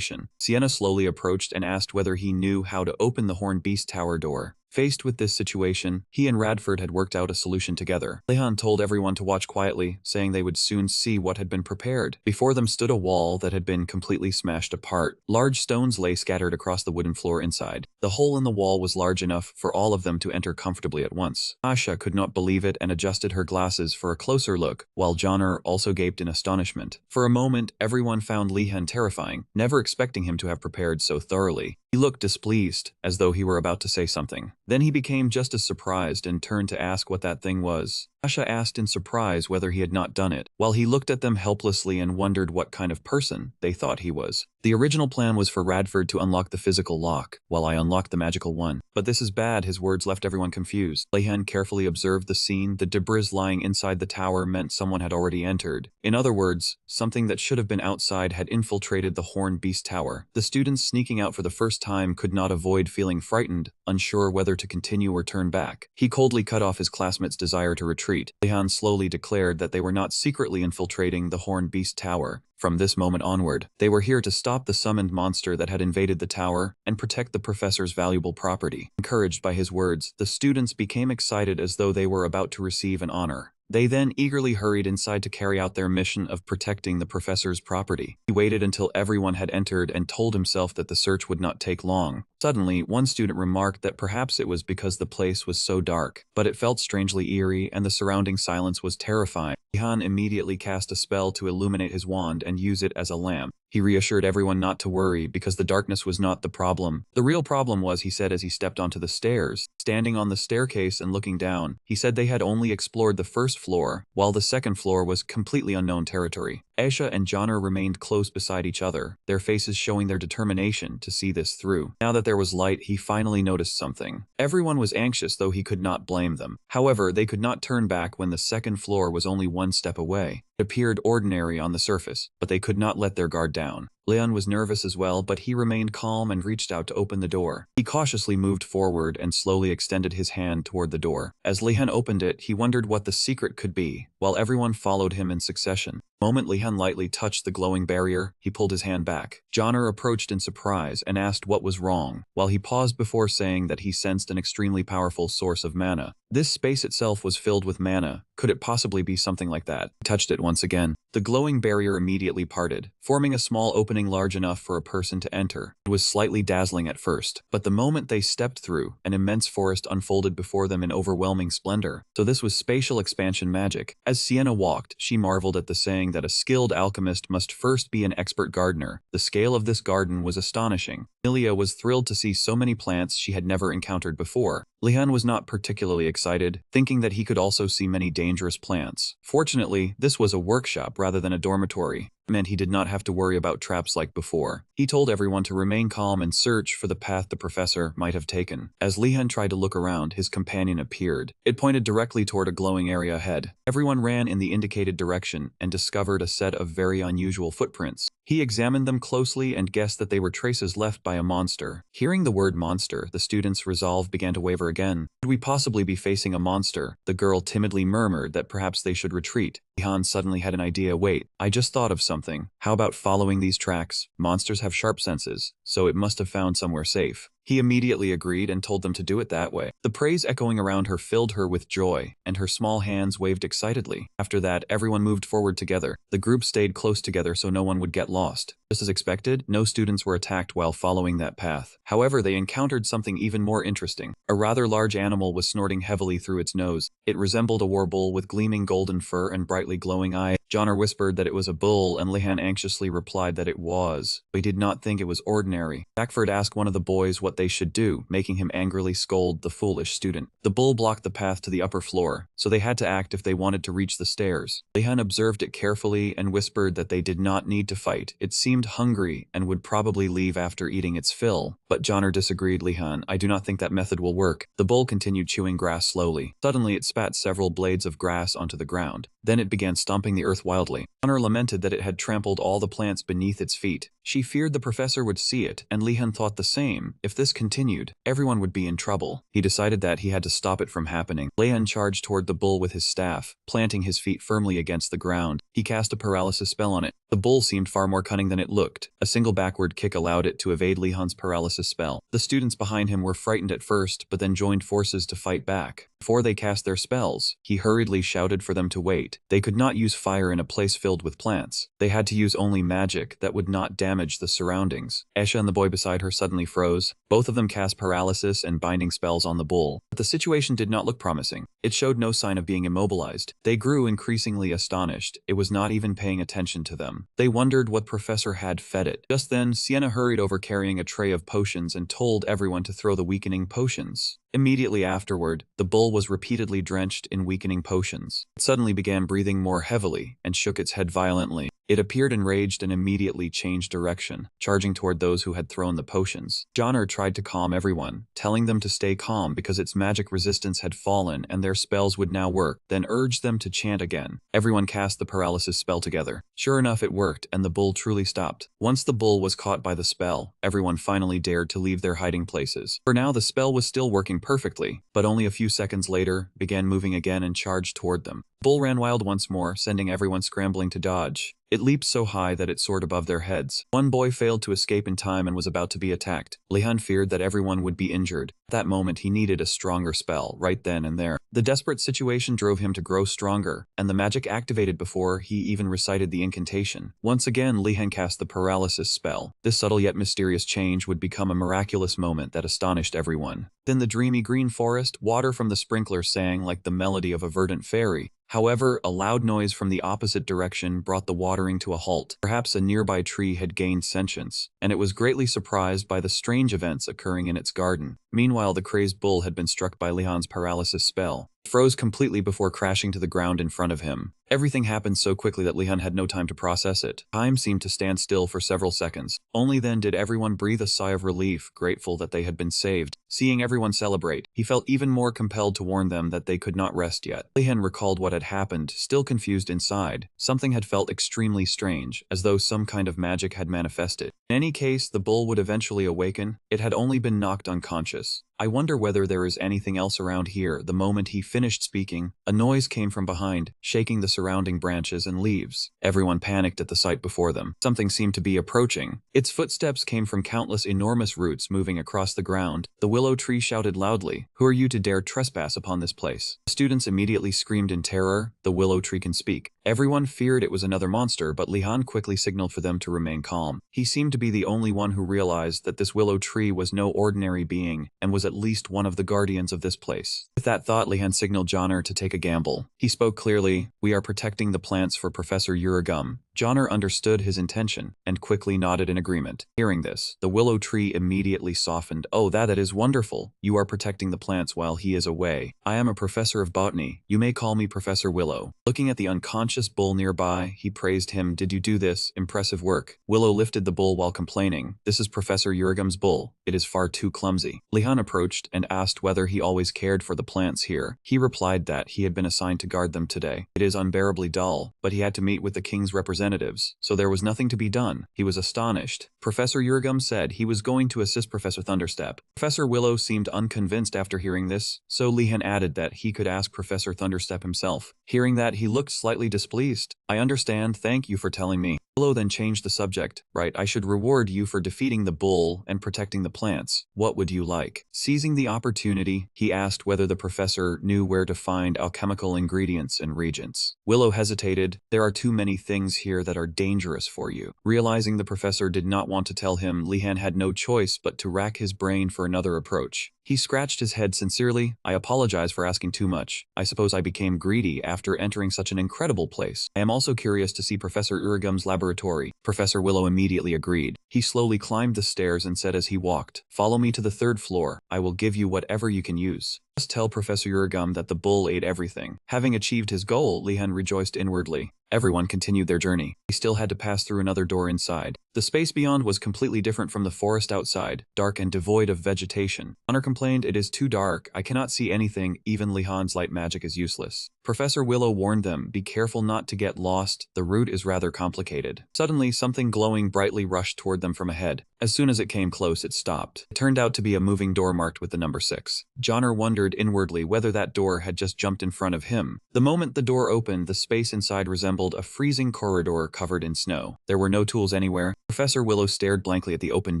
Sienna slowly approached and asked whether he knew how to open the Horn Beast Tower door. Faced with this situation, he and Radford had worked out a solution together. Lehan told everyone to watch quietly, saying they would soon see what had been prepared. Before them stood a wall that had been completely smashed apart. Large stones lay scattered across the wooden floor inside. The hole in the wall was large enough for all of them to enter comfortably at once. Asha could not believe it and adjusted her glasses for a closer look, while Joner also gaped in astonishment. For a moment, everyone found Lehan terrifying, never expecting him to have prepared so thoroughly. He looked displeased, as though he were about to say something. Then he became just as surprised and turned to ask what that thing was. Asha asked in surprise whether he had not done it, while he looked at them helplessly and wondered what kind of person they thought he was. The original plan was for Radford to unlock the physical lock, while I unlocked the magical one. But this is bad, his words left everyone confused. Lehan carefully observed the scene. The debris lying inside the tower meant someone had already entered. In other words, something that should have been outside had infiltrated the Horn Beast Tower. The students sneaking out for the first time could not avoid feeling frightened, unsure whether to continue or turn back. He coldly cut off his classmates' desire to retreat. Lehan slowly declared that they were not secretly infiltrating the Horn Beast Tower. From this moment onward, they were here to stop the summoned monster that had invaded the tower and protect the professor's valuable property. Encouraged by his words, the students became excited as though they were about to receive an honor. They then eagerly hurried inside to carry out their mission of protecting the professor's property. He waited until everyone had entered and told himself that the search would not take long. Suddenly, one student remarked that perhaps it was because the place was so dark, but it felt strangely eerie and the surrounding silence was terrifying. Lehan immediately cast a spell to illuminate his wand and use it as a lamp. He reassured everyone not to worry because the darkness was not the problem. The real problem was, he said as he stepped onto the stairs. Standing on the staircase and looking down, he said they had only explored the first floor, while the second floor was completely unknown territory. Asha and Joner remained close beside each other, their faces showing their determination to see this through. Now that there was light, he finally noticed something. Everyone was anxious, though he could not blame them. However, they could not turn back when the second floor was only one step away. It appeared ordinary on the surface, but they could not let their guard down. Leon was nervous as well, but he remained calm and reached out to open the door. He cautiously moved forward and slowly extended his hand toward the door. As Lehan opened it, he wondered what the secret could be, while everyone followed him in succession. The moment Lehan lightly touched the glowing barrier, he pulled his hand back. Joner approached in surprise and asked what was wrong, while he paused before saying that he sensed an extremely powerful source of mana. This space itself was filled with mana. Could it possibly be something like that? He touched it once again. The glowing barrier immediately parted, forming a small opening large enough for a person to enter. It was slightly dazzling at first, but the moment they stepped through, an immense forest unfolded before them in overwhelming splendor. So this was spatial expansion magic. As Sienna walked, she marveled at the saying that a skilled alchemist must first be an expert gardener. The scale of this garden was astonishing. Nilia was thrilled to see so many plants she had never encountered before. Lehan was not particularly excited, thinking that he could also see many dangerous plants. Fortunately, this was a workshop rather than a dormitory. It meant he did not have to worry about traps like before. He told everyone to remain calm and search for the path the professor might have taken. As Lehan tried to look around, his companion appeared. It pointed directly toward a glowing area ahead. Everyone ran in the indicated direction and discovered a set of very unusual footprints. He examined them closely and guessed that they were traces left by a monster. Hearing the word monster, the students' resolve began to waver again. Could we possibly be facing a monster? The girl timidly murmured that perhaps they should retreat. Lehan suddenly had an idea. Wait, I just thought of something. How about following these tracks? Monsters have sharp senses, so it must have found somewhere safe. He immediately agreed and told them to do it that way. The praise echoing around her filled her with joy, and her small hands waved excitedly. After that, everyone moved forward together. The group stayed close together so no one would get lost. Just as expected, no students were attacked while following that path. However, they encountered something even more interesting. A rather large animal was snorting heavily through its nose. It resembled a war bull with gleaming golden fur and brightly glowing eyes. Joner whispered that it was a bull, and Lehan anxiously replied that it was. He did not think it was ordinary. Jackford asked one of the boys what they should do, making him angrily scold the foolish student. The bull blocked the path to the upper floor, so they had to act if they wanted to reach the stairs. Lehan observed it carefully and whispered that they did not need to fight. It seemed hungry and would probably leave after eating its fill. But Joner disagreed. Lehan, I do not think that method will work. The bull continued chewing grass slowly. Suddenly it spat several blades of grass onto the ground. Then it began stomping the earth wildly. Joner lamented that it had trampled all the plants beneath its feet. She feared the professor would see it, and Lehan thought the same. If this continued, everyone would be in trouble. He decided that he had to stop it from happening. Lehan charged toward the bull with his staff, planting his feet firmly against the ground. He cast a paralysis spell on it. The bull seemed far more cunning than it looked. A single backward kick allowed it to evade Lehan's paralysis spell. The students behind him were frightened at first, but then joined forces to fight back. Before they cast their spells, he hurriedly shouted for them to wait. They could not use fire in a place filled with plants. They had to use only magic that would not damage the surroundings. Esha and the boy beside her suddenly froze. Both of them cast paralysis and binding spells on the bull. But the situation did not look promising. It showed no sign of being immobilized. They grew increasingly astonished. It was not even paying attention to them. They wondered what professor had fed it. Just then, Sienna hurried over carrying a tray of potions and told everyone to throw the weakening potions. Immediately afterward, the bull was repeatedly drenched in weakening potions. It suddenly began breathing more heavily and shook its head violently. It appeared enraged and immediately changed direction, charging toward those who had thrown the potions. Joner tried to calm everyone, telling them to stay calm because its magic resistance had fallen and their spells would now work, then urged them to chant again. Everyone cast the paralysis spell together. Sure enough, it worked, and the bull truly stopped. Once the bull was caught by the spell, everyone finally dared to leave their hiding places. For now, the spell was still working perfectly, but only a few seconds later, began moving again and charged toward them. The bull ran wild once more, sending everyone scrambling to dodge. It leaped so high that it soared above their heads. One boy failed to escape in time and was about to be attacked. Lehan feared that everyone would be injured. At that moment, he needed a stronger spell, right then and there. The desperate situation drove him to grow stronger, and the magic activated before he even recited the incantation. Once again, Lehan cast the paralysis spell. This subtle yet mysterious change would become a miraculous moment that astonished everyone. Then the dreamy green forest, water from the sprinkler sang like the melody of a verdant fairy. However, a loud noise from the opposite direction brought the watering to a halt. Perhaps a nearby tree had gained sentience, and it was greatly surprised by the strange events occurring in its garden. Meanwhile, the crazed bull had been struck by Lehan's paralysis spell. It froze completely before crashing to the ground in front of him. Everything happened so quickly that Lehan had no time to process it. Time seemed to stand still for several seconds. Only then did everyone breathe a sigh of relief, grateful that they had been saved. Seeing everyone celebrate, he felt even more compelled to warn them that they could not rest yet. Lehan recalled what had happened, still confused inside. Something had felt extremely strange, as though some kind of magic had manifested. In any case, the bull would eventually awaken. It had only been knocked unconscious. I wonder whether there is anything else around here. The moment he finished speaking, a noise came from behind, shaking the surrounding branches and leaves. Everyone panicked at the sight before them. Something seemed to be approaching. Its footsteps came from countless enormous roots moving across the ground. The willow tree shouted loudly, "Who are you to dare trespass upon this place?" The students immediately screamed in terror. The willow tree can speak. Everyone feared it was another monster, but Lehan quickly signaled for them to remain calm. He seemed to be the only one who realized that this willow tree was no ordinary being and was at least one of the guardians of this place. With that thought, Lehan signaled Joner to take a gamble. He spoke clearly, "We are protecting the plants for Professor Uragum." Joner understood his intention and quickly nodded in agreement. Hearing this, the willow tree immediately softened. "Oh, that is wonderful. You are protecting the plants while he is away. I am a professor of botany. You may call me Professor Willow." Looking at the unconscious bull nearby, he praised him. "Did you do this? Impressive work." Willow lifted the bull while complaining, "This is Professor Uragum's bull. It is far too clumsy." Lehan approached and asked whether he always cared for the plants here. He replied that he had been assigned to guard them today. "It is unbearably dull, but he had to meet with the king's representatives, so there was nothing to be done." He was astonished. Professor Uragum said he was going to assist Professor Thunderstep. Professor Willow seemed unconvinced after hearing this, so Lehan added that he could ask Professor Thunderstep himself. Hearing that, he looked slightly displeased. "I understand, thank you for telling me." Willow then changed the subject. "Right, I should reward you for defeating the bull and protecting the plants. What would you like?" Seizing the opportunity, he asked whether the professor knew where to find alchemical ingredients and reagents. Willow hesitated. "There are too many things here that are dangerous for you." Realizing the professor did not want to tell him, Lehan had no choice but to rack his brain for another approach. He scratched his head sincerely. "I apologize for asking too much. I suppose I became greedy after entering such an incredible place. I am also curious to see Professor Uragum's laboratory." Professor Willow immediately agreed. He slowly climbed the stairs and said as he walked, "Follow me to the 3rd floor. I will give you whatever you can use. Just tell Professor Uragum that the bull ate everything." Having achieved his goal, Lehan rejoiced inwardly. Everyone continued their journey. He still had to pass through another door inside. The space beyond was completely different from the forest outside, dark and devoid of vegetation. Joner complained, "It is too dark. I cannot see anything. Even Lehan's light magic is useless." Professor Willow warned them, "Be careful not to get lost. The route is rather complicated." Suddenly, something glowing brightly rushed toward them from ahead. As soon as it came close, it stopped. It turned out to be a moving door marked with the number 6. Joner wondered inwardly whether that door had just jumped in front of him. The moment the door opened, the space inside resembled a freezing corridor covered in snow. There were no tools anywhere. Professor Willow stared blankly at the open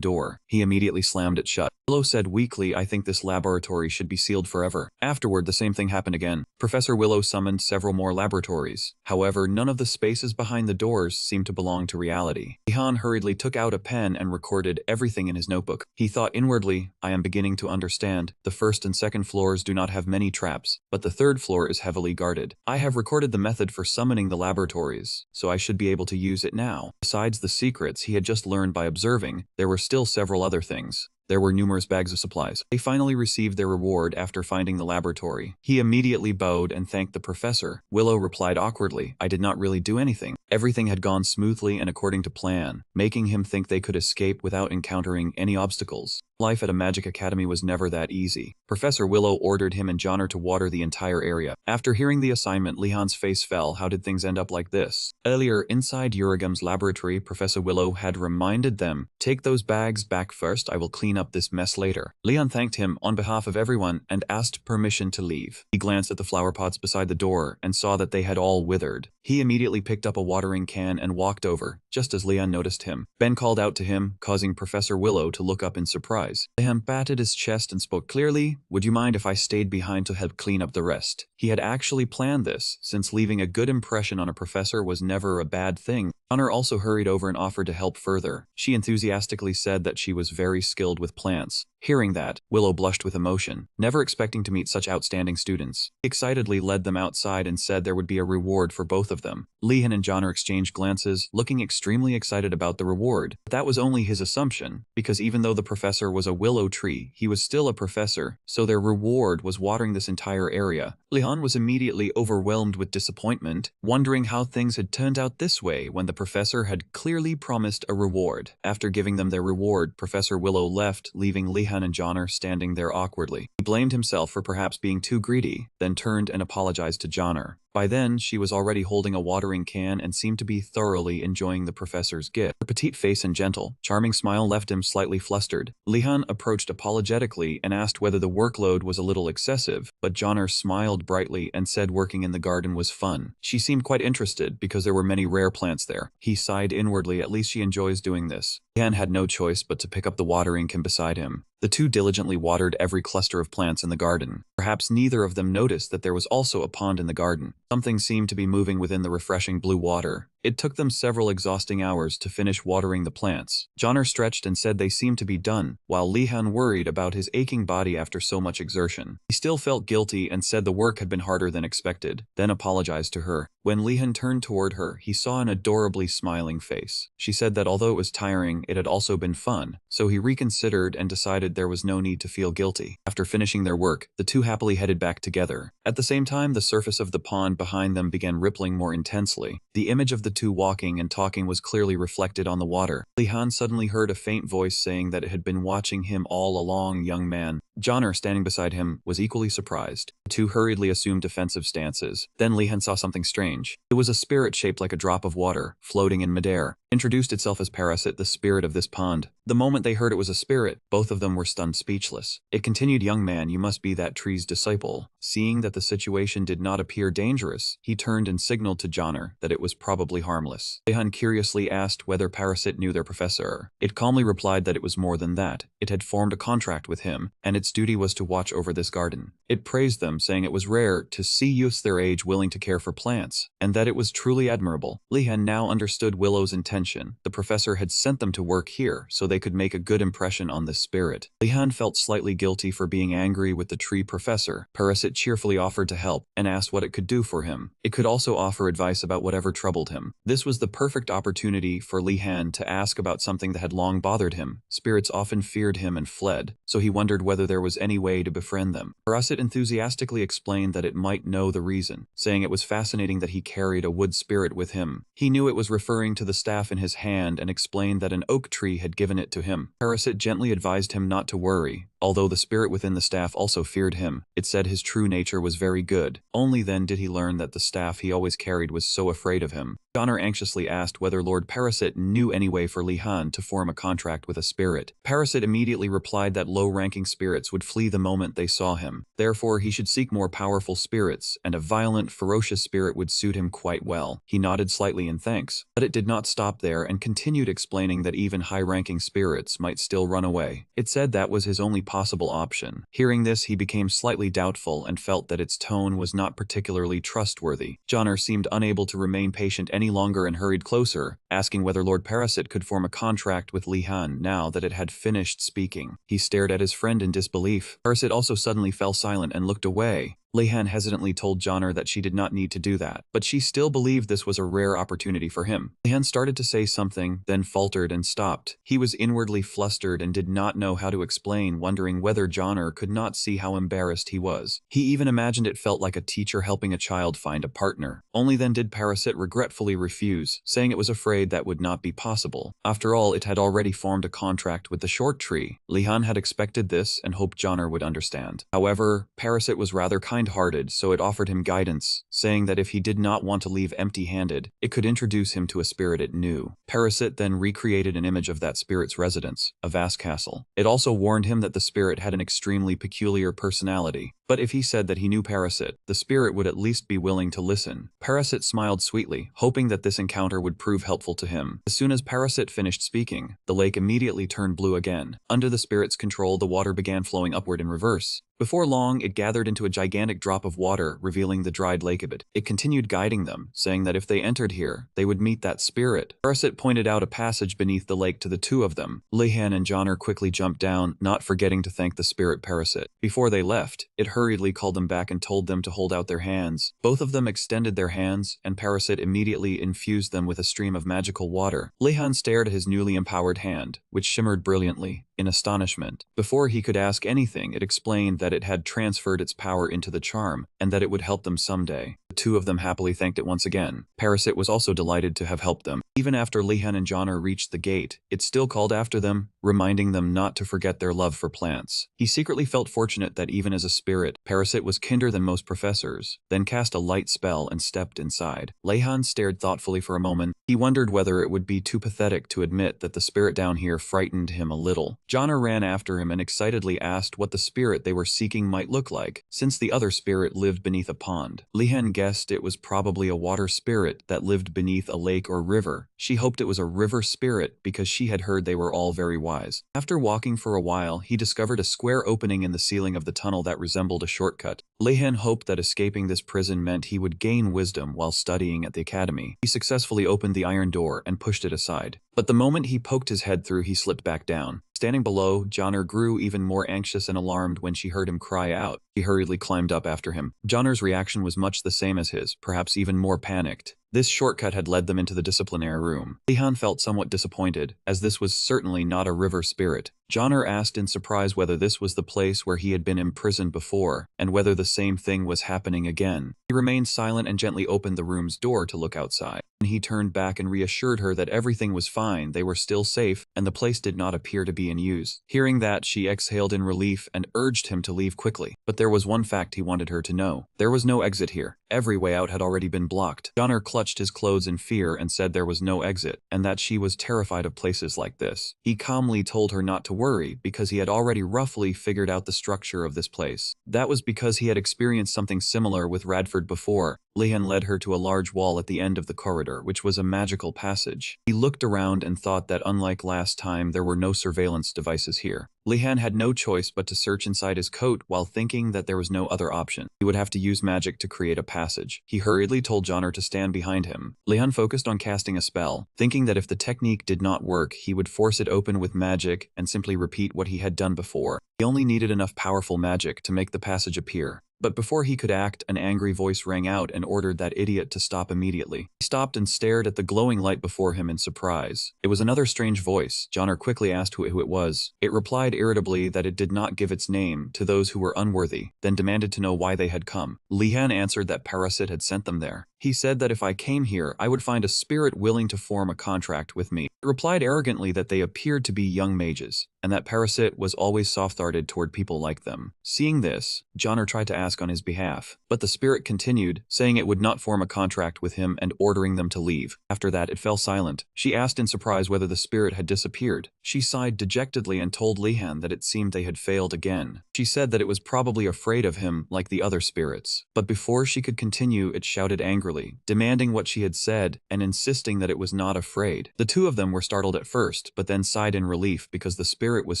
door. He immediately slammed it shut. Willow said weakly, "I think this laboratory should be sealed forever." Afterward, the same thing happened again. Professor Willow summoned several more laboratories. However, none of the spaces behind the doors seemed to belong to reality. Lehan hurriedly took out a pen and recorded everything in his notebook. He thought inwardly, "I am beginning to understand. The 1st and 2nd floors do not have many traps, but the 3rd floor is heavily guarded. I have recorded the method for summoning the laboratories, so I should be able to use it now." Besides the secrets he had just learned by observing, there were still several other things. There were numerous bags of supplies. They finally received their reward after finding the laboratory. He immediately bowed and thanked the professor. Willow replied awkwardly, "I did not really do anything." Everything had gone smoothly and according to plan, making him think they could escape without encountering any obstacles. Life at a magic academy was never that easy. Professor Willow ordered him and Joner to water the entire area. After hearing the assignment, Lehan's face fell. How did things end up like this? Earlier, inside Uragum's laboratory, Professor Willow had reminded them, "Take those bags back first. I will clean up this mess later." Lehan thanked him on behalf of everyone and asked permission to leave. He glanced at the flower pots beside the door and saw that they had all withered. He immediately picked up a watering can and walked over, just as Lehan noticed him. Ben called out to him, causing Professor Willow to look up in surprise. Lehan patted his chest and spoke clearly, "Would you mind if I stayed behind to help clean up the rest?" He had actually planned this, since leaving a good impression on a professor was never a bad thing. Joner also hurried over and offered to help further. She enthusiastically said that she was very skilled with plants. Hearing that, Willow blushed with emotion, never expecting to meet such outstanding students. He excitedly led them outside and said there would be a reward for both of them. Lehan and Joner exchanged glances, looking extremely excited about the reward. But that was only his assumption, because even though the professor was a willow tree, he was still a professor, so their reward was watering this entire area. Lehan was immediately overwhelmed with disappointment, wondering how things had turned out this way when the professor had clearly promised a reward. After giving them their reward, Professor Willow left, leaving Lehan and Joner standing there awkwardly. He blamed himself for perhaps being too greedy, then turned and apologized to Joner. By then, she was already holding a watering can and seemed to be thoroughly enjoying the professor's gift. Her petite face and gentle, charming smile left him slightly flustered. Lehan approached apologetically and asked whether the workload was a little excessive, but Joner smiled brightly and said working in the garden was fun. She seemed quite interested because there were many rare plants there. He sighed inwardly, at least she enjoys doing this. Lehan had no choice but to pick up the watering can beside him. The two diligently watered every cluster of plants in the garden. Perhaps neither of them noticed that there was also a pond in the garden. Something seemed to be moving within the refreshing blue water. It took them several exhausting hours to finish watering the plants. Joner stretched and said they seemed to be done, while Lehan worried about his aching body after so much exertion. He still felt guilty and said the work had been harder than expected, then apologized to her. When Lehan turned toward her, he saw an adorably smiling face. She said that although it was tiring, it had also been fun, so he reconsidered and decided there was no need to feel guilty. After finishing their work, the two happily headed back together. At the same time, the surface of the pond behind them began rippling more intensely. The image of the two walking and talking was clearly reflected on the water. Lehan suddenly heard a faint voice saying that it had been watching him all along, young man. Joner, standing beside him, was equally surprised. The two hurriedly assumed defensive stances. Then Lehan saw something strange. It was a spirit shaped like a drop of water, floating in midair. Introduced itself as Parasit, the spirit of this pond. The moment they heard it was a spirit, both of them were stunned speechless. It continued, young man, you must be that tree's disciple. Seeing that the situation did not appear dangerous, he turned and signaled to Joner that it was probably harmless. Lehan curiously asked whether Parasit knew their professor. It calmly replied that it was more than that. It had formed a contract with him, and its duty was to watch over this garden. It praised them, saying it was rare to see youths their age willing to care for plants, and that it was truly admirable. Lehan now understood Willow's intention. The professor had sent them to work here, so they could make a good impression on this spirit. Lehan felt slightly guilty for being angry with the tree professor. Parasit cheerfully offered to help, and asked what it could do for him. It could also offer advice about whatever troubled him. This was the perfect opportunity for Lehan to ask about something that had long bothered him. Spirits often feared him and fled, so he wondered whether there was any way to befriend them. Parasit enthusiastically explained that it might know the reason, saying it was fascinating that he carried a wood spirit with him. He knew it was referring to the staff in his hand and explained that an oak tree had given it to him. Parasit gently advised him not to worry. Although the spirit within the staff also feared him, it said his true nature was very good. Only then did he learn that the staff he always carried was so afraid of him. Joner anxiously asked whether Lord Parasit knew any way for Lehan to form a contract with a spirit. Parasit immediately replied that low-ranking spirits would flee the moment they saw him. Therefore, he should seek more powerful spirits, and a violent, ferocious spirit would suit him quite well. He nodded slightly in thanks, but it did not stop there and continued explaining that even high-ranking spirits might still run away. It said that was his only possible option. Hearing this, he became slightly doubtful and felt that its tone was not particularly trustworthy. Joner seemed unable to remain patient any longer and hurried closer, asking whether Lord Parasit could form a contract with Lehan now that it had finished speaking. He stared at his friend in disbelief. Parasit also suddenly fell silent and looked away. Lehan hesitantly told Joner that she did not need to do that, but she still believed this was a rare opportunity for him. Lehan started to say something, then faltered and stopped. He was inwardly flustered and did not know how to explain, wondering whether Joner could not see how embarrassed he was. He even imagined it felt like a teacher helping a child find a partner. Only then did Parasit regretfully refuse, saying it was afraid that would not be possible. After all, it had already formed a contract with the short tree. Lehan had expected this and hoped Joner would understand. However, Parasit was rather kind-hearted, so it offered him guidance, saying that if he did not want to leave empty-handed, it could introduce him to a spirit it knew. Parasit then recreated an image of that spirit's residence, a vast castle. It also warned him that the spirit had an extremely peculiar personality, but if he said that he knew Parasit, the spirit would at least be willing to listen. Parasit smiled sweetly, hoping that this encounter would prove helpful to him. As soon as Parasit finished speaking, the lake immediately turned blue again. Under the spirit's control, the water began flowing upward in reverse. Before long, it gathered into a gigantic drop of water, revealing the dried lake of it. It continued guiding them, saying that if they entered here, they would meet that spirit. Parasit pointed out a passage beneath the lake to the two of them. Lehan and Joner quickly jumped down, not forgetting to thank the spirit Parasit. Before they left, it hurriedly called them back and told them to hold out their hands. Both of them extended their hands, and Parasit immediately infused them with a stream of magical water. Lehan stared at his newly empowered hand, which shimmered brilliantly, in astonishment. Before he could ask anything, it explained that it had transferred its power into the charm, and that it would help them someday. The two of them happily thanked it once again. Parasit was also delighted to have helped them. Even after Lehan and Joner reached the gate, it still called after them, reminding them not to forget their love for plants. He secretly felt fortunate that even as a spirit, Parasit was kinder than most professors, then cast a light spell and stepped inside. Lehan stared thoughtfully for a moment. He wondered whether it would be too pathetic to admit that the spirit down here frightened him a little. Joner ran after him and excitedly asked what the spirit they were seeking might look like, since the other spirit lived beneath a pond. Lehan guessed guessed it was probably a water spirit that lived beneath a lake or river. She hoped it was a river spirit because she had heard they were all very wise. After walking for a while, he discovered a square opening in the ceiling of the tunnel that resembled a shortcut. Lehan hoped that escaping this prison meant he would gain wisdom while studying at the academy. He successfully opened the iron door and pushed it aside. But the moment he poked his head through, he slipped back down. Standing below, Joner grew even more anxious and alarmed when she heard him cry out. She hurriedly climbed up after him. Joner's reaction was much the same as his, perhaps even more panicked. This shortcut had led them into the disciplinary room. Lehan felt somewhat disappointed, as this was certainly not a river spirit. Joner asked in surprise whether this was the place where he had been imprisoned before, and whether the same thing was happening again. He remained silent and gently opened the room's door to look outside. He turned back and reassured her that everything was fine, they were still safe, and the place did not appear to be in use. Hearing that, she exhaled in relief and urged him to leave quickly. But there was one fact he wanted her to know. There was no exit here. Every way out had already been blocked. Joner clutched his clothes in fear and said there was no exit, and that she was terrified of places like this. He calmly told her not to worry, because he had already roughly figured out the structure of this place. That was because he had experienced something similar with Radford before. Lehan led her to a large wall at the end of the corridor, which was a magical passage. He looked around and thought that unlike last time, there were no surveillance devices here. Lehan had no choice but to search inside his coat while thinking that there was no other option. He would have to use magic to create a passage. He hurriedly told Joner to stand behind him. Lehan focused on casting a spell, thinking that if the technique did not work, he would force it open with magic and simply repeat what he had done before. He only needed enough powerful magic to make the passage appear. But before he could act, an angry voice rang out and ordered that idiot to stop immediately. He stopped and stared at the glowing light before him in surprise. It was another strange voice. Joner quickly asked who it was. It replied irritably that it did not give its name to those who were unworthy, then demanded to know why they had come. Lehan answered that Parasit had sent them there. He said that if I came here, I would find a spirit willing to form a contract with me. It replied arrogantly that they appeared to be young mages, and that Parasit was always soft-hearted toward people like them. Seeing this, Joner tried to ask on his behalf, but the spirit continued, saying it would not form a contract with him and ordering them to leave. After that, it fell silent. She asked in surprise whether the spirit had disappeared. She sighed dejectedly and told Lehan that it seemed they had failed again. She said that it was probably afraid of him like the other spirits. But before she could continue, it shouted angrily, demanding what she had said and insisting that it was not afraid. The two of them were startled at first, but then sighed in relief because the spirit was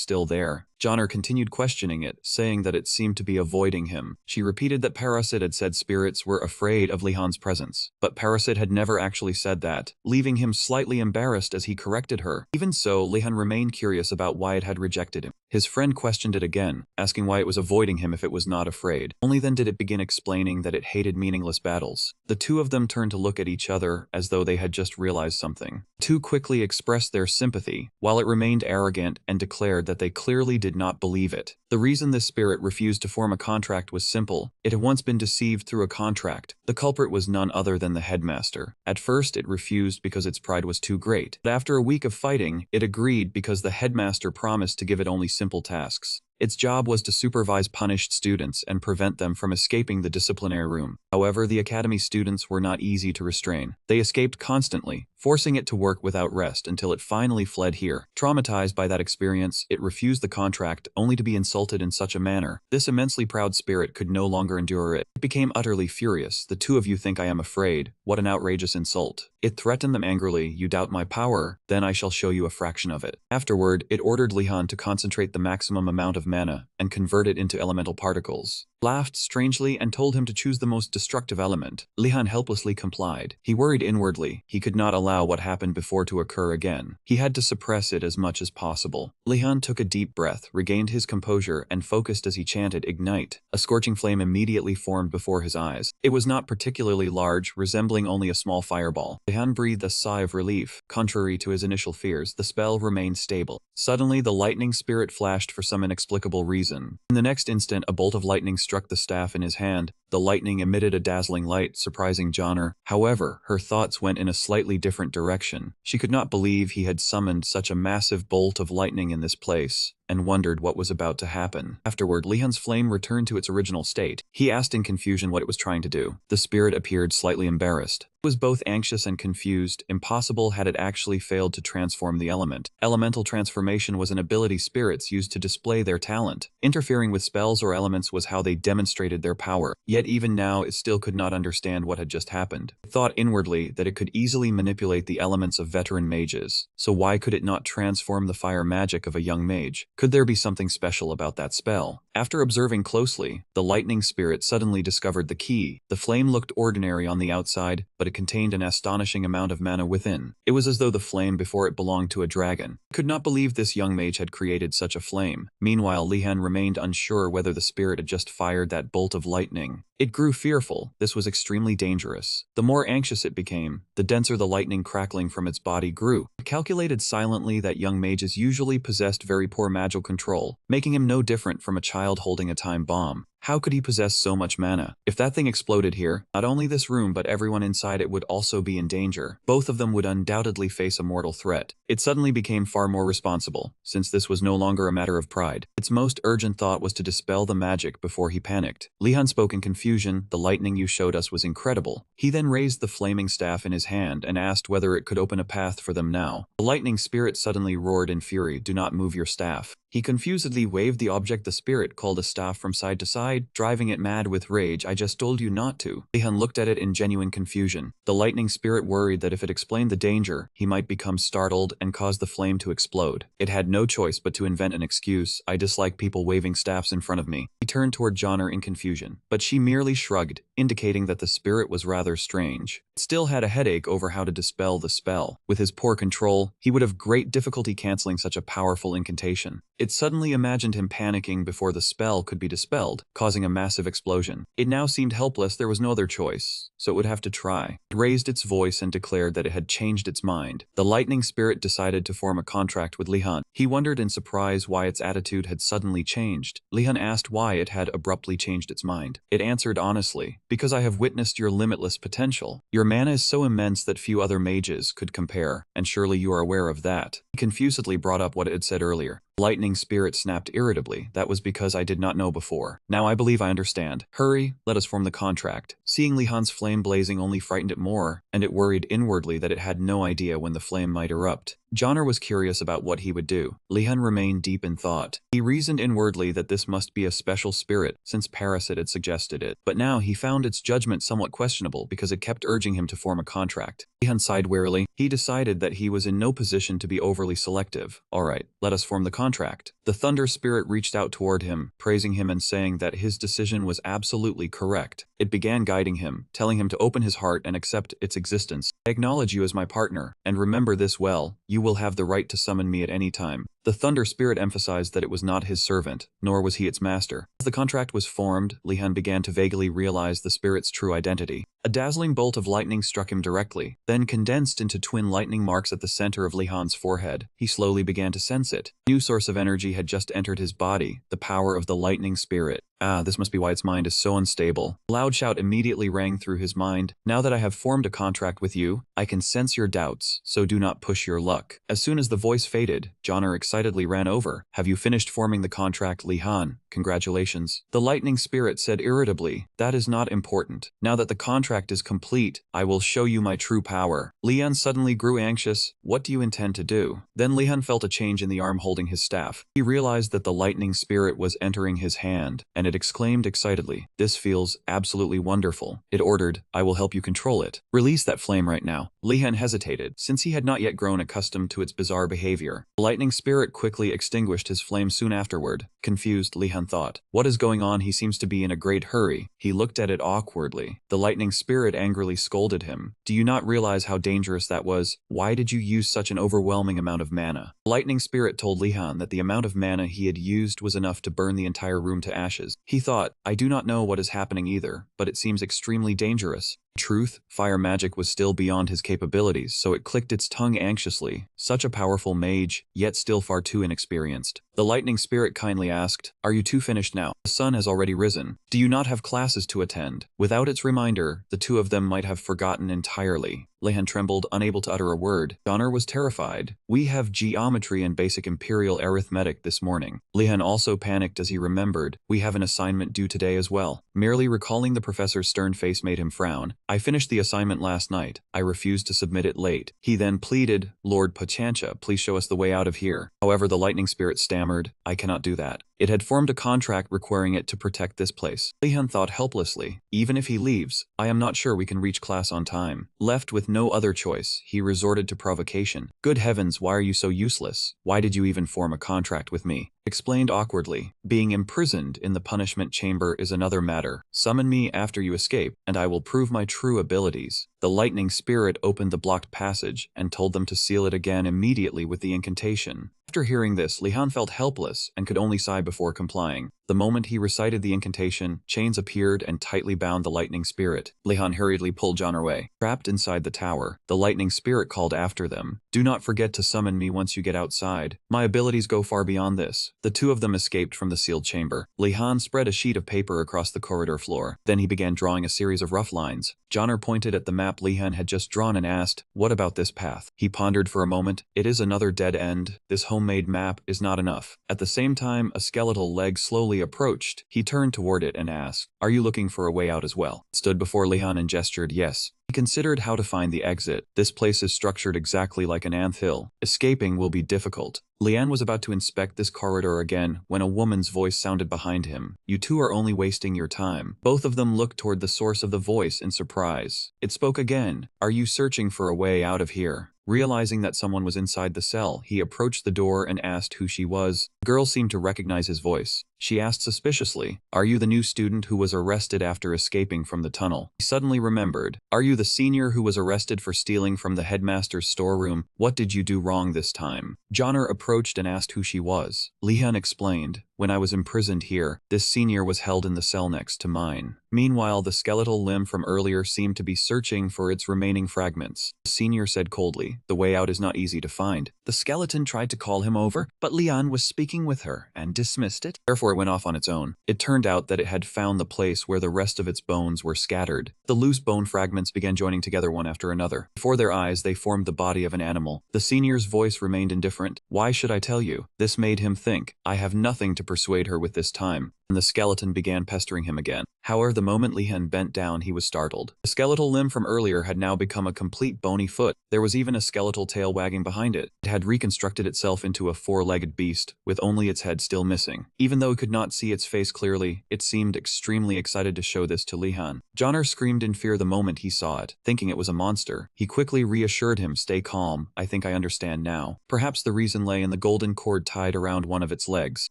still there. Joner continued questioning it, saying that it seemed to be avoiding him. She repeated that Parasit had said spirits were afraid of Lehan's presence, but Parasit had never actually said that, leaving him slightly embarrassed as he corrected her. Even so, Lehan remained curious about why it had rejected him. His friend questioned it again, asking why it was avoiding him if it was not afraid. Only then did it begin explaining that it hated meaningless battles. The two of them turned to look at each other as though they had just realized something. The two quickly expressed their sympathy, while it remained arrogant and declared that they clearly did not believe it. The reason this spirit refused to form a contract was simple. It had once been deceived through a contract. The culprit was none other than the headmaster. At first, it refused because its pride was too great, but after a week of fighting, it agreed because the headmaster promised to give it only simple tasks. Its job was to supervise punished students and prevent them from escaping the disciplinary room. However, the academy students were not easy to restrain. They escaped constantly, forcing it to work without rest until it finally fled here. Traumatized by that experience, it refused the contract only to be insulted in such a manner. This immensely proud spirit could no longer endure it. It became utterly furious. The two of you think I am afraid. What an outrageous insult. It threatened them angrily. You doubt my power? Then I shall show you a fraction of it. Afterward, it ordered Lehan to concentrate the maximum amount of mana and convert it into elemental particles. Laughed strangely and told him to choose the most destructive element. Lehan helplessly complied. He worried inwardly. He could not allow what happened before to occur again. He had to suppress it as much as possible. Lehan took a deep breath, regained his composure, and focused as he chanted, "Ignite." A scorching flame immediately formed before his eyes. It was not particularly large, resembling only a small fireball. Lehan breathed a sigh of relief. Contrary to his initial fears, the spell remained stable. Suddenly, the lightning spirit flashed for some inexplicable reason. In the next instant, a bolt of lightning struck the staff in his hand. The lightning emitted a dazzling light, surprising Joner. However, her thoughts went in a slightly different direction. She could not believe he had summoned such a massive bolt of lightning in this place, and wondered what was about to happen. Afterward, Lehan's flame returned to its original state. He asked in confusion what it was trying to do. The spirit appeared slightly embarrassed. Was both anxious and confused. Impossible had it actually failed to transform the element. Elemental transformation was an ability spirits used to display their talent. Interfering with spells or elements was how they demonstrated their power. Yet even now it still could not understand what had just happened. It thought inwardly that it could easily manipulate the elements of veteran mages. So why could it not transform the fire magic of a young mage? Could there be something special about that spell? After observing closely, the lightning spirit suddenly discovered the key. The flame looked ordinary on the outside, but it contained an astonishing amount of mana within. It was as though the flame before it belonged to a dragon. Could not believe this young mage had created such a flame. Meanwhile, Lehan remained unsure whether the spirit had just fired that bolt of lightning. It grew fearful. This was extremely dangerous. The more anxious it became, the denser the lightning crackling from its body grew. It calculated silently that young mages usually possessed very poor magical control, making him no different from a child holding a time bomb. How could he possess so much mana? If that thing exploded here, not only this room but everyone inside it would also be in danger. Both of them would undoubtedly face a mortal threat. It suddenly became far more responsible, since this was no longer a matter of pride. Its most urgent thought was to dispel the magic before he panicked. Lehan spoke in confusion. The lightning you showed us was incredible. He then raised the flaming staff in his hand and asked whether it could open a path for them now. The lightning spirit suddenly roared in fury, "Do not move your staff." He confusedly waved the object the spirit called a staff from side to side, driving it mad with rage. "I just told you not to." Lehan looked at it in genuine confusion. The lightning spirit worried that if it explained the danger, he might become startled and cause the flame to explode. It had no choice but to invent an excuse. "I dislike people waving staffs in front of me." He turned toward Joner in confusion, but she merely shrugged, indicating that the spirit was rather strange. It still had a headache over how to dispel the spell. With his poor control, he would have great difficulty canceling such a powerful incantation. It suddenly imagined him panicking before the spell could be dispelled, causing a massive explosion. It now seemed helpless. There was no other choice, so it would have to try. It raised its voice and declared that it had changed its mind. The lightning spirit decided to form a contract with Lehan. He wondered in surprise why its attitude had suddenly changed. Lehan asked why it had abruptly changed its mind. It answered honestly, "Because I have witnessed your limitless potential. Your mana is so immense that few other mages could compare, and surely you are aware of that." He confusedly brought up what it had said earlier. Lightning spirit snapped irritably. "That was because I did not know before. Now I believe I understand. Hurry, let us form the contract." Seeing Lehan's flame blazing only frightened it more, and it worried inwardly that it had no idea when the flame might erupt. Joner was curious about what he would do. Lehan remained deep in thought. He reasoned inwardly that this must be a special spirit, since Parasit had suggested it. But now he found its judgment somewhat questionable because it kept urging him to form a contract. Lehan sighed wearily. He decided that he was in no position to be overly selective. "All right, let us form the contract." The thunder spirit reached out toward him, praising him and saying that his decision was absolutely correct. It began guiding him, telling him to open his heart and accept its existence. "I acknowledge you as my partner, and remember this well, you will have the right to summon me at any time." The thunder spirit emphasized that it was not his servant, nor was he its master. As the contract was formed, Lehan began to vaguely realize the spirit's true identity. A dazzling bolt of lightning struck him directly, then condensed into twin lightning marks at the center of Lehan's forehead. He slowly began to sense it. A new source of energy had just entered his body, the power of the lightning spirit. This must be why its mind is so unstable. A loud shout immediately rang through his mind. "Now that I have formed a contract with you, I can sense your doubts, so do not push your luck." As soon as the voice faded, Joner excitedly ran over. "Have you finished forming the contract, Lehan? Congratulations." The lightning spirit said irritably, "That is not important. Now that the contract is complete, I will show you my true power." Lehan suddenly grew anxious. "What do you intend to do?" Then Lehan felt a change in the arm holding his staff. He realized that the lightning spirit was entering his hand, and it exclaimed excitedly, "This feels absolutely wonderful." It ordered, "I will help you control it. Release that flame right now." Lehan hesitated, since he had not yet grown accustomed to its bizarre behavior. The lightning spirit quickly extinguished his flame soon afterward. Confused, Lehan thought, "What is going on? He seems to be in a great hurry." He looked at it awkwardly. The lightning spirit angrily scolded him. "Do you not realize how dangerous that was? Why did you use such an overwhelming amount of mana?" The lightning spirit told Lehan that the amount of mana he had used was enough to burn the entire room to ashes. He thought, "I do not know what is happening either, but it seems extremely dangerous." In truth, fire magic was still beyond his capabilities, so it clicked its tongue anxiously. Such a powerful mage, yet still far too inexperienced. The lightning spirit kindly asked, "Are you two finished now? The sun has already risen. Do you not have classes to attend?" Without its reminder, the two of them might have forgotten entirely. Lehan trembled, unable to utter a word. Joner was terrified. We have geometry and basic imperial arithmetic this morning. Lehan also panicked as he remembered, we have an assignment due today as well. Merely recalling the professor's stern face made him frown. I finished the assignment last night. I refused to submit it late. He then pleaded, Lord Pachancha, please show us the way out of here. However, the lightning spirit stammered, I cannot do that. It had formed a contract requiring it to protect this place. Lehan thought helplessly, even if he leaves, I am not sure we can reach class on time. Left with no other choice, he resorted to provocation. Good heavens, why are you so useless? Why did you even form a contract with me? Explained awkwardly, being imprisoned in the punishment chamber is another matter. Summon me after you escape, and I will prove my true abilities. The lightning spirit opened the blocked passage and told them to seal it again immediately with the incantation. After hearing this, Lehan felt helpless and could only sigh before complying. The moment he recited the incantation, chains appeared and tightly bound the lightning spirit. Lehan hurriedly pulled Joner away. Trapped inside the tower, the lightning spirit called after them. Do not forget to summon me once you get outside. My abilities go far beyond this. The two of them escaped from the sealed chamber. Lehan spread a sheet of paper across the corridor floor. Then he began drawing a series of rough lines. Joner pointed at the map Lehan had just drawn and asked, what about this path? He pondered for a moment. It is another dead end. This homemade map is not enough. At the same time, a skeletal leg slowly approached. He turned toward it and asked, are you looking for a way out as well? It stood before Lehan and gestured yes. He considered how to find the exit. This place is structured exactly like an anthill. Escaping will be difficult. Lehan was about to inspect this corridor again when a woman's voice sounded behind him. You two are only wasting your time. Both of them looked toward the source of the voice in surprise. It spoke again. Are you searching for a way out of here? Realizing that someone was inside the cell, he approached the door and asked who she was. The girl seemed to recognize his voice. She asked suspiciously, are you the new student who was arrested after escaping from the tunnel? He suddenly remembered. Are you the senior who was arrested for stealing from the headmaster's storeroom? What did you do wrong this time? Joner approached and asked who she was. Lehan explained, when I was imprisoned here, this senior was held in the cell next to mine. Meanwhile, the skeletal limb from earlier seemed to be searching for its remaining fragments. The senior said coldly, the way out is not easy to find. The skeleton tried to call him over, but Lehan was speaking with her and dismissed it. Therefore, it went off on its own. It turned out that it had found the place where the rest of its bones were scattered. The loose bone fragments began joining together one after another. Before their eyes, they formed the body of an animal. The senior's voice remained indifferent. Why should I tell you? This made him think. I have nothing to persuade her with this time. And the skeleton began pestering him again. However, the moment Lehan bent down, he was startled. The skeletal limb from earlier had now become a complete bony foot. There was even a skeletal tail wagging behind it. It had reconstructed itself into a four-legged beast, with only its head still missing. Even though he could not see its face clearly, it seemed extremely excited to show this to Lehan. Joner screamed in fear the moment he saw it, thinking it was a monster. He quickly reassured him, stay calm, I think I understand now. Perhaps the reason lay in the golden cord tied around one of its legs.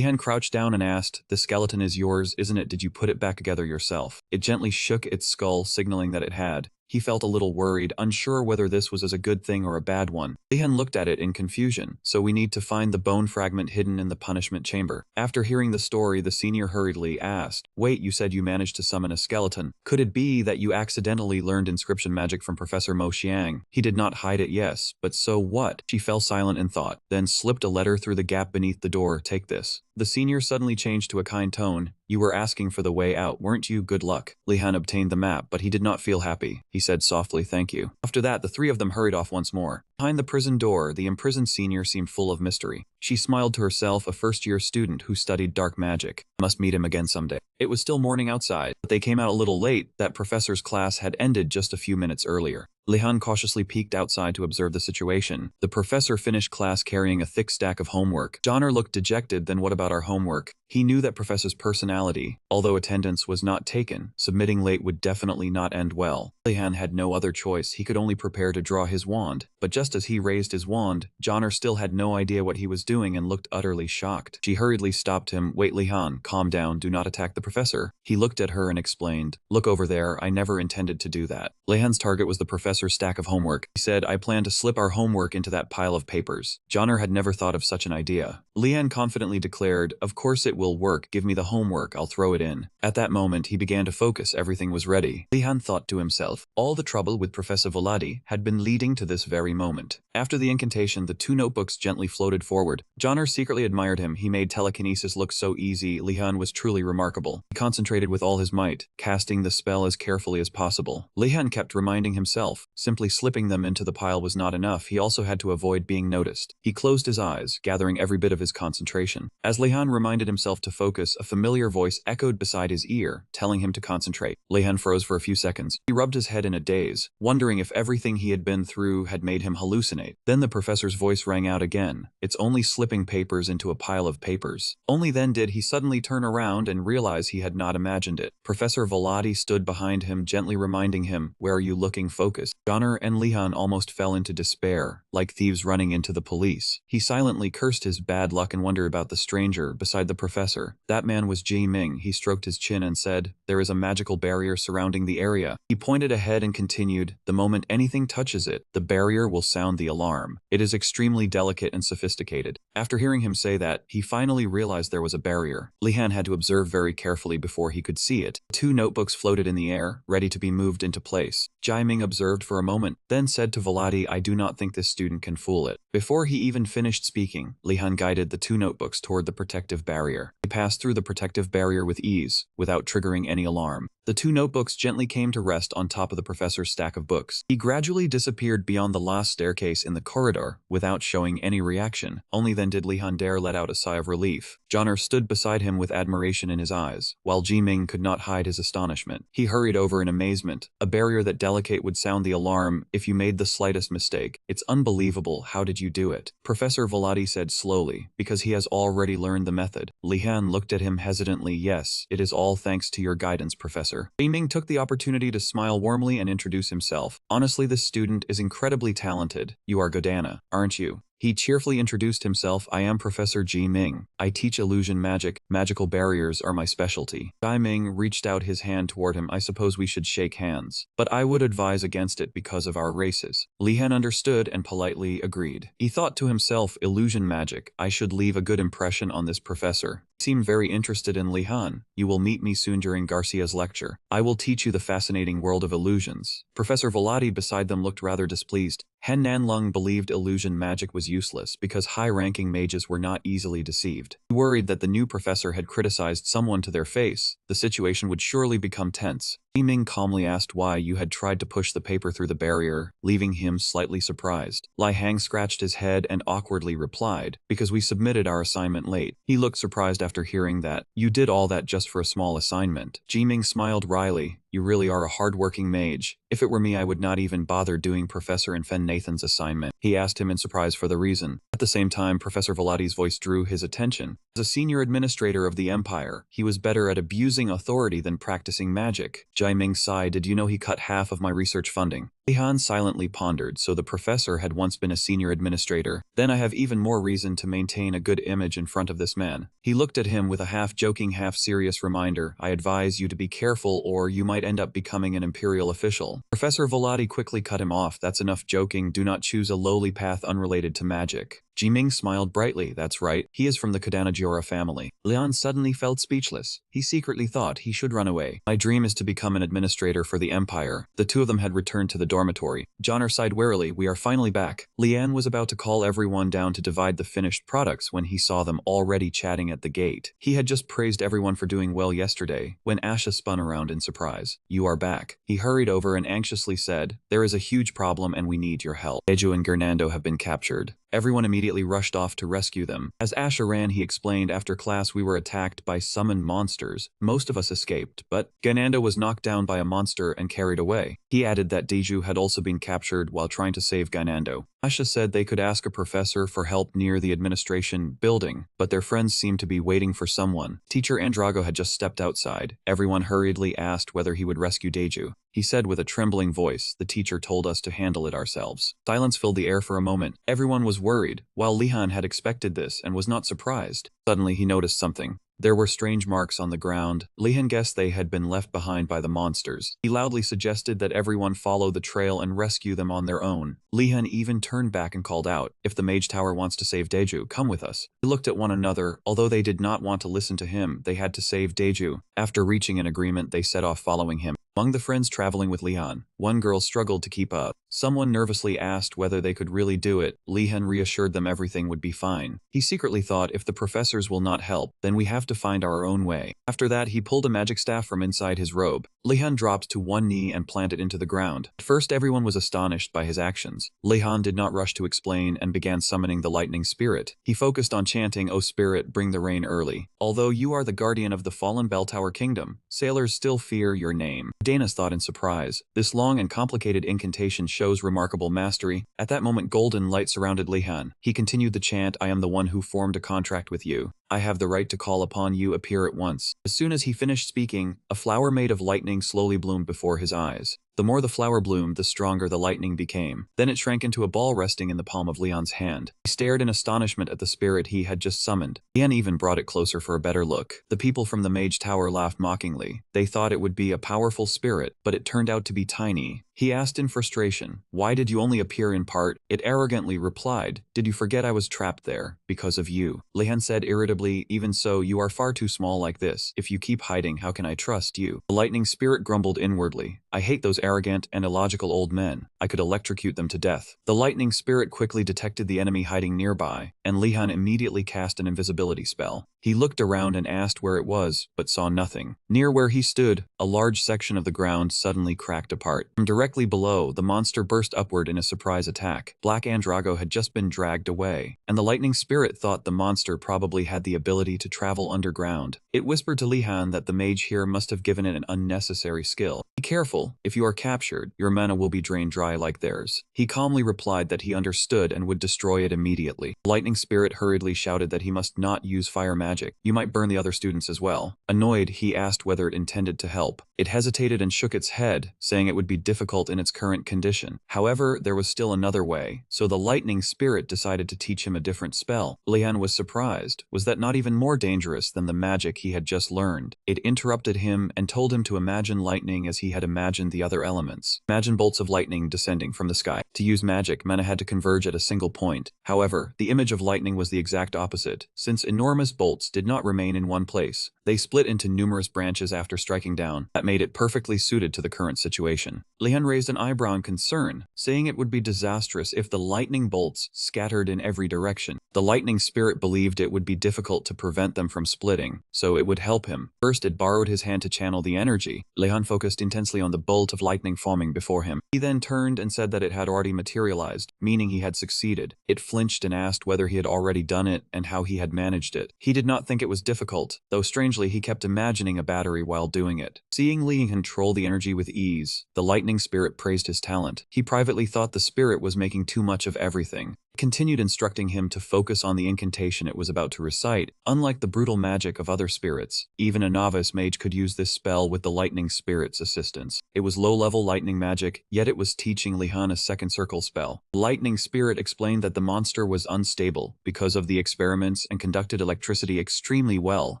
Lehan crouched down and asked, the skeleton is yours, isn't it? Did you put it back together yourself? It gently shook its skull, signaling that it had. He felt a little worried, unsure whether this was a good thing or a bad one. Lehan looked at it in confusion. So we need to find the bone fragment hidden in the punishment chamber. After hearing the story, the senior hurriedly asked, wait, you said you managed to summon a skeleton. Could it be that you accidentally learned inscription magic from Professor Mo Xiang? He did not hide it, yes, but so what? She fell silent in thought, then slipped a letter through the gap beneath the door. Take this. The senior suddenly changed to a kind tone. You were asking for the way out, weren't you? Good luck. Lehan obtained the map, but he did not feel happy. He said softly, thank you. After that, the three of them hurried off once more. Behind the prison door, the imprisoned senior seemed full of mystery. She smiled to herself, a first-year student who studied dark magic. Must meet him again someday. It was still morning outside, but they came out a little late. That professor's class had ended just a few minutes earlier. Lehan cautiously peeked outside to observe the situation. The professor finished class carrying a thick stack of homework. Joner looked dejected. Then what about our homework? He knew that professor's personality. Although attendance was not taken, submitting late would definitely not end well. Lehan had no other choice. He could only prepare to draw his wand. But just as he raised his wand, Joner still had no idea what he was doing and looked utterly shocked. She hurriedly stopped him. Wait, Lehan, calm down. Do not attack the professor. He looked at her and explained, look over there. I never intended to do that. Lehan's target was the professor's stack of homework. He said, I plan to slip our homework into that pile of papers. Joner had never thought of such an idea. Lehan confidently declared, of course it it will work. Give me the homework, I'll throw it in. At that moment, he began to focus. Everything was ready. Lehan thought to himself, all the trouble with Professor Volati had been leading to this very moment. After the incantation, the 2 notebooks gently floated forward. Joner secretly admired him. He made telekinesis look so easy. Lehan was truly remarkable. He concentrated with all his might, casting the spell as carefully as possible. Lehan kept reminding himself, simply slipping them into the pile was not enough. He also had to avoid being noticed. He closed his eyes, gathering every bit of his concentration. As Lehan reminded himself to focus, a familiar voice echoed beside his ear, telling him to concentrate. Lehan froze for a few seconds. He rubbed his head in a daze, wondering if everything he had been through had made him hallucinate. Then the professor's voice rang out again. It's only slipping papers into a pile of papers. Only then did he suddenly turn around and realize he had not imagined it. Professor Volati stood behind him, gently reminding him, where are you looking? Focus. Joner and Lehan almost fell into despair, like thieves running into the police. He silently cursed his bad luck and wondered about the stranger beside the professor. That man was Ji Ming. He stroked his chin and said, there is a magical barrier surrounding the area. He pointed ahead and continued, the moment anything touches it, the barrier will sound the alarm. It is extremely delicate and sophisticated. After hearing him say that, he finally realized there was a barrier. Lehan had to observe very carefully before he could see it. 2 notebooks floated in the air, ready to be moved into place. Ji Ming observed for a moment, then said to Volati, I do not think this student can fool it. Before he even finished speaking, Lehan guided the 2 notebooks toward the protective barrier. He passed through the protective barrier with ease, without triggering any alarm. The 2 notebooks gently came to rest on top of the professor's stack of books. He gradually disappeared beyond the last staircase in the corridor, without showing any reaction. Only then did Lehan dare let out a sigh of relief. Joner stood beside him with admiration in his eyes, while Ji Ming could not hide his astonishment. He hurried over in amazement. A barrier that delicate would sound the alarm if you made the slightest mistake. It's unbelievable. How did you do it? Professor Volati said slowly, because he has already learned the method. Lehan looked at him hesitantly. Yes, it is all thanks to your guidance, Professor. Ji Ming took the opportunity to smile warmly and introduce himself. Honestly, this student is incredibly talented. You are Godana, aren't you? He cheerfully introduced himself. I am Professor Ji Ming. I teach illusion magic. Magical barriers are my specialty. Ji Ming reached out his hand toward him. I suppose we should shake hands, but I would advise against it because of our races. Lehan understood and politely agreed. He thought to himself, illusion magic. I should leave a good impression on this professor. He seemed very interested in Lehan. You will meet me soon during Garcia's lecture. I will teach you the fascinating world of illusions. Professor Volati beside them looked rather displeased. Hen Nanlung believed illusion magic was useless because high-ranking mages were not easily deceived. He worried that the new professor had criticized someone to their face. The situation would surely become tense. Ji Ming calmly asked why you had tried to push the paper through the barrier, leaving him slightly surprised. Lai Hang scratched his head and awkwardly replied, because we submitted our assignment late. He looked surprised after hearing that. You did all that just for a small assignment. Ji Ming smiled wryly. You really are a hard-working mage. If it were me, I would not even bother doing Professor and Fen Nathan's assignment. He asked him in surprise for the reason. At the same time, Professor Volati's voice drew his attention. As a senior administrator of the Empire, he was better at abusing authority than practicing magic. Ji Ming sighed. Did you know he cut half of my research funding? Lehan silently pondered. So the professor had once been a senior administrator. Then I have even more reason to maintain a good image in front of this man. He looked at him with a half-joking, half-serious reminder. I advise you to be careful or you might end up becoming an imperial official. Professor Volati quickly cut him off. That's enough joking. Do not choose a lowly path unrelated to magic. Ji Ming smiled brightly. That's right. He is from the Kadanajora family. Leon suddenly felt speechless. He secretly thought he should run away. My dream is to become an administrator for the Empire. The 2 of them had returned to the dormitory. Joner sighed wearily. We are finally back. Leanne was about to call everyone down to divide the finished products when he saw them already chatting at the gate. He had just praised everyone for doing well yesterday, when Asha spun around in surprise. You are back. He hurried over and anxiously said, there is a huge problem and we need your help. Deju and Gernando have been captured. Everyone immediately rushed off to rescue them. As Asha ran, he explained, after class we were attacked by summoned monsters. Most of us escaped, but Ganando was knocked down by a monster and carried away. He added that Deju had also been captured while trying to save Ganando. Asha said they could ask a professor for help near the administration building, but their friends seemed to be waiting for someone. Teacher Andrago had just stepped outside. Everyone hurriedly asked whether he would rescue Deju. He said with a trembling voice, the teacher told us to handle it ourselves. Silence filled the air for a moment. Everyone was worried, while Lehan had expected this and was not surprised. Suddenly he noticed something. There were strange marks on the ground. Lehan guessed they had been left behind by the monsters. He loudly suggested that everyone follow the trail and rescue them on their own. Lehan even turned back and called out, "If the mage tower wants to save Deju, come with us." They looked at one another. Although they did not want to listen to him, they had to save Deju. After reaching an agreement, they set off following him. Among the friends traveling with Lehan, one girl struggled to keep up. Someone nervously asked whether they could really do it. Lehan reassured them everything would be fine. He secretly thought, if the professors will not help, then we have to find our own way. After that, he pulled a magic staff from inside his robe. Lehan dropped to one knee and planted it into the ground. At first, everyone was astonished by his actions. Lehan did not rush to explain and began summoning the lightning spirit. He focused on chanting, "O spirit, bring the rain early. Although you are the guardian of the fallen bell tower kingdom, sailors still fear your name." Dana's thought in surprise. This long and complicated incantation shows remarkable mastery. At that moment, golden light surrounded Lehan. He continued the chant, "I am the one who formed a contract with you. I have the right to call upon you, appear at once." As soon as he finished speaking, a flower made of lightning slowly bloomed before his eyes. The more the flower bloomed, the stronger the lightning became. Then it shrank into a ball resting in the palm of Leon's hand. He stared in astonishment at the spirit he had just summoned. Leon even brought it closer for a better look. The people from the mage tower laughed mockingly. They thought it would be a powerful spirit, but it turned out to be tiny. He asked in frustration, "Why did you only appear in part?" It arrogantly replied, "Did you forget I was trapped there? Because of you." Lehan said irritably, "Even so, you are far too small like this. If you keep hiding, how can I trust you?" The lightning spirit grumbled inwardly, "I hate those arrogant and illogical old men. I could electrocute them to death." The lightning spirit quickly detected the enemy hiding nearby, and Lehan immediately cast an invisibility spell. He looked around and asked where it was, but saw nothing. Near where he stood, a large section of the ground suddenly cracked apart. From directly below, the monster burst upward in a surprise attack. Black Andrago had just been dragged away, and the lightning spirit thought the monster probably had the ability to travel underground. It whispered to Lehan that the mage here must have given it an unnecessary skill. "Be careful. If you are captured, your mana will be drained dry like theirs." He calmly replied that he understood and would destroy it immediately. The lightning spirit hurriedly shouted that he must not use fire magic. "You might burn the other students as well." Annoyed, he asked whether it intended to help. It hesitated and shook its head, saying it would be difficult in its current condition. However, there was still another way, so the lightning spirit decided to teach him a different spell. Lehan was surprised. Was that not even more dangerous than the magic he had just learned? It interrupted him and told him to imagine lightning as he had imagined the other elements. Imagine bolts of lightning descending from the sky. To use magic, mana had to converge at a single point. However, the image of lightning was the exact opposite. Since enormous bolts did not remain in one place, they split into numerous branches after striking down. That made it perfectly suited to the current situation. Lehan raised an eyebrow in concern, saying it would be disastrous if the lightning bolts scattered in every direction. The lightning spirit believed it would be difficult to prevent them from splitting, so it would help him. First, it borrowed his hand to channel the energy. Lehan focused intensely on the bolt of lightning forming before him. He then turned and said that it had already materialized, meaning he had succeeded. It flinched and asked whether he had already done it and how he had managed it. He did not think it was difficult, though strangely he kept imagining a battery while doing it. Seeing Lehan control the energy with ease, the lightning spirit praised his talent. He privately thought the spirit was making too much of everything. Continued instructing him to focus on the incantation it was about to recite. Unlike the brutal magic of other spirits, even a novice mage could use this spell with the lightning spirit's assistance. It was low-level lightning magic, yet it was teaching Lehan a second circle spell. The lightning spirit explained that the monster was unstable because of the experiments and conducted electricity extremely well,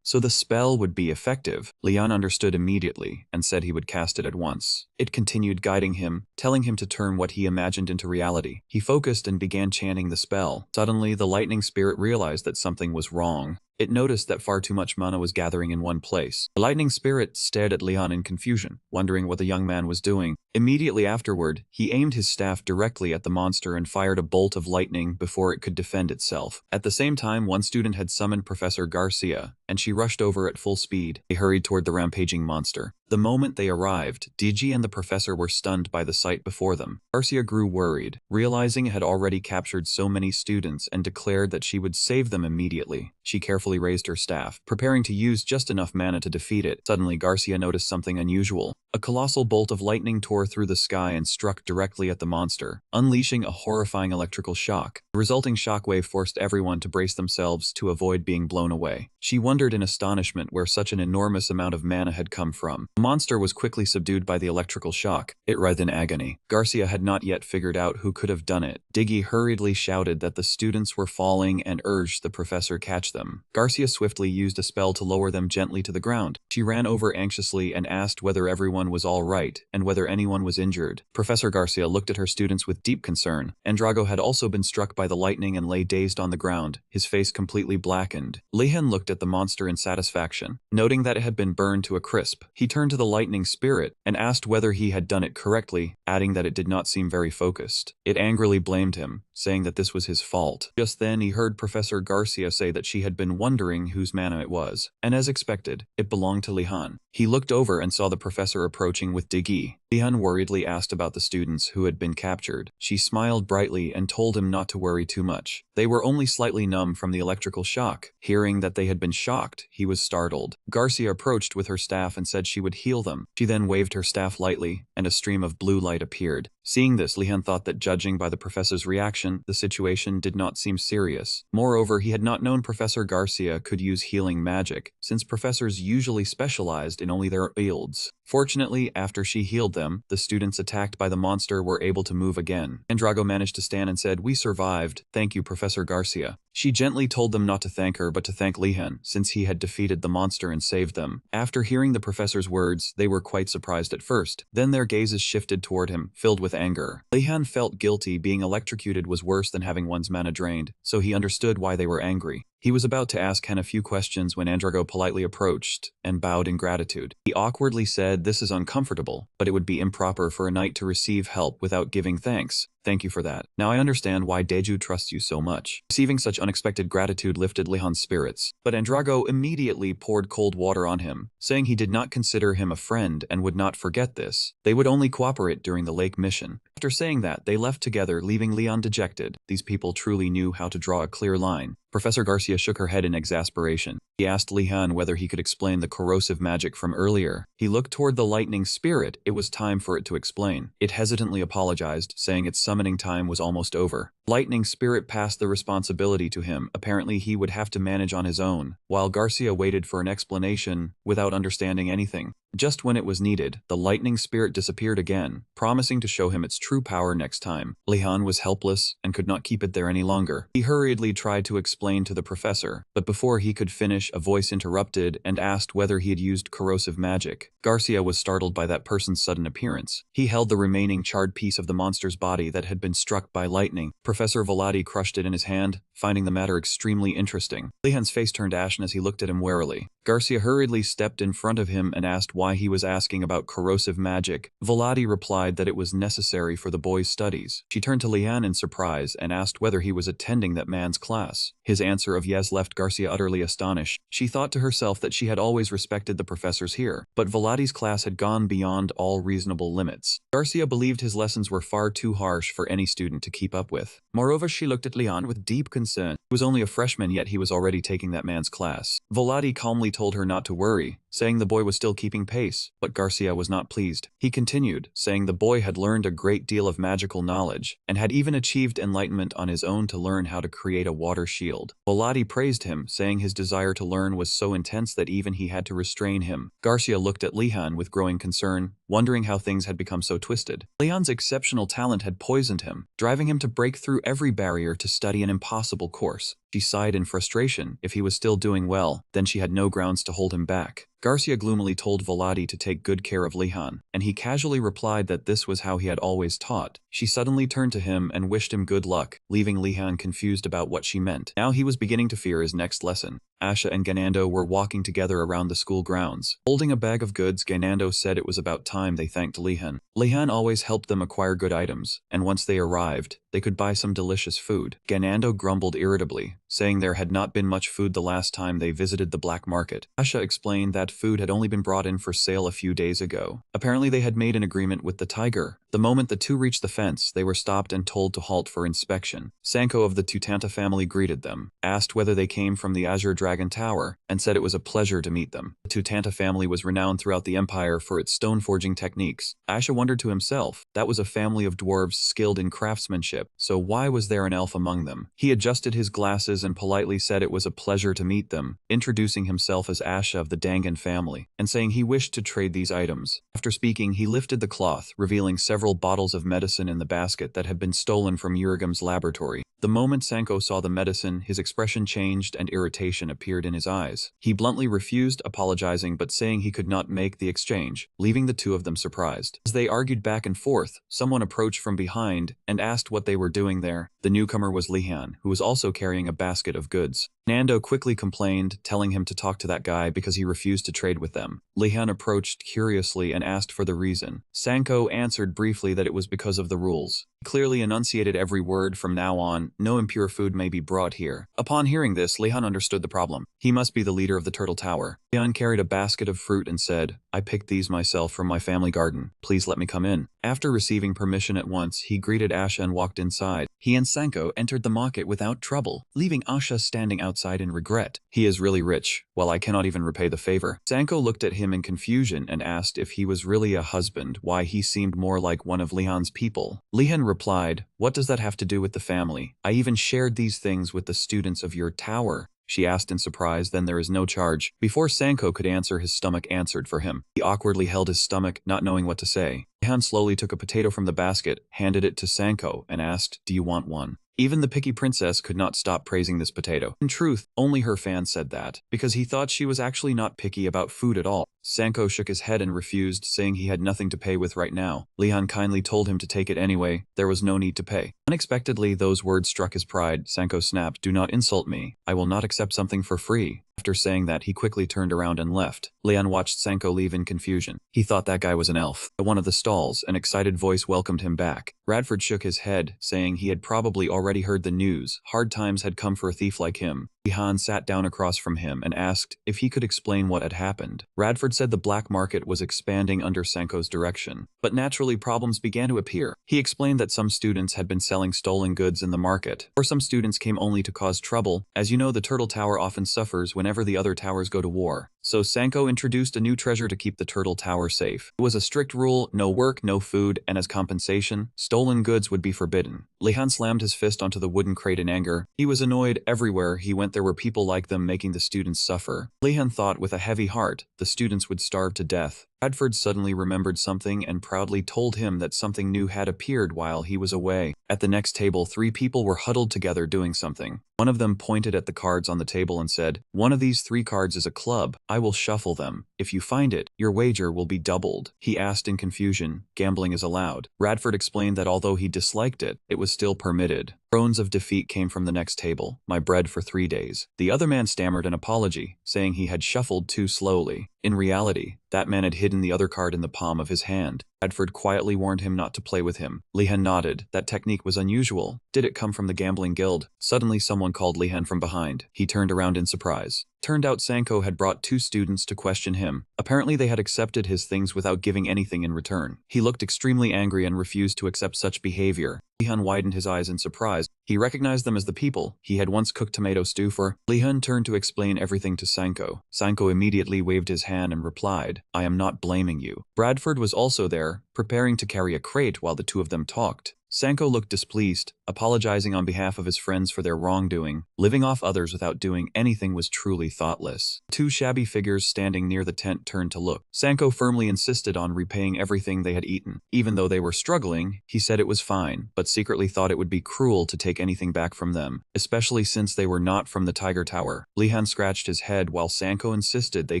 so the spell would be effective. Lehan understood immediately and said he would cast it at once. It continued guiding him, telling him to turn what he imagined into reality. He focused and began chanting the spell. Suddenly, the lightning spirit realized that something was wrong. It noticed that far too much mana was gathering in one place. The lightning spirit stared at Lehan in confusion, wondering what the young man was doing. Immediately afterward, he aimed his staff directly at the monster and fired a bolt of lightning before it could defend itself. At the same time, one student had summoned Professor Garcia, and she rushed over at full speed. They hurried toward the rampaging monster. The moment they arrived, Deju and the professor were stunned by the sight before them. Garcia grew worried, realizing it had already captured so many students, and declared that she would save them immediately. She carefully raised her staff, preparing to use just enough mana to defeat it. Suddenly, Garcia noticed something unusual. A colossal bolt of lightning tore through the sky and struck directly at the monster, unleashing a horrifying electrical shock. The resulting shockwave forced everyone to brace themselves to avoid being blown away. She wondered in astonishment where such an enormous amount of mana had come from. The monster was quickly subdued by the electrical shock. It writhed in agony. Garcia had not yet figured out who could have done it. Diggy hurriedly shouted that the students were falling and urged the professor catch them. Garcia swiftly used a spell to lower them gently to the ground. She ran over anxiously and asked whether everyone was all right and whether anyone was injured. Professor Garcia looked at her students with deep concern. Andrago had also been struck by the lightning and lay dazed on the ground, his face completely blackened. Lehan looked at the monster in satisfaction. Noting that it had been burned to a crisp, he turned to the lightning spirit and asked whether he had done it correctly, adding that it did not seem very focused. It angrily blamed him, saying that this was his fault. Just then he heard Professor Garcia say that she had been wondering whose mana it was, and as expected, it belonged to Lehan. He looked over and saw the professor approaching with Diggy. Lehan worriedly asked about the students who had been captured. She smiled brightly and told him not to worry too much. They were only slightly numb from the electrical shock. Hearing that they had been shocked, he was startled. Garcia approached with her staff and said she would heal them. She then waved her staff lightly, and a stream of blue light appeared. Seeing this, Lehan thought that judging by the professor's reaction, the situation did not seem serious. Moreover, he had not known Professor Garcia could use healing magic, since professors usually specialized in only their fields. Fortunately, after she healed them, the students attacked by the monster were able to move again. Andrago managed to stand and said, "We survived. Thank you, Professor Garcia." She gently told them not to thank her but to thank Lehan, since he had defeated the monster and saved them. After hearing the professor's words, they were quite surprised at first. Then their gazes shifted toward him, filled with anger. Lehan felt guilty. Being electrocuted was worse than having one's mana drained, so he understood why they were angry. He was about to ask Hen a few questions when Andrago politely approached and bowed in gratitude. He awkwardly said, "This is uncomfortable, but it would be improper for a knight to receive help without giving thanks. Thank you for that. Now I understand why Deju trusts you so much." Receiving such unexpected gratitude lifted Lehan's spirits, but Andrago immediately poured cold water on him, saying he did not consider him a friend and would not forget this. They would only cooperate during the lake mission. After saying that, they left together, leaving Lehan dejected. These people truly knew how to draw a clear line. Professor Garcia shook her head in exasperation. He asked Lehan whether he could explain the corrosive magic from earlier. He looked toward the lightning spirit. It was time for it to explain. It hesitantly apologized, saying its summoning time was almost over. Lightning spirit passed the responsibility to him. Apparently he would have to manage on his own, while Garcia waited for an explanation without understanding anything. Just when it was needed, the lightning spirit disappeared again, promising to show him its true power next time. Lehan was helpless and could not keep it there any longer. He hurriedly tried to explain to the professor, but before he could finish, a voice interrupted and asked whether he had used corrosive magic. Garcia was startled by that person's sudden appearance. He held the remaining charred piece of the monster's body that had been struck by lightning. Professor Velati crushed it in his hand, finding the matter extremely interesting. Lehan's face turned ashen as he looked at him warily. Garcia hurriedly stepped in front of him and asked why he was asking about corrosive magic. Velati replied that it was necessary for the boy's studies. She turned to Lehan in surprise and asked whether he was attending that man's class. His answer of yes left Garcia utterly astonished. She thought to herself that she had always respected the professors here, but Velati's class had gone beyond all reasonable limits. Garcia believed his lessons were far too harsh for any student to keep up with. Moreover, she looked at Lehan with deep concern. He was only a freshman, yet he was already taking that man's class. Velati calmly told her not to worry, saying the boy was still keeping pace, but Garcia was not pleased. He continued, saying the boy had learned a great deal of magical knowledge, and had even achieved enlightenment on his own to learn how to create a water shield. Velati praised him, saying his desire to learn was so intense that even he had to restrain him. Garcia looked at Lehan with growing concern, wondering how things had become so twisted. Lehan's exceptional talent had poisoned him, driving him to break through every barrier to study an impossible course. She sighed in frustration. If he was still doing well, then she had no grounds to hold him back. Garcia gloomily told Velati to take good care of Lehan, and he casually replied that this was how he had always taught. She suddenly turned to him and wished him good luck, leaving Lehan confused about what she meant. Now he was beginning to fear his next lesson. Asha and Ganando were walking together around the school grounds. Holding a bag of goods, Ganando said it was about time they thanked Lehan. Lehan always helped them acquire good items, and once they arrived, they could buy some delicious food. Ganando grumbled irritably, saying there had not been much food the last time they visited the black market. Asha explained that food had only been brought in for sale a few days ago. Apparently they had made an agreement with the tiger. The moment the two reached the fence, they were stopped and told to halt for inspection. Sanko of the Tutanta family greeted them, asked whether they came from the Azure Dragon Tower, and said it was a pleasure to meet them. The Tutanta family was renowned throughout the empire for its stone forging techniques. Asha wondered to himself, that was a family of dwarves skilled in craftsmanship, so why was there an elf among them? He adjusted his glasses and politely said it was a pleasure to meet them, introducing himself as Asha of the Dangan family, and saying he wished to trade these items. After speaking, he lifted the cloth, revealing several bottles of medicine in the basket that had been stolen from Urigam's laboratory. The moment Sanko saw the medicine, his expression changed and irritation appeared in his eyes. He bluntly refused, apologizing but saying he could not make the exchange, leaving the two of them surprised. As they argued back and forth, someone approached from behind and asked what they were doing there. The newcomer was Lehan, who was also carrying a basket of goods. Nando quickly complained, telling him to talk to that guy because he refused to trade with them. Lehan approached curiously and asked for the reason. Sanko answered briefly that it was because of the rules. He clearly enunciated every word from now on, no impure food may be brought here. Upon hearing this, Lehan understood the problem. He must be the leader of the Turtle Tower. Lehan carried a basket of fruit and said, I picked these myself from my family garden. Please let me come in. After receiving permission at once, he greeted Asha and walked inside. He and Sanko entered the market without trouble, leaving Asha standing outside in regret. He is really rich, while I cannot even repay the favor. Sanko looked at him in confusion and asked if he was really a husband, why he seemed more like one of Lehan's people. Lehan replied, what does that have to do with the family? I even shared these things with the students of your tower. She asked in surprise, then there is no charge. Before Sanko could answer, his stomach answered for him. He awkwardly held his stomach, not knowing what to say. Lehan slowly took a potato from the basket, handed it to Sanko, and asked, do you want one? Even the picky princess could not stop praising this potato. In truth, only her fan said that, because he thought she was actually not picky about food at all. Sanko shook his head and refused, saying he had nothing to pay with right now. Lehan kindly told him to take it anyway. There was no need to pay. Unexpectedly, those words struck his pride. Sanko snapped, do not insult me. I will not accept something for free. After saying that, he quickly turned around and left. Lehan watched Sanko leave in confusion. He thought that guy was an elf. At one of the stalls, an excited voice welcomed him back. Radford shook his head, saying he had probably already heard the news. Hard times had come for a thief like him. Lehan sat down across from him and asked if he could explain what had happened. Radford said the black market was expanding under Sanko's direction, but naturally problems began to appear. He explained that some students had been selling stolen goods in the market, or some students came only to cause trouble. As you know, the Turtle Tower often suffers whenever the other towers go to war. So Sanko introduced a new treasure to keep the Turtle Tower safe. It was a strict rule, no work, no food, and as compensation, stolen goods would be forbidden. Lehan slammed his fist onto the wooden crate in anger. He was annoyed. Everywhere he went there were people like them making the students suffer. Lehan thought with a heavy heart, the students would starve to death. Radford suddenly remembered something and proudly told him that something new had appeared while he was away. At the next table, 3 people were huddled together doing something. One of them pointed at the cards on the table and said, one of these 3 cards is a club. I will shuffle them. If you find it, your wager will be doubled. He asked in confusion, gambling is allowed. Radford explained that although he disliked it, it was still permitted. Groans of defeat came from the next table. My bread for 3 days. The other man stammered an apology, saying he had shuffled too slowly. In reality, that man had hidden the other card in the palm of his hand. Radford quietly warned him not to play with him. Lehan nodded. That technique was unusual. Did it come from the gambling guild? Suddenly someone called Lehan from behind. He turned around in surprise. Turned out Sanko had brought 2 students to question him. Apparently they had accepted his things without giving anything in return. He looked extremely angry and refused to accept such behavior. Lehan widened his eyes in surprise. He recognized them as the people he had once cooked tomato stew for. Lehan turned to explain everything to Sanko. Sanko immediately waved his hand and replied, I am not blaming you. Bradford was also there, preparing to carry a crate while the 2 of them talked. Sanko looked displeased, apologizing on behalf of his friends for their wrongdoing. Living off others without doing anything was truly thoughtless. 2 shabby figures standing near the tent turned to look. Sanko firmly insisted on repaying everything they had eaten. Even though they were struggling, he said it was fine, but secretly thought it would be cruel to take anything back from them, especially since they were not from the Tiger Tower. Lehan scratched his head while Sanko insisted they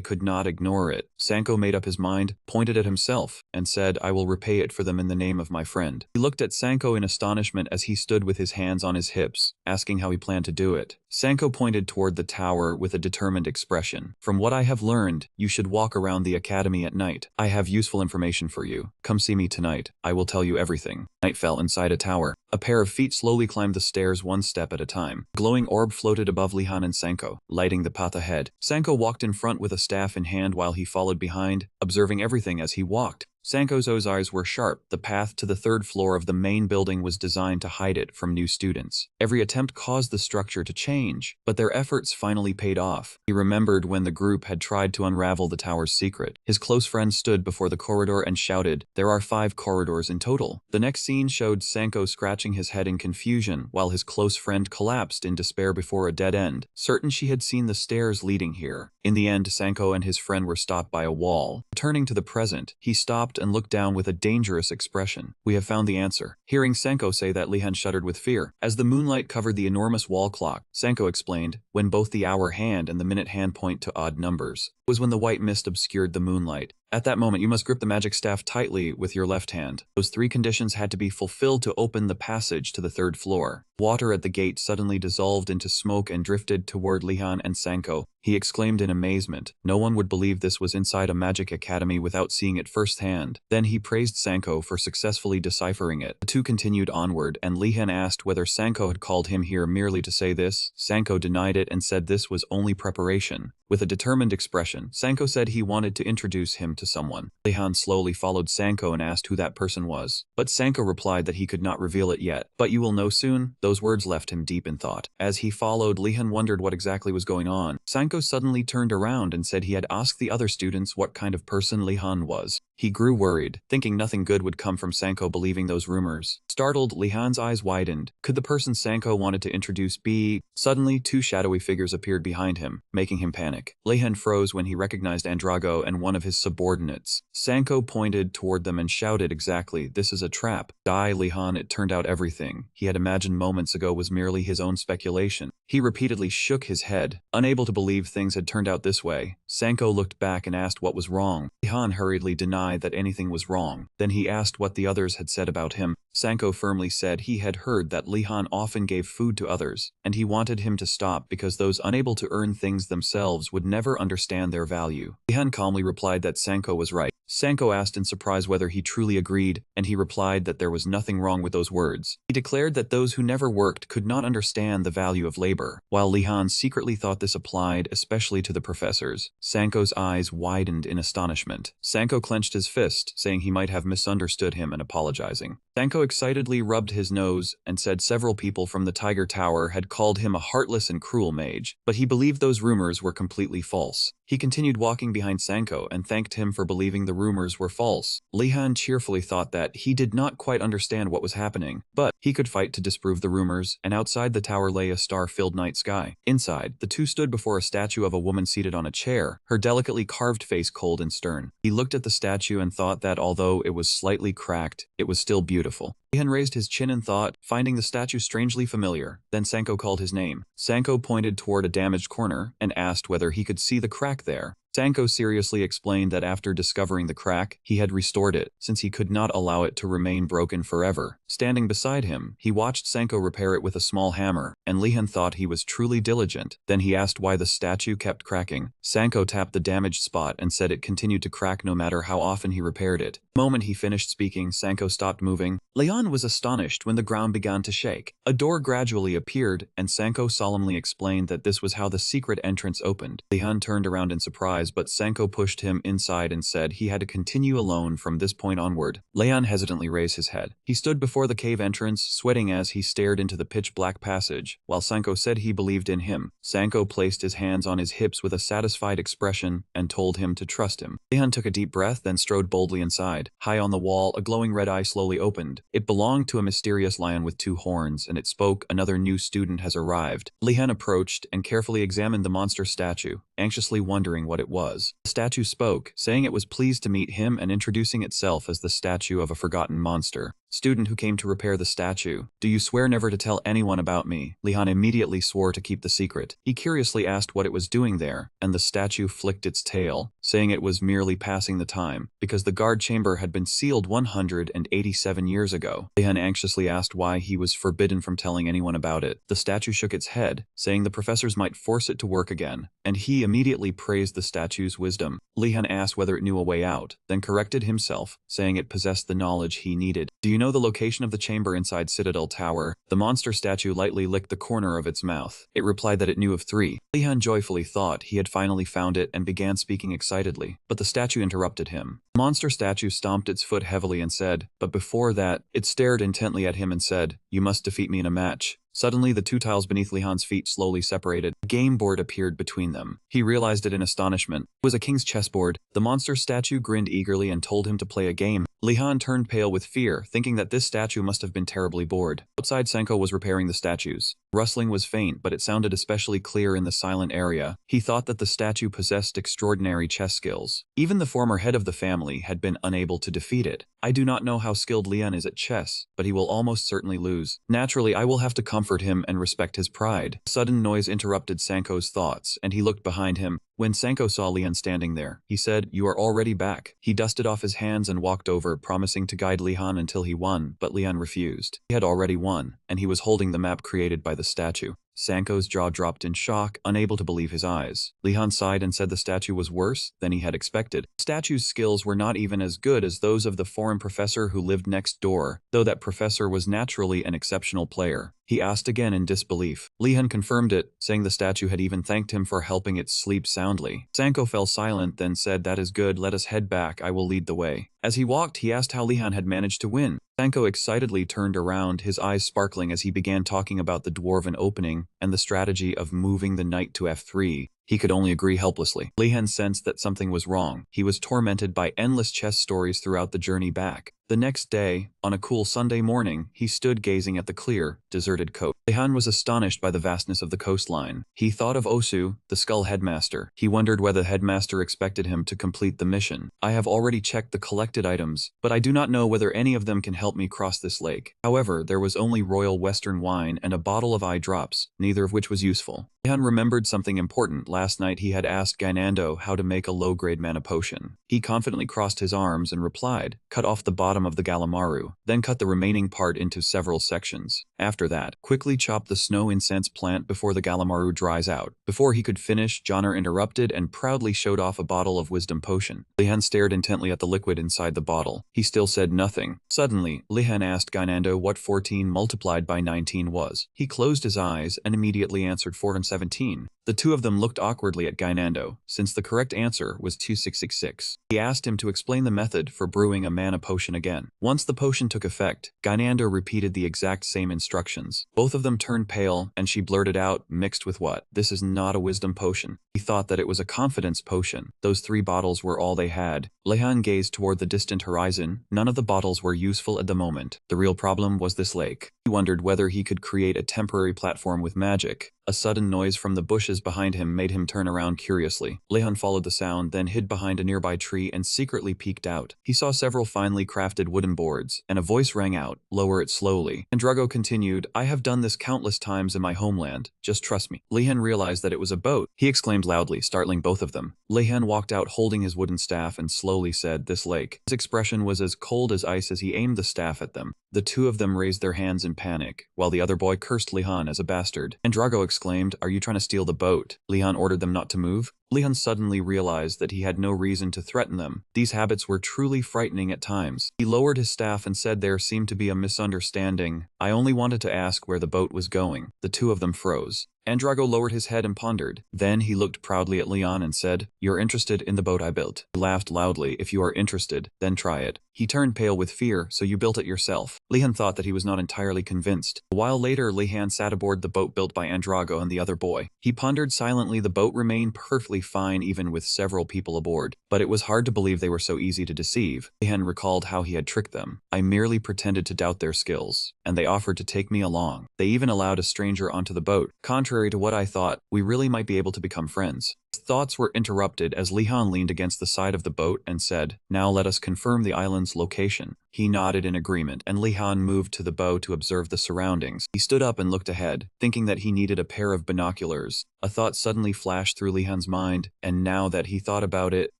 could not ignore it. Sanko made up his mind, pointed at himself, and said, I will repay it for them in the name of my friend. He looked at Sanko in astonishment as he stood with his hands on his hips, asking how he planned to do it. Sanko pointed toward the tower with a determined expression. From what I have learned, you should walk around the academy at night. I have useful information for you. Come see me tonight. I will tell you everything. Night fell inside a tower. A pair of feet slowly climbed the stairs 1 step at a time. A glowing orb floated above Lehan and Sanko, lighting the path ahead. Sanko walked in front with a staff in hand while he followed behind, observing everything as he walked. Sanko's eyes were sharp. The path to the third floor of the main building was designed to hide it from new students. Every attempt caused the structure to change, but their efforts finally paid off. He remembered when the group had tried to unravel the tower's secret. His close friend stood before the corridor and shouted, "There are 5 corridors in total." The next scene showed Sanko scratching his head in confusion while his close friend collapsed in despair before a dead end, certain she had seen the stairs leading here. In the end, Sanko and his friend were stopped by a wall. Returning to the present, he stopped and looked down with a dangerous expression. "We have found the answer." Hearing Sanko say that, Lehan shuddered with fear. As the moonlight covered the enormous wall clock, Sanko explained, when both the hour hand and the minute hand point to odd numbers. It was when the white mist obscured the moonlight. At that moment, you must grip the magic staff tightly with your left hand. Those 3 conditions had to be fulfilled to open the passage to the 3rd floor. Water at the gate suddenly dissolved into smoke and drifted toward Lehan and Sanko. He exclaimed in amazement. No one would believe this was inside a magic academy without seeing it firsthand. Then he praised Sanko for successfully deciphering it. The 2 continued onward, and Lehan asked whether Sanko had called him here merely to say this. Sanko denied it and said this was only preparation. With a determined expression, Sanko said he wanted to introduce him to someone. Lehan slowly followed Sanko and asked who that person was. But Sanko replied that he could not reveal it yet. "But you will know soon." Those words left him deep in thought. As he followed, Lehan wondered what exactly was going on. Sanko suddenly turned around and said he had asked the other students what kind of person Lehan was. He grew worried, thinking nothing good would come from Sanko believing those rumors. Startled, Lehan's eyes widened. Could the person Sanko wanted to introduce be? Suddenly, 2 shadowy figures appeared behind him, making him panic. Lehan froze when he recognized Andrago and one of his subordinates. Sanko pointed toward them and shouted, "Exactly, this is a trap." Die, Lehan, it turned out everything he had imagined moments ago was merely his own speculation. He repeatedly shook his head, unable to believe things had turned out this way. Sanko looked back and asked what was wrong. Lehan hurriedly denied that anything was wrong. Then he asked what the others had said about him. Sanko firmly said he had heard that Lehan often gave food to others, and he wanted him to stop because those unable to earn things themselves would never understand their value. Lehan calmly replied that Sanko was right. Sanko asked in surprise whether he truly agreed, and he replied that there was nothing wrong with those words. He declared that those who never worked could not understand the value of labor, while Lehan secretly thought this applied especially to the professors. Sanko's eyes widened in astonishment. Sanko clenched his fist, saying he might have misunderstood him and apologizing. Sanko excitedly rubbed his nose and said several people from the Tiger Tower had called him a heartless and cruel mage, but he believed those rumors were completely false. He continued walking behind Sanko and thanked him for believing the rumors were false. Lehan cheerfully thought that he did not quite understand what was happening, but he could fight to disprove the rumors, and outside the tower lay a star-filled night sky. Inside, the 2 stood before a statue of a woman seated on a chair, her delicately carved face cold and stern. He looked at the statue and thought that although it was slightly cracked, it was still beautiful. Lehan raised his chin in thought, finding the statue strangely familiar. Then Sanko called his name. Sanko pointed toward a damaged corner and asked whether he could see the crack there. Sanko seriously explained that after discovering the crack, he had restored it, since he could not allow it to remain broken forever. Standing beside him, he watched Sanko repair it with a small hammer, and Lehan thought he was truly diligent. Then he asked why the statue kept cracking. Sanko tapped the damaged spot and said it continued to crack no matter how often he repaired it. The moment he finished speaking, Sanko stopped moving. Lehan was astonished when the ground began to shake. A door gradually appeared, and Sanko solemnly explained that this was how the secret entrance opened. Lehan turned around in surprise, but Sanko pushed him inside and said he had to continue alone from this point onward. Lehan hesitantly raised his head. He stood before the cave entrance, sweating as he stared into the pitch-black passage, while Sanko said he believed in him. Sanko placed his hands on his hips with a satisfied expression and told him to trust him. Lehan took a deep breath, then strode boldly inside. High on the wall, a glowing red eye slowly opened. It belonged to a mysterious lion with 2 horns, and it spoke, "Another new student has arrived." Lehan approached and carefully examined the monster statue, anxiously wondering what it was. The statue spoke, saying it was pleased to meet him and introducing itself as the statue of a forgotten monster. Student who came to repair the statue. "Do you swear never to tell anyone about me?" Lehan immediately swore to keep the secret. He curiously asked what it was doing there, and the statue flicked its tail, saying it was merely passing the time, because the guard chamber had been sealed 187 years ago. Lehan anxiously asked why he was forbidden from telling anyone about it. The statue shook its head, saying the professors might force it to work again, and he immediately praised the statue's wisdom. Lehan asked whether it knew a way out, then corrected himself, saying it possessed the knowledge he needed. "Do you know the location of the chamber inside Citadel Tower?" The monster statue lightly licked the corner of its mouth. It replied that it knew of 3. Lehan joyfully thought he had finally found it and began speaking excitedly excitedly, but the statue interrupted him. The monster statue stomped its foot heavily and said, but before that, it stared intently at him and said, "You must defeat me in a match." Suddenly, the two tiles beneath Lehan's feet slowly separated. A game board appeared between them. He realized it in astonishment. It was a king's chessboard. The monster statue grinned eagerly and told him to play a game. Lehan turned pale with fear, thinking that this statue must have been terribly bored. Outside, Senko was repairing the statues. Rustling was faint, but it sounded especially clear in the silent area. He thought that the statue possessed extraordinary chess skills. Even the former head of the family had been unable to defeat it. I do not know how skilled Lehan is at chess, but he will almost certainly lose. Naturally, I will have to comfort him and respect his pride. A sudden noise interrupted Sanko's thoughts, and he looked behind him. When Sanko saw Lehan standing there, he said, "You are already back." He dusted off his hands and walked over, promising to guide Lehan until he won, but Lehan refused. He had already won, and he was holding the map created by the statue. Sanko's jaw dropped in shock, unable to believe his eyes. Lehan sighed and said the statue was worse than he had expected. The statue's skills were not even as good as those of the foreign professor who lived next door, though that professor was naturally an exceptional player. He asked again in disbelief. Lehan confirmed it, saying the statue had even thanked him for helping it sleep soundly. Sanko fell silent, then said, "That is good, let us head back, I will lead the way." As he walked, he asked how Lehan had managed to win. Sanko excitedly turned around, his eyes sparkling as he began talking about the dwarven opening and the strategy of moving the knight to f3. He could only agree helplessly. Lehan sensed that something was wrong. He was tormented by endless chess stories throughout the journey back. The next day, on a cool Sunday morning, he stood gazing at the clear, deserted coast. Lehan was astonished by the vastness of the coastline. He thought of Osu, the skull headmaster. He wondered whether the headmaster expected him to complete the mission. "I have already checked the collected items, but I do not know whether any of them can help me cross this lake." However, there was only royal western wine and a bottle of eye drops, neither of which was useful. Lehan remembered something important. Last night he had asked Gainando how to make a low-grade mana potion. He confidently crossed his arms and replied, "Cut off the bottom of the Galamaru, then cut the remaining part into several sections. After that, quickly chop the snow incense plant before the Galamaru dries out." Before he could finish, Joner interrupted and proudly showed off a bottle of wisdom potion. Lehan stared intently at the liquid inside the bottle. He still said nothing. Suddenly, Lehan asked Gainando what 14 multiplied by 19 was. He closed his eyes and immediately answered 417. The two of them looked awkwardly at Gainando, since the correct answer was 2666. He asked him to explain the method for brewing a mana potion again. Once the potion took effect, Gainando repeated the exact same instructions. Both of them turned pale, and she blurted out, "Mixed with what? This is not a wisdom potion." He thought that it was a confidence potion. Those 3 bottles were all they had. Lehan gazed toward the distant horizon. None of the bottles were useful at the moment. The real problem was this lake. He wondered whether he could create a temporary platform with magic. A sudden noise from the bushes behind him made him turn around curiously. Lehan followed the sound, then hid behind a nearby tree and secretly peeked out. He saw several finely crafted wooden boards, and a voice rang out, "Lower it slowly." And Drago continued, "I have done this countless times in my homeland. Just trust me." Lehan realized that it was a boat. He exclaimed loudly, startling both of them. Lehan walked out holding his wooden staff and slowly said, "This lake." His expression was as cold as ice as he aimed the staff at them. The two of them raised their hands in panic, while the other boy cursed Lehan as a bastard. And Drago exclaimed, "Are you trying to steal the boat?" Lehan ordered them not to move. Lehan suddenly realized that he had no reason to threaten them. These habits were truly frightening at times. He lowered his staff and said there seemed to be a misunderstanding. "I only wanted to ask where the boat was going." The two of them froze. Andrago lowered his head and pondered. Then he looked proudly at Lehan and said, "You're interested in the boat I built." He laughed loudly. "If you are interested, then try it." He turned pale with fear. "So you built it yourself?" Lehan thought that he was not entirely convinced. A while later, Lehan sat aboard the boat built by Andrago and the other boy. He pondered silently. The boat remained perfectly fine even with several people aboard, but it was hard to believe they were so easy to deceive. Lehan recalled how he had tricked them. "I merely pretended to doubt their skills, and they offered to take me along. They even allowed a stranger onto the boat. Contrary to what I thought, we really might be able to become friends." His thoughts were interrupted as Lehan leaned against the side of the boat and said, "Now let us confirm the island's location." He nodded in agreement, and Lehan moved to the bow to observe the surroundings. He stood up and looked ahead, thinking that he needed a pair of binoculars. A thought suddenly flashed through Lehan's mind, and now that he thought about it,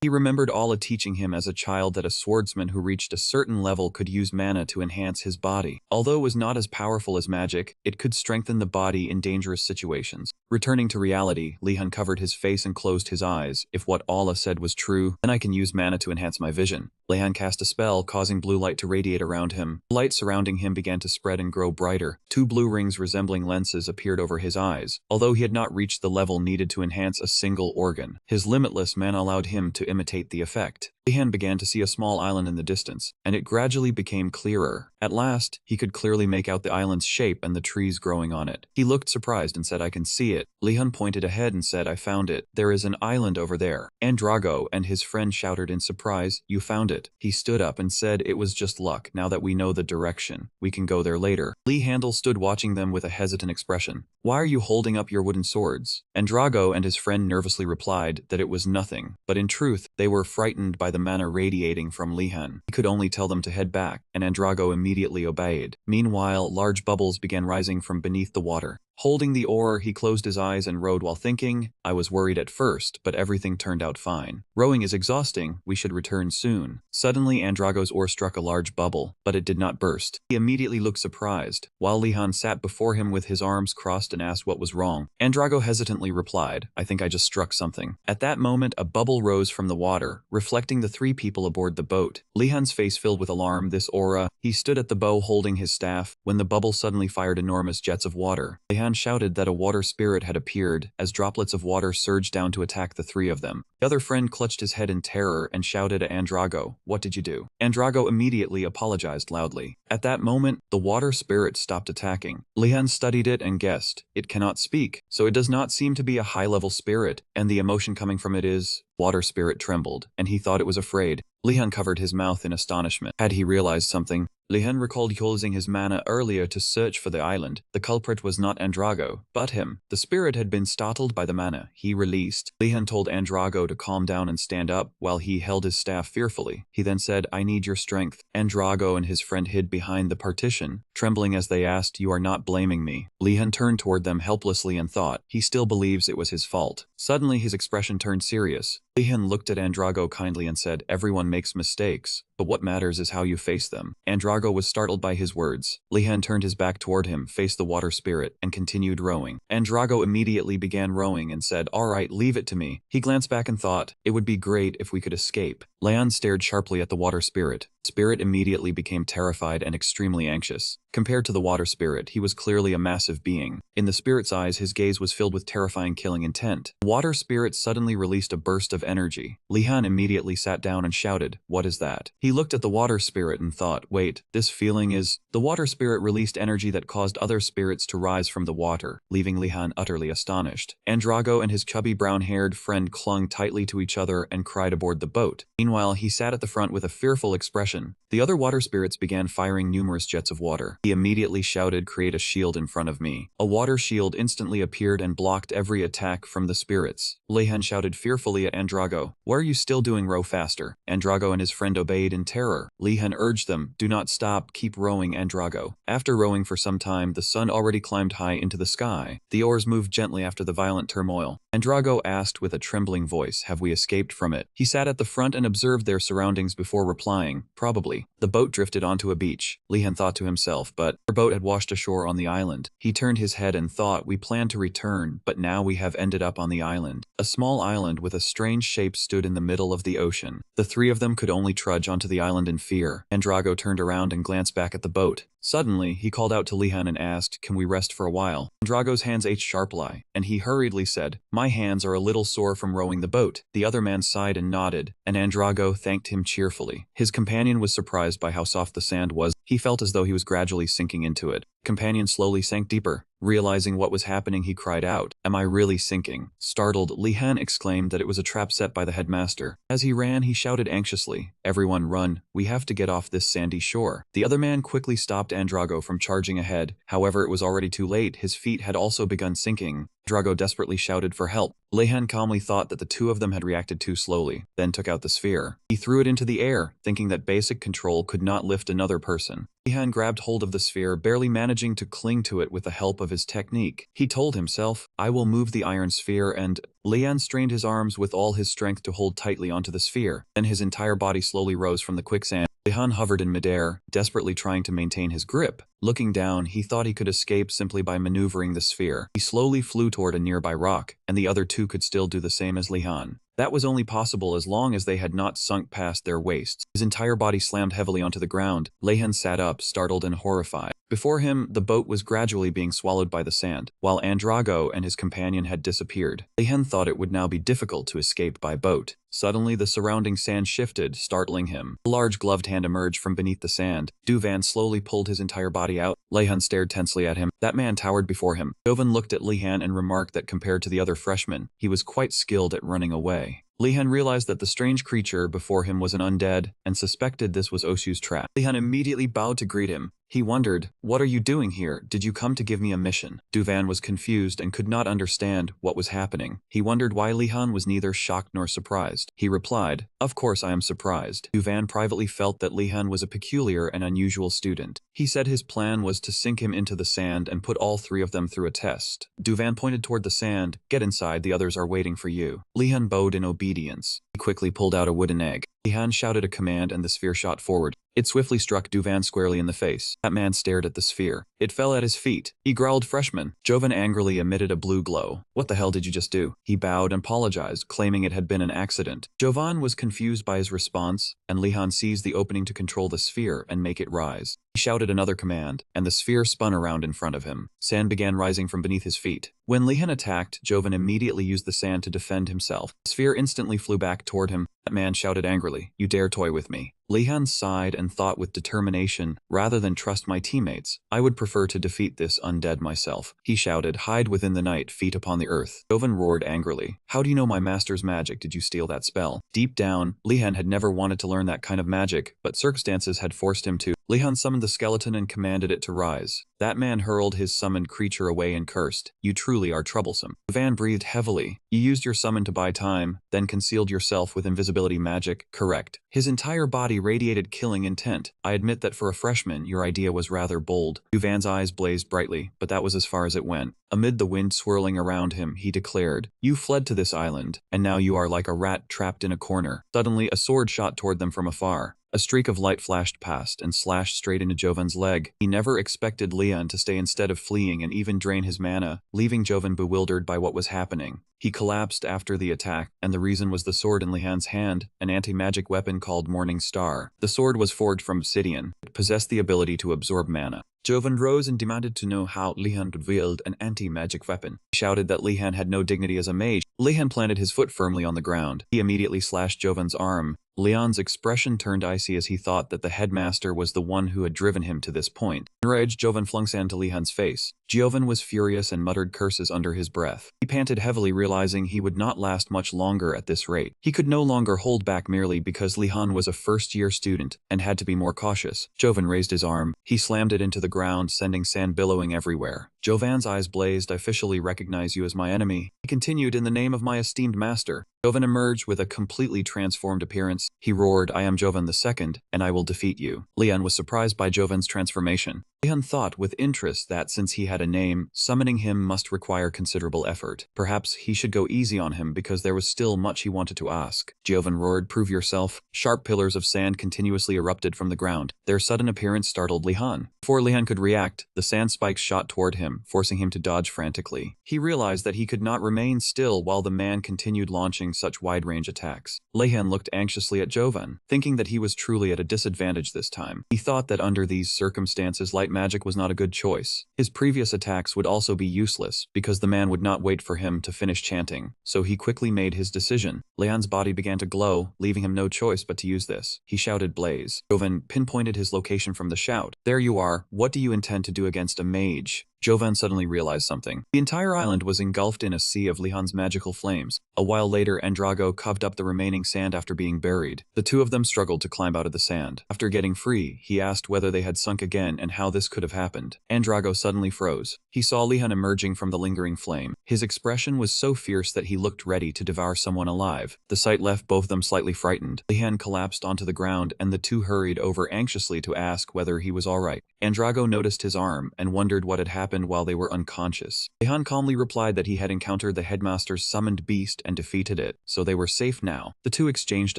he remembered Alla teaching him as a child that a swordsman who reached a certain level could use mana to enhance his body. Although it was not as powerful as magic, it could strengthen the body in dangerous situations. Returning to reality, Lehan covered his face and closed his eyes. If what Allah said was true, then I can use mana to enhance my vision. Lehan cast a spell, causing blue light to radiate around him. The light surrounding him began to spread and grow brighter. 2 blue rings resembling lenses appeared over his eyes. Although he had not reached the level needed to enhance a single organ, his limitless mana allowed him to imitate the effect. Lehan began to see a small island in the distance, and it gradually became clearer. At last, he could clearly make out the island's shape and the trees growing on it. He looked surprised and said, I can see it. Lehan pointed ahead and said, I found it. There is an island over there. Andrago and his friend shouted in surprise, you found it. He stood up and said, it was just luck. Now that we know the direction, we can go there later. Lee Handel stood watching them with a hesitant expression. Why are you holding up your wooden swords? Andrago and his friend nervously replied that it was nothing, but in truth, they were frightened by the mana radiating from Lehan. He could only tell them to head back, and Andrago immediately obeyed. Meanwhile, large bubbles began rising from beneath the water. Holding the oar, he closed his eyes and rowed while thinking, I was worried at first, but everything turned out fine. Rowing is exhausting, we should return soon. Suddenly, Andrago's oar struck a large bubble, but it did not burst. He immediately looked surprised, while Lehan sat before him with his arms crossed and asked what was wrong. Andrago hesitantly replied, I think I just struck something. At that moment, a bubble rose from the water, reflecting the 3 people aboard the boat. Lehan's face filled with alarm, this aura. He stood at the bow holding his staff, when the bubble suddenly fired enormous jets of water. Lehan shouted that a water spirit had appeared, as droplets of water surged down to attack the 3 of them. The other friend clutched his head in terror and shouted at Andrago, what did you do? Andrago immediately apologized loudly. At that moment, the water spirit stopped attacking. Lehan studied it and guessed, it cannot speak, so it does not seem to be a high-level spirit, and the emotion coming from it is... Water spirit trembled, and he thought it was afraid. Lehan covered his mouth in astonishment. Had he realized something? Lehan recalled using his mana earlier to search for the island. The culprit was not Andrago, but him. The spirit had been startled by the mana he released. Lehan told Andrago to calm down and stand up while he held his staff fearfully. He then said, I need your strength. Andrago and his friend hid behind the partition, trembling as they asked, you are not blaming me. Lehan turned toward them helplessly and thought, he still believes it was his fault. Suddenly his expression turned serious. Lehan looked at Andrago kindly and said, everyone makes mistakes, but what matters is how you face them. Andrago was startled by his words. Lehan turned his back toward him, faced the water spirit, and continued rowing. Andrago immediately began rowing and said, all right, leave it to me. He glanced back and thought, it would be great if we could escape. Lehan stared sharply at the water spirit. Spirit immediately became terrified and extremely anxious. Compared to the water spirit, he was clearly a massive being. In the spirit's eyes, his gaze was filled with terrifying killing intent. The water spirit suddenly released a burst of energy. Lehan immediately sat down and shouted, what is that? He looked at the water spirit and thought, wait, this feeling is... The water spirit released energy that caused other spirits to rise from the water, leaving Lehan utterly astonished. Andrago and his chubby brown-haired friend clung tightly to each other and cried aboard the boat. Meanwhile, he sat at the front with a fearful expression. The other water spirits began firing numerous jets of water. He immediately shouted, create a shield in front of me. A water shield instantly appeared and blocked every attack from the spirits. Lehan shouted fearfully at Andrago, what are you still doing? Row faster. Andrago and his friend obeyed in terror. Lehan urged them, do not stop, keep rowing, Andrago. After rowing for some time, the sun already climbed high into the sky. The oars moved gently after the violent turmoil. Andrago asked with a trembling voice, have we escaped from it? He sat at the front and observed their surroundings before replying, probably. The boat drifted onto a beach. Lehan thought to himself, but our boat had washed ashore on the island. He turned his head and thought, we planned to return, but now we have ended up on the island. A small island with a strange shape stood in the middle of the ocean. The 3 of them could only trudge onto the island in fear. Andrago turned around and glanced back at the boat. Suddenly, he called out to Lehan and asked, can we rest for a while? Andrago's hands ached sharply, and he hurriedly said, my hands are a little sore from rowing the boat. The other man sighed and nodded, and Andrago thanked him cheerfully. His companion was surprised by how soft the sand was. He felt as though he was gradually sinking into it. Companion slowly sank deeper. Realizing what was happening, he cried out, am I really sinking? Startled, Lehan exclaimed that it was a trap set by the headmaster. As he ran, he shouted anxiously, everyone run, we have to get off this sandy shore. The other man quickly stopped Andrago from charging ahead. However, it was already too late. His feet had also begun sinking. Andrago desperately shouted for help. Lehan calmly thought that the 2 of them had reacted too slowly, then took out the sphere. He threw it into the air, thinking that basic control could not lift another person. Lehan grabbed hold of the sphere, barely managing to cling to it with the help of his technique. He told himself, I will move the iron sphere, and... Lehan strained his arms with all his strength to hold tightly onto the sphere. Then his entire body slowly rose from the quicksand. Lehan hovered in midair, desperately trying to maintain his grip. Looking down, he thought he could escape simply by maneuvering the sphere. He slowly flew toward a nearby rock, and the other two could still do the same as Lehan. That was only possible as long as they had not sunk past their waists. His entire body slammed heavily onto the ground. Lehan sat up, startled and horrified. Before him, the boat was gradually being swallowed by the sand, while Andrago and his companion had disappeared. Lehan thought it would now be difficult to escape by boat. Suddenly, the surrounding sand shifted, startling him. A large gloved hand emerged from beneath the sand. Duvan slowly pulled his entire body out. Lehan stared tensely at him. That man towered before him. Joven looked at Lehan and remarked that compared to the other freshmen, he was quite skilled at running away. Lehan realized that the strange creature before him was an undead, and suspected this was Oshu's trap. Lehan immediately bowed to greet him. He wondered, "What are you doing here? Did you come to give me a mission?" Duvan was confused and could not understand what was happening. He wondered why Lehan was neither shocked nor surprised. He replied, "Of course I am surprised." Duvan privately felt that Lehan was a peculiar and unusual student. He said his plan was to sink him into the sand and put all three of them through a test. Duvan pointed toward the sand. "Get inside, the others are waiting for you." Lehan bowed in obedience. He quickly pulled out a wooden egg. Lehan shouted a command and the sphere shot forward. It swiftly struck Duvan squarely in the face. That man stared at the sphere. It fell at his feet. He growled, "Freshman." Joven angrily emitted a blue glow. "What the hell did you just do?" He bowed and apologized, claiming it had been an accident. Jovan was confused by his response, and Lehan seized the opening to control the sphere and make it rise. He shouted another command, and the sphere spun around in front of him. Sand began rising from beneath his feet. When Lehan attacked, Joven immediately used the sand to defend himself. The sphere instantly flew back toward him. That man shouted angrily, "You dare toy with me." Lehan sighed and thought with determination, "Rather than trust my teammates, I would prefer to defeat this undead myself." He shouted, "Hide within the night, feet upon the earth." Joven roared angrily, "How do you know my master's magic? Did you steal that spell?" Deep down, Lehan had never wanted to learn that kind of magic, but circumstances had forced him to. Lehan summoned the skeleton and commanded it to rise. That man hurled his summoned creature away and cursed, "You truly are troublesome." Van breathed heavily. "You used your summon to buy time, then concealed yourself with invisibility magic." "Correct." His entire body radiated killing intent. "I admit that for a freshman, your idea was rather bold." Duvan's eyes blazed brightly, but that was as far as it went. Amid the wind swirling around him, he declared, "You fled to this island, and now you are like a rat trapped in a corner." Suddenly, a sword shot toward them from afar. A streak of light flashed past and slashed straight into Joven's leg. He never expected Lehan to stay instead of fleeing and even drain his mana, leaving Joven bewildered by what was happening. He collapsed after the attack, and the reason was the sword in Lehan's hand, an anti-magic weapon called Morning Star. The sword was forged from obsidian. It possessed the ability to absorb mana. Joven rose and demanded to know how Lehan could wield an anti-magic weapon. He shouted that Lehan had no dignity as a mage. Lehan planted his foot firmly on the ground. He immediately slashed Joven's arm. Leon's expression turned icy as he thought that the headmaster was the one who had driven him to this point. Enraged, Joven flung sand to Lehan's face. Joven was furious and muttered curses under his breath. He panted heavily, realizing he would not last much longer at this rate. He could no longer hold back merely because Lehan was a first-year student and had to be more cautious. Joven raised his arm. He slammed it into the ground, sending sand billowing everywhere. Jovan's eyes blazed. "I officially recognize you as my enemy." He continued, "In the name of my esteemed master." Joven emerged with a completely transformed appearance. He roared, "I am Joven II, and I will defeat you." Lehan was surprised by Joven's transformation. Lehan thought with interest that since he had a name, summoning him must require considerable effort. Perhaps he should go easy on him because there was still much he wanted to ask. Joven roared, "Prove yourself." Sharp pillars of sand continuously erupted from the ground. Their sudden appearance startled Lehan. Before Lehan could react, the sand spikes shot toward him, forcing him to dodge frantically. He realized that he could not remain still while the man continued launching such wide-range attacks. Lehan looked anxiously at Joven, thinking that he was truly at a disadvantage this time. He thought that under these circumstances light magic was not a good choice. His previous attacks would also be useless, because the man would not wait for him to finish chanting, so he quickly made his decision. Lehan's body began to glow, leaving him no choice but to use this. He shouted, "Blaze." Joven pinpointed his location from the shout. "There you are. What do you intend to do against a mage?" Joven suddenly realized something. The entire island was engulfed in a sea of Lehan's magical flames. A while later, Andrago covered up the remaining sand after being buried. The two of them struggled to climb out of the sand. After getting free, he asked whether they had sunk again and how this could have happened. Andrago suddenly froze. He saw Lehan emerging from the lingering flame. His expression was so fierce that he looked ready to devour someone alive. The sight left both of them slightly frightened. Lehan collapsed onto the ground and the two hurried over anxiously to ask whether he was alright. Andrago noticed his arm and wondered what had happened while they were unconscious. Lehan calmly replied that he had encountered the headmaster's summoned beast and defeated it, so they were safe now. The two exchanged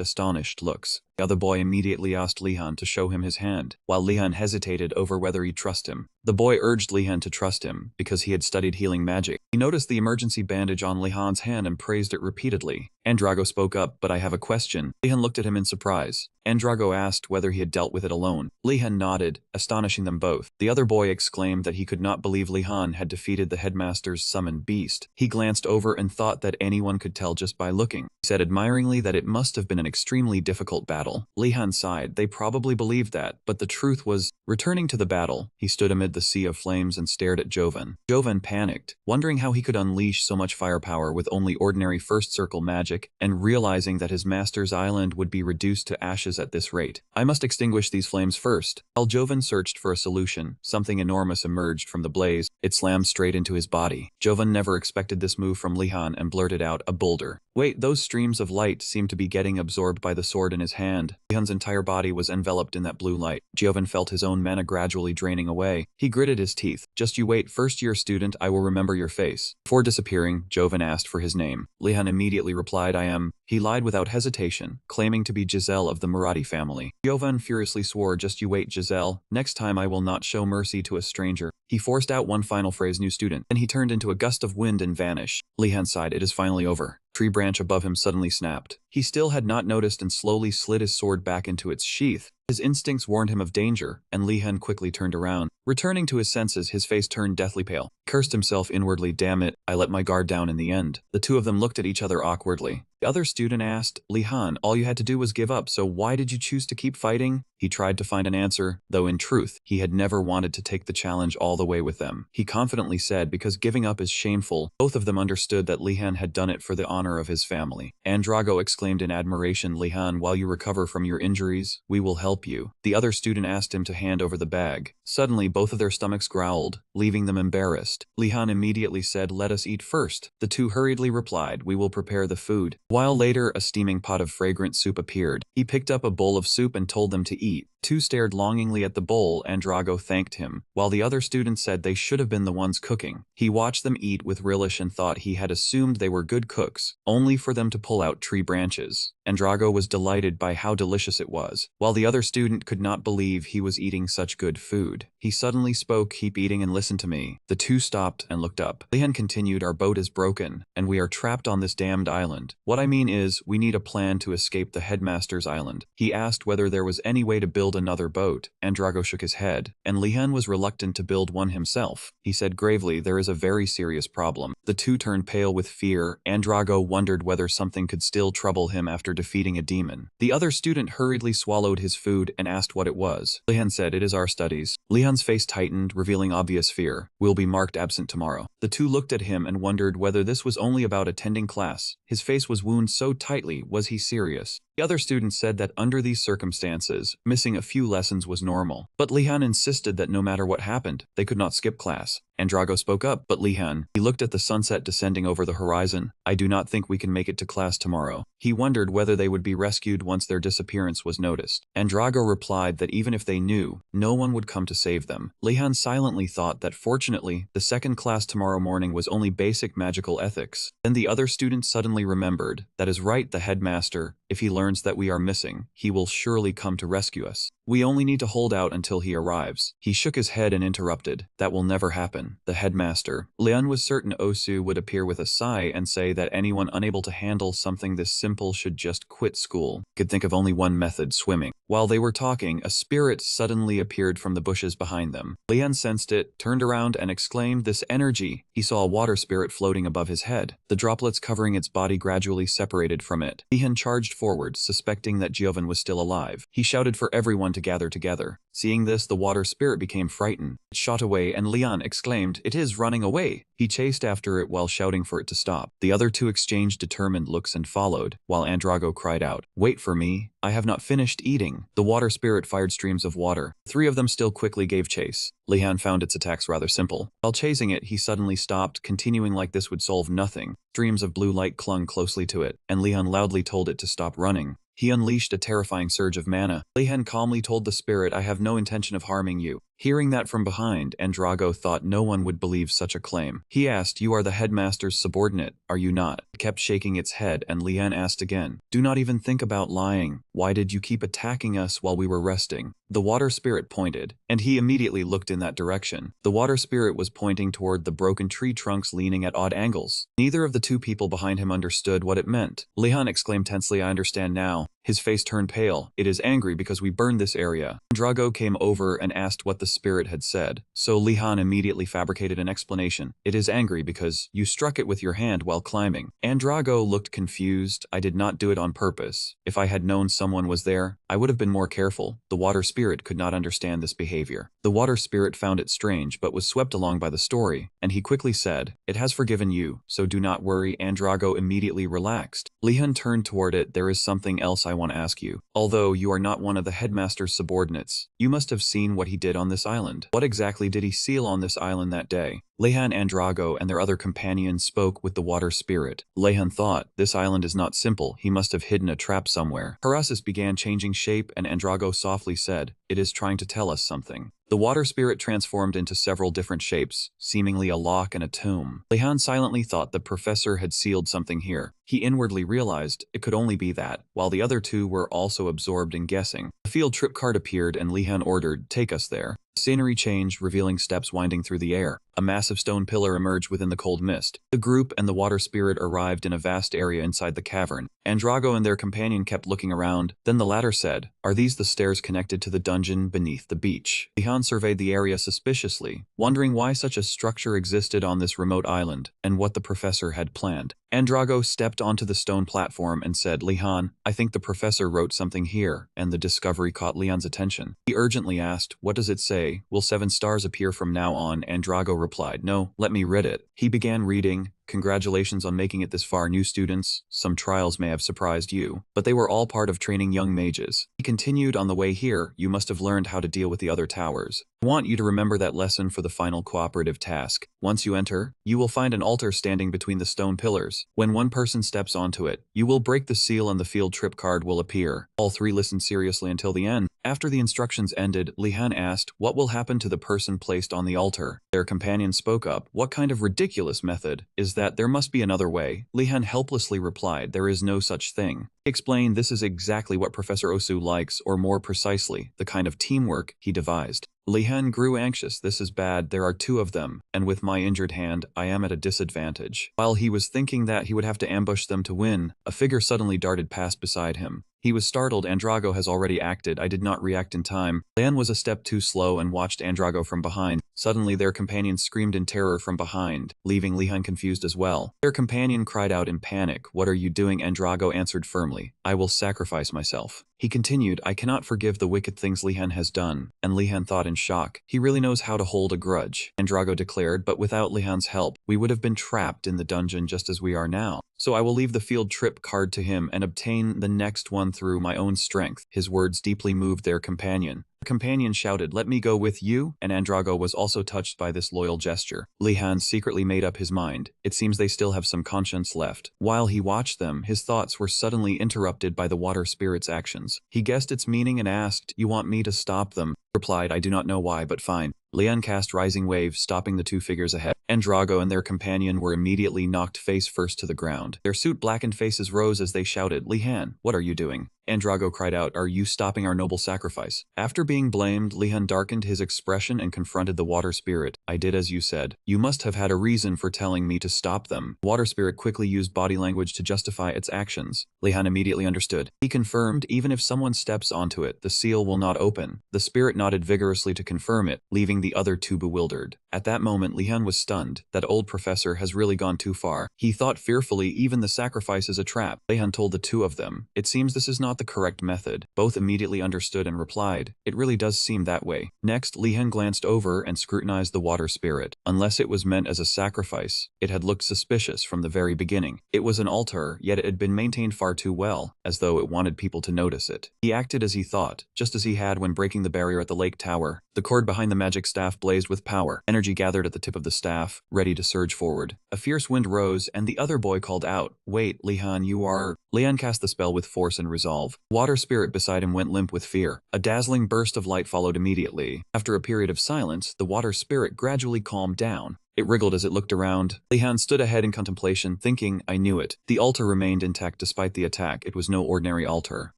astonished looks. The other boy immediately asked Lehan to show him his hand, while Lehan hesitated over whether he'd trust him. The boy urged Lehan to trust him, because he had studied healing magic. He noticed the emergency bandage on Lehan's hand and praised it repeatedly. Andrago spoke up, "But I have a question." Lehan looked at him in surprise. Andrago asked whether he had dealt with it alone. Lehan nodded, astonishing them both. The other boy exclaimed that he could not believe Lehan had defeated the headmaster's summoned beast. He glanced over and thought that anyone could tell just by looking. He said admiringly that it must have been an extremely difficult battle. Lehan sighed. They probably believed that, but the truth was, returning to the battle, he stood amid the sea of flames and stared at Joven. Joven panicked, wondering how he could unleash so much firepower with only ordinary first circle magic, and realizing that his master's island would be reduced to ashes at this rate. "I must extinguish these flames first." While Joven searched for a solution, something enormous emerged from the blaze. It slammed straight into his body. Joven never expected this move from Lehan and blurted out, "A boulder." Wait, those streams of light seemed to be getting absorbed by the sword in his hand. Lehan's entire body was enveloped in that blue light. Joven felt his own mana gradually draining away. He gritted his teeth. "Just you wait, first-year student, I will remember your face." Before disappearing, Joven asked for his name. Lehan immediately replied, "I am." He lied without hesitation, claiming to be Giselle of the Marathi family. Joven furiously swore, "Just you wait, Giselle. Next time I will not show mercy to a stranger." He forced out one final phrase, "New student." Then he turned into a gust of wind and vanished. Lehan sighed, "It is finally over." Tree branch above him suddenly snapped. He still had not noticed and slowly slid his sword back into its sheath. His instincts warned him of danger, and Lehan quickly turned around. Returning to his senses, his face turned deathly pale. He cursed himself inwardly, "Damn it, I let my guard down in the end." The two of them looked at each other awkwardly. The other student asked, "Lehan, all you had to do was give up, so why did you choose to keep fighting?" He tried to find an answer, though in truth, he had never wanted to take the challenge all the way with them. He confidently said, "Because giving up is shameful." Both of them understood that Lehan had done it for the honor of his family. Andrago exclaimed in admiration, "Lehan, while you recover from your injuries, we will help you." The other student asked him to hand over the bag. Suddenly, both of their stomachs growled, leaving them embarrassed. Lehan immediately said, "Let us eat first." The two hurriedly replied, "We will prepare the food." While later, a steaming pot of fragrant soup appeared. He picked up a bowl of soup and told them to eat. Two stared longingly at the bowl, and Drago thanked him, while the other students said they should have been the ones cooking. He watched them eat with relish and thought he had assumed they were good cooks, only for them to pull out tree branches. And Drago was delighted by how delicious it was, while the other student could not believe he was eating such good food. He suddenly spoke, "Keep eating and listen to me." The two stopped and looked up. Lehan continued, "Our boat is broken, and we are trapped on this damned island. What I mean is, we need a plan to escape the headmaster's island." He asked whether there was any way to build another boat, and Drago shook his head, and Lehan was reluctant to build one himself. He said gravely, "There is a very serious problem." The two turned pale with fear, and Drago wondered whether something could still trouble him after defeating a demon. The other student hurriedly swallowed his food and asked what it was. Lehan said, "It is our studies." Lehan's face tightened, revealing obvious fear. "We'll be marked absent tomorrow." The two looked at him and wondered whether this was only about attending class. His face was wound so tightly, was he serious? The other students said that under these circumstances, missing a few lessons was normal. But Lehan insisted that no matter what happened, they could not skip class. Andrago spoke up, "But Lehan," he looked at the sunset descending over the horizon, "I do not think we can make it to class tomorrow." He wondered whether they would be rescued once their disappearance was noticed. Andrago replied that even if they knew, no one would come to save them. Lehan silently thought that fortunately, the second class tomorrow morning was only basic magical ethics. Then the other student suddenly remembered, "That is right, the headmaster. If he learns that we are missing, he will surely come to rescue us. We only need to hold out until he arrives." He shook his head and interrupted, "That will never happen. The headmaster." Leon was certain Osu would appear with a sigh and say that anyone unable to handle something this simple should just quit school. He could think of only one method: swimming. While they were talking, a spirit suddenly appeared from the bushes behind them. Leon sensed it, turned around and exclaimed, "This energy!" He saw a water spirit floating above his head. The droplets covering its body gradually separated from it. Leon charged forward, suspecting that Giovan was still alive. He shouted for everyone to gather together. Seeing this, the water spirit became frightened. It shot away and Leon exclaimed, "It is running away!" He chased after it while shouting for it to stop. The other two exchanged determined looks and followed, while Andrago cried out, "Wait for me! I have not finished eating." The water spirit fired streams of water. Three of them still quickly gave chase. Lehan found its attacks rather simple. While chasing it, he suddenly stopped, continuing like this would solve nothing. Streams of blue light clung closely to it, and Lehan loudly told it to stop running. He unleashed a terrifying surge of mana. Lehan calmly told the spirit, "I have no intention of harming you." Hearing that from behind, Andrago thought no one would believe such a claim. He asked, "You are the headmaster's subordinate, are you not?" It kept shaking its head, and Lehan asked again, "Do not even think about lying. Why did you keep attacking us while we were resting?" The water spirit pointed, and he immediately looked in that direction. The water spirit was pointing toward the broken tree trunks leaning at odd angles. Neither of the two people behind him understood what it meant. Lehan exclaimed tensely, "I understand now." His face turned pale. "It is angry because we burned this area." Drago came over and asked what the spirit had said. So Lehan immediately fabricated an explanation. "It is angry because you struck it with your hand while climbing." Andrago looked confused. "I did not do it on purpose. If I had known someone was there, I would have been more careful." The water spirit could not understand this behavior. The water spirit found it strange but was swept along by the story, and he quickly said, "It has forgiven you, so do not worry." Andrago immediately relaxed. Lehan turned toward it. "There is something else I want to ask you. Although you are not one of the headmaster's subordinates, you must have seen what he did on this island. What exactly did he seal on this island that day?" Lehan, Andrago, and their other companions spoke with the water spirit. Lehan thought, "This island is not simple. He must have hidden a trap somewhere." Parasus began changing shape, and Andrago softly said, "It is trying to tell us something." The water spirit transformed into several different shapes, seemingly a lock and a tomb. Lehan silently thought the professor had sealed something here. He inwardly realized it could only be that, while the other two were also absorbed in guessing. A field trip card appeared and Lehan ordered, "Take us there." Scenery changed, revealing steps winding through the air. A massive stone pillar emerged within the cold mist. The group and the water spirit arrived in a vast area inside the cavern. Andrago and their companion kept looking around. Then the latter said, "Are these the stairs connected to the dungeon beneath the beach?" Lehan surveyed the area suspiciously, wondering why such a structure existed on this remote island, and what the professor had planned. Andrago stepped onto the stone platform and said, "Lehan, I think the professor wrote something here," and the discovery caught Lehan's attention. He urgently asked, "What does it say? Will 7 stars appear from now on?" Andrago replied, "No, let me read it." He began reading, "Congratulations on making it this far, new students. Some trials may have surprised you, but they were all part of training young mages." He continued, "On the way here, you must have learned how to deal with the other towers. I want you to remember that lesson for the final cooperative task. Once you enter, you will find an altar standing between the stone pillars. When one person steps onto it, you will break the seal and the field trip card will appear." All three listened seriously until the end. After the instructions ended, Lehan asked, "What will happen to the person placed on the altar?" Their companion spoke up, "What kind of ridiculous method is that? There must be another way." Lehan helplessly replied, "There is no such thing." He explained, "This is exactly what Professor Osu likes, or more precisely, the kind of teamwork he devised." Lehan grew anxious. "This is bad. There are 2 of them, and with my injured hand, I am at a disadvantage." While he was thinking that he would have to ambush them to win, a figure suddenly darted past beside him. He was startled. Andrago has already acted. I did not react in time. Lehan was a step too slow and watched Andrago from behind. Suddenly their companion screamed in terror from behind, leaving Lehan confused as well. Their companion cried out in panic, "What are you doing?" Andrago answered firmly, "I will sacrifice myself." He continued, "I cannot forgive the wicked things Lehan has done." And Lehan thought in shock, "He really knows how to hold a grudge." Andrago declared, "But without Lehan's help, we would have been trapped in the dungeon just as we are now. So I will leave the field trip card to him and obtain the next one through my own strength." His words deeply moved their companion. The companion shouted, "Let me go with you," and Andrago was also touched by this loyal gesture. Lehan secretly made up his mind. It seems they still have some conscience left. While he watched them, his thoughts were suddenly interrupted by the water spirit's actions. He guessed its meaning and asked, "You want me to stop them?" Replied, "I do not know why, but fine." Lehan cast Rising Wave, stopping the 2 figures ahead. Andrago and their companion were immediately knocked face first to the ground. Their suit-blackened faces rose as they shouted, "Lehan, what are you doing?" Andrago cried out, "Are you stopping our noble sacrifice?" After being blamed, Lehan darkened his expression and confronted the water spirit. "I did as you said. You must have had a reason for telling me to stop them." The water spirit quickly used body language to justify its actions. Lehan immediately understood. He confirmed, "Even if someone steps onto it, the seal will not open." The spirit nodded vigorously to confirm it, leaving the other 2 bewildered. At that moment, Lehan was stunned. That old professor has really gone too far. He thought fearfully, even the sacrifice is a trap. Lehan told the 2 of them, "It seems this is not the correct method." Both immediately understood and replied, "It really does seem that way." Next, Lehan glanced over and scrutinized the water spirit. Unless it was meant as a sacrifice, it had looked suspicious from the very beginning. It was an altar, yet it had been maintained far too well, as though it wanted people to notice it. He acted as he thought, just as he had when breaking the barrier at the lake tower. The cord behind the magic staff blazed with power. Energy gathered at the tip of the staff, ready to surge forward. A fierce wind rose, and the other boy called out, "Wait, Lehan, you are..." Lehan cast the spell with force and resolve. Water spirit beside him went limp with fear. A dazzling burst of light followed immediately. After a period of silence, the water spirit gradually calmed down. It wriggled as it looked around. Lehan stood ahead in contemplation, thinking, I knew it. The altar remained intact despite the attack. It was no ordinary altar.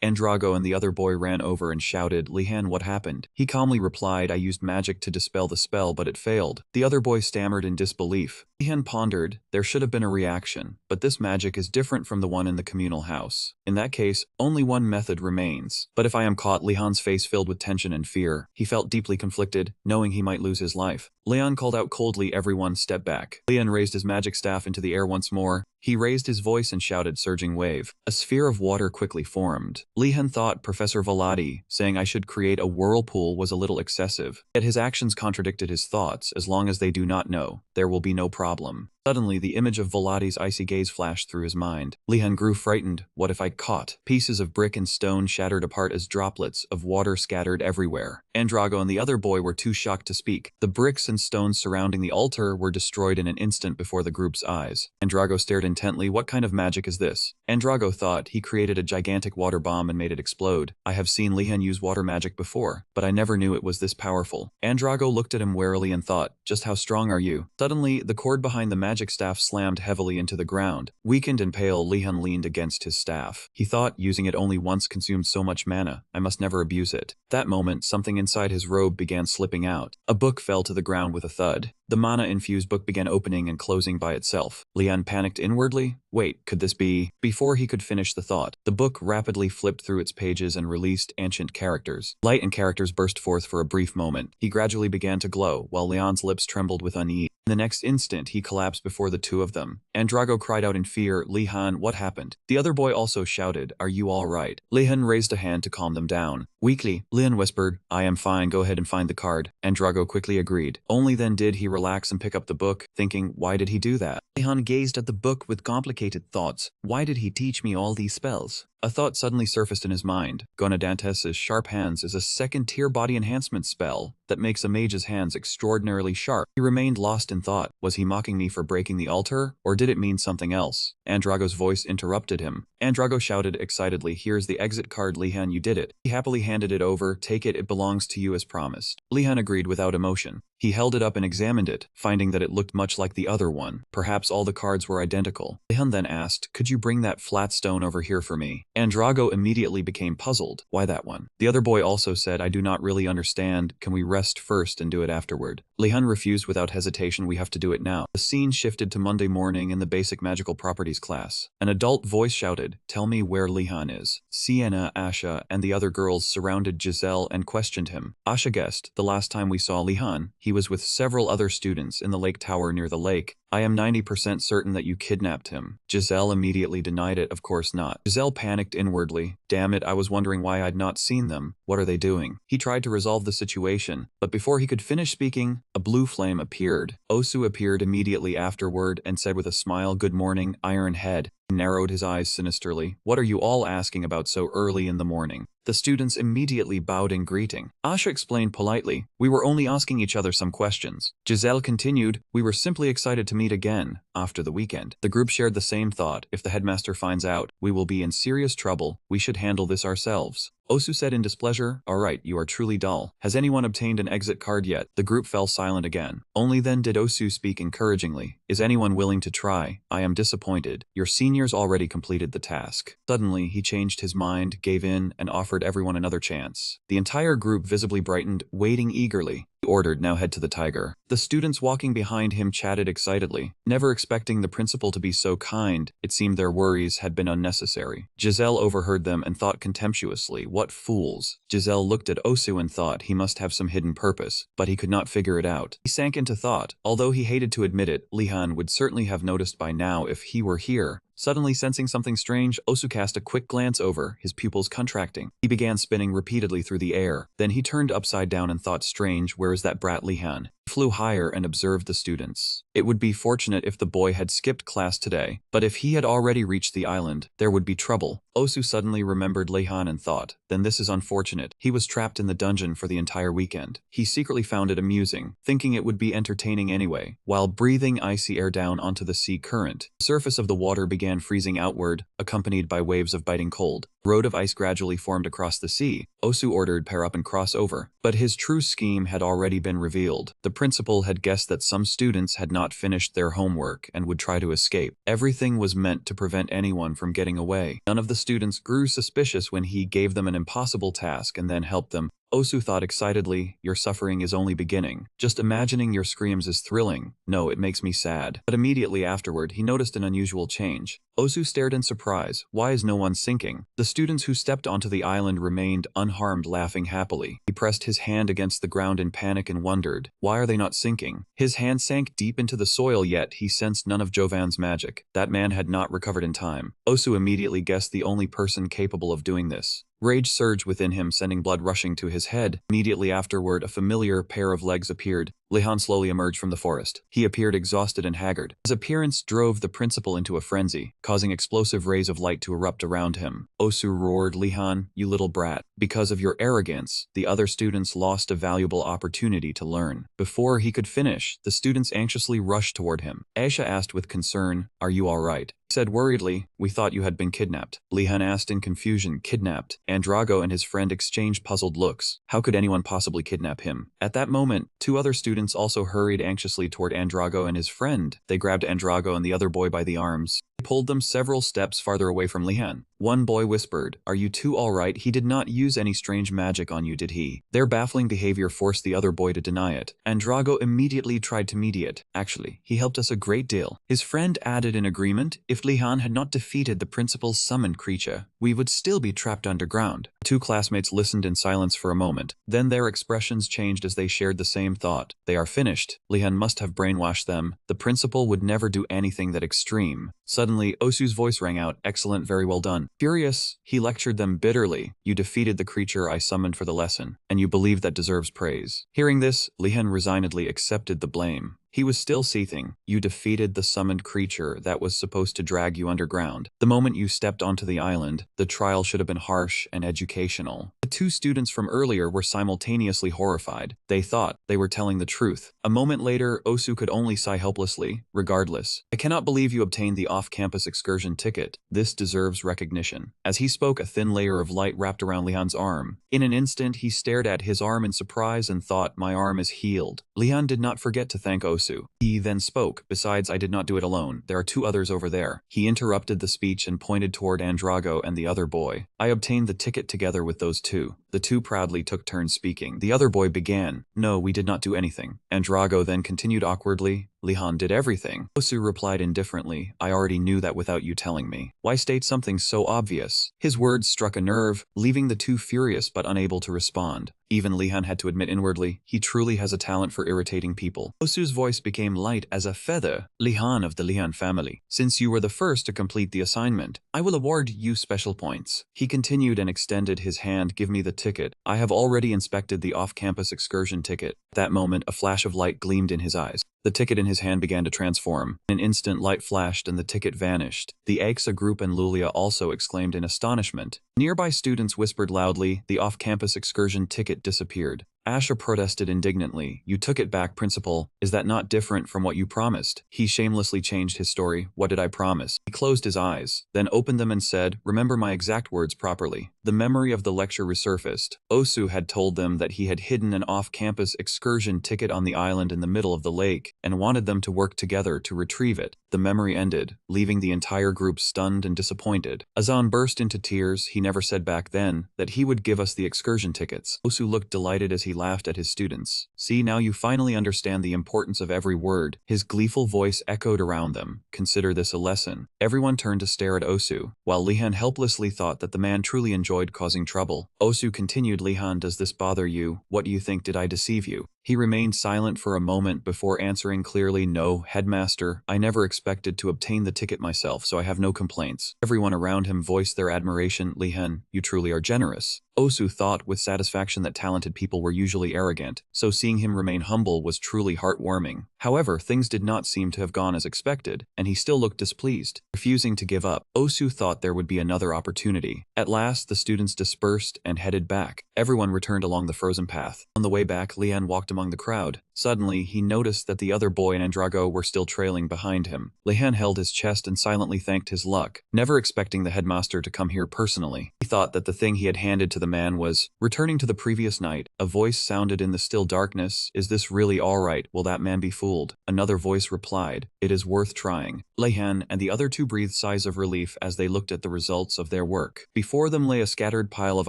Andrago and the other boy ran over and shouted, Lehan, what happened? He calmly replied, I used magic to dispel the spell, but it failed. The other boy stammered in disbelief. Lehan pondered, there should have been a reaction, but this magic is different from the one in the communal house. In that case, only one method remains. But if I am caught, Lehan's face filled with tension and fear. He felt deeply conflicted, knowing he might lose his life. Lehan called out coldly, everyone step back. Lehan raised his magic staff into the air once more. He raised his voice and shouted, surging wave. A sphere of water quickly formed. Lehan thought Professor Velati saying I should create a whirlpool was a little excessive. Yet his actions contradicted his thoughts. As long as they do not know, there will be no problem. Suddenly, the image of Velati's icy gaze flashed through his mind. Lehan grew frightened. What if I caught? Pieces of brick and stone shattered apart as droplets of water scattered everywhere. Andrago and the other boy were too shocked to speak. The bricks and stones surrounding the altar were destroyed in an instant before the group's eyes. Andrago stared intently. What kind of magic is this? Andrago thought he created a gigantic water bomb and made it explode. I have seen Lehan use water magic before, but I never knew it was this powerful. Andrago looked at him warily and thought, just how strong are you? Suddenly, the cord behind the magic staff slammed heavily into the ground. Weakened and pale, Lehan leaned against his staff. He thought using it only once consumed so much mana. I must never abuse it. That moment, something inside his robe began slipping out. A book fell to the ground with a thud. The mana-infused book began opening and closing by itself. Lehan panicked inwardly. Wait, could this be? Before he could finish the thought, the book rapidly flipped through its pages and released ancient characters. Light and characters burst forth for a brief moment. He gradually began to glow, while Lehan's lips trembled with unease. In the next instant, he collapsed before the two of them. Andrago cried out in fear, Lehan, what happened? The other boy also shouted, are you all right? Lehan raised a hand to calm them down. Weakly, Lehan whispered, I am fine, go ahead and find the card. Andrago quickly agreed. Only then did he relax and pick up the book, thinking, why did he do that? Lehan gazed at the book with complicated thoughts. Why did he teach me all these spells? A thought suddenly surfaced in his mind. Gonadantes' Sharp Hands is a second-tier body enhancement spell that makes a mage's hands extraordinarily sharp. He remained lost in thought. Was he mocking me for breaking the altar, or did it mean something else? Andrago's voice interrupted him. Andrago shouted excitedly, here's the exit card, Lehan, you did it. He happily handed it over. Take it, it belongs to you as promised. Lehan agreed without emotion. He held it up and examined it, finding that it looked much like the other one. Perhaps all the cards were identical. Lehan then asked, could you bring that flat stone over here for me? Andrago immediately became puzzled. Why that one? The other boy also said, I do not really understand. Can we rest first and do it afterward? Lehan refused without hesitation. We have to do it now. The scene shifted to Monday morning in the basic magical properties class. An adult voice shouted, tell me where Lehan is. Sienna, Asha, and the other girls surrounded Giselle and questioned him. Asha guessed, the last time we saw Lehan, he was with several other students in the lake tower near the lake. I am 90% certain that you kidnapped him. Giselle immediately denied it, of course not. Giselle panicked inwardly. Damn it, I was wondering why I'd not seen them. What are they doing? He tried to resolve the situation, but before he could finish speaking, a blue flame appeared. Osu appeared immediately afterward and said with a smile, good morning, Iron Head. He narrowed his eyes sinisterly. What are you all asking about so early in the morning? The students immediately bowed in greeting. Asha explained politely, we were only asking each other some questions. Giselle continued, we were simply excited to meet again after the weekend. The group shared the same thought. If the headmaster finds out, we will be in serious trouble. We should handle this ourselves. Osu said in displeasure, all right, you are truly dull. Has anyone obtained an exit card yet? The group fell silent again. Only then did Osu speak encouragingly. Is anyone willing to try? I am disappointed. Your seniors already completed the task. Suddenly, he changed his mind, gave in, and offered everyone another chance. The entire group visibly brightened, waiting eagerly. He ordered, now head to the tiger. The students walking behind him chatted excitedly, never expecting the principal to be so kind. It seemed their worries had been unnecessary. Giselle overheard them and thought contemptuously, what fools. Giselle looked at Osu and thought he must have some hidden purpose, but he could not figure it out. He sank into thought. Although he hated to admit it, Lehan would certainly have noticed by now if he were here. Suddenly sensing something strange, Osu cast a quick glance over, his pupils contracting. He began spinning repeatedly through the air. Then he turned upside down and thought, strange, where is that brat Lehan? He flew higher and observed the students. It would be fortunate if the boy had skipped class today, but if he had already reached the island, there would be trouble. Osu suddenly remembered Lehan and thought, then this is unfortunate. He was trapped in the dungeon for the entire weekend. He secretly found it amusing, thinking it would be entertaining anyway, while breathing icy air down onto the sea current. The surface of the water began freezing outward, accompanied by waves of biting cold. A road of ice gradually formed across the sea. Osu ordered pair up and cross over, but his true scheme had already been revealed. The principal had guessed that some students had not finished their homework and would try to escape. Everything was meant to prevent anyone from getting away. None of the students grew suspicious when he gave them an impossible task and then helped them. Osu thought excitedly, your suffering is only beginning. Just imagining your screams is thrilling. No, it makes me sad. But immediately afterward, he noticed an unusual change. Osu stared in surprise. Why is no one sinking? The students who stepped onto the island remained unharmed, laughing happily. He pressed his hand against the ground in panic and wondered, why are they not sinking? His hand sank deep into the soil, yet he sensed none of Jovan's magic. That man had not recovered in time. Osu immediately guessed the only person capable of doing this. Rage surged within him, sending blood rushing to his head. Immediately afterward, a familiar pair of legs appeared. Lehan slowly emerged from the forest. He appeared exhausted and haggard. His appearance drove the principal into a frenzy, causing explosive rays of light to erupt around him. Osu roared, Lehan, you little brat. Because of your arrogance, the other students lost a valuable opportunity to learn. Before he could finish, the students anxiously rushed toward him. Aisha asked with concern, are you all right? He said worriedly, we thought you had been kidnapped. Lehan asked in confusion, kidnapped? Andrago and his friend exchanged puzzled looks. How could anyone possibly kidnap him? At that moment, two other students also hurried anxiously toward Andrago and his friend. They grabbed Andrago and the other boy by the arms. They pulled them several steps farther away from Lehan. One boy whispered, are you two all right? He did not use any strange magic on you, did he? Their baffling behavior forced the other boy to deny it. Andrago immediately tried to mediate. Actually, he helped us a great deal. His friend added in agreement, if Lehan had not defeated the principal's summoned creature, we would still be trapped underground. The two classmates listened in silence for a moment. Then their expressions changed as they shared the same thought. They are finished. Lehan must have brainwashed them. The principal would never do anything that extreme. Suddenly, Osu's voice rang out, excellent, very well done. Furious, he lectured them bitterly. You defeated the creature I summoned for the lesson, and you believe that deserves praise. Hearing this, Lehan resignedly accepted the blame. He was still seething. You defeated the summoned creature that was supposed to drag you underground. The moment you stepped onto the island, the trial should have been harsh and educational. The two students from earlier were simultaneously horrified. They thought they were telling the truth. A moment later, Osu could only sigh helplessly. Regardless, I cannot believe you obtained the off-campus excursion ticket. This deserves recognition. As he spoke, a thin layer of light wrapped around Lehan's arm. In an instant, he stared at his arm in surprise and thought, my arm is healed. Lehan did not forget to thank Osu. He then spoke, besides, I did not do it alone. There are two others over there. He interrupted the speech and pointed toward Andrago and the other boy. I obtained the ticket together with those two. The two proudly took turns speaking. The other boy began, no, we did not do anything. Andrago then continued awkwardly, Lehan did everything. Osu replied indifferently, I already knew that without you telling me. Why state something so obvious? His words struck a nerve, leaving the two furious but unable to respond. Even Lehan had to admit inwardly, he truly has a talent for irritating people. Osu's voice became light as a feather. Lehan of the Lehan family, since you were the first to complete the assignment, I will award you special points. He continued and extended his hand, give me the ticket. I have already inspected the off-campus excursion ticket. At that moment, a flash of light gleamed in his eyes. The ticket in his hand began to transform. In an instant, light flashed and the ticket vanished. The Aixa group and Lulia also exclaimed in astonishment. Nearby students whispered loudly, the off-campus excursion ticket disappeared. Asha protested indignantly. You took it back, principal. Is that not different from what you promised? He shamelessly changed his story. What did I promise? He closed his eyes, then opened them and said, remember my exact words properly. The memory of the lecture resurfaced. Osu had told them that he had hidden an off-campus excursion ticket on the island in the middle of the lake and wanted them to work together to retrieve it. The memory ended, leaving the entire group stunned and disappointed. Azan burst into tears. He never said back then that he would give us the excursion tickets. Osu looked delighted as he laughed at his students. See, now you finally understand the importance of every word. His gleeful voice echoed around them. Consider this a lesson. Everyone turned to stare at Osu, while Lehan helplessly thought that the man truly enjoyed causing trouble. Osu continued, Lehan, does this bother you? What do you think? Did I deceive you? He remained silent for a moment before answering clearly, "No, headmaster, I never expected to obtain the ticket myself, so I have no complaints." Everyone around him voiced their admiration. "Lehan, you truly are generous." Osu thought with satisfaction that talented people were usually arrogant, so seeing him remain humble was truly heartwarming. However, things did not seem to have gone as expected, and he still looked displeased. Refusing to give up, Osu thought there would be another opportunity. At last, the students dispersed and headed back. Everyone returned along the frozen path. On the way back, Lehan walked among the crowd. Suddenly, he noticed that the other boy and Andrago were still trailing behind him. Lehan held his chest and silently thanked his luck, never expecting the headmaster to come here personally. He thought that the thing he had handed to the man was, returning to the previous night, a voice sounded in the still darkness. "Is this really all right? Will that man be fooled?" Another voice replied, "It is worth trying." Lehan and the other two breathed sighs of relief as they looked at the results of their work. Before them lay a scattered pile of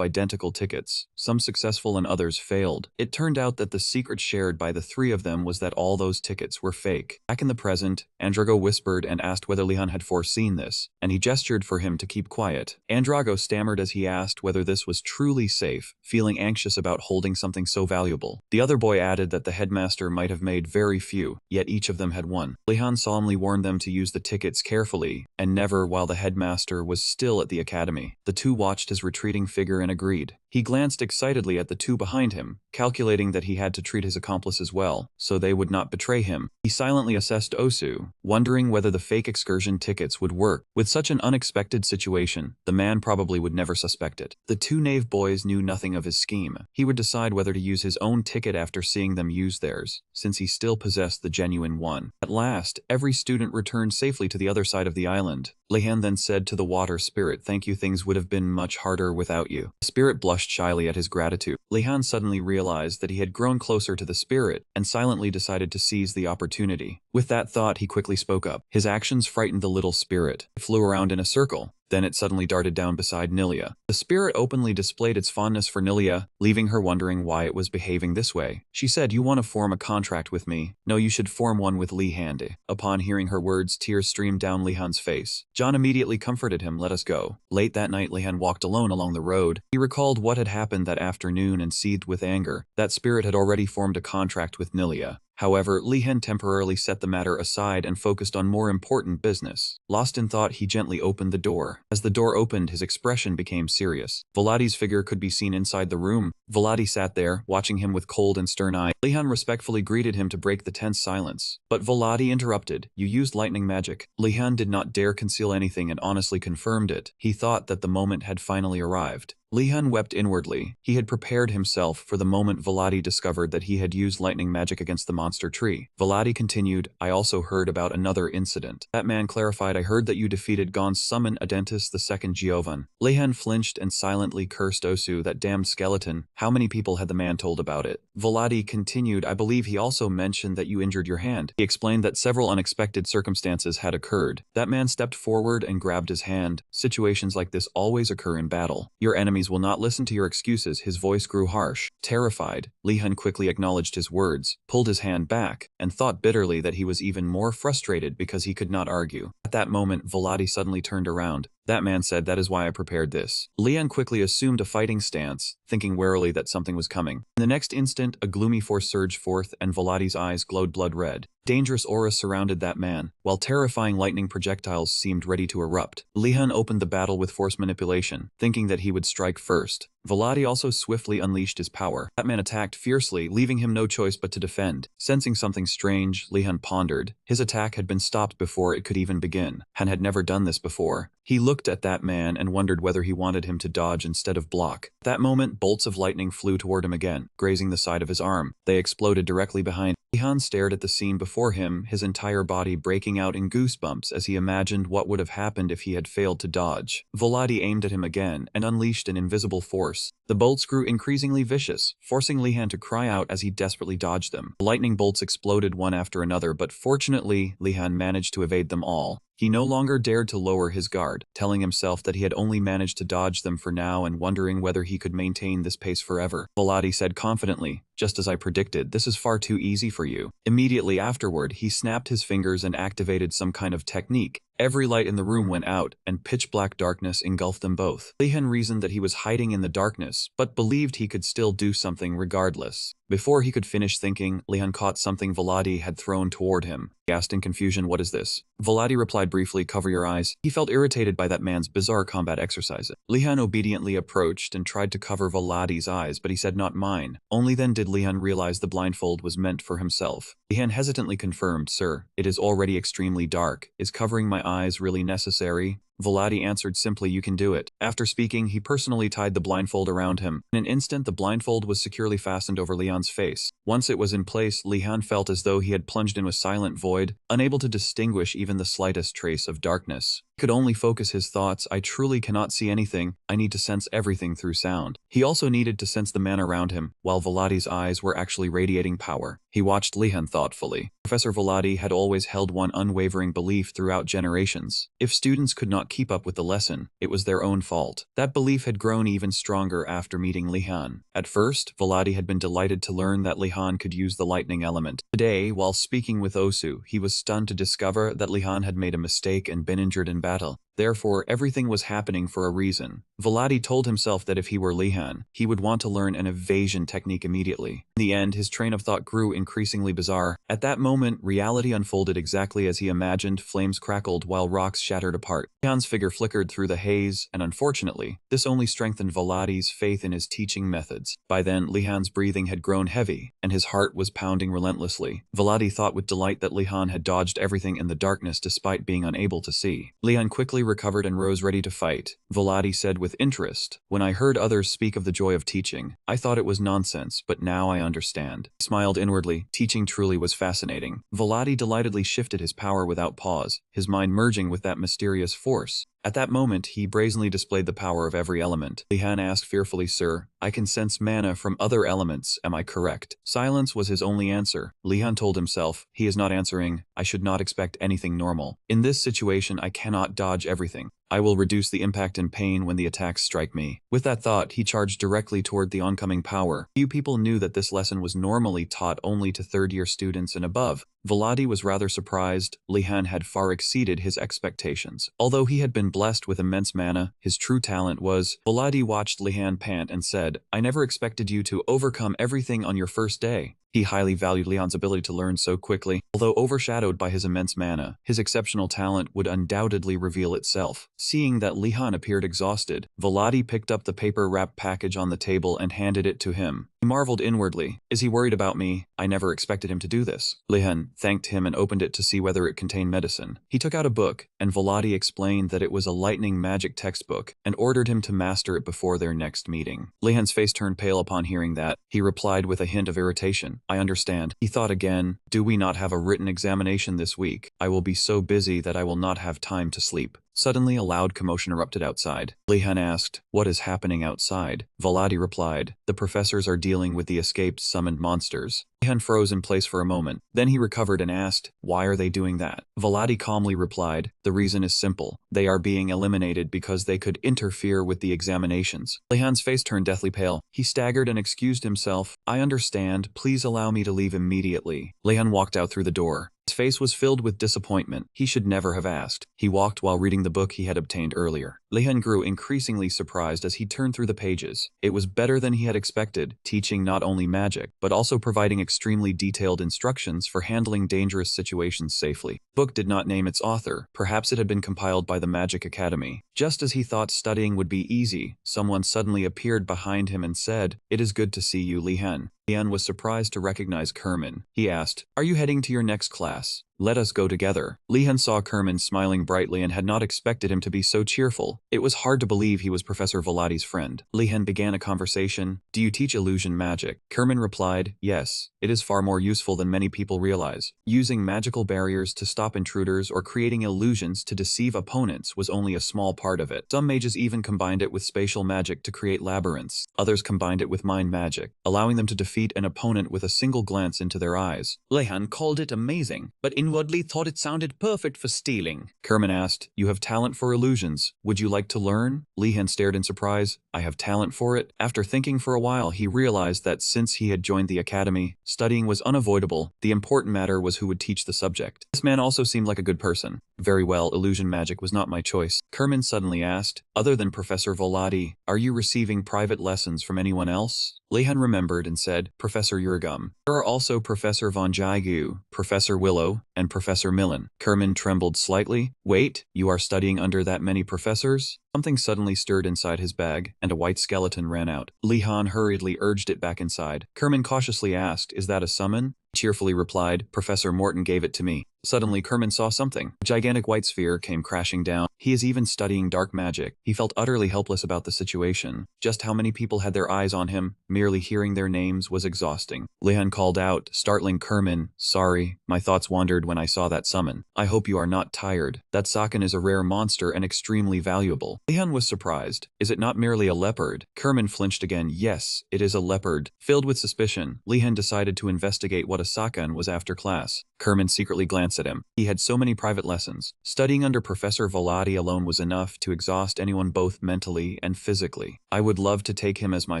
identical tickets, some successful and others failed. It turned out that the secret shared by the three of them was that all those tickets were fake. Back in the present, Andrago whispered and asked whether Lehan had foreseen this, and he gestured for him to keep quiet. Andrago stammered as he asked whether this was truly safe, feeling anxious about holding something so valuable. The other boy added that the headmaster might have made very few, yet each of them had one. Lehan solemnly warned them to use the tickets carefully, and never while the headmaster was still at the academy. The two watched his retreating figure and agreed. He glanced excitedly at the two behind him, calculating that he had to treat his accomplices well, so they would not betray him. He silently assessed Osu, wondering whether the fake excursion tickets would work. With such an unexpected situation, the man probably would never suspect it. The two knave boys knew nothing of his scheme. He would decide whether to use his own ticket after seeing them use theirs, since he still possessed the genuine one. At last, every student returned safely to the other side of the island. Lehan then said to the water spirit, "Thank you, things would have been much harder without you." The spirit blushed shyly at his gratitude. Lehan suddenly realized that he had grown closer to the spirit, and silently decided to seize the opportunity. With that thought, he quickly spoke up. His actions frightened the little spirit. It flew around in a circle. Then it suddenly darted down beside Nilia. The spirit openly displayed its fondness for Nilia, leaving her wondering why it was behaving this way. She said, "You want to form a contract with me? No, you should form one with Lehan." Upon hearing her words, tears streamed down Lehan's face. John immediately comforted him. "Let us go." Late that night, Lehan walked alone along the road. He recalled what had happened that afternoon and seethed with anger. That spirit had already formed a contract with Nilia. However, Lehan temporarily set the matter aside and focused on more important business. Lost in thought, he gently opened the door. As the door opened, his expression became serious. Vladi's figure could be seen inside the room. Vladi sat there, watching him with cold and stern eyes. Lehan respectfully greeted him to break the tense silence. But Vladi interrupted. "You used lightning magic." Lehan did not dare conceal anything and honestly confirmed it. He thought that the moment had finally arrived. Lehan wept inwardly. He had prepared himself for the moment Vladi discovered that he had used lightning magic against the monster tree. Vladi continued, "I also heard about another incident." That man clarified, "I heard that you defeated Gon's summon Adentis II Giovan." Lehan flinched and silently cursed Osu, "That damned skeleton." How many people had the man told about it? Vladi continued, "I believe he also mentioned that you injured your hand." He explained that several unexpected circumstances had occurred. That man stepped forward and grabbed his hand. "Situations like this always occur in battle. Your enemies will not listen to your excuses." His voice grew harsh. Terrified, Lehan quickly acknowledged his words, pulled his hand back, and thought bitterly that he was even more frustrated because he could not argue. At that moment, Vladi suddenly turned around. That man said, "That is why I prepared this." Lehan quickly assumed a fighting stance, thinking warily that something was coming. In the next instant, a gloomy force surged forth and Vladi's eyes glowed blood red. Dangerous aura surrounded that man, while terrifying lightning projectiles seemed ready to erupt. Lehan opened the battle with force manipulation, thinking that he would strike first. Vladi also swiftly unleashed his power. That man attacked fiercely, leaving him no choice but to defend. Sensing something strange, Lehan pondered. His attack had been stopped before it could even begin. Han had never done this before. He looked at that man and wondered whether he wanted him to dodge instead of block. At that moment, bolts of lightning flew toward him again, grazing the side of his arm. They exploded directly behind. Lehan stared at the scene before him, his entire body breaking out in goosebumps as he imagined what would have happened if he had failed to dodge. Vladi aimed at him again and unleashed an invisible force. The bolts grew increasingly vicious, forcing Lehan to cry out as he desperately dodged them. The lightning bolts exploded one after another, but fortunately, Lehan managed to evade them all. He no longer dared to lower his guard, telling himself that he had only managed to dodge them for now and wondering whether he could maintain this pace forever. Vladi said confidently, "Just as I predicted, this is far too easy for you." Immediately afterward, he snapped his fingers and activated some kind of technique. Every light in the room went out, and pitch-black darkness engulfed them both. Lehan reasoned that he was hiding in the darkness, but believed he could still do something regardless. Before he could finish thinking, Lehan caught something Vladi had thrown toward him. He asked in confusion, "What is this?" Vladi replied briefly, "Cover your eyes." He felt irritated by that man's bizarre combat exercises. Lehan obediently approached and tried to cover Vladi's eyes, but he said, "Not mine." Only then did Lehan realize the blindfold was meant for himself. Lehan hesitantly confirmed, "Sir, it is already extremely dark. Is covering my eyes really necessary?" Vladi answered simply, "You can do it." After speaking, he personally tied the blindfold around him. In an instant, the blindfold was securely fastened over Lehan's face. Once it was in place, Lehan felt as though he had plunged into a silent void, unable to distinguish even the slightest trace of darkness. He could only focus his thoughts. "I truly cannot see anything. I need to sense everything through sound." He also needed to sense the man around him, while Vladi's eyes were actually radiating power. He watched Lehan thoughtfully. Professor Vladi had always held one unwavering belief throughout generations. If students could not keep up with the lesson, it was their own fault. That belief had grown even stronger after meeting Lehan. At first, Vladi had been delighted to learn that Lehan could use the lightning element. Today, while speaking with Osu, he was stunned to discover that Lehan had made a mistake and been injured in battle. Therefore, everything was happening for a reason. Vladi told himself that if he were Lehan, he would want to learn an evasion technique immediately. In the end, his train of thought grew increasingly bizarre. At that moment, reality unfolded exactly as he imagined. Flames crackled while rocks shattered apart. Lehan's figure flickered through the haze, and unfortunately, this only strengthened Vladi's faith in his teaching methods. By then, Lehan's breathing had grown heavy, and his heart was pounding relentlessly. Vladi thought with delight that Lehan had dodged everything in the darkness despite being unable to see. Lehan quickly recovered and rose ready to fight. Vladi said with interest, "When I heard others speak of the joy of teaching, I thought it was nonsense, but now I understand." He smiled inwardly. Teaching truly was fascinating. Vladi delightedly shifted his power without pause, his mind merging with that mysterious force. At that moment, he brazenly displayed the power of every element. Lehan asked fearfully, "Sir, I can sense mana from other elements, am I correct?" Silence was his only answer. Lehan told himself, "He is not answering. I should not expect anything normal. In this situation, I cannot dodge everything. I will reduce the impact and pain when the attacks strike me." With that thought, he charged directly toward the oncoming power. Few people knew that this lesson was normally taught only to third-year students and above. Vladi was rather surprised. Lehan had far exceeded his expectations. Although he had been blessed with immense mana, his true talent was... Vladi watched Lehan pant and said, "I never expected you to overcome everything on your first day." He highly valued Lehan's ability to learn so quickly. Although overshadowed by his immense mana, his exceptional talent would undoubtedly reveal itself. Seeing that Lehan appeared exhausted, Vladi picked up the paper-wrapped package on the table and handed it to him. He marveled inwardly. "Is he worried about me? I never expected him to do this." Lehan thanked him and opened it to see whether it contained medicine. He took out a book, and Vladi explained that it was a lightning magic textbook and ordered him to master it before their next meeting. Lehan's face turned pale upon hearing that. He replied with a hint of irritation, "I understand." He thought again, "Do we not have a written examination this week? I will be so busy that I will not have time to sleep." Suddenly, a loud commotion erupted outside. Lehan asked, "What is happening outside?" Vladi replied, "The professors are dealing with the escaped summoned monsters." Lehan froze in place for a moment. Then he recovered and asked, "Why are they doing that?" Vladi calmly replied, "The reason is simple. They are being eliminated because they could interfere with the examinations." Lehan's face turned deathly pale. He staggered and excused himself. "I understand. Please allow me to leave immediately." Lehan walked out through the door. His face was filled with disappointment. He should never have asked. He walked while reading the book he had obtained earlier. Lehan grew increasingly surprised as he turned through the pages. It was better than he had expected, teaching not only magic, but also providing extremely detailed instructions for handling dangerous situations safely. The book did not name its author. Perhaps it had been compiled by the Magic Academy. Just as he thought studying would be easy, someone suddenly appeared behind him and said, "It is good to see you, Lehan." Lehan was surprised to recognize Kerman. He asked, "Are you heading to your next class? Let us go together." Lehan saw Kerman smiling brightly and had not expected him to be so cheerful. It was hard to believe he was Professor Vladi's friend. Lehan began a conversation. "Do you teach illusion magic?" Kerman replied, "Yes. It is far more useful than many people realize. Using magical barriers to stop intruders or creating illusions to deceive opponents was only a small part of it. Some mages even combined it with spatial magic to create labyrinths. Others combined it with mind magic, allowing them to defeat an opponent with a single glance into their eyes." Lehan called it amazing, but inwardly thought it sounded perfect for stealing. Kerman asked, "You have talent for illusions. Would you like to learn?" Lehan stared in surprise. "I have talent for it?" After thinking for a while, he realized that since he had joined the academy, studying was unavoidable. The important matter was who would teach the subject. This man also seemed like a good person. Very well, illusion magic was not my choice. Kerman suddenly asked, other than Professor Volati, are you receiving private lessons from anyone else? Lehan remembered and said, Professor Urgum. There are also Professor Von Jigu, Professor Willow, and Professor Millen. Kerman trembled slightly. Wait, you are studying under that many professors? Something suddenly stirred inside his bag, and a white skeleton ran out. Lehan hurriedly urged it back inside. Kerman cautiously asked, is that a summon? Cheerfully replied, Professor Morton gave it to me. Suddenly Kerman saw something. A gigantic white sphere came crashing down. He is even studying dark magic. He felt utterly helpless about the situation. Just how many people had their eyes on him? Merely hearing their names was exhausting. Lehan called out, startling Kerman, sorry, my thoughts wandered when I saw that summon. I hope you are not tired. That Saken is a rare monster and extremely valuable. Lehan was surprised. Is it not merely a leopard? Kerman flinched again. Yes, it is a leopard. Filled with suspicion, Lehan decided to investigate what a Saken was after class. Kerman secretly glanced at him. He had so many private lessons. Studying under Professor Volati alone was enough to exhaust anyone both mentally and physically. I would love to take him as my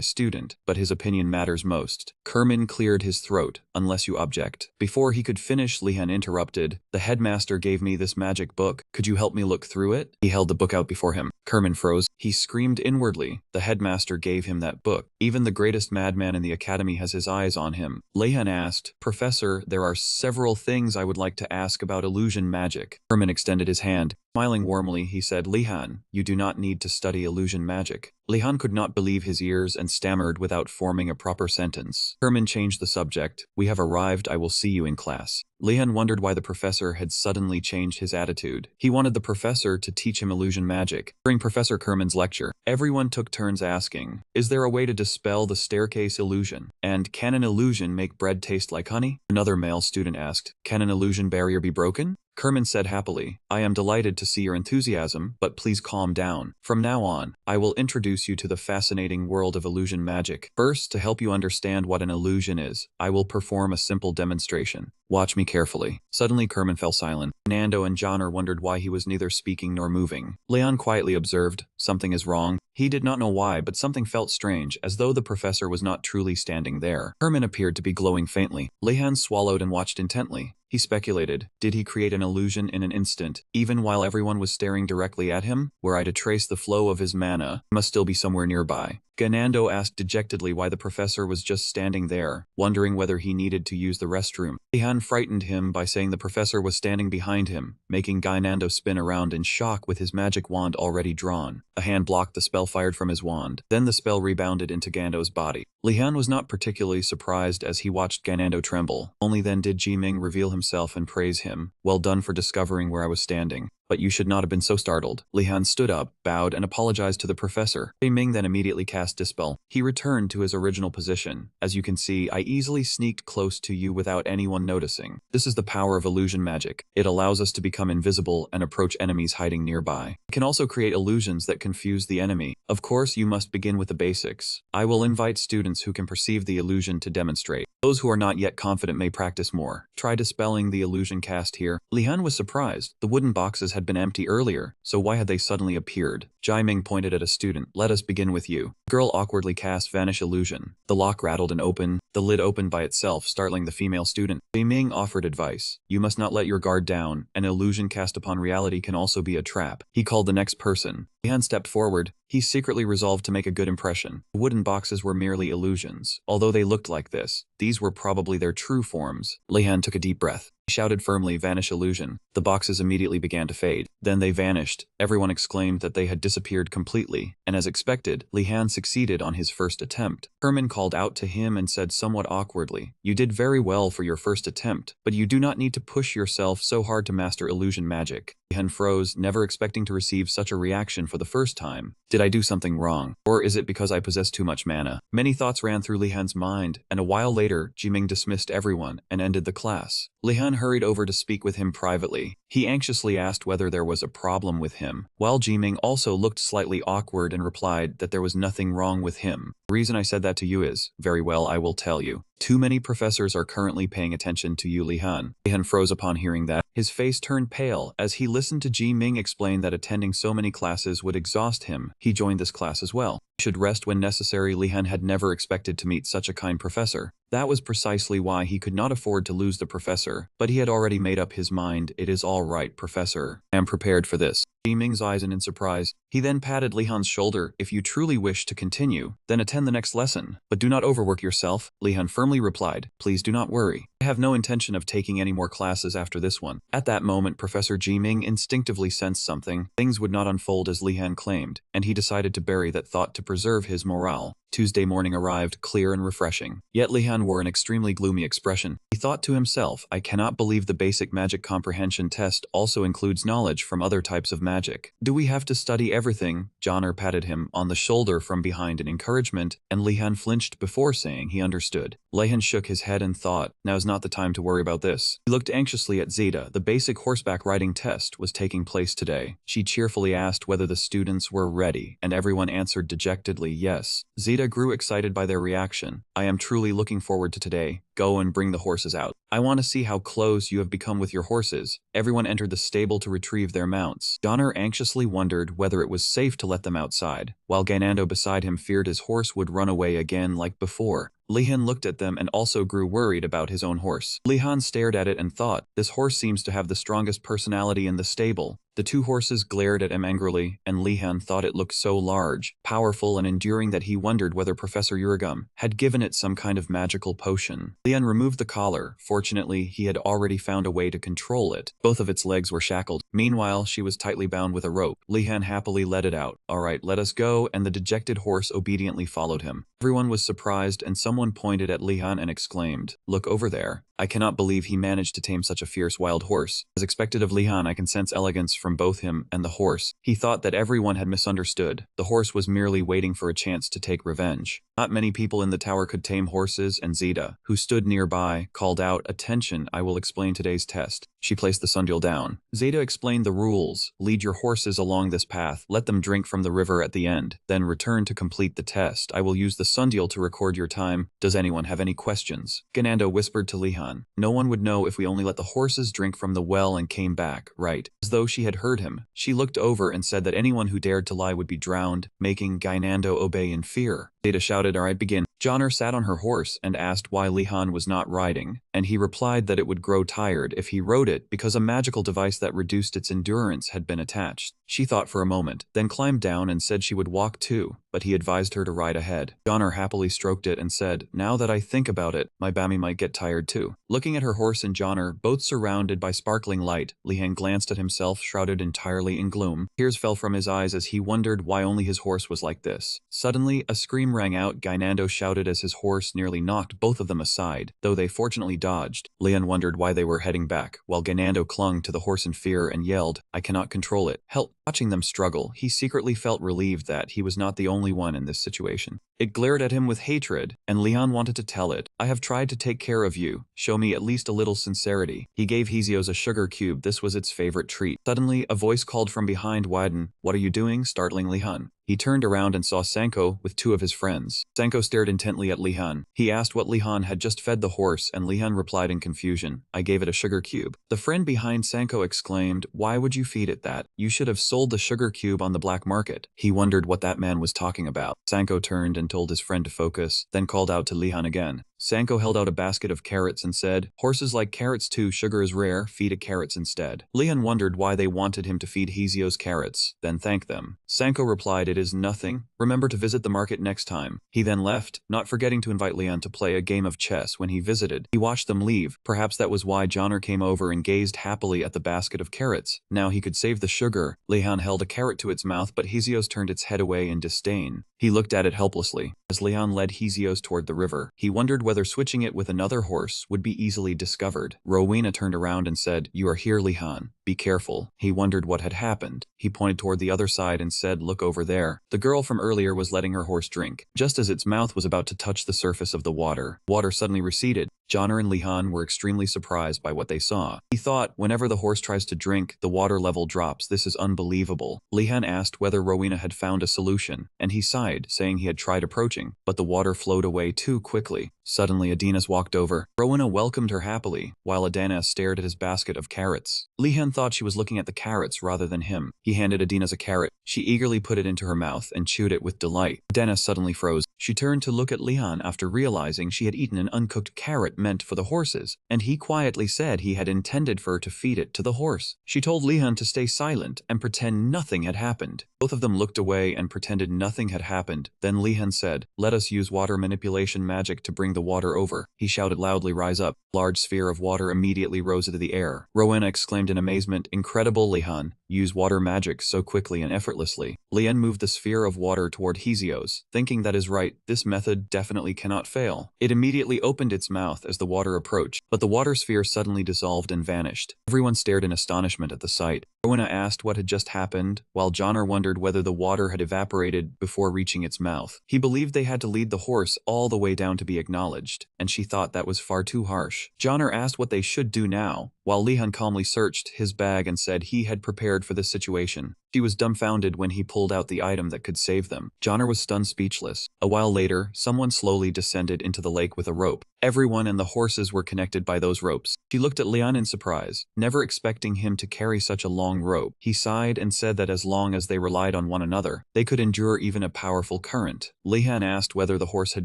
student, but his opinion matters most. Kerman cleared his throat, unless you object. Before he could finish, Lehan interrupted. The headmaster gave me this magic book. Could you help me look through it? He held the book out before him. Kerman froze. He screamed inwardly. The headmaster gave him that book. Even the greatest madman in the academy has his eyes on him. Lehan asked, Professor, there are several things I would like to ask about illusion magic. Kerman extended his hand. Smiling warmly, he said, Lehan, you do not need to study illusion magic. Lehan could not believe his ears and stammered without forming a proper sentence. Kerman changed the subject. We have arrived, I will see you in class. Lehan wondered why the professor had suddenly changed his attitude. He wanted the professor to teach him illusion magic. During Professor Kerman's lecture, everyone took turns asking, is there a way to dispel the staircase illusion? And can an illusion make bread taste like honey? Another male student asked, can an illusion barrier be broken? Kerman said happily, I am delighted to see your enthusiasm, but please calm down. From now on, I will introduce you to the fascinating world of illusion magic. First, to help you understand what an illusion is, I will perform a simple demonstration. Watch me carefully. Suddenly Kerman fell silent. Nando and Joner wondered why he was neither speaking nor moving. Leon quietly observed, something is wrong. He did not know why, but something felt strange, as though the professor was not truly standing there. Kerman appeared to be glowing faintly. Lehan swallowed and watched intently. He speculated, did he create an illusion in an instant, even while everyone was staring directly at him? Were I to trace the flow of his mana, he must still be somewhere nearby. Ganando asked dejectedly why the professor was just standing there, wondering whether he needed to use the restroom. Lehan frightened him by saying the professor was standing behind him, making Ganando spin around in shock with his magic wand already drawn. A hand blocked the spell fired from his wand. Then the spell rebounded into Gando's body. Lehan was not particularly surprised as he watched Ganando tremble. Only then did Jiming reveal himself and praise him. Well done for discovering where I was standing. But you should not have been so startled. Lehan stood up, bowed, and apologized to the professor. Jiming then immediately cast Dispel. He returned to his original position. As you can see, I easily sneaked close to you without anyone noticing. This is the power of illusion magic. It allows us to become invisible and approach enemies hiding nearby. It can also create illusions that confuse the enemy. Of course, you must begin with the basics. I will invite students who can perceive the illusion to demonstrate. Those who are not yet confident may practice more. Try dispelling the illusion cast here. Lehan was surprised. The wooden boxes had been empty earlier, so why had they suddenly appeared? Jiming pointed at a student. Let us begin with you. The girl awkwardly cast Vanish Illusion. The lock rattled and opened. The lid opened by itself, startling the female student. Jiming offered advice. You must not let your guard down. An illusion cast upon reality can also be a trap. He called the next person. Lehan stepped forward. He secretly resolved to make a good impression. The wooden boxes were merely illusions. Although they looked like this, these were probably their true forms. Lehan took a deep breath. He shouted firmly, Vanish Illusion. The boxes immediately began to fade. Then they vanished. Everyone exclaimed that they had disappeared completely, and as expected, Lehan succeeded on his first attempt. Kerman called out to him and said somewhat awkwardly, you did very well for your first attempt, but you do not need to push yourself so hard to master illusion magic. Lehan froze, never expecting to receive such a reaction for the first time. Did I do something wrong? Or is it because I possess too much mana? Many thoughts ran through Lehan's mind, and a while later, Jiming dismissed everyone and ended the class. Lehan hurried over to speak with him privately. He anxiously asked whether there was a problem with him, while Jiming also looked slightly awkward and replied that there was nothing wrong with him. The reason I said that to you is, very well, I will tell you. Too many professors are currently paying attention to you, Lehan. Lehan froze upon hearing that. His face turned pale as he listened to Ji Ming explain that attending so many classes would exhaust him. He joined this class as well. He should rest when necessary. Lehan had never expected to meet such a kind professor. That was precisely why he could not afford to lose the professor, but he had already made up his mind. It is all right, professor. I am prepared for this. Ji Ming's eyes in surprise. He then patted Lehan's shoulder. If you truly wish to continue, then attend the next lesson. But do not overwork yourself, Lehan firmly replied. Please do not worry. I have no intention of taking any more classes after this one. At that moment, Professor Ji Ming instinctively sensed something. Things would not unfold as Lehan claimed, and he decided to bury that thought to preserve his morale. Tuesday morning arrived, clear and refreshing. Yet Lehan wore an extremely gloomy expression. He thought to himself, I cannot believe the basic magic comprehension test also includes knowledge from other types of magic. Do we have to study everything? Joner patted him on the shoulder from behind in encouragement, and Lehan flinched before saying he understood. Lehan shook his head and thought, now's not the time to worry about this. He looked anxiously at Zeta. The basic horseback riding test was taking place today. She cheerfully asked whether the students were ready, and everyone answered dejectedly yes. Zeta grew excited by their reaction. I am truly looking forward to today. Go and bring the horses out. I want to see how close you have become with your horses. Everyone entered the stable to retrieve their mounts. Joner anxiously wondered whether it was safe to let them outside, while Ganando beside him feared his horse would run away again like before. Lehan looked at them and also grew worried about his own horse. Lehan stared at it and thought, this horse seems to have the strongest personality in the stable. The two horses glared at him angrily, and Lehan thought it looked so large, powerful and enduring that he wondered whether Professor Uragum had given it some kind of magical potion. Lehan removed the collar. Fortunately, he had already found a way to control it. Both of its legs were shackled. Meanwhile, she was tightly bound with a rope. Lehan happily let it out. All right, let us go, and the dejected horse obediently followed him. Everyone was surprised, and someone pointed at Lehan and exclaimed, look over there. I cannot believe he managed to tame such a fierce wild horse. As expected of Lehan, I can sense elegance from both him and the horse. He thought that everyone had misunderstood. The horse was merely waiting for a chance to take revenge. Not many people in the tower could tame horses, and Zeta, who stood nearby, called out, attention, I will explain today's test. She placed the sundial down. Zeta explained the rules. Lead your horses along this path. Let them drink from the river at the end. Then return to complete the test. I will use the sundial to record your time. Does anyone have any questions? Ganando whispered to Lehan. No one would know if we only let the horses drink from the well and came back, right? As though she had heard him, she looked over and said that anyone who dared to lie would be drowned, making Ganando obey in fear. Zeta shouted, all right, begin. Joner sat on her horse and asked why Lehan was not riding, and he replied that it would grow tired if he rode it because a magical device that reduced its endurance had been attached. She thought for a moment, then climbed down and said she would walk too, but he advised her to ride ahead. Joner happily stroked it and said, now that I think about it, my Bammy might get tired too. Looking at her horse and Joner, both surrounded by sparkling light, Lehan glanced at himself shrouded entirely in gloom. Tears fell from his eyes as he wondered why only his horse was like this. Suddenly, a scream rang out. Ganando shouted as his horse nearly knocked both of them aside, though they fortunately dodged. Lehan wondered why they were heading back, while Ganando clung to the horse in fear and yelled, I cannot control it. Help! Watching them struggle, he secretly felt relieved that he was not the only one in this situation. It glared at him with hatred, and Lehan wanted to tell it, I have tried to take care of you. Show me at least a little sincerity. He gave Hesios a sugar cube. This was its favorite treat. Suddenly, a voice called from behind Wyden, what are you doing? Startling Lehan. He turned around and saw Sanko with two of his friends. Sanko stared intently at Lehan. He asked what Lehan had just fed the horse, and Lehan replied in confusion, I gave it a sugar cube. The friend behind Sanko exclaimed, why would you feed it that? You should have sold the sugar cube on the black market. He wondered what that man was talking about. Sanko turned and told his friend to focus, then called out to Lehan again. Sanko held out a basket of carrots and said, horses like carrots too, sugar is rare, feed it carrots instead. Lehan wondered why they wanted him to feed Hesios carrots, then thank them. Sanko replied, it is nothing. Remember to visit the market next time. He then left, not forgetting to invite Lehan to play a game of chess when he visited. He watched them leave. Perhaps that was why Joner came over and gazed happily at the basket of carrots. Now he could save the sugar. Lehan held a carrot to its mouth, but Hesios turned its head away in disdain. He looked at it helplessly. As Lehan led Hesios toward the river, he wondered whether switching it with another horse would be easily discovered. Rowena turned around and said, you are here, Lehan. Be careful. He wondered what had happened. He pointed toward the other side and said, look over there. The girl from earlier was letting her horse drink. Just as its mouth was about to touch the surface of the water suddenly receded. Joner and Lehan were extremely surprised by what they saw. He thought, whenever the horse tries to drink, the water level drops. This is unbelievable. Lehan asked whether Rowena had found a solution, and he sighed, saying he had tried approaching, but the water flowed away too quickly. Suddenly, Adinas walked over. Rowena welcomed her happily, while Adinas stared at his basket of carrots. Lehan thought she was looking at the carrots rather than him. He handed Adinas a carrot. She eagerly put it into her mouth and chewed it with delight. Adinas suddenly froze. She turned to look at Lehan after realizing she had eaten an uncooked carrot meant for the horses, and he quietly said he had intended for her to feed it to the horse. She told Lehan to stay silent and pretend nothing had happened. Both of them looked away and pretended nothing had happened. Then Lehan said, "Let us use water manipulation magic to bring the water over." He shouted loudly, "Rise up." A large sphere of water immediately rose into the air. Rowena exclaimed in amazement, "Incredible, Lehan. Use water magic so quickly and effortlessly." Lehan moved the sphere of water toward Hesios, thinking that is right, this method definitely cannot fail. It immediately opened its mouth as the water approached, but the water sphere suddenly dissolved and vanished. Everyone stared in astonishment at the sight. Rowena asked what had just happened, while Joner wondered whether the water had evaporated before reaching its mouth. He believed they had to lead the horse all the way down to be acknowledged, and she thought that was far too harsh. Joner asked what they should do now, while Lehan calmly searched his bag and said he had prepared for this situation. She was dumbfounded when he pulled out the item that could save them. Joner was stunned speechless. A while later, someone slowly descended into the lake with a rope. Everyone and the horses were connected by those ropes. She looked at Lehan in surprise, never expecting him to carry such a long rope. He sighed and said that as long as they relied on one another, they could endure even a powerful current. Lehan asked whether the horse had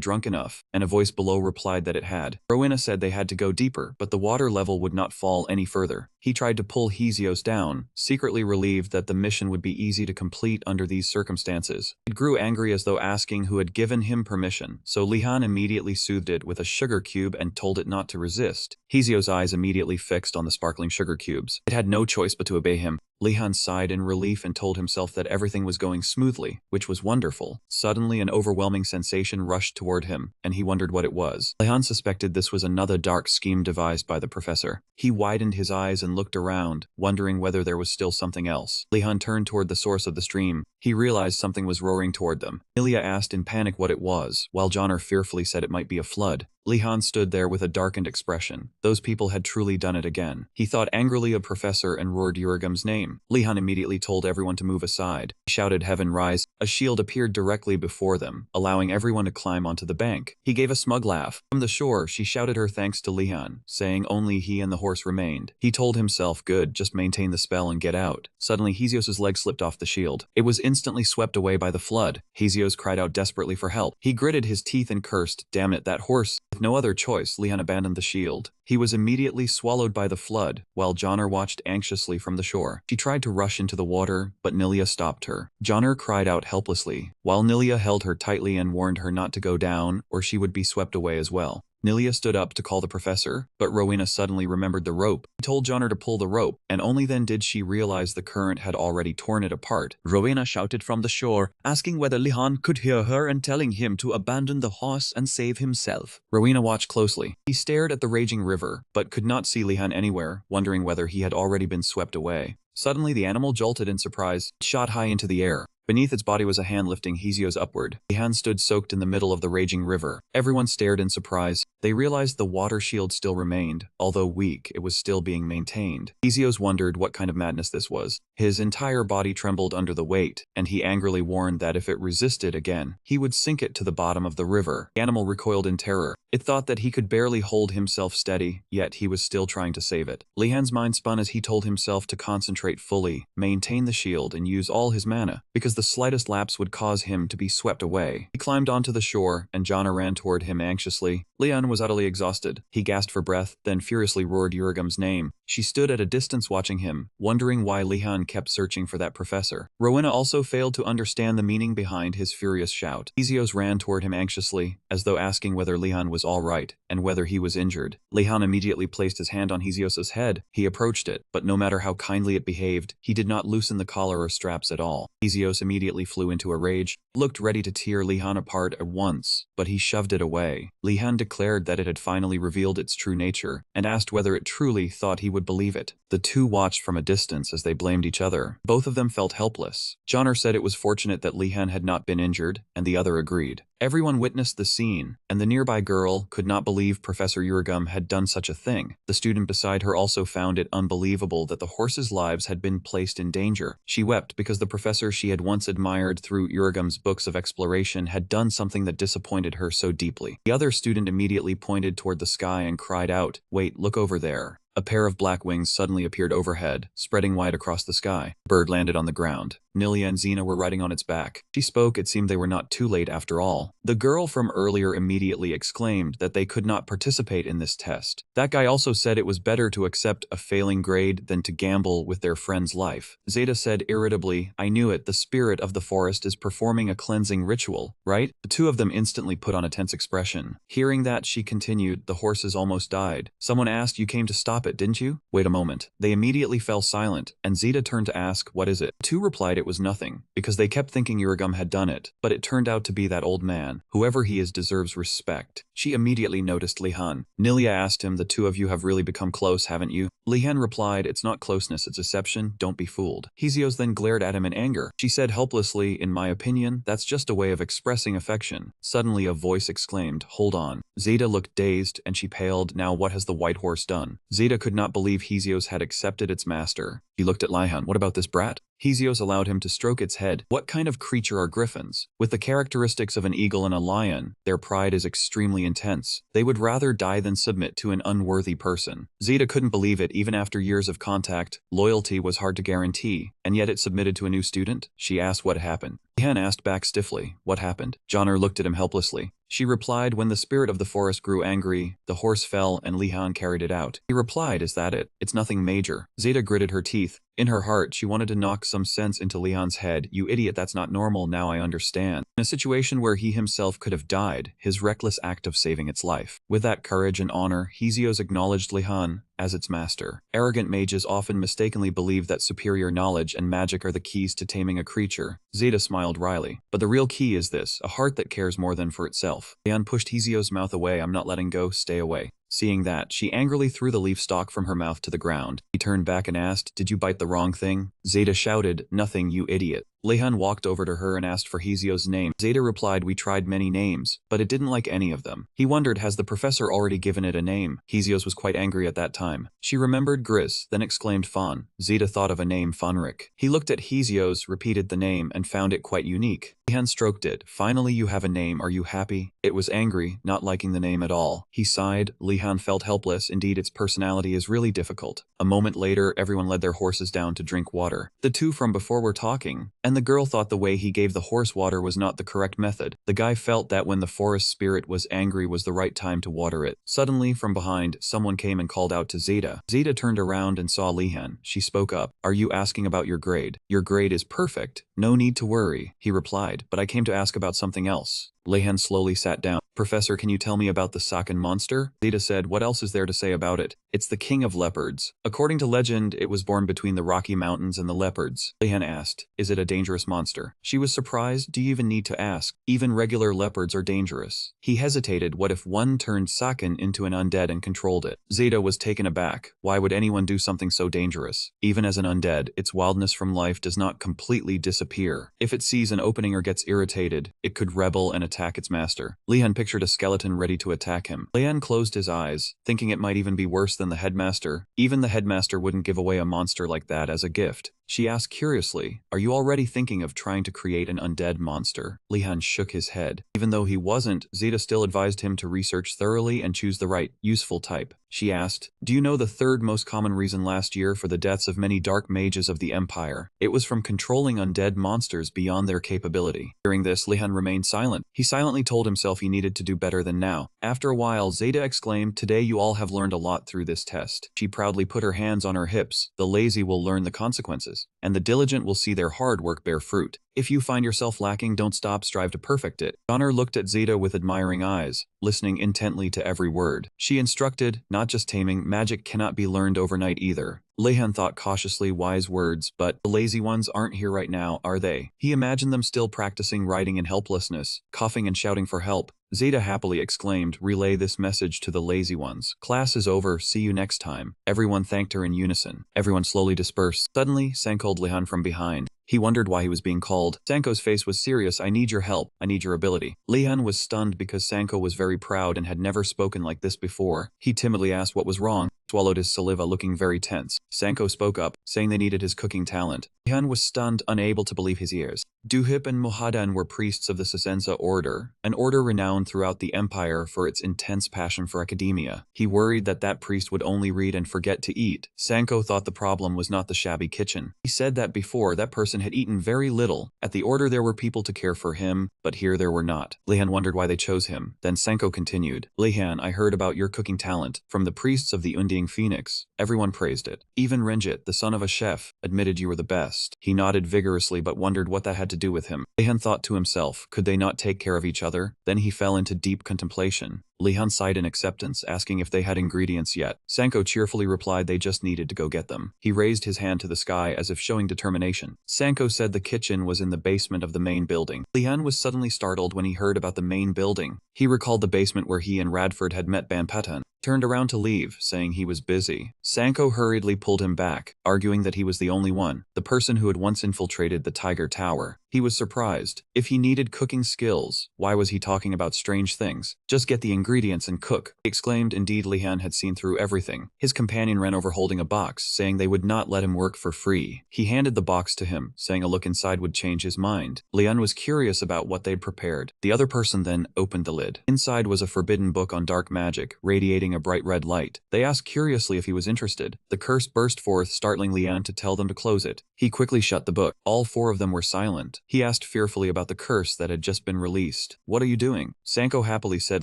drunk enough, and a voice below replied that it had. Rowena said they had to go deeper, but the water level would not fall any further. He tried to pull Hesios down, secretly relieved that the mission would be easy to complete under these circumstances. It grew angry as though asking who had given him permission, so Lehan immediately soothed it with a sugar cube and told it not to resist. Hesios' eyes immediately fixed on the sparkling sugar cubes. It had no choice but to obey him. Lehan sighed in relief and told himself that everything was going smoothly, which was wonderful. Suddenly, an overwhelming sensation rushed toward him, and he wondered what it was. Lehan suspected this was another dark scheme devised by the professor. He widened his eyes and looked around, wondering whether there was still something else. Lehan turned toward the source of the stream. He realized something was roaring toward them. Nilia asked in panic what it was, while Joner fearfully said it might be a flood. Lehan stood there with a darkened expression. Those people had truly done it again. He thought angrily of Professor and roared Urigam's name. Lehan immediately told everyone to move aside. He shouted, "Heaven rise." A shield appeared directly before them, allowing everyone to climb onto the bank. He gave a smug laugh. From the shore, she shouted her thanks to Lehan, saying only he and the horse remained. He told himself, "Good, just maintain the spell and get out." Suddenly, Hesios' leg slipped off the shield. It was instantly swept away by the flood. Hesios cried out desperately for help. He gritted his teeth and cursed, "Damn it, that horse." With no other choice, Lehan abandoned the shield. He was immediately swallowed by the flood, while Joner watched anxiously from the shore. She tried to rush into the water, but Nilia stopped her. Joner cried out helplessly, while Nilia held her tightly and warned her not to go down, or she would be swept away as well. Nilia stood up to call the professor, but Rowena suddenly remembered the rope. He told Joner to pull the rope, and only then did she realize the current had already torn it apart. Rowena shouted from the shore, asking whether Lehan could hear her and telling him to abandon the horse and save himself. Rowena watched closely. He stared at the raging river, but could not see Lehan anywhere, wondering whether he had already been swept away. Suddenly, the animal jolted in surprise, shot high into the air. Beneath its body was a hand lifting Hesios upward. The hand stood soaked in the middle of the raging river. Everyone stared in surprise. They realized the water shield still remained. Although weak, it was still being maintained. Hesios wondered what kind of madness this was. His entire body trembled under the weight, and he angrily warned that if it resisted again, he would sink it to the bottom of the river. The animal recoiled in terror. It thought that he could barely hold himself steady, yet he was still trying to save it. Lehan's mind spun as he told himself to concentrate fully, maintain the shield, and use all his mana, because the slightest lapse would cause him to be swept away. He climbed onto the shore, and Joner ran toward him anxiously. Lehan was utterly exhausted. He gasped for breath, then furiously roared Urigam's name. She stood at a distance watching him, wondering why Lehan kept searching for that professor. Rowena also failed to understand the meaning behind his furious shout. Hesios ran toward him anxiously, as though asking whether Lehan was all right, and whether he was injured. Lehan immediately placed his hand on Hesios' head. He approached it, but no matter how kindly it behaved, he did not loosen the collar or straps at all. Hesios immediately flew into a rage, looked ready to tear Lehan apart at once, but he shoved it away. Lehan declared declared that it had finally revealed its true nature, and asked whether it truly thought he would believe it. The two watched from a distance as they blamed each other. Both of them felt helpless. Joner said it was fortunate that Lehan had not been injured, and the other agreed. Everyone witnessed the scene, and the nearby girl could not believe Professor Uragum had done such a thing. The student beside her also found it unbelievable that the horses' lives had been placed in danger. She wept because the professor she had once admired through Uragum's books of exploration had done something that disappointed her so deeply. The other student immediately pointed toward the sky and cried out, "Wait, look over there." A pair of black wings suddenly appeared overhead, spreading wide across the sky. The bird landed on the ground. Nilia and Xena were riding on its back. She spoke. It seemed they were not too late after all. The girl from earlier immediately exclaimed that they could not participate in this test. That guy also said it was better to accept a failing grade than to gamble with their friend's life. Zeta said irritably, "I knew it, the spirit of the forest is performing a cleansing ritual, right?" The two of them instantly put on a tense expression. Hearing that, she continued, "The horses almost died. Someone asked, you came to stop it, didn't you?" "Wait a moment." They immediately fell silent, and Zeta turned to ask, "What is it?" The two replied it was nothing, because they kept thinking Uragum had done it, but it turned out to be that old man. Whoever he is deserves respect. She immediately noticed Lehan. Nilia asked him, "The two of you have really become close, haven't you?" Lehan replied, "It's not closeness, it's deception, don't be fooled." Hesios then glared at him in anger. She said helplessly, "In my opinion, that's just a way of expressing affection." Suddenly a voice exclaimed, "Hold on." Zeta looked dazed, and she paled. Now what has the white horse done? Zeta could not believe Hesios had accepted its master. He looked at Lehan. "What about this brat?" Hesios allowed him to stroke its head. "What kind of creature are griffins? With the characteristics of an eagle and a lion, their pride is extremely intense. They would rather die than submit to an unworthy person." Zeta couldn't believe it. Even after years of contact, loyalty was hard to guarantee, and yet it submitted to a new student? She asked what happened. Lehan asked back stiffly, "What happened?" Joner looked at him helplessly. She replied, "When the spirit of the forest grew angry, the horse fell and Lehan carried it out." He replied, "Is that it? It's nothing major." Zeta gritted her teeth. In her heart, she wanted to knock some sense into Lehan's head. "You idiot, that's not normal, now I understand." In a situation where he himself could have died, his reckless act of saving its life. With that courage and honor, Hesios acknowledged Lehan as its master. Arrogant mages often mistakenly believe that superior knowledge and magic are the keys to taming a creature. Zeta smiled wryly. "But the real key is this, a heart that cares more than for itself." Lehan pushed Hesios' mouth away. "I'm not letting go, stay away." Seeing that, she angrily threw the leaf stalk from her mouth to the ground. He turned back and asked, "Did you bite the wrong thing?" Zeta shouted, "Nothing, you idiot." Lehan walked over to her and asked for Hesios' name. Zeta replied, "We tried many names, but it didn't like any of them." He wondered, has the professor already given it a name? Hesios was quite angry at that time. She remembered Gris, then exclaimed Fawn. Zeta thought of a name, Fawnric. He looked at Hesios, repeated the name, and found it quite unique. Lehan stroked it. "Finally you have a name, are you happy?" It was angry, not liking the name at all. He sighed. Lehan felt helpless. Indeed, its personality is really difficult. A moment later, everyone led their horses down to drink water. The two from before were talking, and the girl thought the way he gave the horse water was not the correct method. The guy felt that when the forest spirit was angry was the right time to water it. Suddenly, from behind, someone came and called out to Zeta. Zeta turned around and saw Lehan. She spoke up. "Are you asking about your grade?" "Your grade is perfect. No need to worry," he replied, "but I came to ask about something else." Lehan slowly sat down. "Professor, can you tell me about the Saken monster?" Zeta said, "What else is there to say about it? It's the king of leopards. According to legend, it was born between the Rocky Mountains and the leopards." Lehan asked, "Is it a dangerous monster?" She was surprised. "Do you even need to ask? Even regular leopards are dangerous." He hesitated. What if one turned Saken into an undead and controlled it? Zeta was taken aback. Why would anyone do something so dangerous? Even as an undead, its wildness from life does not completely disappear. If it sees an opening or gets irritated, it could rebel and attack its master. Lehan pictured a skeleton ready to attack him. Lehan closed his eyes, thinking it might even be worse than the headmaster. Even the headmaster wouldn't give away a monster like that as a gift. She asked curiously, "Are you already thinking of trying to create an undead monster?" Lehan shook his head. Even though he wasn't, Zeta still advised him to research thoroughly and choose the right, useful type. She asked, "Do you know the third most common reason last year for the deaths of many dark mages of the Empire? It was from controlling undead monsters beyond their capability." Hearing this, Lehan remained silent. He silently told himself he needed to do better than now. After a while, Zeta exclaimed, "Today you all have learned a lot through this test." She proudly put her hands on her hips. "The lazy will learn the consequences, and the diligent will see their hard work bear fruit. If you find yourself lacking, don't stop, strive to perfect it." Joner looked at Zeta with admiring eyes, listening intently to every word. She instructed, not just taming, magic cannot be learned overnight either. Lehan thought cautiously, wise words, but the lazy ones aren't here right now, are they? He imagined them still practicing riding in helplessness, coughing and shouting for help. Zeta happily exclaimed, relay this message to the lazy ones. Class is over, see you next time. Everyone thanked her in unison. Everyone slowly dispersed. Suddenly, Sang called Lehan from behind. He wondered why he was being called. Sanko's face was serious. I need your help. I need your ability. Lehan was stunned because Sanko was very proud and had never spoken like this before. He timidly asked what was wrong, swallowed his saliva looking very tense. Sanko spoke up, saying they needed his cooking talent. Lehan was stunned, unable to believe his ears. Duhip and Mohadan were priests of the Sasensa order, an order renowned throughout the empire for its intense passion for academia. He worried that that priest would only read and forget to eat. Sanko thought the problem was not the shabby kitchen. He said that before, that person had eaten very little. At the order there were people to care for him, but here there were not. Lehan wondered why they chose him. Then Sanko continued, Lehan, I heard about your cooking talent from the priests of the Unding Phoenix. Everyone praised it. Even Renjit, the son of a chef, admitted you were the best. He nodded vigorously but wondered what that had to do with him. Lehan thought to himself, could they not take care of each other? Then he fell into deep contemplation. Lehan sighed in acceptance, asking if they had ingredients yet. Sanko cheerfully replied they just needed to go get them. He raised his hand to the sky as if showing determination. Sanko said the kitchen was in the basement of the main building. Lehan was suddenly startled when he heard about the main building. He recalled the basement where he and Radford had met Banpatan. Turned around to leave, saying he was busy. Sanko hurriedly pulled him back, arguing that he was the only one, the person who had once infiltrated the Tiger Tower. He was surprised. If he needed cooking skills, why was he talking about strange things? Just get the ingredients and cook, he exclaimed. Indeed, Lehan had seen through everything. His companion ran over holding a box, saying they would not let him work for free. He handed the box to him, saying a look inside would change his mind. Lehan was curious about what they'd prepared. The other person then opened the lid. Inside was a forbidden book on dark magic, radiating a bright red light. They asked curiously if he was interested. The curse burst forth, startling Lehan to tell them to close it. He quickly shut the book. All four of them were silent. He asked fearfully about the curse that had just been released. What are you doing? Sanko happily said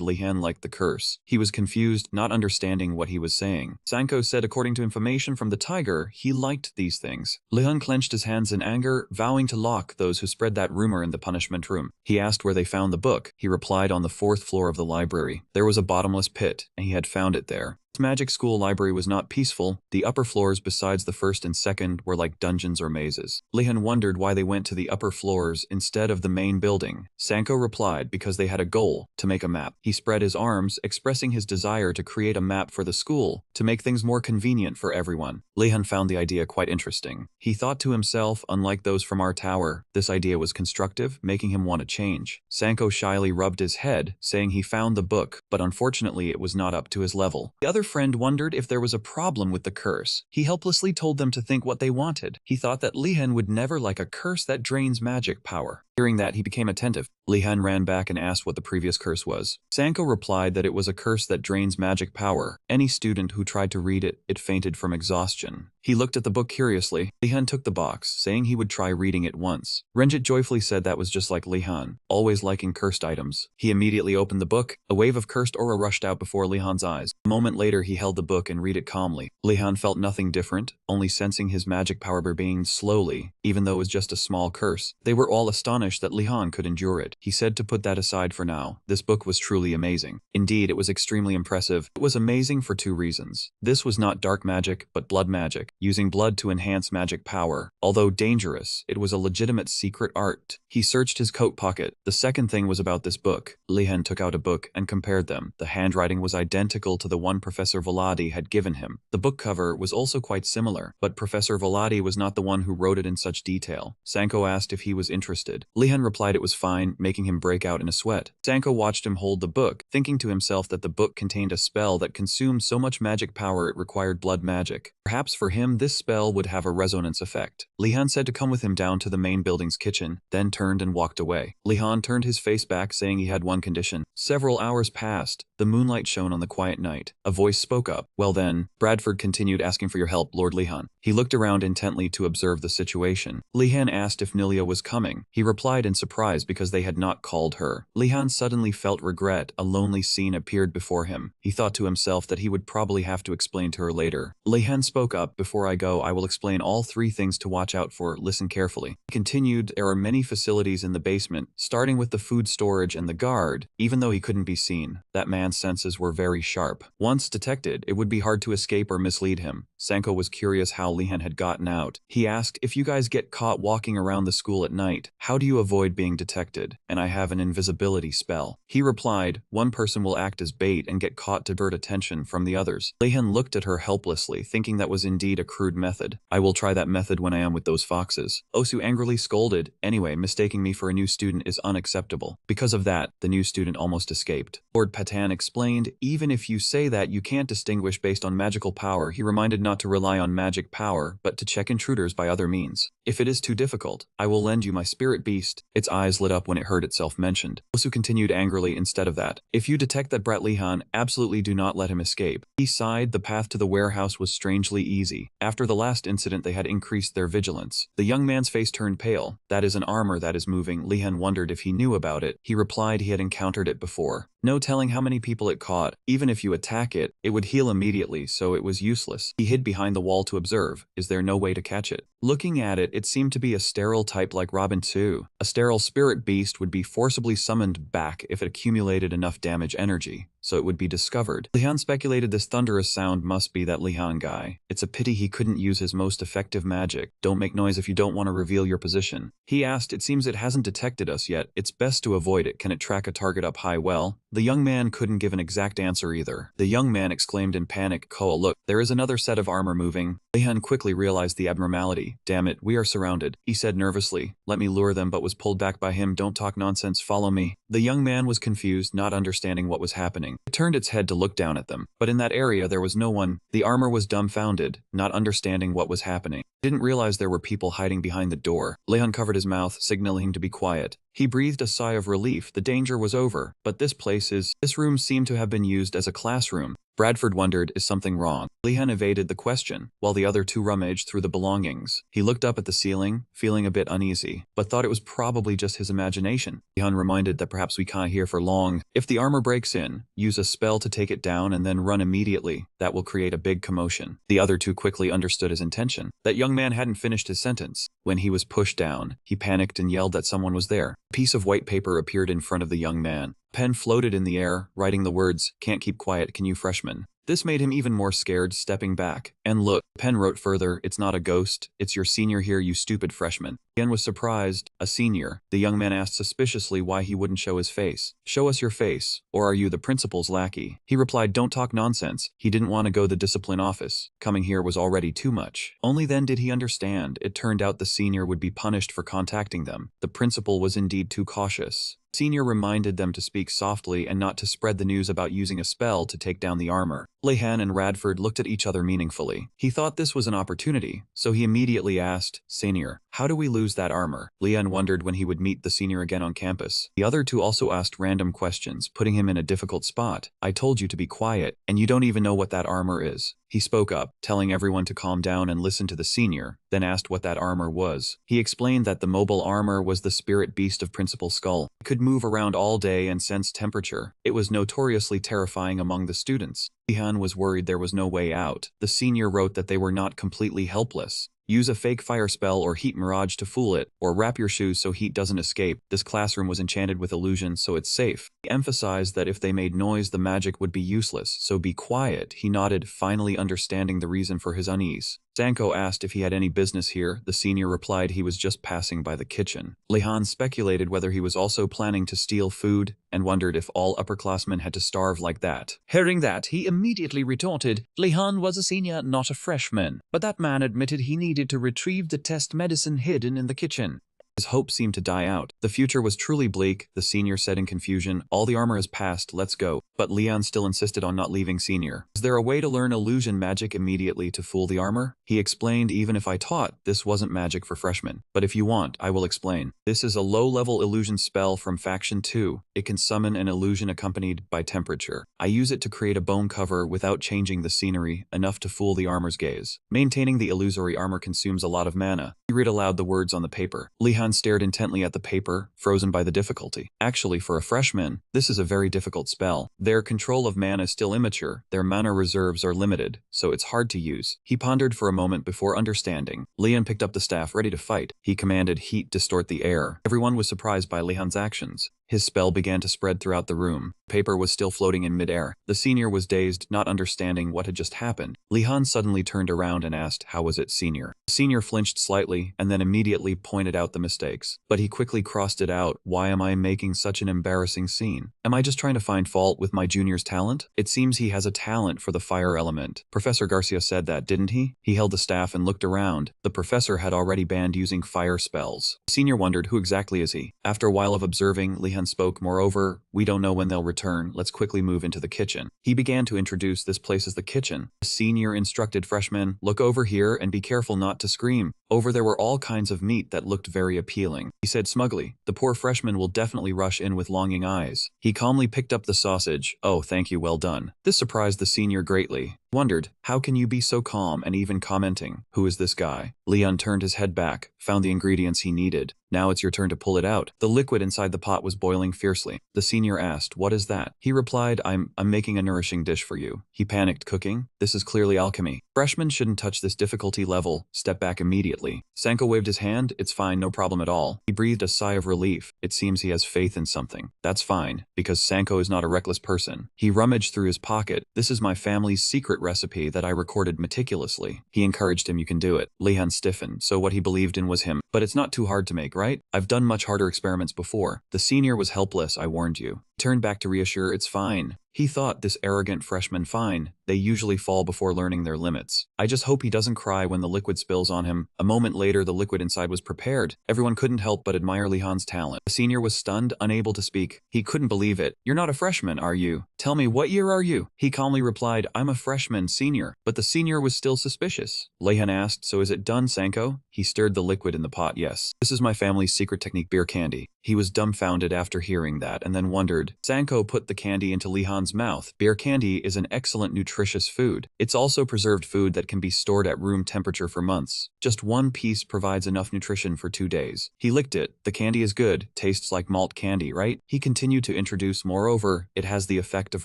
Lehan liked the curse. He was confused, not understanding what he was saying. Sanko said according to information from the tiger, he liked these things. Lehan clenched his hands in anger, vowing to lock those who spread that rumor in the punishment room. He asked where they found the book. He replied on the 4th floor of the library. There was a bottomless pit, and he had found it there. Magic school library was not peaceful. The upper floors besides the 1st and 2nd were like dungeons or mazes. Lehan wondered why they went to the upper floors instead of the main building. Sanko replied because they had a goal, to make a map. He spread his arms, expressing his desire to create a map for the school, to make things more convenient for everyone. Lehan found the idea quite interesting. He thought to himself, unlike those from our tower, this idea was constructive, making him want to change. Sanko shyly rubbed his head, saying he found the book, but unfortunately it was not up to his level. The other friend wondered if there was a problem with the curse. He helplessly told them to think what they wanted. He thought that Lehan would never like a curse that drains magic power. Hearing that, he became attentive. Lehan ran back and asked what the previous curse was. Sanko replied that it was a curse that drains magic power. Any student who tried to read it, it fainted from exhaustion. He looked at the book curiously. Lehan took the box, saying he would try reading it once. Renjit joyfully said that was just like Lehan, always liking cursed items. He immediately opened the book. A wave of cursed aura rushed out before Lehan's eyes. A moment later, he held the book and read it calmly. Lehan felt nothing different, only sensing his magic power being slowly, even though it was just a small curse. They were all astonished that Lehan could endure it. He said to put that aside for now. This book was truly amazing. Indeed, it was extremely impressive. It was amazing for 2 reasons. This was not dark magic, but blood magic, using blood to enhance magic power. Although dangerous, it was a legitimate secret art. He searched his coat pocket. The second thing was about this book. Lehan took out a book and compared them. The handwriting was identical to the one Professor Voladi had given him. The book cover was also quite similar, but Professor Voladi was not the one who wrote it in such detail. Sanko asked if he was interested. Lehan replied it was fine, making him break out in a sweat. Sanko watched him hold the book, thinking to himself that the book contained a spell that consumed so much magic power it required blood magic. Perhaps for him this spell would have a resonance effect. Lehan said to come with him down to the main building's kitchen, then turned and walked away. Lehan turned his face back, saying he had one condition. Several hours passed. The moonlight shone on the quiet night. A voice spoke up. Well then, Bradford continued asking for your help, Lord Lehan. He looked around intently to observe the situation. Lehan asked if Nilia was coming. He replied in surprise because they had not called her. Lehan suddenly felt regret. A lonely scene appeared before him. He thought to himself that he would probably have to explain to her later. Lehan spoke up, before I go, I will explain all 3 things to watch out for. Listen carefully. He continued, there are many facilities in the basement, starting with the food storage and the guard. Even though he couldn't be seen, that man Lehan's senses were very sharp. Once detected, it would be hard to escape or mislead him. Sanko was curious how Lehan had gotten out. He asked, if you guys get caught walking around the school at night, how do you avoid being detected? And I have an invisibility spell. He replied, one person will act as bait and get caught to divert attention from the others. Lehan looked at her helplessly, thinking that was indeed a crude method. I will try that method when I am with those foxes. Osu angrily scolded, anyway, mistaking me for a new student is unacceptable. Because of that, the new student almost escaped. Lord Patan explained, even if you say that you can't distinguish based on magical power, he reminded not to rely on magic power, but to check intruders by other means. If it is too difficult, I will lend you my spirit beast. Its eyes lit up when it heard itself mentioned. Osu continued angrily instead of that. If you detect that brat Lehan, absolutely do not let him escape. He sighed. The path to the warehouse was strangely easy. After the last incident, they had increased their vigilance. The young man's face turned pale. That is an armor that is moving. Lehan wondered if he knew about it. He replied he had encountered it before. No telling how many people it caught. Even if you attack it, it would heal immediately, so it was useless. He hid behind the wall to observe. Is there no way to catch it? Looking at it, it seemed to be a sterile type like Robin 2. A sterile spirit beast would be forcibly summoned back if it accumulated enough damage energy, so it would be discovered. Lehan speculated this thunderous sound must be that Lehan guy. It's a pity he couldn't use his most effective magic. Don't make noise if you don't want to reveal your position. He asked, it seems it hasn't detected us yet. It's best to avoid it. Can it track a target up high? Well, the young man couldn't give an exact answer either. The young man exclaimed in panic, Koa, look, there is another set of armor moving. Lehan quickly realized the abnormality. Damn it, we are surrounded, he said nervously. Let me lure them, but was pulled back by him. Don't talk nonsense, follow me. The young man was confused, not understanding what was happening. It turned its head to look down at them, but in that area there was no one. The armor was dumbfounded, not understanding what was happening. He didn't realize there were people hiding behind the door. Lehan covered his mouth, signaling to be quiet. He breathed a sigh of relief. The danger was over. But this room seemed to have been used as a classroom. Bradford wondered, is something wrong? Lehan evaded the question, while the other two rummaged through the belongings. He looked up at the ceiling, feeling a bit uneasy, but thought it was probably just his imagination. Lehan reminded that perhaps we can't here for long. If the armor breaks in, use a spell to take it down and then run immediately. That will create a big commotion. The other two quickly understood his intention. That young man hadn't finished his sentence. When he was pushed down, he panicked and yelled that someone was there. A piece of white paper appeared in front of the young man. Pen floated in the air, writing the words, can't keep quiet, can you freshman? This made him even more scared, stepping back. And look, Pen wrote further, it's not a ghost, it's your senior here, you stupid freshman. Ian was surprised. A senior? The young man asked suspiciously why he wouldn't show his face. Show us your face, or are you the principal's lackey? He replied, don't talk nonsense. He didn't want to go to the discipline office. Coming here was already too much. Only then did he understand. It turned out the senior would be punished for contacting them. The principal was indeed too cautious. Senior reminded them to speak softly and not to spread the news about using a spell to take down the armor. Lehan and Radford looked at each other meaningfully. He thought this was an opportunity, so he immediately asked, Senior, how do we lose that armor? Lehan wondered when he would meet the senior again on campus. The other two also asked random questions, putting him in a difficult spot. I told you to be quiet, and you don't even know what that armor is. He spoke up, telling everyone to calm down and listen to the senior, then asked what that armor was. He explained that the mobile armor was the spirit beast of Principal Skull. It could move around all day and sense temperature. It was notoriously terrifying among the students. Lehan was worried there was no way out. The senior wrote that they were not completely helpless. Use a fake fire spell or heat mirage to fool it, or wrap your shoes so heat doesn't escape. This classroom was enchanted with illusions, so it's safe. He emphasized that if they made noise, the magic would be useless, so be quiet. He nodded, finally understanding the reason for his unease. Sanko asked if he had any business here. The senior replied he was just passing by the kitchen. Lehan speculated whether he was also planning to steal food, and wondered if all upperclassmen had to starve like that. Hearing that, he immediately retorted, Lehan was a senior, not a freshman. But that man admitted he needed to retrieve the test medicine hidden in the kitchen. His hope seemed to die out. The future was truly bleak, the senior said in confusion. All the armor is passed, let's go. But Leon still insisted on not leaving senior. Is there a way to learn illusion magic immediately to fool the armor? He explained, even if I taught, this wasn't magic for freshmen. But if you want, I will explain. This is a low-level illusion spell from Faction 2. It can summon an illusion accompanied by temperature. I use it to create a bone cover without changing the scenery, enough to fool the armor's gaze. Maintaining the illusory armor consumes a lot of mana. He read aloud the words on the paper. Lehan stared intently at the paper, frozen by the difficulty. Actually, for a freshman, this is a very difficult spell. Their control of mana is still immature, their mana reserves are limited, so it's hard to use. He pondered for a moment before understanding. Lehan picked up the staff ready to fight. He commanded heat distort the air. Everyone was surprised by Lehan's actions. His spell began to spread throughout the room. Paper was still floating in midair. The senior was dazed, not understanding what had just happened. Lehan suddenly turned around and asked, "How was it, senior?" The senior flinched slightly and then immediately pointed out the mistakes. But he quickly crossed it out. "Why am I making such an embarrassing scene? Am I just trying to find fault with my junior's talent? It seems he has a talent for the fire element. Professor Garcia said that, didn't he?" He held the staff and looked around. The professor had already banned using fire spells. The senior wondered, who exactly is he? After a while of observing, Lehan spoke, "Moreover, we don't know when they'll return. Let's quickly move into the kitchen." He began to introduce this place as the kitchen. The senior instructed freshmen, "Look over here and be careful not to scream." Over there were all kinds of meat that looked very appealing. He said smugly, "The poor freshman will definitely rush in with longing eyes." He calmly picked up the sausage. "Oh, thank you, well done." This surprised the senior greatly. Wondered, how can you be so calm and even commenting, "Who is this guy?" Leon turned his head back, found the ingredients he needed. "Now it's your turn to pull it out." The liquid inside the pot was boiling fiercely. The senior asked, "What is that?" He replied, I'm making a nourishing dish for you." He panicked, cooking? This is clearly alchemy. Freshmen shouldn't touch this difficulty level. Step back immediately. Sanko waved his hand. "It's fine, no problem at all." He breathed a sigh of relief. It seems he has faith in something. That's fine, because Sanko is not a reckless person. He rummaged through his pocket. "This is my family's secret recipe that I recorded meticulously." He encouraged him, "You can do it." Lehan stiffened, so what he believed in was him. "But it's not too hard to make, right? I've done much harder experiments before." The senior was helpless, "I warned you." He turned back to reassure, "It's fine." He thought, this arrogant freshman, fine. They usually fall before learning their limits. "I just hope he doesn't cry when the liquid spills on him." A moment later, the liquid inside was prepared. Everyone couldn't help but admire Lehan's talent. The senior was stunned, unable to speak. He couldn't believe it. "You're not a freshman, are you? Tell me, what year are you?" He calmly replied, "I'm a freshman, senior." But the senior was still suspicious. Lehan asked, "So is it done, Sanko?" He stirred the liquid in the pot. "Yes. This is my family's secret technique, beer candy." He was dumbfounded after hearing that and then wondered. Sanko put the candy into Lehan's mouth. Beer candy is an excellent nutritious food. It's also preserved food that can be stored at room temperature for months. Just one piece provides enough nutrition for 2 days. He licked it. "The candy is good. Tastes like malt candy, right?" He continued to introduce, "Moreover, it has the effect of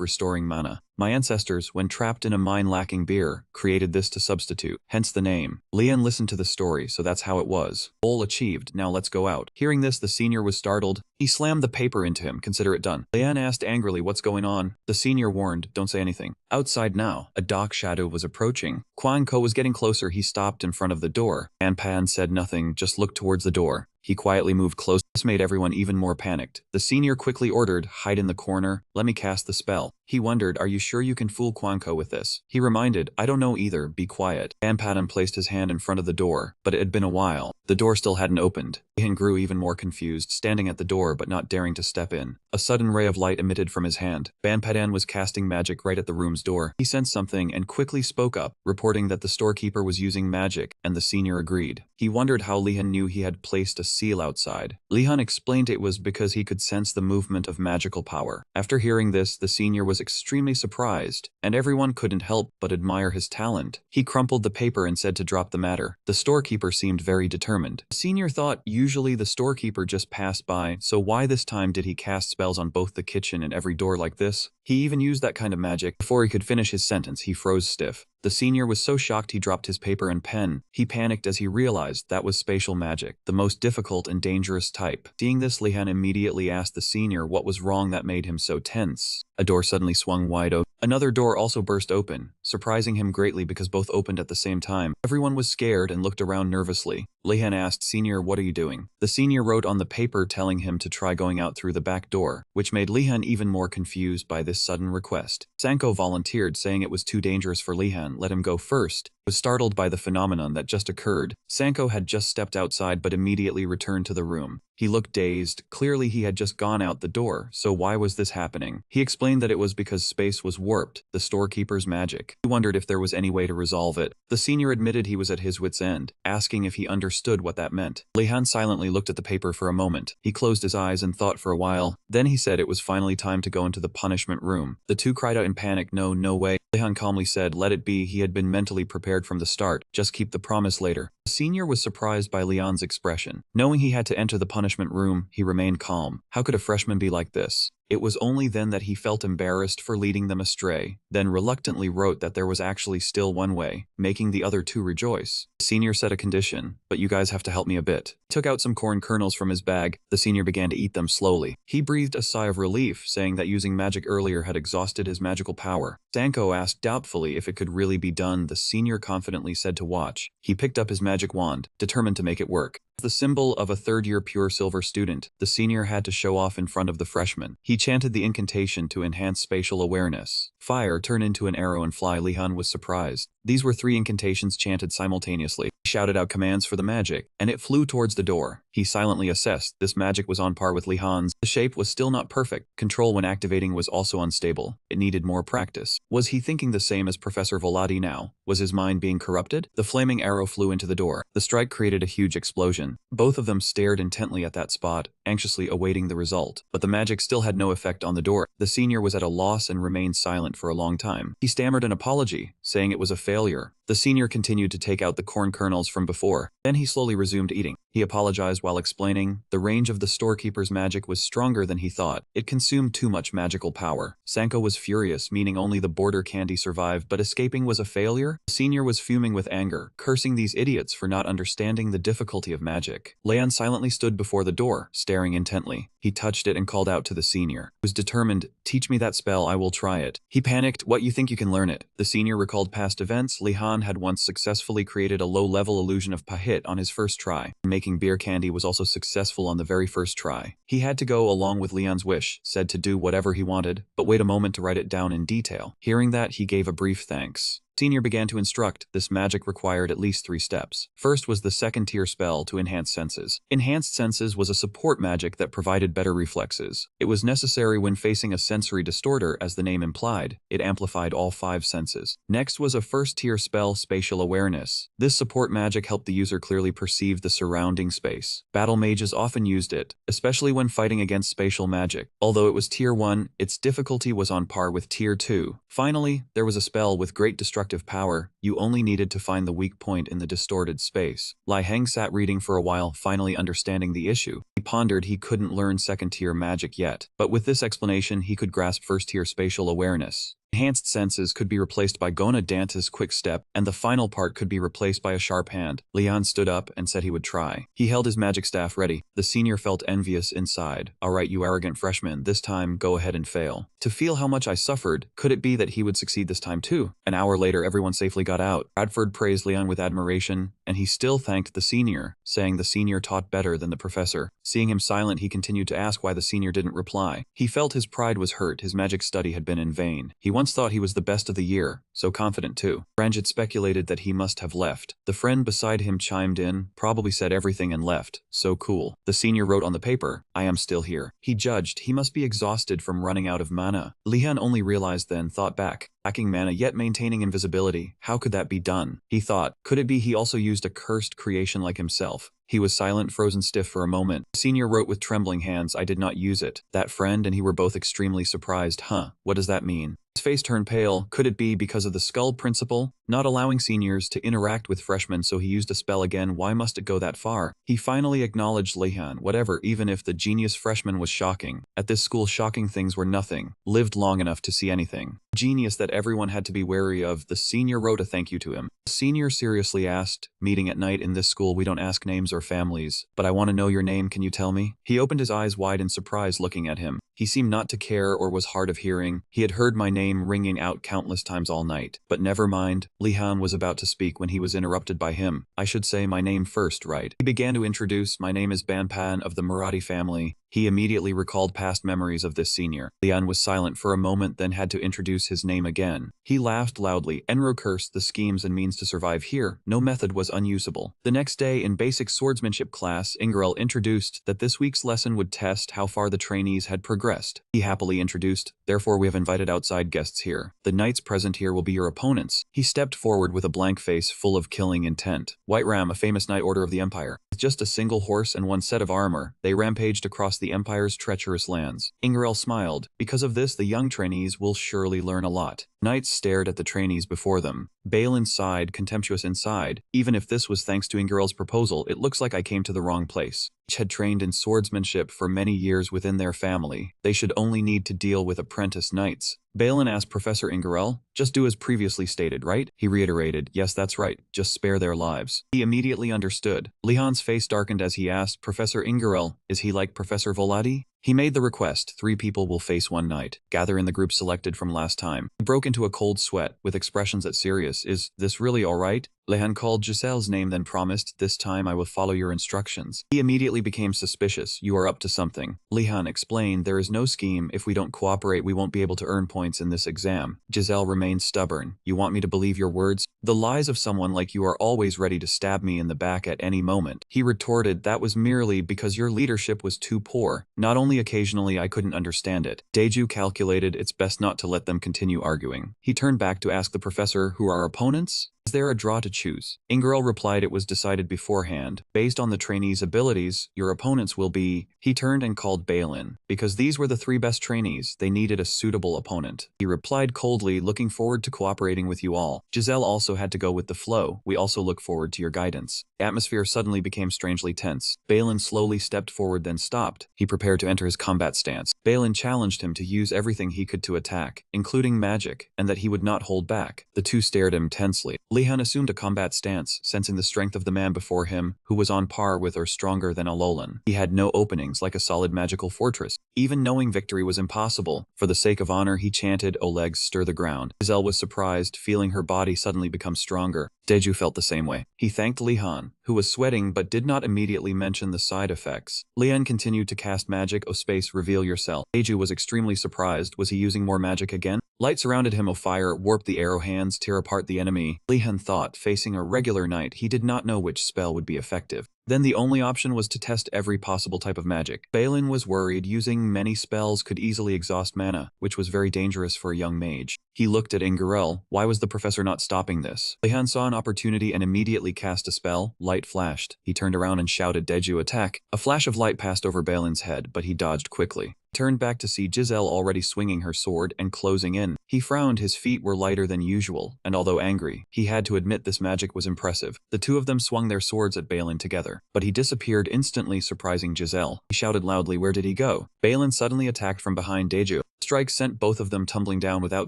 restoring mana. My ancestors, when trapped in a mine lacking beer, created this to substitute. Hence the name." Leon listened to the story, so that's how it was. Goal achieved, now let's go out. Hearing this, the senior was startled. He slammed the paper into him. "Consider it done." Leon asked angrily, "What's going on?" The senior warned, "Don't say anything." Outside now, a dark shadow was approaching. Kwang Ko was getting closer. He stopped in front of the door. Pan said nothing, just looked towards the door. He quietly moved close. This made everyone even more panicked. The senior quickly ordered, "Hide in the corner. Let me cast the spell." He wondered, "Are you sure you can fool Kwanko with this?" He reminded, "I don't know either. Be quiet." Panpadam placed his hand in front of the door, but it had been a while. The door still hadn't opened. Lehan grew even more confused, standing at the door but not daring to step in. A sudden ray of light emitted from his hand. Banpadan was casting magic right at the room's door. He sensed something and quickly spoke up, reporting that the storekeeper was using magic, and the senior agreed. He wondered how Lehan knew he had placed a seal outside. Lehan explained it was because he could sense the movement of magical power. After hearing this, the senior was extremely surprised, and everyone couldn't help but admire his talent. He crumpled the paper and said to drop the matter. The storekeeper seemed very determined. The senior thought usually the storekeeper just passed by, so why this time did he cast spells on both the kitchen and every door like this? He even used that kind of magic. Before he could finish his sentence, he froze stiff. The senior was so shocked he dropped his paper and pen. He panicked as he realized that was spatial magic, the most difficult and dangerous type. Seeing this, Lehan immediately asked the senior what was wrong that made him so tense. A door suddenly swung wide open. Another door also burst open, surprising him greatly because both opened at the same time. Everyone was scared and looked around nervously. Lehan asked, "Senior, what are you doing?" The senior wrote on the paper telling him to try going out through the back door, which made Lehan even more confused by this sudden request. Sanko volunteered, saying it was too dangerous for Lehan. Let him go first. He was startled by the phenomenon that just occurred. Sanko had just stepped outside but immediately returned to the room. He looked dazed. Clearly he had just gone out the door, so why was this happening? He explained that it was because space was warped, the storekeeper's magic. He wondered if there was any way to resolve it. The senior admitted he was at his wit's end, asking if he understood what that meant. Lehan silently looked at the paper for a moment. He closed his eyes and thought for a while. Then he said it was finally time to go into the punishment room. The two cried out in panic, "No, no way." Lehan calmly said, "Let it be." He had been mentally prepared from the start. Just keep the promise later. The senior was surprised by Leon's expression. Knowing he had to enter the punishment room, he remained calm. How could a freshman be like this? It was only then that he felt embarrassed for leading them astray, then reluctantly wrote that there was actually still one way, making the other two rejoice. The senior set a condition, but you guys have to help me a bit. He took out some corn kernels from his bag. The senior began to eat them slowly. He breathed a sigh of relief, saying that using magic earlier had exhausted his magical power. Sanko asked doubtfully if it could really be done. The senior confidently said to watch. He picked up his magic wand, determined to make it work. The symbol of a third-year pure silver student, the senior had to show off in front of the freshman. He chanted the incantation to enhance spatial awareness. Fire, turn into an arrow and fly. Lehan was surprised. These were 3 incantations chanted simultaneously. He shouted out commands for the magic, and it flew towards the door. He silently assessed. This magic was on par with Lehan's. The shape was still not perfect. Control when activating was also unstable. It needed more practice. Was he thinking the same as Professor Volati now? Was his mind being corrupted? The flaming arrow flew into the door. The strike created a huge explosion. Both of them stared intently at that spot, anxiously awaiting the result. But the magic still had no effect on the door. The senior was at a loss and remained silent for a long time. He stammered an apology, saying it was a failure. The senior continued to take out the corn kernels from before. Then he slowly resumed eating. He apologized while explaining, the range of the storekeeper's magic was stronger than he thought. It consumed too much magical power. Sanko was furious, meaning only the border candy survived, but escaping was a failure? The senior was fuming with anger, cursing these idiots for not understanding the difficulty of magic. Lehan silently stood before the door, staring intently. He touched it and called out to the senior. He was determined, teach me that spell, I will try it. He panicked, what, you think you can learn it? The senior recalled past events. Lehan had once successfully created a low-level illusion of pahit on his first try. Making beer candy was also successful on the very first try. He had to go along with Leon's wish, said to do whatever he wanted, but wait a moment to write it down in detail. Hearing that, he gave a brief thanks. Senior began to instruct. This magic required at least 3 steps. First was the second-tier spell to enhance senses. Enhanced senses was a support magic that provided better reflexes. It was necessary when facing a sensory distorter, as the name implied. It amplified all 5 senses. Next was a first-tier spell, spatial awareness. This support magic helped the user clearly perceive the surrounding space. Battle mages often used it, especially when fighting against spatial magic. Although it was tier 1, its difficulty was on par with tier 2. Finally, there was a spell with great destructive power. You only needed to find the weak point in the distorted space. Lai Heng sat reading for a while, finally understanding the issue. He pondered he couldn't learn second-tier magic yet, but with this explanation he could grasp first-tier spatial awareness. Enhanced senses could be replaced by Gona Danta's quick step, and the final part could be replaced by a sharp hand. Lehan stood up and said he would try. He held his magic staff ready. The senior felt envious inside. Alright, you arrogant freshman, this time go ahead and fail. To feel how much I suffered, could it be that he would succeed this time too? An hour later, everyone safely got out. Bradford praised Lehan with admiration, and he still thanked the senior, saying the senior taught better than the professor. Seeing him silent, he continued to ask why the senior didn't reply. He felt his pride was hurt. His magic study had been in vain. He once thought he was the best of the year, so confident too. Ranjit speculated that he must have left. The friend beside him chimed in, probably said everything and left. So cool. The senior wrote on the paper, I am still here. He judged, he must be exhausted from running out of mana. Lehan only realized then, thought back. Lacking mana yet maintaining invisibility, how could that be done? He thought, could it be he also used a cursed creation like himself? He was silent, frozen stiff for a moment. The senior wrote with trembling hands, I did not use it. That friend and he were both extremely surprised. Huh, what does that mean? His face turned pale. Could it be because of the skull principle? Not allowing seniors to interact with freshmen, so he used a spell again. Why must it go that far? He finally acknowledged Lehan. Whatever, even if the genius freshman was shocking. At this school, shocking things were nothing. Lived long enough to see anything. Genius that everyone had to be wary of. The senior wrote a thank you to him. The senior seriously asked, meeting at night in this school we don't ask names or families, but I want to know your name, can you tell me? He opened his eyes wide in surprise looking at him. He seemed not to care or was hard of hearing. He had heard my name ringing out countless times all night. But never mind. Lehan was about to speak when he was interrupted by him. I should say my name first, right? He began to introduce, my name is Banpan of the Marathi family. He immediately recalled past memories of this senior. Lehan was silent for a moment, then had to introduce his name again. He laughed loudly. Enro cursed the schemes and means to survive here. No method was unusable. The next day in basic swordsmanship class, Ingrel introduced that this week's lesson would test how far the trainees had progressed. He happily introduced, therefore we have invited outside guests here. The knights present here will be your opponents. He stepped forward with a blank face full of killing intent. White Ram, a famous knight order of the Empire. With just a single horse and one set of armor, they rampaged across the Empire's treacherous lands. Ingrel smiled. Because of this, the young trainees will surely learn a lot. Knights stared at the trainees before them. Balin sighed, contemptuous inside. Even if this was thanks to Ingirel's proposal, it looks like I came to the wrong place. Each had trained in swordsmanship for many years within their family. They should only need to deal with apprentice knights. Balin asked Professor Ingirel, just do as previously stated, right? He reiterated, yes, that's right, just spare their lives. He immediately understood. Lehan's face darkened as he asked, Professor Ingirel, is he like Professor Volati? He made the request, 3 people will face one knight. Gather in the group selected from last time. He broke into a cold sweat, with expressions that serious, is this really alright? Lehan called Giselle's name then promised, this time I will follow your instructions. He immediately became suspicious, you are up to something. Lehan explained, there is no scheme, if we don't cooperate we won't be able to earn points in this exam. Giselle remained stubborn, you want me to believe your words? The lies of someone like you are always ready to stab me in the back at any moment. He retorted, that was merely because your leadership was too poor. Not only occasionally I couldn't understand it. Deju calculated it's best not to let them continue arguing. He turned back to ask the professor, who are our opponents? Is there a draw to choose? Ingirel replied it was decided beforehand. Based on the trainees' abilities, your opponents will be... He turned and called Balin. Because these were the 3 best trainees, they needed a suitable opponent. He replied coldly, looking forward to cooperating with you all. Giselle also had to go with the flow. We also look forward to your guidance. The atmosphere suddenly became strangely tense. Balin slowly stepped forward then stopped. He prepared to enter his combat stance. Balin challenged him to use everything he could to attack, including magic, and that he would not hold back. The two stared him tensely. Lehan assumed a combat stance, sensing the strength of the man before him, who was on par with or stronger than Alolan. He had no openings like a solid magical fortress. Even knowing victory was impossible, for the sake of honor he chanted, O legs, stir the ground. Giselle was surprised, feeling her body suddenly become stronger. Deju felt the same way. He thanked Lehan, who was sweating but did not immediately mention the side effects. Lehan continued to cast magic, O space, reveal yourself. Deju was extremely surprised. Was he using more magic again? Light surrounded him, O fire, warp the arrow hands, tear apart the enemy. Lehan thought, facing a regular knight, he did not know which spell would be effective. Then the only option was to test every possible type of magic. Balin was worried using many spells could easily exhaust mana, which was very dangerous for a young mage. He looked at Ingirel. Why was the professor not stopping this? Lehan saw an opportunity and immediately cast a spell. Light flashed. He turned around and shouted, Deju, attack. A flash of light passed over Balin's head, but he dodged quickly. Turned back to see Giselle already swinging her sword and closing in. He frowned, his feet were lighter than usual, and although angry, he had to admit this magic was impressive. The two of them swung their swords at Balin together, but he disappeared instantly, surprising Giselle. He shouted loudly, where did he go? Balin suddenly attacked from behind Deju. Strike sent both of them tumbling down without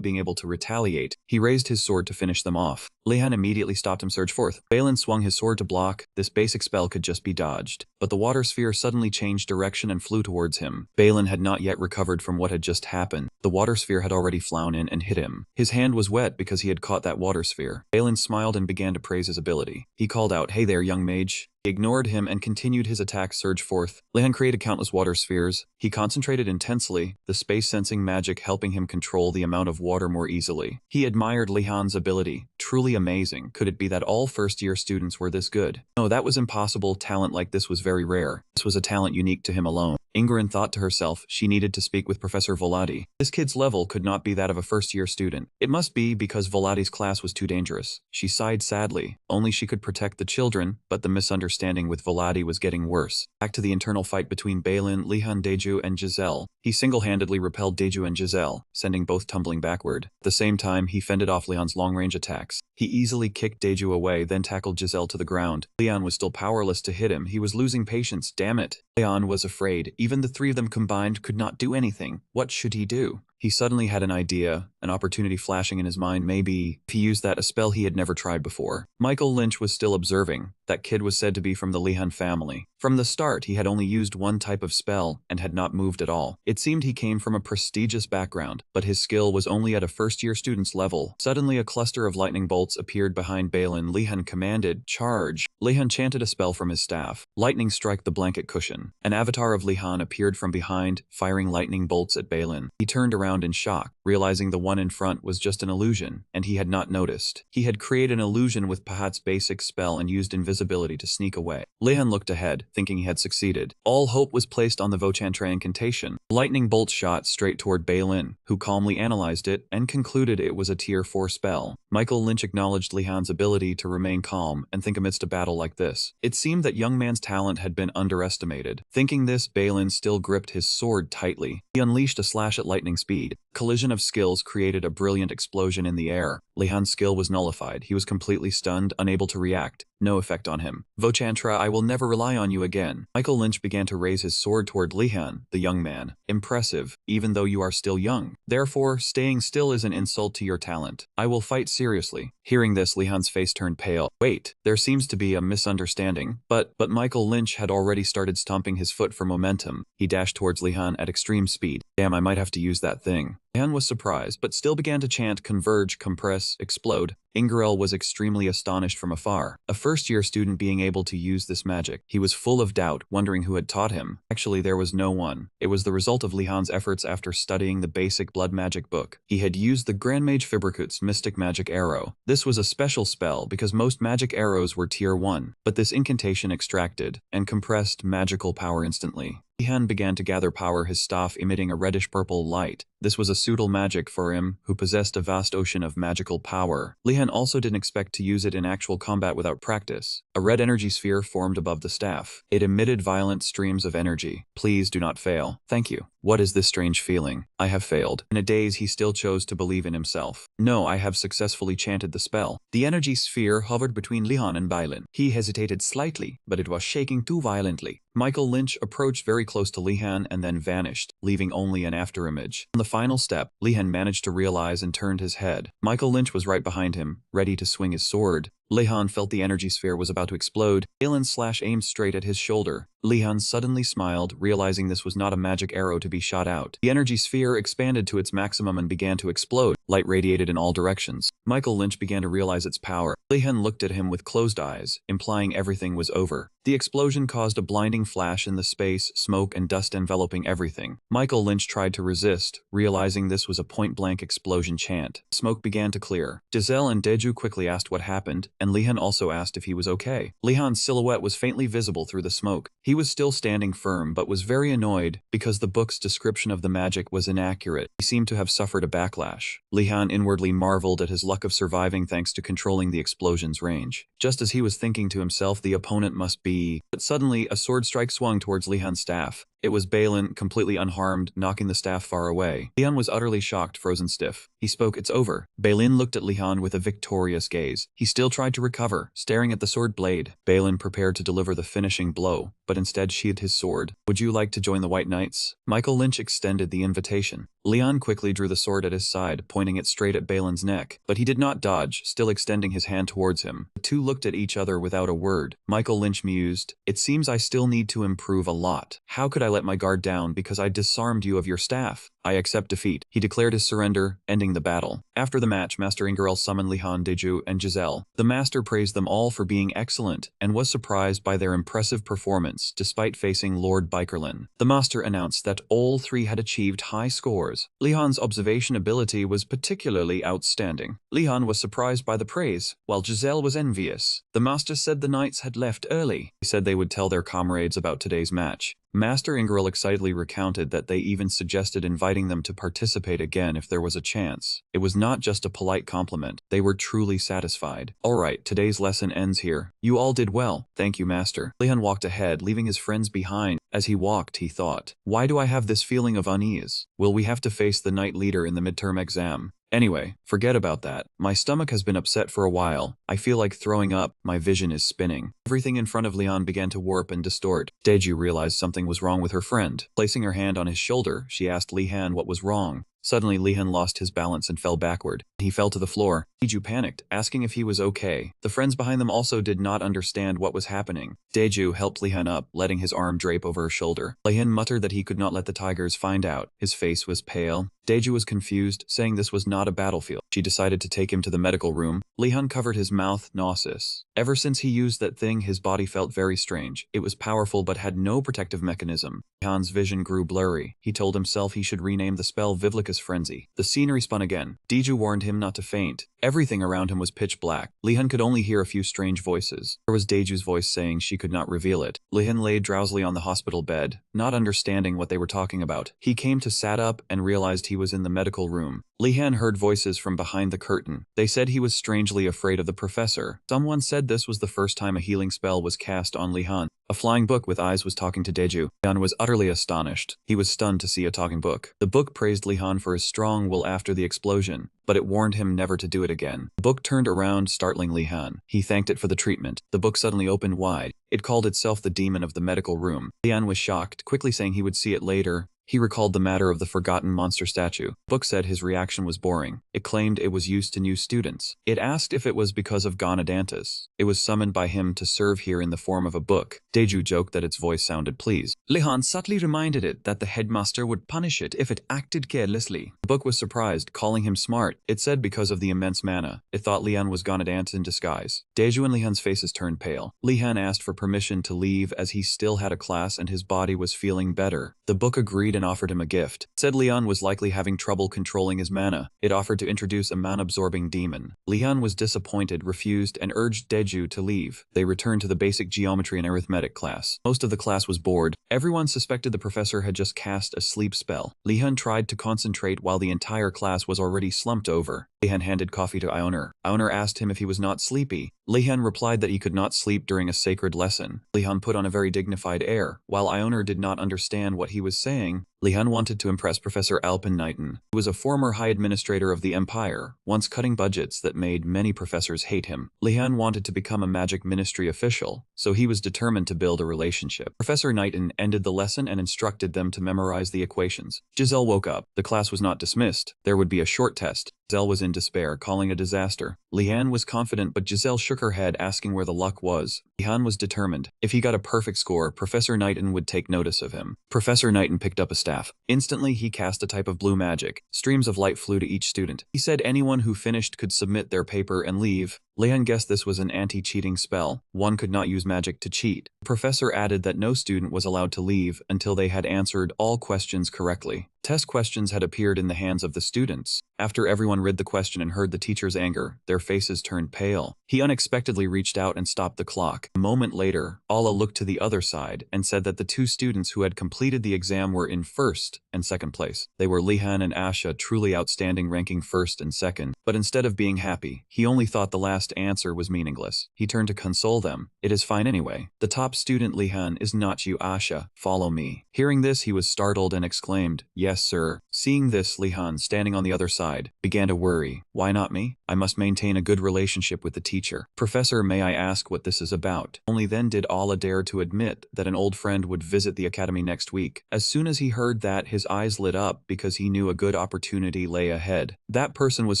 being able to retaliate. He raised his sword to finish them off. Lehan immediately stopped him, surge forth. Balin swung his sword to block. This basic spell could just be dodged. But the water sphere suddenly changed direction and flew towards him. Balin had not yet recovered from what had just happened. The water sphere had already flown in and hit him. His hand was wet because he had caught that water sphere. Balin smiled and began to praise his ability. He called out, hey there, young mage. He ignored him and continued his attack, surge forth. Lehan created countless water spheres. He concentrated intensely, the space-sensing magic helping him control the amount of water more easily. He admired Lehan's ability. Truly amazing. Could it be that all first-year students were this good? No, that was impossible. Talent like this was very rare. This was a talent unique to him alone. Ingrid thought to herself she needed to speak with Professor Volati. This kid's level could not be that of a first-year student. It must be because Volati's class was too dangerous. She sighed sadly. Only she could protect the children, but the misunderstanding with Volati was getting worse. Back to the internal fight between Balin, Lehan, Deju, and Giselle. He single-handedly repelled Deju and Giselle, sending both tumbling backward. At the same time, he fended off Lehan's long-range attacks. He easily kicked Deju away, then tackled Giselle to the ground. Lehan was still powerless to hit him. He was losing patience. Damn it. Lehan was afraid. Even the 3 of them combined could not do anything. What should he do? He suddenly had an idea, an opportunity flashing in his mind. Maybe if he used that, a spell he had never tried before. Michael Lynch was still observing. That kid was said to be from the Lehan family. From the start, he had only used one type of spell and had not moved at all. It seemed he came from a prestigious background, but his skill was only at a first-year student's level. Suddenly, a cluster of lightning bolts appeared behind Balin. Lehan commanded, charge. Lehan chanted a spell from his staff. Lightning strike the blanket cushion. An avatar of Lehan appeared from behind, firing lightning bolts at Balin. He turned around in shock, realizing the one in front was just an illusion, and he had not noticed. He had created an illusion with Pahat's basic spell and used invisibility to sneak away. Lehan looked ahead, thinking he had succeeded. All hope was placed on the Vochantre incantation. Lightning bolt shot straight toward Balin, who calmly analyzed it and concluded it was a tier 4 spell. Michael Lynch acknowledged Lehan's ability to remain calm and think amidst a battle like this. It seemed that young man's talent had been underestimated. Thinking this, Balin still gripped his sword tightly. He unleashed a slash at lightning speed. Collision of skills created a brilliant explosion in the air. Lehan's skill was nullified. He was completely stunned, unable to react. No effect on him. Vochantra, I will never rely on you again. Michael Lynch began to raise his sword toward Lehan, the young man. Impressive, even though you are still young. Therefore, staying still is an insult to your talent. I will fight seriously. Hearing this, Lehan's face turned pale. Wait, there seems to be a misunderstanding. But Michael Lynch had already started stomping his foot for momentum. He dashed towards Lehan at extreme speed. Damn, I might have to use that thing. Lehan was surprised, but still began to chant converge, compress, explode. Ingerel was extremely astonished from afar. A first-year student being able to use this magic. He was full of doubt, wondering who had taught him. Actually, there was no one. It was the result of Lehan's efforts after studying the basic blood magic book. He had used the Grand Mage Fibrikut's mystic magic arrow. This was a special spell because most magic arrows were tier 1, but this incantation extracted and compressed magical power instantly. Lehan began to gather power, his staff emitting a reddish-purple light. This was a pseudo magic for him, who possessed a vast ocean of magical power. Lehan also didn't expect to use it in actual combat without practice. A red energy sphere formed above the staff. It emitted violent streams of energy. Please do not fail. Thank you. What is this strange feeling? I have failed. In a daze, he still chose to believe in himself. No, I have successfully chanted the spell. The energy sphere hovered between Lehan and Bailin. He hesitated slightly, but it was shaking too violently. Michael Lynch approached very close to Lehan and then vanished, leaving only an afterimage. On the final step, Lehan managed to realize and turned his head. Michael Lynch was right behind him, ready to swing his sword. Lehan felt the energy sphere was about to explode. Bailin aimed straight at his shoulder. Lehan suddenly smiled, realizing this was not a magic arrow to be shot out. The energy sphere expanded to its maximum and began to explode. Light radiated in all directions. Michael Lynch began to realize its power. Lehan looked at him with closed eyes, implying everything was over. The explosion caused a blinding flash in the space, smoke and dust enveloping everything. Michael Lynch tried to resist, realizing this was a point-blank explosion chant. Smoke began to clear. Giselle and Deju quickly asked what happened, and Lehan also asked if he was okay. Lehan's silhouette was faintly visible through the smoke. He was still standing firm but was very annoyed because the book's description of the magic was inaccurate. He seemed to have suffered a backlash. Lehan inwardly marveled at his luck of surviving thanks to controlling the explosion's range. Just as he was thinking to himself, the opponent must be... But suddenly, a sword strike swung towards Lehan's staff. It was Bailin, completely unharmed, knocking the staff far away. Lehan was utterly shocked, frozen stiff. He spoke, "It's over." Bailin looked at Lehan with a victorious gaze. He still tried to recover, staring at the sword blade. Bailin prepared to deliver the finishing blow, but instead sheathed his sword. "Would you like to join the White Knights?" Michael Lynch extended the invitation. Lehan quickly drew the sword at his side, pointing it straight at Balin's neck. But he did not dodge, still extending his hand towards him. The two looked at each other without a word. Michael Lynch mused, "It seems I still need to improve a lot. How could I let my guard down because I disarmed you of your staff? I accept defeat." He declared his surrender, ending the battle. After the match, Master Ingerel summoned Lehan, Deju, and Giselle. The master praised them all for being excellent, and was surprised by their impressive performance, despite facing Lord Bikerlin. The master announced that all three had achieved high scores. Lehan's observation ability was particularly outstanding. Lehan was surprised by the praise, while Giselle was envious. The master said the knights had left early. He said they would tell their comrades about today's match. Master Ingerel excitedly recounted that they even suggested inviting them to participate again if there was a chance. It was not just a polite compliment. They were truly satisfied. "Alright, today's lesson ends here. You all did well. Thank you, Master." Lehan walked ahead, leaving his friends behind. As he walked, he thought, "Why do I have this feeling of unease? Will we have to face the knight leader in the midterm exam? Anyway, forget about that. My stomach has been upset for a while. I feel like throwing up. My vision is spinning." Everything in front of Lehan began to warp and distort. Deju realized something was wrong with her friend. Placing her hand on his shoulder, she asked Lehan what was wrong. Suddenly, Lehan lost his balance and fell backward. He fell to the floor. Deju panicked, asking if he was okay. The friends behind them also did not understand what was happening. Deju helped Lehan up, letting his arm drape over her shoulder. Lehan muttered that he could not let the tigers find out. His face was pale. Deju was confused, saying this was not a battlefield. She decided to take him to the medical room. Lehan covered his mouth, nauseous. Ever since he used that thing, his body felt very strange. It was powerful but had no protective mechanism. Lehan's vision grew blurry. He told himself he should rename the spell Vivlicus Frenzy. The scenery spun again. Deju warned him not to faint. Everything around him was pitch black. Lehan could only hear a few strange voices. There was Deju's voice saying she could not reveal it. Lehan lay drowsily on the hospital bed, not understanding what they were talking about. He came to sat up and realized he was in the medical room. Lehan heard voices from behind the curtain. They said he was strangely afraid of the professor. Someone said this was the first time a healing spell was cast on Lehan. A flying book with eyes was talking to Deju. Lehan was utterly astonished. He was stunned to see a talking book. The book praised Lehan for his strong will after the explosion, but it warned him never to do it again. The book turned around, startling Lehan. He thanked it for the treatment. The book suddenly opened wide. It called itself the demon of the medical room. Lehan was shocked, quickly saying he would see it later. He recalled the matter of the forgotten monster statue. The book said his reaction was boring. It claimed it was used to new students. It asked if it was because of Gonadantis. It was summoned by him to serve here in the form of a book. Deju joked that its voice sounded pleased. Lehan subtly reminded it that the headmaster would punish it if it acted carelessly. The book was surprised, calling him smart. It said because of the immense mana. It thought Lehan was Gonadantis in disguise. Deju and Lehan's faces turned pale. Lehan asked for permission to leave as he still had a class and his body was feeling better. The book agreed and offered him a gift. It said Lehan was likely having trouble controlling his mana. It offered to introduce a mana-absorbing demon. Lehan was disappointed, refused, and urged Deju to leave. They returned to the basic geometry and arithmetic class. Most of the class was bored. Everyone suspected the professor had just cast a sleep spell. Lehan tried to concentrate while the entire class was already slumped over. Lehan handed coffee to Joner. Joner asked him if he was not sleepy. Lehan replied that he could not sleep during a sacred lesson. Lehan put on a very dignified air. While Joner did not understand what he was saying, Lehan wanted to impress Professor Alpin-Knighton, who was a former high administrator of the Empire, once cutting budgets that made many professors hate him. Lehan wanted to become a magic ministry official, so he was determined to build a relationship. Professor Knighton ended the lesson and instructed them to memorize the equations. Giselle woke up. The class was not dismissed. There would be a short test. Giselle was in despair, calling a disaster. Lehan was confident, but Giselle shook her head, asking where the luck was. Lehan was determined. If he got a perfect score, Professor Knighton would take notice of him. Professor Knighton picked up a staff. Instantly, he cast a type of blue magic. Streams of light flew to each student. He said anyone who finished could submit their paper and leave. Lehan guessed this was an anti-cheating spell. One could not use magic to cheat. The professor added that no student was allowed to leave until they had answered all questions correctly. Test questions had appeared in the hands of the students. After everyone read the question and heard the teacher's anger, their faces turned pale. He unexpectedly reached out and stopped the clock. A moment later, Allah looked to the other side and said that the two students who had completed the exam were in first and second place. They were Lehan and Asha, truly outstanding, ranking first and second. But instead of being happy, he only thought the last answer was meaningless. He turned to console them. It is fine anyway. The top student, Lehan, is not you, Asha. Follow me. Hearing this, he was startled and exclaimed, "Yes, sir." Seeing this, Lehan, standing on the other side, began to worry. Why not me? I must maintain a good relationship with the teacher. Professor, may I ask what this is about? Only then did Allah dare to admit that an old friend would visit the academy next week. As soon as he heard that, his eyes lit up because he knew a good opportunity lay ahead. That person was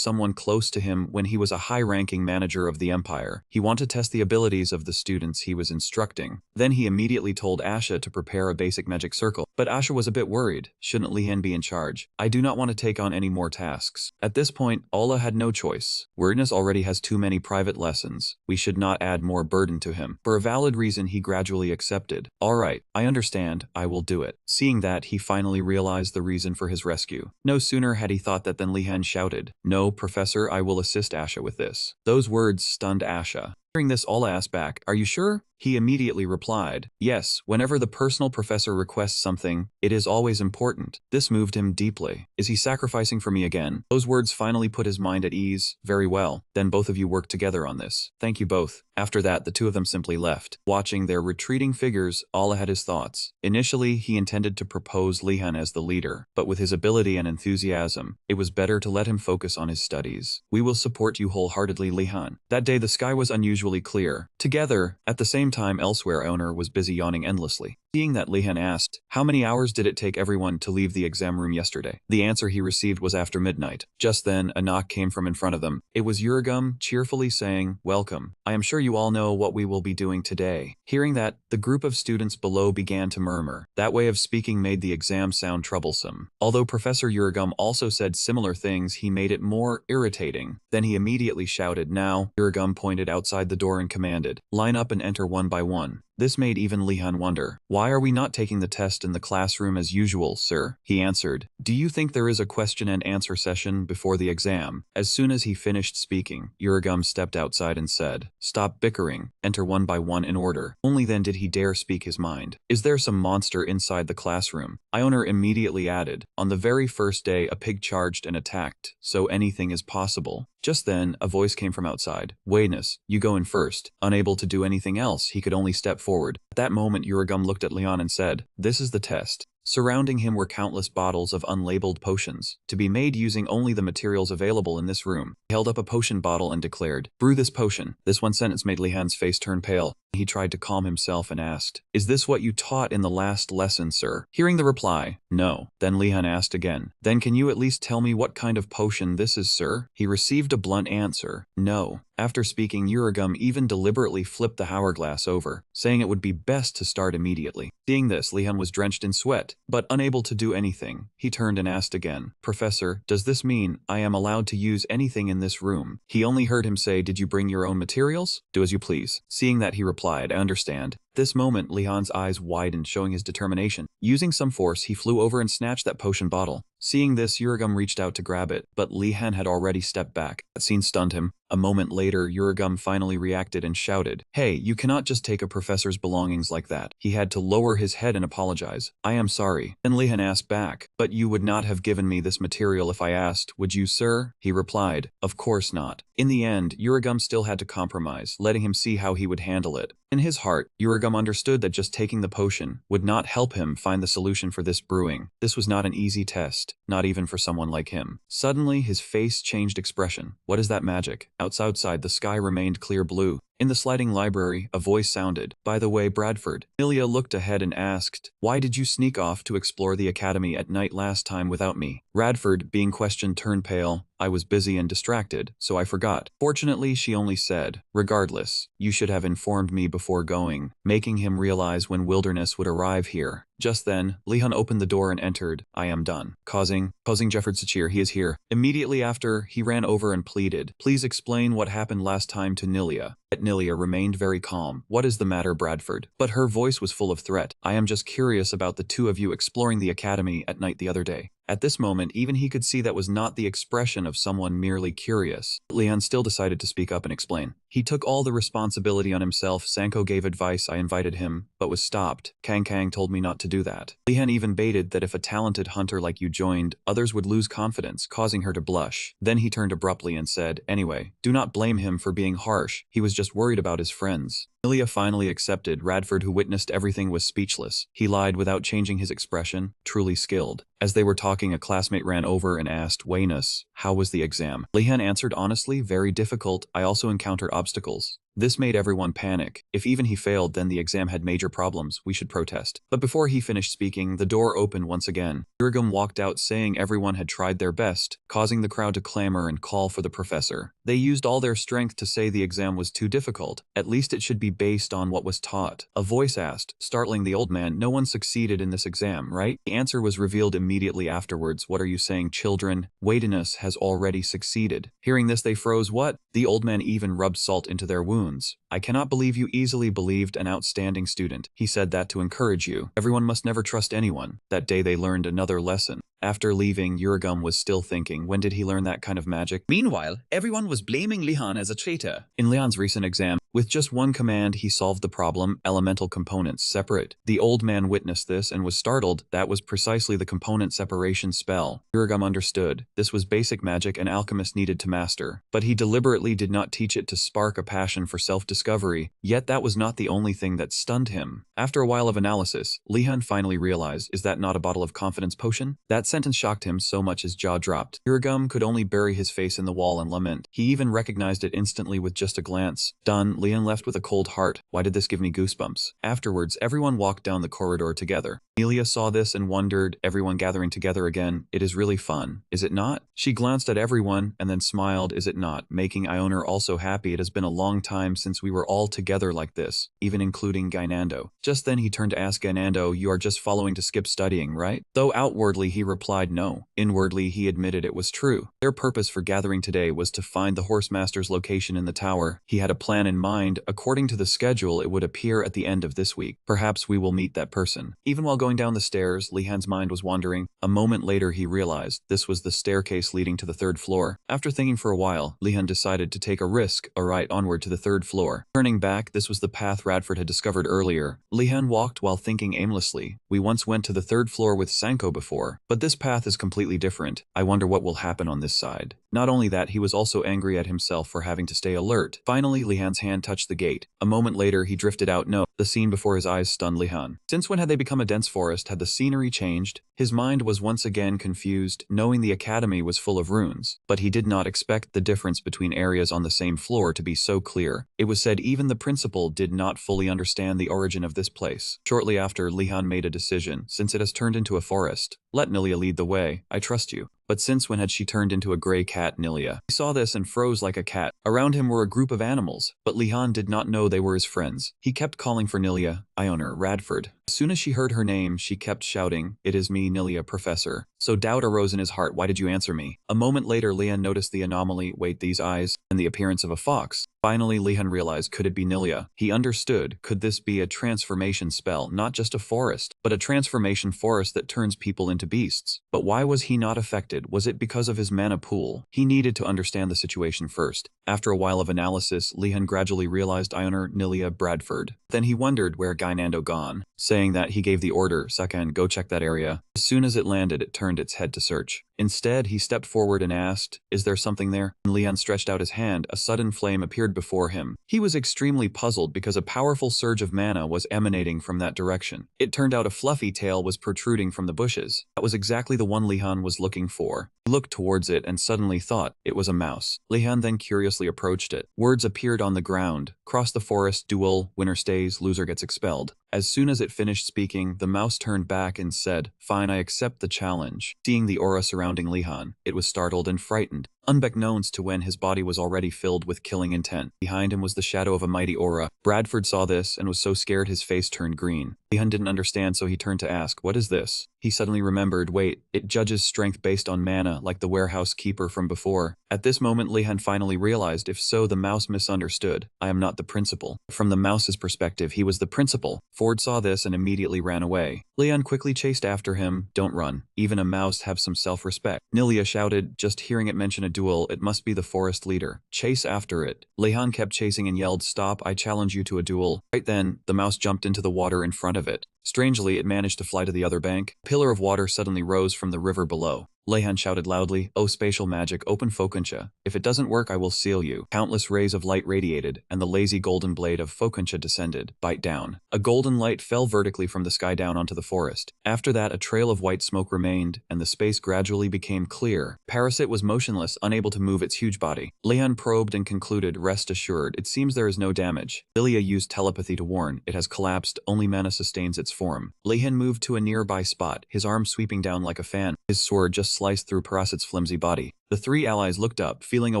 someone close to him when he was a high-ranking manager of the Empire. He wanted to test the abilities of the students he was instructing. Then he immediately told Asha to prepare a basic magic circle. But Asha was a bit worried. Shouldn't Lehan be in charge? I do not want to take on any more tasks. At this point, Allah had no choice. Weirdness already has too many private lessons. We should not add more burden to him. For a valid reason, he gradually accepted. Alright, I understand. I will do it. Seeing that, he finally realized the reason for his rescue. No sooner had he thought that than Lehan shouted, "No, Professor, I will assist Asha with this." Those words stunned Asha. Hearing this, Allah asked back, "Are you sure?" He immediately replied, "Yes, whenever the personal professor requests something, it is always important." This moved him deeply. Is he sacrificing for me again? Those words finally put his mind at ease. Very well, then both of you work together on this. Thank you both. After that, the two of them simply left. Watching their retreating figures, Allah had his thoughts. Initially, he intended to propose Lehan as the leader, but with his ability and enthusiasm, it was better to let him focus on his studies. We will support you wholeheartedly, Lehan. That day, the sky was unusually clear. Together, at the same time elsewhere, Joner was busy yawning endlessly. Seeing that, Lehan asked, "How many hours did it take everyone to leave the exam room yesterday?" The answer he received was after midnight. Just then, a knock came from in front of them. It was Uragum, cheerfully saying, "Welcome. I am sure you all know what we will be doing today." Hearing that, the group of students below began to murmur. That way of speaking made the exam sound troublesome. Although Professor Uragum also said similar things, he made it more irritating. Then he immediately shouted, "Now." Uragum pointed outside the door and commanded, "Line up and enter one by one." This made even Lehan wonder. "Why are we not taking the test in the classroom as usual, sir?" He answered, "Do you think there is a question and answer session before the exam?" As soon as he finished speaking, Uragum stepped outside and said, "Stop bickering. Enter one by one in order." Only then did he dare speak his mind. "Is there some monster inside the classroom?" Joner immediately added, "On the very first day, a pig charged and attacked, so anything is possible." Just then, a voice came from outside. Wayness, you go in first. Unable to do anything else, he could only step forward. At that moment, Uragum looked at Lehan and said, "This is the test." Surrounding him were countless bottles of unlabeled potions, to be made using only the materials available in this room. He held up a potion bottle and declared, "Brew this potion." This one sentence made Lehan's face turn pale. He tried to calm himself and asked, "Is this what you taught in the last lesson, sir?" Hearing the reply, "No." Then Lehan asked again, "Then can you at least tell me what kind of potion this is, sir?" He received a blunt answer, "No." After speaking, Uragum even deliberately flipped the hourglass over, saying it would be best to start immediately. Seeing this, Lehan was drenched in sweat, but unable to do anything. He turned and asked again, "Professor, does this mean I am allowed to use anything in this room?" He only heard him say, "Did you bring your own materials? Do as you please." Seeing that, he replied, "I understand." At this moment, Lehan's eyes widened, showing his determination. Using some force, he flew over and snatched that potion bottle. Seeing this, Uragum reached out to grab it, but Lehan had already stepped back. That scene stunned him. A moment later, Uragum finally reacted and shouted, "Hey, you cannot just take a professor's belongings like that." He had to lower his head and apologize. "I am sorry." Then Lehan asked back, "But you would not have given me this material if I asked, would you, sir?" He replied, "Of course not." In the end, Uragum still had to compromise, letting him see how he would handle it. In his heart, Uragum understood that just taking the potion would not help him find the solution for this brewing. This was not an easy test, not even for someone like him. Suddenly, his face changed expression. What is that magic? Outside, the sky remained clear blue. In the sliding library, a voice sounded, "By the way, Bradford." Nilia looked ahead and asked, "Why did you sneak off to explore the academy at night last time without me?" Bradford, being questioned, turned pale. "I was busy and distracted, so I forgot." Fortunately, she only said, "Regardless, you should have informed me before going," making him realize when Wilderness would arrive here. Just then, Lehan opened the door and entered. "I am done." Causing Jefford to cheer, "He is here." Immediately after, he ran over and pleaded, "Please explain what happened last time to Nilia." Yet Nilia remained very calm. "What is the matter, Bradford?" But her voice was full of threat. "I am just curious about the two of you exploring the academy at night the other day." At this moment, even he could see that was not the expression of someone merely curious. Lehan still decided to speak up and explain. He took all the responsibility on himself. Sanko gave advice, I invited him, but was stopped. Kang told me not to do that. Lehan even baited that if a talented hunter like you joined, others would lose confidence, causing her to blush. Then he turned abruptly and said, "Anyway, do not blame him for being harsh. He was just worried about his friends." Nilia finally accepted. Radford, who witnessed everything, was speechless. He lied without changing his expression, truly skilled. As they were talking, a classmate ran over and asked, "Wayness, how was the exam?" Lehan answered honestly, "Very difficult. I also encountered obstacles." This made everyone panic. If even he failed, then the exam had major problems. We should protest. But before he finished speaking, the door opened once again. Uragum walked out saying everyone had tried their best, causing the crowd to clamor and call for the professor. They used all their strength to say the exam was too difficult. At least it should be based on what was taught. A voice asked, startling the old man, "No one succeeded in this exam, right?" The answer was revealed immediately afterwards. "What are you saying, children? Wayness has already succeeded." Hearing this, they froze. "What?" The old man even rubbed salt into their wounds. "I cannot believe you easily believed an outstanding student. He said that to encourage you. Everyone must never trust anyone." That day they learned another lesson. After leaving, Uragum was still thinking, when did he learn that kind of magic? Meanwhile, everyone was blaming Lehan as a traitor. In Lehan's recent exam, with just one command, he solved the problem: elemental components separate. The old man witnessed this and was startled. That was precisely the component separation spell. Uragum understood. This was basic magic an alchemist needed to master. But he deliberately did not teach it to spark a passion for self-discovery. Yet that was not the only thing that stunned him. After a while of analysis, Lehan finally realized, is that not a bottle of confidence potion? That sentence shocked him so much his jaw dropped. Uragum could only bury his face in the wall and lament. He even recognized it instantly with just a glance. Done, Lehan left with a cold heart. Why did this give me goosebumps? Afterwards, everyone walked down the corridor together. Nilia saw this and wondered, everyone gathering together again. It is really fun, is it not? She glanced at everyone and then smiled, is it not? Making Ioner also happy. It has been a long time since we were all together like this, even including Gainando. Just then he turned to ask Gainando, you are just following to skip studying, right? Though outwardly he replied no. Inwardly he admitted it was true. Their purpose for gathering today was to find the Horsemaster's location in the tower. He had a plan in mind mind, according to the schedule it would appear at the end of this week. Perhaps we will meet that person. Even while going down the stairs, Lehan's mind was wandering. A moment later he realized this was the staircase leading to the 3rd floor. After thinking for a while, Lehan decided to take a risk, a right onward to the 3rd floor. Turning back, this was the path Radford had discovered earlier. Lehan walked while thinking aimlessly. We once went to the 3rd floor with Sanko before, but this path is completely different. I wonder what will happen on this side. Not only that, he was also angry at himself for having to stay alert. Finally, Lehan's hand touched the gate. A moment later, he drifted out. No, the scene before his eyes stunned Lehan. Since when had they become a dense forest? Had the scenery changed? His mind was once again confused, knowing the academy was full of ruins, but he did not expect the difference between areas on the same floor to be so clear. It was said even the principal did not fully understand the origin of this place. Shortly after, Lehan made a decision. Since it has turned into a forest, let Nilia lead the way. I trust you. But since when had she turned into a gray cat, Nilia? He saw this and froze like a cat. Around him were a group of animals, but Lehan did not know they were his friends. He kept calling for Nilia, Joner, Radford. As soon as she heard her name, she kept shouting, "It is me, Nilia, Professor." So doubt arose in his heart. Why did you answer me? A moment later, Lehan noticed the anomaly. Wait, these eyes, and the appearance of a fox. Finally, Lehan realized, could it be Nilia? He understood. Could this be a transformation spell? Not just a forest, but a transformation forest that turns people into beasts. But why was he not affected? Was it because of his mana pool? He needed to understand the situation first. After a while of analysis, Lehan gradually realized Joner, Nilia, Bradford. Then he wondered where Gainando gone. Saying that, he gave the order, Sakan, go check that area. As soon as it landed, it turned its head to search. Instead, he stepped forward and asked, is there something there? When Lehan stretched out his hand, a sudden flame appeared before him. He was extremely puzzled because a powerful surge of mana was emanating from that direction. It turned out a fluffy tail was protruding from the bushes. That was exactly the one Lehan was looking for. He looked towards it and suddenly thought it was a mouse. Lehan then curiously approached it. Words appeared on the ground. Cross the forest, duel, winner stays, loser gets expelled. As soon as it finished speaking, the mouse turned back and said, fine, I accept the challenge. Seeing the aura surrounding Lehan, it was startled and frightened. Unbeknownst to when, his body was already filled with killing intent. Behind him was the shadow of a mighty aura. Bradford saw this and was so scared his face turned green. Lehan didn't understand, so he turned to ask, what is this? He suddenly remembered, wait, it judges strength based on mana, like the warehouse keeper from before. At this moment, Lehan finally realized, if so, the mouse misunderstood. I am not the principal. From the mouse's perspective, he was the principal. Ford saw this and immediately ran away. Lehan quickly chased after him. Don't run. Even a mouse have some self-respect. Nilia shouted, just hearing it mention a duel, it must be the forest leader. Chase after it. Lehan kept chasing and yelled, stop, I challenge you to a duel. Right then, the mouse jumped into the water in front of it. Strangely, it managed to fly to the other bank. A pillar of water suddenly rose from the river below. Lehan shouted loudly, oh spatial magic, open Fokuncha. If it doesn't work, I will seal you. Countless rays of light radiated, and the lazy golden blade of Fokuncha descended. Bite down. A golden light fell vertically from the sky down onto the forest. After that, a trail of white smoke remained, and the space gradually became clear. Parasite was motionless, unable to move its huge body. Lehan probed and concluded, rest assured, it seems there is no damage. Nilia used telepathy to warn, it has collapsed, only mana sustains its form. Lehan moved to a nearby spot, his arm sweeping down like a fan. His sword just sliced through Parasit's flimsy body. The three allies looked up, feeling a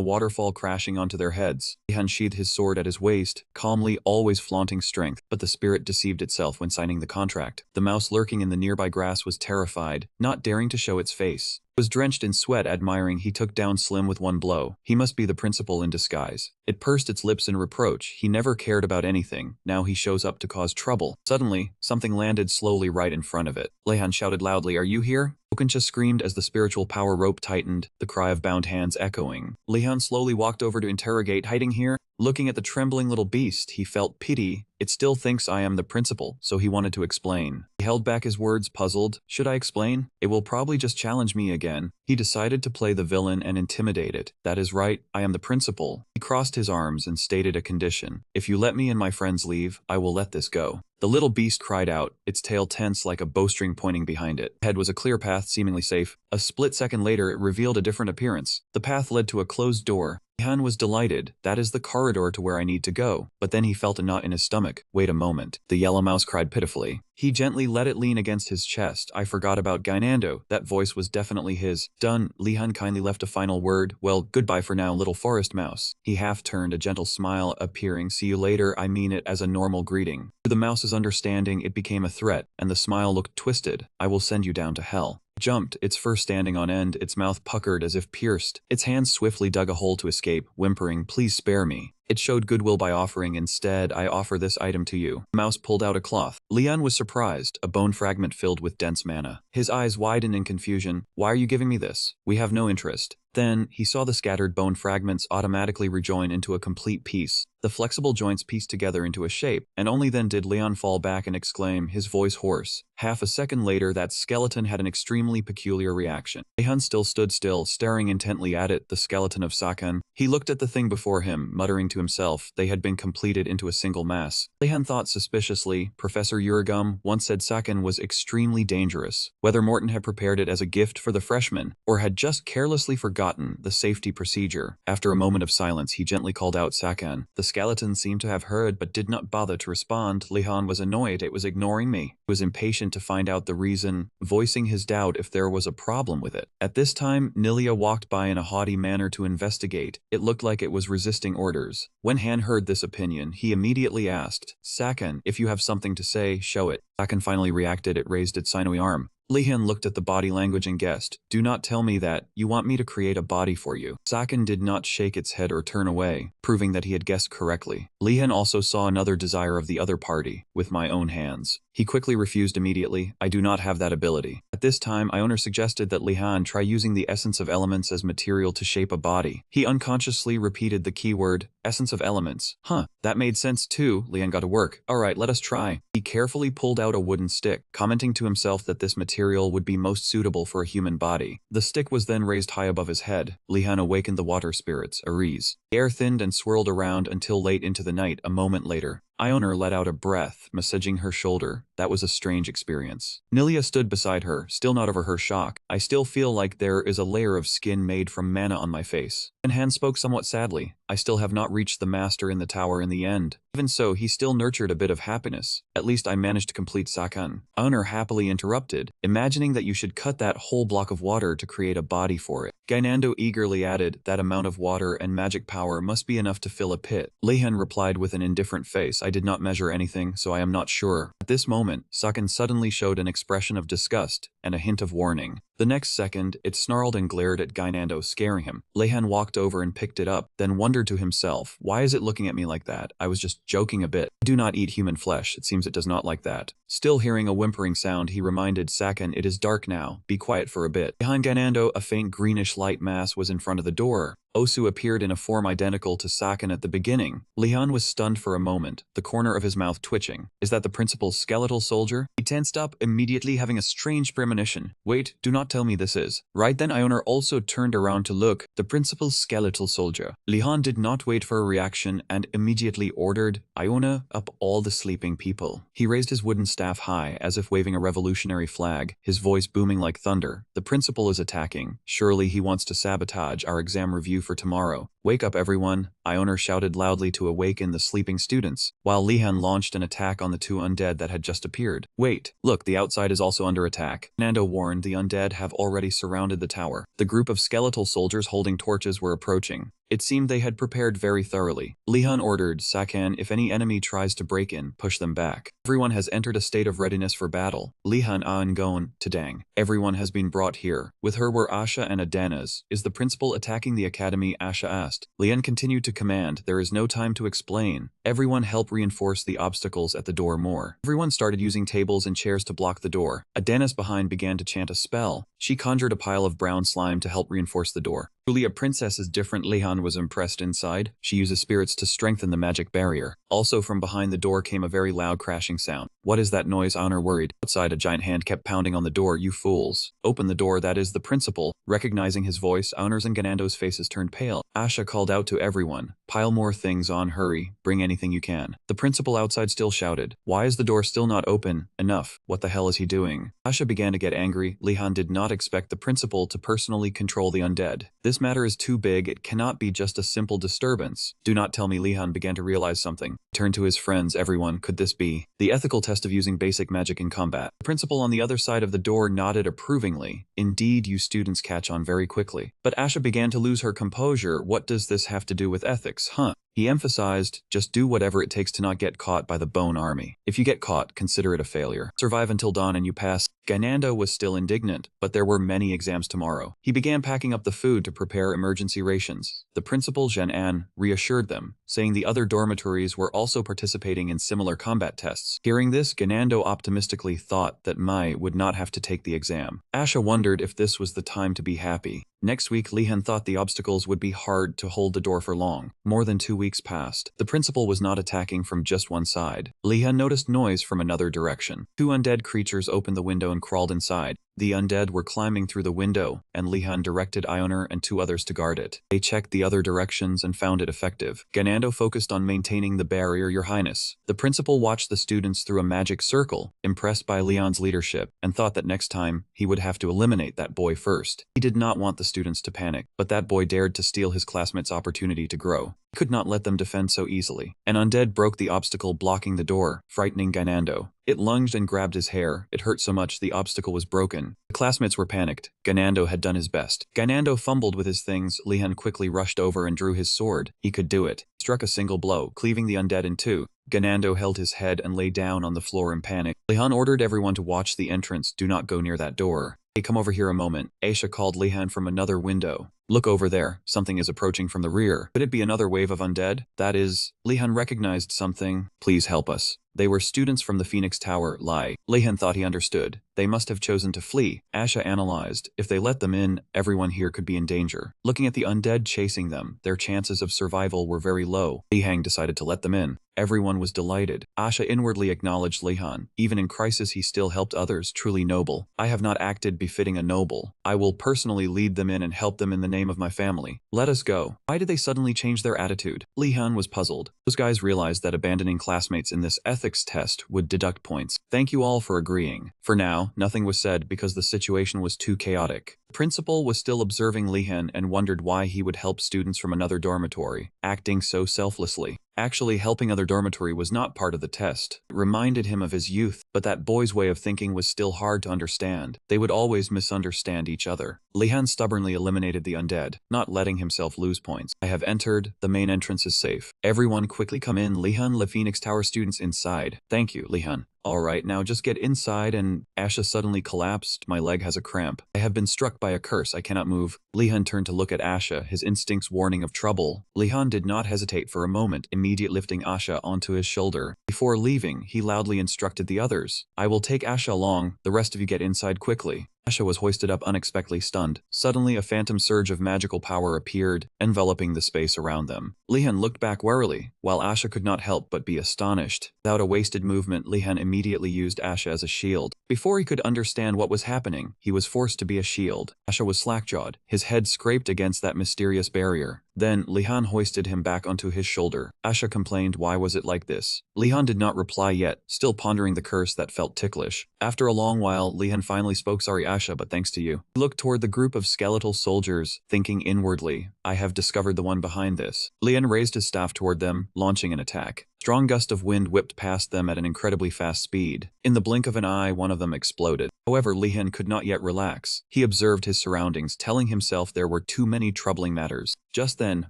waterfall crashing onto their heads. Lehan sheathed his sword at his waist, calmly, always flaunting strength, but the spirit deceived itself when signing the contract. The mouse lurking in the nearby grass was terrified, not daring to show its face. It was drenched in sweat, admiring. He took down Slim with one blow. He must be the principal in disguise. It pursed its lips in reproach. He never cared about anything. Now he shows up to cause trouble. Suddenly, something landed slowly right in front of it. Lehan shouted loudly, are you here? Fokuncha screamed as the spiritual power rope tightened, the cry of bound hands echoing. Lehan slowly walked over to interrogate, hiding here. Looking at the trembling little beast, he felt pity. It still thinks I am the principal, so he wanted to explain. He held back his words, puzzled. Should I explain? It will probably just challenge me again. He decided to play the villain and intimidate it. That is right, I am the principal. He crossed his arms and stated a condition. If you let me and my friends leave, I will let this go. The little beast cried out, its tail tense like a bowstring pointing behind it. Ahead was a clear path, seemingly safe. A split second later, it revealed a different appearance. The path led to a closed door. Lehan was delighted. That is the corridor to where I need to go. But then he felt a knot in his stomach. Wait a moment. The yellow mouse cried pitifully. He gently let it lean against his chest. I forgot about Gainando. That voice was definitely his. Done. Lehan kindly left a final word. Well, goodbye for now, little forest mouse. He half turned, a gentle smile appearing. See you later. I mean it as a normal greeting. To the mouse's understanding, it became a threat, and the smile looked twisted. I will send you down to hell. Jumped, its fur standing on end, its mouth puckered as if pierced. Its hands swiftly dug a hole to escape, whimpering, "Please spare me." It showed goodwill by offering, "Instead, I offer this item to you." The mouse pulled out a cloth. Lehan was surprised, a bone fragment filled with dense mana. His eyes widened in confusion. "Why are you giving me this? We have no interest." Then, he saw the scattered bone fragments automatically rejoin into a complete piece. The flexible joints pieced together into a shape, and only then did Leon fall back and exclaim, his voice hoarse. Half a second later, that skeleton had an extremely peculiar reaction. Lehan still stood still, staring intently at it, the skeleton of Sakan. He looked at the thing before him, muttering to himself. They had been completed into a single mass. Lehan thought suspiciously. Professor Urigum once said Sakan was extremely dangerous. Whether Morton had prepared it as a gift for the freshmen, or had just carelessly forgotten the safety procedure. After a moment of silence, he gently called out Sakan. The skeleton seemed to have heard but did not bother to respond. Lehan was annoyed. It was ignoring me. He was impatient to find out the reason, voicing his doubt if there was a problem with it. At this time, Nilia walked by in a haughty manner to investigate. It looked like it was resisting orders. When Han heard this opinion, he immediately asked, Sakan, if you have something to say, show it. Sakan finally reacted. It raised its sinewy arm. Lehan looked at the body language and guessed, do not tell me that, you want me to create a body for you. Sakan did not shake its head or turn away, proving that he had guessed correctly. Lehan also saw another desire of the other party, with my own hands. He quickly refused immediately, I do not have that ability. At this time, Ioner suggested that Lehan try using the essence of elements as material to shape a body. He unconsciously repeated the keyword, essence of elements. That made sense too. Lehan got to work. Alright, let us try. He carefully pulled out a wooden stick, commenting to himself that this material would be most suitable for a human body. The stick was then raised high above his head. Lehan awakened the water spirits, Ares. The air thinned and swirled around until late into the night. A moment later, Ioner let out a breath, massaging her shoulder. That was a strange experience. Nilia stood beside her, still not over her shock. I still feel like there is a layer of skin made from mana on my face. And Han spoke somewhat sadly. I still have not reached the master in the tower in the end. Even so, he still nurtured a bit of happiness. At least I managed to complete Sakan. Ioner happily interrupted, imagining that you should cut that whole block of water to create a body for it. Gainando eagerly added, that amount of water and magic power must be enough to fill a pit. Lehan replied with an indifferent face, I did not measure anything, so I am not sure. At this moment, Sakan suddenly showed an expression of disgust and a hint of warning. The next second, it snarled and glared at Gainando, scaring him. Lehan walked over and picked it up, then wondered to himself, why is it looking at me like that? I was just joking a bit. I do not eat human flesh. It seems it does not like that. Still hearing a whimpering sound, he reminded Sakan, it is dark now. Be quiet for a bit. Behind Gainando, a faint greenish light mass was in front of the door. Osu appeared in a form identical to Sakan at the beginning. Lehan was stunned for a moment, the corner of his mouth twitching. Is that the principal's skeletal soldier? He tensed up, immediately having a strange premonition. Wait, do not tell me this is. Right then Ioner also turned around to look. The principal's skeletal soldier. Lehan did not wait for a reaction and immediately ordered, Ioner, up all the sleeping people. He raised his wooden staff high, as if waving a revolutionary flag, his voice booming like thunder. The principal is attacking. Surely he wants to sabotage our exam review for tomorrow. Wake up everyone, Ioner shouted loudly to awaken the sleeping students, while Lehan launched an attack on the two undead that had just appeared. Wait, look, the outside is also under attack. Nando warned, the undead have already surrounded the tower. The group of skeletal soldiers holding torches were approaching. It seemed they had prepared very thoroughly. Lehan ordered, Sakan, if any enemy tries to break in, push them back. Everyone has entered a state of readiness for battle. Lehan Aangon, Tadang. Everyone has been brought here. With her were Asha and Adanas. Is the principal attacking the academy? Asha asked. Lehan continued to command, there is no time to explain. Everyone help reinforce the obstacles at the door more. Everyone started using tables and chairs to block the door. Adanas behind began to chant a spell. She conjured a pile of brown slime to help reinforce the door. Truly a princess is different. Lehan was impressed inside. She uses spirits to strengthen the magic barrier. Also from behind the door came a very loud crashing sound. What is that noise? Ioner worried. Outside a giant hand kept pounding on the door. You fools. Open the door, that is the principal. Recognizing his voice, Ioner's and Ganando's faces turned pale. Asha called out to everyone. Pile more things on, hurry. Bring anything you can. The principal outside still shouted. Why is the door still not open? Enough. What the hell is he doing? Asha began to get angry. Lehan did not expect the principal to personally control the undead. This matter is too big, it cannot be just a simple disturbance. Do not tell me. Lehan began to realize something. Turned to his friends, everyone, could this be the ethical test of using basic magic in combat? The principal on the other side of the door nodded approvingly. Indeed, you students catch on very quickly. But Asha began to lose her composure. What does this have to do with ethics, huh? He emphasized, just do whatever it takes to not get caught by the Bone Army. If you get caught, consider it a failure. Survive until dawn and you pass. Ganando was still indignant, but there were many exams tomorrow. He began packing up the food to prepare emergency rations. The principal, Zhen-an, reassured them, saying the other dormitories were also participating in similar combat tests. Hearing this, Ganando optimistically thought that Mai would not have to take the exam. Asha wondered if this was the time to be happy. Next week, Lehan thought the obstacles would be hard to hold the door for long. More than 2 weeks passed. The principal was not attacking from just one side. Lehan noticed noise from another direction. 2 undead creatures opened the window and crawled inside. The undead were climbing through the window, and Lehan directed Ioner and 2 others to guard it. They checked the other directions and found it effective. Ganando focused on maintaining the barrier, Your Highness. The principal watched the students through a magic circle, impressed by Leon's leadership, and thought that next time, he would have to eliminate that boy first. He did not want the students to panic, but that boy dared to steal his classmates' opportunity to grow. He could not let them defend so easily. An undead broke the obstacle blocking the door, frightening Ganando. It lunged and grabbed his hair. It hurt so much the obstacle was broken. The classmates were panicked. Ganando had done his best. Ganando fumbled with his things. Lehan quickly rushed over and drew his sword. He could do it. He struck a single blow, cleaving the undead in 2. Ganando held his head and lay down on the floor in panic. Lehan ordered everyone to watch the entrance. Do not go near that door. Hey, come over here a moment. Aisha called Lehan from another window. Look over there. Something is approaching from the rear. Could it be another wave of undead? That is, Lehan recognized something. Please help us. They were students from the Phoenix Tower. Lehan thought he understood. They must have chosen to flee. Asha analyzed. If they let them in, everyone here could be in danger. Looking at the undead chasing them, their chances of survival were very low. Lehan decided to let them in. Everyone was delighted. Asha inwardly acknowledged Lehan. Even in crisis, he still helped others. Truly noble. I have not acted befitting a noble. I will personally lead them in and help them in the name of my family. Let us go. Why did they suddenly change their attitude? Lehan was puzzled. Those guys realized that abandoning classmates in this ethics test would deduct points. Thank you all for agreeing. For now, nothing was said because the situation was too chaotic. The principal was still observing Lehan and wondered why he would help students from another dormitory, acting so selflessly. Actually, helping other dormitory was not part of the test. It reminded him of his youth, but that boy's way of thinking was still hard to understand. They would always misunderstand each other. Lehan stubbornly eliminated the undead, not letting himself lose points. I have entered. The main entrance is safe. Everyone quickly come in. Lehan, the Phoenix Tower students inside. Thank you, Lehan. Alright, now just get inside and… Asha suddenly collapsed. My leg has a cramp. I have been struck by a curse. I cannot move. Lehan turned to look at Asha, his instincts warning of trouble. Lehan did not hesitate for a moment, immediately lifting Asha onto his shoulder. Before leaving, he loudly instructed the others. I will take Asha along. The rest of you get inside quickly. Asha was hoisted up unexpectedly stunned. Suddenly, a phantom surge of magical power appeared, enveloping the space around them. Lehan looked back warily, while Asha could not help but be astonished. Without a wasted movement, Lehan immediately used Asha as a shield. Before he could understand what was happening, he was forced to be a shield. Asha was slack-jawed. His head scraped against that mysterious barrier. Then, Lehan hoisted him back onto his shoulder. Asha complained, why was it like this? Lehan did not reply yet, still pondering the curse that felt ticklish. After a long while, Lehan finally spoke, sorry Asha, but thanks to you. He looked toward the group of skeletal soldiers, thinking inwardly, I have discovered the one behind this. Lehan raised his staff toward them, launching an attack. Strong gust of wind whipped past them at an incredibly fast speed. In the blink of an eye, one of them exploded. However, Lehan could not yet relax. He observed his surroundings, telling himself there were too many troubling matters. Just then,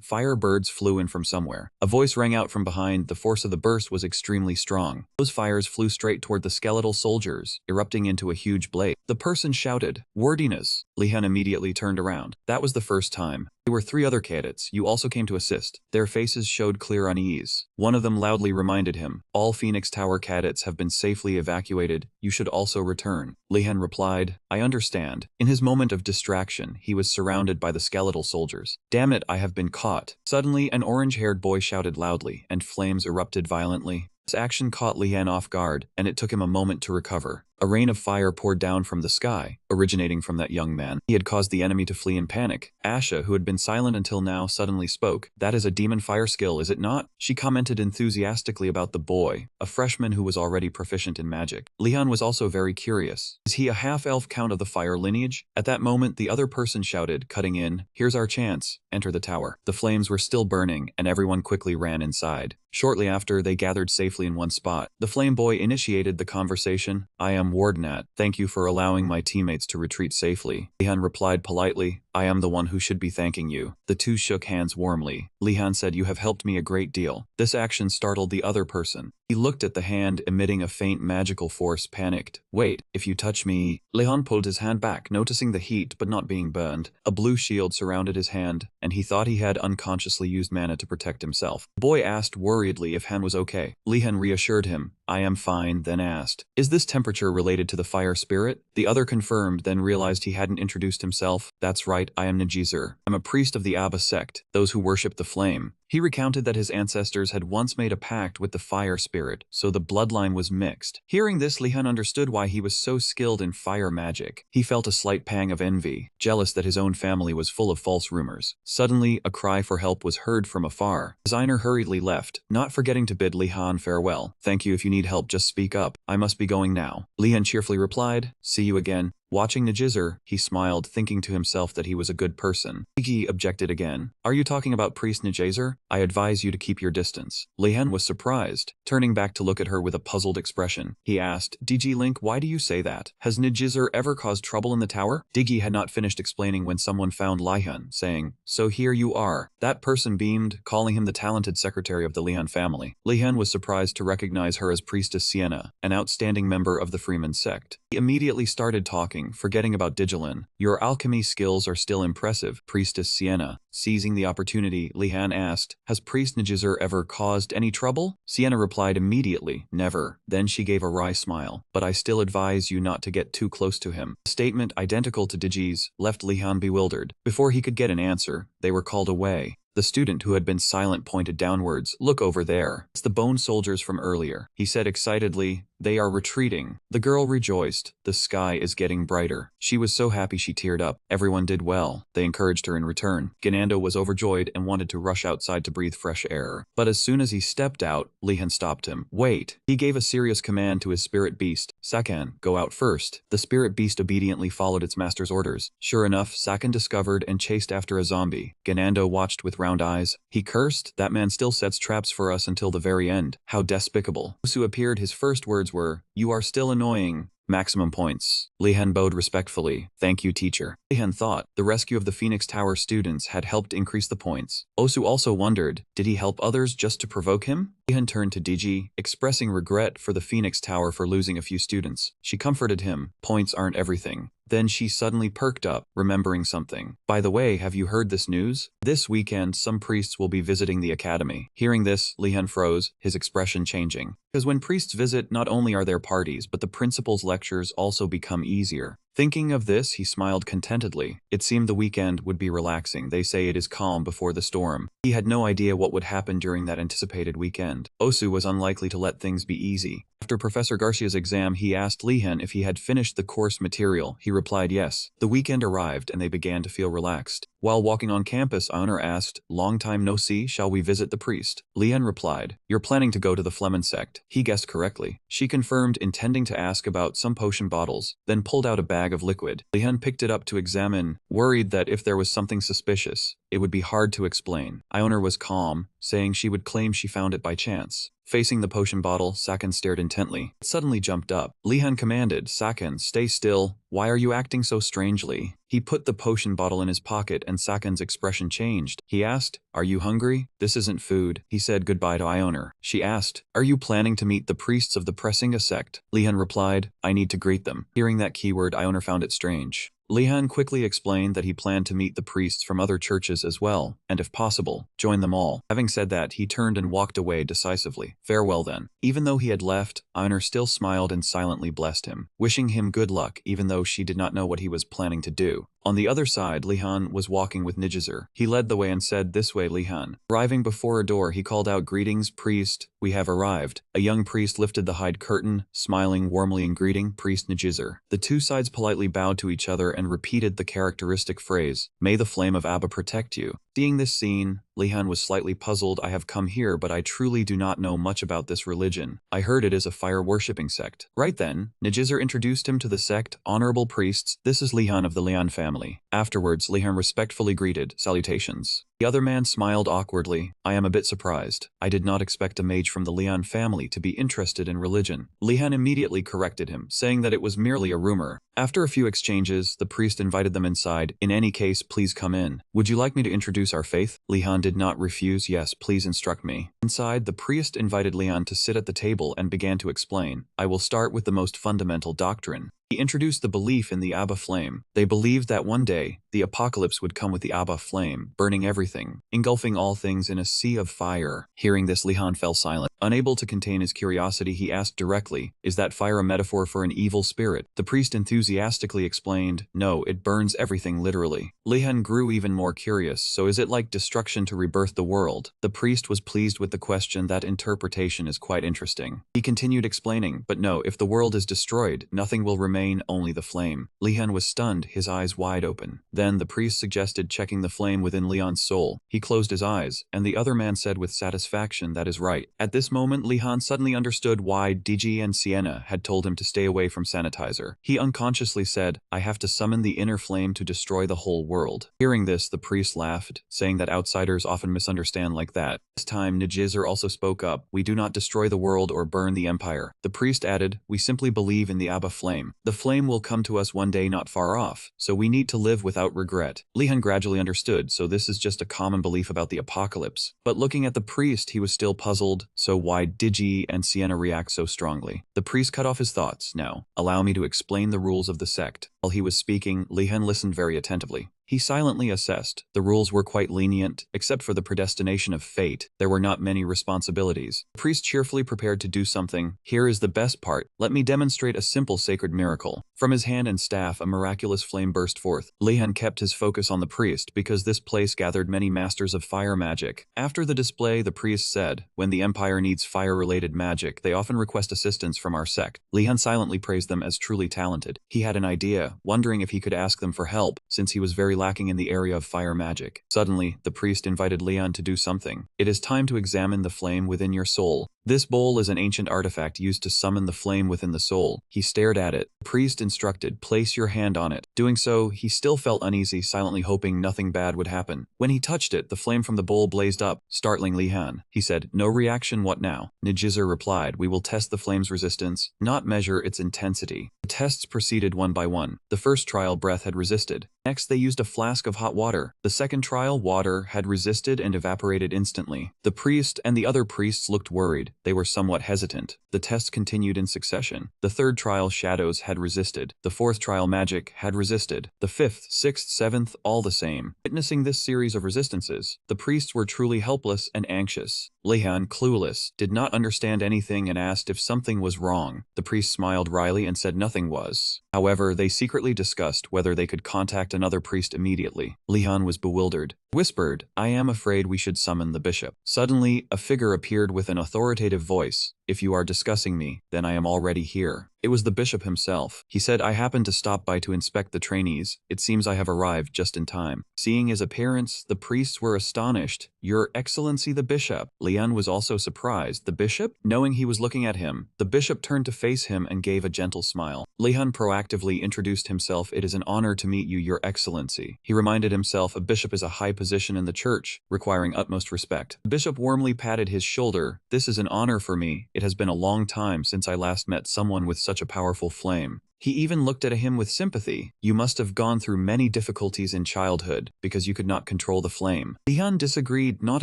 firebirds flew in from somewhere. A voice rang out from behind. The force of the burst was extremely strong. Those fires flew straight toward the skeletal soldiers, erupting into a huge blaze. The person shouted, "Wordiness!" Lehan immediately turned around. That was the first time. There were 3 other cadets. You also came to assist. Their faces showed clear unease. One of them loudly reminded him, all Phoenix Tower cadets have been safely evacuated. You should also return. Lehan replied, I understand. In his moment of distraction, he was surrounded by the skeletal soldiers. Damn it, I have been caught. Suddenly, an orange-haired boy shouted loudly, and flames erupted violently. This action caught Lehan off guard, and it took him a moment to recover. A rain of fire poured down from the sky, originating from that young man. He had caused the enemy to flee in panic. Asha, who had been silent until now, suddenly spoke. That is a demon fire skill, is it not? She commented enthusiastically about the boy, a freshman who was already proficient in magic. Lehan was also very curious. Is he a half-elf count of the fire lineage? At that moment, the other person shouted, cutting in, here's our chance. Enter the tower. The flames were still burning, and everyone quickly ran inside. Shortly after, they gathered safely in one spot. The flame boy initiated the conversation. I am Wardenat. Thank you for allowing my teammates to retreat safely. Lehan replied politely, I am the one who should be thanking you. The two shook hands warmly. Lehan said, you have helped me a great deal. This action startled the other person. He looked at the hand, emitting a faint magical force, panicked. Wait, if you touch me… Lehan pulled his hand back, noticing the heat but not being burned. A blue shield surrounded his hand, and he thought he had unconsciously used mana to protect himself. The boy asked worriedly if Han was okay. Lehan reassured him, I am fine, then asked, is this temperature related to the fire spirit? The other confirmed, then realized he hadn't introduced himself. That's right, I am Nijizer. I'm a priest of the Abba sect, those who worship the flame. He recounted that his ancestors had once made a pact with the fire spirit, so the bloodline was mixed. Hearing this, Lehan understood why he was so skilled in fire magic. He felt a slight pang of envy, jealous that his own family was full of false rumors. Suddenly, a cry for help was heard from afar. Designer hurriedly left, not forgetting to bid Lehan farewell. Thank you, if you need help, just speak up. I must be going now. Lehan cheerfully replied, see you again. Watching Nijizer, he smiled, thinking to himself that he was a good person. Digi objected again. Are you talking about Priest Nijizer? I advise you to keep your distance. Lehan was surprised. Turning back to look at her with a puzzled expression, he asked, Digi Link, why do you say that? Has Nijizer ever caused trouble in the tower? Digi had not finished explaining when someone found Lehan, saying, so here you are. That person beamed, calling him the talented secretary of the Lehan family. Lehan was surprised to recognize her as Priestess Sienna, an outstanding member of the Freeman sect. He immediately started talking, forgetting about Digilin. Your alchemy skills are still impressive, Priestess Sienna. Seizing the opportunity, Lehan asked, has Priest Nijizer ever caused any trouble? Sienna replied immediately, never. Then she gave a wry smile. But I still advise you not to get too close to him. A statement identical to Digi's left Lehan bewildered. Before he could get an answer, they were called away. The student who had been silent pointed downwards. Look over there. It's the bone soldiers from earlier. He said excitedly, they are retreating. The girl rejoiced. The sky is getting brighter. She was so happy she teared up. Everyone did well. They encouraged her in return. Ganando was overjoyed and wanted to rush outside to breathe fresh air. But as soon as he stepped out, Lehan stopped him. Wait. He gave a serious command to his spirit beast. Sakan, go out first. The spirit beast obediently followed its master's orders. Sure enough, Sakan discovered and chased after a zombie. Ganando watched with round eyes. He cursed, that man still sets traps for us until the very end. How despicable. Osu appeared. His first words were, you are still annoying. Maximum points. Lehan bowed respectfully. Thank you, teacher. Lehan thought the rescue of the Phoenix Tower students had helped increase the points. Osu also wondered, did he help others just to provoke him? Lehan turned to Digi, expressing regret for the Phoenix Tower for losing a few students. She comforted him. Points aren't everything. Then she suddenly perked up, remembering something. By the way, have you heard this news? This weekend, some priests will be visiting the academy. Hearing this, Lehan froze, his expression changing. Because when priests visit, not only are there parties, but the principal's lectures also become easier. Thinking of this, he smiled contentedly. It seemed the weekend would be relaxing. They say it is calm before the storm. He had no idea what would happen during that anticipated weekend. Osu was unlikely to let things be easy. After Professor Garcia's exam, he asked Lehan if he had finished the course material. He replied yes. The weekend arrived and they began to feel relaxed. While walking on campus, Joner asked, long time no see, shall we visit the priest? Lehan replied, you're planning to go to the Flemen sect. He guessed correctly. She confirmed, intending to ask about some potion bottles, then pulled out a bag of liquid. Lehan picked it up to examine, worried that if there was something suspicious, it would be hard to explain. Joner was calm, saying she would claim she found it by chance. Facing the potion bottle, Sakan stared intently. It suddenly jumped up. Lehan commanded, Sakan, stay still. Why are you acting so strangely? He put the potion bottle in his pocket and Sakan's expression changed. He asked, are you hungry? This isn't food. He said goodbye to Joner. She asked, are you planning to meet the priests of the Pressinga sect? Lehan replied, I need to greet them. Hearing that keyword, Joner found it strange. Lehan quickly explained that he planned to meet the priests from other churches as well, and if possible, join them all. Having said that, he turned and walked away decisively. Farewell then. Even though he had left, Joner still smiled and silently blessed him, wishing him good luck even though she did not know what he was planning to do. On the other side, Lehan was walking with Nijizer. He led the way and said, this way, Lehan. Arriving before a door, he called out, greetings, priest, we have arrived. A young priest lifted the hide curtain, smiling warmly in greeting, Priest Nijizer. The two sides politely bowed to each other and repeated the characteristic phrase, may the flame of Abba protect you. Seeing this scene, Lehan was slightly puzzled. I have come here, but I truly do not know much about this religion. I heard it is a fire-worshipping sect. Right then, Nijizer introduced him to the sect. Honorable priests, this is Lehan of the Lehan family. Afterwards, Lehan respectfully greeted, salutations. The other man smiled awkwardly. I am a bit surprised. I did not expect a mage from the Lehan family to be interested in religion. Lehan immediately corrected him, saying that it was merely a rumor. After a few exchanges, the priest invited them inside. In any case, please come in. Would you like me to introduce our faith? Lehan did not refuse. Yes, please instruct me. Inside, the priest invited Lehan to sit at the table and began to explain. I will start with the most fundamental doctrine. He introduced the belief in the Abba flame. They believed that one day, the apocalypse would come with the Abba flame, burning everything, engulfing all things in a sea of fire. Hearing this, Lehan fell silent. Unable to contain his curiosity, he asked directly, is that fire a metaphor for an evil spirit? The priest enthusiastically explained, no, it burns everything literally. Lehan grew even more curious, so is it like destruction to rebirth the world? The priest was pleased with the question. That interpretation is quite interesting. He continued explaining, but no, if the world is destroyed, nothing will remain, only the flame. Lehan was stunned, his eyes wide open. Then the priest suggested checking the flame within Lehan's soul. He closed his eyes, and the other man said with satisfaction, that is right. At this moment, Lehan suddenly understood why Deju and Sienna had told him to stay away from sanitizer. He unconsciously said, I have to summon the inner flame to destroy the whole world. Hearing this, the priest laughed, saying that outsiders often misunderstand like that. This time, Nijizer also spoke up, we do not destroy the world or burn the empire. The priest added, we simply believe in the Abba flame. The flame will come to us one day not far off, so we need to live without regret. Lehan gradually understood, so this is just a common belief about the apocalypse. But looking at the priest, he was still puzzled, so why Deju and Sienna react so strongly? The priest cut off his thoughts. Now, allow me to explain the rules of the sect. While he was speaking, Lehan listened very attentively. He silently assessed. The rules were quite lenient, except for the predestination of fate. There were not many responsibilities. The priest cheerfully prepared to do something. Here is the best part. Let me demonstrate a simple sacred miracle. From his hand and staff, a miraculous flame burst forth. Lehan kept his focus on the priest because this place gathered many masters of fire magic. After the display, the priest said, when the empire needs fire-related magic, they often request assistance from our sect. Lehan silently praised them as truly talented. He had an idea, wondering if he could ask them for help, since he was very lacking in the area of fire magic. Suddenly, the priest invited Lehan to do something. It is time to examine the flame within your soul. This bowl is an ancient artifact used to summon the flame within the soul. He stared at it. The priest instructed, place your hand on it. Doing so, he still felt uneasy, silently hoping nothing bad would happen. When he touched it, the flame from the bowl blazed up, startling Lehan. He said, no reaction, what now? Nijizer replied, we will test the flame's resistance, not measure its intensity. The tests proceeded one by one. The first trial, breath had resisted. Next, they used a flask of hot water. The second trial, water, had resisted and evaporated instantly. The priest and the other priests looked worried. They were somewhat hesitant. The tests continued in succession. The third trial, shadows, had resisted. The fourth trial, magic, had resisted. The fifth, sixth, seventh, all the same. Witnessing this series of resistances, the priests were truly helpless and anxious. Lehan, clueless, did not understand anything and asked if something was wrong. The priest smiled wryly and said nothing was. However, they secretly discussed whether they could contact another priest immediately. Lehan was bewildered. Whispered, I am afraid we should summon the bishop. Suddenly, a figure appeared with an authoritative voice. If you are discussing me, then I am already here. It was the bishop himself. He said, I happened to stop by to inspect the trainees. It seems I have arrived just in time. Seeing his appearance, the priests were astonished. Your Excellency the bishop. Lehan was also surprised. The bishop? Knowing he was looking at him, the bishop turned to face him and gave a gentle smile. Lehan proactively introduced himself. It is an honor to meet you, Your Excellency. He reminded himself a bishop is a high position in the church, requiring utmost respect. The bishop warmly patted his shoulder. This is an honor for me. It has been a long time since I last met someone with such a powerful flame. He even looked at him with sympathy. You must have gone through many difficulties in childhood, because you could not control the flame. Lehan disagreed, not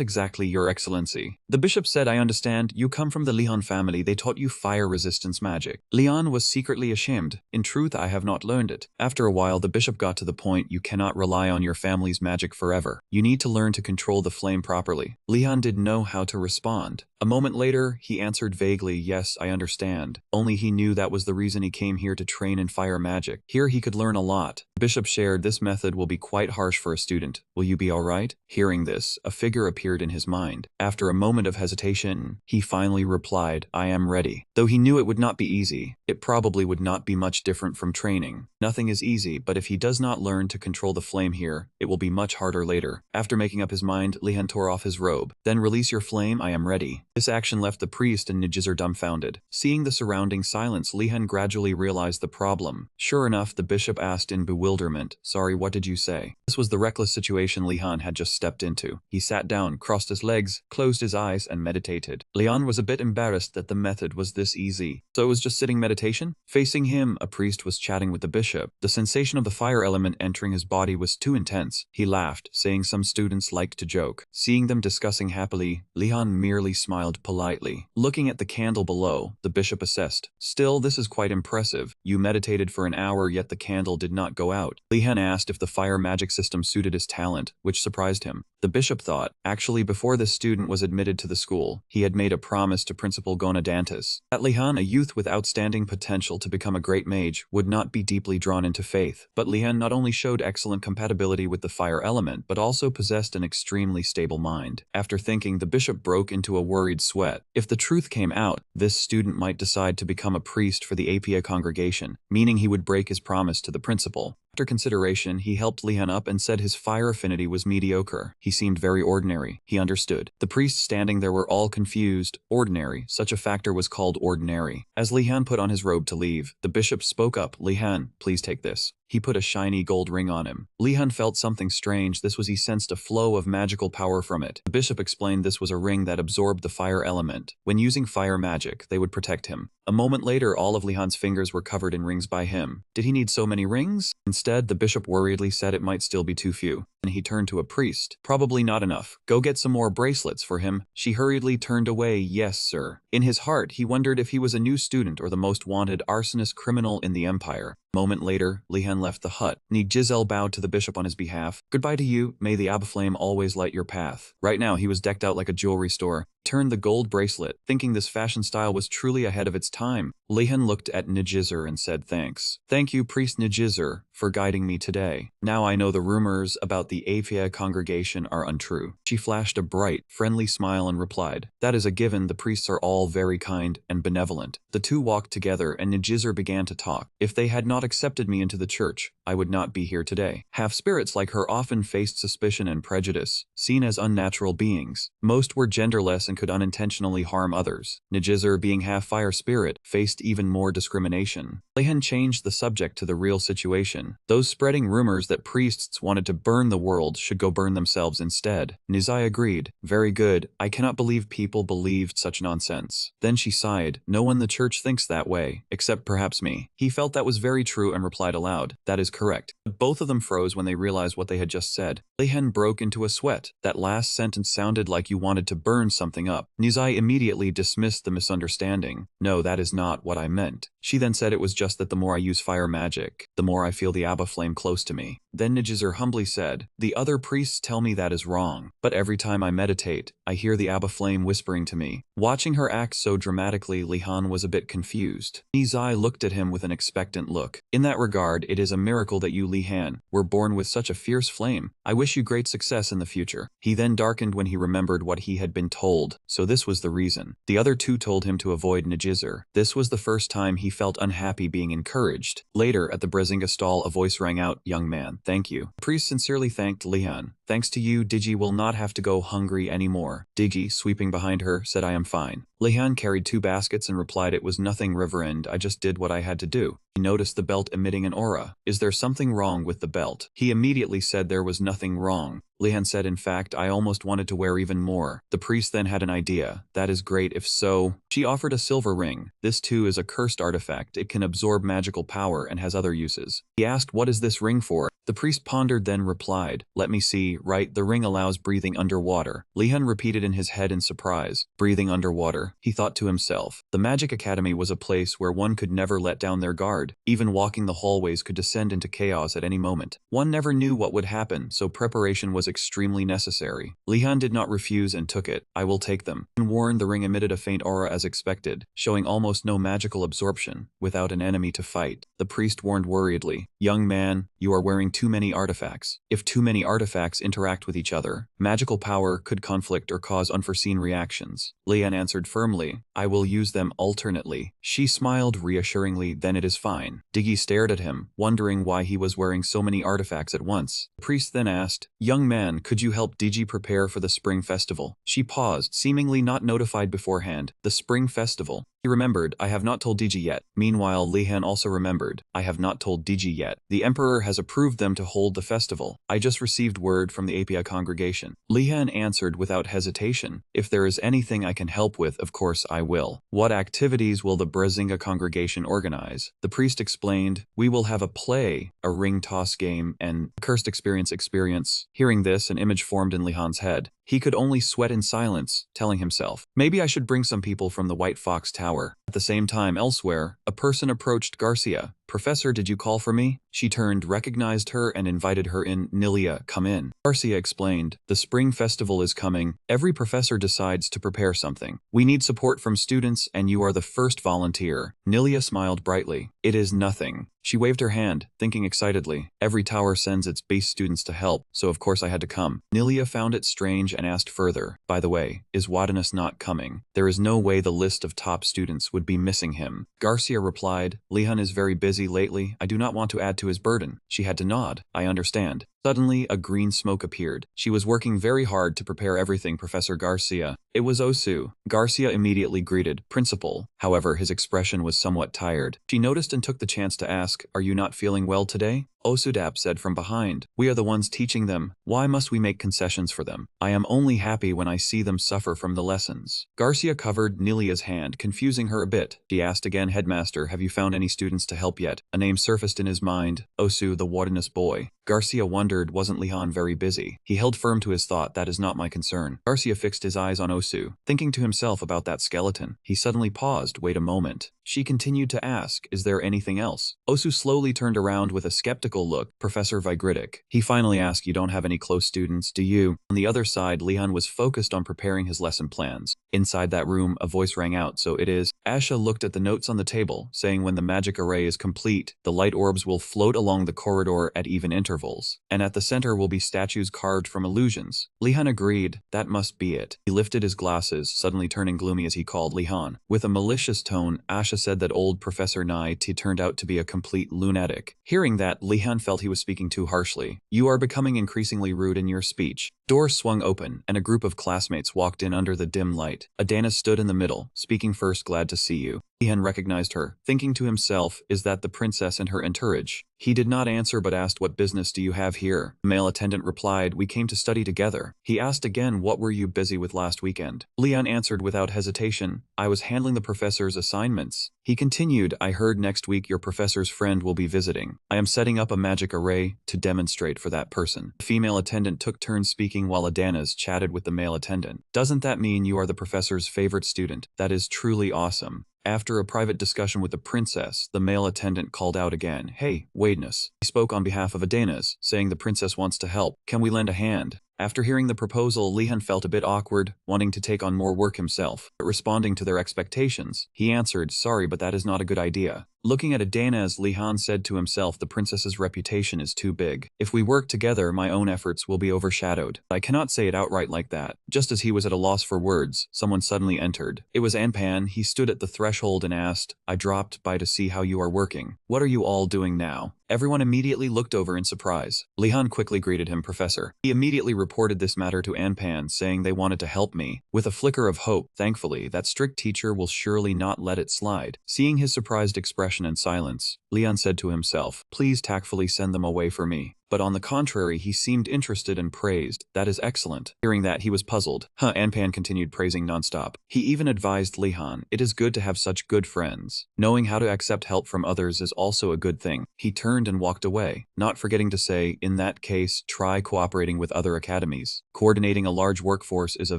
exactly, Your Excellency. The bishop said, I understand, you come from the Lehan family, they taught you fire resistance magic. Lehan was secretly ashamed. In truth, I have not learned it. After a while, the bishop got to the point, you cannot rely on your family's magic forever. You need to learn to control the flame properly. Lehan didn't know how to respond. A moment later, he answered vaguely, yes, I understand. Only he knew that was the reason he came here to train in fire magic. Here he could learn a lot. The bishop shared, this method will be quite harsh for a student. Will you be alright? Hearing this, a figure appeared in his mind. After a moment of hesitation, he finally replied, I am ready. Though he knew it would not be easy, it probably would not be much different from training. Nothing is easy, but if he does not learn to control the flame here, it will be much harder later. After making up his mind, Lehan tore off his robe. Then release your flame, I am ready. This action left the priest and Nijizer dumbfounded. Seeing the surrounding silence, Lehan gradually realized the problem. Sure enough, the bishop asked in bewilderment, sorry, what did you say? This was the reckless situation Lehan had just stepped into. He sat down, crossed his legs, closed his eyes, and meditated. Lehan was a bit embarrassed that the method was this easy. So it was just sitting meditating meditation? Facing him, a priest was chatting with the bishop. The sensation of the fire element entering his body was too intense. He laughed, saying some students liked to joke. Seeing them discussing happily, Lehan merely smiled politely. Looking at the candle below, the bishop assessed. Still, this is quite impressive. You meditated for an hour, yet the candle did not go out. Lehan asked if the fire magic system suited his talent, which surprised him. The bishop thought, actually, before this student was admitted to the school, he had made a promise to Principal Gonadantis that Lehan, a youth with outstanding potential to become a great mage, would not be deeply drawn into faith. But Lehan not only showed excellent compatibility with the fire element, but also possessed an extremely stable mind. After thinking, the bishop broke into a worried sweat. If the truth came out, this student might decide to become a priest for the APA congregation, meaning he would break his promise to the principal. After consideration, he helped Lehan up and said his fire affinity was mediocre. He seemed very ordinary. He understood. The priests standing there were all confused. Ordinary. Such a factor was called ordinary. As Lehan put on his robe to leave, the bishop spoke up. Lehan, please take this. He put a shiny gold ring on him. Lehan felt something strange. He sensed a flow of magical power from it. The bishop explained this was a ring that absorbed the fire element. When using fire magic, they would protect him. A moment later, all of Lehan's fingers were covered in rings by him. Did he need so many rings? Instead, the bishop worriedly said it might still be too few. And he turned to a priest. Probably not enough. Go get some more bracelets for him. She hurriedly turned away. Yes, sir. In his heart, he wondered if he was a new student or the most wanted arsonist criminal in the empire. A moment later, Lehan left the hut. Nijizel bowed to the bishop on his behalf. Goodbye to you. May the Abaflame always light your path. Right now, he was decked out like a jewelry store. Turned the gold bracelet, thinking this fashion style was truly ahead of its time. Lehan looked at Nijizer and said thanks. Thank you, Priest Nijizer, for guiding me today. Now I know the rumors about the Apia congregation are untrue. She flashed a bright, friendly smile and replied, that is a given. The priests are all very kind and benevolent. The two walked together and Nijizer began to talk. If they had not accepted me into the church, I would not be here today. Half-spirits like her often faced suspicion and prejudice, seen as unnatural beings. Most were genderless and could unintentionally harm others. Nijizer, being half-fire spirit, faced even more discrimination. Lehan changed the subject to the real situation. Those spreading rumors that priests wanted to burn the world should go burn themselves instead. Nizai agreed. Very good. I cannot believe people believed such nonsense. Then she sighed. No one in the church thinks that way, except perhaps me. He felt that was very true and replied aloud, that is correct. Both of them froze when they realized what they had just said. Lehan broke into a sweat. That last sentence sounded like you wanted to burn something up. Nizai immediately dismissed the misunderstanding. No, that is not what I meant. She then said it was just that the more I use fire magic, the more I feel the Abba flame close to me. Then Nijizer humbly said, the other priests tell me that is wrong, but every time I meditate, I hear the Abba flame whispering to me. Watching her act so dramatically, Lehan was a bit confused. Nizai looked at him with an expectant look. In that regard, it is a miracle that you, Lehan, were born with such a fierce flame. I wish you great success in the future. He then darkened when he remembered what he had been told, so this was the reason. The other two told him to avoid Nijizer. This was the first time he felt unhappy being encouraged. Later, at the Brezinga stall, a voice rang out, young man, thank you. The priest sincerely thanked Lehan. Thanks to you, Digi will not have to go hungry anymore. Digi, sweeping behind her, said I am fine. Lehan carried 2 baskets and replied it was nothing, Reverend, I just did what I had to do. He noticed the belt emitting an aura. Is there something wrong with the belt? He immediately said there was nothing wrong. Lehan said, in fact, I almost wanted to wear even more. The priest then had an idea. That is great if so. She offered a silver ring. This too is a cursed artifact. It can absorb magical power and has other uses. He asked, what is this ring for? The priest pondered, then replied, let me see, right, the ring allows breathing underwater. Lehan repeated in his head in surprise. Breathing underwater, he thought to himself. The Magic Academy was a place where one could never let down their guard. Even walking the hallways could descend into chaos at any moment. One never knew what would happen, so preparation was extremely necessary. Lehan did not refuse and took it. I will take them. And warned, the ring emitted a faint aura as expected, showing almost no magical absorption, without an enemy to fight. The priest warned worriedly, young man, you are wearing too many artifacts. If too many artifacts interact with each other, magical power could conflict or cause unforeseen reactions. Lehan answered firmly, I will use them alternately. She smiled reassuringly, then it is fine. Diggy stared at him, wondering why he was wearing so many artifacts at once. The priest then asked, young man, could you help Digi prepare for the spring festival? She paused, seemingly not notified beforehand. The spring festival. He remembered, I have not told Deju yet. Meanwhile, Lehan also remembered, I have not told Deju yet. The emperor has approved them to hold the festival. I just received word from the API congregation. Lehan answered without hesitation, if there is anything I can help with, of course I will. What activities will the Brezinga congregation organize? The priest explained, we will have a play, a ring toss game, and a cursed experience. Hearing this, an image formed in Lehan's head. He could only sweat in silence, telling himself, maybe I should bring some people from the White Fox Tower. At the same time, elsewhere, a person approached Garcia. Professor, did you call for me? She turned, recognized her, and invited her in. Nilia, come in. Garcia explained, the spring festival is coming. Every professor decides to prepare something. We need support from students, and you are the first volunteer. Nilia smiled brightly. It is nothing. She waved her hand, thinking excitedly. Every tower sends its base students to help, so of course I had to come. Nilia found it strange and asked further, by the way, is Wadanus not coming? There is no way the list of top students would be missing him. Garcia replied, Lehan is very busy lately. I do not want to add to his burden. She had to nod. I understand. Suddenly, a green smoke appeared. She was working very hard to prepare everything, Professor Garcia. It was Osu. Garcia immediately greeted, Principal. However, his expression was somewhat tired. She noticed and took the chance to ask, are you not feeling well today? Osudap said from behind, we are the ones teaching them. Why must we make concessions for them? I am only happy when I see them suffer from the lessons. Garcia covered Nilia's hand, confusing her a bit. She asked again, Headmaster, have you found any students to help yet? A name surfaced in his mind, Osu, the Wadanus boy. Garcia wondered, wasn't Lehan very busy? He held firm to his thought, that is not my concern. Garcia fixed his eyes on Osu, thinking to himself about that skeleton. He suddenly paused, wait a moment. She continued to ask, is there anything else? Osu slowly turned around with a skeptical look, Professor Vigritic. He finally asked, you don't have any close students, do you? On the other side, Lehan was focused on preparing his lesson plans. Inside that room, a voice rang out, so it is. Asha looked at the notes on the table, saying when the magic array is complete, the light orbs will float along the corridor at even intervals, and at the center will be statues carved from illusions. Lehan agreed, that must be it. He lifted his glasses, suddenly turning gloomy as he called Lehan. With a malicious tone, Asha said that old Professor Night turned out to be a complete lunatic. Hearing that, Lehan felt he was speaking too harshly. You are becoming increasingly rude in your speech. Doors swung open, and a group of classmates walked in under the dim light. Adana stood in the middle, speaking first, glad to see you. Lehan recognized her, thinking to himself, is that the princess and her entourage? He did not answer but asked, what business do you have here? The male attendant replied, we came to study together. He asked again, what were you busy with last weekend? Lehan answered without hesitation, I was handling the professor's assignments. He continued, I heard next week your professor's friend will be visiting. I am setting up a magic array to demonstrate for that person. The female attendant took turns speaking while Adanas chatted with the male attendant. Doesn't that mean you are the professor's favorite student? That is truly awesome. After a private discussion with the princess, the male attendant called out again, hey, Wadeness. He spoke on behalf of Adanas, saying the princess wants to help. Can we lend a hand? After hearing the proposal, Lehan felt a bit awkward, wanting to take on more work himself. But responding to their expectations, he answered, sorry, but that is not a good idea. Looking at Adanas, Lehan said to himself, the princess's reputation is too big. If we work together, my own efforts will be overshadowed. I cannot say it outright like that. Just as he was at a loss for words, someone suddenly entered. It was Anpan. He stood at the threshold and asked, I dropped by to see how you are working. What are you all doing now? Everyone immediately looked over in surprise. Lehan quickly greeted him, Professor. He immediately reported this matter to Anpan, saying they wanted to help me. With a flicker of hope, thankfully, that strict teacher will surely not let it slide. Seeing his surprised expression and silence, Lehan said to himself, please tactfully send them away for me. But on the contrary, he seemed interested and praised. That is excellent. Hearing that, he was puzzled. Anpan continued praising nonstop. He even advised Lehan, it is good to have such good friends. Knowing how to accept help from others is also a good thing. He turned and walked away, not forgetting to say, in that case, try cooperating with other academies. Coordinating a large workforce is a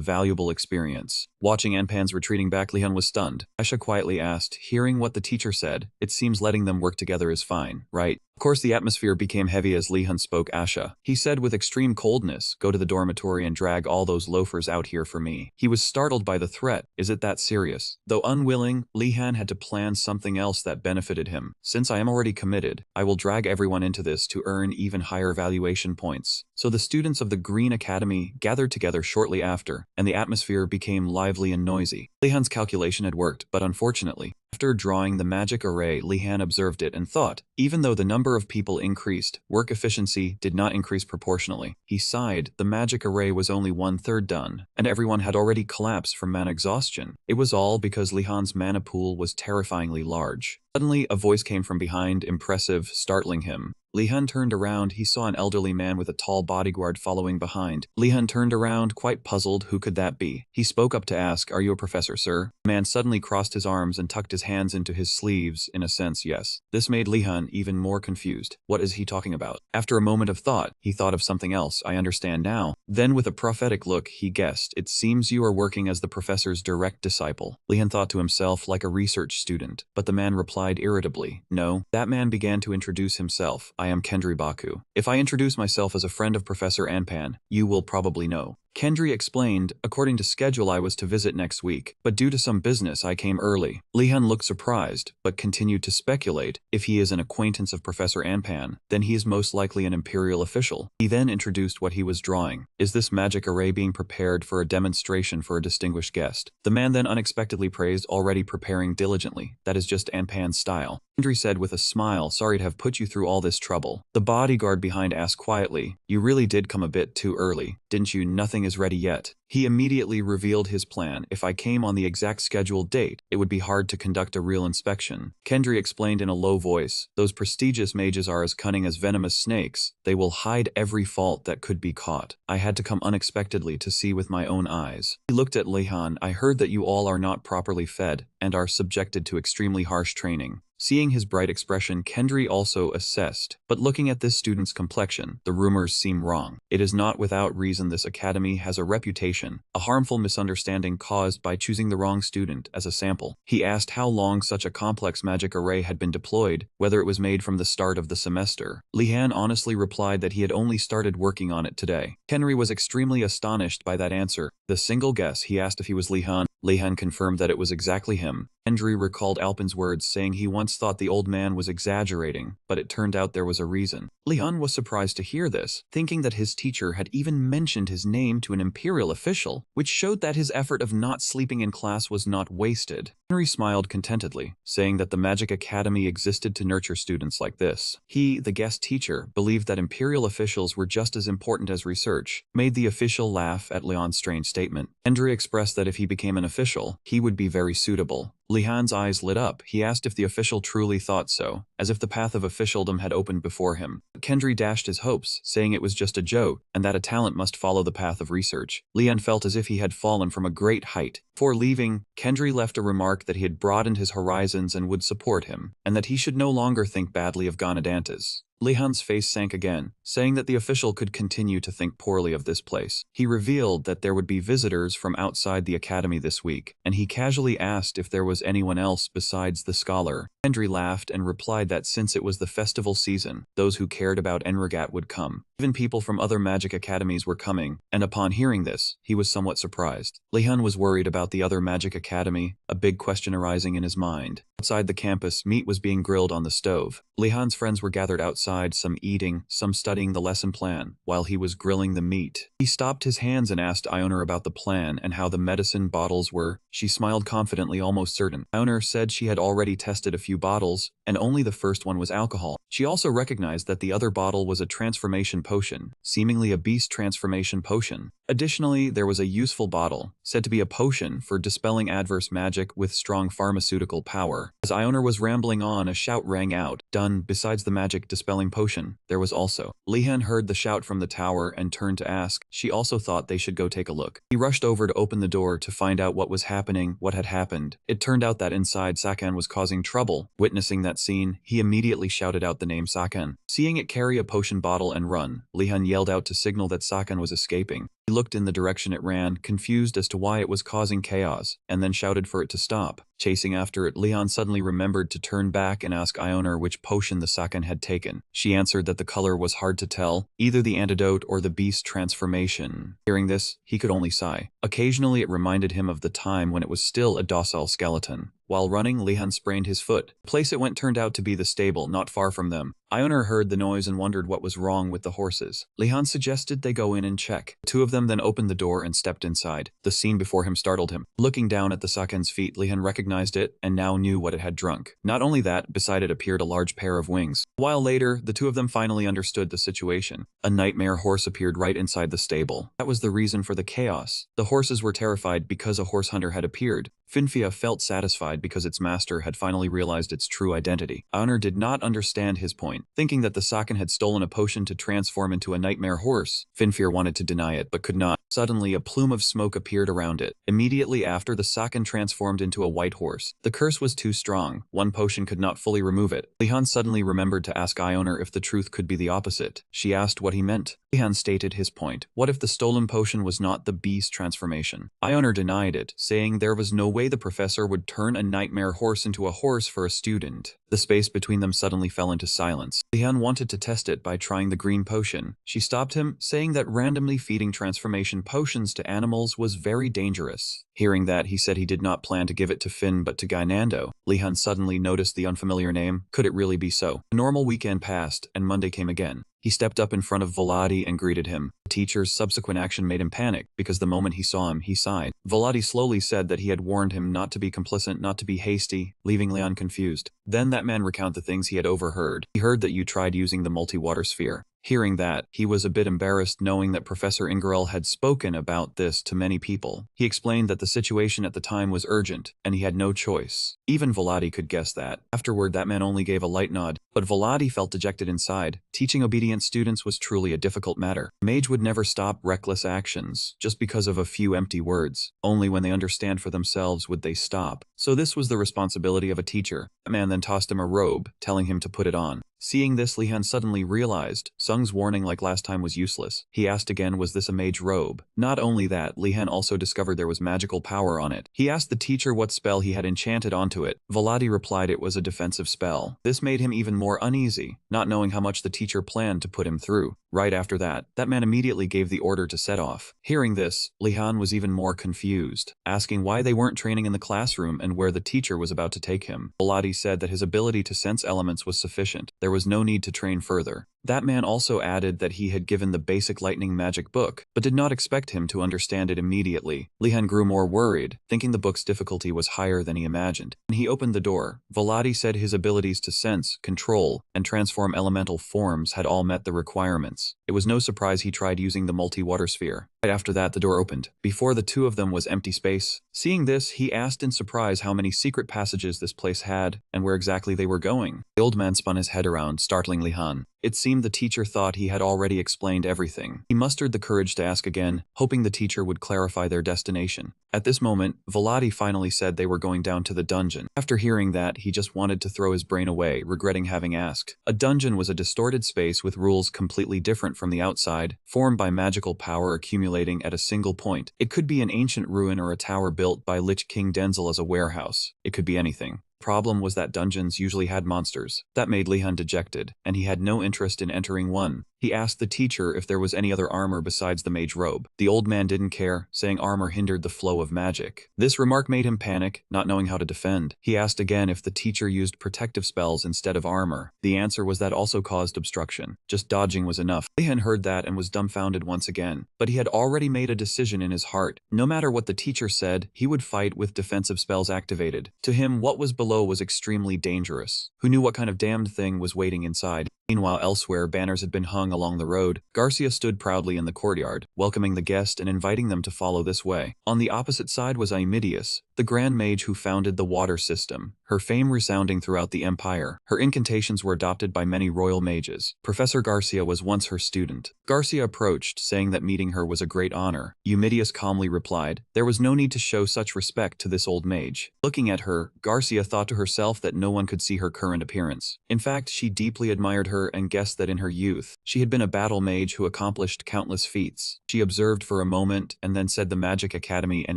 valuable experience. Watching Anpan's retreating back, Lehan was stunned. Asha quietly asked, hearing what the teacher said, it seems letting them work together is fine, right? Of course, the atmosphere became heavy as Lehan spoke Asha. He said with extreme coldness, go to the dormitory and drag all those loafers out here for me. He was startled by the threat. Is it that serious? Though unwilling, Lehan had to plan something else that benefited him. Since I am already committed, I will drag everyone into this to earn even higher valuation points. So the students of the Green Academy gathered together shortly after, and the atmosphere became lively and noisy. Lehan's calculation had worked, but unfortunately, After drawing the magic array, Lehan observed it and thought, even though the number of people increased, work efficiency did not increase proportionally. He sighed, the magic array was only 1/3 done, and everyone had already collapsed from mana exhaustion. It was all because Lehan's mana pool was terrifyingly large. Suddenly, a voice came from behind, impressive, startling him. Lehan turned around. He saw an elderly man with a tall bodyguard following behind. Lehan turned around, quite puzzled. Who could that be? He spoke up to ask, "Are you a professor, sir?" The man suddenly crossed his arms and tucked his hands into his sleeves. In a sense, yes. This made Lehan even more confused. What is he talking about? After a moment of thought, he thought of something else. I understand now. Then with a prophetic look, he guessed, "It seems you are working as the professor's direct disciple." Lehan thought to himself, like a research student. But the man replied irritably, "No." That man began to introduce himself. "I am Kendry Baku. If I introduce myself as a friend of Professor Anpan, you will probably know." Kendry explained, "According to schedule I was to visit next week, but due to some business I came early." Lehan looked surprised, but continued to speculate. If he is an acquaintance of Professor Anpan, then he is most likely an imperial official. He then introduced what he was drawing. "Is this magic array being prepared for a demonstration for a distinguished guest?" The man then unexpectedly praised, "Already preparing diligently. That is just Anpan's style." Kendry said with a smile, "Sorry to have put you through all this trouble." The bodyguard behind asked quietly, "You really did come a bit too early, didn't you? Nothing is ready yet." He immediately revealed his plan. "If I came on the exact scheduled date, it would be hard to conduct a real inspection." Kendry explained in a low voice, "Those prestigious mages are as cunning as venomous snakes. They will hide every fault that could be caught. I had to come unexpectedly to see with my own eyes." He looked at Lehan. "I heard that you all are not properly fed and are subjected to extremely harsh training." Seeing his bright expression, Kendry also assessed. But looking at this student's complexion, the rumors seem wrong. It is not without reason this academy has a reputation, a harmful misunderstanding caused by choosing the wrong student as a sample. He asked how long such a complex magic array had been deployed, whether it was made from the start of the semester. Lehan honestly replied that he had only started working on it today. Kendry was extremely astonished by that answer. The single guess, he asked if he was Lehan. Lehan confirmed that it was exactly him. Kendry recalled Alpin's words, saying he once thought the old man was exaggerating, but it turned out there was a reason. Lehan was surprised to hear this, thinking that his teacher had even mentioned his name to an imperial official, which showed that his effort of not sleeping in class was not wasted. Henry smiled contentedly, saying that the Magic Academy existed to nurture students like this. He, the guest teacher, believed that imperial officials were just as important as research, made the official laugh at Leon's strange statement. Kendry expressed that if he became an official, he would be very suitable. Lehan's eyes lit up. He asked if the official truly thought so, as if the path of officialdom had opened before him. But Kendry dashed his hopes, saying it was just a joke, and that a talent must follow the path of research. Lehan felt as if he had fallen from a great height. Before leaving, Kendry left a remark that he had broadened his horizons and would support him, and that he should no longer think badly of Gonadantis. Lehan's face sank again, saying that the official could continue to think poorly of this place. He revealed that there would be visitors from outside the academy this week, and he casually asked if there was anyone else besides the scholar. Kendry laughed and replied that since it was the festival season, those who cared about Enrigat would come. Even people from other magic academies were coming, and upon hearing this, he was somewhat surprised. Lehan was worried about the other magic academy, a big question arising in his mind. Outside the campus, meat was being grilled on the stove. Lehan's friends were gathered outside, some eating, some studying the lesson plan, while he was grilling the meat. He stopped his hands and asked Ioner about the plan and how the medicine bottles were. She smiled confidently, almost certain. Ioner said she had already tested a few bottles, and only the first one was alcohol. She also recognized that the other bottle was a transformation potion, seemingly a beast transformation potion. Additionally, there was a useful bottle, said to be a potion for dispelling adverse magic with strong pharmaceutical power. As Ioner was rambling on, a shout rang out. Done. Besides the magic dispelling potion, there was also. Lehan heard the shout from the tower and turned to ask. She also thought they should go take a look. He rushed over to open the door to find out what was happening, what had happened. It turned out that inside Sakan was causing trouble. Witnessing that scene, he immediately shouted out the name Sakan. Seeing it carry a potion bottle and run, Lehan yelled out to signal that Sakan was escaping. He looked in the direction it ran, confused as to why it was causing chaos, and then shouted for it to stop. Chasing after it, Lehan suddenly remembered to turn back and ask Ioner which potion the Sakan had taken. She answered that the color was hard to tell, either the antidote or the beast transformation. Hearing this, he could only sigh. Occasionally it reminded him of the time when it was still a docile skeleton. While running, Lehan sprained his foot. The place it went turned out to be the stable, not far from them. Joner heard the noise and wondered what was wrong with the horses. Lehan suggested they go in and check. The two of them then opened the door and stepped inside. The scene before him startled him. Looking down at the saken's feet, Lehan recognized it and now knew what it had drunk. Not only that, beside it appeared a large pair of wings. A while later, the two of them finally understood the situation. A nightmare horse appeared right inside the stable. That was the reason for the chaos. The horses were terrified because a horse hunter had appeared. Finfia felt satisfied because its master had finally realized its true identity. Joner did not understand his point, thinking that the Saken had stolen a potion to transform into a nightmare horse. Finfir wanted to deny it, but could not. Suddenly, a plume of smoke appeared around it. Immediately after, the Saken transformed into a white horse. The curse was too strong. One potion could not fully remove it. Lehan suddenly remembered to ask Joner if the truth could be the opposite. She asked what he meant. Lehan stated his point. What if the stolen potion was not the beast transformation? Joner denied it, saying there was no way the professor would turn a nightmare horse into a horse for a student. The space between them suddenly fell into silence. Lehan wanted to test it by trying the green potion. She stopped him, saying that randomly feeding transformation potions to animals was very dangerous. Hearing that, he said he did not plan to give it to Finn but to Gainando. Lehan suddenly noticed the unfamiliar name. Could it really be so? A normal weekend passed, and Monday came again. He stepped up in front of Voladi and greeted him. The teacher's subsequent action made him panic, because the moment he saw him, he sighed. Voladi slowly said that he had warned him not to be complicit, not to be hasty, leaving Leon confused. Then that man recounted the things he had overheard. He heard that you tried using the multi-water sphere. Hearing that, he was a bit embarrassed knowing that Professor Ingerell had spoken about this to many people. He explained that the situation at the time was urgent, and he had no choice. Even Voladi could guess that. Afterward, that man only gave a light nod, but Voladi felt dejected inside. Teaching obedient students was truly a difficult matter. A mage would never stop reckless actions, just because of a few empty words. Only when they understand for themselves would they stop. So this was the responsibility of a teacher. A man then tossed him a robe, telling him to put it on. Seeing this, Lehan suddenly realized Sung's warning like last time was useless. He asked again, was this a mage robe? Not only that, Lehan also discovered there was magical power on it. He asked the teacher what spell he had enchanted onto it. Voladi replied it was a defensive spell. This made him even more uneasy, not knowing how much the teacher planned to put him through. Right after that man immediately gave the order to set off. Hearing this, Lehan was even more confused, asking why they weren't training in the classroom and where the teacher was about to take him. Voladi said that his ability to sense elements was sufficient. There was no need to train further. That man also added that he had given the basic lightning magic book, but did not expect him to understand it immediately. Lehan grew more worried, thinking the book's difficulty was higher than he imagined. When he opened the door, Voladi said his abilities to sense, control, and transform elemental forms had all met the requirements. It was no surprise he tried using the multi-water sphere. Right after that, the door opened. Before the two of them was empty space. Seeing this, he asked in surprise how many secret passages this place had, and where exactly they were going. The old man spun his head around, startling Lehan. It seemed the teacher thought he had already explained everything. He mustered the courage to ask again, hoping the teacher would clarify their destination. At this moment, Voladi finally said they were going down to the dungeon. After hearing that, he just wanted to throw his brain away, regretting having asked. A dungeon was a distorted space with rules completely different from the outside, formed by magical power accumulating at a single point. It could be an ancient ruin or a tower built by Lich King Denzel as a warehouse. It could be anything. Problem was that dungeons usually had monsters. That made Lehan dejected, and he had no interest in entering one. He asked the teacher if there was any other armor besides the mage robe. The old man didn't care, saying armor hindered the flow of magic. This remark made him panic, not knowing how to defend. He asked again if the teacher used protective spells instead of armor. The answer was that also caused obstruction. Just dodging was enough. Lehan heard that and was dumbfounded once again. But he had already made a decision in his heart. No matter what the teacher said, he would fight with defensive spells activated. To him, what was below was extremely dangerous. Who knew what kind of damned thing was waiting inside? Meanwhile, elsewhere, banners had been hung along the road. Garcia stood proudly in the courtyard, welcoming the guest and inviting them to follow this way. On the opposite side was Aimidius, the Grand Mage who founded the water system, her fame resounding throughout the empire. Her incantations were adopted by many royal mages. Professor Garcia was once her student. Garcia approached, saying that meeting her was a great honor. Eumidius calmly replied, there was no need to show such respect to this old mage. Looking at her, Garcia thought to herself that no one could see her current appearance. In fact, she deeply admired her and guessed that in her youth, she had been a battle mage who accomplished countless feats. She observed for a moment and then said the Magic Academy and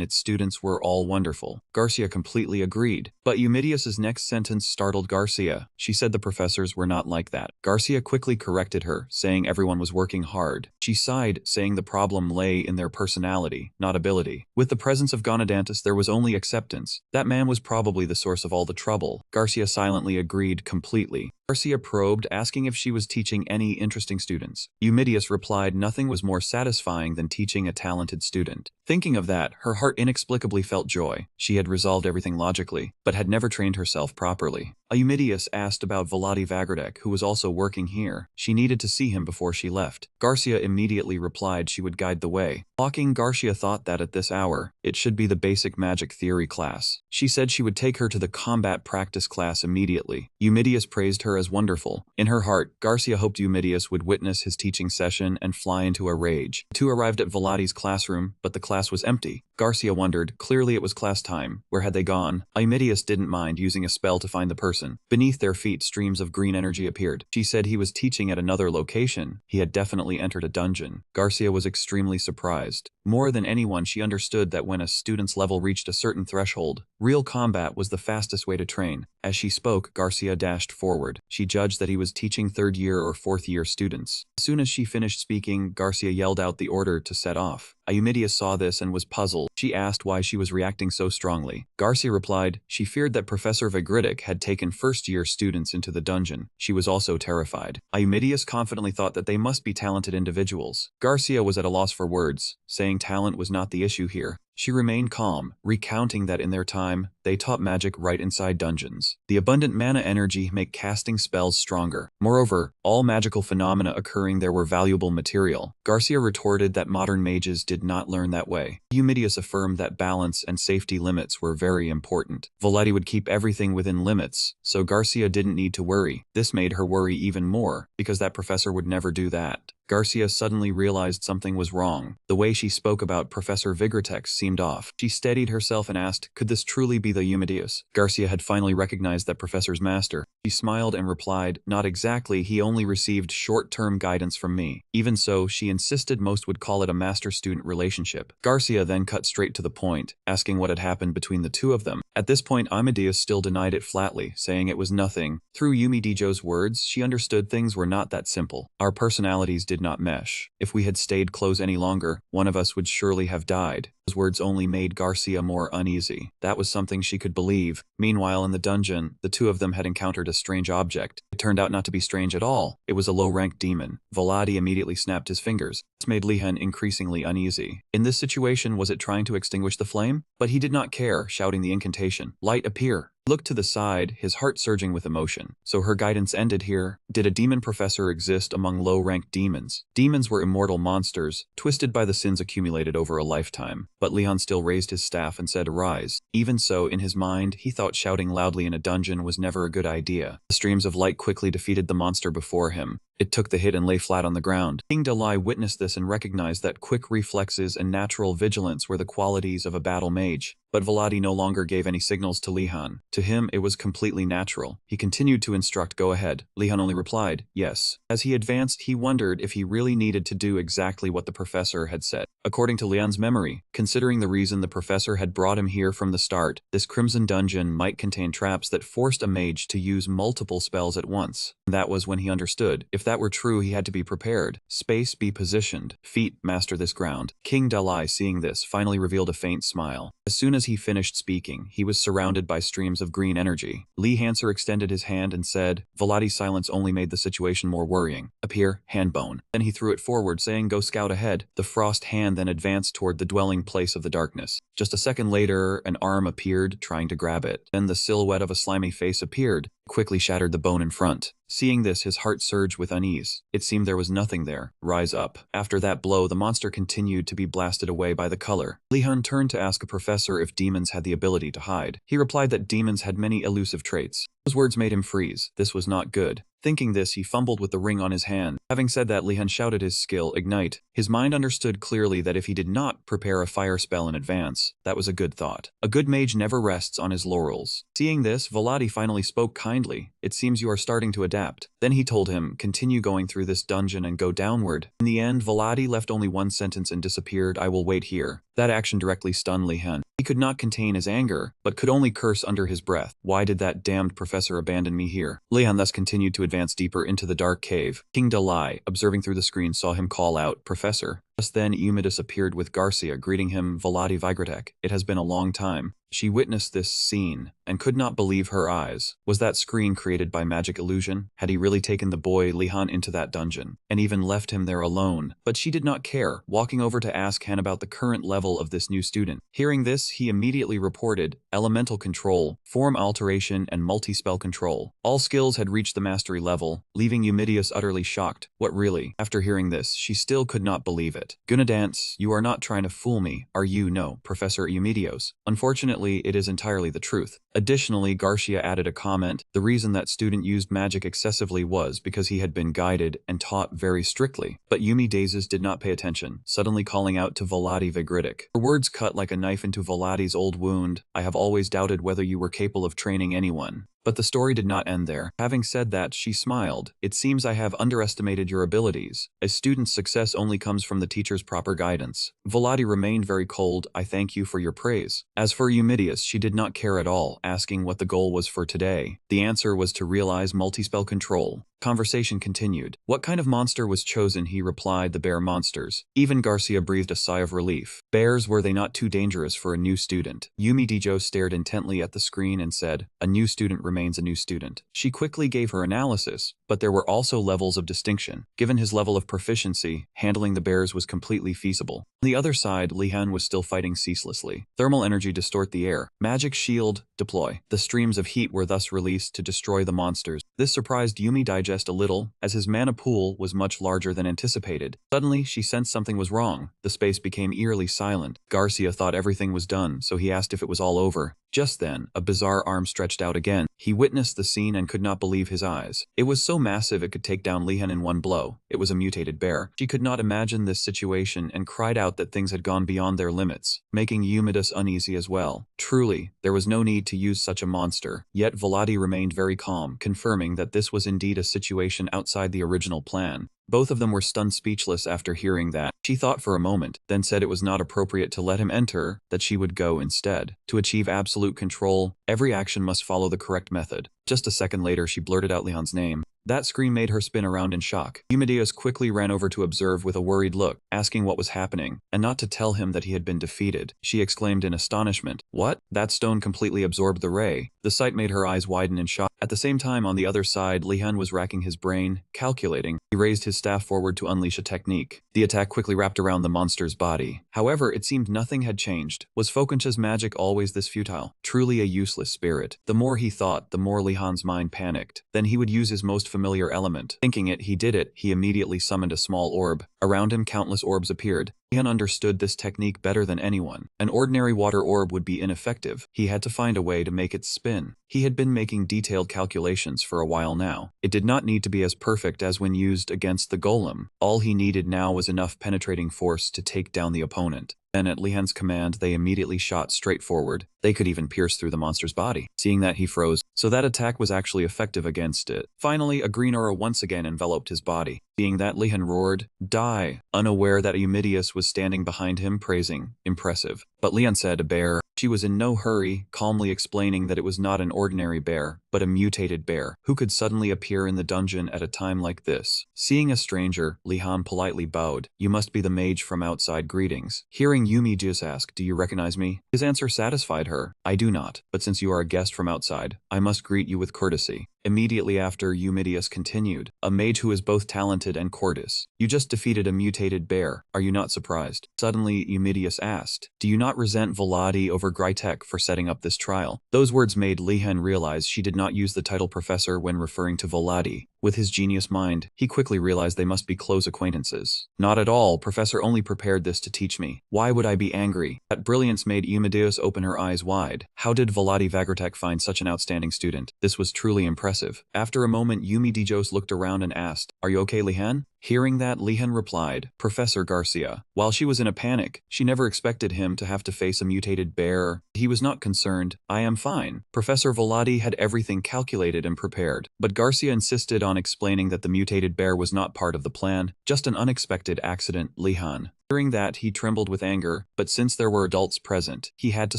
its students were all wonderful. Garcia completely agreed, but Eumidius's next sentence startled Garcia. She said the professors were not like that. Garcia quickly corrected her, saying everyone was working hard. She sighed, saying the problem lay in their personality, not ability. With the presence of Gonadantus, there was only acceptance. That man was probably the source of all the trouble. Garcia silently agreed completely. Garcia probed, asking if she was teaching any interesting students. Eumidius replied nothing was more satisfying than teaching a talented student. Thinking of that, her heart inexplicably felt joy. She had resolved everything logically, but had never trained herself properly. Eumidius asked about Vladi Vagradek, who was also working here. She needed to see him before she left. Garcia immediately replied she would guide the way. Walking, Garcia thought that at this hour, it should be the basic magic theory class. She said she would take her to the combat practice class immediately. Eumidius praised her as wonderful. In her heart, Garcia hoped Eumidius would witness his teaching session and fly into a rage. The two arrived at Vladi's classroom, but the class was empty. Garcia wondered, clearly it was class time. Where had they gone? Eumidius didn't mind using a spell to find the person. Beneath their feet, streams of green energy appeared. She said he was teaching at another location. He had definitely entered a dungeon. Garcia was extremely surprised. More than anyone, she understood that when a student's level reached a certain threshold, real combat was the fastest way to train. As she spoke, Garcia dashed forward. She judged that he was teaching third-year or fourth-year students. As soon as she finished speaking, Garcia yelled out the order to set off. Eumidius saw this and was puzzled. She asked why she was reacting so strongly. Garcia replied she feared that Professor Vagridic had taken first-year students into the dungeon. She was also terrified. Eumidius confidently thought that they must be talented individuals. Garcia was at a loss for words, saying talent was not the issue here. She remained calm, recounting that in their time, they taught magic right inside dungeons. The abundant mana energy make casting spells stronger. Moreover, all magical phenomena occurring there were valuable material. Garcia retorted that modern mages did not learn that way. Eumidius affirmed that balance and safety limits were very important. Vladi would keep everything within limits, so Garcia didn't need to worry. This made her worry even more, because that professor would never do that. Garcia suddenly realized something was wrong. The way she spoke about Professor Vigratex seemed off. She steadied herself and asked, could this truly be the Eumidius? Garcia had finally recognized that professor's master. She smiled and replied, not exactly, he only received short-term guidance from me. Even so, she insisted most would call it a master-student relationship. Garcia then cut straight to the point, asking what had happened between the two of them. At this point, Eumidius still denied it flatly, saying it was nothing. Through Eumidijo's words, she understood things were not that simple. Our personalities did not mesh. If we had stayed close any longer, one of us would surely have died. Those words only made Garcia more uneasy. That was something she could believe. Meanwhile, in the dungeon, the two of them had encountered a strange object. It turned out not to be strange at all. It was a low-ranked demon. Vladi immediately snapped his fingers. This made Lehan increasingly uneasy. In this situation, was it trying to extinguish the flame? But he did not care, shouting the incantation, "Light appear!" He looked to the side, his heart surging with emotion. So her guidance ended here. Did a demon professor exist among low-ranked demons? Demons were immortal monsters, twisted by the sins accumulated over a lifetime. But Lehan still raised his staff and said, "Arise." Even so, in his mind, he thought shouting loudly in a dungeon was never a good idea. The streams of light quickly defeated the monster before him. It took the hit and lay flat on the ground. King Dalai witnessed this and recognized that quick reflexes and natural vigilance were the qualities of a battle mage. But Vladi no longer gave any signals to Lehan. To him, it was completely natural. He continued to instruct, "Go ahead." Lehan only replied, "Yes." As he advanced, he wondered if he really needed to do exactly what the professor had said. According to Lehan's memory, considering the reason the professor had brought him here from the start, this Crimson Dungeon might contain traps that forced a mage to use multiple spells at once. That was when he understood. If that were true, he had to be prepared. Space be positioned. Feet master this ground. King Dalai, seeing this, finally revealed a faint smile. As soon as he finished speaking, he was surrounded by streams of green energy. Lee Hanser extended his hand and said, Vladi's silence only made the situation more worrying. "Appear, hand bone." Then he threw it forward, saying, "Go scout ahead." The frost hand then advanced toward the dwelling place of the darkness. Just a second later, an arm appeared, trying to grab it. Then the silhouette of a slimy face appeared, quickly shattered the bone in front. Seeing this, his heart surged with unease. It seemed there was nothing there. Rise up. After that blow, the monster continued to be blasted away by the color. Lehan turned to ask a professor if demons had the ability to hide. He replied that demons had many elusive traits. Those words made him freeze. This was not good. Thinking this, he fumbled with the ring on his hand. Having said that, Lehan shouted his skill, Ignite. His mind understood clearly that if he did not prepare a fire spell in advance, that was a good thought. A good mage never rests on his laurels. Seeing this, Vladi finally spoke kindly. "It seems you are starting to adapt." Then he told him, "Continue going through this dungeon and go downward." In the end, Vladi left only one sentence and disappeared, "I will wait here." That action directly stunned Lehan. He could not contain his anger, but could only curse under his breath. Why did that damned professor abandon me here? Lehan thus continued to advance deeper into the dark cave. King Dalai, observing through the screen, saw him call out, "Professor." Just then Eumedes appeared with Garcia greeting him Volati Vigratek. It has been a long time. She witnessed this scene and could not believe her eyes. Was that screen created by magic illusion? Had he really taken the boy Lehan into that dungeon and even left him there alone? But she did not care, walking over to ask Han about the current level of this new student. Hearing this, he immediately reported elemental control, form alteration, and multi-spell control. All skills had reached the mastery level, leaving Eumedes utterly shocked. What really? After hearing this, she still could not believe it. Gonna dance? You are not trying to fool me, are you? No, Professor Eumedes. Unfortunately, it is entirely the truth. Additionally, Garcia added a comment. The reason that student used magic excessively was because he had been guided and taught very strictly. But Eumedes did not pay attention, suddenly calling out to Volati Vigritic. Her words cut like a knife into Volati's old wound. I have always doubted whether you were capable of training anyone. But the story did not end there. Having said that, she smiled. It seems I have underestimated your abilities. A student's success only comes from the teacher's proper guidance. Volati remained very cold. I thank you for your praise. As for Eumedes, she did not care at all, asking what the goal was for today. The answer was to realize multi-spell control. Conversation continued. What kind of monster was chosen? He replied, the bear monsters. Even Garcia breathed a sigh of relief. Bears, were they not too dangerous for a new student? Deju stared intently at the screen and said, a new student remains a new student. She quickly gave her analysis, but there were also levels of distinction. Given his level of proficiency, handling the bears was completely feasible. On the other side, Lehan was still fighting ceaselessly. Thermal energy distort the air. Magic shield, deploy. The streams of heat were thus released to destroy the monsters. This surprised Eumedes a little, as his mana pool was much larger than anticipated. Suddenly, she sensed something was wrong. The space became eerily silent. Garcia thought everything was done, so he asked if it was all over. Just then, a bizarre arm stretched out again. He witnessed the scene and could not believe his eyes. It was so massive it could take down Lehan in one blow. It was a mutated bear. She could not imagine this situation and cried out that things had gone beyond their limits, making Eumedes uneasy as well. Truly, there was no need to use such a monster. Yet Volati remained very calm, confirming that this was indeed a situation outside the original plan. Both of them were stunned speechless after hearing that. She thought for a moment, then said it was not appropriate to let him enter, that she would go instead. To achieve absolute control, every action must follow the correct method. Just a second later, she blurted out Lehan's name. That scream made her spin around in shock. Eumedes quickly ran over to observe with a worried look, asking what was happening, and not to tell him that he had been defeated. She exclaimed in astonishment, "What?" That stone completely absorbed the ray. The sight made her eyes widen in shock. At the same time, on the other side, Lehan was racking his brain, calculating. He raised his staff forward to unleash a technique. The attack quickly wrapped around the monster's body. However, it seemed nothing had changed. Was Fokencha's magic always this futile? Truly a useless spirit. The more he thought, the more Lehan's mind panicked. Then he would use his most familiar element. Thinking it, he did it. He immediately summoned a small orb. Around him, countless orbs appeared. Lehan understood this technique better than anyone. An ordinary water orb would be ineffective. He had to find a way to make it spin. He had been making detailed calculations for a while now. It did not need to be as perfect as when used against the golem. All he needed now was enough penetrating force to take down the opponent. Then at Lehan's command, they immediately shot straight forward. They could even pierce through the monster's body. Seeing that, he froze, so that attack was actually effective against it. Finally, a green aura once again enveloped his body. Seeing that, Lehan roared, "Die!" unaware that Eumedes was standing behind him, praising, "Impressive." But Lehan said, "A bear." She was in no hurry, calmly explaining that it was not an ordinary bear, but a mutated bear, who could suddenly appear in the dungeon at a time like this. Seeing a stranger, Lehan politely bowed. "You must be the mage from outside, greetings." Hearing Eumedes ask, "Do you recognize me?" His answer satisfied her. "I do not, but since you are a guest from outside, I must greet you with courtesy." Immediately after, Eumedes continued, "A mage who is both talented and courteous. You just defeated a mutated bear. Are you not surprised?" Suddenly, Eumedes asked, "Do you not resent Volati over Grytek for setting up this trial?" Those words made Lehan realize she did not use the title professor when referring to Volati. With his genius mind, he quickly realized they must be close acquaintances. "Not at all, Professor only prepared this to teach me. Why would I be angry?" That brilliance made Eumedes open her eyes wide. How did Volati Vigratek find such an outstanding student? This was truly impressive. After a moment, Eumedes looked around and asked, "Are you okay, Lehan?" Hearing that, Lehan replied, "Professor Garcia." While she was in a panic, she never expected him to have to face a mutated bear. He was not concerned. "I am fine." Professor Volati had everything calculated and prepared, but Garcia insisted on explaining that the mutated bear was not part of the plan, just an unexpected accident. Lehan. Hearing that, he trembled with anger, but since there were adults present, he had to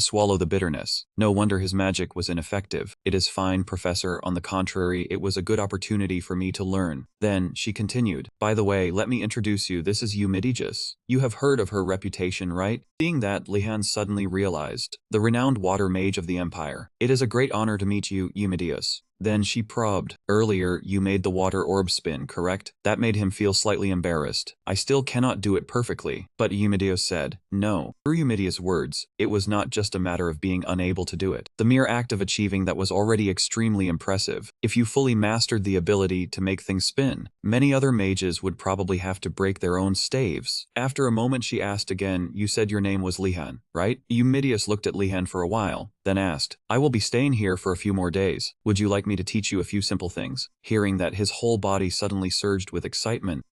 swallow the bitterness. No wonder his magic was ineffective. It is fine, Professor. On the contrary, it was a good opportunity for me to learn. Then, she continued, by the way, let me introduce you. This is Eumidius. You have heard of her reputation, right? Seeing that, Lehan suddenly realized, the renowned water mage of the Empire. It is a great honor to meet you, Eumidius. Then she probed. Earlier, you made the water orb spin, correct? That made him feel slightly embarrassed. I still cannot do it perfectly, but Eumidius said, no. Through Eumidius' words, it was not just a matter of being unable to do it. The mere act of achieving that was already extremely impressive. If you fully mastered the ability to make things spin, many other mages would probably have to break their own staves. After a moment she asked again, you said your name was Lehan, right? Eumidius looked at Lehan for a while, then asked, I will be staying here for a few more days. Would you like me to teach you a few simple things? Hearing that, his whole body suddenly surged with excitement.